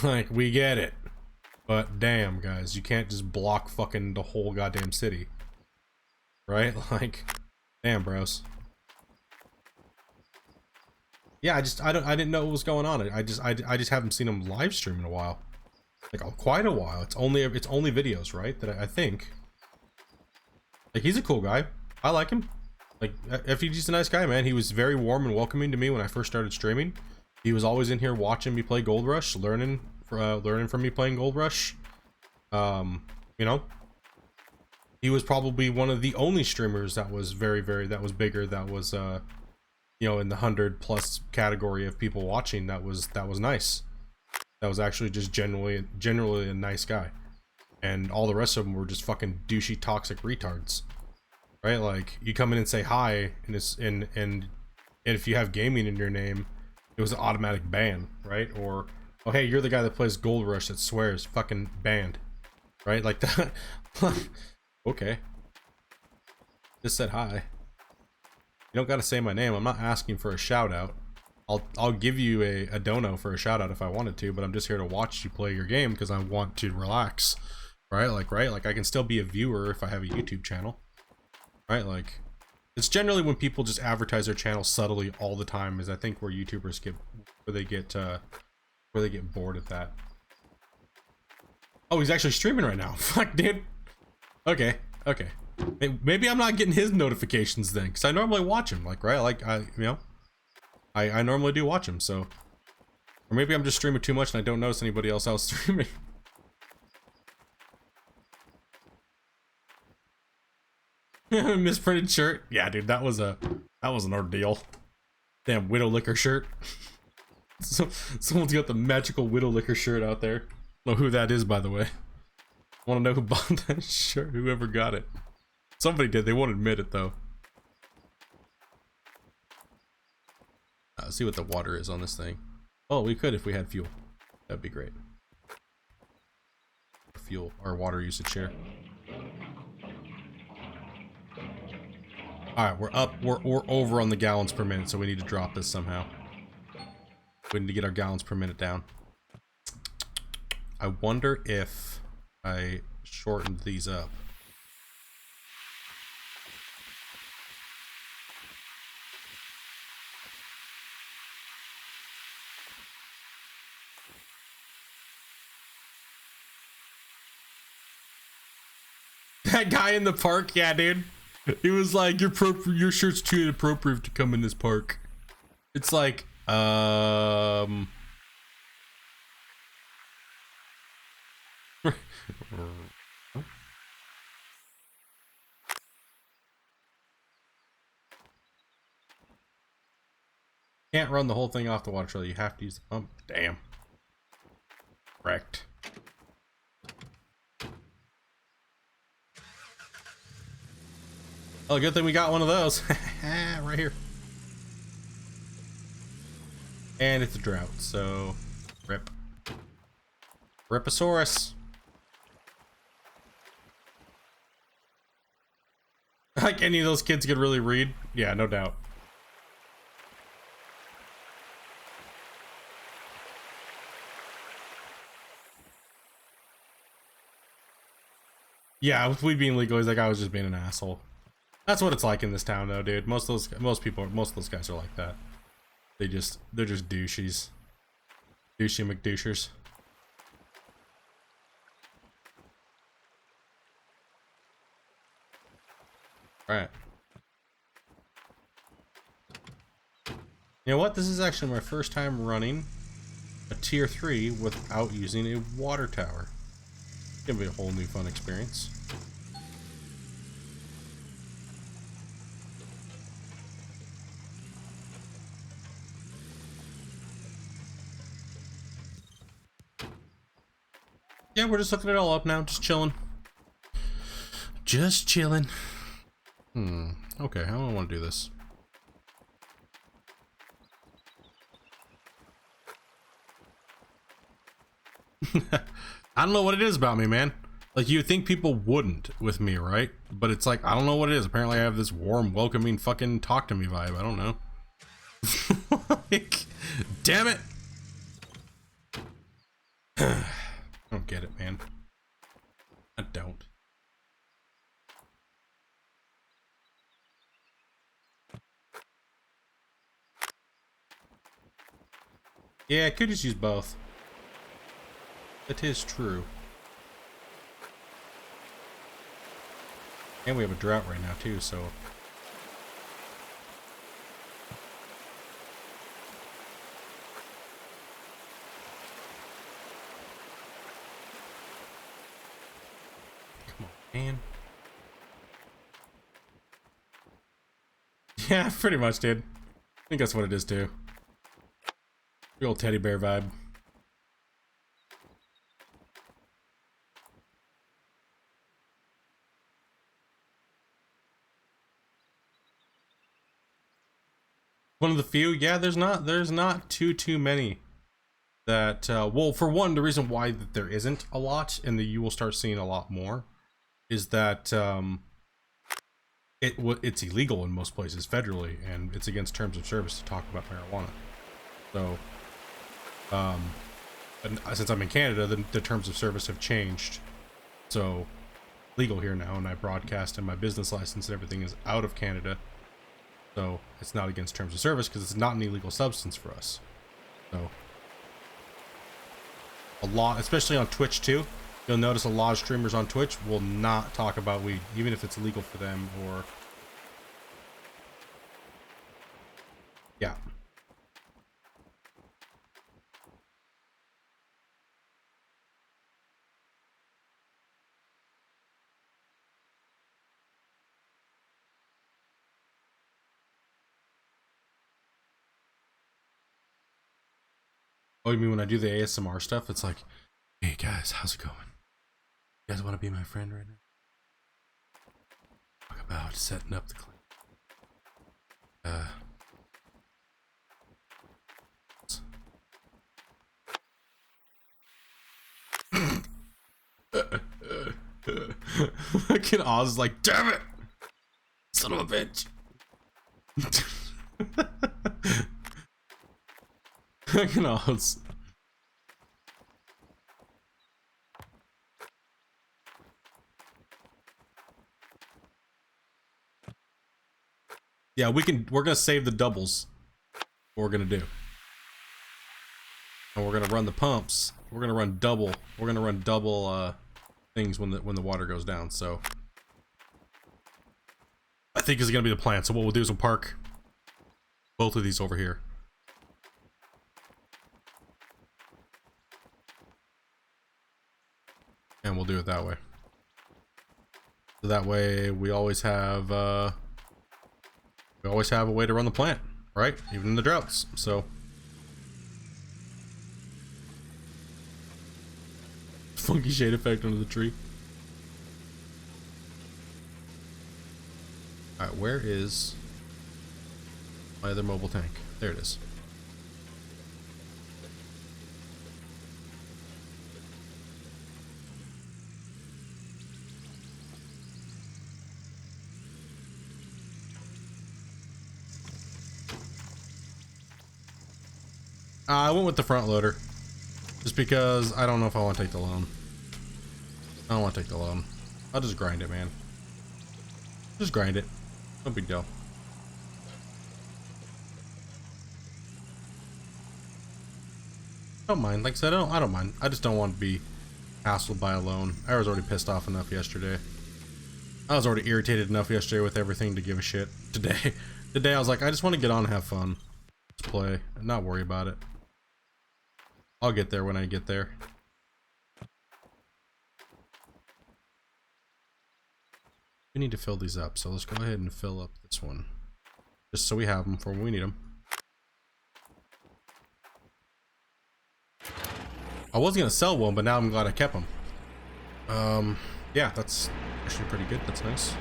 Like, we get it. But damn, guys, you can't just block fucking the whole goddamn city. Right? Like, damn, bros. Yeah, I didn't know what was going on. I just haven't seen him live stream in a while. Like, quite a while. It's only videos, right? That I think. Like, he's a cool guy. I like him. Like, FTG's a nice guy, man. He was very warm and welcoming to me when I first started streaming. He was always in here watching me play Gold Rush, learning from me playing Gold Rush. You know, he was probably one of the only streamers that was that was bigger, that was you know, in the 100+ category of people watching. That was nice. That was actually just generally a nice guy, and all the rest of them were just fucking douchey, toxic retards, right? Like, you come in and say hi, and it's and if you have gaming in your name, it was an automatic ban, right? Or, oh hey, you're the guy that plays Gold Rush that swears, fucking banned, right? Like that. Okay, just said hi. You don't gotta say my name. I'm not asking for a shout out. I'll give you a dono for a shout out if I wanted to, but I'm just here to watch you play your game because I want to relax, right? Like I can still be a viewer if I have a YouTube channel, right? Like, it's generally when people just advertise their channel subtly all the time, is I think where YouTubers where they get bored at that. Oh, he's actually streaming right now. Fuck, dude. Okay. Maybe I'm not getting his notifications then, because I normally watch him, like, right? Like, I normally do watch him, so. Or maybe I'm just streaming too much and I don't notice anybody else out streaming. Misprinted shirt. Yeah, dude, that was an ordeal. Damn Windowlicker shirt. So someone's got the magical Windowlicker shirt out there. I don't know who that is, by the way. I want to know who bought that shirt, whoever got it. Somebody did, they won't admit it though. See what the water is on this thing. Oh, we could if we had fuel. That'd be great. Fuel, our water usage here. Alright, we're up, we're over on the gallons per minute, so we need to drop this somehow. We need to get our gallons per minute down. I wonder if I shortened these up. That guy in the park, yeah, dude. He was like, your shirt's too inappropriate to come in this park. It's like, can't run the whole thing off the water trailer. You have to use the pump. Damn. Wrecked. Oh, good thing we got one of those. Right here. And it's a drought, so rip. Riposaurus. Like any of those kids could really read. Yeah, no doubt. Yeah, with weed being legal, he's like, I was just being an asshole. That's what it's like in this town, though, dude. Most of those guys are like that. They're just douchies. Douchey McDouchers. Alright. You know what? This is actually my first time running a tier 3 without using a water tower. It's gonna be a whole new fun experience. Yeah, we're just hooking it all up now, just chilling. Just chilling. Okay, how do I want to do this? I don't know what it is about me, man. Like, you'd think people wouldn't with me, right? But it's like, I don't know what it is. Apparently I have this warm, welcoming, fucking talk to me vibe. I don't know. Like, damn it. I don't get it, man. I don't. Yeah, I could just use both. That is true. And we have a drought right now too, so. Come on, man. Yeah, pretty much, dude. I think that's what it is too. The old teddy bear vibe. One of the few, yeah. There's not too many that. Well, for one, the reason why that there isn't a lot, and that you will start seeing a lot more, is that it's illegal in most places federally, and it's against terms of service to talk about marijuana. So, and since I'm in Canada, the terms of service have changed. So, legal here now, and I broadcast, and my business license and everything is out of Canada. So it's not against terms of service because it's not an illegal substance for us. So a lot, especially on Twitch too, you'll notice a lot of streamers on Twitch will not talk about weed, even if it's illegal for them, or yeah. Oh, you mean when I do the ASMR stuff? It's like, hey guys, how's it going? You guys want to be my friend right now? Talk about setting up the claim. Fucking Oz is like, damn it! Son of a bitch! Fucking Oz. Yeah, we're gonna save the doubles. What we're gonna do. And we're gonna run the pumps. We're gonna run double. We're gonna run double things when the water goes down. So I think is gonna be the plan. So what we'll do is we'll park both of these over here. And we'll do it that way. So that way we always have a way to run the plant, right? Even in the droughts. So funky shade effect under the tree. Alright, where is my other mobile tank? There it is. I went with the front loader just because I don't know if I want to take the loan. I don't want to take the loan. I'll just grind it, man. Just grind it. No big deal. Don't mind. Like I said, I don't mind. I just don't want to be hassled by a loan. I was already pissed off enough yesterday. I was already irritated enough yesterday with everything to give a shit. Today I was like, I just want to get on and have fun. Just play and not worry about it. I'll get there when I get there. We need to fill these up, so let's go ahead and fill up this one. Just so we have them for when we need them. I was gonna sell one, but now I'm glad I kept them. Yeah, that's actually pretty good. That's nice.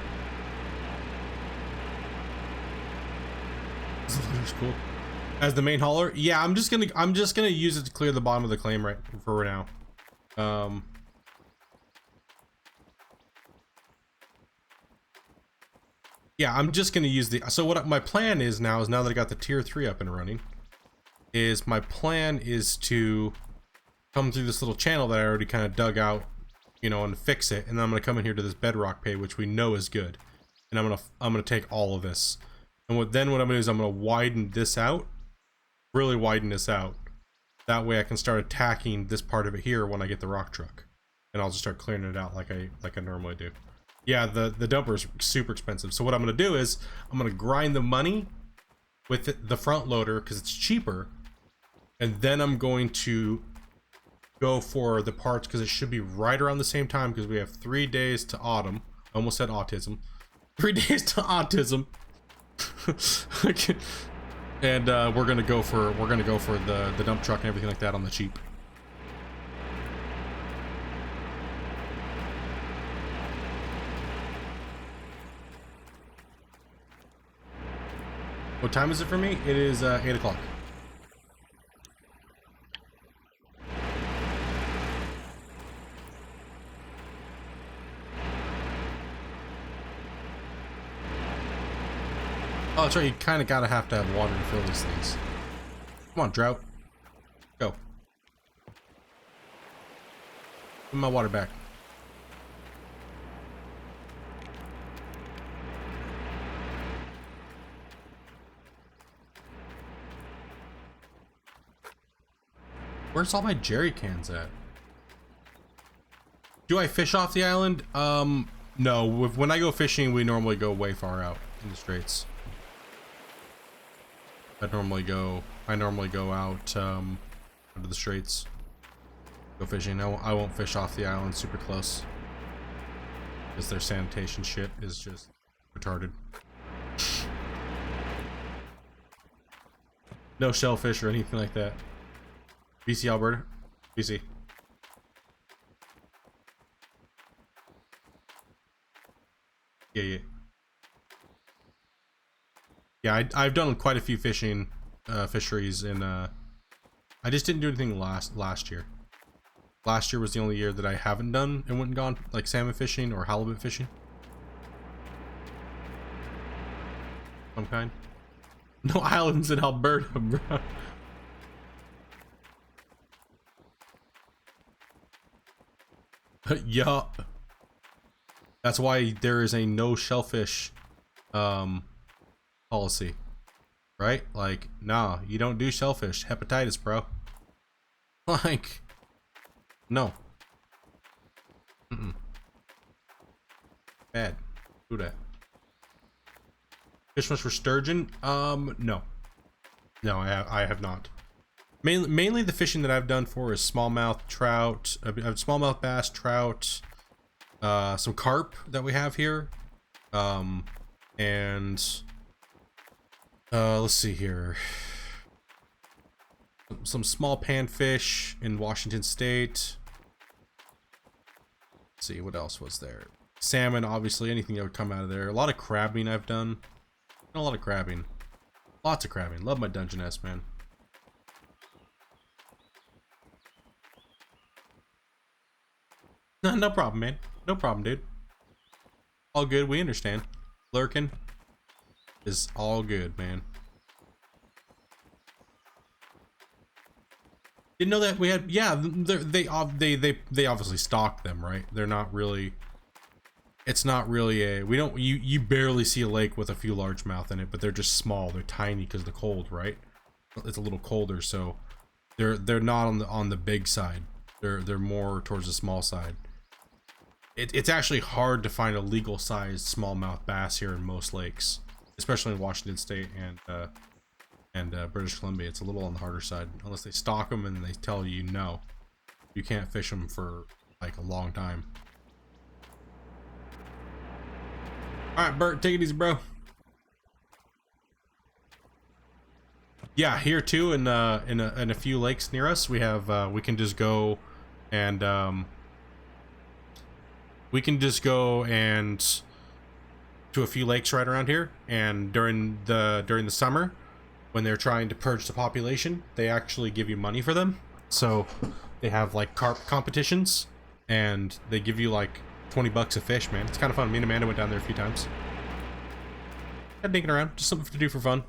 This looks cool. As the main hauler, yeah, I'm just gonna use it to clear the bottom of the claim right for now. Yeah, I'm just gonna use the. So what my plan is now that I got the tier 3 up and running, is my plan is to come through this little channel that I already kind of dug out, you know, and fix it, and then I'm gonna come in here to this bedrock pay, which we know is good, and I'm gonna take all of this, and what I'm gonna do is I'm gonna widen this out. Really widen this out. That way I can start attacking this part of it here when I get the rock truck. And I'll just start clearing it out like I normally do. Yeah, the dumper is super expensive. So what I'm going to do is I'm going to grind the money with the front loader because it's cheaper. And then I'm going to go for the parts because it should be right around the same time because we have 3 days to autumn. I almost said autism. 3 days to autism. And we're gonna go for the dump truck and everything like that on the cheap. What time is it for me? It is 8 o'clock. Oh, that's right. You kind of gotta have to have water to fill these things. Come on, drought. Go. Give me my water back. Where's all my jerry cans at? Do I fish off the island? No. When I go fishing, we normally go way far out in the straits. I normally go out into the straits. Go fishing. I won't fish off the island super close, because their sanitation shit is just retarded. No shellfish or anything like that. BC, Alberta. BC. Yeah. Yeah, I've done quite a few fishing fisheries in I just didn't do anything last year. Last year was the only year that I haven't done and went and gone like salmon fishing or halibut fishing. Some kind. No islands in Alberta, bro. Yup. That's why there is a no shellfish policy, right? Like, nah, you don't do shellfish. Hepatitis, bro. Like, no. Bad. Do that. Fish much for sturgeon? No. No, I have not. Mainly the fishing that I've done for is smallmouth trout, smallmouth bass, trout, some carp that we have here, and let's see here, some small panfish in Washington State. Let's see, what else was there? Salmon, obviously, anything that would come out of there. A lot of crabbing I've done. A lot of crabbing. Lots of crabbing. Love my Dungeness, man. No problem, man. No problem, dude. All good. We understand. Lurking is all good, man. Didn't know that we had. Yeah, they obviously stock them, right? They're not really. It's not really a. We don't. You barely see a lake with a few largemouth in it, but they're just small. They're tiny because of the cold, right? It's a little colder, so they're not on the big side. They're more towards the small side. It's actually hard to find a legal sized smallmouth bass here in most lakes, especially in Washington State and British Columbia. It's a little on the harder side, unless they stock them and they tell you no, you can't fish them for like a long time. All right, Bert, take it easy, bro. Yeah, here too, in a few lakes near us, we have we can just go and to a few lakes right around here, and during the summer, when they're trying to purge the population, they actually give you money for them. So they have like carp competitions, and they give you like 20 bucks a fish, man. It's kind of fun. Me and Amanda went down there a few times. Got digging around, just something to do for fun.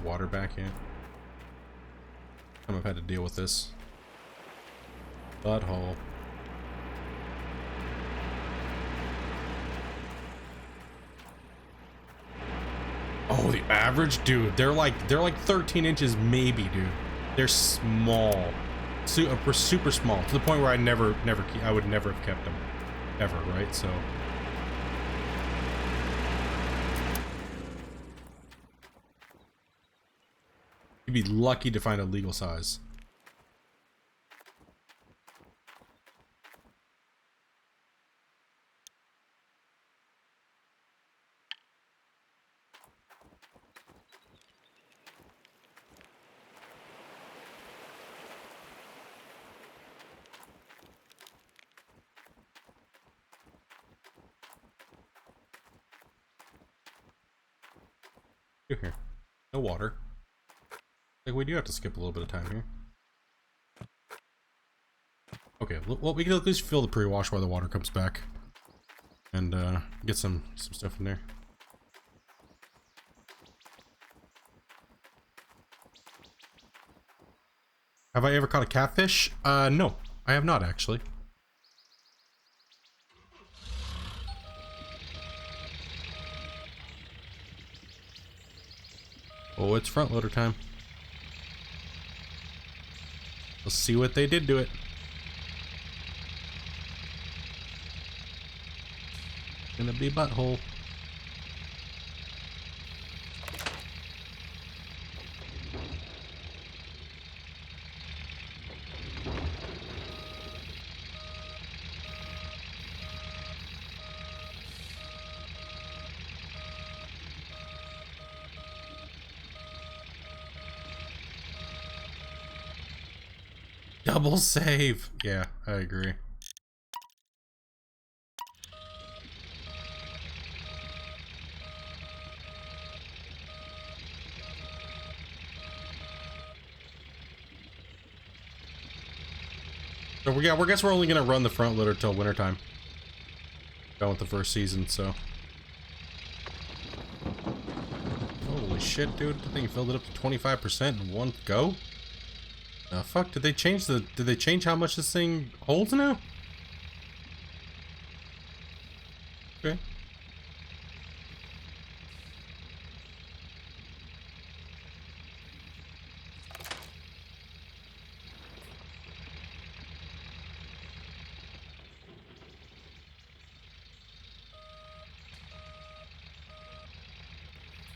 Water back in. I've had to deal with this. Butthole. Oh, the average, dude. They're like 13 inches, maybe, dude. They're small, super small, to the point where I would never have kept them, ever, right? So. You'd be lucky to find a legal size. Here. No water. Like, we do have to skip a little bit of time here. Okay, well, we can at least fill the pre-wash while the water comes back. And, get some stuff in there. Have I ever caught a catfish? No. I have not, actually. Oh, it's front loader time. Let's see what they did to it. Gonna be butthole. Double save. Yeah, I agree. So yeah, I guess we're only gonna run the front loader till wintertime. Done with the first season, so. Holy shit, dude! I think you filled it up to 25% in one go. Fuck, did they change how much this thing holds now? Okay.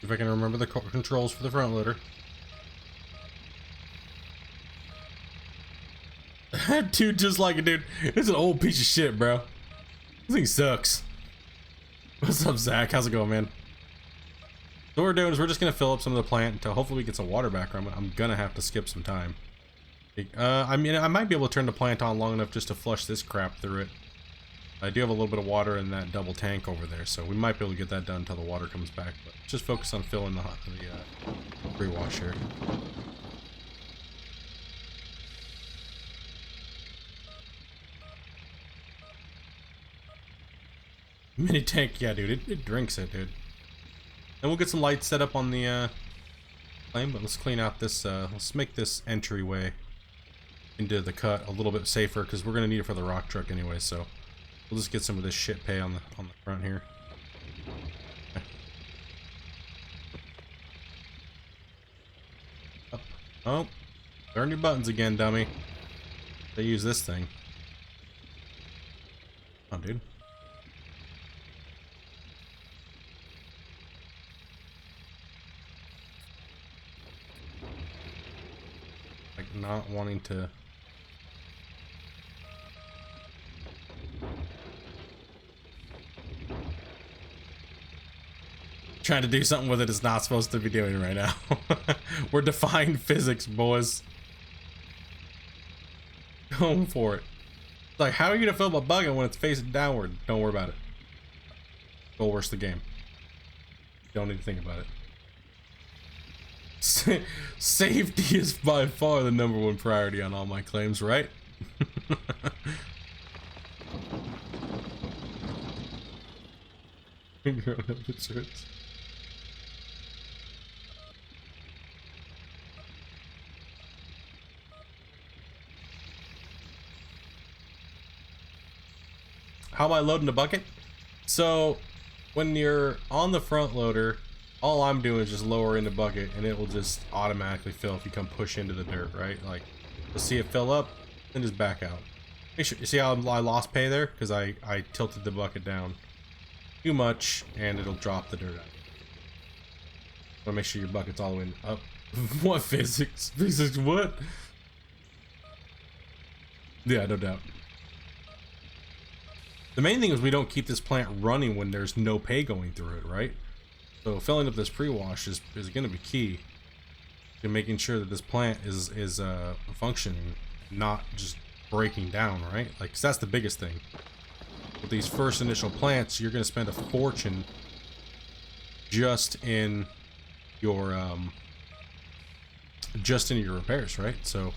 If I can remember the controls for the front loader. Dude, just like it, dude. It's an old piece of shit, bro. This thing sucks. What's up, Zach? How's it going, man? So what we're doing is we're just gonna fill up some of the plant until hopefully we get some water back. I'm gonna have to skip some time. I mean, I might be able to turn the plant on long enough just to flush this crap through it. I do have a little bit of water in that double tank over there, so we might be able to get that done until the water comes back. But just focus on filling the pre-wash here. Mini tank, yeah, dude, it drinks it, dude. And we'll get some lights set up on the flame, but let's clean out this, let's make this entryway into the cut a little bit safer, because we're going to need it for the rock truck anyway, so we'll just get some of this shit pay on the front here. Okay. Up. Oh, turn your buttons again, dummy. They use this thing. Oh, dude. Not wanting to trying to do something with it it's not supposed to be doing right now. We're defying physics, boys. Going for it. Like, how are you gonna fill up a bucket when it's facing downward? Don't worry about it. Go worse the game. Don't need to think about it. Safety is by far the #1 priority on all my claims, right? How am I loading the bucket? So when you're on the front loader, all I'm doing is just lowering the bucket and it will just automatically fill if you come push into the dirt, right? Like, you'll see it fill up, then just back out. Make sure, you see how I lost pay there? Because I tilted the bucket down too much and it'll drop the dirt out. Want to make sure your bucket's all the way up. What physics? Physics what? Yeah, no doubt. The main thing is we don't keep this plant running when there's no pay going through it, right? So filling up this pre-wash is going to be key to making sure that this plant is functioning, not just breaking down, right? Like, 'cause that's the biggest thing. With these first initial plants, you're going to spend a fortune just in your just into your repairs, right? So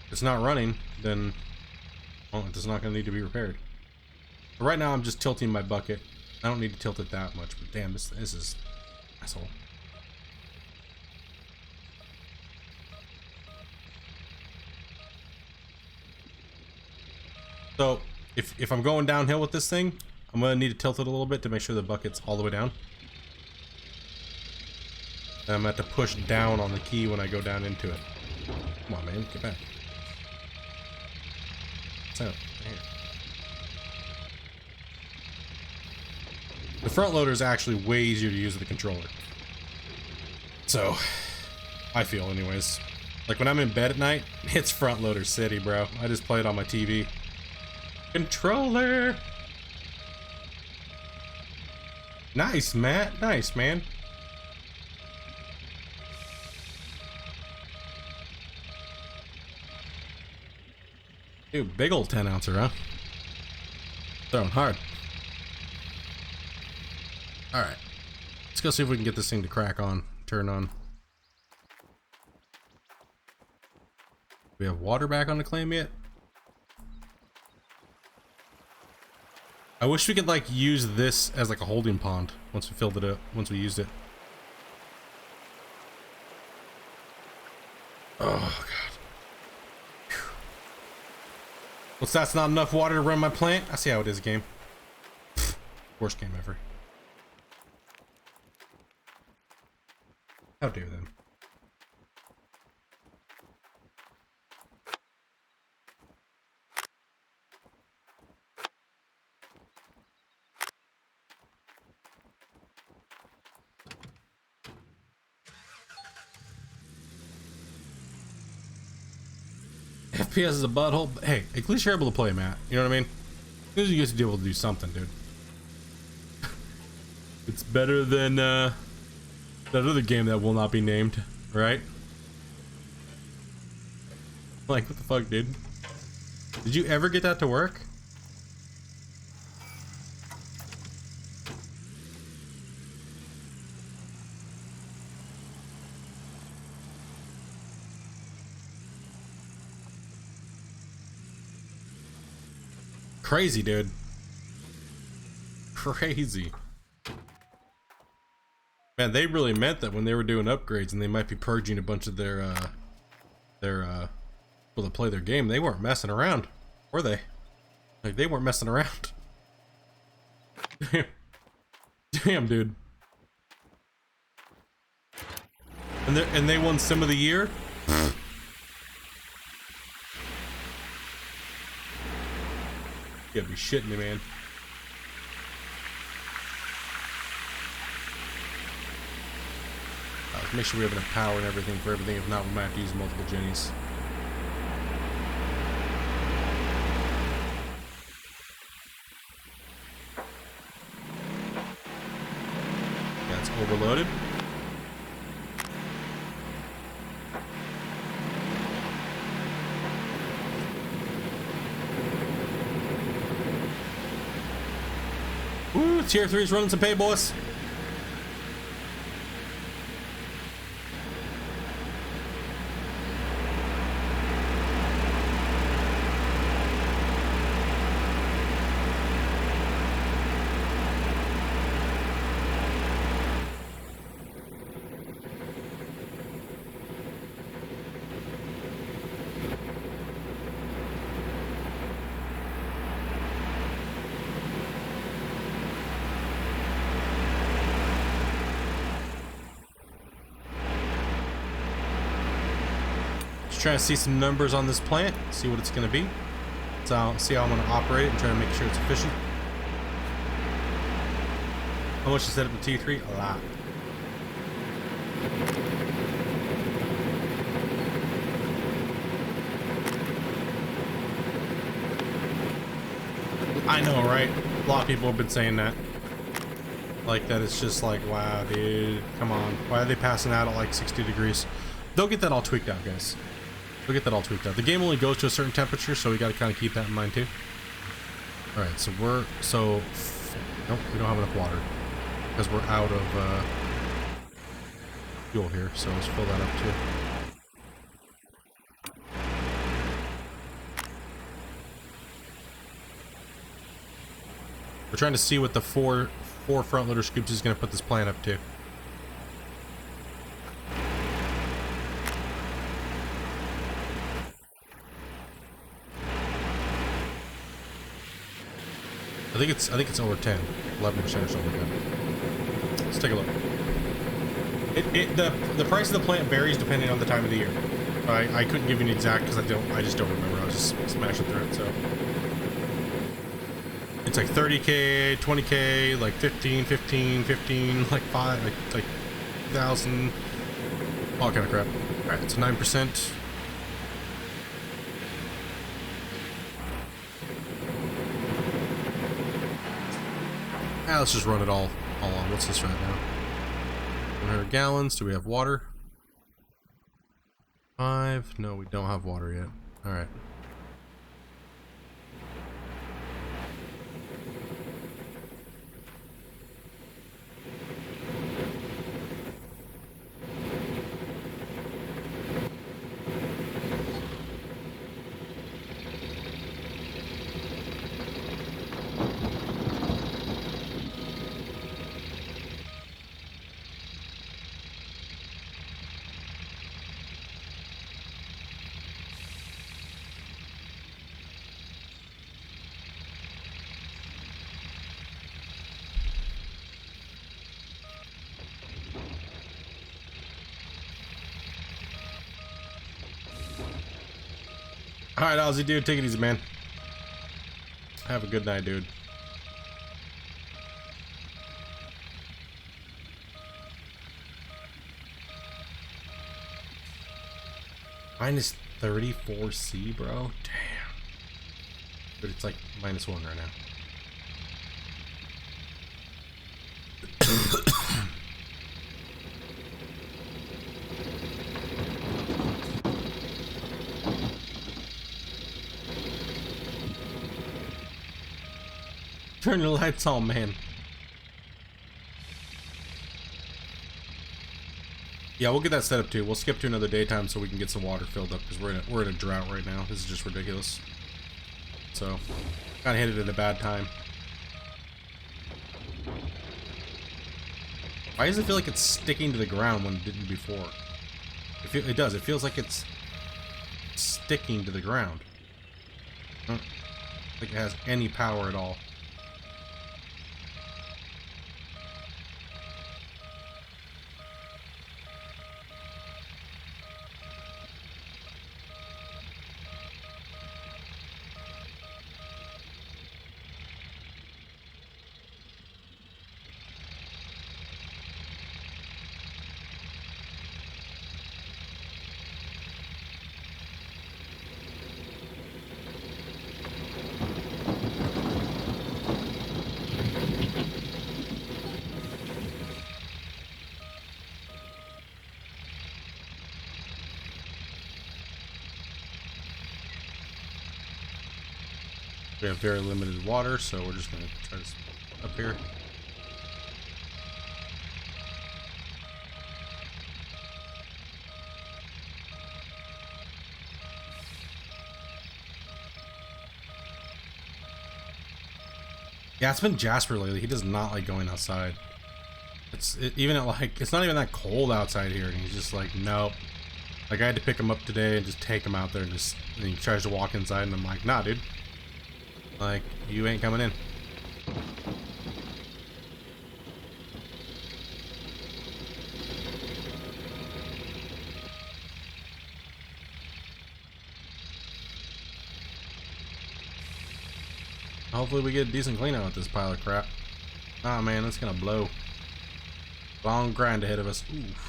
if it's not running, then well, it's not going to need to be repaired. But right now I'm just tilting my bucket. I don't need to tilt it that much, but damn, this is asshole. So if I'm going downhill with this thing, I'm gonna need to tilt it a little bit to make sure the bucket's all the way down. And I'm gonna have to push down on the key when I go down into it. Come on, man, get back. So, here. The front loader is actually way easier to use with the controller. So, I feel anyways. Like when I'm in bed at night, it's front loader city, bro. I just play it on my TV. Controller! Nice, Matt. Nice, man. Dude, big old 10 ouncer, huh? Throwing hard. Alright. Let's go see if we can get this thing to crack on. Turn on. We have water back on the claim yet? I wish we could like use this as like a holding pond once we filled it up, once we used it. Oh god. Whew. What's that's not enough water to run my plant? I see how it is, game. Pfft, worst game ever. How dare them. FPS is a butthole, but hey, at least you're able to play, Matt. You know what I mean? At least you get to be able to do something, dude. It's better than that other game that will not be named, right? Like, what the fuck, dude? Did you ever get that to work? Crazy, dude. Crazy. Man, they really meant that when they were doing upgrades, and they might be purging a bunch of their people that play their game. They weren't messing around, were they? Like, they weren't messing around. Damn. Damn, dude. And they won Sim of the Year? You gotta be shitting me, man. Let's make sure we have enough power and everything for everything. If not, we might have to use multiple jennies. That's overloaded. Woo, tier 3's running some pay, boys. Trying to see some numbers on this plant, see what it's going to be. So see how I'm going to operate it and try to make sure it's efficient. How much to set up the T3? A lot. I know, right? A lot of people have been saying that. Like that it's just like, wow, dude, come on. Why are they passing out at like 60 degrees? They'll get that all tweaked out, guys. We'll get that all tweaked out. The game only goes to a certain temperature, so we got to kind of keep that in mind too. All right, so nope, we don't have enough water because we're out of fuel here, so let's fill that up too. We're trying to see what the four front loader scoops is going to put this plant up to. I think it's over 10, 11% or something like that. Let's take a look. The price of the plant varies depending on the time of the year. I couldn't give you an exact because I just don't remember. I was just smashing through it, so it's like 30K, 20K, like 15, like 5, like 1,000, all kind of crap. All right, it's 9%. Let's just run it all on. What's this right now? 100 gallons. Do we have water? 5. No, we don't have water yet. All right. Alright, Aussie dude, take it easy, man. Have a good night, dude. Minus 34C, bro? Damn. But it's like -1 right now. Turn the lights on, man. Yeah, we'll get that set up too. We'll skip to another daytime so we can get some water filled up because we're in a drought right now. This is just ridiculous. So, kind of hit it at a bad time. Why does it feel like it's sticking to the ground when it didn't before? It does. It feels like it's sticking to the ground. I don't think it has any power at all. We have very limited water, so we're just going to try this up here. Yeah, it's been Jasper lately. He does not like going outside. Even at like, it's not even that cold outside here, and he's just like, nope. Like, I had to pick him up today and just take him out there, and he tries to walk inside, and I'm like, nah, dude. Like, you ain't coming in. Hopefully we get a decent clean out with this pile of crap. Oh man, that's gonna blow. Long grind ahead of us. Oof.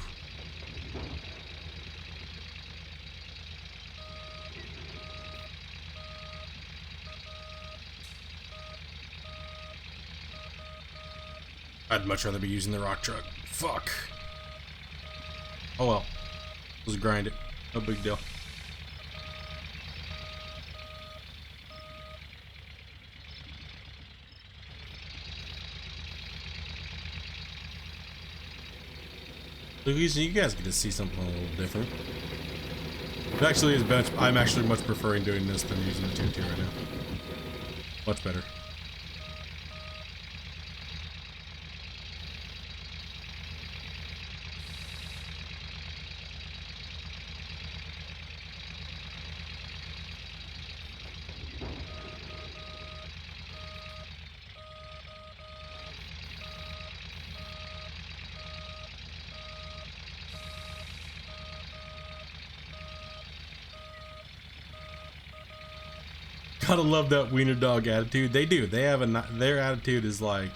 I'd much rather be using the rock truck. Fuck. Oh well. Let's grind it. No big deal. Louise, you guys get to see something a little different. It actually is bench. I'm actually much preferring doing this than using the 2-2 right now. Much better. Gotta love that wiener dog attitude. They do. They have their attitude is like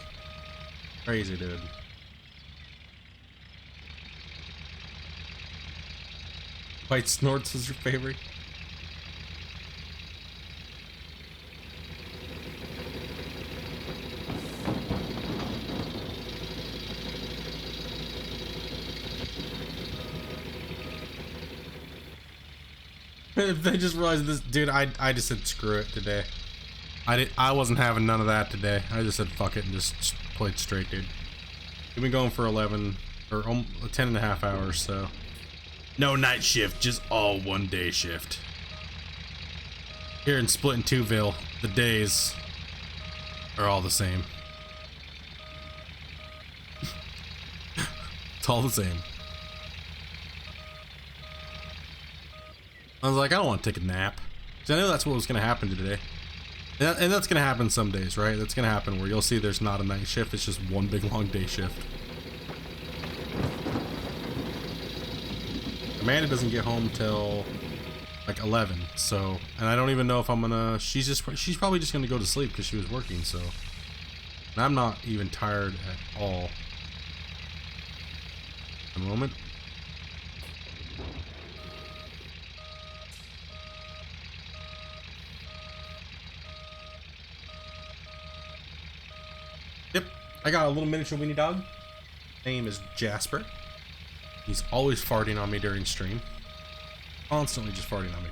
crazy, dude. White snorts is your favorite. They just realized this, dude. I just said screw it today. I wasn't having none of that today. I just said fuck it and just played straight, dude. We've been going for 11 or 10 and a half hours, so no night shift, just all 1 day shift. Here in Split and Twoville, the days are all the same. It's all the same. I was like, I don't want to take a nap. Because I know that's what was going to happen today. And that's going to happen some days, right? That's going to happen where you'll see there's not a night shift. It's just one big long day shift. Amanda doesn't get home till like 11. So, and I don't even know if I'm going to... She's probably just going to go to sleep because she was working, so... And I'm not even tired at all. A moment. Yep, I got a little miniature weenie dog. Name is Jasper. He's always farting on me during stream. Constantly just farting on me,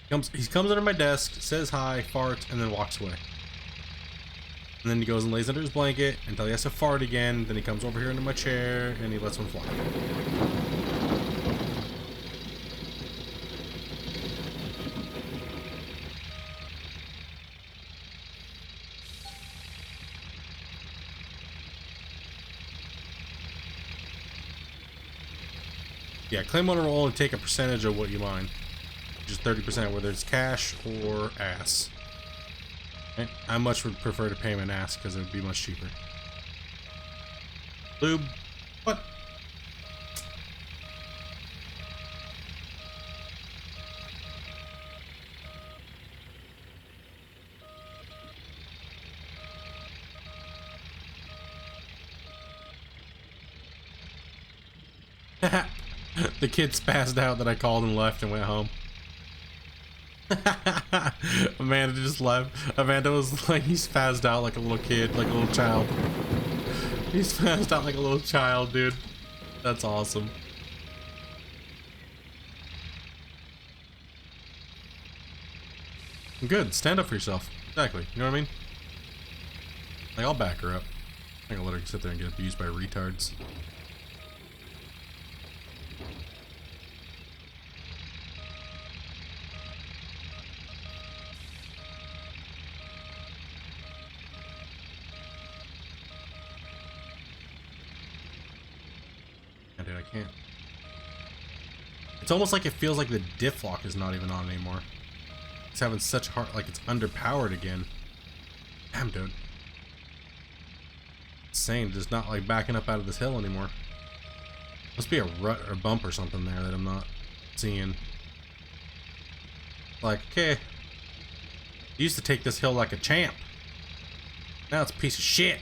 dude. He comes under my desk, says hi, farts, and then walks away. And then he goes and lays under his blanket until he has to fart again. Then he comes over here into my chair and he lets one fly. Yeah, claim owner will only take a percentage of what you mine. Just 30%, whether it's cash or ass. Okay. I much would prefer to pay him an ass because it would be much cheaper. Lube. What? The kid spazzed out that I called and left and went home. Amanda just left. Amanda was like, he spazzed out like a little kid, like a little child. He spazzed out like a little child, dude. That's awesome. Good. Stand up for yourself. Exactly. You know what I mean? Like, I'll back her up. I'm gonna let her sit there and get abused by retards. Dude, I can't. It's almost like it feels like the diff lock is not even on anymore. It's having such hard, like it's underpowered again. Damn, dude. Insane, just not like backing up out of this hill anymore. Must be a rut or bump or something there that I'm not seeing. Like, okay. I used to take this hill like a champ. Now it's a piece of shit.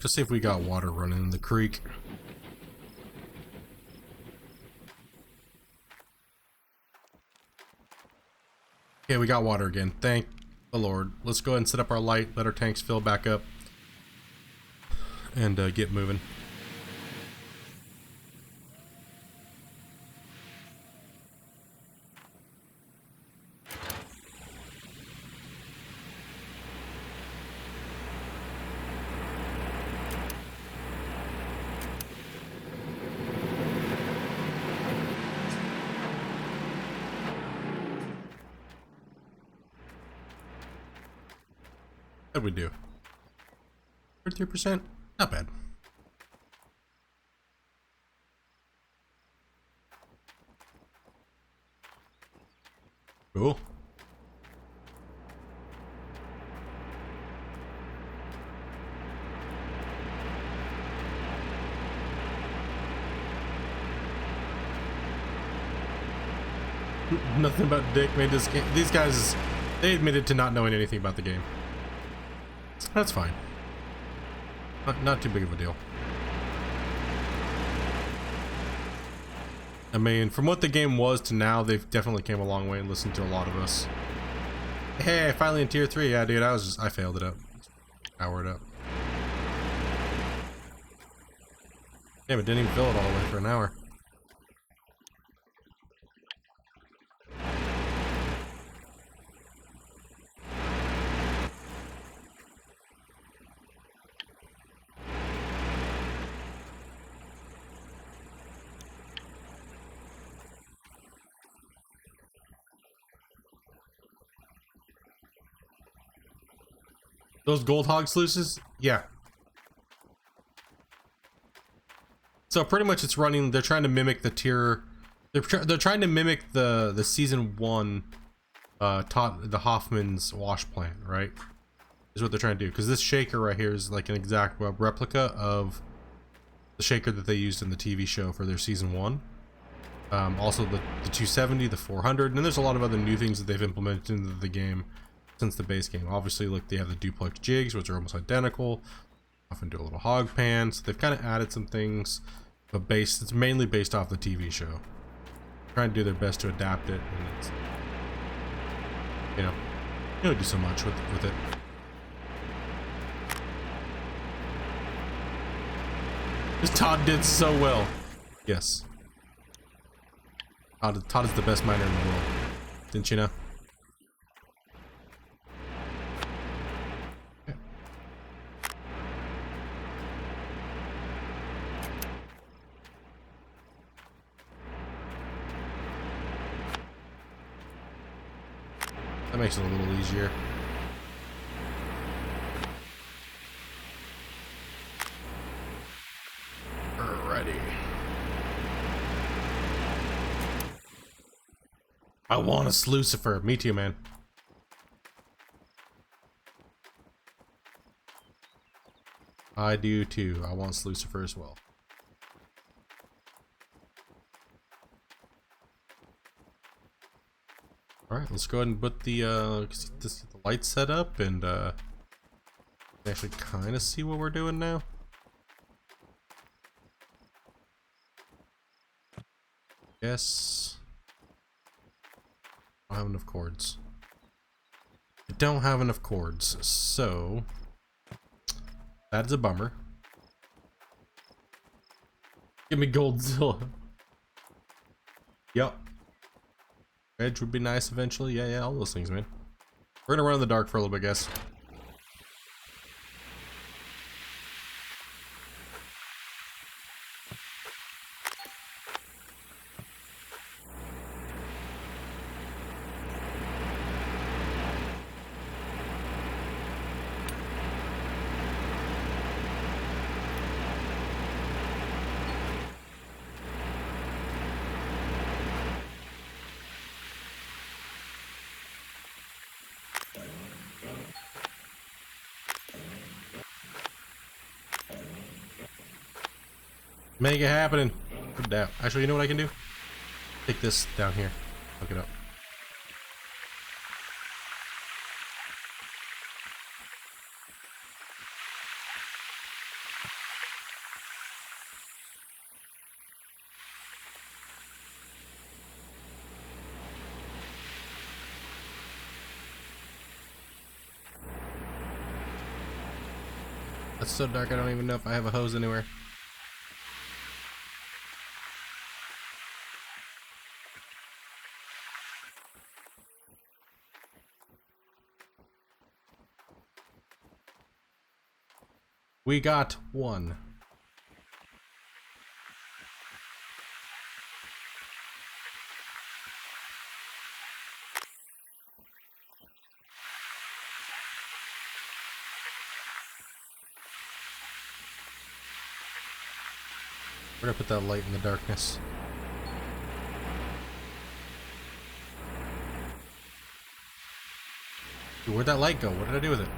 Let's see if we got water running in the creek. Okay, we got water again. Oh Lord, let's go ahead and set up our light, let our tanks fill back up, and get moving. How'd we do? 33%? Not bad. Cool. Nothing about Dick made this game. These guys, they admitted to not knowing anything about the game. That's fine. Not too big of a deal. I mean, from what the game was to now, they've definitely came a long way and listened to a lot of us. Hey, finally in tier 3. Yeah, dude, I failed it up. Powered up. Damn, it didn't even fill it all the way for an hour. Those gold hog sluices? Yeah. So pretty much it's running, they're trying to mimic the tier, they're trying to mimic the season 1 the Hoffman's wash plant, right? Is what they're trying to do, because this shaker right here is like an exact replica of the shaker that they used in the TV show for their season 1. Also the 270, the 400, and then there's a lot of other new things that they've implemented into the game since the base game. Obviously, look, they have the duplex jigs, which are almost identical. Often do a little hog pan, so they've kind of added some things, but it's mainly based off the TV show. Trying to do their best to adapt it, and it's, you don't do so much with it. This Todd did so well. Yes. Todd is the best miner in the world. Didn't you know? That makes it a little easier. Alrighty. I want a Slucifer. Me too, man. I do too. I want Slucifer as well. Alright, let's go ahead and put the lights set up and actually kind of see what we're doing now. Yes. I don't have enough cords. I don't have enough cords, so that's a bummer. Give me Goldzilla. Yup. Edge would be nice eventually. Yeah, all those things, man. We're gonna run in the dark for a little bit, guys. Make it happening. No doubt. Actually, you know what I can do? Take this down here. Hook it up. It's so dark I don't even know if I have a hose anywhere. We got one. Where'd I put that light in the darkness? Dude, where'd that light go? What did I do with it?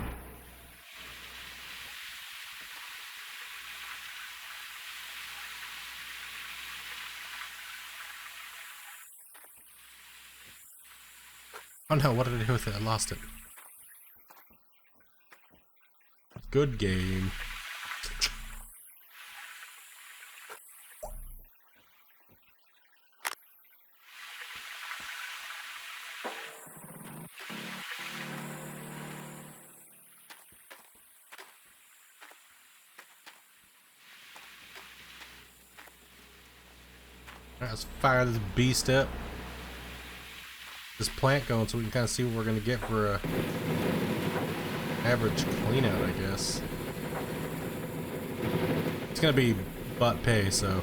Oh no, what did I do with it? I lost it. Good game. Alright, let's fire this beast up. This plant going so we can kind of see what we're going to get for a average clean out, I guess. It's going to be butt pay, so.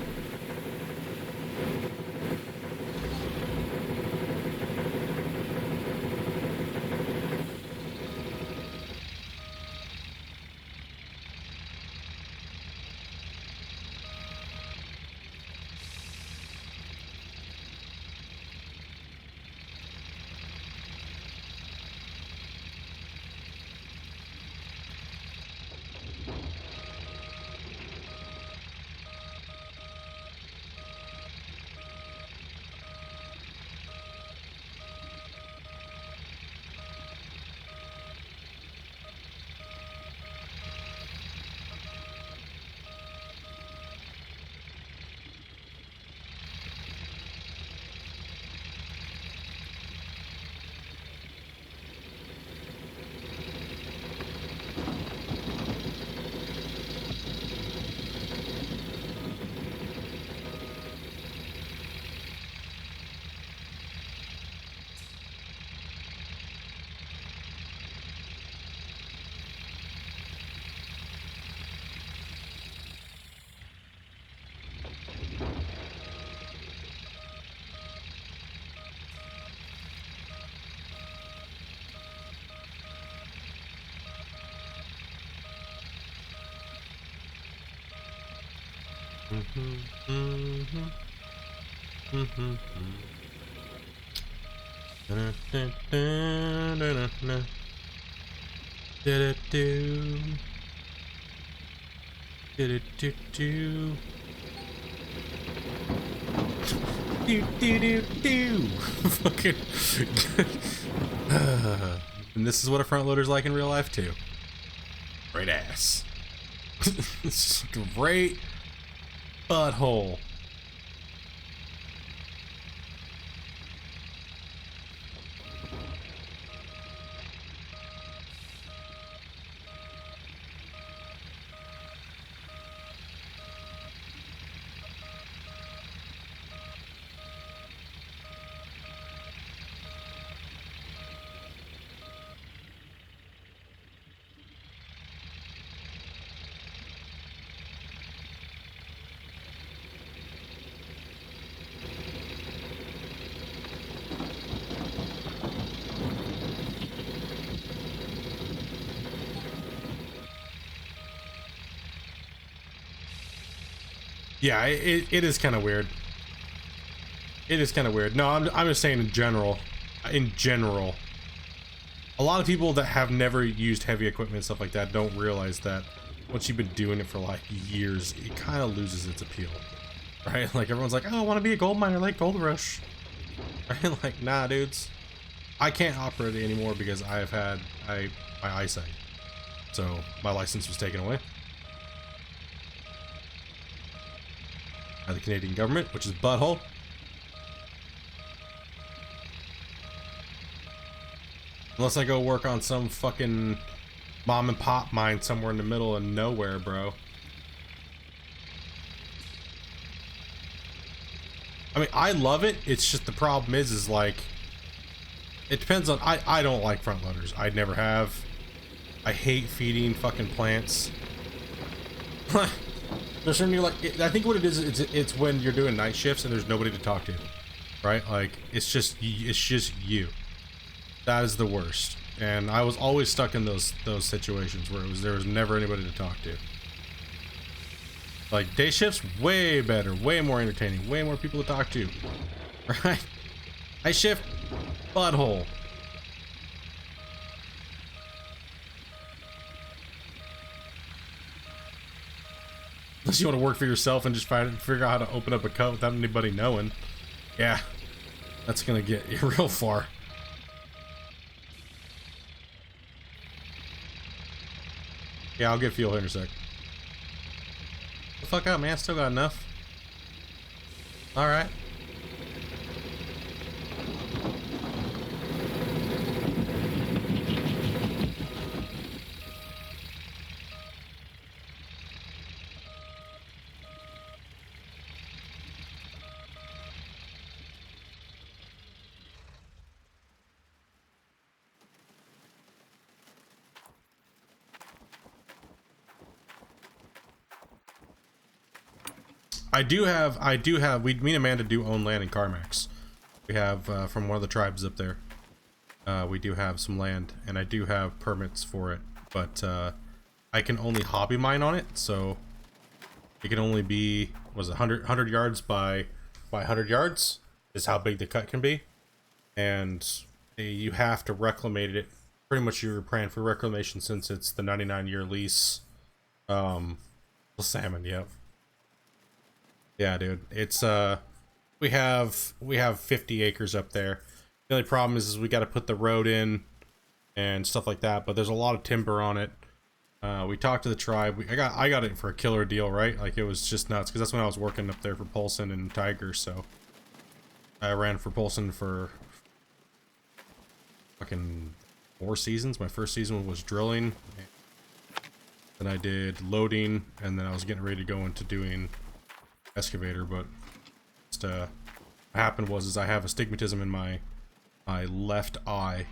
Fucking. And this is what a front loader's like in real life too. Great ass. Great butthole. Yeah, it is kind of weird. It is kind of weird. No, I'm just saying in general. In general. A lot of people that have never used heavy equipment and stuff like that don't realize that once you've been doing it for like years, it kind of loses its appeal. Right? Like everyone's like, oh, I want to be a gold miner like Gold Rush. Right? Like, nah, dudes. I can't operate it anymore because I've had my eyesight. So my license was taken away. By the Canadian government, which is butthole. Unless I go work on some fucking mom and pop mine somewhere in the middle of nowhere, bro. I mean, I love it. It's just the problem is like, it depends on, I don't like front loaders. I never have. I hate feeding fucking plants. There's when you're like, I think what it is, it's when you're doing night shifts and there's nobody to talk to, right? Like, it's just you. That is the worst. And I was always stuck in those situations where there was never anybody to talk to. Like, day shifts, way better, way more entertaining, way more people to talk to, right? Night shift, butthole. Unless you want to work for yourself and just figure out how to open up a cut without anybody knowing. Yeah, that's gonna get you real far. Yeah, I'll get fuel here in a sec. The fuck out, man. Still got enough. Alright. I do have, me and Amanda do own land in Carmax. We have, from one of the tribes up there. We do have some land, and I do have permits for it, but, I can only hobby mine on it, so it can only be, was it 100 yards by 100 yards is how big the cut can be, and you have to reclamate it. Pretty much you're praying for reclamation since it's the 99-year lease. Salmon, yep. Yeah, dude, it's we have 50 acres up there. The only problem is we got to put the road in and stuff like that, but there's a lot of timber on it. We talked to the tribe. I got it for a killer deal, right? Like, it was just nuts because that's when I was working up there for Polson and Tiger. So I ran for Polson for fucking 4 seasons. My first season was drilling, then I did loading, and then I was getting ready to go into doing excavator. But just, what happened was I have astigmatism in my left eye,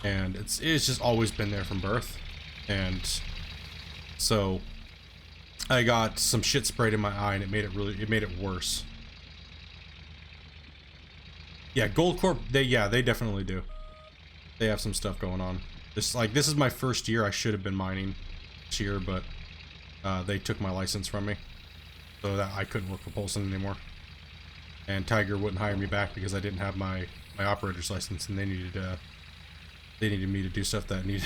and it's just always been there from birth. And so I got some shit sprayed in my eye, and it made it worse. Yeah, Gold Corp, they definitely do. They have some stuff going on. This is my first year. I should have been mining this year, but they took my license from me, so that I couldn't work for Polson anymore. And Tiger wouldn't hire me back because I didn't have my operator's license, and they needed me to do stuff that needed.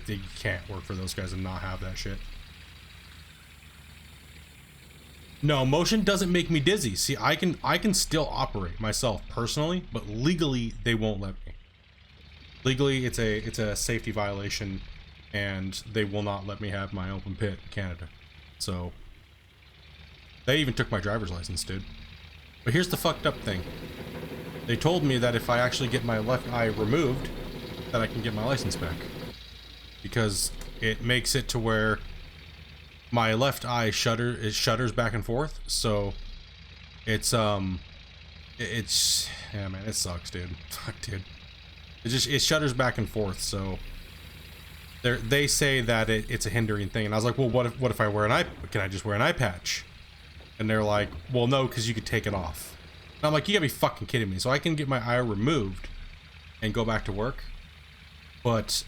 You can't work for those guys and not have that shit. No, motion doesn't make me dizzy. See, I can still operate myself personally, but legally they won't let me. Legally, it's a safety violation, and they will not let me have my open pit in Canada. So they even took my driver's license, dude. But here's the fucked up thing. They told me that if I actually get my left eye removed, that I can get my license back, because it makes it to where my left eye shutters back and forth. So it's yeah, man, it sucks, dude. Fuck, dude. It shutters back and forth. So they say that it's a hindering thing, and I was like, well, what if I wear can I just wear an eye patch? And they're like, well, no, because you could take it off. And I'm like, you gotta be fucking kidding me. So I can get my eye removed and go back to work, but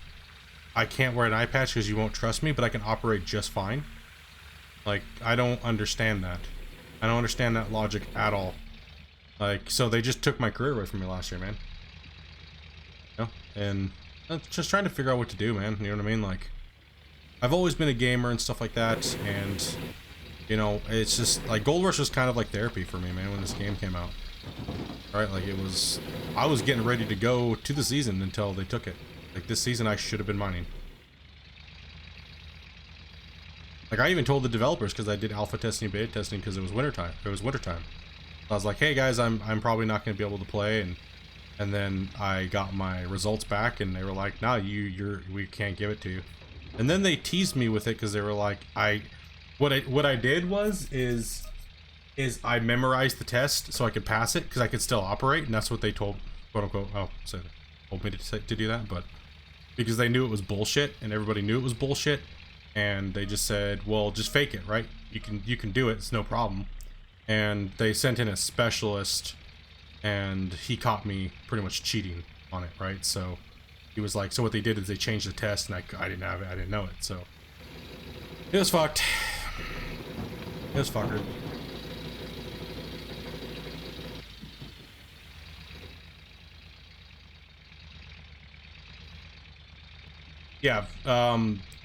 I can't wear an eye patch because you won't trust me, but I can operate just fine. Like, I don't understand that. I don't understand that logic at all. Like, so they just took my career away from me last year, man. You know? And I'm just trying to figure out what to do, man. You know what I mean? Like, I've always been a gamer and stuff like that, and, you know, it's just, like, Gold Rush was kind of like therapy for me, man, when this game came out. Right? Like, I was getting ready to go to the season until they took it. Like, this season I should have been mining. Like, I even told the developers, because I did alpha testing and beta testing, because it was wintertime. I was like, hey guys, I'm probably not going to be able to play, and then I got my results back, and they were like, no, we can't give it to you. And then they teased me with it because they were like, what I did is I memorized the test so I could pass it because I could still operate, and that's what they told, quote unquote, oh, so they told me to do that, but because they knew it was bullshit and everybody knew it was bullshit, and they just said, well, just fake it, right? You can do it, it's no problem. And they sent in a specialist, and he caught me pretty much cheating on it, right? So he was like, so what they did is they changed the test, and I didn't have it, I didn't know it, so it was fucked. It was fucker. Yeah,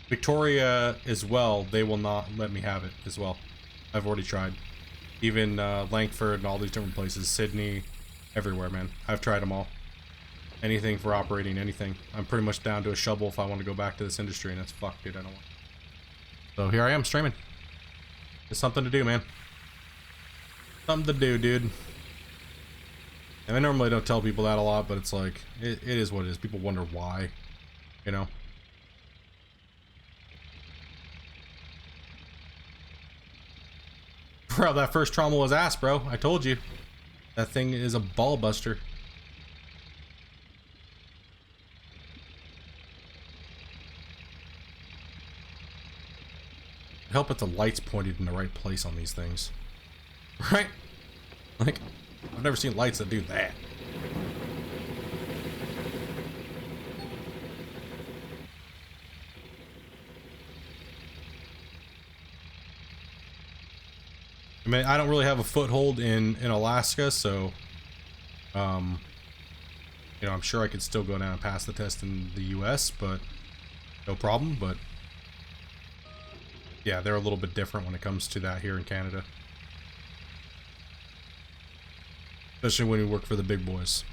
Victoria as well, they will not let me have it as well. I've already tried. Even Langford and all these different places, Sydney, everywhere, man. I've tried them all. Anything for operating, anything. I'm pretty much down to a shovel if I want to go back to this industry, and that's fucked, dude. I don't want. So here I am streaming. It's something to do, man. Something to do, dude. And I normally don't tell people that a lot, but it's like, it is what it is. People wonder why, you know? Bro, that first trauma was ass, bro. I told you. That thing is a ball buster. Help if the light's pointed in the right place on these things. Right? Like, I've never seen lights that do that. I mean, I don't really have a foothold in Alaska, so, you know, I'm sure I could still go down and pass the test in the US, but no problem, but yeah, they're a little bit different when it comes to that here in Canada. Especially when we work for the big boys.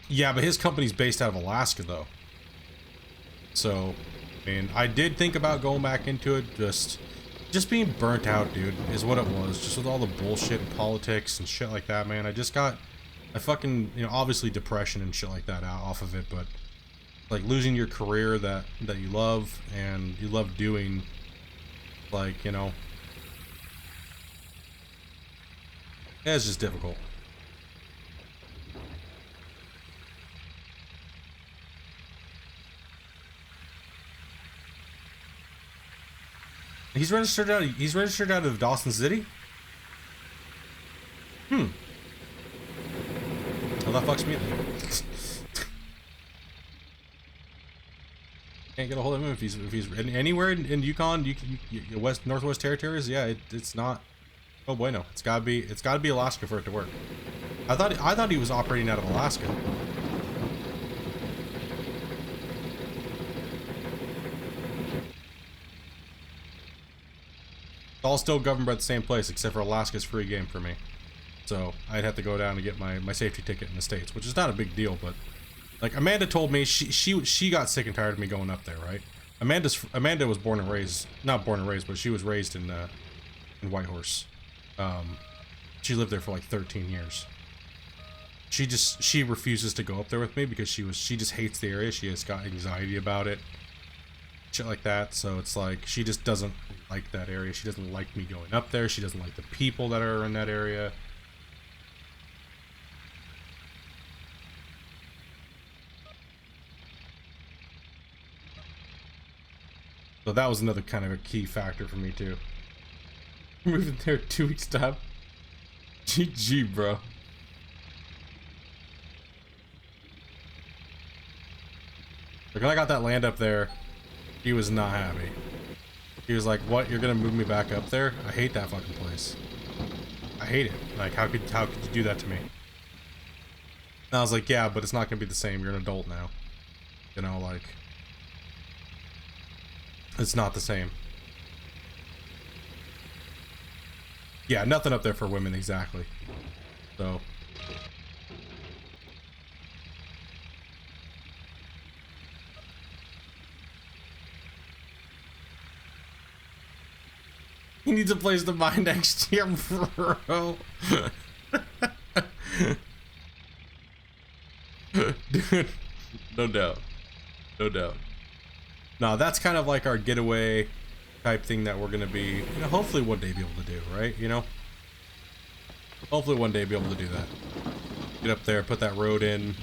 Yeah, but his company's based out of Alaska, though. So, I mean, I did think about going back into it, just being burnt out, dude, is what it was. Just with all the bullshit and politics and shit like that, man. I fucking, you know, obviously depression and shit like that out off of it, but like losing your career that you love and you love doing, like, you know, it's just difficult. He's registered out of Dawson City? Well, that fucks me up. Can't get a hold of him if he's anywhere in Yukon, Northwest Territories. Yeah, it's not. Oh bueno, it's gotta be Alaska for it to work. I thought he was operating out of Alaska. All still governed by the same place, except for Alaska's free game for me. So I'd have to go down and get my safety ticket in the States, which is not a big deal, but like Amanda told me, she got sick and tired of me going up there, right? Amanda was born and raised, not born and raised, but she was raised in Whitehorse. She lived there for like 13 years. She refuses to go up there with me because she just hates the area. She has got anxiety about it. Shit like that, so it's like she just doesn't like that area. She doesn't like me going up there. She doesn't like the people that are in that area. So that was another kind of a key factor for me too. Moving there 2 weeks time. GG, bro. Like, when I got that land up there, he was not happy. He was like, what, you're gonna move me back up there? I hate that fucking place. I hate it. Like, how could you do that to me? And I was like, yeah, but it's not gonna be the same. You're an adult now. You know, like, it's not the same. Yeah, nothing up there for women, exactly. So He needs a place to buy next year, bro. Dude, no doubt. No doubt. No, that's kind of like our getaway type thing that we're gonna be, you know, hopefully one day be able to do, right? You know? Hopefully one day be able to do that. Get up there, put that road in,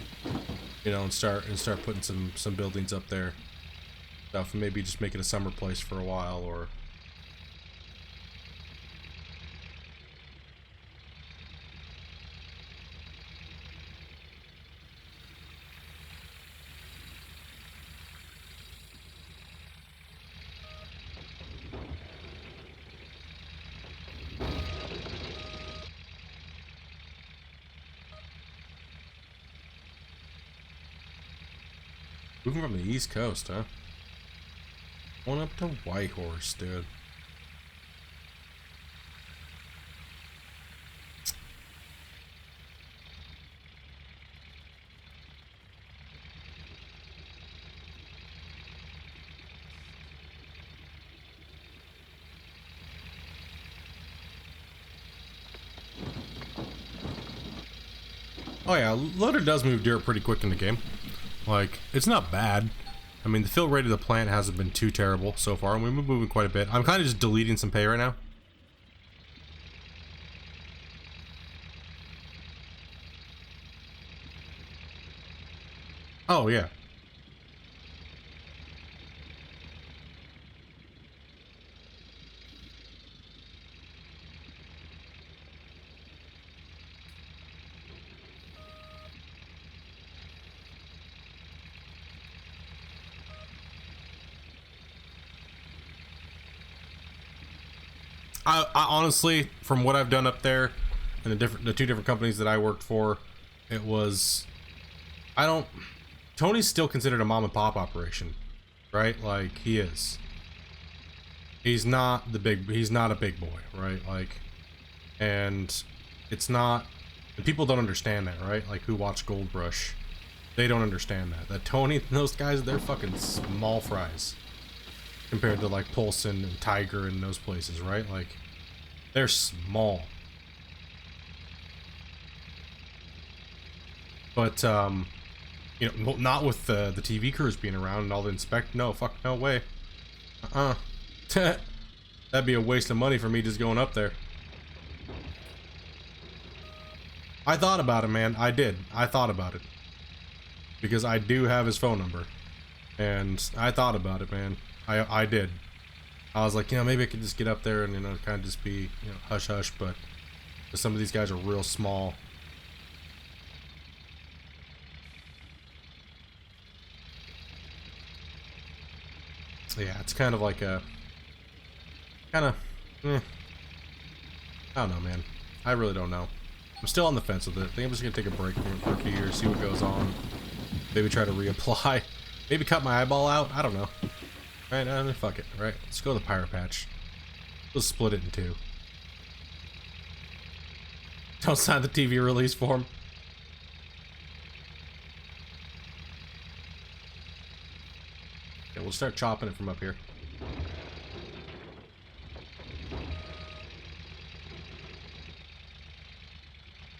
you know, and start putting some buildings up there. Stuff, and maybe just make it a summer place for a while, or moving from the East Coast, huh? Going up to Whitehorse, dude. Oh yeah, loader does move dirt pretty quick in the game. Like, it's not bad. I mean, the fill rate of the plant hasn't been too terrible so far, and we've been moving quite a bit. I'm kind of just deleting some pay right now. Oh, yeah. I honestly, from what I've done up there, and the two different companies that I worked for, it was, Tony's still considered a mom and pop operation, right? Like, he is. He's not a big boy, right? Like, and it's not, and people don't understand that, right? Like, who watch Gold Rush, they don't understand that Tony and those guys, they're fucking small fries compared to like Polson and Tiger and those places, right? Like, they're small. But you know, not with the TV crews being around and all the inspect. No, fuck, no way. That'd be a waste of money for me just going up there. I thought about it, man. I did. I thought about it. Because I do have his phone number. And I thought about it, man. I did. I was like, you know, maybe I could just get up there and, you know, kind of just be, you know, hush hush, but some of these guys are real small. Yeah, it's kind of like a, I don't know, man. I really don't know. I'm still on the fence with it. I think I'm just gonna take a break from it for a few years, see what goes on. Maybe try to reapply. Maybe cut my eyeball out. I don't know. Right, fuck it. Right, let's go to the Pirate Patch. Let's split it in two. Don't sign the TV release form. Yeah, we'll start chopping it from up here.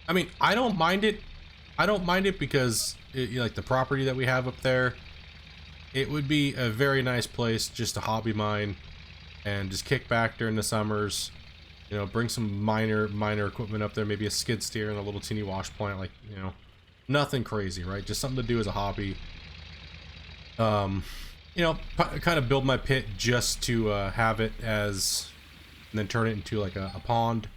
I mean, I don't mind it. I don't mind it because, like, the property that we have up there, it would be a very nice place just to hobby mine and just kick back during the summers. You know, bring some minor equipment up there, maybe a skid steer and a little teeny wash plant, like, you know, nothing crazy, right? Just something to do as a hobby. You know, kind of build my pit just to have it as, and then turn it into like a pond,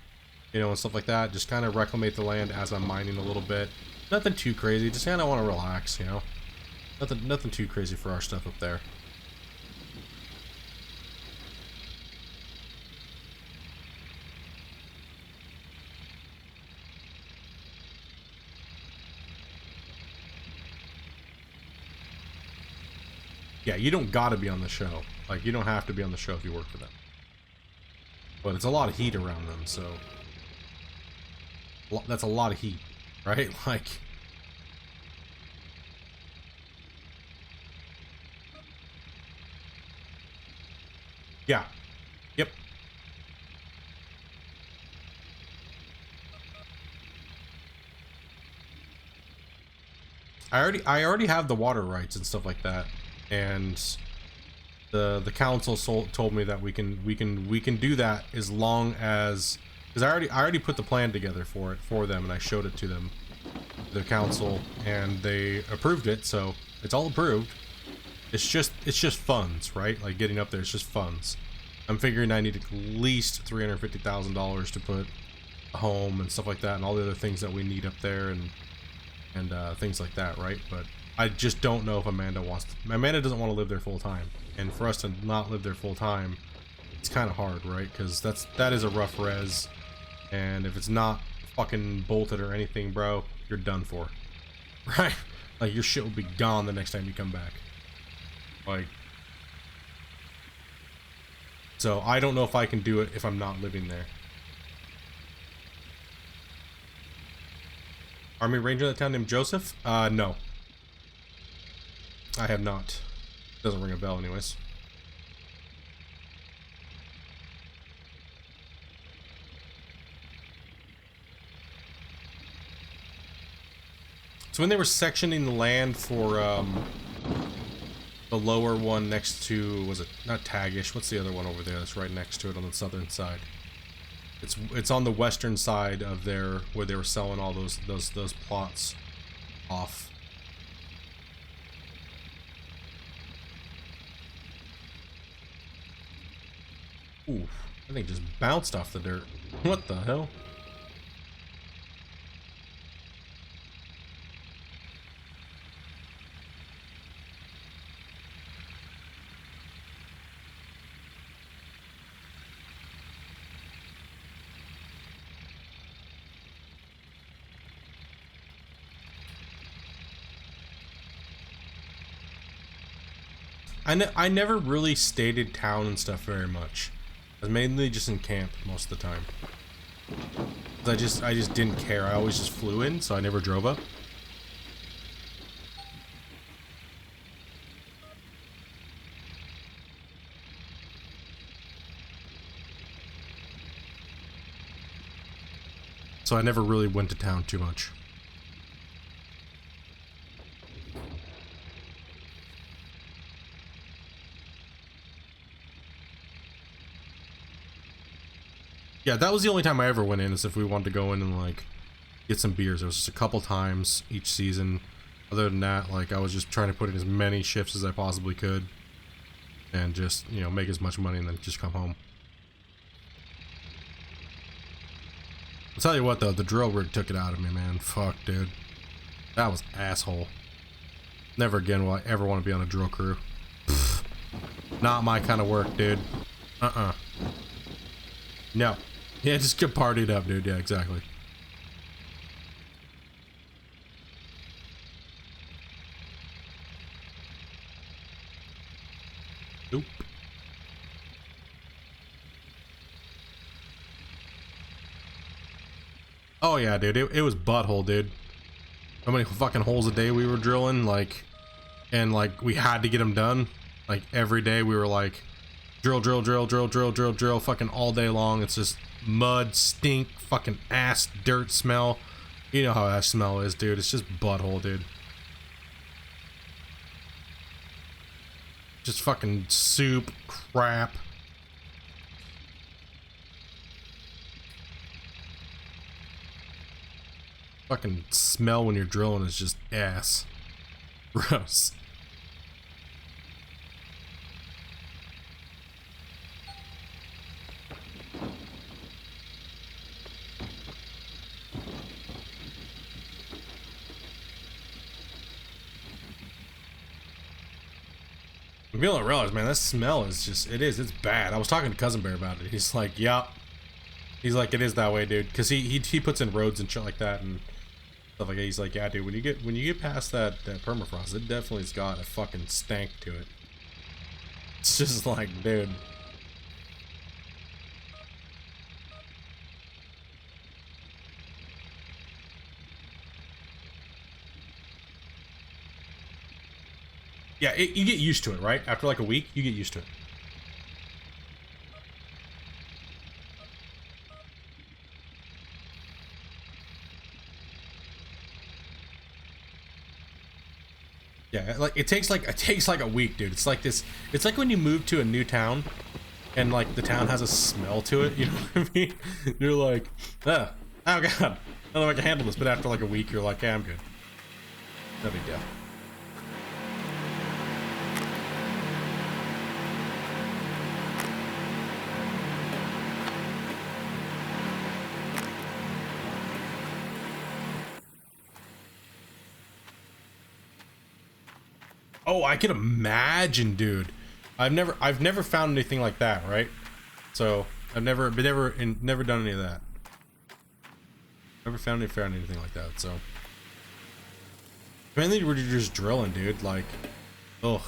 you know, and stuff like that. Just kind of reclimate the land as I'm mining a little bit. Nothing too crazy, just kind of want to relax, you know. Nothing too crazy for our stuff up there. Yeah, you don't gotta be on the show. Like, you don't have to be on the show if you work for them. But it's a lot of heat around them, so... that's a lot of heat, right? Like... yeah. Yep. I already have the water rights and stuff like that, and the council told me that we can do that as long as, because I already put the plan together for them, and I showed it to them, the council, and they approved it, so it's all approved. It's just funds, right? Like getting up there, it's just funds. I'm figuring I need at least $350,000 to put a home and stuff like that, and all the other things that we need up there, and things like that, right? But I just don't know if Amanda wants to. Amanda doesn't want to live there full time, and for us to not live there full time, it's kind of hard, right? Because that is a rough res, and if it's not fucking bolted or anything, bro, you're done for, right? Like your shit will be gone the next time you come back. Like, so I don't know if I can do it if I'm not living there. Army Ranger in that town named Joseph? No. I have not. Doesn't ring a bell anyways. So when they were sectioning the land for the lower one next to, was it not Tagish? What's the other one over there that's right next to it on the southern side? It's on the western side of there where they were selling all those plots off. Ooh, I think just bounced off the dirt. What the hell? I never really stayed in town and stuff very much. I was mainly just in camp most of the time. I just didn't care. I always just flew in, so I never drove up. So I never really went to town too much. Yeah, that was the only time I ever went in, is if we wanted to go in and, like, get some beers. It was just a couple times each season. Other than that, like, I was just trying to put in as many shifts as I possibly could. And just, you know, make as much money and then just come home. I'll tell you what, though, the drill rig took it out of me, man. Fuck, dude. That was asshole. Never again will I ever want to be on a drill crew. Pfft. Not my kind of work, dude. No. Yeah, just get partied up, dude. Yeah, exactly. Nope. Oh yeah, dude. It was butthole, dude. How many fucking holes a day we were drilling, like, and like we had to get them done. Like every day we were like, drill, drill, drill, drill, drill, drill, drill, fucking all day long. It's just mud, stink, fucking ass, dirt smell. You know how ass smell is, dude. It's just butthole, dude. Just fucking soup, crap. Fucking smell when you're drilling is just ass. Gross. People don't realize, man, that smell is just, it's bad. I was talking to Cousin Bear about it. He's like, yup. He's like, it is that way, dude. Because he puts in roads and shit like that and stuff like that. He's like, yeah, dude, when you get past that permafrost, it definitely's got a fucking stank to it. It's just like, dude. Yeah, you get used to it, right? After like a week, you get used to it. Yeah, like it takes like a week, dude. It's like this. It's like when you move to a new town, and like the town has a smell to it. You know what I mean? You're like, oh god, I don't know if I can handle this. But after like a week, you're like, yeah, I'm good. No big deal. Oh, I can imagine, dude. I've never found anything like that, right? So I've never done any of that. Never found anything like that. So mainly we're just drilling, dude. Like, ugh.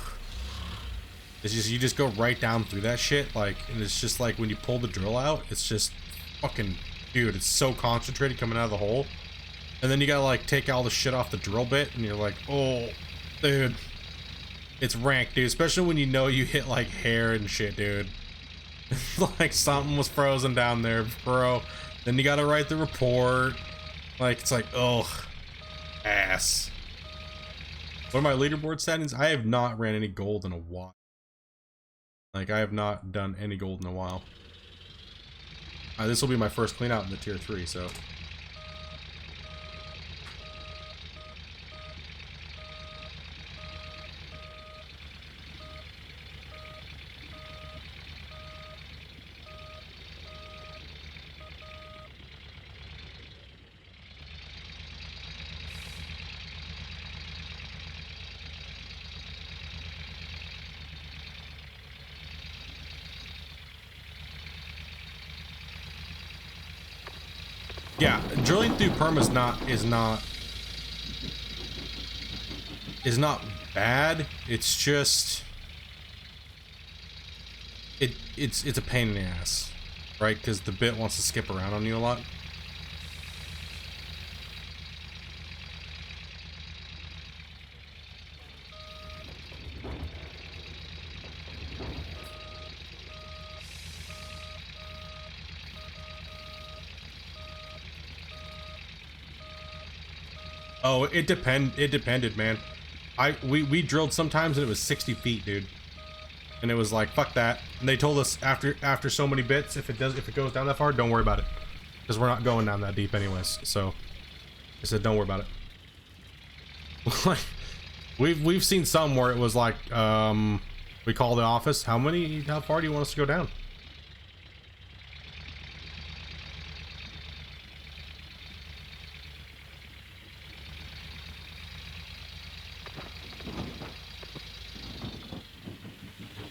It's just you just go right down through that shit, like, and it's just like when you pull the drill out, it's just fucking, dude. It's so concentrated coming out of the hole, and then you gotta like take all the shit off the drill bit, and you're like, oh, dude. It's rank, dude, especially when you know you hit like hair and shit, dude. Like something was frozen down there, bro. Then you gotta write the report. Like, it's like, ugh, ass. What are my leaderboard settings? I have not ran any gold in a while. Like, I have not done any gold in a while. This will be my first clean out in the tier 3, so. Yeah, drilling through perm is not bad. It's just it's a pain in the ass, right? Because the bit wants to skip around on you a lot. Oh, it depended, man. We drilled sometimes and it was 60 feet, dude. And it was like, fuck that. And they told us after so many bits, if it goes down that far, don't worry about it. Because we're not going down that deep anyways. So I said, don't worry about it. Like, we've seen some where it was like, we call the office, how far do you want us to go down?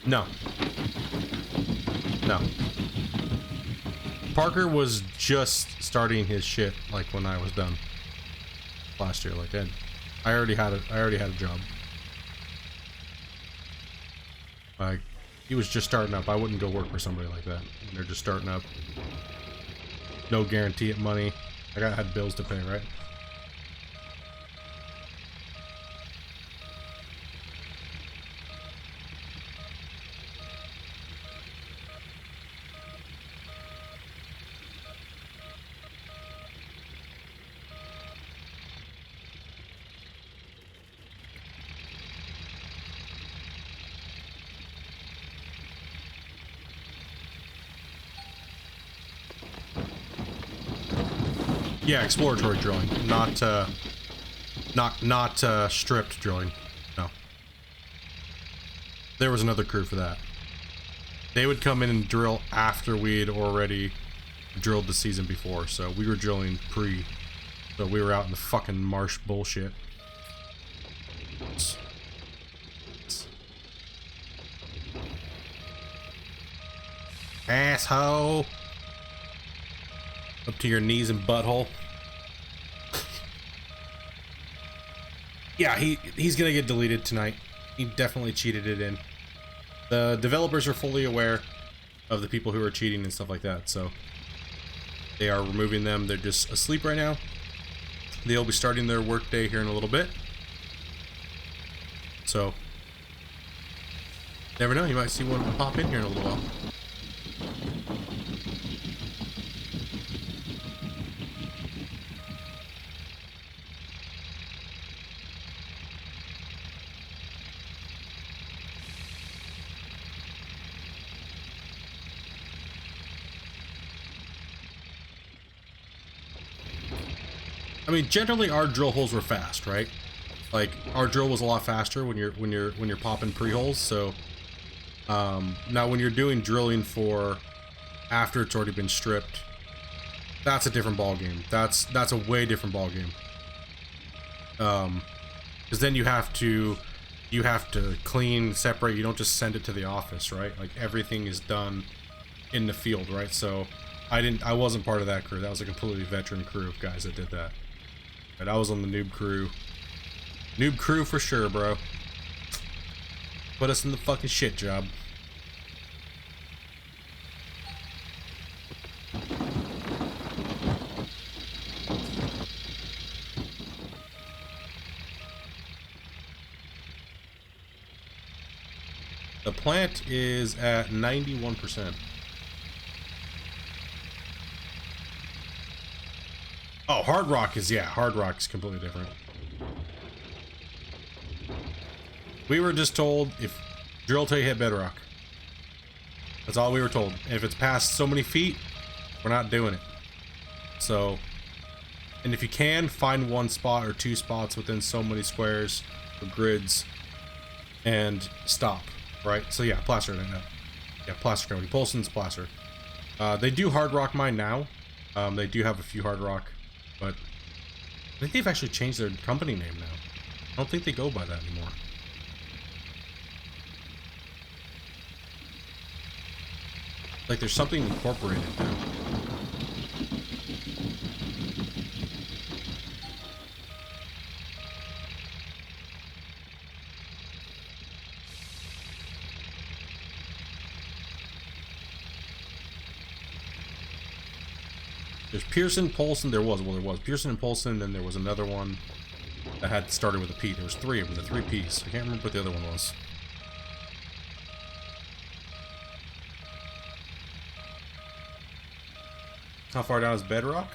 No. Parker was just starting his shit like when I was done last year. Like I already had a job. Like he was just starting up. I wouldn't go work for somebody like that. They're just starting up. No guarantee of money. I had bills to pay, right? Yeah, exploratory drilling, not stripped drilling. No. There was another crew for that. They would come in and drill after we'd already drilled the season before, so we were drilling pre. So we were out in the fucking marsh bullshit. Asshole. Up to your knees in butthole. Yeah, he's gonna get deleted tonight. He definitely cheated it in. The developers are fully aware of the people who are cheating and stuff like that, so they are removing them. They're just asleep right now. They'll be starting their work day here in a little bit. So, never know, you might see one pop in here in a little while. I mean, generally our drill holes were fast, right? Like our drill was a lot faster when you're popping pre-holes. So now when you're doing drilling for after it's already been stripped, that's a different ball game. That's a way different ball game. Because then you have to clean, separate. You don't just send it to the office, right? Like everything is done in the field, right? So I wasn't part of that crew. That was a completely veteran crew of guys that did that. But I was on the noob crew. Noob crew for sure, bro. Put us in the fucking shit job. The plant is at 91%. Oh, hard rock is, yeah, hard rock is completely different. We were just told if drill till you hit bedrock. That's all we were told. And if it's past so many feet, we're not doing it. So, and if you can, find one spot or two spots within so many squares or grids and stop. Right, so yeah, placer right now. Yeah, placer company. Polson's placer. They do hard rock mine now. They do have a few hard rock, but I think they've actually changed their company name now. I don't think they go by that anymore. Like there's something incorporated now. There's Pearson, Polson, there was Pearson and Polson, and then there was another one that had started with a P. There was three of them, the three P's. I can't remember what the other one was. How far down is bedrock?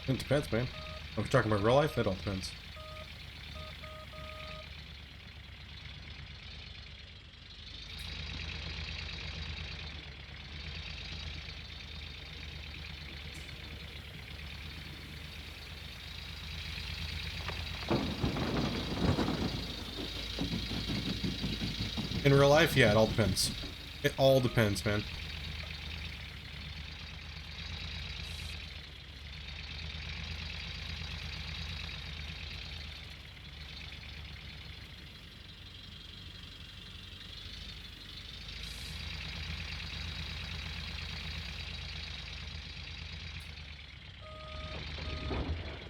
It depends, man. If we're talking about real life, that all depends. In real life, yeah, it all depends. It all depends, man.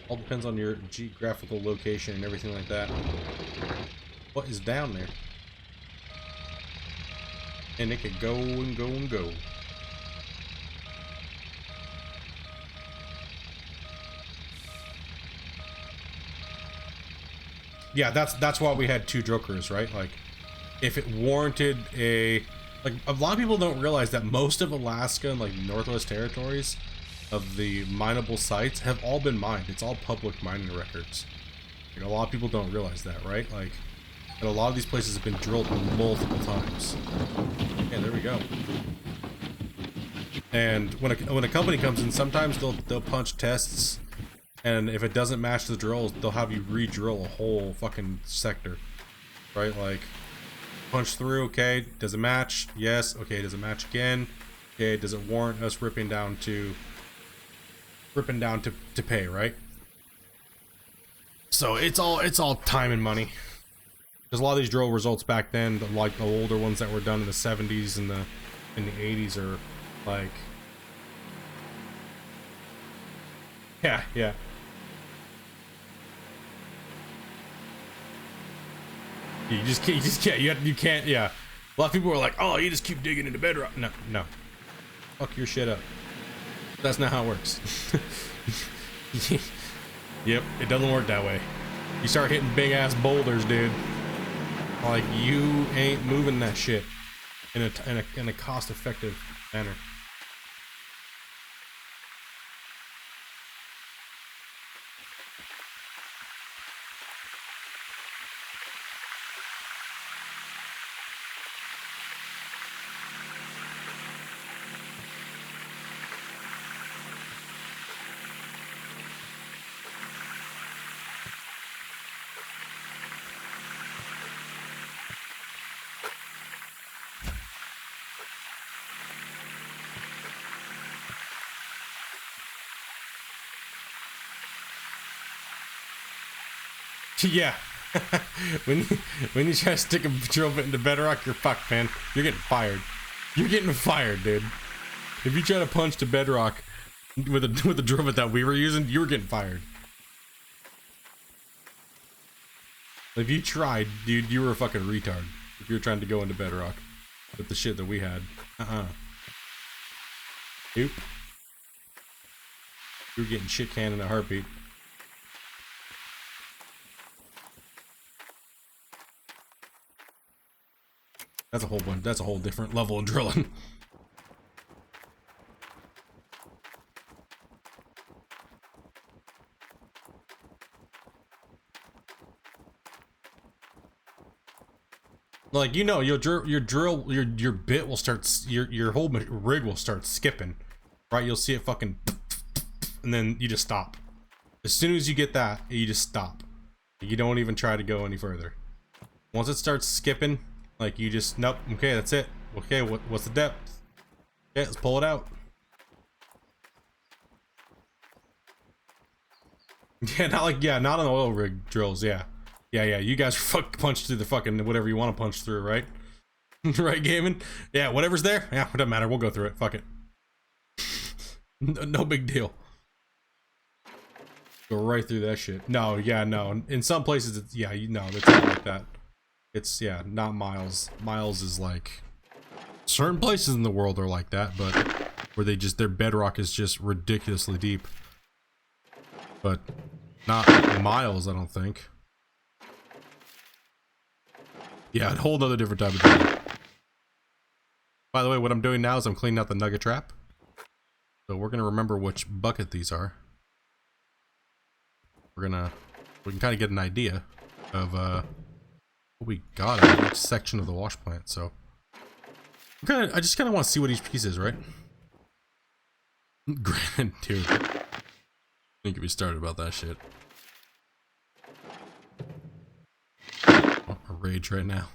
All depends on your geographical location and everything like that. What is down there? And it could go and go and go. Yeah, that's why we had two jokers, right? Like, if it warranted a... Like, a lot of people don't realize that most of Alaska and, like, Northwest Territories of the mineable sites have all been mined. It's all public mining records. Like, a lot of people don't realize that, right? Like, and a lot of these places have been drilled multiple times. Yeah, there we go. And when a company comes in, sometimes they'll punch tests, and if it doesn't match the drills, they'll have you re-drill a whole fucking sector, right? Like, punch through, okay, does it match? Yes, okay, does it match again? Okay, does it warrant us ripping down to pay, right? So it's all time and money. Because a lot of these drill results back then, like the older ones that were done in the 70s and in the 80s, are like, yeah. You just can't. You can't. Yeah. A lot of people are like, oh, you just keep digging into bedrock. No. Fuck your shit up. That's not how it works. Yep, it doesn't work that way. You start hitting big ass boulders, dude. Like, you ain't moving that shit in a cost-effective manner. Yeah. when you try to stick a drill bit into bedrock, you're fucked, man. You're getting fired. You're getting fired, dude. If you try to punch to bedrock with a drill bit that we were using, you were getting fired. If you tried, dude, you were a fucking retard. If you were trying to go into bedrock with the shit that we had. Nope. You were getting shit canned in a heartbeat. That's a whole one. That's a whole different level of drilling. Like, you know, your bit will start, your whole rig will start skipping, right? You'll see it fucking, and then you just stop. As soon as you get that, you just stop. You don't even try to go any further. Once it starts skipping, like, you just, nope, okay, that's it. Okay, what's the depth? Okay, let's pull it out. Yeah, not on oil rig drills, yeah. Yeah, you guys punch through the fucking whatever you want to punch through, right? Right, gaming? Yeah, whatever's there, yeah, it doesn't matter, we'll go through it, fuck it. No big deal. Go right through that shit. No, yeah, no. In some places, it's, yeah, you know, it's not like that. It's, yeah, not miles. Miles is like, certain places in the world are like that, but where they just, their bedrock is just ridiculously deep. But not miles, I don't think. Yeah, a whole other different type of thing. By the way, what I'm doing now is I'm cleaning out the Nugget trap. So we're gonna remember which bucket these are. We can kind of get an idea of what we got in each section of the wash plant. So I just kind of want to see what each piece is, right? Granted, dude. Don't get me started about that shit. Oh, a rage right now.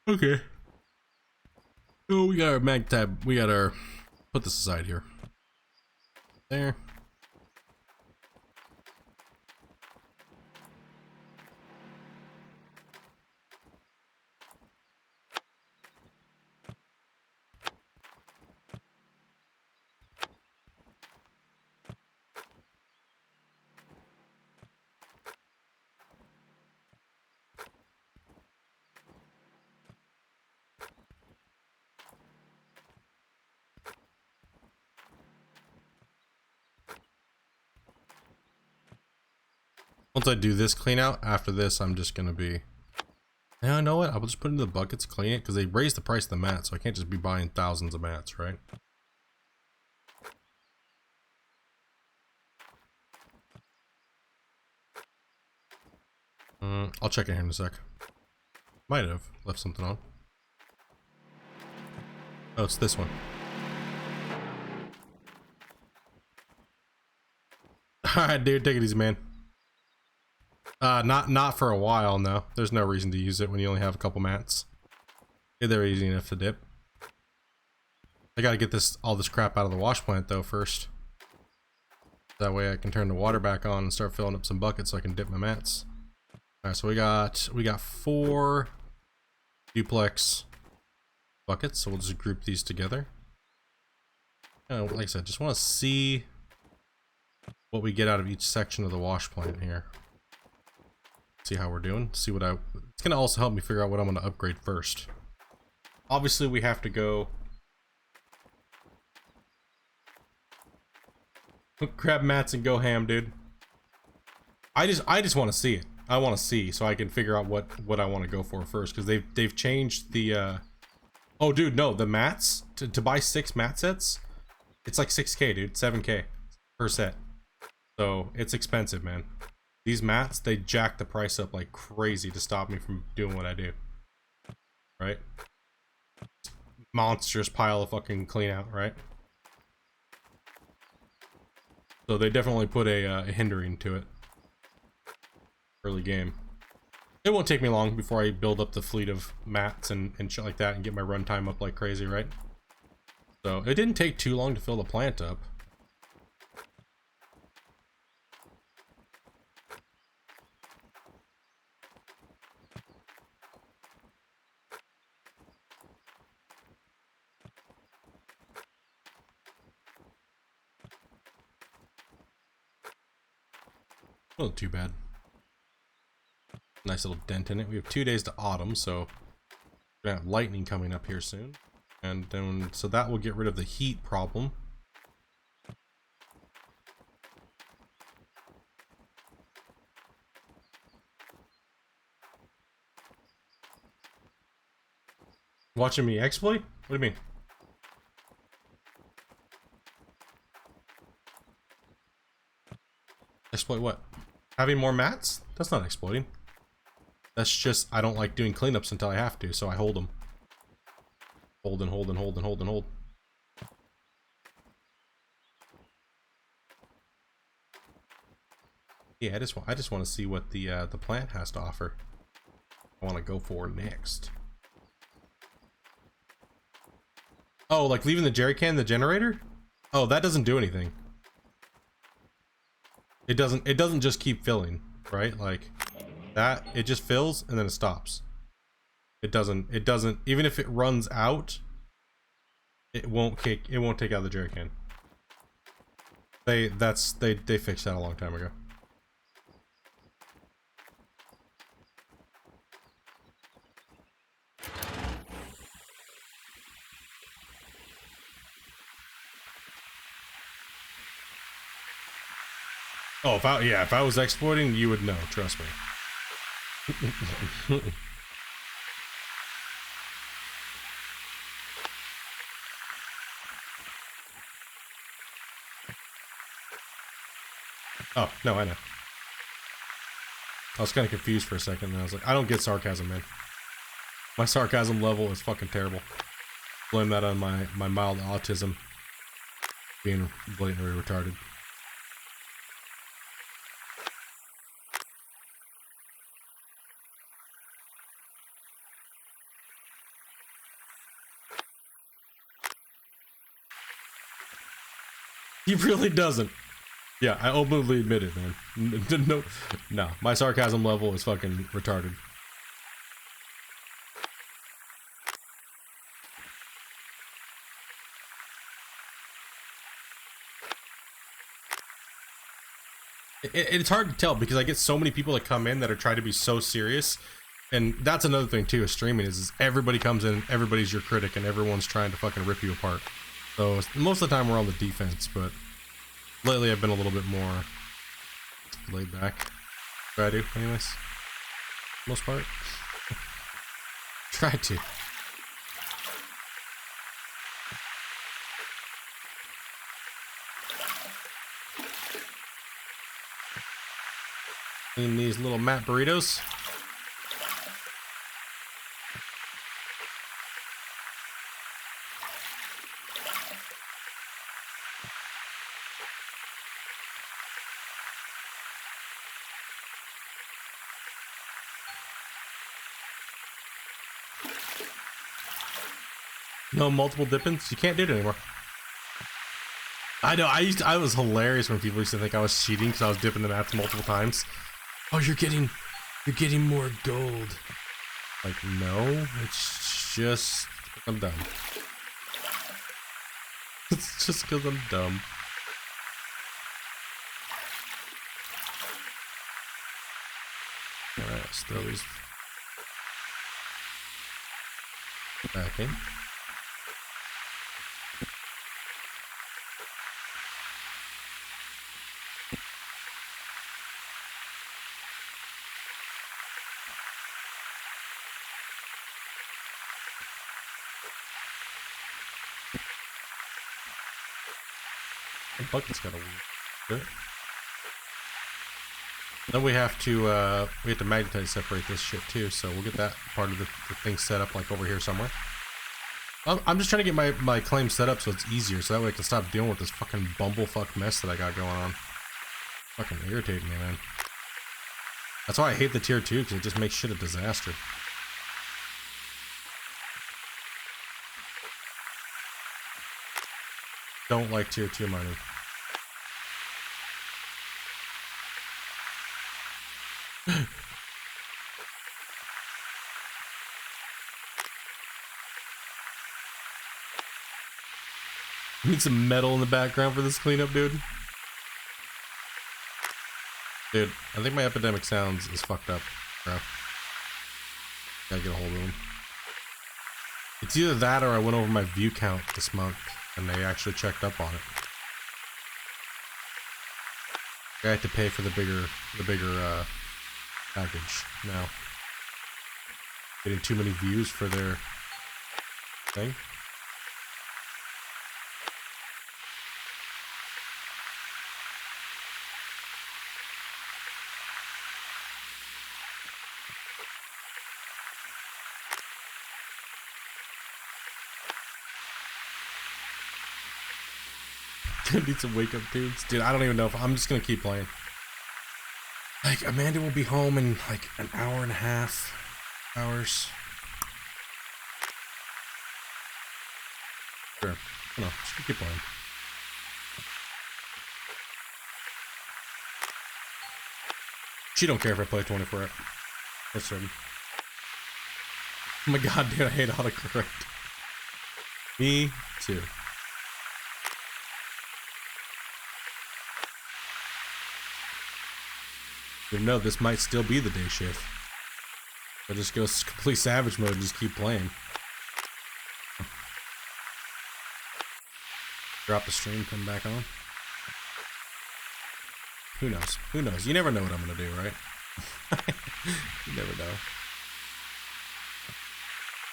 Okay. Oh, we got our Magnetite. We got our. Put this aside here. There. Once I do this clean out, after this, I'm just gonna be. Yeah, you know what? I'll just put it into the buckets, clean it, because they raised the price of the mats, so I can't just be buying thousands of mats, right? I'll check it here in a sec. Might have left something on. Oh, it's this one. Alright, dude, take it easy, man. Not for a while, no. There's no reason to use it when you only have a couple mats. Yeah, they're easy enough to dip. I gotta get all this crap out of the wash plant though first. That way I can turn the water back on and start filling up some buckets so I can dip my mats. Alright, so we got 4 duplex buckets, so we'll just group these together. Like I said, just want to see what we get out of each section of the wash plant here. See how we're doing. See what it's gonna also help me figure out what I'm gonna upgrade first. Obviously, we have to go grab mats and go ham, dude. I just want to see it. I want to see so I can figure out what I want to go for first, because they've changed the. Oh, dude, no, the mats to buy 6 mat sets, it's like 6K, dude, 7K per set. So it's expensive, man. These mats, they jack the price up like crazy to stop me from doing what I do. Right? Monstrous pile of fucking clean out, right? So they definitely put a hindering to it. Early game. It won't take me long before I build up the fleet of mats and shit like that and get my runtime up like crazy, right? So it didn't take too long to fill the plant up. Not too bad. Nice little dent in it. We have 2 days to autumn, so we're gonna have lightning coming up here soon. And then, so that will get rid of the heat problem. Watching me exploit? What do you mean? Exploit what? Having more mats? That's not exploiting. That's just, I don't like doing cleanups until I have to, so I hold them. Hold and hold and hold and hold and hold. Yeah, I just want to see what the plant has to offer. I want to go for next. Oh, like leaving the jerry can in the generator? Oh, that doesn't do anything. It doesn't just keep filling, right? Like that, it just fills and then it stops. It doesn't, even if it runs out, it won't take out the jerry can. They fixed that a long time ago. Oh, if I was exploiting, you would know, trust me. Oh, no, I know. I was kind of confused for a second, and I was like, I don't get sarcasm, man. My sarcasm level is fucking terrible. Blame that on my mild autism being blatantly retarded. He really doesn't. Yeah, I openly admit it, man. No, my sarcasm level is fucking retarded. It's hard to tell because I get so many people that come in that are trying to be so serious, and that's another thing too. Is streaming is everybody comes in, everybody's your critic, and everyone's trying to fucking rip you apart. So most of the time we're on the defense, but lately I've been a little bit more laid back. Try to, anyways. Most part. Try to. Clean these little mat burritos. No multiple dippings? You can't do it anymore. I know, I was hilarious when people used to think I was cheating because I was dipping the mats multiple times. Oh, you're getting more gold. Like, no, it's just I'm dumb. It's just because I'm dumb. Alright, let's throw these back in. The bucket's got a weird. Then we have to magnetite separate this shit too, so we'll get that part of the thing set up like over here somewhere. I'm just trying to get my claim set up so it's easier, so that way I can stop dealing with this fucking bumblefuck mess that I got going on. Fucking irritating me, man. That's why I hate the tier 2, because it just makes shit a disaster. Don't like tier 2 mining. Need some metal in the background for this cleanup, dude. Dude, I think my epidemic sounds is fucked up, bro. Gotta get a hold of them. It's either that or I went over my view count this month and they actually checked up on it. I had to pay for the bigger package now. Getting too many views for their thing. Need some wake up tunes. Dude, I don't even know if I'm just gonna keep playing. Like, Amanda will be home in like an hour and a half hours. Sure. No, just keep playing. She don't care if I play 24 hours. That's certain. Oh my god, dude, I hate autocorrect. Me too. You know, this might still be the day shift. I'll just go complete savage mode and just keep playing. Drop the stream, come back on. Who knows? Who knows? You never know what I'm gonna do, right? You never know.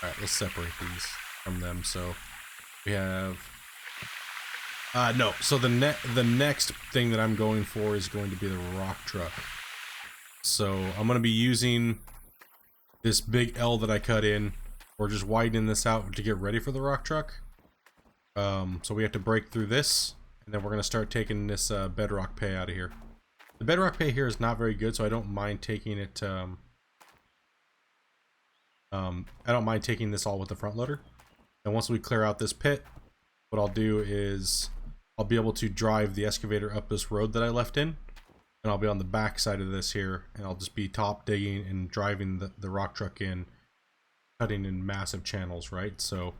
Alright, let's separate these from them. So we have no, so the next thing that I'm going for is going to be the rock truck. So I'm going to be using this big L that I cut in, or just widening this out to get ready for the rock truck. So we have to break through this, and then we're going to start taking this bedrock pay out of here. The bedrock pay here is not very good, so I don't mind taking it. I don't mind taking this all with the front loader. And once we clear out this pit, what I'll do is I'll be able to drive the excavator up this road that I left in. And I'll be on the back side of this here, and I'll just be top digging and driving the rock truck in, cutting in massive channels, right? So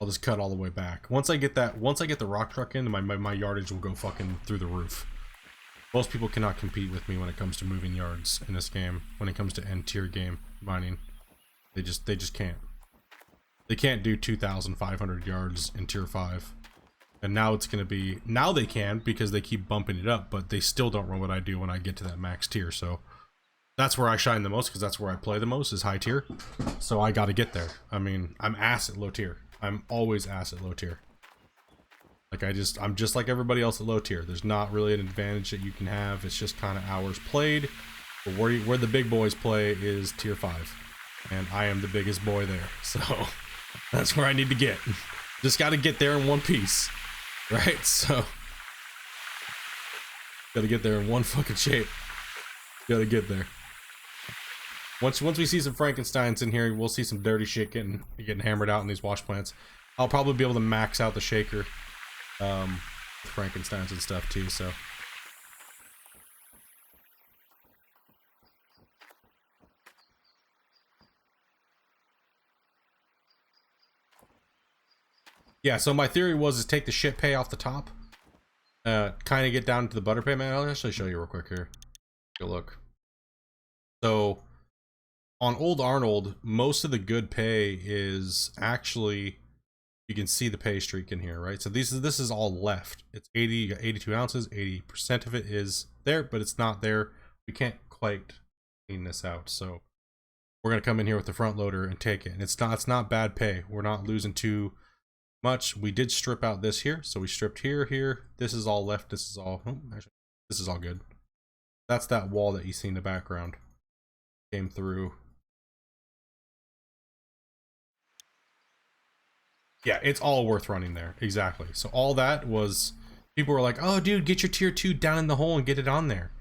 I'll just cut all the way back. Once I get the rock truck in, my yardage will go fucking through the roof. Most people cannot compete with me when it comes to moving yards in this game. When it comes to end tier game mining, they just can't. They can't do 2,500 yards in tier 5. And now it's gonna be, now they can because they keep bumping it up, but they still don't run what I do when I get to that max tier. So that's where I shine the most, because that's where I play the most, is high tier. So I gotta get there. I mean, I'm ass at low tier. I'm always ass at low tier. Like I'm just like everybody else at low tier. There's not really an advantage that you can have. It's just kind of hours played. But where the big boys play is tier 5. And I am the biggest boy there. So that's where I need to get. Just gotta get there in one piece. Right, so gotta get there in one fucking shape. Gotta get there. Once we see some Frankensteins in here, we'll see some dirty shit getting hammered out in these wash plants. I'll probably be able to max out the shaker, Frankensteins and stuff too. So yeah, so my theory was take the shit pay off the top, kind of get down to the butter pay. Man, I'll actually show you real quick here. Take a look. So on Old Arnold, most of the good pay is actually, you can see the pay streak in here, right? So this is all left. It's 82 ounces. 80% of it is there, but it's not there. We can't quite clean this out, so we're gonna come in here with the front loader and take it. And it's not bad pay. We're not losing too much. We did strip out this here, so we stripped here. This is all left. This is all, actually, this is all good. That's that wall that you see in the background. Came through. Yeah, it's all worth running there. Exactly. So all that was, people were like, oh dude, get your tier 2 down in the hole and get it on there.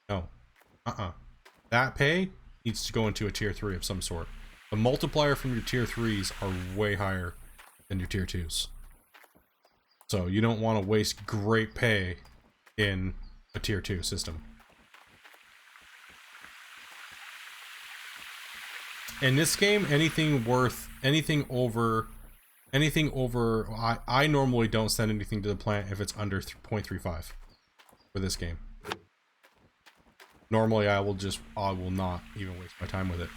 No. that pay needs to go into a tier 3 of some sort. The multiplier from your tier 3s are way higher than your tier 2s. So you don't want to waste great pay in a tier 2 system. In this game, anything over, I normally don't send anything to the plant if it's under 0.35 for this game. Normally I will not even waste my time with it.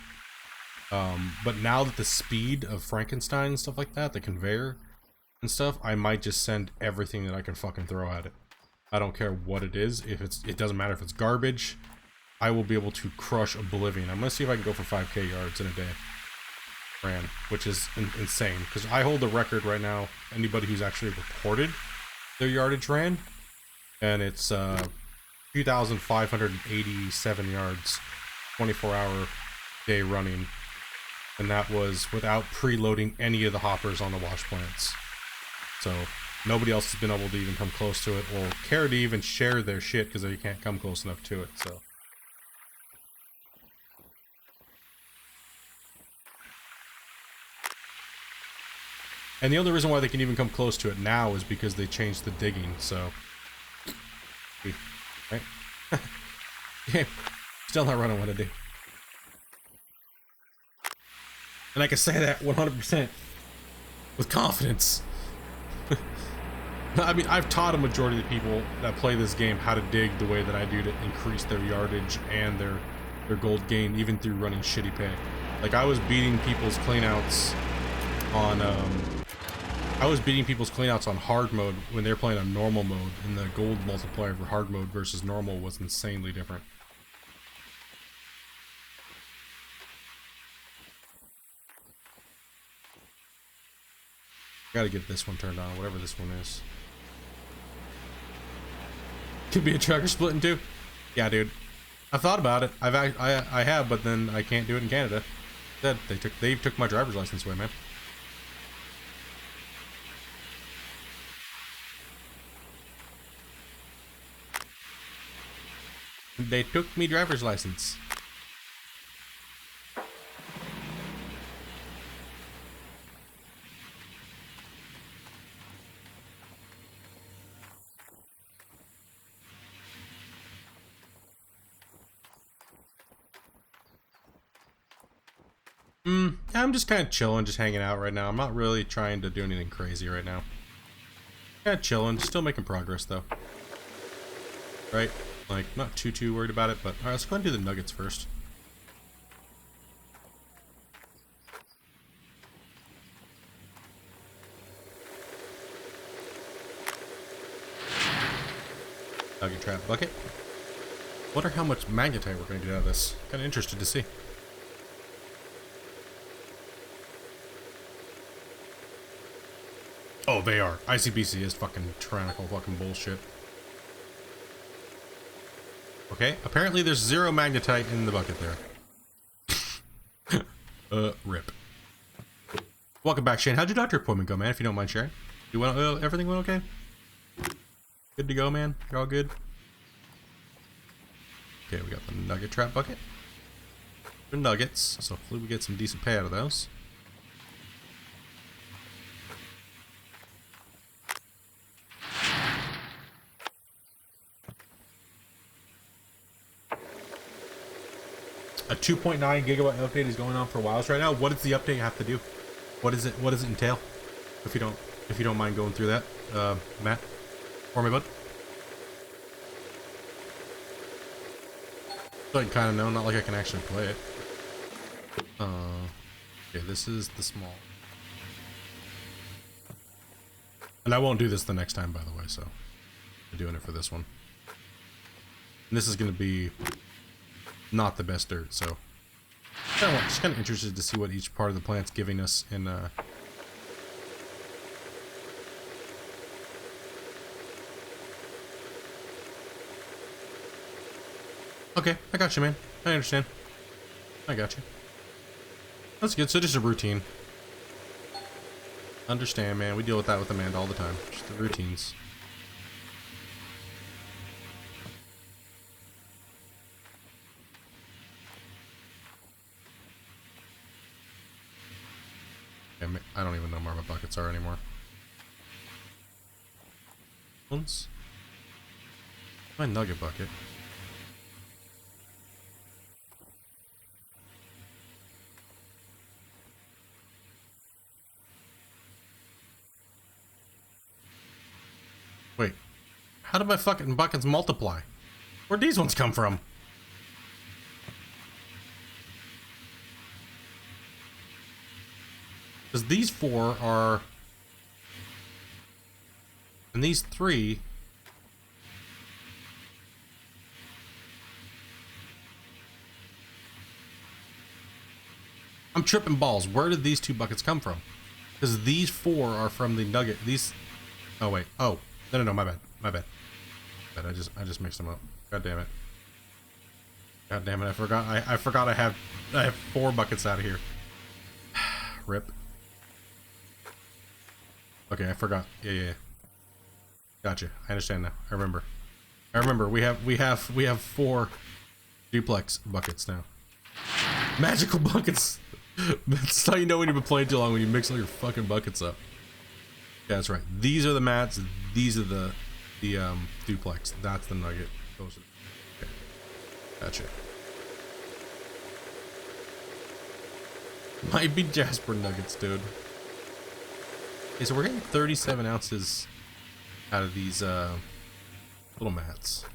But now that the speed of Frankenstein and stuff like that, the conveyor and stuff, I might just send everything that I can fucking throw at it. I don't care what it is. It doesn't matter if it's garbage. I will be able to crush oblivion. I'm gonna see if I can go for 5k yards in a day. Ran, which is insane because I hold the record right now. Anybody who's actually reported their yardage ran, and it's 2,587 yards, 24-hour day running, and that was without preloading any of the hoppers on the wash plants. So nobody else has been able to even come close to it or care to even share their shit because they can't come close enough to it. So. And the only reason why they can even come close to it now is because they changed the digging, so... Right? Yeah, still not running what I do. And I can say that 100% with confidence. I mean, I've taught a majority of the people that play this game how to dig the way that I do to increase their yardage and their gold gain, even through running shitty pay. Like, I was beating people's cleanouts on, hard mode when they were playing on normal mode, and the gold multiplier for hard mode versus normal was insanely different. Gotta get this one turned on, whatever this one is. Could be a tracker split in two. Yeah, dude. I thought about it. I have, but then I can't do it in Canada. They took my driver's license away, man. They took me driver's license. I'm just kind of chilling, just hanging out right now. I'm not really trying to do anything crazy right now. Kind of chilling, still making progress though. Right? Like, not too worried about it, but alright, let's go ahead and do the nuggets first. Nugget trap bucket. Wonder how much magnetite we're going to get out of this. Kind of interested to see. Oh, they are. ICBC is fucking tyrannical fucking bullshit. Okay, apparently there's 0 magnetite in the bucket there. Rip. Welcome back, Shane. How'd your doctor appointment go, man, if you don't mind sharing? Everything went okay? Good to go, man? You're all good? Okay, we got the nugget trap bucket. For nuggets, so hopefully we get some decent pay out of those. A 2.9 gigabyte update is going on for WoWs right now. What does the update have to do? What does it entail? If you don't mind going through that, Matt, for me, bud. So I can kind of know, not like I can actually play it. Okay, this is the small. And I won't do this the next time, by the way, so I'm doing it for this one. And this is going to be not the best dirt, so just kind of interested to see what each part of the plant's giving us in Okay, I got you, man. I understand. I got you. That's good. So just a routine. Understand, man. We deal with that with Amanda all the time. Just the routines. buckets are anymore. Ones. My nugget bucket. Wait, how did my fucking buckets multiply? Where'd these ones come from? Because these 4 are... And these 3... I'm tripping balls. Where did these 2 buckets come from? Because these 4 are from the nugget. These... Oh, wait. Oh. No, my bad. My bad. I just mixed them up. God damn it. God damn it. I forgot I have 4 buckets out of here. Rip. Okay, I forgot. Yeah. Gotcha. I understand now. I remember. We have 4 duplex buckets now. Magical buckets. That's how you know when you've been playing too long, when you mix all your fucking buckets up. Yeah, that's right. These are the mats. These are the duplex. That's the nugget. Those are... Okay. Gotcha. Might be Jasper nuggets, dude. Okay, so we're getting 37 ounces out of these little mats.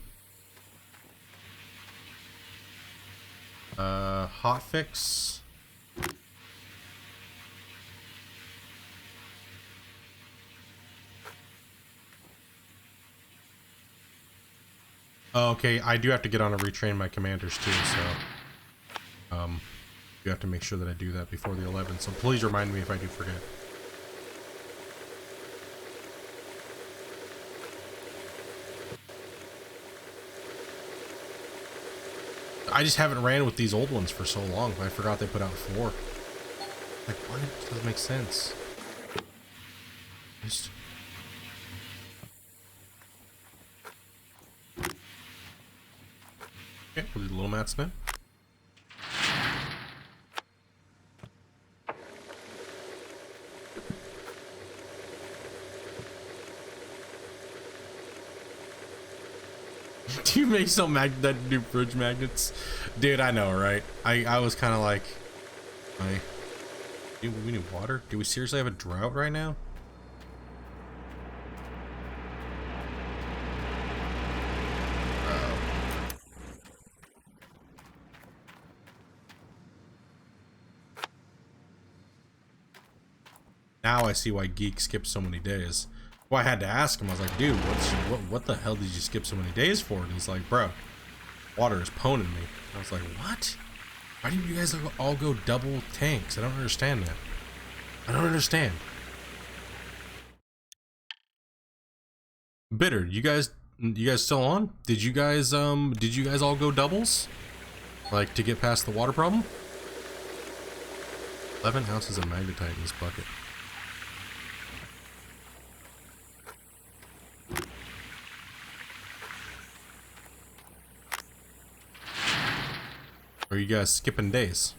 Hot fix. Okay, I do have to get on and retrain my commanders too, so you have to make sure that I do that before the 11th, so please remind me if I do forget. I just haven't ran with these old ones for so long. I forgot they put out 4. Like, what? It doesn't make sense. Just... Okay, we'll do the little mats now. Do you make some that new fridge magnets? Dude, I know, right? I was kind of like, dude, we need water? Do we seriously have a drought right now? Now I see why Geek skipped so many days. Well, I had to ask him. I was like, dude, what the hell did you skip so many days for? And he's like, bro, water is poning me. I was like, what? Why didn't you guys all go double tanks? I don't understand that. I don't understand. Bitter, you guys still on? Did you guys all go doubles? Like, to get past the water problem? 11 ounces of Magnetite in this bucket. Or are you guys skipping days?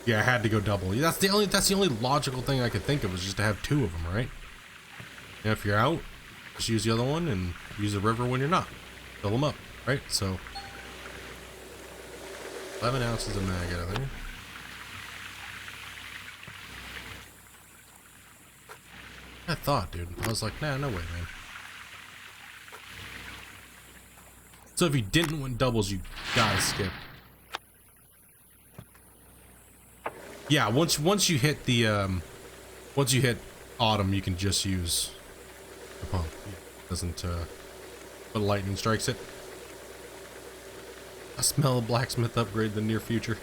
Yeah, I had to go double. That's the only logical thing I could think of, was just to have 2 of them, right? And if you're out, just use the other one and use the river when you're not. Fill them up, right? So 11 ounces of mag out of there. I thought, dude. I was like, nah, no way, man. So if you didn't win doubles, you gotta skip. Yeah, once you hit the once you hit autumn, you can just use the pump. It doesn't but lightning strikes it. I smell a blacksmith upgrade in the near future.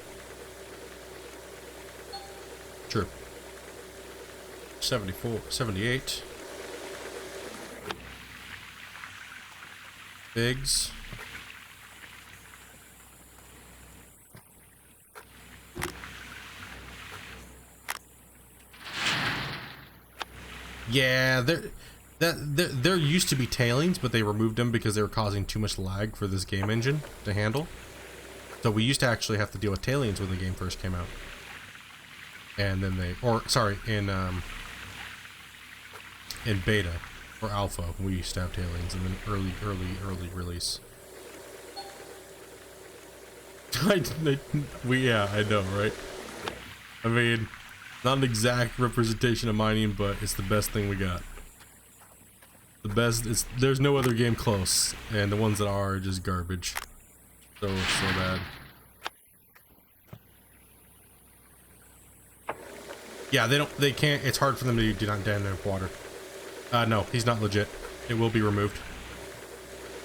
True. 74, 78. Bigs. Yeah, there used to be tailings, but they removed them because they were causing too much lag for this game engine to handle. So we used to actually have to deal with tailings when the game first came out. And then in beta or alpha, we used to have tailings, and then early release. Yeah, I know, right? I mean, not an exact representation of mining, but it's the best thing we got. The best. There's no other game close, and the ones that are just garbage. So bad. Yeah, they can't. It's hard for them to do not down there with water. No, he's not legit. It will be removed.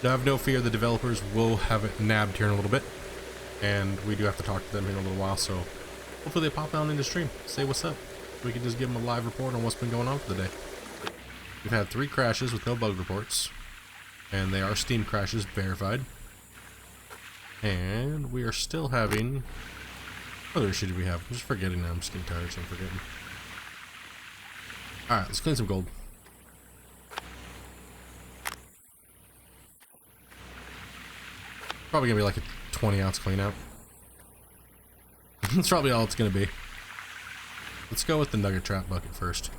Have no fear, the developers will have it nabbed here in a little bit. And we do have to talk to them in a little while, so hopefully they pop down in the stream, say what's up. We can just give them a live report on what's been going on for the day. We've had 3 crashes with no bug reports, and they are Steam crashes verified. And we are still having... What other issue do we have? I'm just forgetting now. I'm just getting tired, so I'm forgetting. Alright, let's clean some gold. Probably gonna be like a 20-ounce clean out. That's probably all it's gonna be. Let's go with the Nugget trap bucket first.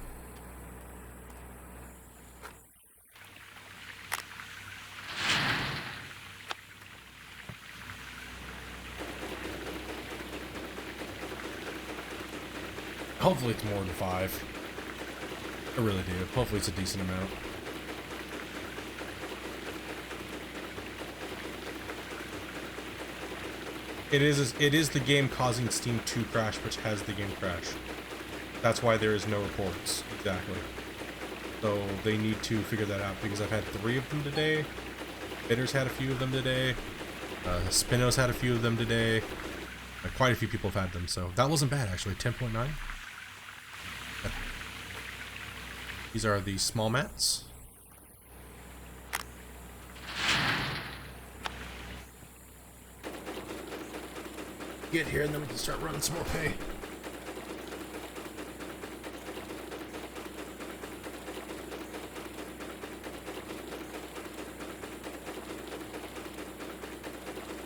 Hopefully it's more than 5. I really do. Hopefully it's a decent amount. It is the game causing Steam to crash, which has the game crash. That's why there is no reports. Exactly. So they need to figure that out, because I've had 3 of them today. Bitters had a few of them today. Spinos had a few of them today. Quite a few people have had them, so that wasn't bad actually. 10.9. These are the small mats. Get here and then we can start running some more pay.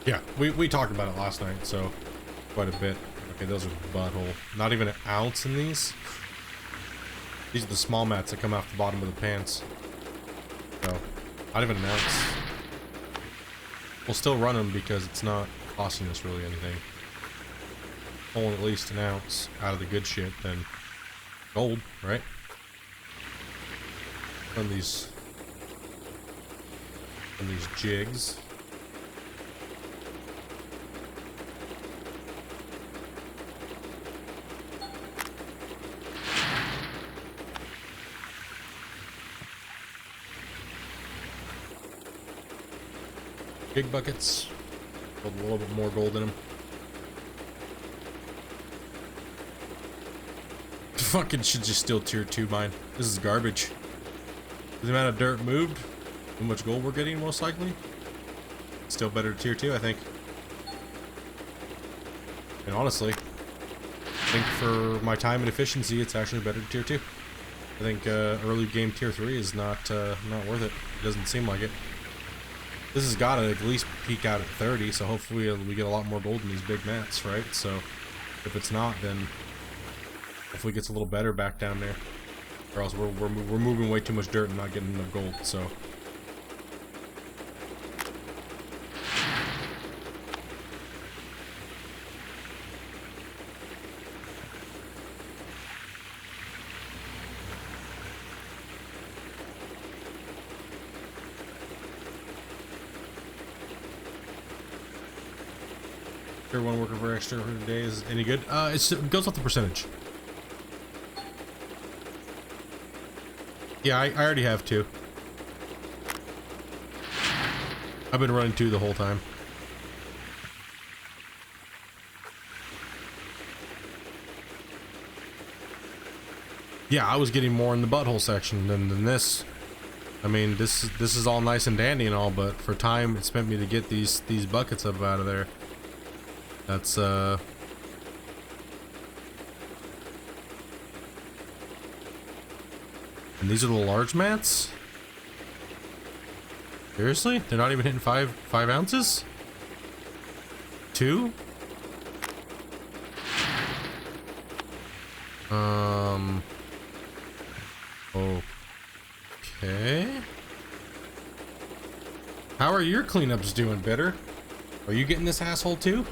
Yeah, we talked about it last night, so quite a bit. Okay, those are butthole. Not even an ounce in these. These are the small mats that come off the bottom of the pants. So, not even an ounce. We'll still run them because it's not costing us really anything. Pulling at least an ounce out of the good shit, then gold, right? On these jigs. Big buckets, with a little bit more gold in them. Fucking should just still tier 2 mine. This is garbage. The amount of dirt moved, how much gold we're getting most likely. Still better to tier 2, I think. And honestly, I think for my time and efficiency, it's actually better to tier 2. I think early game tier 3 is not worth it. It doesn't seem like it. This has got to at least peak out at 30, so hopefully we get a lot more gold in these big mats, right? So if it's not, then hopefully it gets a little better back down there. Or else we're moving way too much dirt and not getting enough gold, so. One worker for extra for today is any good? It goes off the percentage. Yeah, I already have 2. I've been running 2 the whole time. Yeah, I was getting more in the butthole section than this. I mean, this is all nice and dandy and all, but for time it spent me to get these buckets up out of there. That's and these are the large mats? Seriously? They're not even hitting 5 ounces? 2? Okay. How are your cleanups doing, Bitter? Are you getting this asshole too?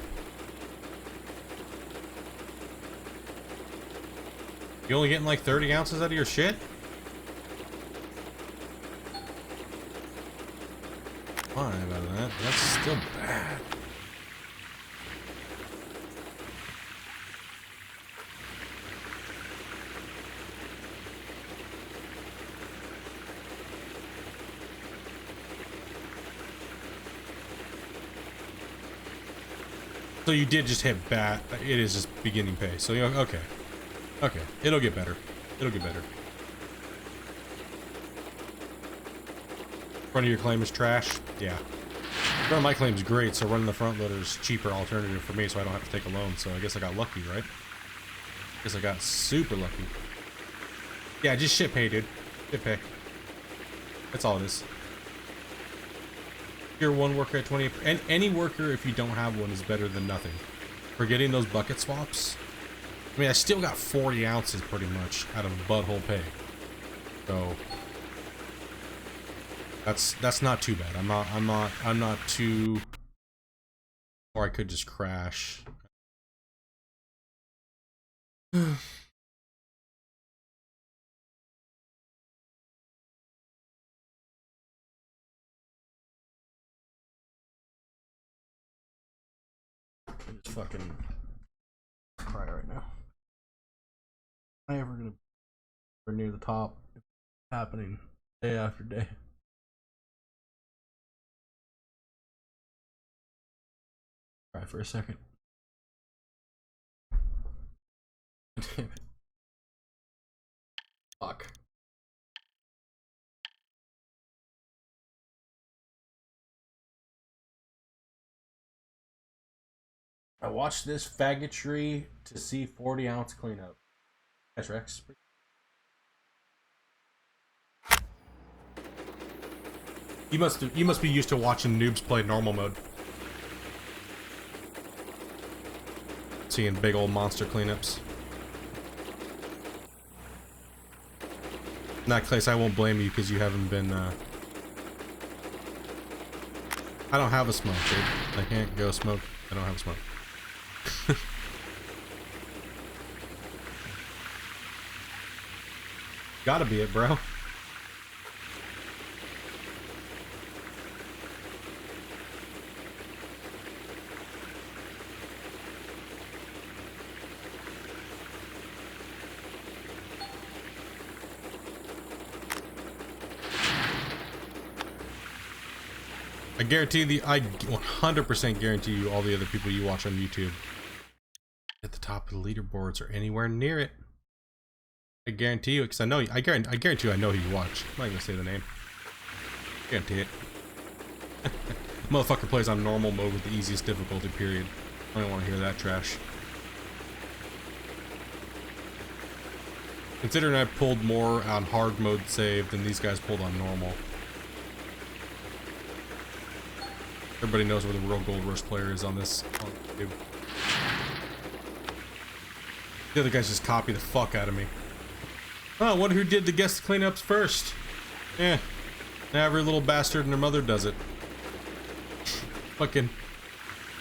You only getting like 30 ounces out of your shit? Fine out of that. That's still bad. So you did just hit bat. It is just beginning pay. So you're okay. Okay. It'll get better. It'll get better. Front of your claim is trash? Yeah. Front of my claim is great, so running the front loader is cheaper alternative for me, so I don't have to take a loan. So I guess I got lucky, right? Guess I got super lucky. Yeah, just shit pay, dude. Shit pay. That's all it is. You're one worker at 20, and any worker, if you don't have one, is better than nothing. For getting those bucket swaps, I mean, I still got 40 ounces pretty much out of butthole pay. So that's not too bad. I'm not too, or I could just crash. I'm just fucking cry right now. Am I ever gonna be near the top? It's happening day after day. Cry for a second. Damn it. Fuck. I watched this faggotry to see 40-ounce cleanup. That's Rex. You must be used to watching noobs play normal mode. Seeing big old monster cleanups. In that case, I won't blame you because you haven't been. I don't have a smoke, dude. I can't go smoke. I don't have a smoke. Gotta be it, bro. I guarantee I 100% guarantee you all the other people you watch on YouTube at the top of the leaderboards or anywhere near it. I guarantee you, because I guarantee you I know who you watch. I'm not gonna say the name. Guarantee it. Motherfucker plays on normal mode with the easiest difficulty period. I don't want to hear that trash. Considering I pulled more on hard mode save than these guys pulled on normal. Everybody knows where the real Gold Rush player is on this. On the other guys just copy the fuck out of me. Oh, I wonder who did the guest cleanups first. Eh. Every little bastard and their mother does it. Fucking.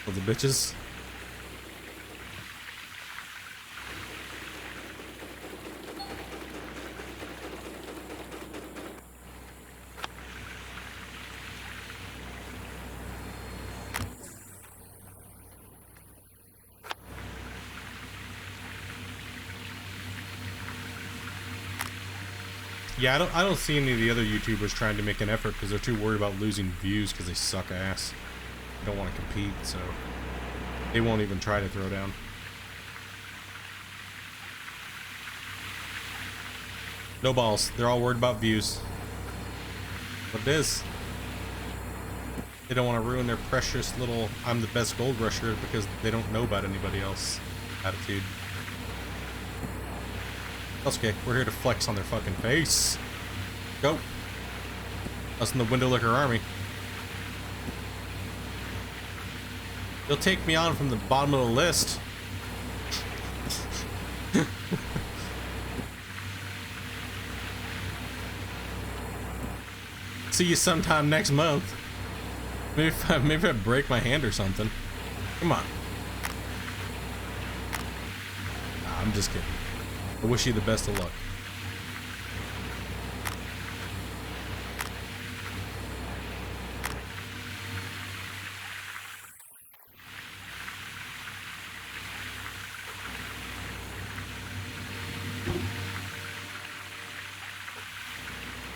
Oh, the bitches. Yeah, I don't see any of the other YouTubers trying to make an effort because they're too worried about losing views because they suck ass. They don't want to compete, so they won't even try to throw down. No balls. They're all worried about views. What it is. They don't want to ruin their precious little I'm the best gold rusher because they don't know about anybody else attitude. That's okay. We're here to flex on their fucking face. Go. Us in the Windowlicker army. You'll take me on from the bottom of the list. See you sometime next month. Maybe if I break my hand or something. Come on. Nah, I'm just kidding. I wish you the best of luck.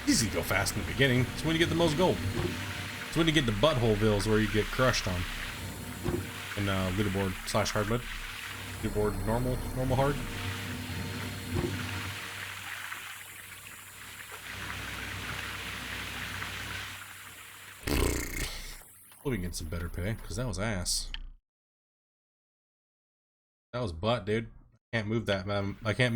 Easy to go fast in the beginning. It's when you get the most gold. It's when you get the butthole-villes where you get crushed on. In leaderboard / hard mode. Leaderboard normal hard. We'll get some better pay, because that was ass. That was butt, dude. I can't move that, man. I can't move